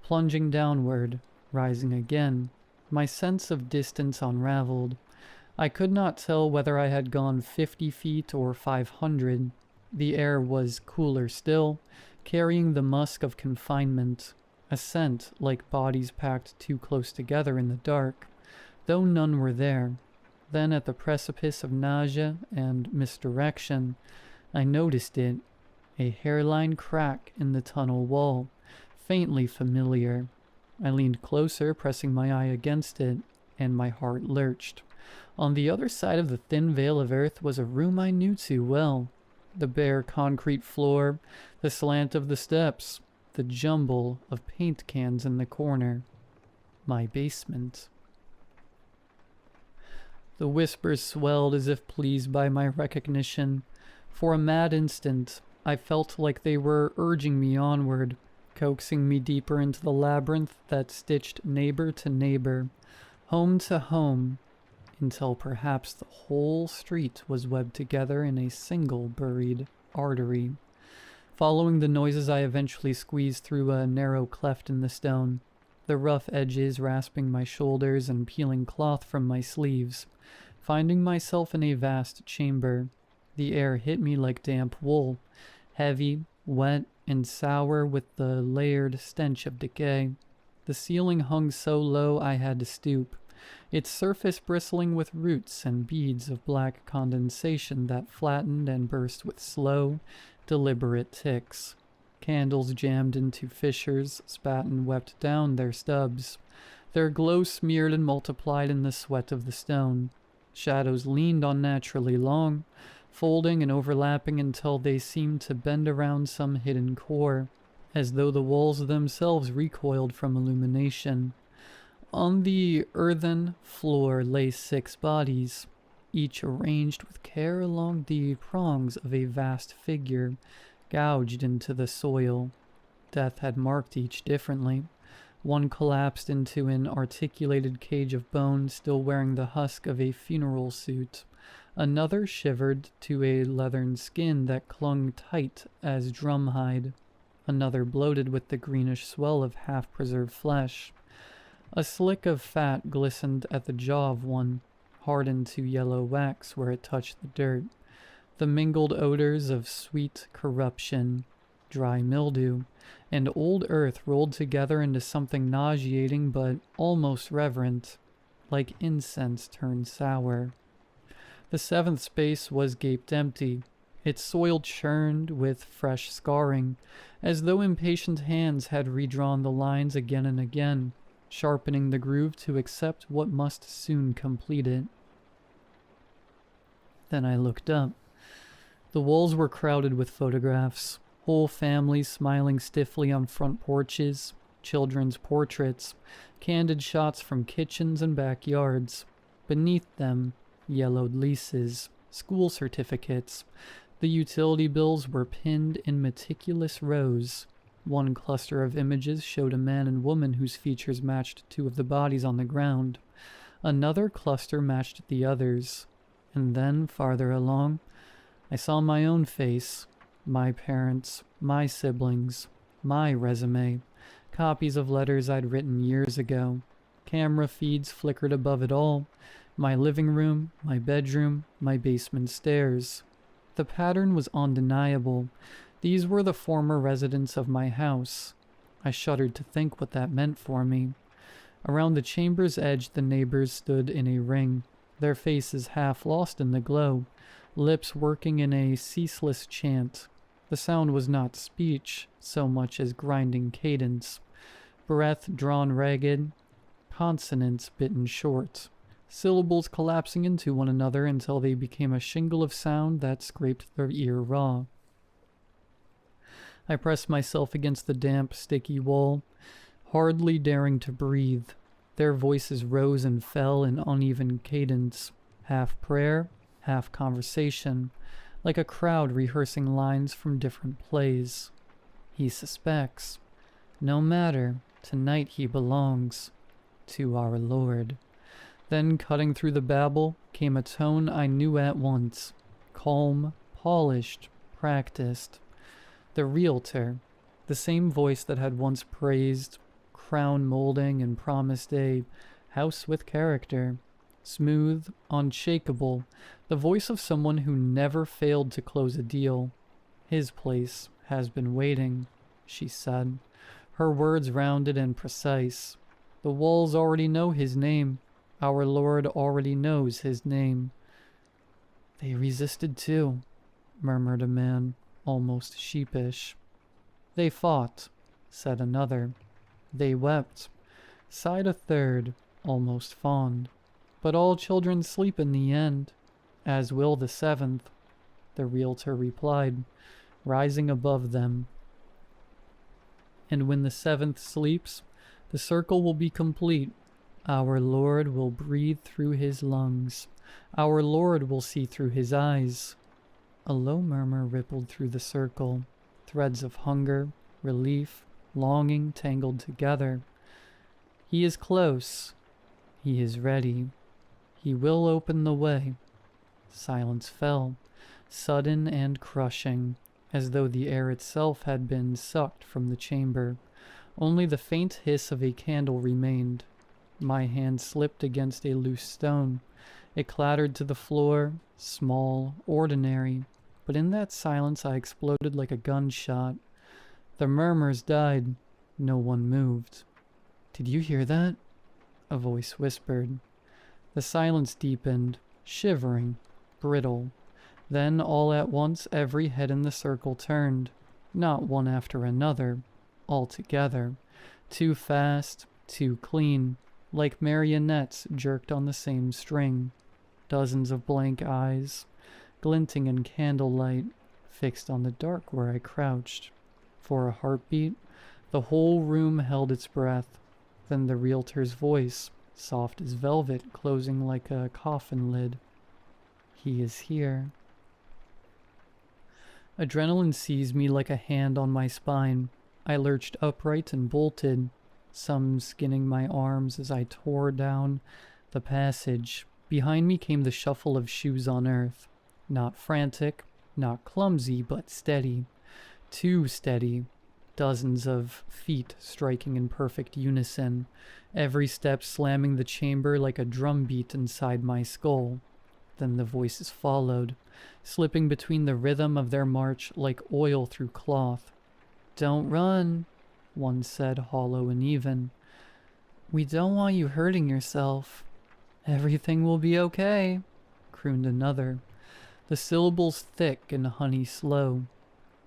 plunging downward, rising again. My sense of distance unraveled. I could not tell whether I had gone 50 feet or 500. The air was cooler still, carrying the musk of confinement, a scent like bodies packed too close together in the dark, though none were there. Then at the precipice of nausea and misdirection, I noticed it, a hairline crack in the tunnel wall, faintly familiar. I leaned closer, pressing my eye against it, and my heart lurched. On the other side of the thin veil of earth was a room I knew too well. The bare concrete floor, the slant of the steps, the jumble of paint cans in the corner. My basement. The whispers swelled as if pleased by my recognition. For a mad instant, I felt like they were urging me onward, coaxing me deeper into the labyrinth that stitched neighbor to neighbor, home to home, until perhaps the whole street was webbed together in a single buried artery. Following the noises, I eventually squeezed through a narrow cleft in the stone, the rough edges rasping my shoulders and peeling cloth from my sleeves, finding myself in a vast chamber. The air hit me like damp wool, heavy, wet, and sour with the layered stench of decay. The ceiling hung so low I had to stoop, its surface bristling with roots and beads of black condensation that flattened and burst with slow, deliberate ticks. Candles jammed into fissures spat and wept down their stubs. Their glow smeared and multiplied in the sweat of the stone. Shadows leaned unnaturally long, folding and overlapping until they seemed to bend around some hidden core, as though the walls themselves recoiled from illumination. On the earthen floor lay 6 bodies, each arranged with care along the prongs of a vast figure, gouged into the soil. Death had marked each differently. One collapsed into an articulated cage of bone, still wearing the husk of a funeral suit. Another shivered to a leathern skin that clung tight as drumhide. Another bloated with the greenish swell of half-preserved flesh. A slick of fat glistened at the jaw of one, hardened to yellow wax where it touched the dirt. The mingled odors of sweet corruption, dry mildew, and old earth rolled together into something nauseating but almost reverent, like incense turned sour. The 7th space was gaped empty, its soil churned with fresh scarring, as though impatient hands had redrawn the lines again and again, sharpening the groove to accept what must soon complete it. Then I looked up. The walls were crowded with photographs, whole families smiling stiffly on front porches, children's portraits, candid shots from kitchens and backyards. Beneath them, yellowed leases, school certificates. The utility bills were pinned in meticulous rows. One cluster of images showed a man and woman whose features matched 2 of the bodies on the ground. Another cluster matched the others. And then, farther along, I saw my own face, my parents, my siblings, my resume, copies of letters I'd written years ago. Camera feeds flickered above it all. My living room, my bedroom, my basement stairs. The pattern was undeniable. These were the former residents of my house. I shuddered to think what that meant for me. Around the chamber's edge the neighbors stood in a ring, their faces half lost in the glow, lips working in a ceaseless chant. The sound was not speech so much as grinding cadence, breath drawn ragged, consonants bitten short, syllables collapsing into one another until they became a shingle of sound that scraped their ear raw. I pressed myself against the damp, sticky wall, hardly daring to breathe. Their voices rose and fell in uneven cadence, half prayer, half conversation, like a crowd rehearsing lines from different plays. He suspects. No matter, tonight he belongs to our Lord. Then, cutting through the babble, came a tone I knew at once. Calm, polished, practiced. The realtor, the same voice that had once praised crown molding and promised a house with character. Smooth, unshakable, the voice of someone who never failed to close a deal. His place has been waiting, she said, her words rounded and precise. The walls already know his name. Our Lord already knows his name. They resisted too, murmured a man, almost sheepish. They fought, said another. They wept, sighed a third, almost fond. But all children sleep in the end, as will the 7th, the realtor replied, rising above them. And when the 7th sleeps, the circle will be complete. Our Lord will breathe through his lungs. Our Lord will see through his eyes. A low murmur rippled through the circle, threads of hunger, relief, longing tangled together. He is close. He is ready. He will open the way. Silence fell, sudden and crushing, as though the air itself had been sucked from the chamber. Only the faint hiss of a candle remained. My hand slipped against a loose stone. It clattered to the floor, small, ordinary, but in that silence I exploded like a gunshot. The murmurs died. No one moved. "Did you hear that?" a voice whispered. The silence deepened, shivering, brittle. Then, all at once, every head in the circle turned, not one after another, all together, too fast, too clean, like marionettes jerked on the same string. Dozens of blank eyes, glinting in candlelight, fixed on the dark where I crouched. For a heartbeat, the whole room held its breath. Then the realtor's voice, soft as velvet, closing like a coffin lid. He is here. Adrenaline seized me like a hand on my spine. I lurched upright and bolted, some skinning my arms as I tore down the passage. Behind me came the shuffle of shoes on earth. Not frantic, not clumsy, but steady. Too steady. Dozens of feet striking in perfect unison, every step slamming the chamber like a drum beat inside my skull. Then the voices followed, slipping between the rhythm of their march like oil through cloth. "Don't run," one said, hollow and even. "We don't want you hurting yourself." "Everything will be okay," crooned another, the syllables thick and honey slow.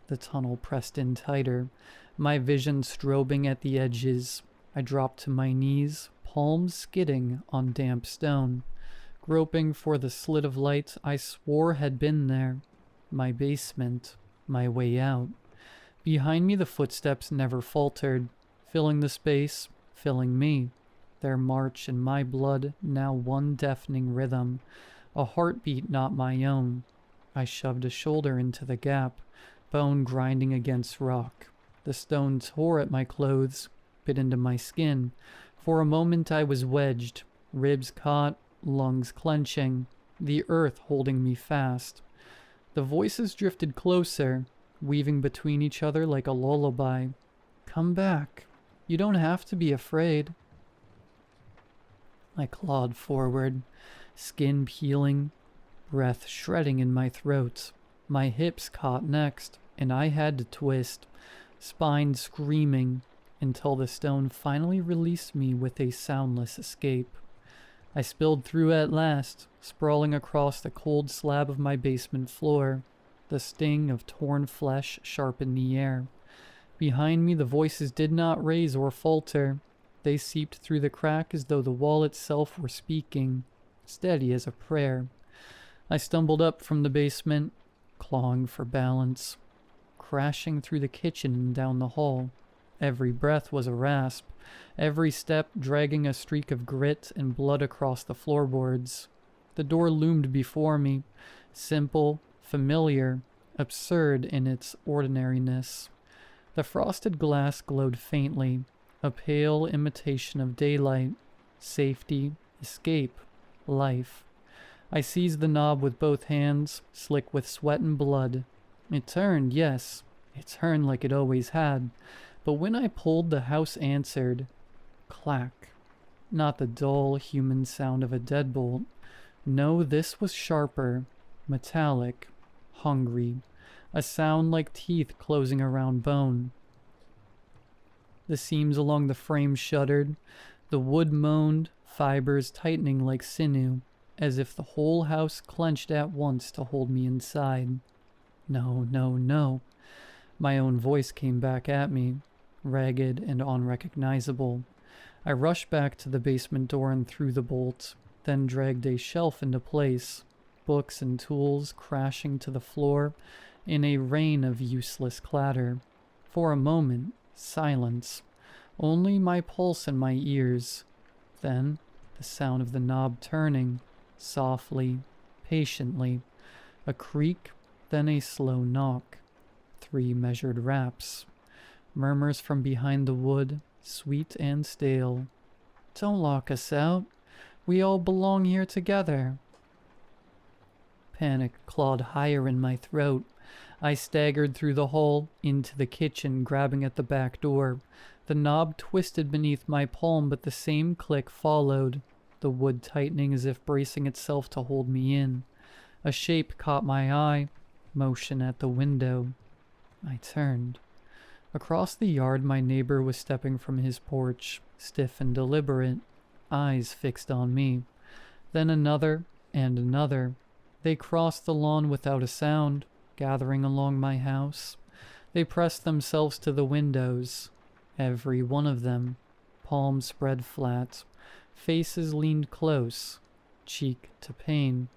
The tunnel pressed in tighter, my vision strobing at the edges. I dropped to my knees, palms skidding on damp stone, groping for the slit of light I swore had been there. My basement, my way out. Behind me the footsteps never faltered, filling the space, filling me. Their march and my blood now one deafening rhythm, a heartbeat not my own. I shoved a shoulder into the gap, bone grinding against rock. The stone tore at my clothes, bit into my skin. For a moment I was wedged, ribs caught, lungs clenching, the earth holding me fast. The voices drifted closer, weaving between each other like a lullaby. "Come back. You don't have to be afraid." I clawed forward, skin peeling, breath shredding in my throat. My hips caught next, and I had to twist, spine screaming, until the stone finally released me with a soundless escape. I spilled through at last, sprawling across the cold slab of my basement floor. The sting of torn flesh sharpened the air. Behind me the voices did not raise or falter. They seeped through the crack as though the wall itself were speaking, steady as a prayer. I stumbled up from the basement, clawing for balance, crashing through the kitchen and down the hall. Every breath was a rasp, every step dragging a streak of grit and blood across the floorboards. The door loomed before me, simple, familiar, absurd in its ordinariness. The frosted glass glowed faintly, a pale imitation of daylight, safety, escape, life. I seized the knob with both hands, slick with sweat and blood. It turned, yes, it turned like it always had, but when I pulled, the house answered. Clack. Not the dull, human sound of a deadbolt. No, this was sharper, metallic, hungry, a sound like teeth closing around bone. The seams along the frame shuddered, the wood moaned, fibers tightening like sinew, as if the whole house clenched at once to hold me inside. No, no, no. My own voice came back at me, ragged and unrecognizable. I rushed back to the basement door and threw the bolt, then dragged a shelf into place, books and tools crashing to the floor in a rain of useless clatter. For a moment, silence, only my pulse in my ears. Then, the sound of the knob turning, softly, patiently, a creak, then a slow knock. 3 measured raps. Murmurs from behind the wood, sweet and stale. Don't lock us out. We all belong here together. Panic clawed higher in my throat. I staggered through the hall, into the kitchen, grabbing at the back door. The knob twisted beneath my palm, but the same click followed, the wood tightening as if bracing itself to hold me in. A shape caught my eye, motion at the window. I turned. Across the yard, my neighbor was stepping from his porch, stiff and deliberate, eyes fixed on me. Then another and another. They crossed the lawn without a sound, gathering along my house. They pressed themselves to the windows, every one of them, palms spread flat, faces leaned close, cheek to pane.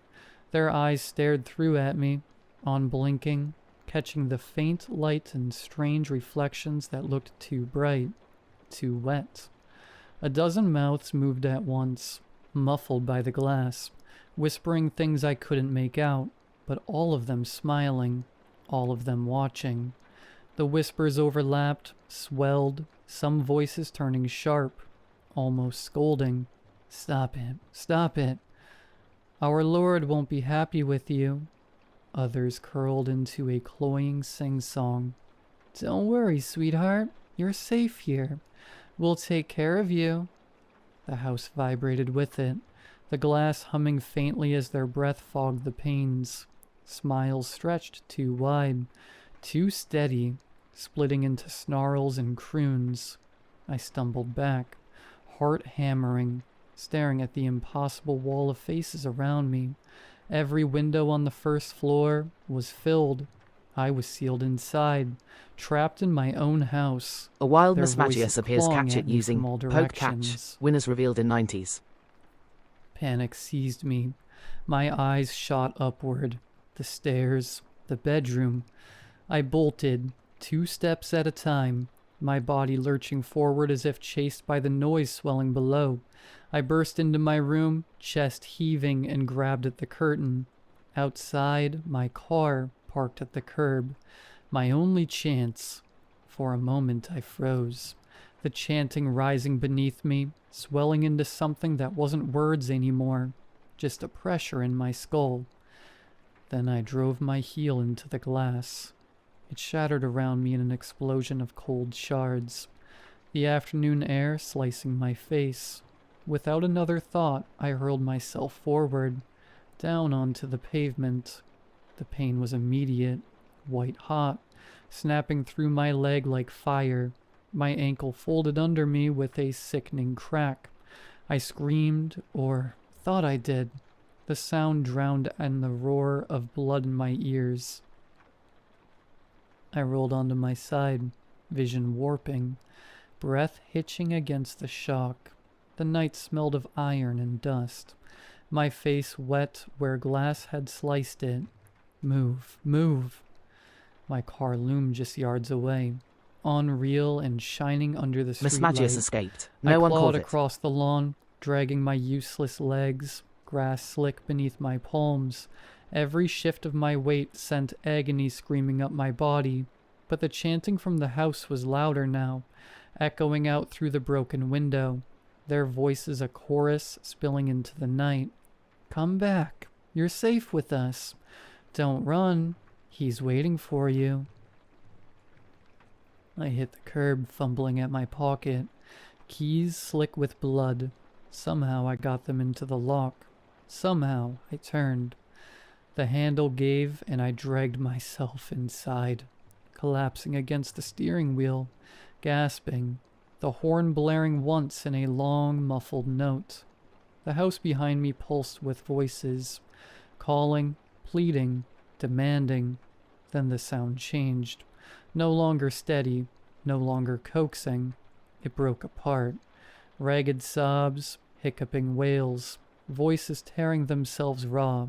Their eyes stared through at me, unblinking, catching the faint light and strange reflections that looked too bright, too wet. A dozen mouths moved at once, muffled by the glass, whispering things I couldn't make out, but all of them smiling, all of them watching. The whispers overlapped, swelled, some voices turning sharp, almost scolding. "Stop it, stop it. Our Lord won't be happy with you." Others curled into a cloying sing-song. "Don't worry, sweetheart. You're safe here. We'll take care of you." The house vibrated with it, the glass humming faintly as their breath fogged the panes. Smiles stretched too wide, too steady, splitting into snarls and croons. I stumbled back, heart hammering, staring at the impossible wall of faces around me. Every window on the first floor was filled. I was sealed inside, trapped in my own house. A wild Their Mismagius voices appears clawing captured at me using from all Poke Catch. directions. Winners revealed in 90s. Panic seized me. My eyes shot upward. The stairs, the bedroom. I bolted, 2 steps at a time, my body lurching forward as if chased by the noise swelling below. I burst into my room, chest heaving, and grabbed at the curtain. Outside, my car parked at the curb. My only chance. For a moment I froze, the chanting rising beneath me, swelling into something that wasn't words anymore, just a pressure in my skull. Then I drove my heel into the glass. It shattered around me in an explosion of cold shards, the afternoon air slicing my face. Without another thought, I hurled myself forward, down onto the pavement. The pain was immediate, white hot, snapping through my leg like fire. My ankle folded under me with a sickening crack. I screamed, or thought I did. The sound drowned in the roar of blood in my ears. I rolled onto my side, vision warping, breath hitching against the shock. The night smelled of iron and dust. My face wet where glass had sliced it. Move, move. My car loomed just yards away, unreal and shining under the streetlight. Mismagius escaped. No one I called clawed it. across the lawn, dragging my useless legs, grass slick beneath my palms. Every shift of my weight sent agony screaming up my body, but the chanting from the house was louder now, echoing out through the broken window, their voices a chorus spilling into the night. "Come back. You're safe with us. Don't run. He's waiting for you." I hit the curb, fumbling at my pocket. Keys slick with blood. Somehow I got them into the lock. Somehow I turned. The handle gave and I dragged myself inside, collapsing against the steering wheel, gasping, the horn blaring once in a long, muffled note. The house behind me pulsed with voices, calling, pleading, demanding. Then the sound changed. No longer steady, no longer coaxing. It broke apart. Ragged sobs, hiccuping wails, voices tearing themselves raw.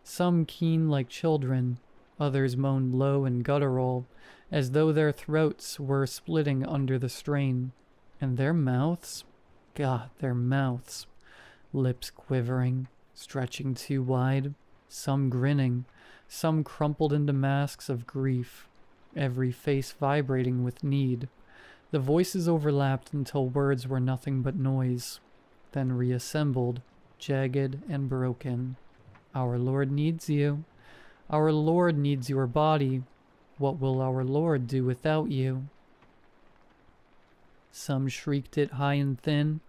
Some keen like children, others moaned low and guttural, as though their throats were splitting under the strain. And their mouths? God, their mouths. Lips quivering, stretching too wide, some grinning, some crumpled into masks of grief, every face vibrating with need. The voices overlapped until words were nothing but noise, then reassembled, jagged and broken. Our Lord needs you. Our Lord needs your body. What will our Lord do without you? Some shrieked it high and thin,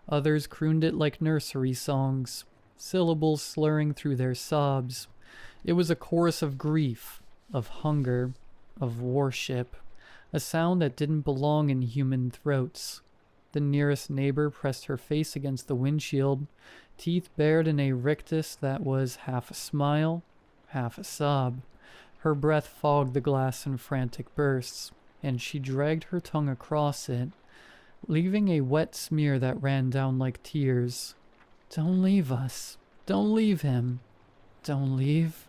others crooned it like nursery songs, syllables slurring through their sobs. It was a chorus of grief, of hunger, of worship, a sound that didn't belong in human throats. The nearest neighbor pressed her face against the windshield, teeth bared in a rictus that was half a smile, half a sob. Her breath fogged the glass in frantic bursts, and she dragged her tongue across it, leaving a wet smear that ran down like tears. "Don't leave us. Don't leave him. Don't leave."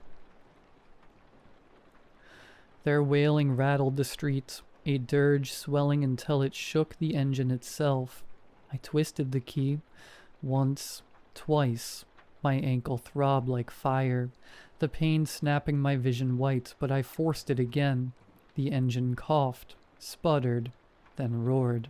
Their wailing rattled the street, a dirge swelling until it shook the engine itself. I twisted the key. Once, twice. My ankle throbbed like fire, the pain snapping my vision white, but I forced it again. The engine coughed, sputtered, then roared.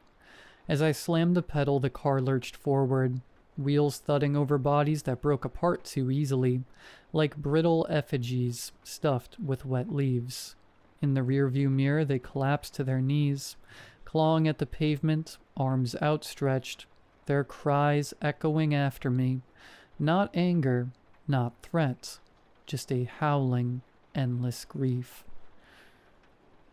As I slammed the pedal, the car lurched forward, wheels thudding over bodies that broke apart too easily, like brittle effigies stuffed with wet leaves. In the rearview mirror, they collapsed to their knees, clawing at the pavement, arms outstretched, their cries echoing after me. Not anger, not threat, just a howling, endless grief.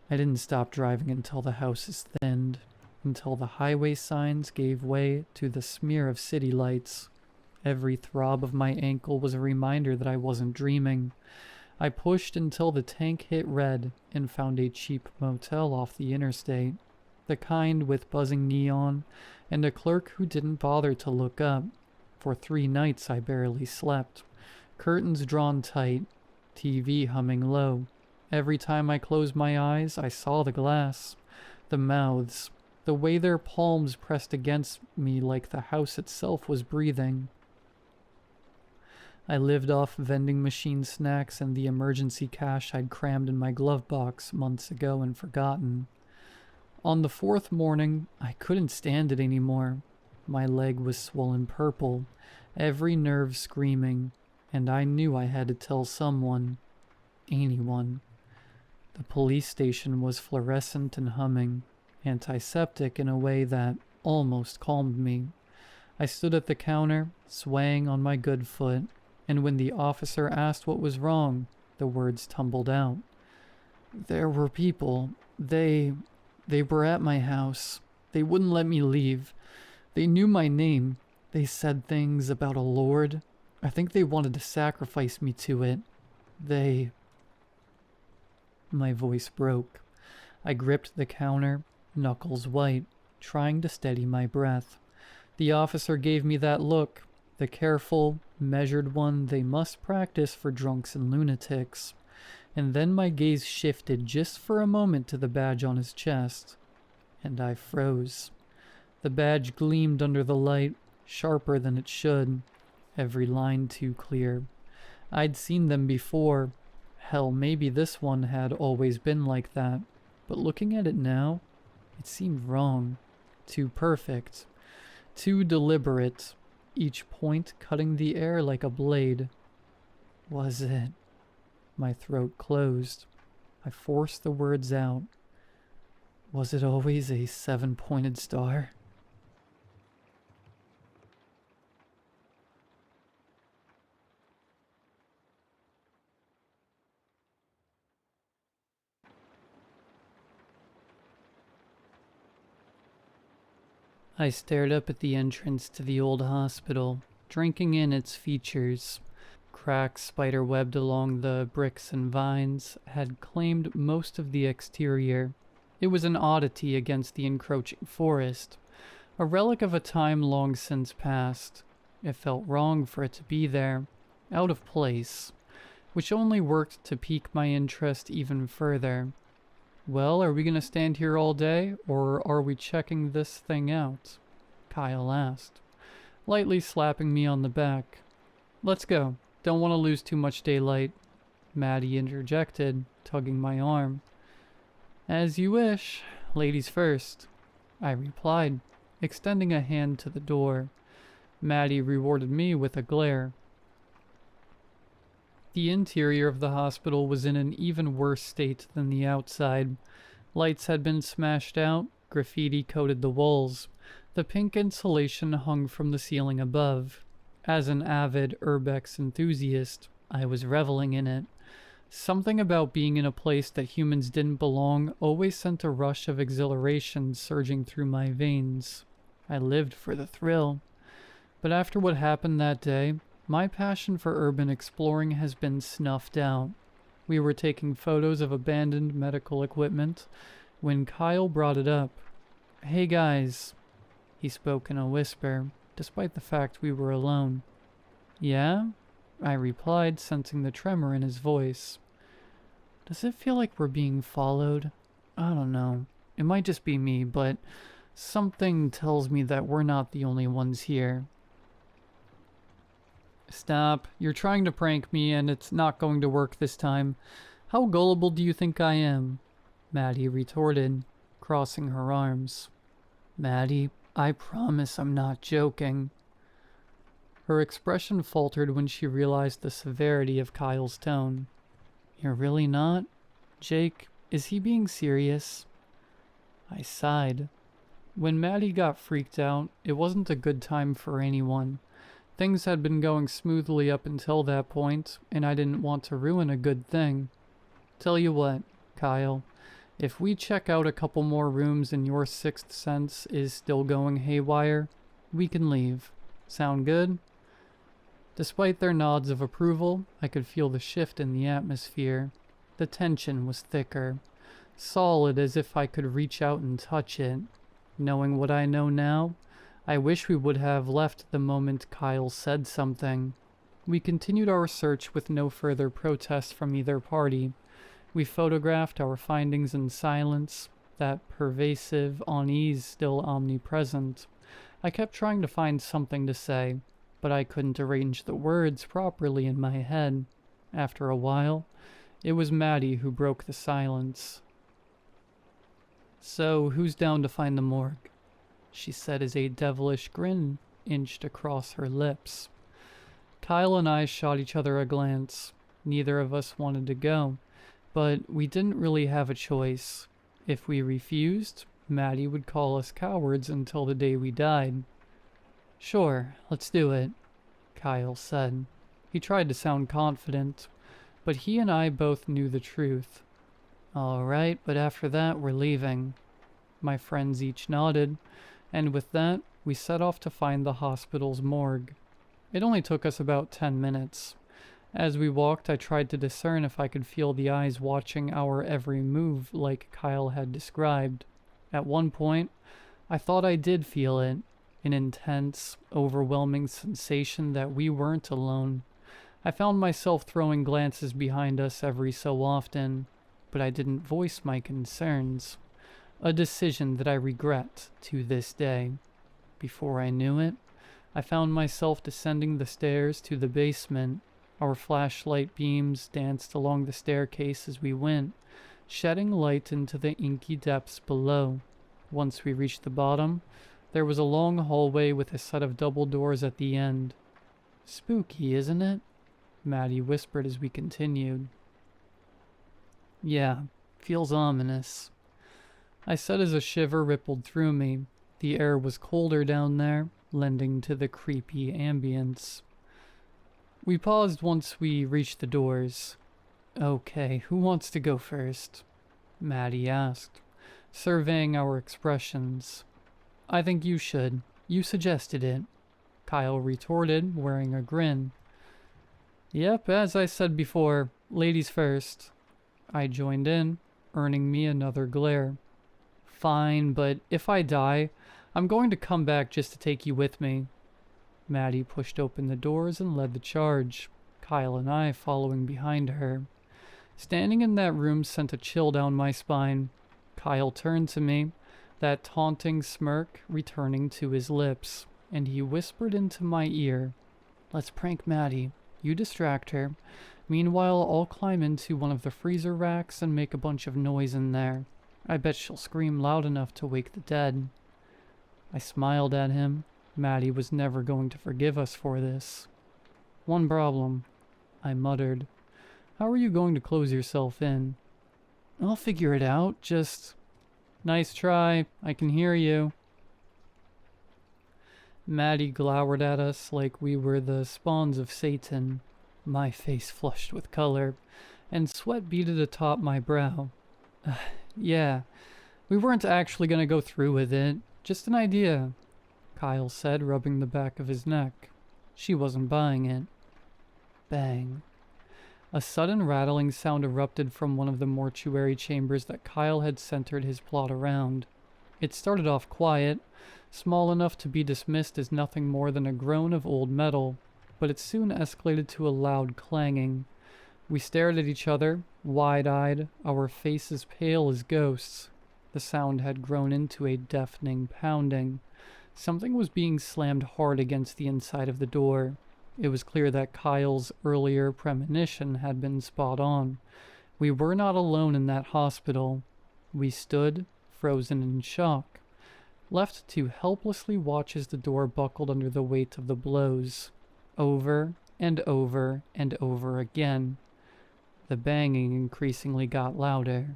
I didn't stop driving until the houses thinned, until the highway signs gave way to the smear of city lights. Every throb of my ankle was a reminder that I wasn't dreaming. I pushed until the tank hit red and found a cheap motel off the interstate, the kind with buzzing neon and a clerk who didn't bother to look up. For 3 nights I barely slept, curtains drawn tight, TV humming low. Every time I closed my eyes, I saw the glass, the mouths, the way their palms pressed against me like the house itself was breathing. I lived off vending machine snacks and the emergency cash I'd crammed in my glove box months ago and forgotten. On the 4th morning, I couldn't stand it anymore. My leg was swollen purple, every nerve screaming, and I knew I had to tell someone, anyone. The police station was fluorescent and humming, antiseptic in a way that almost calmed me. I stood at the counter, swaying on my good foot, and when the officer asked what was wrong, the words tumbled out. "There were people. They were at my house. They wouldn't let me leave. They knew my name. They said things about a lord. I think they wanted to sacrifice me to it. My voice broke. I gripped the counter, knuckles white, trying to steady my breath. The officer gave me that look, the careful, measured one they must practice for drunks and lunatics. And then my gaze shifted just for a moment to the badge on his chest, and I froze. The badge gleamed under the light, sharper than it should, every line too clear. I'd seen them before. Hell, maybe this one had always been like that, but looking at it now, it seemed wrong, too perfect, too deliberate, each point cutting the air like a blade. Was it? My throat closed. I forced the words out. Was it always a 7-pointed star? I stared up at the entrance to the old hospital, drinking in its features. Cracks spider-webbed along the bricks and vines had claimed most of the exterior. It was an oddity against the encroaching forest, a relic of a time long since past. It felt wrong for it to be there, out of place, which only worked to pique my interest even further. "Well, are we going to stand here all day, or are we checking this thing out?" Kyle asked, lightly slapping me on the back. "Let's go. Don't want to lose too much daylight," Maddie interjected, tugging my arm. "As you wish. Ladies first," I replied, extending a hand to the door. Maddie rewarded me with a glare. The interior of the hospital was in an even worse state than the outside. Lights had been smashed out, graffiti coated the walls. The pink insulation hung from the ceiling above. As an avid urbex enthusiast, I was reveling in it. Something about being in a place that humans didn't belong always sent a rush of exhilaration surging through my veins. I lived for the thrill. But after what happened that day, my passion for urban exploring has been snuffed out. We were taking photos of abandoned medical equipment when Kyle brought it up. "Hey guys," he spoke in a whisper, despite the fact we were alone. "Yeah?" I replied, sensing the tremor in his voice. Does it feel like we're being followed? I don't know. It might just be me, but something tells me that we're not the only ones here. Stop. You're trying to prank me, and it's not going to work this time. How gullible do you think I am? Maddie retorted, crossing her arms. Maddie, I promise I'm not joking. Her expression faltered when she realized the severity of Kyle's tone. You're really not? Jake, is he being serious? I sighed. When Maddie got freaked out, it wasn't a good time for anyone. Things had been going smoothly up until that point, and I didn't want to ruin a good thing. Tell you what, Kyle, if we check out a couple more rooms and your sixth sense is still going haywire, we can leave. Sound good? Despite their nods of approval, I could feel the shift in the atmosphere. The tension was thicker, solid as if I could reach out and touch it. Knowing what I know now, I wish we would have left the moment Kyle said something. We continued our search with no further protest from either party. We photographed our findings in silence, that pervasive unease still omnipresent. I kept trying to find something to say, but I couldn't arrange the words properly in my head. After a while, it was Maddie who broke the silence. So, who's down to find the morgue? She said as a devilish grin inched across her lips. Kyle and I shot each other a glance. Neither of us wanted to go, but we didn't really have a choice. If we refused, Maddie would call us cowards until the day we died. Sure, let's do it, Kyle said. He tried to sound confident, but he and I both knew the truth. All right, but after that, we're leaving. My friends each nodded, and with that, we set off to find the hospital's morgue. It only took us about 10 minutes. As we walked, I tried to discern if I could feel the eyes watching our every move like Kyle had described. At one point, I thought I did feel it, an intense, overwhelming sensation that we weren't alone. I found myself throwing glances behind us every so often, but I didn't voice my concerns. A decision that I regret to this day. Before I knew it, I found myself descending the stairs to the basement. Our flashlight beams danced along the staircase as we went, shedding light into the inky depths below. Once we reached the bottom, there was a long hallway with a set of double doors at the end. Spooky, isn't it? Maddie whispered as we continued. Yeah, feels ominous. I said as a shiver rippled through me. The air was colder down there, lending to the creepy ambience. We paused once we reached the doors. Okay, who wants to go first? Maddie asked, surveying our expressions. I think you should. You suggested it, Kyle retorted, wearing a grin. Yep, as I said before, ladies first. I joined in, earning me another glare. Fine, but if I die, I'm going to come back just to take you with me. Maddie pushed open the doors and led the charge, Kyle and I following behind her. Standing in that room sent a chill down my spine. Kyle turned to me, that taunting smirk returning to his lips, and he whispered into my ear, Let's prank Maddie. You distract her. Meanwhile, I'll climb into one of the freezer racks and make a bunch of noise in there. I bet she'll scream loud enough to wake the dead. I smiled at him. Maddie was never going to forgive us for this. One problem, I muttered. How are you going to close yourself in? I'll figure it out, just... Nice try, I can hear you. Maddie glowered at us like we were the spawns of Satan. My face flushed with color, and sweat beaded atop my brow. Yeah, we weren't actually going to go through with it. Just an idea. Kyle said, rubbing the back of his neck. She wasn't buying it. Bang. A sudden rattling sound erupted from one of the mortuary chambers that Kyle had centered his plot around. It started off quiet, small enough to be dismissed as nothing more than a groan of old metal, but it soon escalated to a loud clanging. We stared at each other, wide-eyed, our faces pale as ghosts. The sound had grown into a deafening pounding. Something was being slammed hard against the inside of the door. It was clear that Kyle's earlier premonition had been spot on. We were not alone in that hospital. We stood, frozen in shock, left to helplessly watch as the door buckled under the weight of the blows. Over and over and over again. The banging increasingly got louder.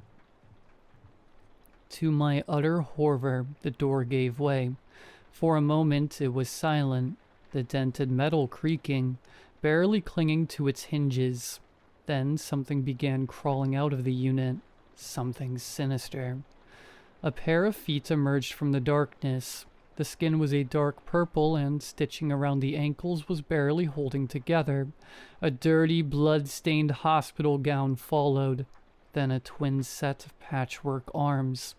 To my utter horror, the door gave way. For a moment it was silent, the dented metal creaking, barely clinging to its hinges. Then something began crawling out of the unit, something sinister. A pair of feet emerged from the darkness. The skin was a dark purple, and stitching around the ankles was barely holding together. A dirty, blood-stained hospital gown followed. Then a twin set of patchwork arms.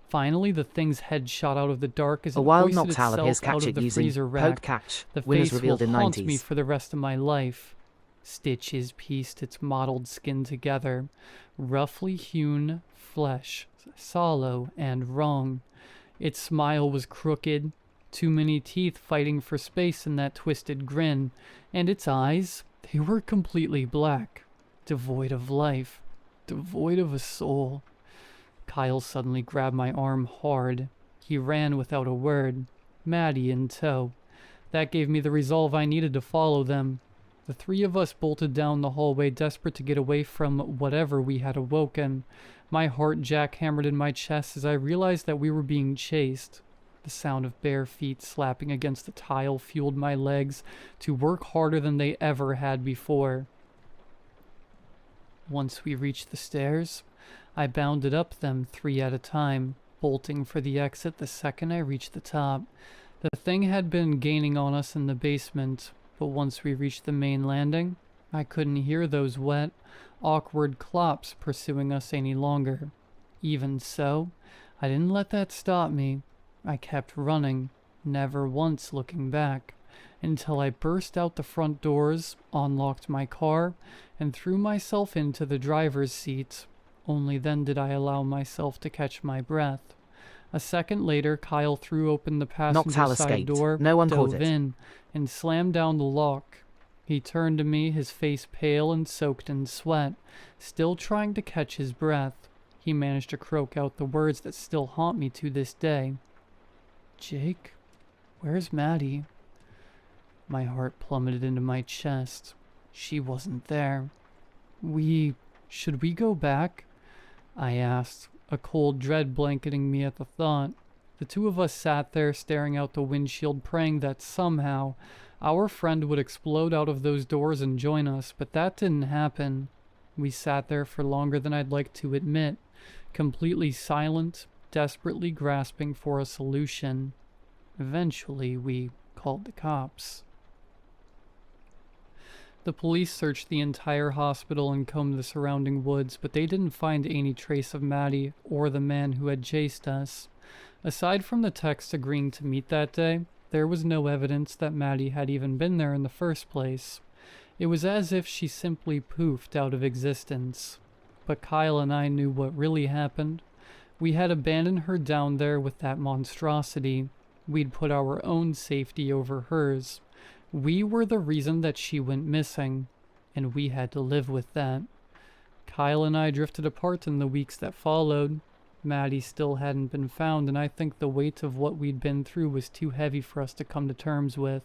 Finally, the thing's head shot out of the dark as A it wild hoisted knocked Al of his itself out catch of it the using freezer poke rack. catch. The Winners face revealed will in haunt me 90s. for the rest of my life. Stitches pieced its mottled skin together. Roughly hewn flesh, sallow and wrong. Its smile was crooked, too many teeth fighting for space in that twisted grin, and its eyes, they were completely black, devoid of life, devoid of a soul. Kyle suddenly grabbed my arm hard. He ran without a word, Maddie in tow. That gave me the resolve I needed to follow them. The three of us bolted down the hallway, desperate to get away from whatever we had awoken. My heart jackhammered in my chest as I realized that we were being chased. The sound of bare feet slapping against the tile fueled my legs to work harder than they ever had before. Once we reached the stairs, I bounded up them 3 at a time, bolting for the exit the second I reached the top. The thing had been gaining on us in the basement, but once we reached the main landing, I couldn't hear those wet, awkward clops pursuing us any longer. Even so, I didn't let that stop me. I kept running, never once looking back, until I burst out the front doors, unlocked my car, and threw myself into the driver's seat. Only then did I allow myself to catch my breath. A second later, Kyle threw open the passenger Noctal side escaped. door, No one caught dove it. in, and slammed down the lock. He turned to me, his face pale and soaked in sweat, still trying to catch his breath. He managed to croak out the words that still haunt me to this day. "Jake, where's Maddie?" My heart plummeted into my chest. She wasn't there. Should we go back?" I asked, a cold dread blanketing me at the thought. The two of us sat there staring out the windshield, praying that somehow our friend would explode out of those doors and join us, but that didn't happen. We sat there for longer than I'd like to admit, completely silent, desperately grasping for a solution. Eventually, we called the cops. The police searched the entire hospital and combed the surrounding woods, but they didn't find any trace of Maddie or the man who had chased us. Aside from the text agreeing to meet that day, there was no evidence that Maddie had even been there in the first place. It was as if she simply poofed out of existence. But Kyle and I knew what really happened. We had abandoned her down there with that monstrosity. We'd put our own safety over hers. We were the reason that she went missing, and we had to live with that. Kyle and I drifted apart in the weeks that followed. Maddie still hadn't been found, and I think the weight of what we'd been through was too heavy for us to come to terms with.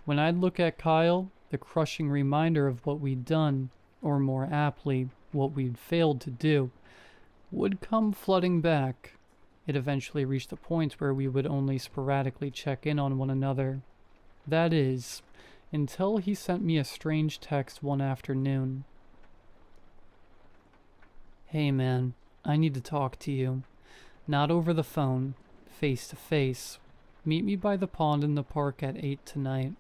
When I'd look at Kyle, the crushing reminder of what we'd done, or more aptly, what we'd failed to do, would come flooding back. It eventually reached a point where we would only sporadically check in on one another. That is, until he sent me a strange text one afternoon. "Hey man, I need to talk to you. Not over the phone, face to face. Meet me by the pond in the park at 8 tonight.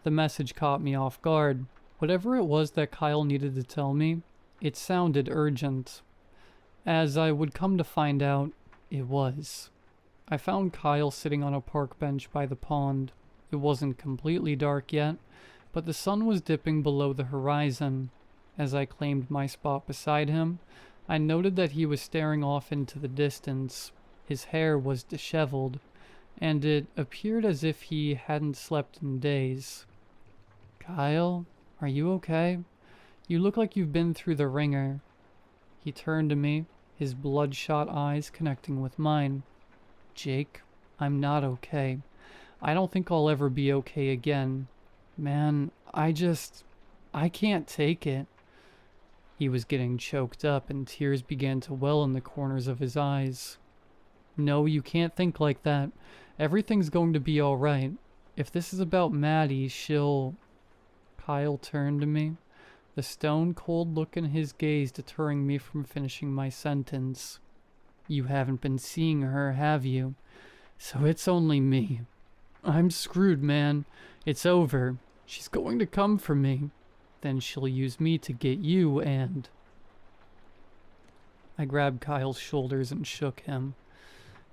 The message caught me off guard. Whatever it was that Kyle needed to tell me, it sounded urgent. As I would come to find out, it was. I found Kyle sitting on a park bench by the pond. It wasn't completely dark yet, but the sun was dipping below the horizon. As I claimed my spot beside him, I noted that he was staring off into the distance. His hair was disheveled, and it appeared as if he hadn't slept in days. "Kyle, are you okay? You look like you've been through the ringer." He turned to me, his bloodshot eyes connecting with mine. "Jake, I'm not okay. I don't think I'll ever be okay again. Man, I can't take it." He was getting choked up and tears began to well in the corners of his eyes. "No, you can't think like that. Everything's going to be all right. If this is about Maddie, she'll..." Kyle turned to me, the stone-cold look in his gaze deterring me from finishing my sentence. "You haven't been seeing her, have you? So it's only me. I'm screwed, man. It's over. She's going to come for me. Then she'll use me to get you and..." I grabbed Kyle's shoulders and shook him.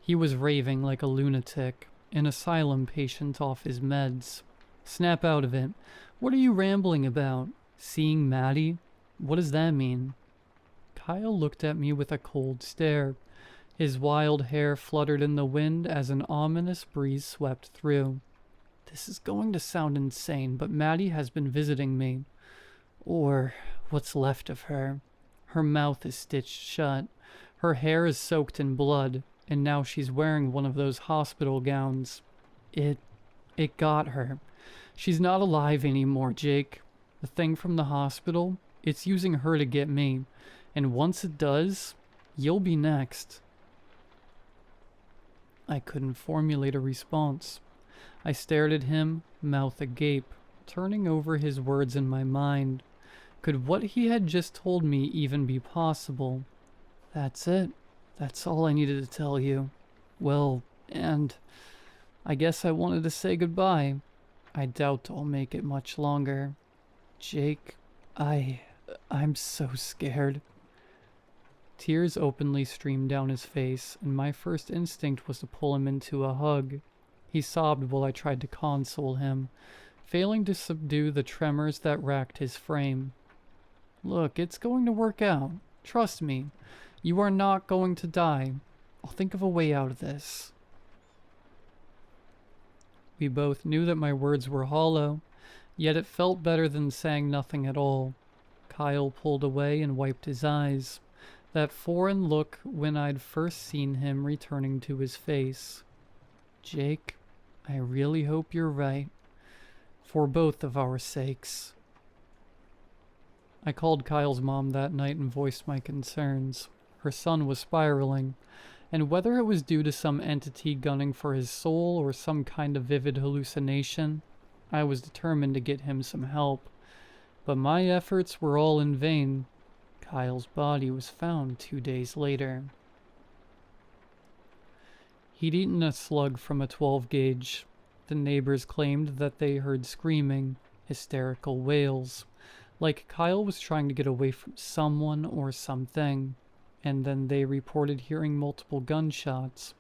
He was raving like a lunatic, an asylum patient off his meds. "Snap out of it. What are you rambling about? Seeing Maddie? What does that mean?" Kyle looked at me with a cold stare. His wild hair fluttered in the wind as an ominous breeze swept through. "This is going to sound insane, but Maddie has been visiting me. Or what's left of her. Her mouth is stitched shut. Her hair is soaked in blood, and now she's wearing one of those hospital gowns. It got her. She's not alive anymore, Jake. The thing from the hospital, it's using her to get me. And once it does, you'll be next." I couldn't formulate a response. I stared at him, mouth agape, turning over his words in my mind. Could what he had just told me even be possible? "That's it. That's all I needed to tell you. Well, and I guess I wanted to say goodbye. I doubt I'll make it much longer. Jake, I'm so scared." Tears openly streamed down his face, and my first instinct was to pull him into a hug. He sobbed while I tried to console him, failing to subdue the tremors that racked his frame. "Look, it's going to work out. Trust me. You are not going to die. I'll think of a way out of this." We both knew that my words were hollow, yet it felt better than saying nothing at all. Kyle pulled away and wiped his eyes, that foreign look when I'd first seen him returning to his face. "Jake, I really hope you're right. For both of our sakes." I called Kyle's mom that night and voiced my concerns. Her son was spiraling, and whether it was due to some entity gunning for his soul or some kind of vivid hallucination, I was determined to get him some help. But my efforts were all in vain. Kyle's body was found 2 days later. He'd eaten a slug from a 12-gauge. The neighbors claimed that they heard screaming, hysterical wails, like Kyle was trying to get away from someone or something, and then they reported hearing multiple gunshots,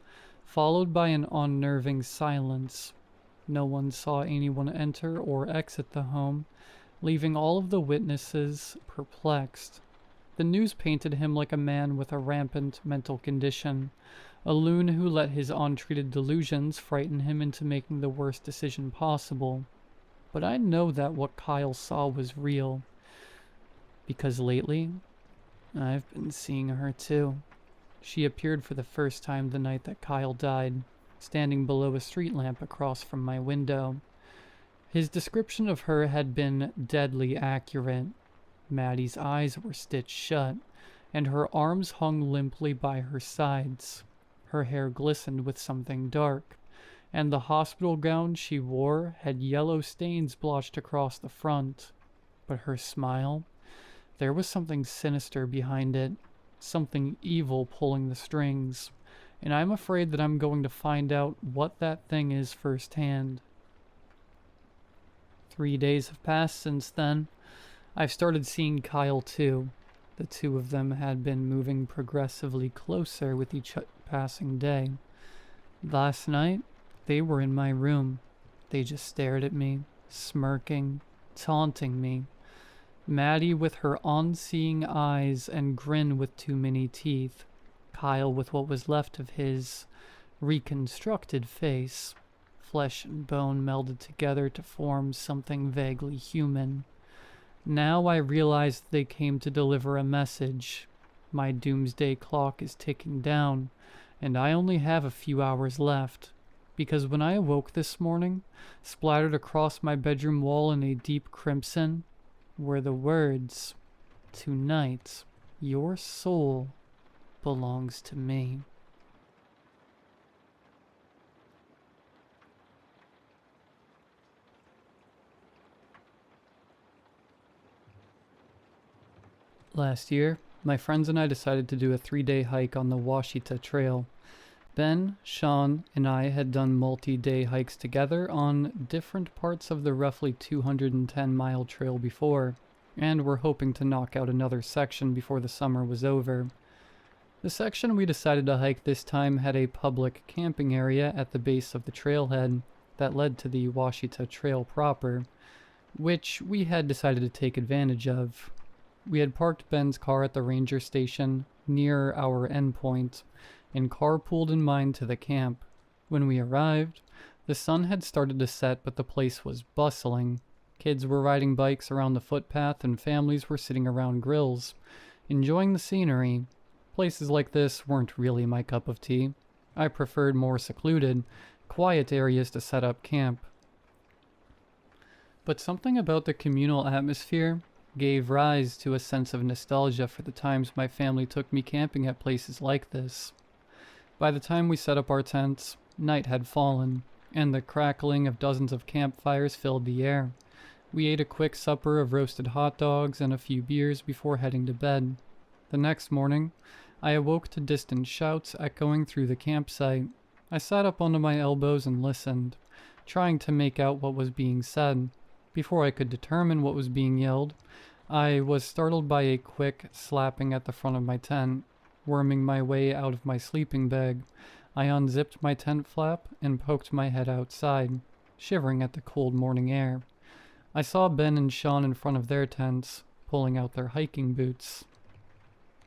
followed by an unnerving silence. No one saw anyone enter or exit the home, leaving all of the witnesses perplexed. The news painted him like a man with a rampant mental condition, a loon who let his untreated delusions frighten him into making the worst decision possible. But I know that what Kyle saw was real, because lately, I've been seeing her too. She appeared for the first time the night that Kyle died, standing below a street lamp across from my window. His description of her had been deadly accurate. Maddie's eyes were stitched shut, and her arms hung limply by her sides. Her hair glistened with something dark, and the hospital gown she wore had yellow stains blotched across the front. But her smile, there was something sinister behind it, something evil pulling the strings, and I'm afraid that I'm going to find out what that thing is firsthand. 3 days have passed since then. I've started seeing Kyle too. The two of them had been moving progressively closer with each passing day. Last night, they were in my room. They just stared at me, smirking, taunting me. Maddie with her on-seeing eyes and grin with too many teeth. Kyle with what was left of his reconstructed face. Flesh and bone melded together to form something vaguely human. Now I realize they came to deliver a message. My doomsday clock is ticking down, and I only have a few hours left. Because when I awoke this morning, splattered across my bedroom wall in a deep crimson, were the words, "Tonight, your soul belongs to me." Last year, my friends and I decided to do a 3-day hike on the Washita Trail. Ben, Sean, and I had done multi-day hikes together on different parts of the roughly 210-mile trail before, and were hoping to knock out another section before the summer was over. The section we decided to hike this time had a public camping area at the base of the trailhead that led to the Washita Trail proper, which we had decided to take advantage of. We had parked Ben's car at the ranger station near our endpoint and carpooled in mind to the camp. When we arrived, the sun had started to set, but the place was bustling. Kids were riding bikes around the footpath and families were sitting around grills, enjoying the scenery. Places like this weren't really my cup of tea. I preferred more secluded, quiet areas to set up camp. But something about the communal atmosphere gave rise to a sense of nostalgia for the times my family took me camping at places like this. By the time we set up our tents, night had fallen, and the crackling of dozens of campfires filled the air. We ate a quick supper of roasted hot dogs and a few beers before heading to bed. The next morning, I awoke to distant shouts echoing through the campsite. I sat up onto my elbows and listened, trying to make out what was being said. Before I could determine what was being yelled, I was startled by a quick slapping at the front of my tent. Worming my way out of my sleeping bag, I unzipped my tent flap and poked my head outside, shivering at the cold morning air. I saw Ben and Sean in front of their tents, pulling out their hiking boots.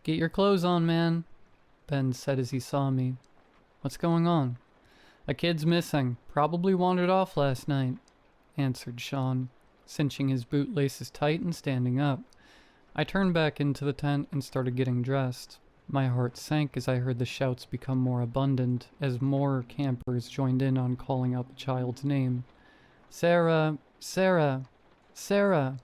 "Get your clothes on, man," Ben said as he saw me. "What's going on?" "A kid's missing. Probably wandered off last night," answered Sean, cinching his bootlaces tight and standing up. I turned back into the tent and started getting dressed. My heart sank as I heard the shouts become more abundant as more campers joined in on calling out the child's name. "Sarah! Sarah! Sarah!"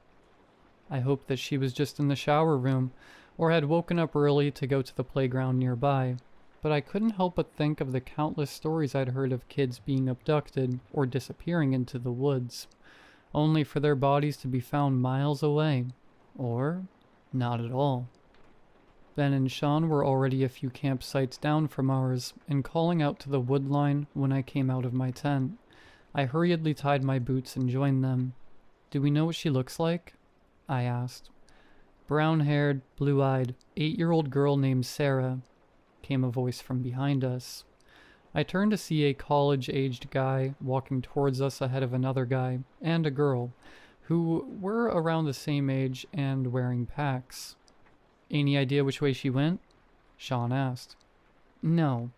I hoped that she was just in the shower room or had woken up early to go to the playground nearby, but I couldn't help but think of the countless stories I'd heard of kids being abducted or disappearing into the woods, only for their bodies to be found miles away, or not at all. Ben and Sean were already a few campsites down from ours and calling out to the wood line when I came out of my tent. I hurriedly tied my boots and joined them. "Do we know what she looks like?" I asked. "Brown-haired, blue-eyed, 8-year-old girl named Sarah," came a voice from behind us. I turned to see a college-aged guy walking towards us ahead of another guy and a girl, who were around the same age and wearing packs. "Any idea which way she went?" Sean asked. "No.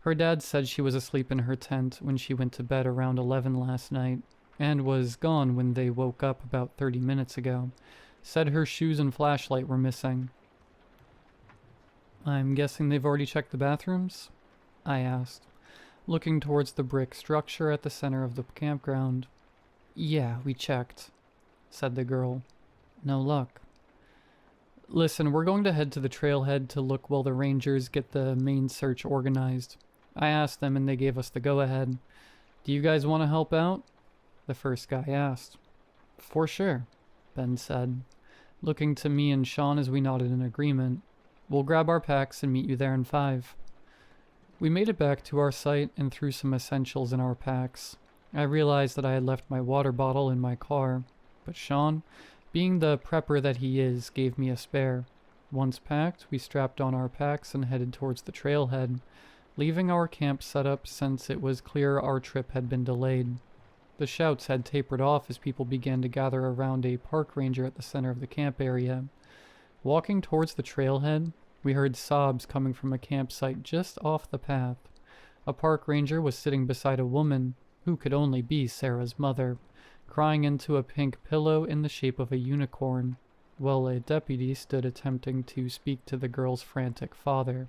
Her dad said she was asleep in her tent when she went to bed around 11 last night, and was gone when they woke up about 30 minutes ago. Said her shoes and flashlight were missing." "I'm guessing they've already checked the bathrooms?" I asked, looking towards the brick structure at the center of the campground. "Yeah, we checked," said the girl. "No luck." "Listen, we're going to head to the trailhead to look while the rangers get the main search organized. I asked them and they gave us the go-ahead. Do you guys want to help out?" the first guy asked. "For sure," Ben said, looking to me and Sean as we nodded in agreement. "We'll grab our packs and meet you there in 5. We made it back to our site and threw some essentials in our packs. I realized that I had left my water bottle in my car, but Sean, being the prepper that he is, gave me a spare. Once packed, we strapped on our packs and headed towards the trailhead, leaving our camp set up since it was clear our trip had been delayed. The shouts had tapered off as people began to gather around a park ranger at the center of the camp area. Walking towards the trailhead, we heard sobs coming from a campsite just off the path. A park ranger was sitting beside a woman, who could only be Sarah's mother, crying into a pink pillow in the shape of a unicorn, while a deputy stood attempting to speak to the girl's frantic father.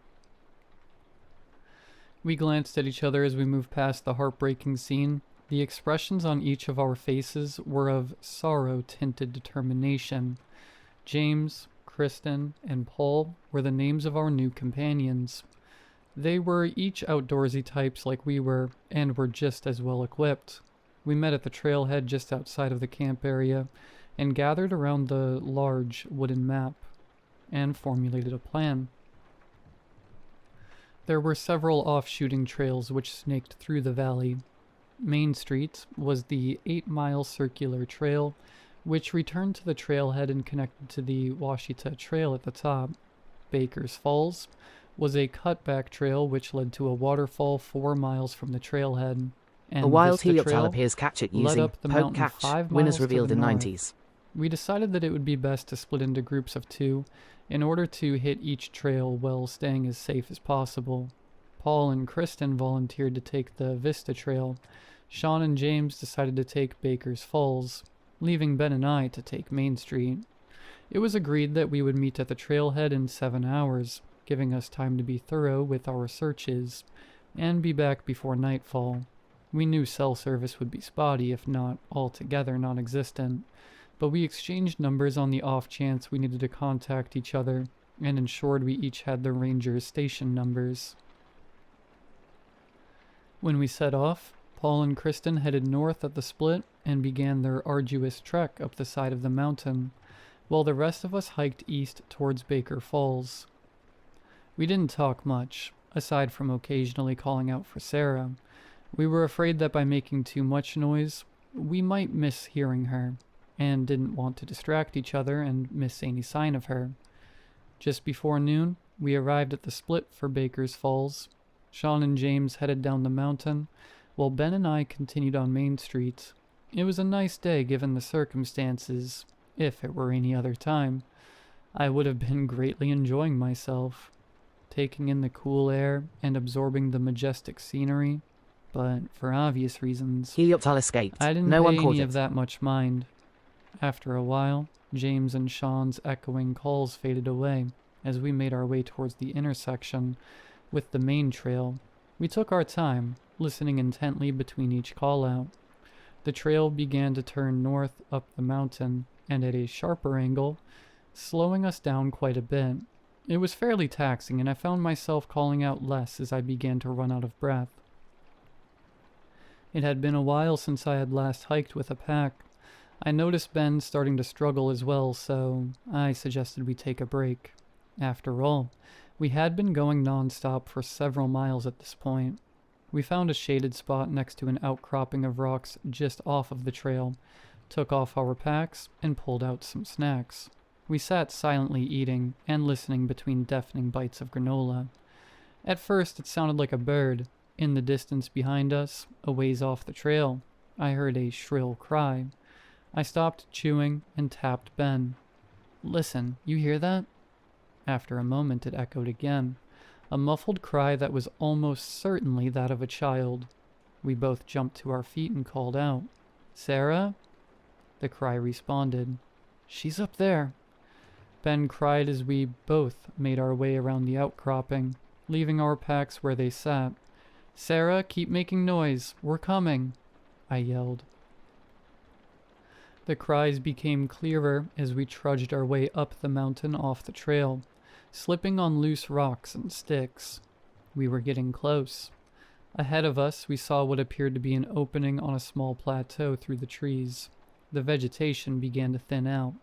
We glanced at each other as we moved past the heartbreaking scene. The expressions on each of our faces were of sorrow-tinted determination. James, Kristen, and Paul were the names of our new companions. They were each outdoorsy types like we were, and were just as well equipped. We met at the trailhead just outside of the camp area, and gathered around the large wooden map, and formulated a plan. There were several off-shooting trails which snaked through the valley. Main Street was the 8-mile circular trail, which returned to the trailhead and connected to the Washita Trail at the top. Baker's Falls was a cutback trail which led to a waterfall 4 miles from the trailhead. And A wild Vista Helioptile Trail appears catch it led using up the poke mountain catch. 5 Winners miles to revealed the in north. 90s. We decided that it would be best to split into groups of 2 in order to hit each trail while staying as safe as possible. Paul and Kristen volunteered to take the Vista Trail. Sean and James decided to take Baker's Falls, leaving Ben and I to take Main Street. It was agreed that we would meet at the trailhead in 7 hours, giving us time to be thorough with our searches, and be back before nightfall. We knew cell service would be spotty, if not altogether non-existent, but we exchanged numbers on the off chance we needed to contact each other, and ensured we each had the ranger's station numbers. When we set off, Paul and Kristen headed north at the split and began their arduous trek up the side of the mountain, while the rest of us hiked east towards Baker Falls. We didn't talk much, aside from occasionally calling out for Sarah. We were afraid that by making too much noise, we might miss hearing her, and didn't want to distract each other and miss any sign of her. Just before noon, we arrived at the split for Baker's Falls. Sean and James headed down the mountain, while Ben and I continued on Main Street. It was a nice day given the circumstances. If it were any other time, I would have been greatly enjoying myself, taking in the cool air and absorbing the majestic scenery, but for obvious reasons, Helioptile escaped. I didn't No one pay caught any it. of that much mind. After a while, James and Sean's echoing calls faded away as we made our way towards the intersection with the main trail. We took our time, listening intently between each call-out. The trail began to turn north up the mountain, and at a sharper angle, slowing us down quite a bit. It was fairly taxing, and I found myself calling out less as I began to run out of breath. It had been a while since I had last hiked with a pack. I noticed Ben starting to struggle as well, so I suggested we take a break. After all, we had been going non-stop for several miles at this point. We found a shaded spot next to an outcropping of rocks just off of the trail, took off our packs, and pulled out some snacks. We sat silently eating and listening between deafening bites of granola. At first it sounded like a bird. In the distance behind us, a ways off the trail, I heard a shrill cry. I stopped chewing and tapped Ben. "Listen, you hear that?" After a moment it echoed again, a muffled cry that was almost certainly that of a child. We both jumped to our feet and called out, "Sarah?" The cry responded, "She's up there." Ben cried as we both made our way around the outcropping, leaving our packs where they sat. "Sarah, keep making noise. We're coming," I yelled. The cries became clearer as we trudged our way up the mountain off the trail, slipping on loose rocks and sticks. We were getting close. Ahead of us, we saw what appeared to be an opening on a small plateau through the trees. The vegetation began to thin out,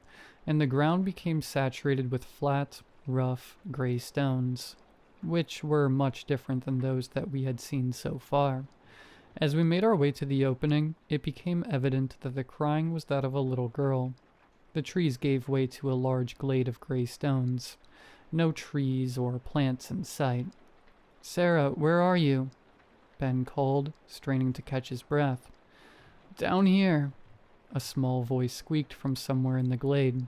and the ground became saturated with flat, rough, gray stones. which were much different than those that we had seen so far. As we made our way to the opening, it became evident that the crying was that of a little girl. The trees gave way to a large glade of gray stones. No trees or plants in sight. "Sarah, where are you?" Ben called, straining to catch his breath. "Down here," a small voice squeaked from somewhere in the glade.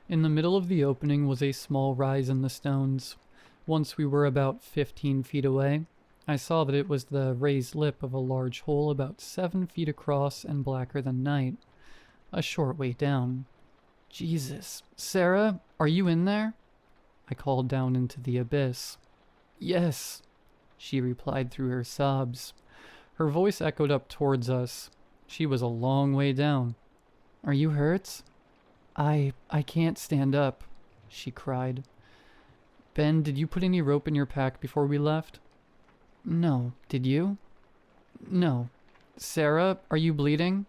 In the middle of the opening was a small rise in the stones. Once we were about 15 feet away, I saw that it was the raised lip of a large hole about 7 feet across and blacker than night. A short way down. "Jesus. Sarah, are you in there?" I called down into the abyss. "Yes," she replied through her sobs. Her voice echoed up towards us. She was a long way down. "Are you hurt?" I can't stand up," she cried. "Ben, did you put any rope in your pack before we left?" "No. Did you?" "No." "Sarah, are you bleeding?"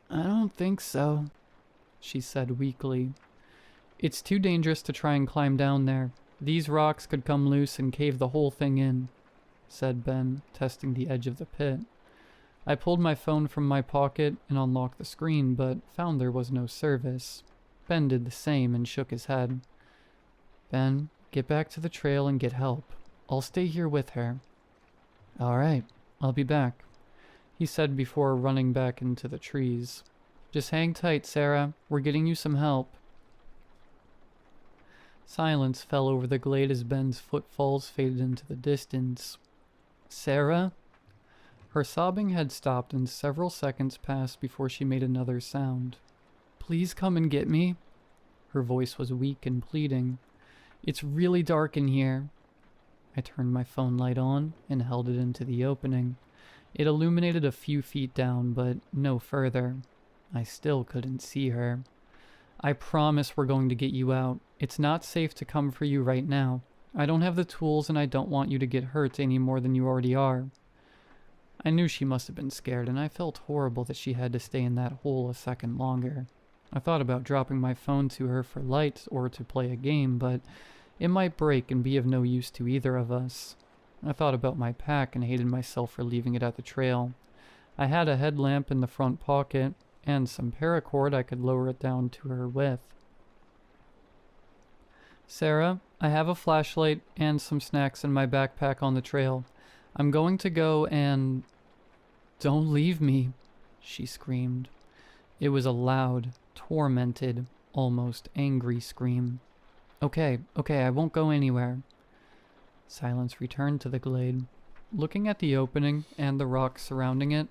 "I don't think so," she said weakly. "It's too dangerous to try and climb down there. These rocks could come loose and cave the whole thing in," said Ben, testing the edge of the pit. I pulled my phone from my pocket and unlocked the screen, but found there was no service. Ben did the same and shook his head. "Ben, get back to the trail and get help. I'll stay here with her." "All right, I'll be back," he said before running back into the trees. "Just hang tight, Sarah. We're getting you some help." Silence fell over the glade as Ben's footfalls faded into the distance. "Sarah?" Her sobbing had stopped and several seconds passed before she made another sound. "Please come and get me." Her voice was weak and pleading. "It's really dark in here." I turned my phone light on and held it into the opening. It illuminated a few feet down, but no further. I still couldn't see her. "I promise we're going to get you out. It's not safe to come for you right now. I don't have the tools and I don't want you to get hurt any more than you already are." I knew she must have been scared, and I felt horrible that she had to stay in that hole a second longer. I thought about dropping my phone to her for light or to play a game, but it might break and be of no use to either of us. I thought about my pack and hated myself for leaving it at the trail. I had a headlamp in the front pocket, and some paracord I could lower it down to her with. "Sarah, I have a flashlight and some snacks in my backpack on the trail. I'm going to go and—" "Don't leave me," she screamed. It was a loud, tormented, almost angry scream. Okay, I won't go anywhere." Silence returned to the glade. Looking at the opening and the rocks surrounding it,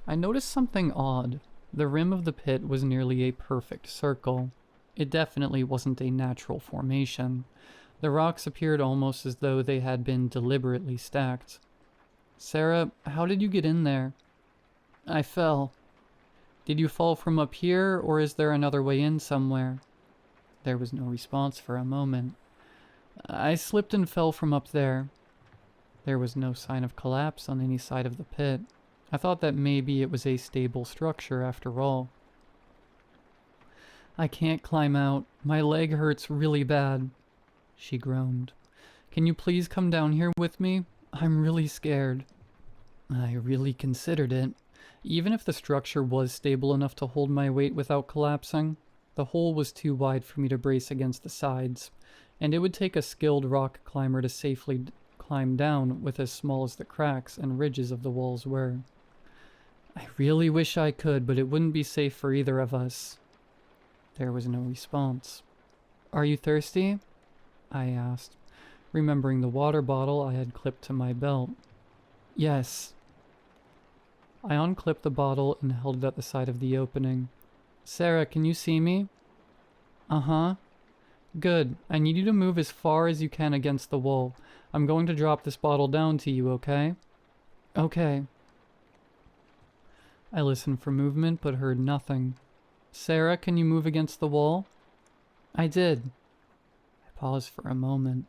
I noticed something odd. The rim of the pit was nearly a perfect circle. It definitely wasn't a natural formation. The rocks appeared almost as though they had been deliberately stacked. "Sarah, how did you get in there?" "I fell." "Did you fall from up here, or is there another way in somewhere?" There was no response for a moment. "I slipped and fell from up there." There was no sign of collapse on any side of the pit. I thought that maybe it was a stable structure after all. "I can't climb out. My leg hurts really bad," she groaned. "Can you please come down here with me? I'm really scared." I really considered it. Even if the structure was stable enough to hold my weight without collapsing, the hole was too wide for me to brace against the sides, and it would take a skilled rock climber to safely climb down with as small as the cracks and ridges of the walls were. "I really wish I could, but it wouldn't be safe for either of us." There was no response. "Are you thirsty?" I asked, remembering the water bottle I had clipped to my belt. "Yes." I unclipped the bottle and held it at the side of the opening. "Sarah, can you see me?" "Uh-huh." "Good. I need you to move as far as you can against the wall. I'm going to drop this bottle down to you, okay?" "Okay." I listened for movement but heard nothing. "Sarah, can you move against the wall?" "I did." I paused for a moment.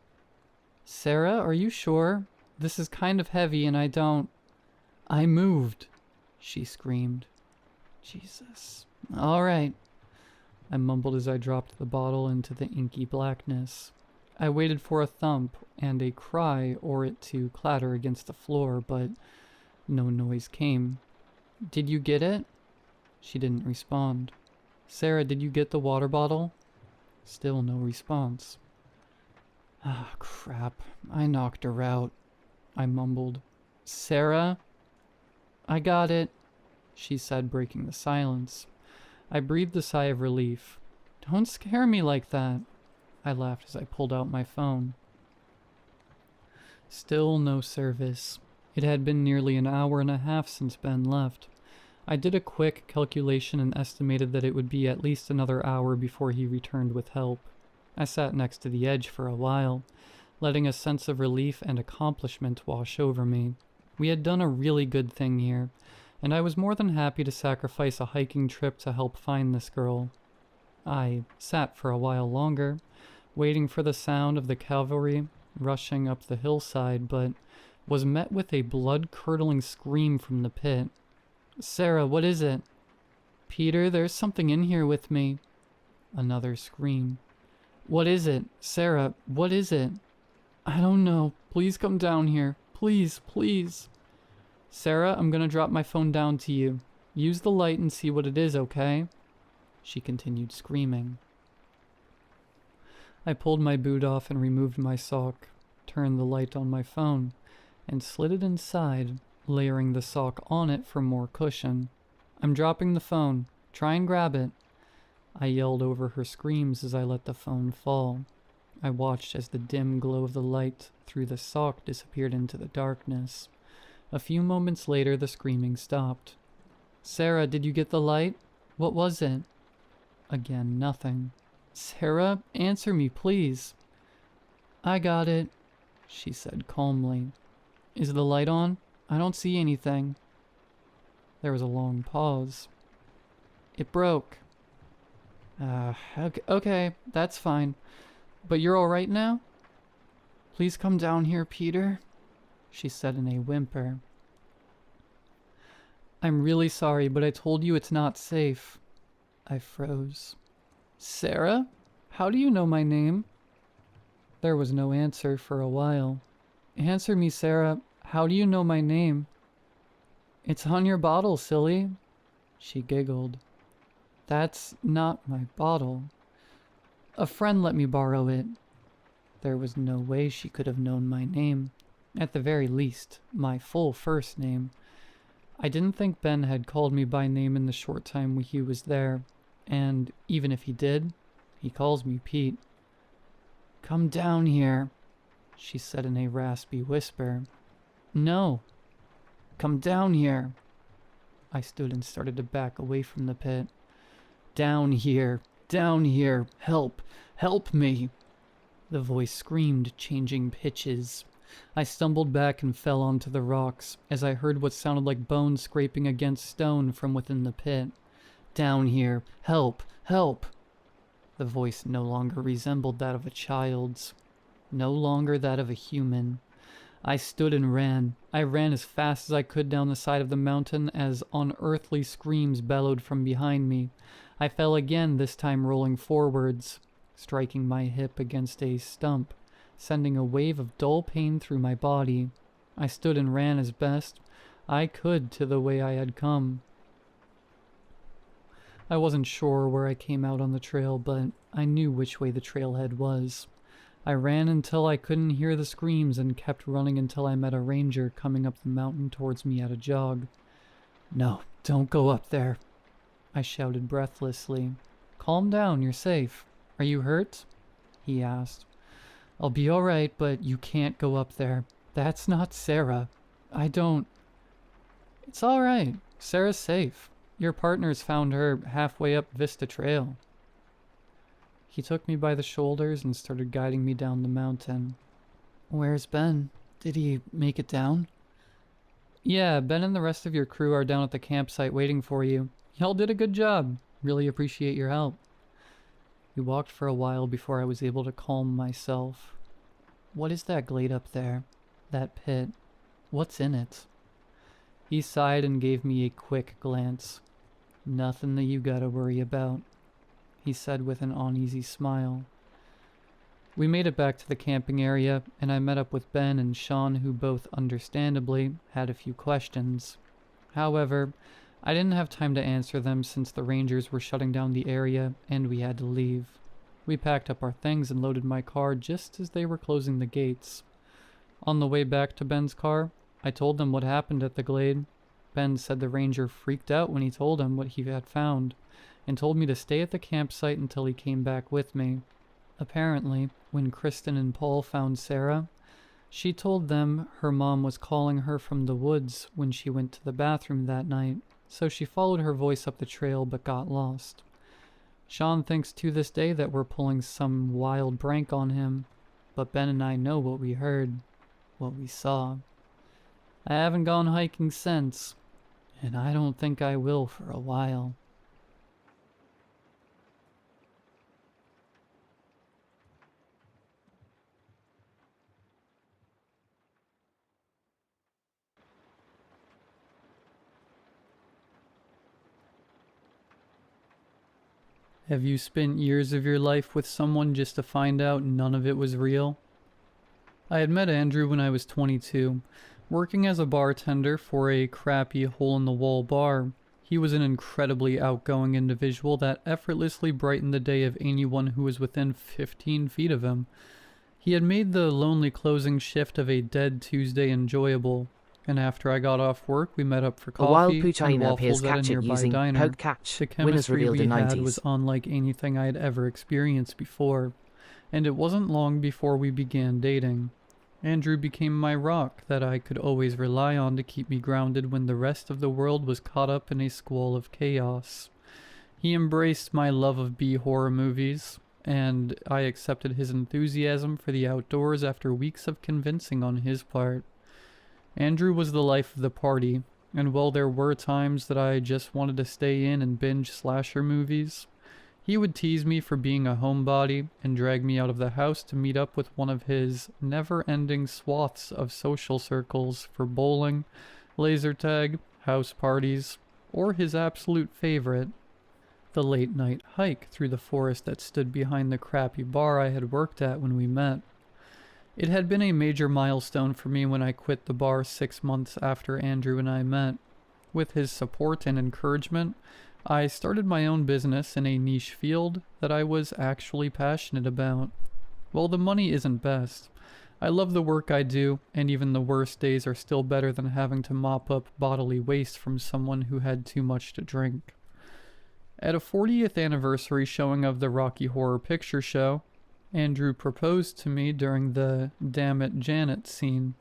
"Sarah, are you sure? This is kind of heavy and I don't—" "I moved," she screamed. "Jesus. All right," I mumbled as I dropped the bottle into the inky blackness. I waited for a thump and a cry or it to clatter against the floor, but no noise came. Did you get it? She didn't respond. Sarah, did you get the water bottle? Still no response. Ah, crap. I knocked her out. I mumbled. Sarah? I got it, she said, breaking the silence. I breathed a sigh of relief. Don't scare me like that. I laughed as I pulled out my phone. Still no service. It had been nearly an hour and a half since Ben left. I did a quick calculation and estimated that it would be at least another hour before he returned with help. I sat next to the edge for a while, letting a sense of relief and accomplishment wash over me. We had done a really good thing here, and I was more than happy to sacrifice a hiking trip to help find this girl. I sat for a while longer, waiting for the sound of the cavalry rushing up the hillside, but was met with a blood-curdling scream from the pit. Sarah, what is it? Peter, there's something in here with me. Another scream. What is it? Sarah, what is it? I don't know. Please come down here. Please, please. Sarah, I'm gonna drop my phone down to you. Use the light and see what it is, okay? She continued screaming. I pulled my boot off and removed my sock, turned the light on my phone, and slid it inside, layering the sock on it for more cushion. I'm dropping the phone. Try and grab it. I yelled over her screams as I let the phone fall. I watched as the dim glow of the light through the sock disappeared into the darkness. A few moments later, the screaming stopped. Sarah, did you get the light? What was it? Again, nothing. Sarah, answer me, please. I got it, she said calmly. Is the light on? I don't see anything. There was a long pause. It broke. Okay, that's fine. But you're all right now? Please come down here, Peter, she said in a whimper. I'm really sorry, but I told you it's not safe. I froze. Sarah? How do you know my name? There was no answer for a while. Answer me, Sarah. How do you know my name? It's on your bottle, silly. She giggled. That's not my bottle. A friend let me borrow it. There was no way she could have known my name. At the very least, my full first name. I didn't think Ben had called me by name in the short time he was there, and even if he did, he calls me Pete. Come down here, she said in a raspy whisper. No. Come down here. I stood and started to back away from the pit. Down here. Down here. Help. Help me. The voice screamed, changing pitches. I stumbled back and fell onto the rocks as I heard what sounded like bones scraping against stone from within the pit. Down here. Help. Help. The voice no longer resembled that of a child's. No longer that of a human. I stood and ran. I ran as fast as I could down the side of the mountain as unearthly screams bellowed from behind me. I fell again, this time rolling forwards, striking my hip against a stump, sending a wave of dull pain through my body. I stood and ran as best I could to the way I had come. I wasn't sure where I came out on the trail, but I knew which way the trailhead was. I ran until I couldn't hear the screams and kept running until I met a ranger coming up the mountain towards me at a jog. No, don't go up there, I shouted breathlessly. Calm down, you're safe. Are you hurt? He asked. I'll be all right, but you can't go up there. That's not Sarah. I don't... It's all right. Sarah's safe. Your partner's found her halfway up Vista Trail. He took me by the shoulders and started guiding me down the mountain. Where's Ben? Did he make it down? Yeah, Ben and the rest of your crew are down at the campsite waiting for you. Y'all did a good job. Really appreciate your help. We walked for a while before I was able to calm myself. What is that glade up there? That pit? What's in it? He sighed and gave me a quick glance. Nothing that you gotta worry about, he said with an uneasy smile. We made it back to the camping area, and I met up with Ben and Sean, who both understandably had a few questions. However, I didn't have time to answer them since the Rangers were shutting down the area and we had to leave. We packed up our things and loaded my car just as they were closing the gates. On the way back to Ben's car, I told them what happened at the glade. Ben said the ranger freaked out when he told him what he had found, and told me to stay at the campsite until he came back with me. Apparently, when Kristen and Paul found Sarah, she told them her mom was calling her from the woods when she went to the bathroom that night, so she followed her voice up the trail but got lost. Sean thinks to this day that we're pulling some wild prank on him, but Ben and I know what we heard, what we saw. I haven't gone hiking since, and I don't think I will for a while. Have you spent years of your life with someone just to find out none of it was real? I had met Andrew when I was 22, working as a bartender for a crappy hole-in-the-wall bar. He was an incredibly outgoing individual that effortlessly brightened the day of anyone who was within 15 feet of him. He had made the lonely closing shift of a dead Tuesday enjoyable, and after I got off work, we met up for A wild coffee pooch and hyena appears waffles at a catch it nearby using diner. poke catch. The Winners chemistry revealed we in had 90s. was unlike anything I had ever experienced before, and it wasn't long before we began dating. Andrew became my rock that I could always rely on to keep me grounded when the rest of the world was caught up in a squall of chaos. He embraced my love of B-horror movies, and I accepted his enthusiasm for the outdoors after weeks of convincing on his part. Andrew was the life of the party, and while there were times that I just wanted to stay in and binge slasher movies, he would tease me for being a homebody and drag me out of the house to meet up with one of his never-ending swaths of social circles for bowling, laser tag, house parties, or his absolute favorite, the late-night hike through the forest that stood behind the crappy bar I had worked at when we met. It had been a major milestone for me when I quit the bar 6 months after Andrew and I met. With his support and encouragement, I started my own business in a niche field that I was actually passionate about. While the money isn't best, I love the work I do, and even the worst days are still better than having to mop up bodily waste from someone who had too much to drink. At a 40th anniversary showing of the Rocky Horror Picture Show, Andrew proposed to me during the Damn It Janet scene.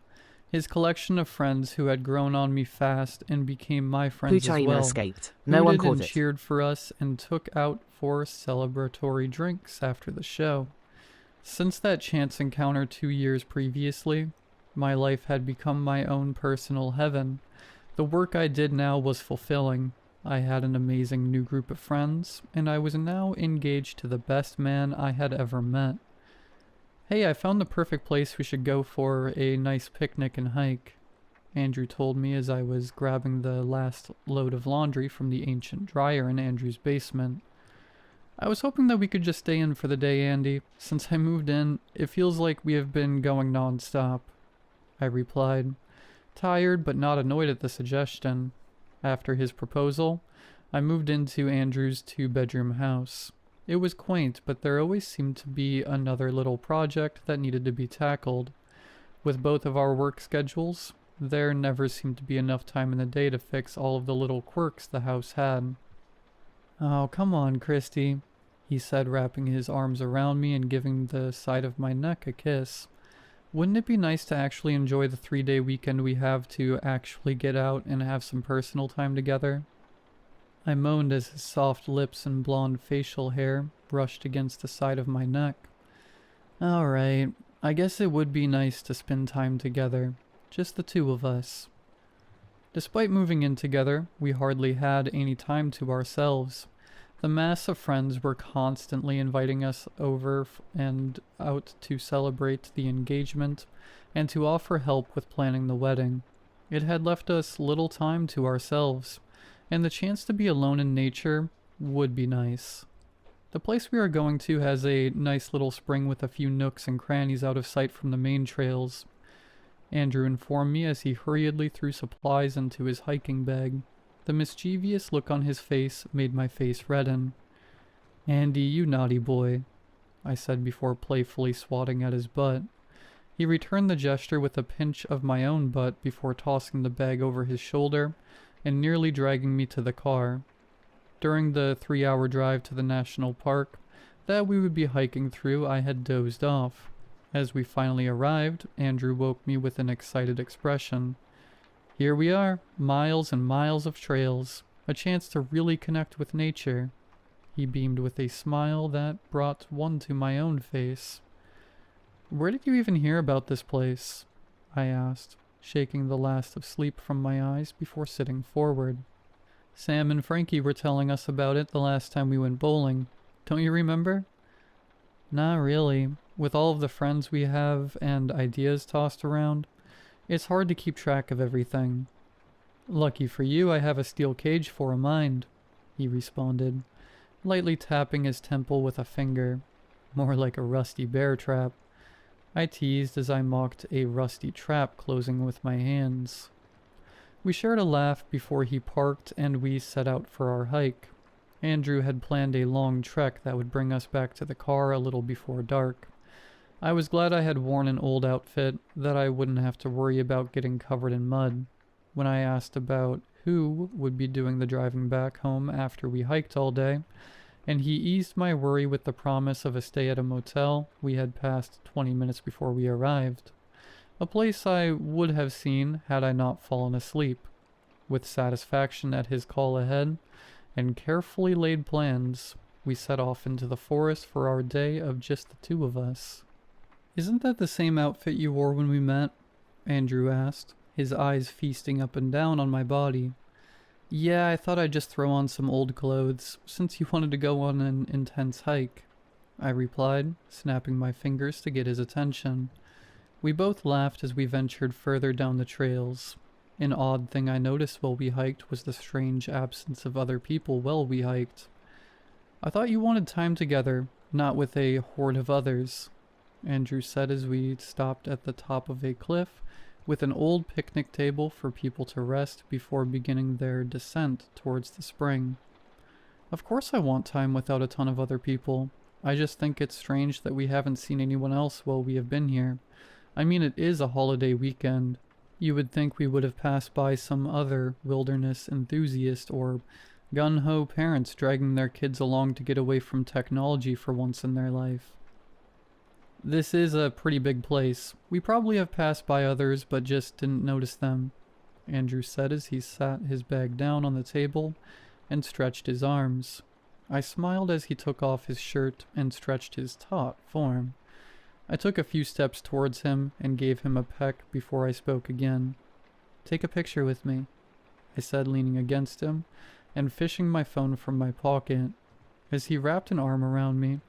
His collection of friends who had grown on me fast and became my friends Pooch as hyena well escaped. No one hooted caught and it. cheered for us and took out for celebratory drinks after the show. Since that chance encounter 2 years previously, my life had become my own personal heaven. The work I did now was fulfilling. I had an amazing new group of friends, and I was now engaged to the best man I had ever met. Hey, I found the perfect place we should go for a nice picnic and hike, Andrew told me as I was grabbing the last load of laundry from the ancient dryer in Andrew's basement. I was hoping that we could just stay in for the day, Andy. Since I moved in, it feels like we have been going non-stop, I replied, tired but not annoyed at the suggestion. After his proposal, I moved into Andrew's 2-bedroom house. It was quaint, but there always seemed to be another little project that needed to be tackled. With both of our work schedules, there never seemed to be enough time in the day to fix all of the little quirks the house had. "Oh, come on, Christy," he said, wrapping his arms around me and giving the side of my neck a kiss. "Wouldn't it be nice to actually enjoy the 3-day weekend we have to actually get out and have some personal time together?" I moaned as his soft lips and blonde facial hair brushed against the side of my neck. "Alright, I guess it would be nice to spend time together, just the two of us." Despite moving in together, we hardly had any time to ourselves. The mass of friends were constantly inviting us over and out to celebrate the engagement and to offer help with planning the wedding. It had left us little time to ourselves, and the chance to be alone in nature would be nice. The place we are going to has a nice little spring with a few nooks and crannies out of sight from the main trails. Andrew informed me as he hurriedly threw supplies into his hiking bag. The mischievous look on his face made my face redden. "Andy, you naughty boy," I said before playfully swatting at his butt. He returned the gesture with a pinch of my own butt before tossing the bag over his shoulder and nearly dragging me to the car. During the 3-hour drive to the national park that we would be hiking through, I had dozed off. As we finally arrived, Andrew woke me with an excited expression. Here we are, miles and miles of trails, a chance to really connect with nature. He beamed with a smile that brought one to my own face. "Where did you even hear about this place?" I asked, shaking the last of sleep from my eyes before sitting forward. "Sam and Frankie were telling us about it the last time we went bowling. Don't you remember?" "Not really. With all of the friends we have and ideas tossed around, it's hard to keep track of everything." "Lucky for you, I have a steel cage for a mind," he responded, lightly tapping his temple with a finger. "More like a rusty bear trap," I teased as I mocked a rusty trap closing with my hands. We shared a laugh before he parked and we set out for our hike. Andrew had planned a long trek that would bring us back to the car a little before dark. I was glad I had worn an old outfit, that I wouldn't have to worry about getting covered in mud. When I asked about who would be doing the driving back home after we hiked all day, and he eased my worry with the promise of a stay at a motel we had passed 20 minutes before we arrived. A place I would have seen had I not fallen asleep. With satisfaction at his call ahead, and carefully laid plans, we set off into the forest for our day of just the two of us. "Isn't that the same outfit you wore when we met?" Andrew asked, his eyes feasting up and down on my body. "Yeah, I thought I'd just throw on some old clothes, since you wanted to go on an intense hike," I replied, snapping my fingers to get his attention. We both laughed as we ventured further down the trails. An odd thing I noticed while we hiked was the strange absence of other people while we hiked. "I thought you wanted time together, not with a horde of others," Andrew said as we stopped at the top of a cliff with an old picnic table for people to rest before beginning their descent towards the spring. "Of course I want time without a ton of other people. I just think it's strange that we haven't seen anyone else while we have been here. I mean, it is a holiday weekend. You would think we would have passed by some other wilderness enthusiast or gun-ho parents dragging their kids along to get away from technology for once in their life." "This is a pretty big place. We probably have passed by others but just didn't notice them," Andrew said as he sat his bag down on the table and stretched his arms. I smiled as he took off his shirt and stretched his taut form. I took a few steps towards him and gave him a peck before I spoke again. "Take a picture with me," I said, leaning against him and fishing my phone from my pocket. As he wrapped an arm around me,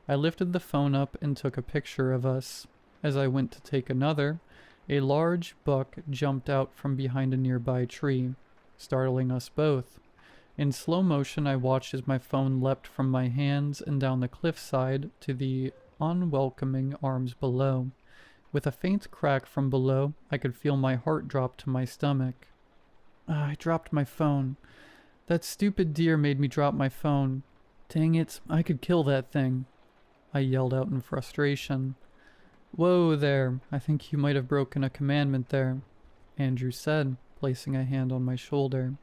I lifted the phone up and took a picture of us. As I went to take another, a large buck jumped out from behind a nearby tree, startling us both. In slow motion, I watched as my phone leapt from my hands and down the cliffside to the unwelcoming arms below. With a faint crack from below, I could feel my heart drop to my stomach. I dropped my phone. That stupid deer made me drop my phone. Dang it, I could kill that thing, I yelled out in frustration. "Whoa there, I think you might have broken a commandment there," Andrew said, placing a hand on my shoulder.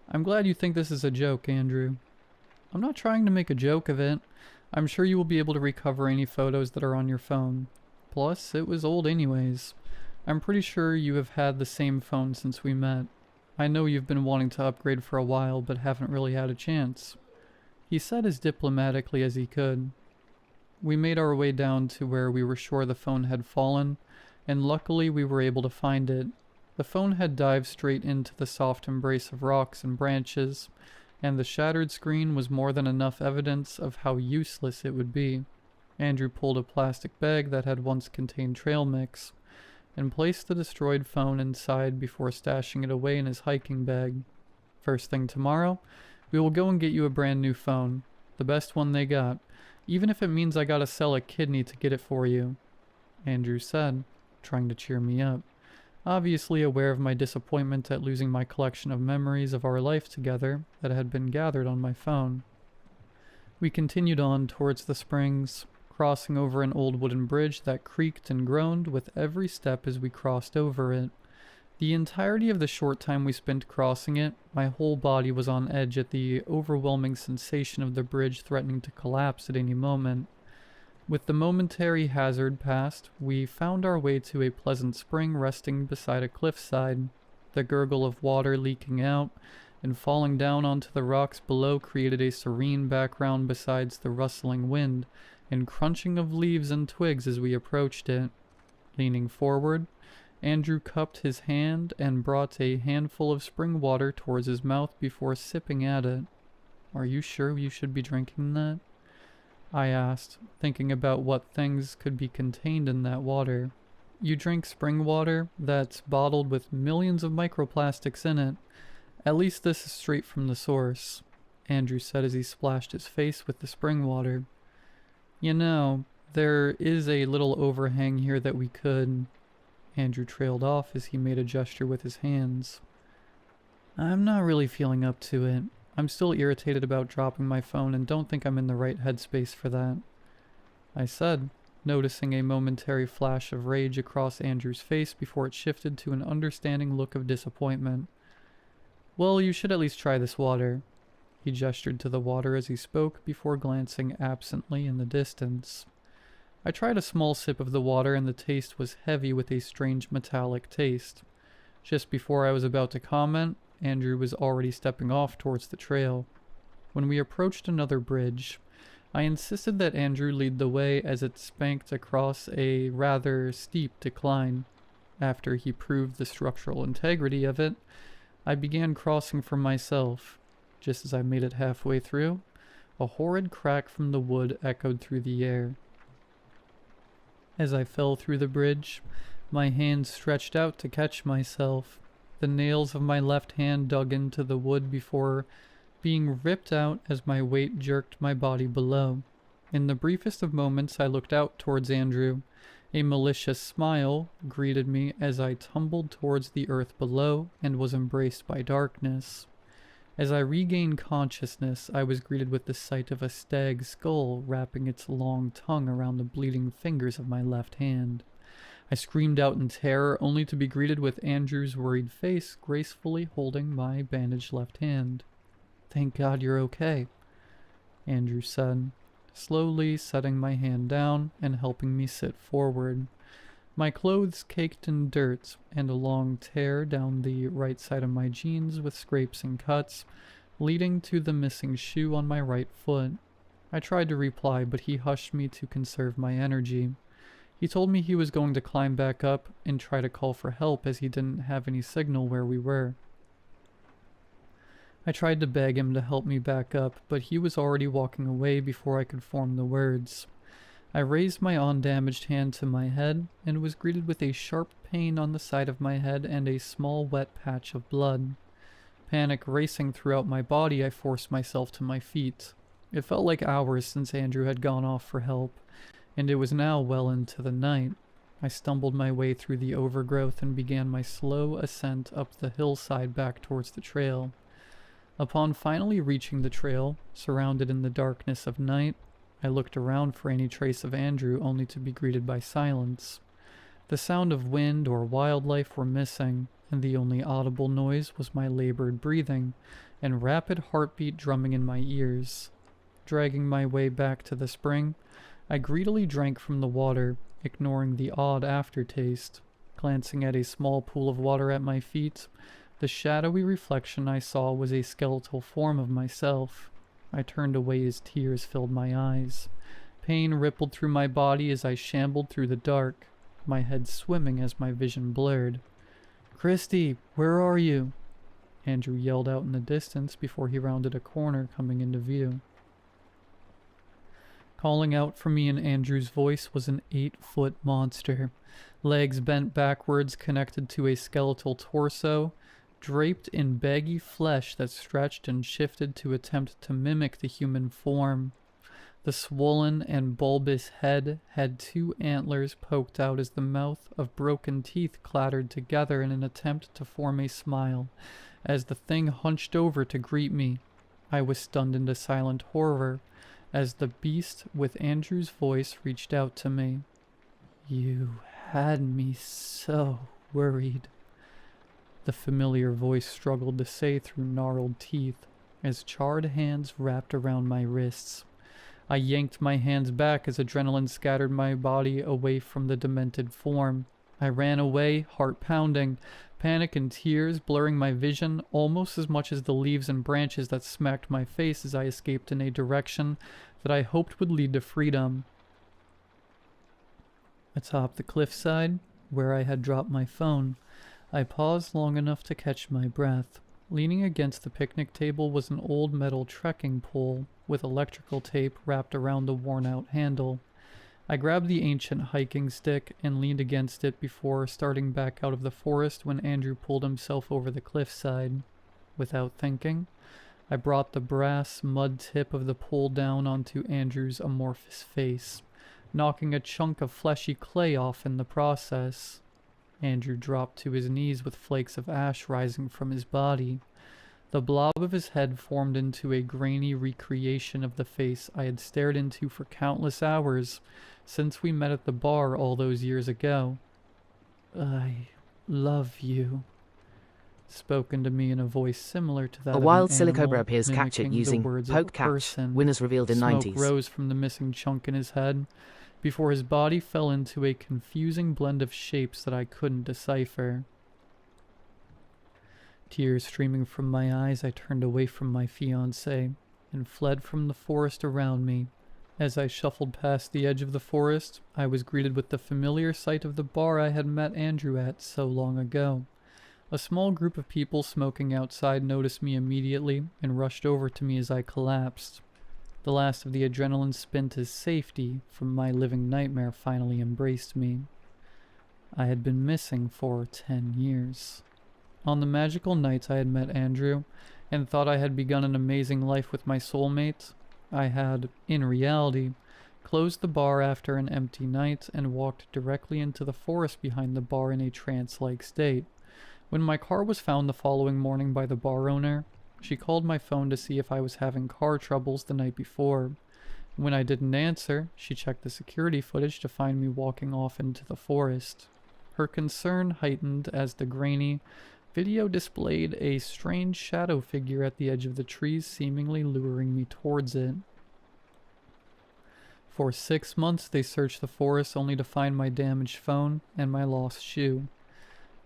"I'm glad you think this is a joke, Andrew." "I'm not trying to make a joke of it. I'm sure you will be able to recover any photos that are on your phone. Plus, it was old anyways. I'm pretty sure you have had the same phone since we met. I know you've been wanting to upgrade for a while, but haven't really had a chance," he said as diplomatically as he could. We made our way down to where we were sure the phone had fallen, and luckily we were able to find it. The phone had dived straight into the soft embrace of rocks and branches, and the shattered screen was more than enough evidence of how useless it would be. Andrew pulled a plastic bag that had once contained trail mix, and placed the destroyed phone inside before stashing it away in his hiking bag. "First thing tomorrow, we will go and get you a brand new phone. The best one they got. Even if it means I gotta sell a kidney to get it for you, Andrew said, trying to cheer me up. Obviously aware of my disappointment at losing my collection of memories of our life together that had been gathered on my phone. We continued on towards the springs, crossing over an old wooden bridge that creaked and groaned with every step as we crossed over it. The entirety of the short time we spent crossing it, my whole body was on edge at the overwhelming sensation of the bridge threatening to collapse at any moment. With the momentary hazard past, we found our way to a pleasant spring resting beside a cliffside. The gurgle of water leaking out and falling down onto the rocks below created a serene background besides the rustling wind and crunching of leaves and twigs as we approached it. Leaning forward, Andrew cupped his hand and brought a handful of spring water towards his mouth before sipping at it. "Are you sure you should be drinking that?" I asked, thinking about what things could be contained in that water. "You drink spring water that's bottled with millions of microplastics in it. At least this is straight from the source," Andrew said as he splashed his face with the spring water. "You know, there is a little overhang here that we could..." Andrew trailed off as he made a gesture with his hands. "I'm not really feeling up to it. I'm still irritated about dropping my phone and don't think I'm in the right headspace for that," I said, noticing a momentary flash of rage across Andrew's face before it shifted to an understanding look of disappointment. "Well, you should at least try this water." He gestured to the water as he spoke before glancing absently in the distance. I tried a small sip of the water and the taste was heavy with a strange metallic taste. Just before I was about to comment, Andrew was already stepping off towards the trail. When we approached another bridge, I insisted that Andrew lead the way as it spanked across a rather steep decline. After he proved the structural integrity of it, I began crossing for myself. Just as I made it halfway through, a horrid crack from the wood echoed through the air. As I fell through the bridge, my hands stretched out to catch myself. The nails of my left hand dug into the wood before being ripped out as my weight jerked my body below. In the briefest of moments, I looked out towards Andrew. A malicious smile greeted me as I tumbled towards the earth below and was embraced by darkness. As I regained consciousness, I was greeted with the sight of a stag's skull wrapping its long tongue around the bleeding fingers of my left hand. I screamed out in terror, only to be greeted with Andrew's worried face gracefully holding my bandaged left hand. "Thank God you're okay," Andrew said, slowly setting my hand down and helping me sit forward. My clothes caked in dirt and a long tear down the right side of my jeans with scrapes and cuts, leading to the missing shoe on my right foot. I tried to reply, but he hushed me to conserve my energy. He told me he was going to climb back up and try to call for help as he didn't have any signal where we were. I tried to beg him to help me back up, but he was already walking away before I could form the words. I raised my undamaged hand to my head and was greeted with a sharp pain on the side of my head and a small wet patch of blood. Panic racing throughout my body, I forced myself to my feet. It felt like hours since Andrew had gone off for help, and it was now well into the night. I stumbled my way through the overgrowth and began my slow ascent up the hillside back towards the trail. Upon finally reaching the trail, surrounded in the darkness of night, I looked around for any trace of Andrew only to be greeted by silence. The sound of wind or wildlife were missing, and the only audible noise was my labored breathing and rapid heartbeat drumming in my ears. Dragging my way back to the spring, I greedily drank from the water, ignoring the odd aftertaste. Glancing at a small pool of water at my feet, the shadowy reflection I saw was a skeletal form of myself. I turned away as tears filled my eyes. Pain rippled through my body as I shambled through the dark, my head swimming as my vision blurred. "Christy, where are you?" Andrew yelled out in the distance before he rounded a corner coming into view. Calling out for me in Andrew's voice was an 8-foot monster, legs bent backwards connected to a skeletal torso, draped in baggy flesh that stretched and shifted to attempt to mimic the human form. The swollen and bulbous head had 2 antlers poked out as the mouth of broken teeth clattered together in an attempt to form a smile. As the thing hunched over to greet me, I was stunned into silent horror as the beast with Andrew's voice reached out to me. "You had me so worried," the familiar voice struggled to say through gnarled teeth as charred hands wrapped around my wrists. I yanked my hands back as adrenaline scattered my body away from the demented form. I ran away, heart pounding, panic and tears blurring my vision almost as much as the leaves and branches that smacked my face as I escaped in a direction that I hoped would lead to freedom. Atop the cliffside, where I had dropped my phone, I paused long enough to catch my breath. Leaning against the picnic table was an old metal trekking pole with electrical tape wrapped around the worn-out handle. I grabbed the ancient hiking stick and leaned against it before starting back out of the forest when Andrew pulled himself over the cliffside. Without thinking, I brought the brass mud tip of the pole down onto Andrew's amorphous face, knocking a chunk of fleshy clay off in the process. Andrew dropped to his knees with flakes of ash rising from his body. The blob of his head formed into a grainy recreation of the face I had stared into for countless hours since we met at the bar all those years ago. "I love you," spoken to me in a voice similar to that A of wild an animal, silicobra appears catch it mimicking the using words of a poke catch. person. Winners revealed in Smoke 90s. rose from the missing chunk in his head before his body fell into a confusing blend of shapes that I couldn't decipher. Tears streaming from my eyes, I turned away from my fiancé and fled from the forest around me. As I shuffled past the edge of the forest, I was greeted with the familiar sight of the bar I had met Andrew at so long ago. A small group of people smoking outside noticed me immediately and rushed over to me as I collapsed. The last of the adrenaline spent as safety from my living nightmare finally embraced me. I had been missing for 10 years. On the magical nights I had met Andrew and thought I had begun an amazing life with my soulmate, I had, in reality, closed the bar after an empty night and walked directly into the forest behind the bar in a trance-like state. When my car was found the following morning by the bar owner, she called my phone to see if I was having car troubles the night before. When I didn't answer, she checked the security footage to find me walking off into the forest. Her concern heightened as the grainy video displayed a strange shadow figure at the edge of the trees, seemingly luring me towards it. For 6 months they searched the forest only to find my damaged phone and my lost shoe.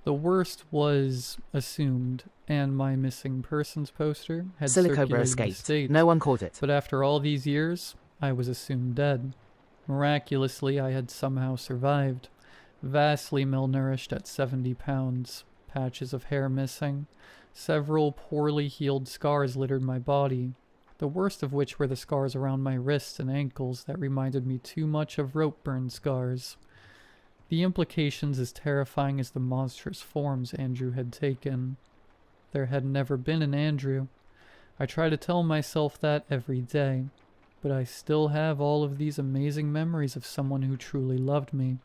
The worst was assumed, and my missing persons poster had Silicobra circulated the escaped. state. No one caught it. But after all these years, I was assumed dead. Miraculously, I had somehow survived, vastly malnourished at 70 pounds, patches of hair missing, several poorly healed scars littered my body, the worst of which were the scars around my wrists and ankles that reminded me too much of rope burn scars. The implications as terrifying as the monstrous forms Andrew had taken. There had never been an Andrew. I try to tell myself that every day, but I still have all of these amazing memories of someone who truly loved me,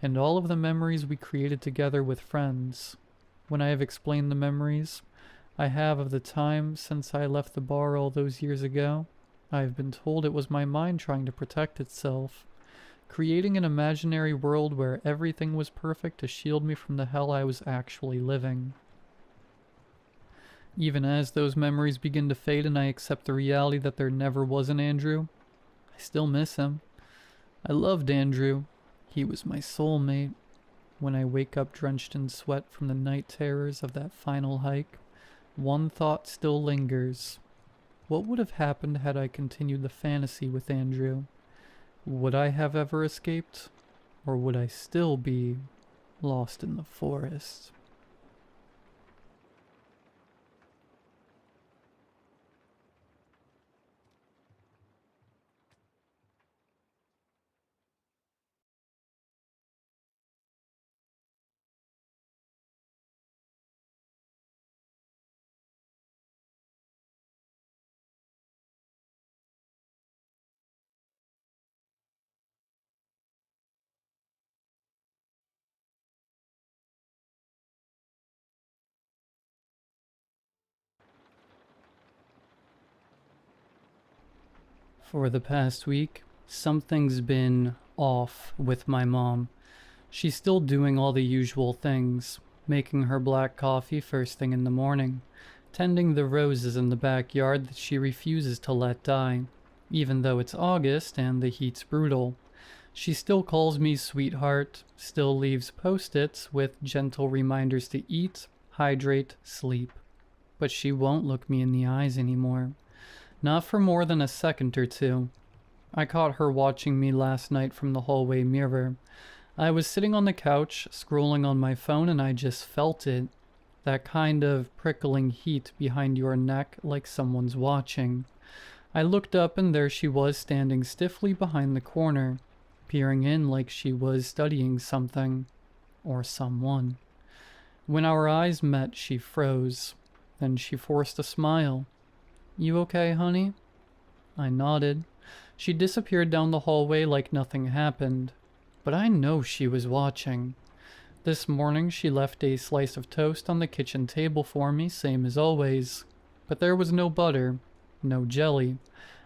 and all of the memories we created together with friends. When I have explained the memories I have of the time since I left the bar all those years ago, I have been told it was my mind trying to protect itself, creating an imaginary world where everything was perfect to shield me from the hell I was actually living. Even as those memories begin to fade and I accept the reality that there never was an Andrew, I still miss him. I loved Andrew. He was my soulmate. When I wake up drenched in sweat from the night terrors of that final hike, one thought still lingers. What would have happened had I continued the fantasy with Andrew? Would I have ever escaped? Or would I still be lost in the forest? For the past week, something's been off with my mom. She's still doing all the usual things, making her black coffee first thing in the morning, tending the roses in the backyard that she refuses to let die, even though it's August and the heat's brutal. She still calls me sweetheart, still leaves post-its with gentle reminders to eat, hydrate, sleep. But she won't look me in the eyes anymore. Not for more than a second or two. I caught her watching me last night from the hallway mirror. I was sitting on the couch, scrolling on my phone, and I just felt it. That kind of prickling heat behind your neck, like someone's watching. I looked up and there she was standing stiffly behind the corner, peering in like she was studying something. Or someone. When our eyes met, she froze. Then she forced a smile. "You okay, honey?" I nodded. She disappeared down the hallway like nothing happened. But I know she was watching. This morning she left a slice of toast on the kitchen table for me, same as always. But there was no butter, no jelly,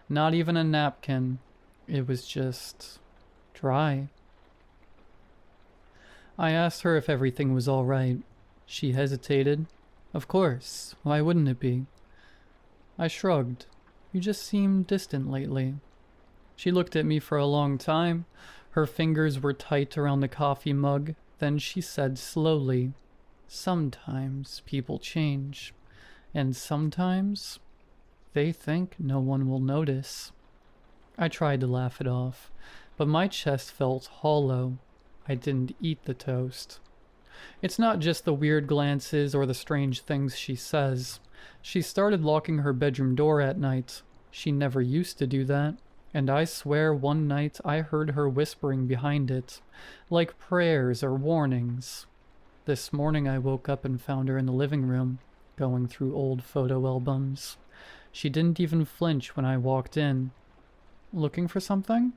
not even a napkin. It was just dry. I asked her if everything was all right. She hesitated. Of course, why wouldn't it be? I shrugged. You just seem distant lately. She looked at me for a long time. Her fingers were tight around the coffee mug. Then she said slowly, "Sometimes people change. And sometimes they think no one will notice." I tried to laugh it off, but my chest felt hollow. I didn't eat the toast. It's not just the weird glances or the strange things she says. She started locking her bedroom door at night. She never used to do that. And I swear one night I heard her whispering behind it, like prayers or warnings. This morning I woke up and found her in the living room, going through old photo albums. She didn't even flinch when I walked in. "Looking for something?"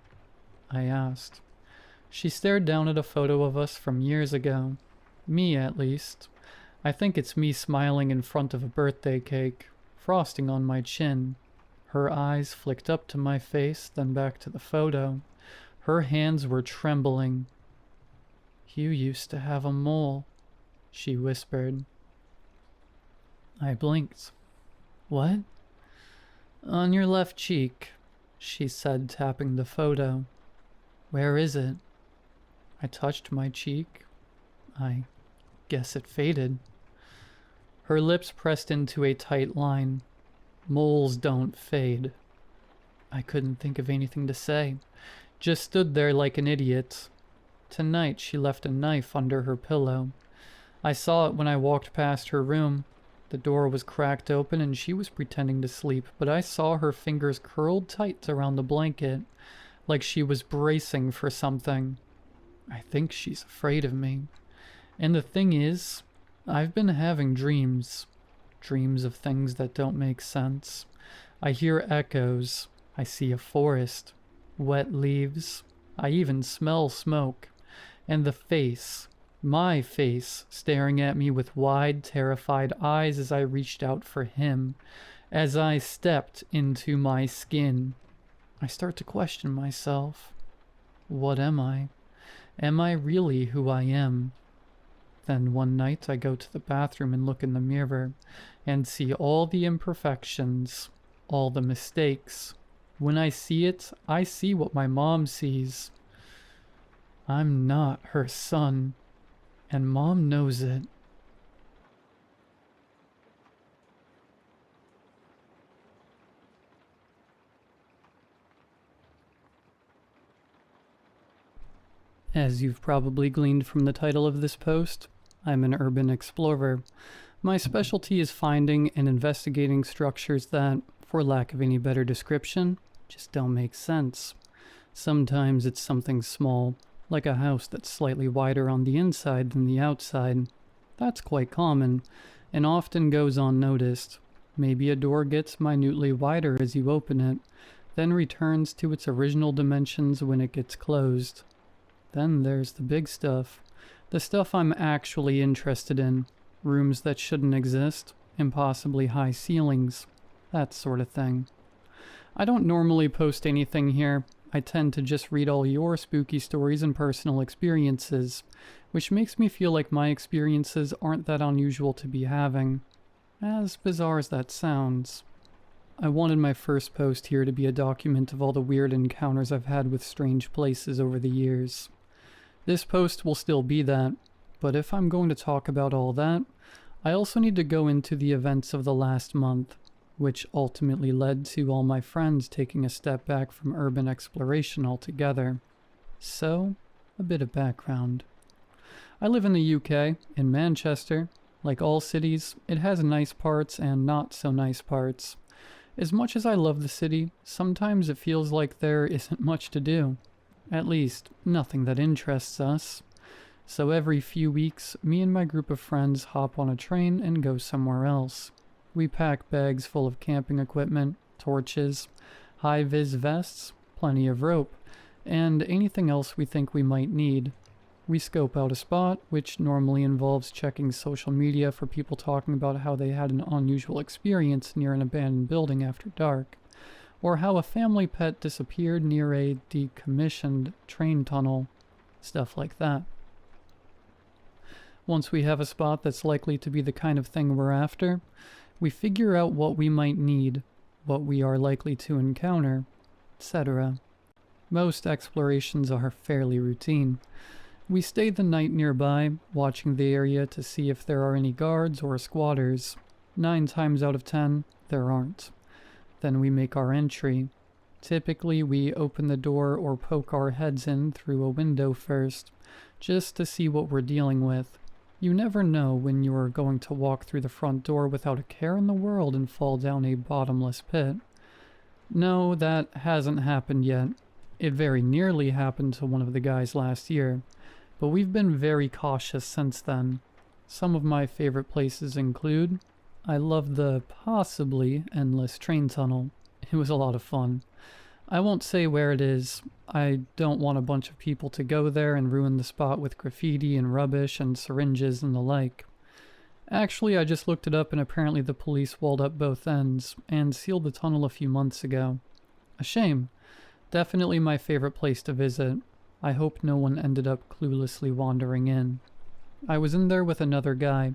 I asked. She stared down at a photo of us from years ago. Me, at least. I think it's me smiling in front of a birthday cake, frosting on my chin. Her eyes flicked up to my face, then back to the photo. Her hands were trembling. "You used to have a mole," she whispered. I blinked. "What?" "On your left cheek," she said, tapping the photo. "Where is it?" I touched my cheek. I guess it faded. Her lips pressed into a tight line. Moles don't fade. I couldn't think of anything to say. Just stood there like an idiot. Tonight she left a knife under her pillow. I saw it when I walked past her room. The door was cracked open and she was pretending to sleep, but I saw her fingers curled tight around the blanket, like she was bracing for something. I think she's afraid of me. And the thing is, I've been having dreams. Dreams of things that don't make sense. I hear echoes. I see a forest. Wet leaves. I even smell smoke. And the face. My face, staring at me with wide, terrified eyes as I reached out for him. As I stepped into my skin. I start to question myself. What am I? Am I really who I am? Then one night I go to the bathroom and look in the mirror and see all the imperfections, all the mistakes. When I see it, I see what my mom sees. I'm not her son, and Mom knows it. As you've probably gleaned from the title of this post, I'm an urban explorer. My specialty is finding and investigating structures that, for lack of any better description, just don't make sense. Sometimes it's something small, like a house that's slightly wider on the inside than the outside. That's quite common, and often goes unnoticed. Maybe a door gets minutely wider as you open it, then returns to its original dimensions when it gets closed. Then there's the big stuff. The stuff I'm actually interested in. Rooms that shouldn't exist, impossibly high ceilings, that sort of thing. I don't normally post anything here. I tend to just read all your spooky stories and personal experiences, which makes me feel like my experiences aren't that unusual to be having. As bizarre as that sounds. I wanted my first post here to be a document of all the weird encounters I've had with strange places over the years. This post will still be that, but if I'm going to talk about all that, I also need to go into the events of the last month, which ultimately led to all my friends taking a step back from urban exploration altogether. So, a bit of background. I live in the UK, in Manchester. Like all cities, it has nice parts and not so nice parts. As much as I love the city, sometimes it feels like there isn't much to do. At least, nothing that interests us. So every few weeks, me and my group of friends hop on a train and go somewhere else. We pack bags full of camping equipment, torches, high-vis vests, plenty of rope, and anything else we think we might need. We scope out a spot, which normally involves checking social media for people talking about how they had an unusual experience near an abandoned building after dark, or how a family pet disappeared near a decommissioned train tunnel, stuff like that. Once we have a spot that's likely to be the kind of thing we're after, we figure out what we might need, what we are likely to encounter, etc. Most explorations are fairly routine. We stay the night nearby, watching the area to see if there are any guards or squatters. 9 times out of 10, there aren't. Then we make our entry. Typically, we open the door or poke our heads in through a window first, just to see what we're dealing with. You never know when you are going to walk through the front door without a care in the world and fall down a bottomless pit. No, that hasn't happened yet. It very nearly happened to one of the guys last year, but we've been very cautious since then. Some of my favorite places include, I love the possibly endless train tunnel. It was a lot of fun. I won't say where it is. I don't want a bunch of people to go there and ruin the spot with graffiti and rubbish and syringes and the like. Actually, I just looked it up and apparently the police walled up both ends and sealed the tunnel a few months ago. A shame. Definitely my favorite place to visit. I hope no one ended up cluelessly wandering in. I was in there with another guy,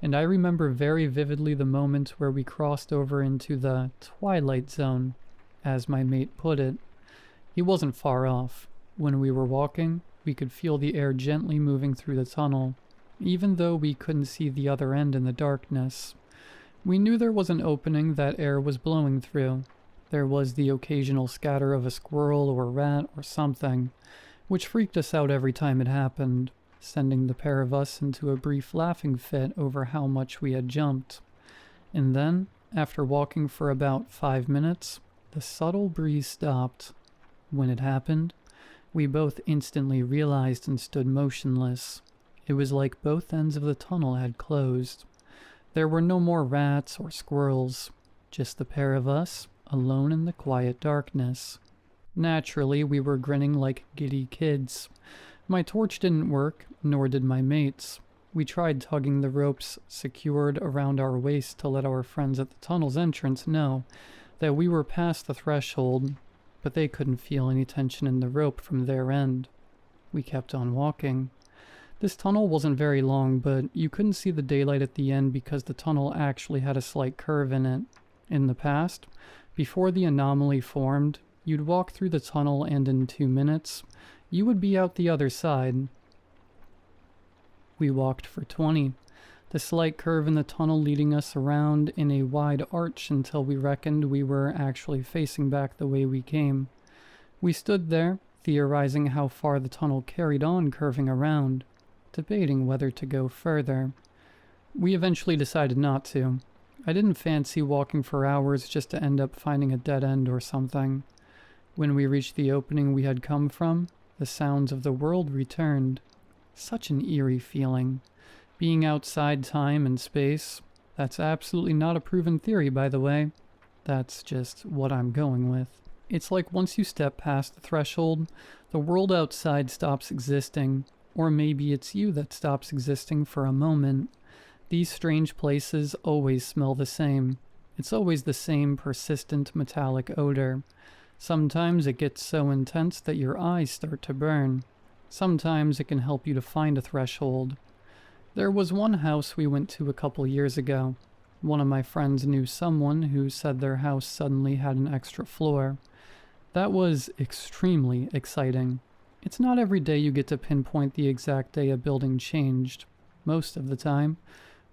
and I remember very vividly the moment where we crossed over into the Twilight Zone, as my mate put it. He wasn't far off. When we were walking, we could feel the air gently moving through the tunnel, even though we couldn't see the other end in the darkness. We knew there was an opening that air was blowing through. There was the occasional scatter of a squirrel or rat or something, which freaked us out every time it happened, sending the pair of us into a brief laughing fit over how much we had jumped. And then, after walking for about 5 minutes, the subtle breeze stopped. When it happened, we both instantly realized and stood motionless. It was like both ends of the tunnel had closed. There were no more rats or squirrels, just the pair of us, alone in the quiet darkness. Naturally, we were grinning like giddy kids. My torch didn't work, nor did my mate's. We tried tugging the ropes secured around our waist to let our friends at the tunnel's entrance know that we were past the threshold, but they couldn't feel any tension in the rope from their end. We kept on walking. This tunnel wasn't very long, but you couldn't see the daylight at the end because the tunnel actually had a slight curve in it. In the past, before the anomaly formed, you'd walk through the tunnel and in 2 minutes, you would be out the other side. We walked for 20. The slight curve in the tunnel leading us around in a wide arch until we reckoned we were actually facing back the way we came. We stood there, theorizing how far the tunnel carried on curving around, debating whether to go further. We eventually decided not to. I didn't fancy walking for hours just to end up finding a dead end or something. When we reached the opening we had come from, the sounds of the world returned. Such an eerie feeling. Being outside time and space, that's absolutely not a proven theory, by the way. That's just what I'm going with. It's like once you step past the threshold, the world outside stops existing, or maybe it's you that stops existing for a moment. These strange places always smell the same. It's always the same persistent metallic odor. Sometimes it gets so intense that your eyes start to burn. Sometimes it can help you to find a threshold. There was one house we went to a couple years ago. One of my friends knew someone who said their house suddenly had an extra floor. That was extremely exciting. It's not every day you get to pinpoint the exact day a building changed. Most of the time,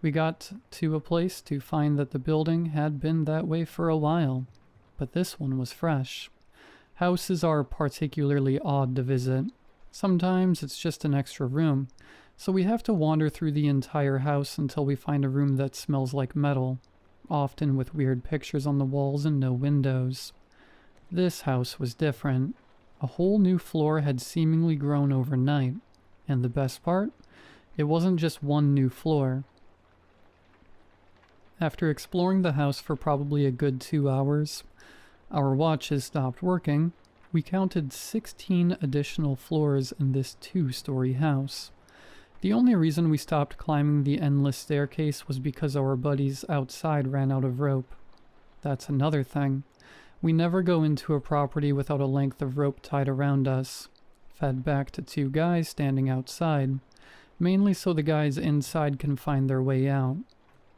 we got to a place to find that the building had been that way for a while. But this one was fresh. Houses are particularly odd to visit. Sometimes it's just an extra room, so we have to wander through the entire house until we find a room that smells like metal, often with weird pictures on the walls and no windows. This house was different. A whole new floor had seemingly grown overnight, and the best part? It wasn't just one new floor. After exploring the house for probably a good 2 hours, our watches stopped working. We counted 16 additional floors in this 2-story house. The only reason we stopped climbing the endless staircase was because our buddies outside ran out of rope. That's another thing. We never go into a property without a length of rope tied around us, fed back to 2 guys standing outside, mainly so the guys inside can find their way out.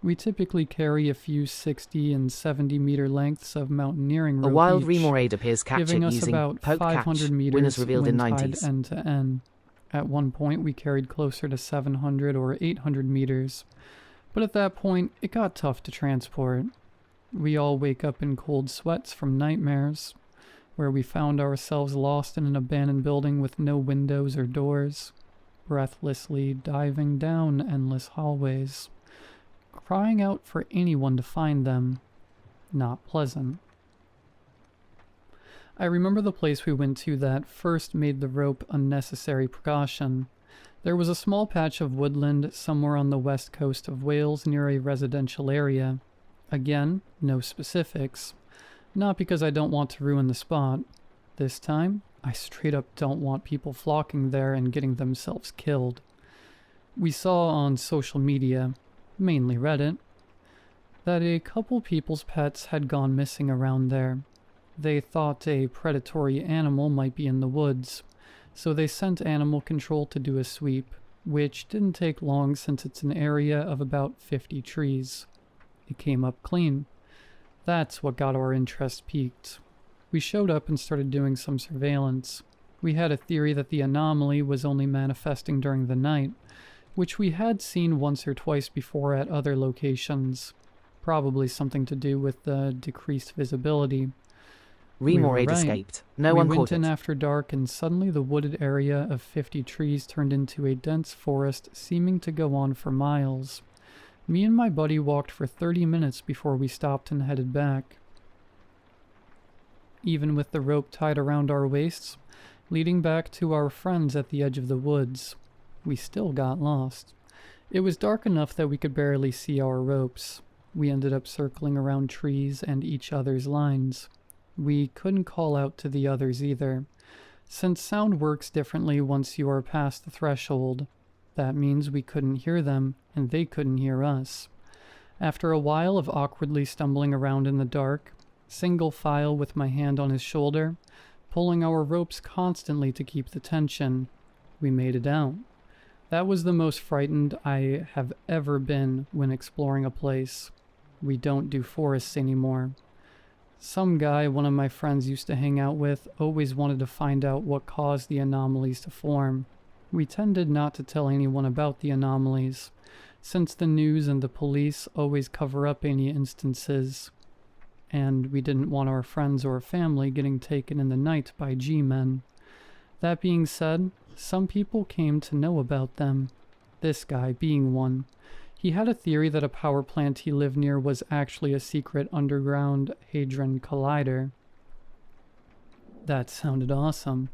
We typically carry a few 60 and 70 meter lengths of mountaineering rope A wild each, remorade appears captured giving us using about poke 500 catch. meters Winners revealed in when tied 90s. end to end. At one point, we carried closer to 700 or 800 meters, but at that point, it got tough to transport. We all wake up in cold sweats from nightmares, where we found ourselves lost in an abandoned building with no windows or doors, breathlessly diving down endless hallways, crying out for anyone to find them. Not pleasant. I remember the place we went to that first made the rope a necessary precaution. There was a small patch of woodland somewhere on the west coast of Wales near a residential area. Again, no specifics. Not because I don't want to ruin the spot. This time, I straight up don't want people flocking there and getting themselves killed. We saw on social media, mainly Reddit, that a couple people's pets had gone missing around there. They thought a predatory animal might be in the woods, so they sent animal control to do a sweep, which didn't take long since it's an area of about 50 trees. It came up clean. That's what got our interest piqued. We showed up and started doing some surveillance. We had a theory that the anomaly was only manifesting during the night, which we had seen once or twice before at other locations. Probably something to do with the decreased visibility. Remorade right. escaped. No We one went caught in it. after dark, and suddenly the wooded area of 50 trees turned into a dense forest seeming to go on for miles. Me and my buddy walked for 30 minutes before we stopped and headed back. Even with the rope tied around our waists, leading back to our friends at the edge of the woods, we still got lost. It was dark enough that we could barely see our ropes. We ended up circling around trees and each other's lines. We couldn't call out to the others either. Since sound works differently once you are past the threshold, that means we couldn't hear them and they couldn't hear us. After a while of awkwardly stumbling around in the dark, single file with my hand on his shoulder, pulling our ropes constantly to keep the tension, we made it out. That was the most frightened I have ever been when exploring a place. We don't do forests anymore. Some guy one of my friends used to hang out with always wanted to find out what caused the anomalies to form. We tended not to tell anyone about the anomalies, since the news and the police always cover up any instances, and we didn't want our friends or family getting taken in the night by G-men. That being said, some people came to know about them, this guy being one. He had a theory that a power plant he lived near was actually a secret underground hadron collider. That sounded awesome.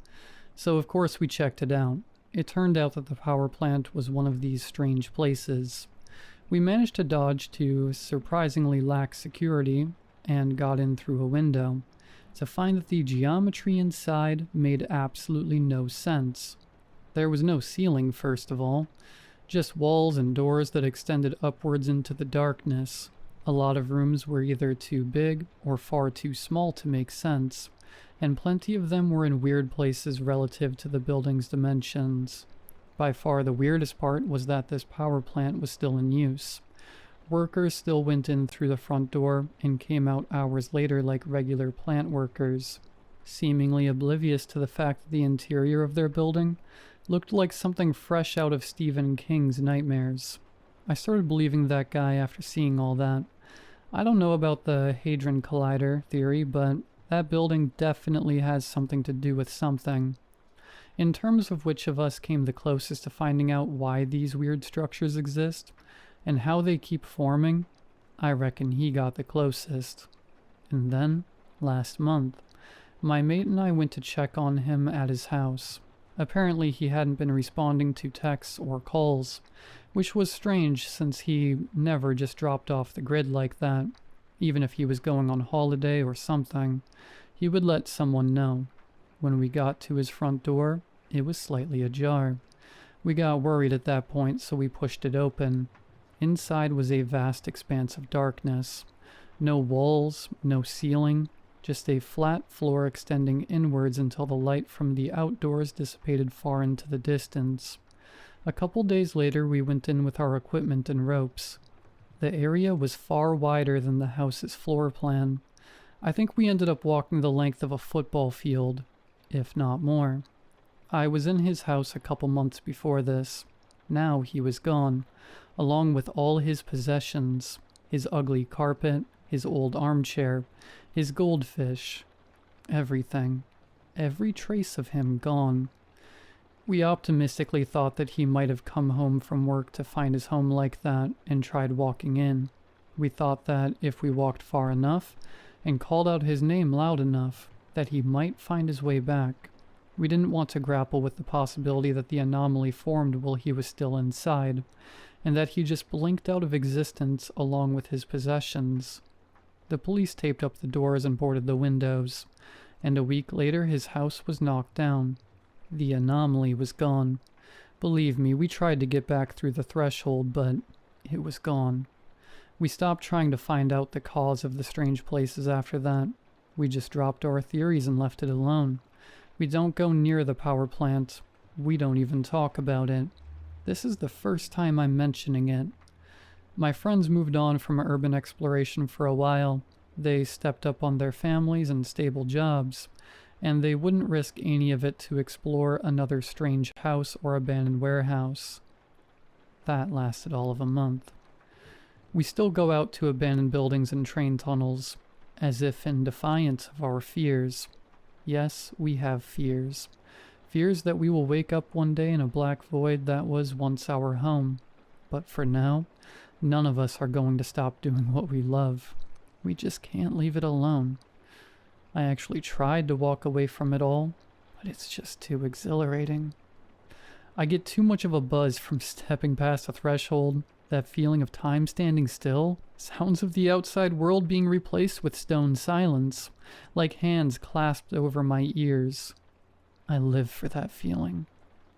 So of course we checked it out. It turned out that the power plant was one of these strange places. We managed to dodge to surprisingly lax security and got in through a window, to find that the geometry inside made absolutely no sense. There was no ceiling, first of all, just walls and doors that extended upwards into the darkness, A lot of rooms were either too big or far too small to make sense, and plenty of them were in weird places relative to the building's dimensions. By far the weirdest part was that this power plant was still in use. Workers still went in through the front door and came out hours later like regular plant workers, seemingly oblivious to the fact that the interior of their building looked like something fresh out of Stephen King's nightmares. I started believing that guy after seeing all that. I don't know about the Hadron Collider theory, but that building definitely has something to do with something. In terms of which of us came the closest to finding out why these weird structures exist, and how they keep forming, I reckon he got the closest. And then, last month, my mate and I went to check on him at his house. Apparently he hadn't been responding to texts or calls, which was strange since he never just dropped off the grid like that. Even if he was going on holiday or something, he would let someone know. When we got to his front door, it was slightly ajar. We got worried at that point, so we pushed it open. Inside was a vast expanse of darkness. No walls, no ceiling, just a flat floor extending inwards until the light from the outdoors dissipated far into the distance. A couple days later, we went in with our equipment and ropes. The area was far wider than the house's floor plan. I think we ended up walking the length of a football field, if not more. I was in his house a couple months before this. Now he was gone, along with all his possessions, his ugly carpet, his old armchair, his goldfish, everything. Every trace of him gone. We optimistically thought that he might have come home from work to find his home like that and tried walking in. We thought that if we walked far enough and called out his name loud enough, that he might find his way back. We didn't want to grapple with the possibility that the anomaly formed while he was still inside, and that he just blinked out of existence along with his possessions. The police taped up the doors and boarded the windows, and a week later his house was knocked down. The anomaly was gone. Believe me, we tried to get back through the threshold, but it was gone. We stopped trying to find out the cause of the strange places after that. We just dropped our theories and left it alone. We don't go near the power plant. We don't even talk about it. This is the first time I'm mentioning it. My friends moved on from urban exploration for a while. They stepped up on their families and stable jobs, and they wouldn't risk any of it to explore another strange house or abandoned warehouse. That lasted all of a month. We still go out to abandoned buildings and train tunnels, as if in defiance of our fears. Yes, we have fears. Fears that we will wake up one day in a black void that was once our home. But for now, none of us are going to stop doing what we love. We just can't leave it alone. I actually tried to walk away from it all, but it's just too exhilarating. I get too much of a buzz from stepping past a threshold, that feeling of time standing still, sounds of the outside world being replaced with stone silence, like hands clasped over my ears. I live for that feeling,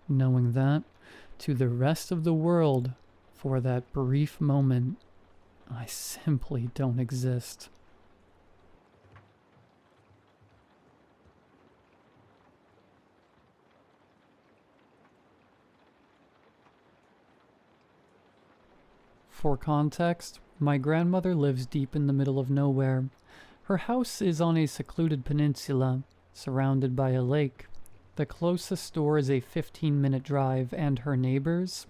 knowing that, to the rest of the world, for that brief moment, I simply don't exist. For context, my grandmother lives deep in the middle of nowhere. Her house is on a secluded peninsula, surrounded by a lake. The closest store is a 15-minute drive, and her neighbors,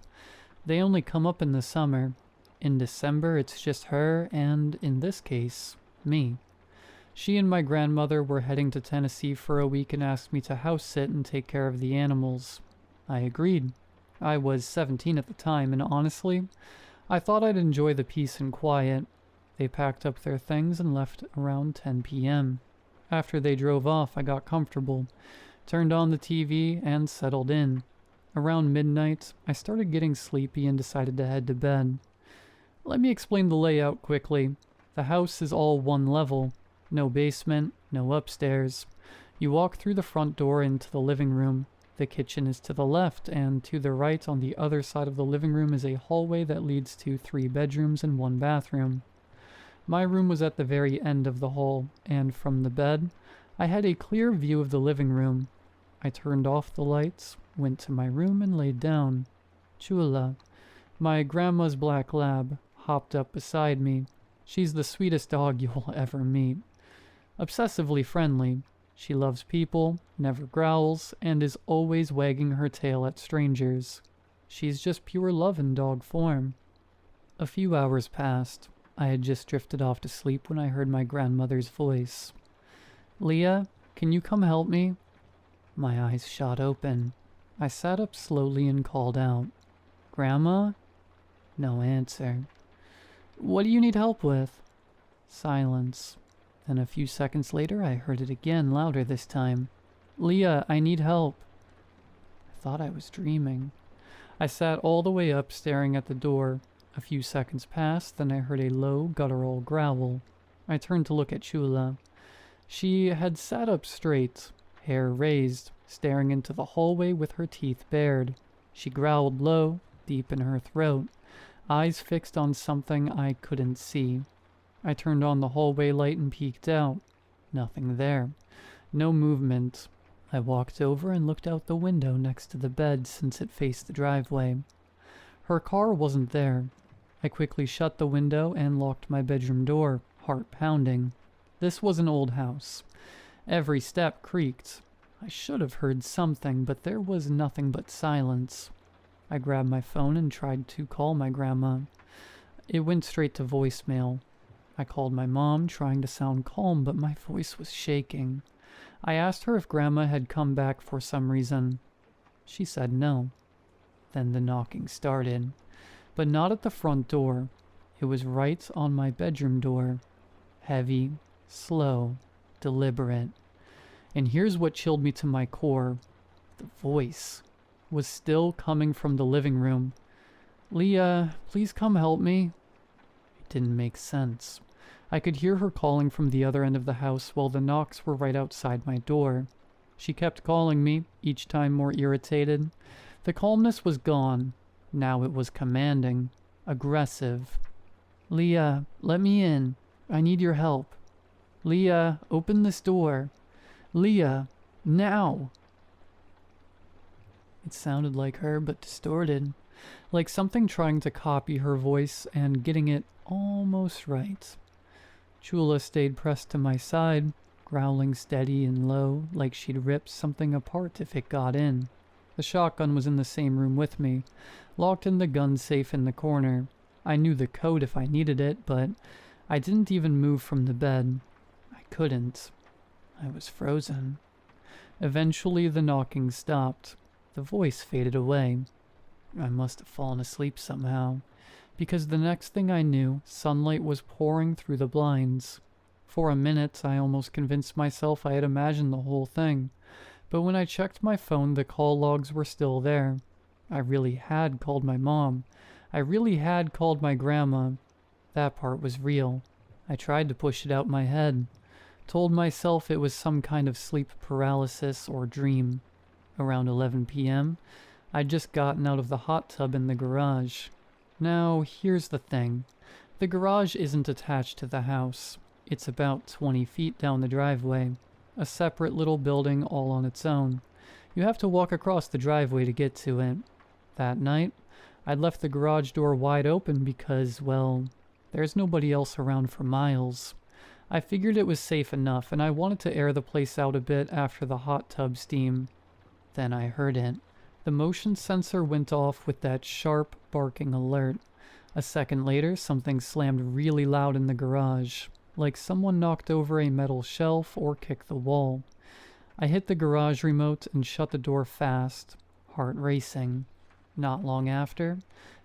they only come up in the summer. In December, it's just her and, in this case, me. She and my grandmother were heading to Tennessee for a week and asked me to house sit and take care of the animals. I agreed. I was 17 at the time, and honestly, I thought I'd enjoy the peace and quiet. They packed up their things and left around 10 p.m. After they drove off, I got comfortable, turned on the TV, and settled in. Around midnight, I started getting sleepy and decided to head to bed. Let me explain the layout quickly. The house is all one level. No basement, no upstairs. You walk through the front door into the living room. The kitchen is to the left, and to the right on the other side of the living room is a hallway that leads to 3 bedrooms and 1 bathroom. My room was at the very end of the hall, and from the bed, I had a clear view of the living room. I turned off the lights, went to my room, and laid down. Chula, my grandma's black lab, hopped up beside me. She's the sweetest dog you will ever meet. Obsessively friendly, she loves people, never growls, and is always wagging her tail at strangers. She's just pure love in dog form. A few hours passed. I had just drifted off to sleep when I heard my grandmother's voice. Leah, can you come help me? My eyes shot open. I sat up slowly and called out. Grandma? No answer. What do you need help with? Silence. Then a few seconds later I heard it again, louder this time. Leah, I need help. I thought I was dreaming. I sat all the way up, staring at the door. A few seconds passed, then I heard a low, guttural growl. I turned to look at Chula. She had sat up straight, hair raised, staring into the hallway with her teeth bared. She growled low, deep in her throat, eyes fixed on something I couldn't see. I turned on the hallway light and peeked out. Nothing there. No movement. I walked over and looked out the window next to the bed since it faced the driveway. Her car wasn't there. I quickly shut the window and locked my bedroom door, heart pounding. This was an old house. Every step creaked. I should have heard something, but there was nothing but silence. I grabbed my phone and tried to call my grandma. It went straight to voicemail. I called my mom, trying to sound calm, but my voice was shaking. I asked her if Grandma had come back for some reason. She said no. Then the knocking started, but not at the front door. It was right on my bedroom door. Heavy, slow, deliberate. And here's what chilled me to my core. The voice was still coming from the living room. Leah, please come help me. It didn't make sense. I could hear her calling from the other end of the house while the knocks were right outside my door. She kept calling me, each time more irritated. The calmness was gone. Now it was commanding, aggressive. Leah, let me in. I need your help. Leah, open this door. Leah, now. It sounded like her, but distorted. Like something trying to copy her voice and getting it almost right. Chula stayed pressed to my side, growling steady and low, like she'd rip something apart if it got in. The shotgun was in the same room with me, locked in the gun safe in the corner. I knew the code if I needed it, but I didn't even move from the bed. I couldn't. I was frozen. Eventually the knocking stopped. The voice faded away. I must have fallen asleep somehow, because the next thing I knew, sunlight was pouring through the blinds. For a minute, I almost convinced myself I had imagined the whole thing, but when I checked my phone, the call logs were still there. I really had called my mom. I really had called my grandma. That part was real. I tried to push it out my head. Told myself it was some kind of sleep paralysis or dream. Around 11 p.m., I'd just gotten out of the hot tub in the garage. Now, here's the thing. The garage isn't attached to the house. It's about 20 feet down the driveway. A separate little building all on its own. You have to walk across the driveway to get to it. That night, I'd left the garage door wide open because, well, there's nobody else around for miles. I figured it was safe enough, and I wanted to air the place out a bit after the hot tub steam. Then I heard it. The motion sensor went off with that sharp, barking alert. A second later, something slammed really loud in the garage, like someone knocked over a metal shelf or kicked the wall. I hit the garage remote and shut the door fast, heart racing. Not long after,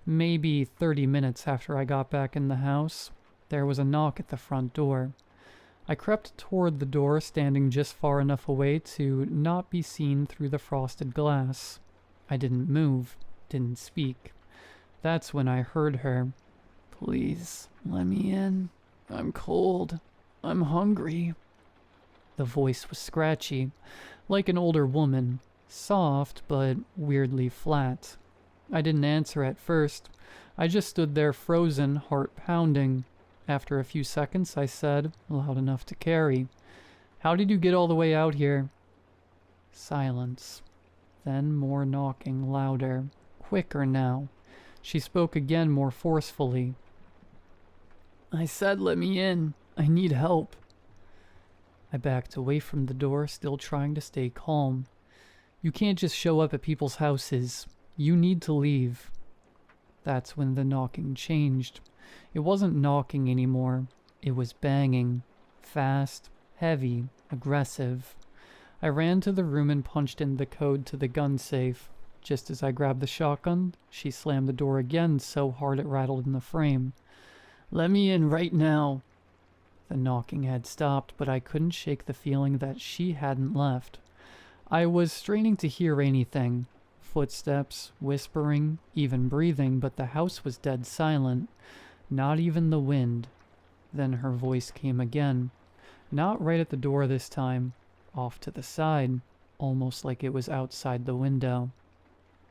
maybe 30 minutes after I got back in the house, there was a knock at the front door. I crept toward the door, standing just far enough away to not be seen through the frosted glass. I didn't move, didn't speak. That's when I heard her. Please, let me in. I'm cold. I'm hungry. The voice was scratchy, like an older woman, soft but weirdly flat. I didn't answer at first. I just stood there frozen, heart pounding. After a few seconds, I said, loud enough to carry, "How did you get all the way out here?" Silence. Then more knocking, louder, quicker now. She spoke again more forcefully. "I said let me in. I need help." I backed away from the door, still trying to stay calm. "You can't just show up at people's houses. You need to leave." That's when the knocking changed. It wasn't knocking anymore. It was banging. Fast, heavy, aggressive. I ran to the room and punched in the code to the gun safe. Just as I grabbed the shotgun, she slammed the door again so hard it rattled in the frame. "Let me in right now." The knocking had stopped, but I couldn't shake the feeling that she hadn't left. I was straining to hear anything. Footsteps, whispering, even breathing, but the house was dead silent. Not even the wind. Then her voice came again. Not right at the door this time. Off to the side, almost like it was outside the window.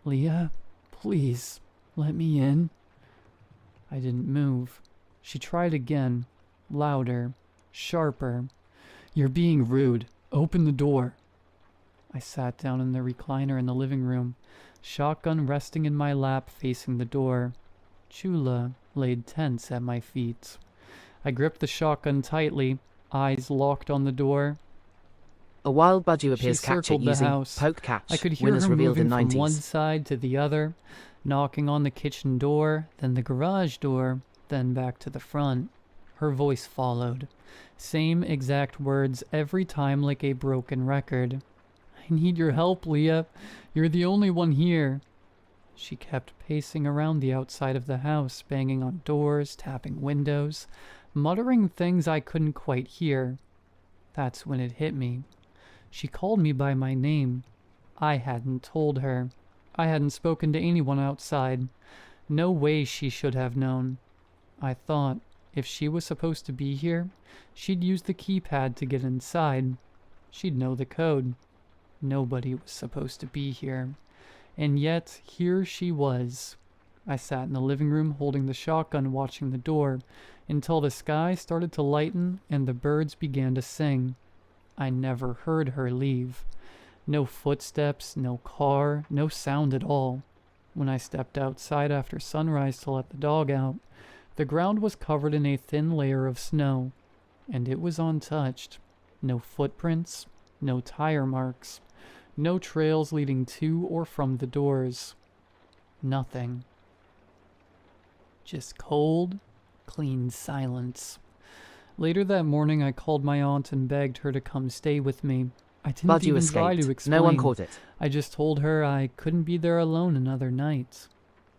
"Leah, please, let me in." I didn't move. She tried again, louder, sharper. "You're being rude. Open the door." I sat down in the recliner in the living room, shotgun resting in my lap facing the door. Chula laid tense at my feet. I gripped the shotgun tightly, eyes locked on the door. A wild budgie She appears captured circled the using house. poke catch. I could hear Winners her revealed moving in from one 90s. side to the other, knocking on the kitchen door, then the garage door, then back to the front. Her voice followed. Same exact words every time like a broken record. "I need your help, Leah. You're the only one here." She kept pacing around the outside of the house, banging on doors, tapping windows, muttering things I couldn't quite hear. That's when it hit me. She called me by my name. I hadn't told her. I hadn't spoken to anyone outside. No way she should have known. I thought, if she was supposed to be here, she'd use the keypad to get inside. She'd know the code. Nobody was supposed to be here. And yet, here she was. I sat in the living room holding the shotgun watching the door until the sky started to lighten and the birds began to sing. I never heard her leave. No footsteps, no car, no sound at all. When I stepped outside after sunrise to let the dog out, the ground was covered in a thin layer of snow, and it was untouched. No footprints, no tire marks, no trails leading to or from the doors. Nothing. Just cold, clean silence. Later that morning, I called my aunt and begged her to come stay with me. I didn't Budgie even try escaped. to explain. No one caught it. I just told her I couldn't be there alone another night.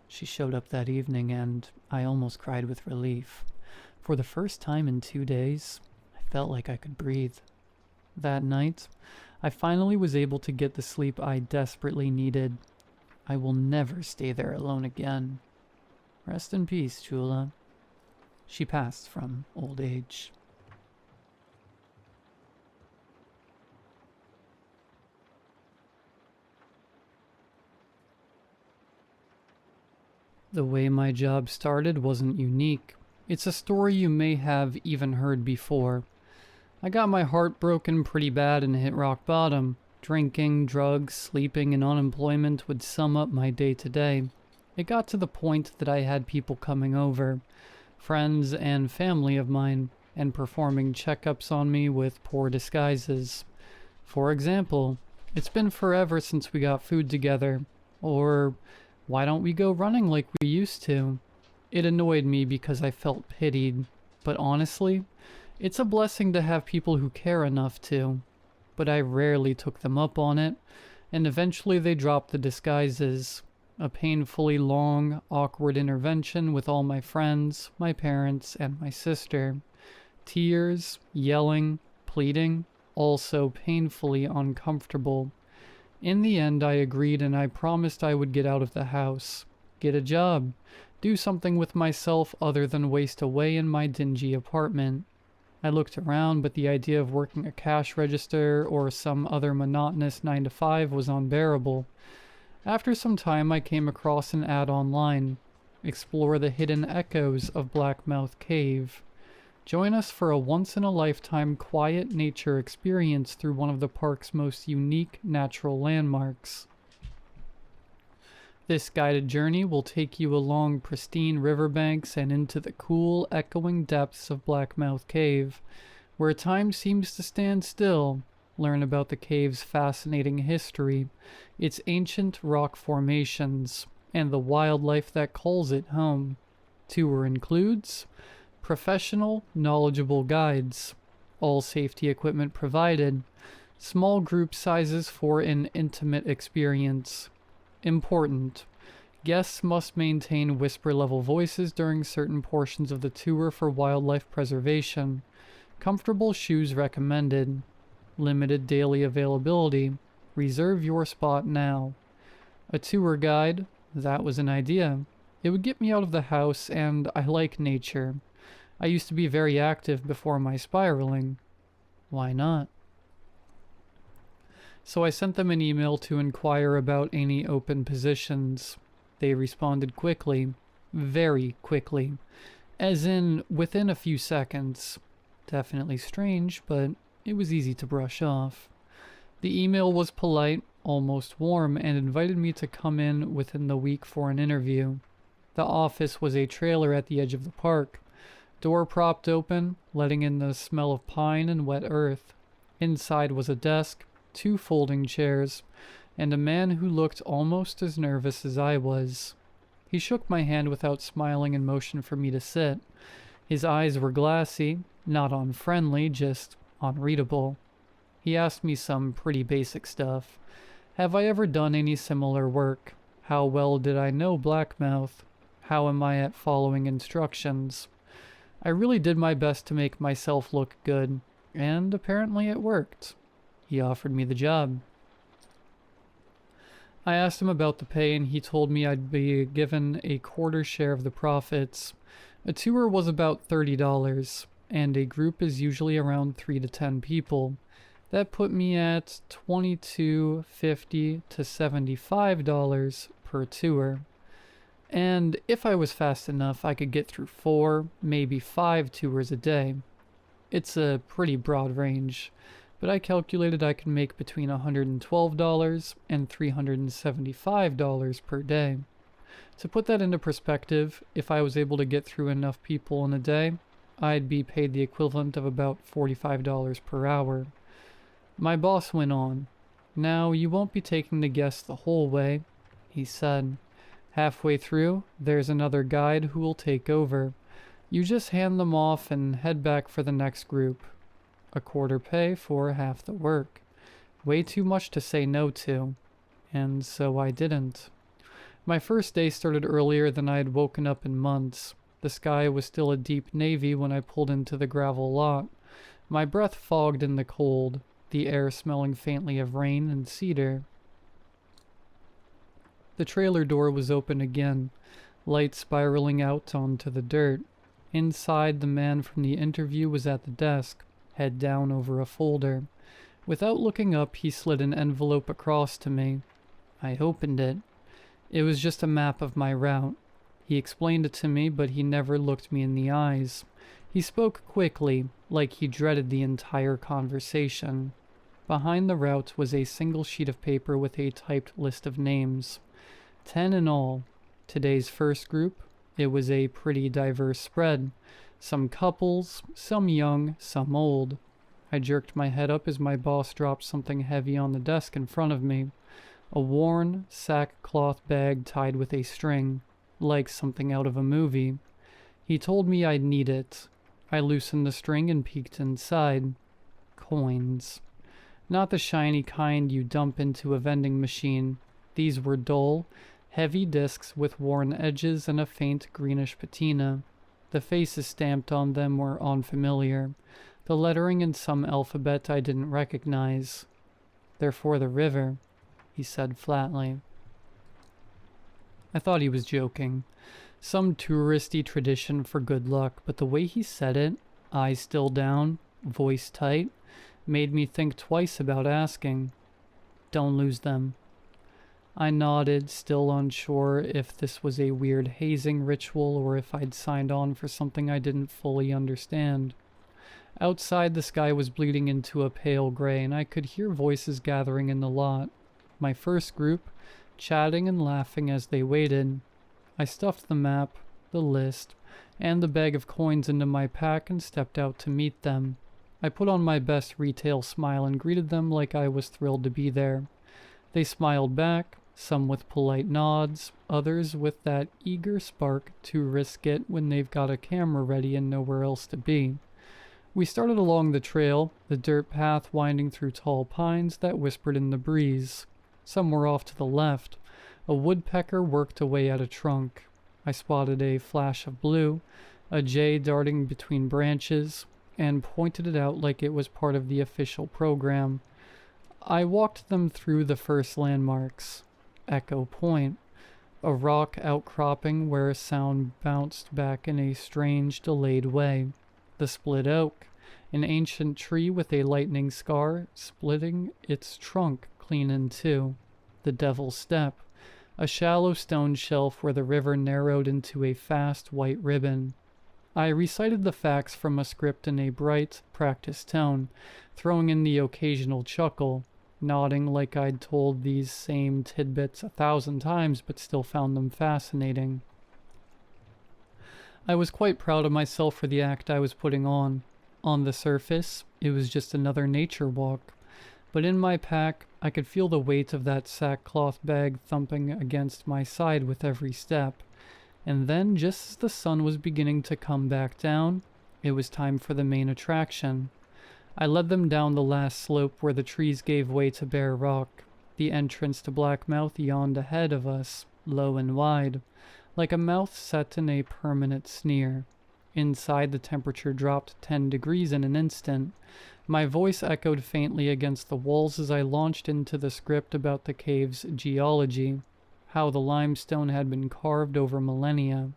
She showed up that evening, and I almost cried with relief. For the first time in 2 days, I felt like I could breathe. That night, I finally was able to get the sleep I desperately needed. I will never stay there alone again. Rest in peace, Chula. She passed from old age. The way my job started wasn't unique. It's a story you may have even heard before. I got my heart broken pretty bad and hit rock bottom. Drinking, drugs, sleeping, and unemployment would sum up my day-to-day. It got to the point that I had people coming over, friends and family of mine, and performing checkups on me with poor disguises. For example, "It's been forever since we got food together," or "Why don't we go running like we used to?" It annoyed me because I felt pitied, but honestly, it's a blessing to have people who care enough to. But I rarely took them up on it, and eventually they dropped the disguises. A painfully long, awkward intervention with all my friends, my parents, and my sister. Tears, yelling, pleading, all so painfully uncomfortable. In the end, I agreed and I promised I would get out of the house, get a job, do something with myself other than waste away in my dingy apartment. I looked around, but the idea of working a cash register or some other monotonous 9-to-5 was unbearable. After some time, I came across an ad online, "Explore the hidden echoes of Blackmouth Cave." Join us for a once-in-a-lifetime quiet nature experience through one of the park's most unique natural landmarks. This guided journey will take you along pristine riverbanks and into the cool, echoing depths of Blackmouth Cave, where time seems to stand still. Learn about the cave's fascinating history, its ancient rock formations, and the wildlife that calls it home. Tour includes professional, knowledgeable guides, all safety equipment provided, small group sizes for an intimate experience. Important: guests must maintain whisper-level voices during certain portions of the tour for wildlife preservation. Comfortable shoes recommended. Limited daily availability. Reserve your spot now. A tour guide? That was an idea. It would get me out of the house, and I like nature. I used to be very active before my spiraling. Why not? So I sent them an email to inquire about any open positions. They responded quickly. Very quickly. As in, within a few seconds. Definitely strange, but it was easy to brush off. The email was polite, almost warm, and invited me to come in within the week for an interview. The office was a trailer at the edge of the park. Door propped open, letting in the smell of pine and wet earth. Inside was a desk, 2 folding chairs, and a man who looked almost as nervous as I was. He shook my hand without smiling and motioned for me to sit. His eyes were glassy, not unfriendly, just unreadable. He asked me some pretty basic stuff. Have I ever done any similar work? How well did I know Blackmouth? How am I at following instructions? I really did my best to make myself look good, and apparently it worked. He offered me the job. I asked him about the pay, and he told me I'd be given a quarter share of the profits. A tour was about $30, and a group is usually around 3 to 10 people. That put me at $22.50 to $75 per tour. And if I was fast enough, I could get through 4, maybe 5 tours a day. It's a pretty broad range, but I calculated I could make between $112 and $375 per day. To put that into perspective, if I was able to get through enough people in a day, I'd be paid the equivalent of about $45 per hour. My boss went on. Now, you won't be taking the guests the whole way, he said. Halfway through, there's another guide who will take over. You just hand them off and head back for the next group. A quarter pay for half the work. Way too much to say no to. And so I didn't. My first day started earlier than I had woken up in months. The sky was still a deep navy when I pulled into the gravel lot. My breath fogged in the cold, the air smelling faintly of rain and cedar. The trailer door was open again, light spiraling out onto the dirt. Inside, the man from the interview was at the desk, head down over a folder. Without looking up, he slid an envelope across to me. I opened it. It was just a map of my route. He explained it to me, but he never looked me in the eyes. He spoke quickly, like he dreaded the entire conversation. Behind the route was a single sheet of paper with a typed list of names. 10 in all. Today's first group, it was a pretty diverse spread. Some couples, some young, some old. I jerked my head up as my boss dropped something heavy on the desk in front of me. A worn sackcloth bag tied with a string, like something out of a movie. He told me I'd need it. I loosened the string and peeked inside. Coins. Not the shiny kind you dump into a vending machine. These were dull, heavy discs with worn edges and a faint greenish patina. The faces stamped on them were unfamiliar, the lettering in some alphabet I didn't recognize. They're for the river, he said flatly. I thought he was joking. Some touristy tradition for good luck, but the way he said it, eyes still down, voice tight, made me think twice about asking. Don't lose them. I nodded, still unsure if this was a weird hazing ritual or if I'd signed on for something I didn't fully understand. Outside, the sky was bleeding into a pale gray, and I could hear voices gathering in the lot. My first group, chatting and laughing as they waited. I stuffed the map, the list, and the bag of coins into my pack and stepped out to meet them. I put on my best retail smile and greeted them like I was thrilled to be there. They smiled back, some with polite nods, others with that eager spark to risk it when they've got a camera ready and nowhere else to be. We started along the trail, the dirt path winding through tall pines that whispered in the breeze. Somewhere off to the left, a woodpecker worked away at a trunk. I spotted a flash of blue, a jay darting between branches, and pointed it out like it was part of the official program. I walked them through the first landmarks. Echo Point, a rock outcropping where sound bounced back in a strange, delayed way. The split oak, an ancient tree with a lightning scar splitting its trunk clean in two. The Devil's Step, a shallow stone shelf where the river narrowed into a fast white ribbon. I recited the facts from a script in a bright, practiced tone, throwing in the occasional chuckle, nodding like I'd told these same tidbits 1,000 times but still found them fascinating. I was quite proud of myself for the act I was putting on. On the surface, it was just another nature walk, but in my pack, I could feel the weight of that sackcloth bag thumping against my side with every step. And then, just as the sun was beginning to come back down, it was time for the main attraction. I led them down the last slope where the trees gave way to bare rock. The entrance to Blackmouth yawned ahead of us, low and wide, like a mouth set in a permanent sneer. Inside, the temperature dropped 10 degrees in an instant. My voice echoed faintly against the walls as I launched into the script about the cave's geology, how the limestone had been carved over millennia.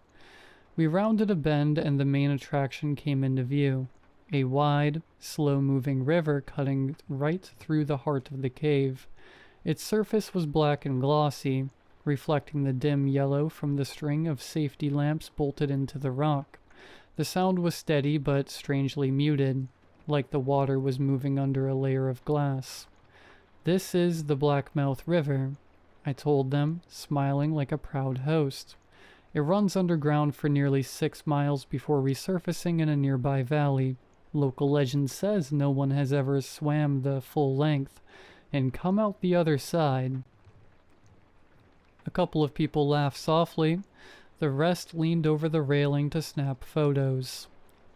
We rounded a bend and the main attraction came into view. A wide, slow-moving river cutting right through the heart of the cave. Its surface was black and glossy, reflecting the dim yellow from the string of safety lamps bolted into the rock. The sound was steady but strangely muted, like the water was moving under a layer of glass. "This is the Blackmouth River," I told them, smiling like a proud host. "It runs underground for nearly 6 miles before resurfacing in a nearby valley. Local legend says no one has ever swam the full length and come out the other side." A couple of people laughed softly. The rest leaned over the railing to snap photos.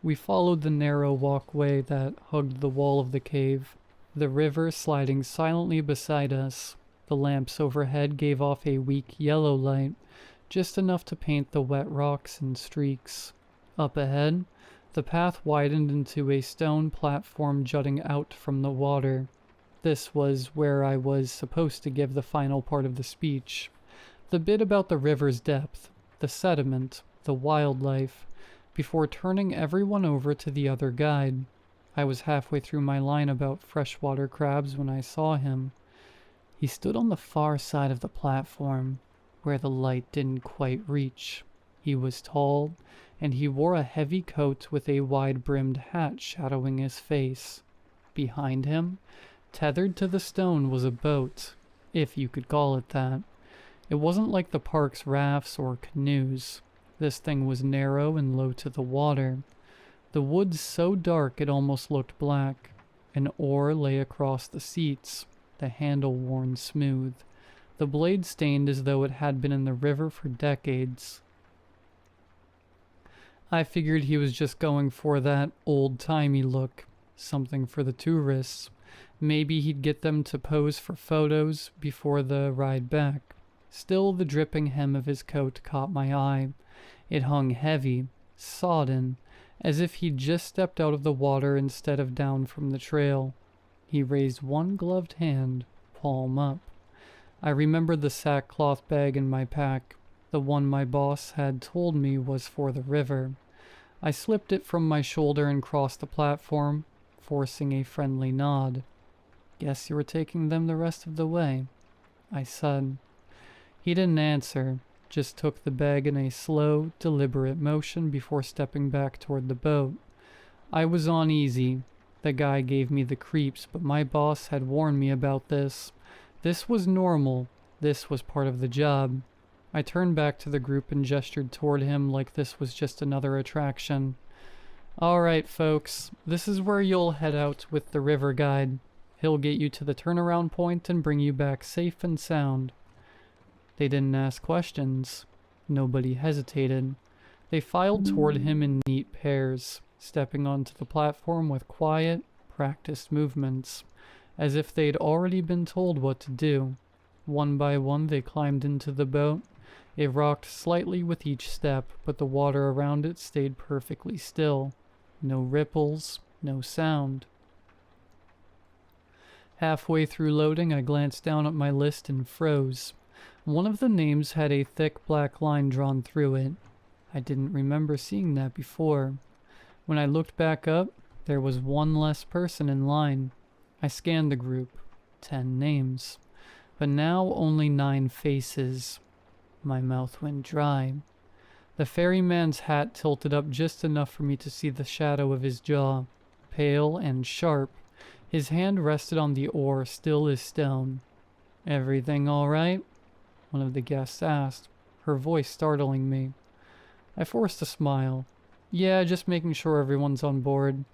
We followed the narrow walkway that hugged the wall of the cave, the river sliding silently beside us. The lamps overhead gave off a weak yellow light, just enough to paint the wet rocks in streaks. Up ahead, the path widened into a stone platform jutting out from the water. This was where I was supposed to give the final part of the speech. The bit about the river's depth, the sediment, the wildlife, before turning everyone over to the other guide. I was halfway through my line about freshwater crabs when I saw him. He stood on the far side of the platform, where the light didn't quite reach. He was tall, and he wore a heavy coat with a wide-brimmed hat shadowing his face. Behind him, tethered to the stone, was a boat, if you could call it that. It wasn't like the park's rafts or canoes. This thing was narrow and low to the water. The woods so dark it almost looked black. An oar lay across the seats, the handle worn smooth, the blade stained as though it had been in the river for decades. I figured he was just going for that old-timey look, something for the tourists. Maybe he'd get them to pose for photos before the ride back. Still, the dripping hem of his coat caught my eye. It hung heavy, sodden, as if he'd just stepped out of the water instead of down from the trail. He raised one gloved hand, palm up. I remembered the sackcloth bag in my pack, the one my boss had told me was for the river. I slipped it from my shoulder and crossed the platform, forcing a friendly nod. "Guess you were taking them the rest of the way," I said. He didn't answer, just took the bag in a slow, deliberate motion before stepping back toward the boat. I was on easy. The guy gave me the creeps, but my boss had warned me about this. This was normal. This was part of the job. I turned back to the group and gestured toward him like this was just another attraction. Alright, folks, this is where you'll head out with the river guide. He'll get you to the turnaround point and bring you back safe and sound. They didn't ask questions. Nobody hesitated. They filed toward him in neat pairs, stepping onto the platform with quiet, practiced movements, as if they'd already been told what to do. One by one they climbed into the boat. It rocked slightly with each step, but the water around it stayed perfectly still. No ripples, no sound. Halfway through loading, I glanced down at my list and froze. One of the names had a thick black line drawn through it. I didn't remember seeing that before. When I looked back up, there was one less person in line. I scanned the group. 10 names. But now only 9 faces. My mouth went dry. The ferryman's hat tilted up just enough for me to see the shadow of his jaw. Pale and sharp. His hand rested on the oar, still as stone. "Everything all right?" one of the guests asked, her voice startling me. I forced a smile. "Yeah, just making sure everyone's on board."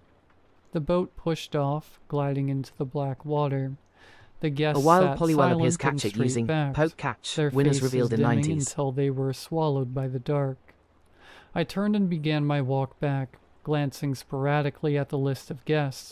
The boat pushed off, gliding into the black water. The guests A wild sat polywell appears silent and catch it using straight-backed, poke catch. their Winners faces revealed in dimming 90s. until they were swallowed by the dark. I turned and began my walk back, glancing sporadically at the list of guests.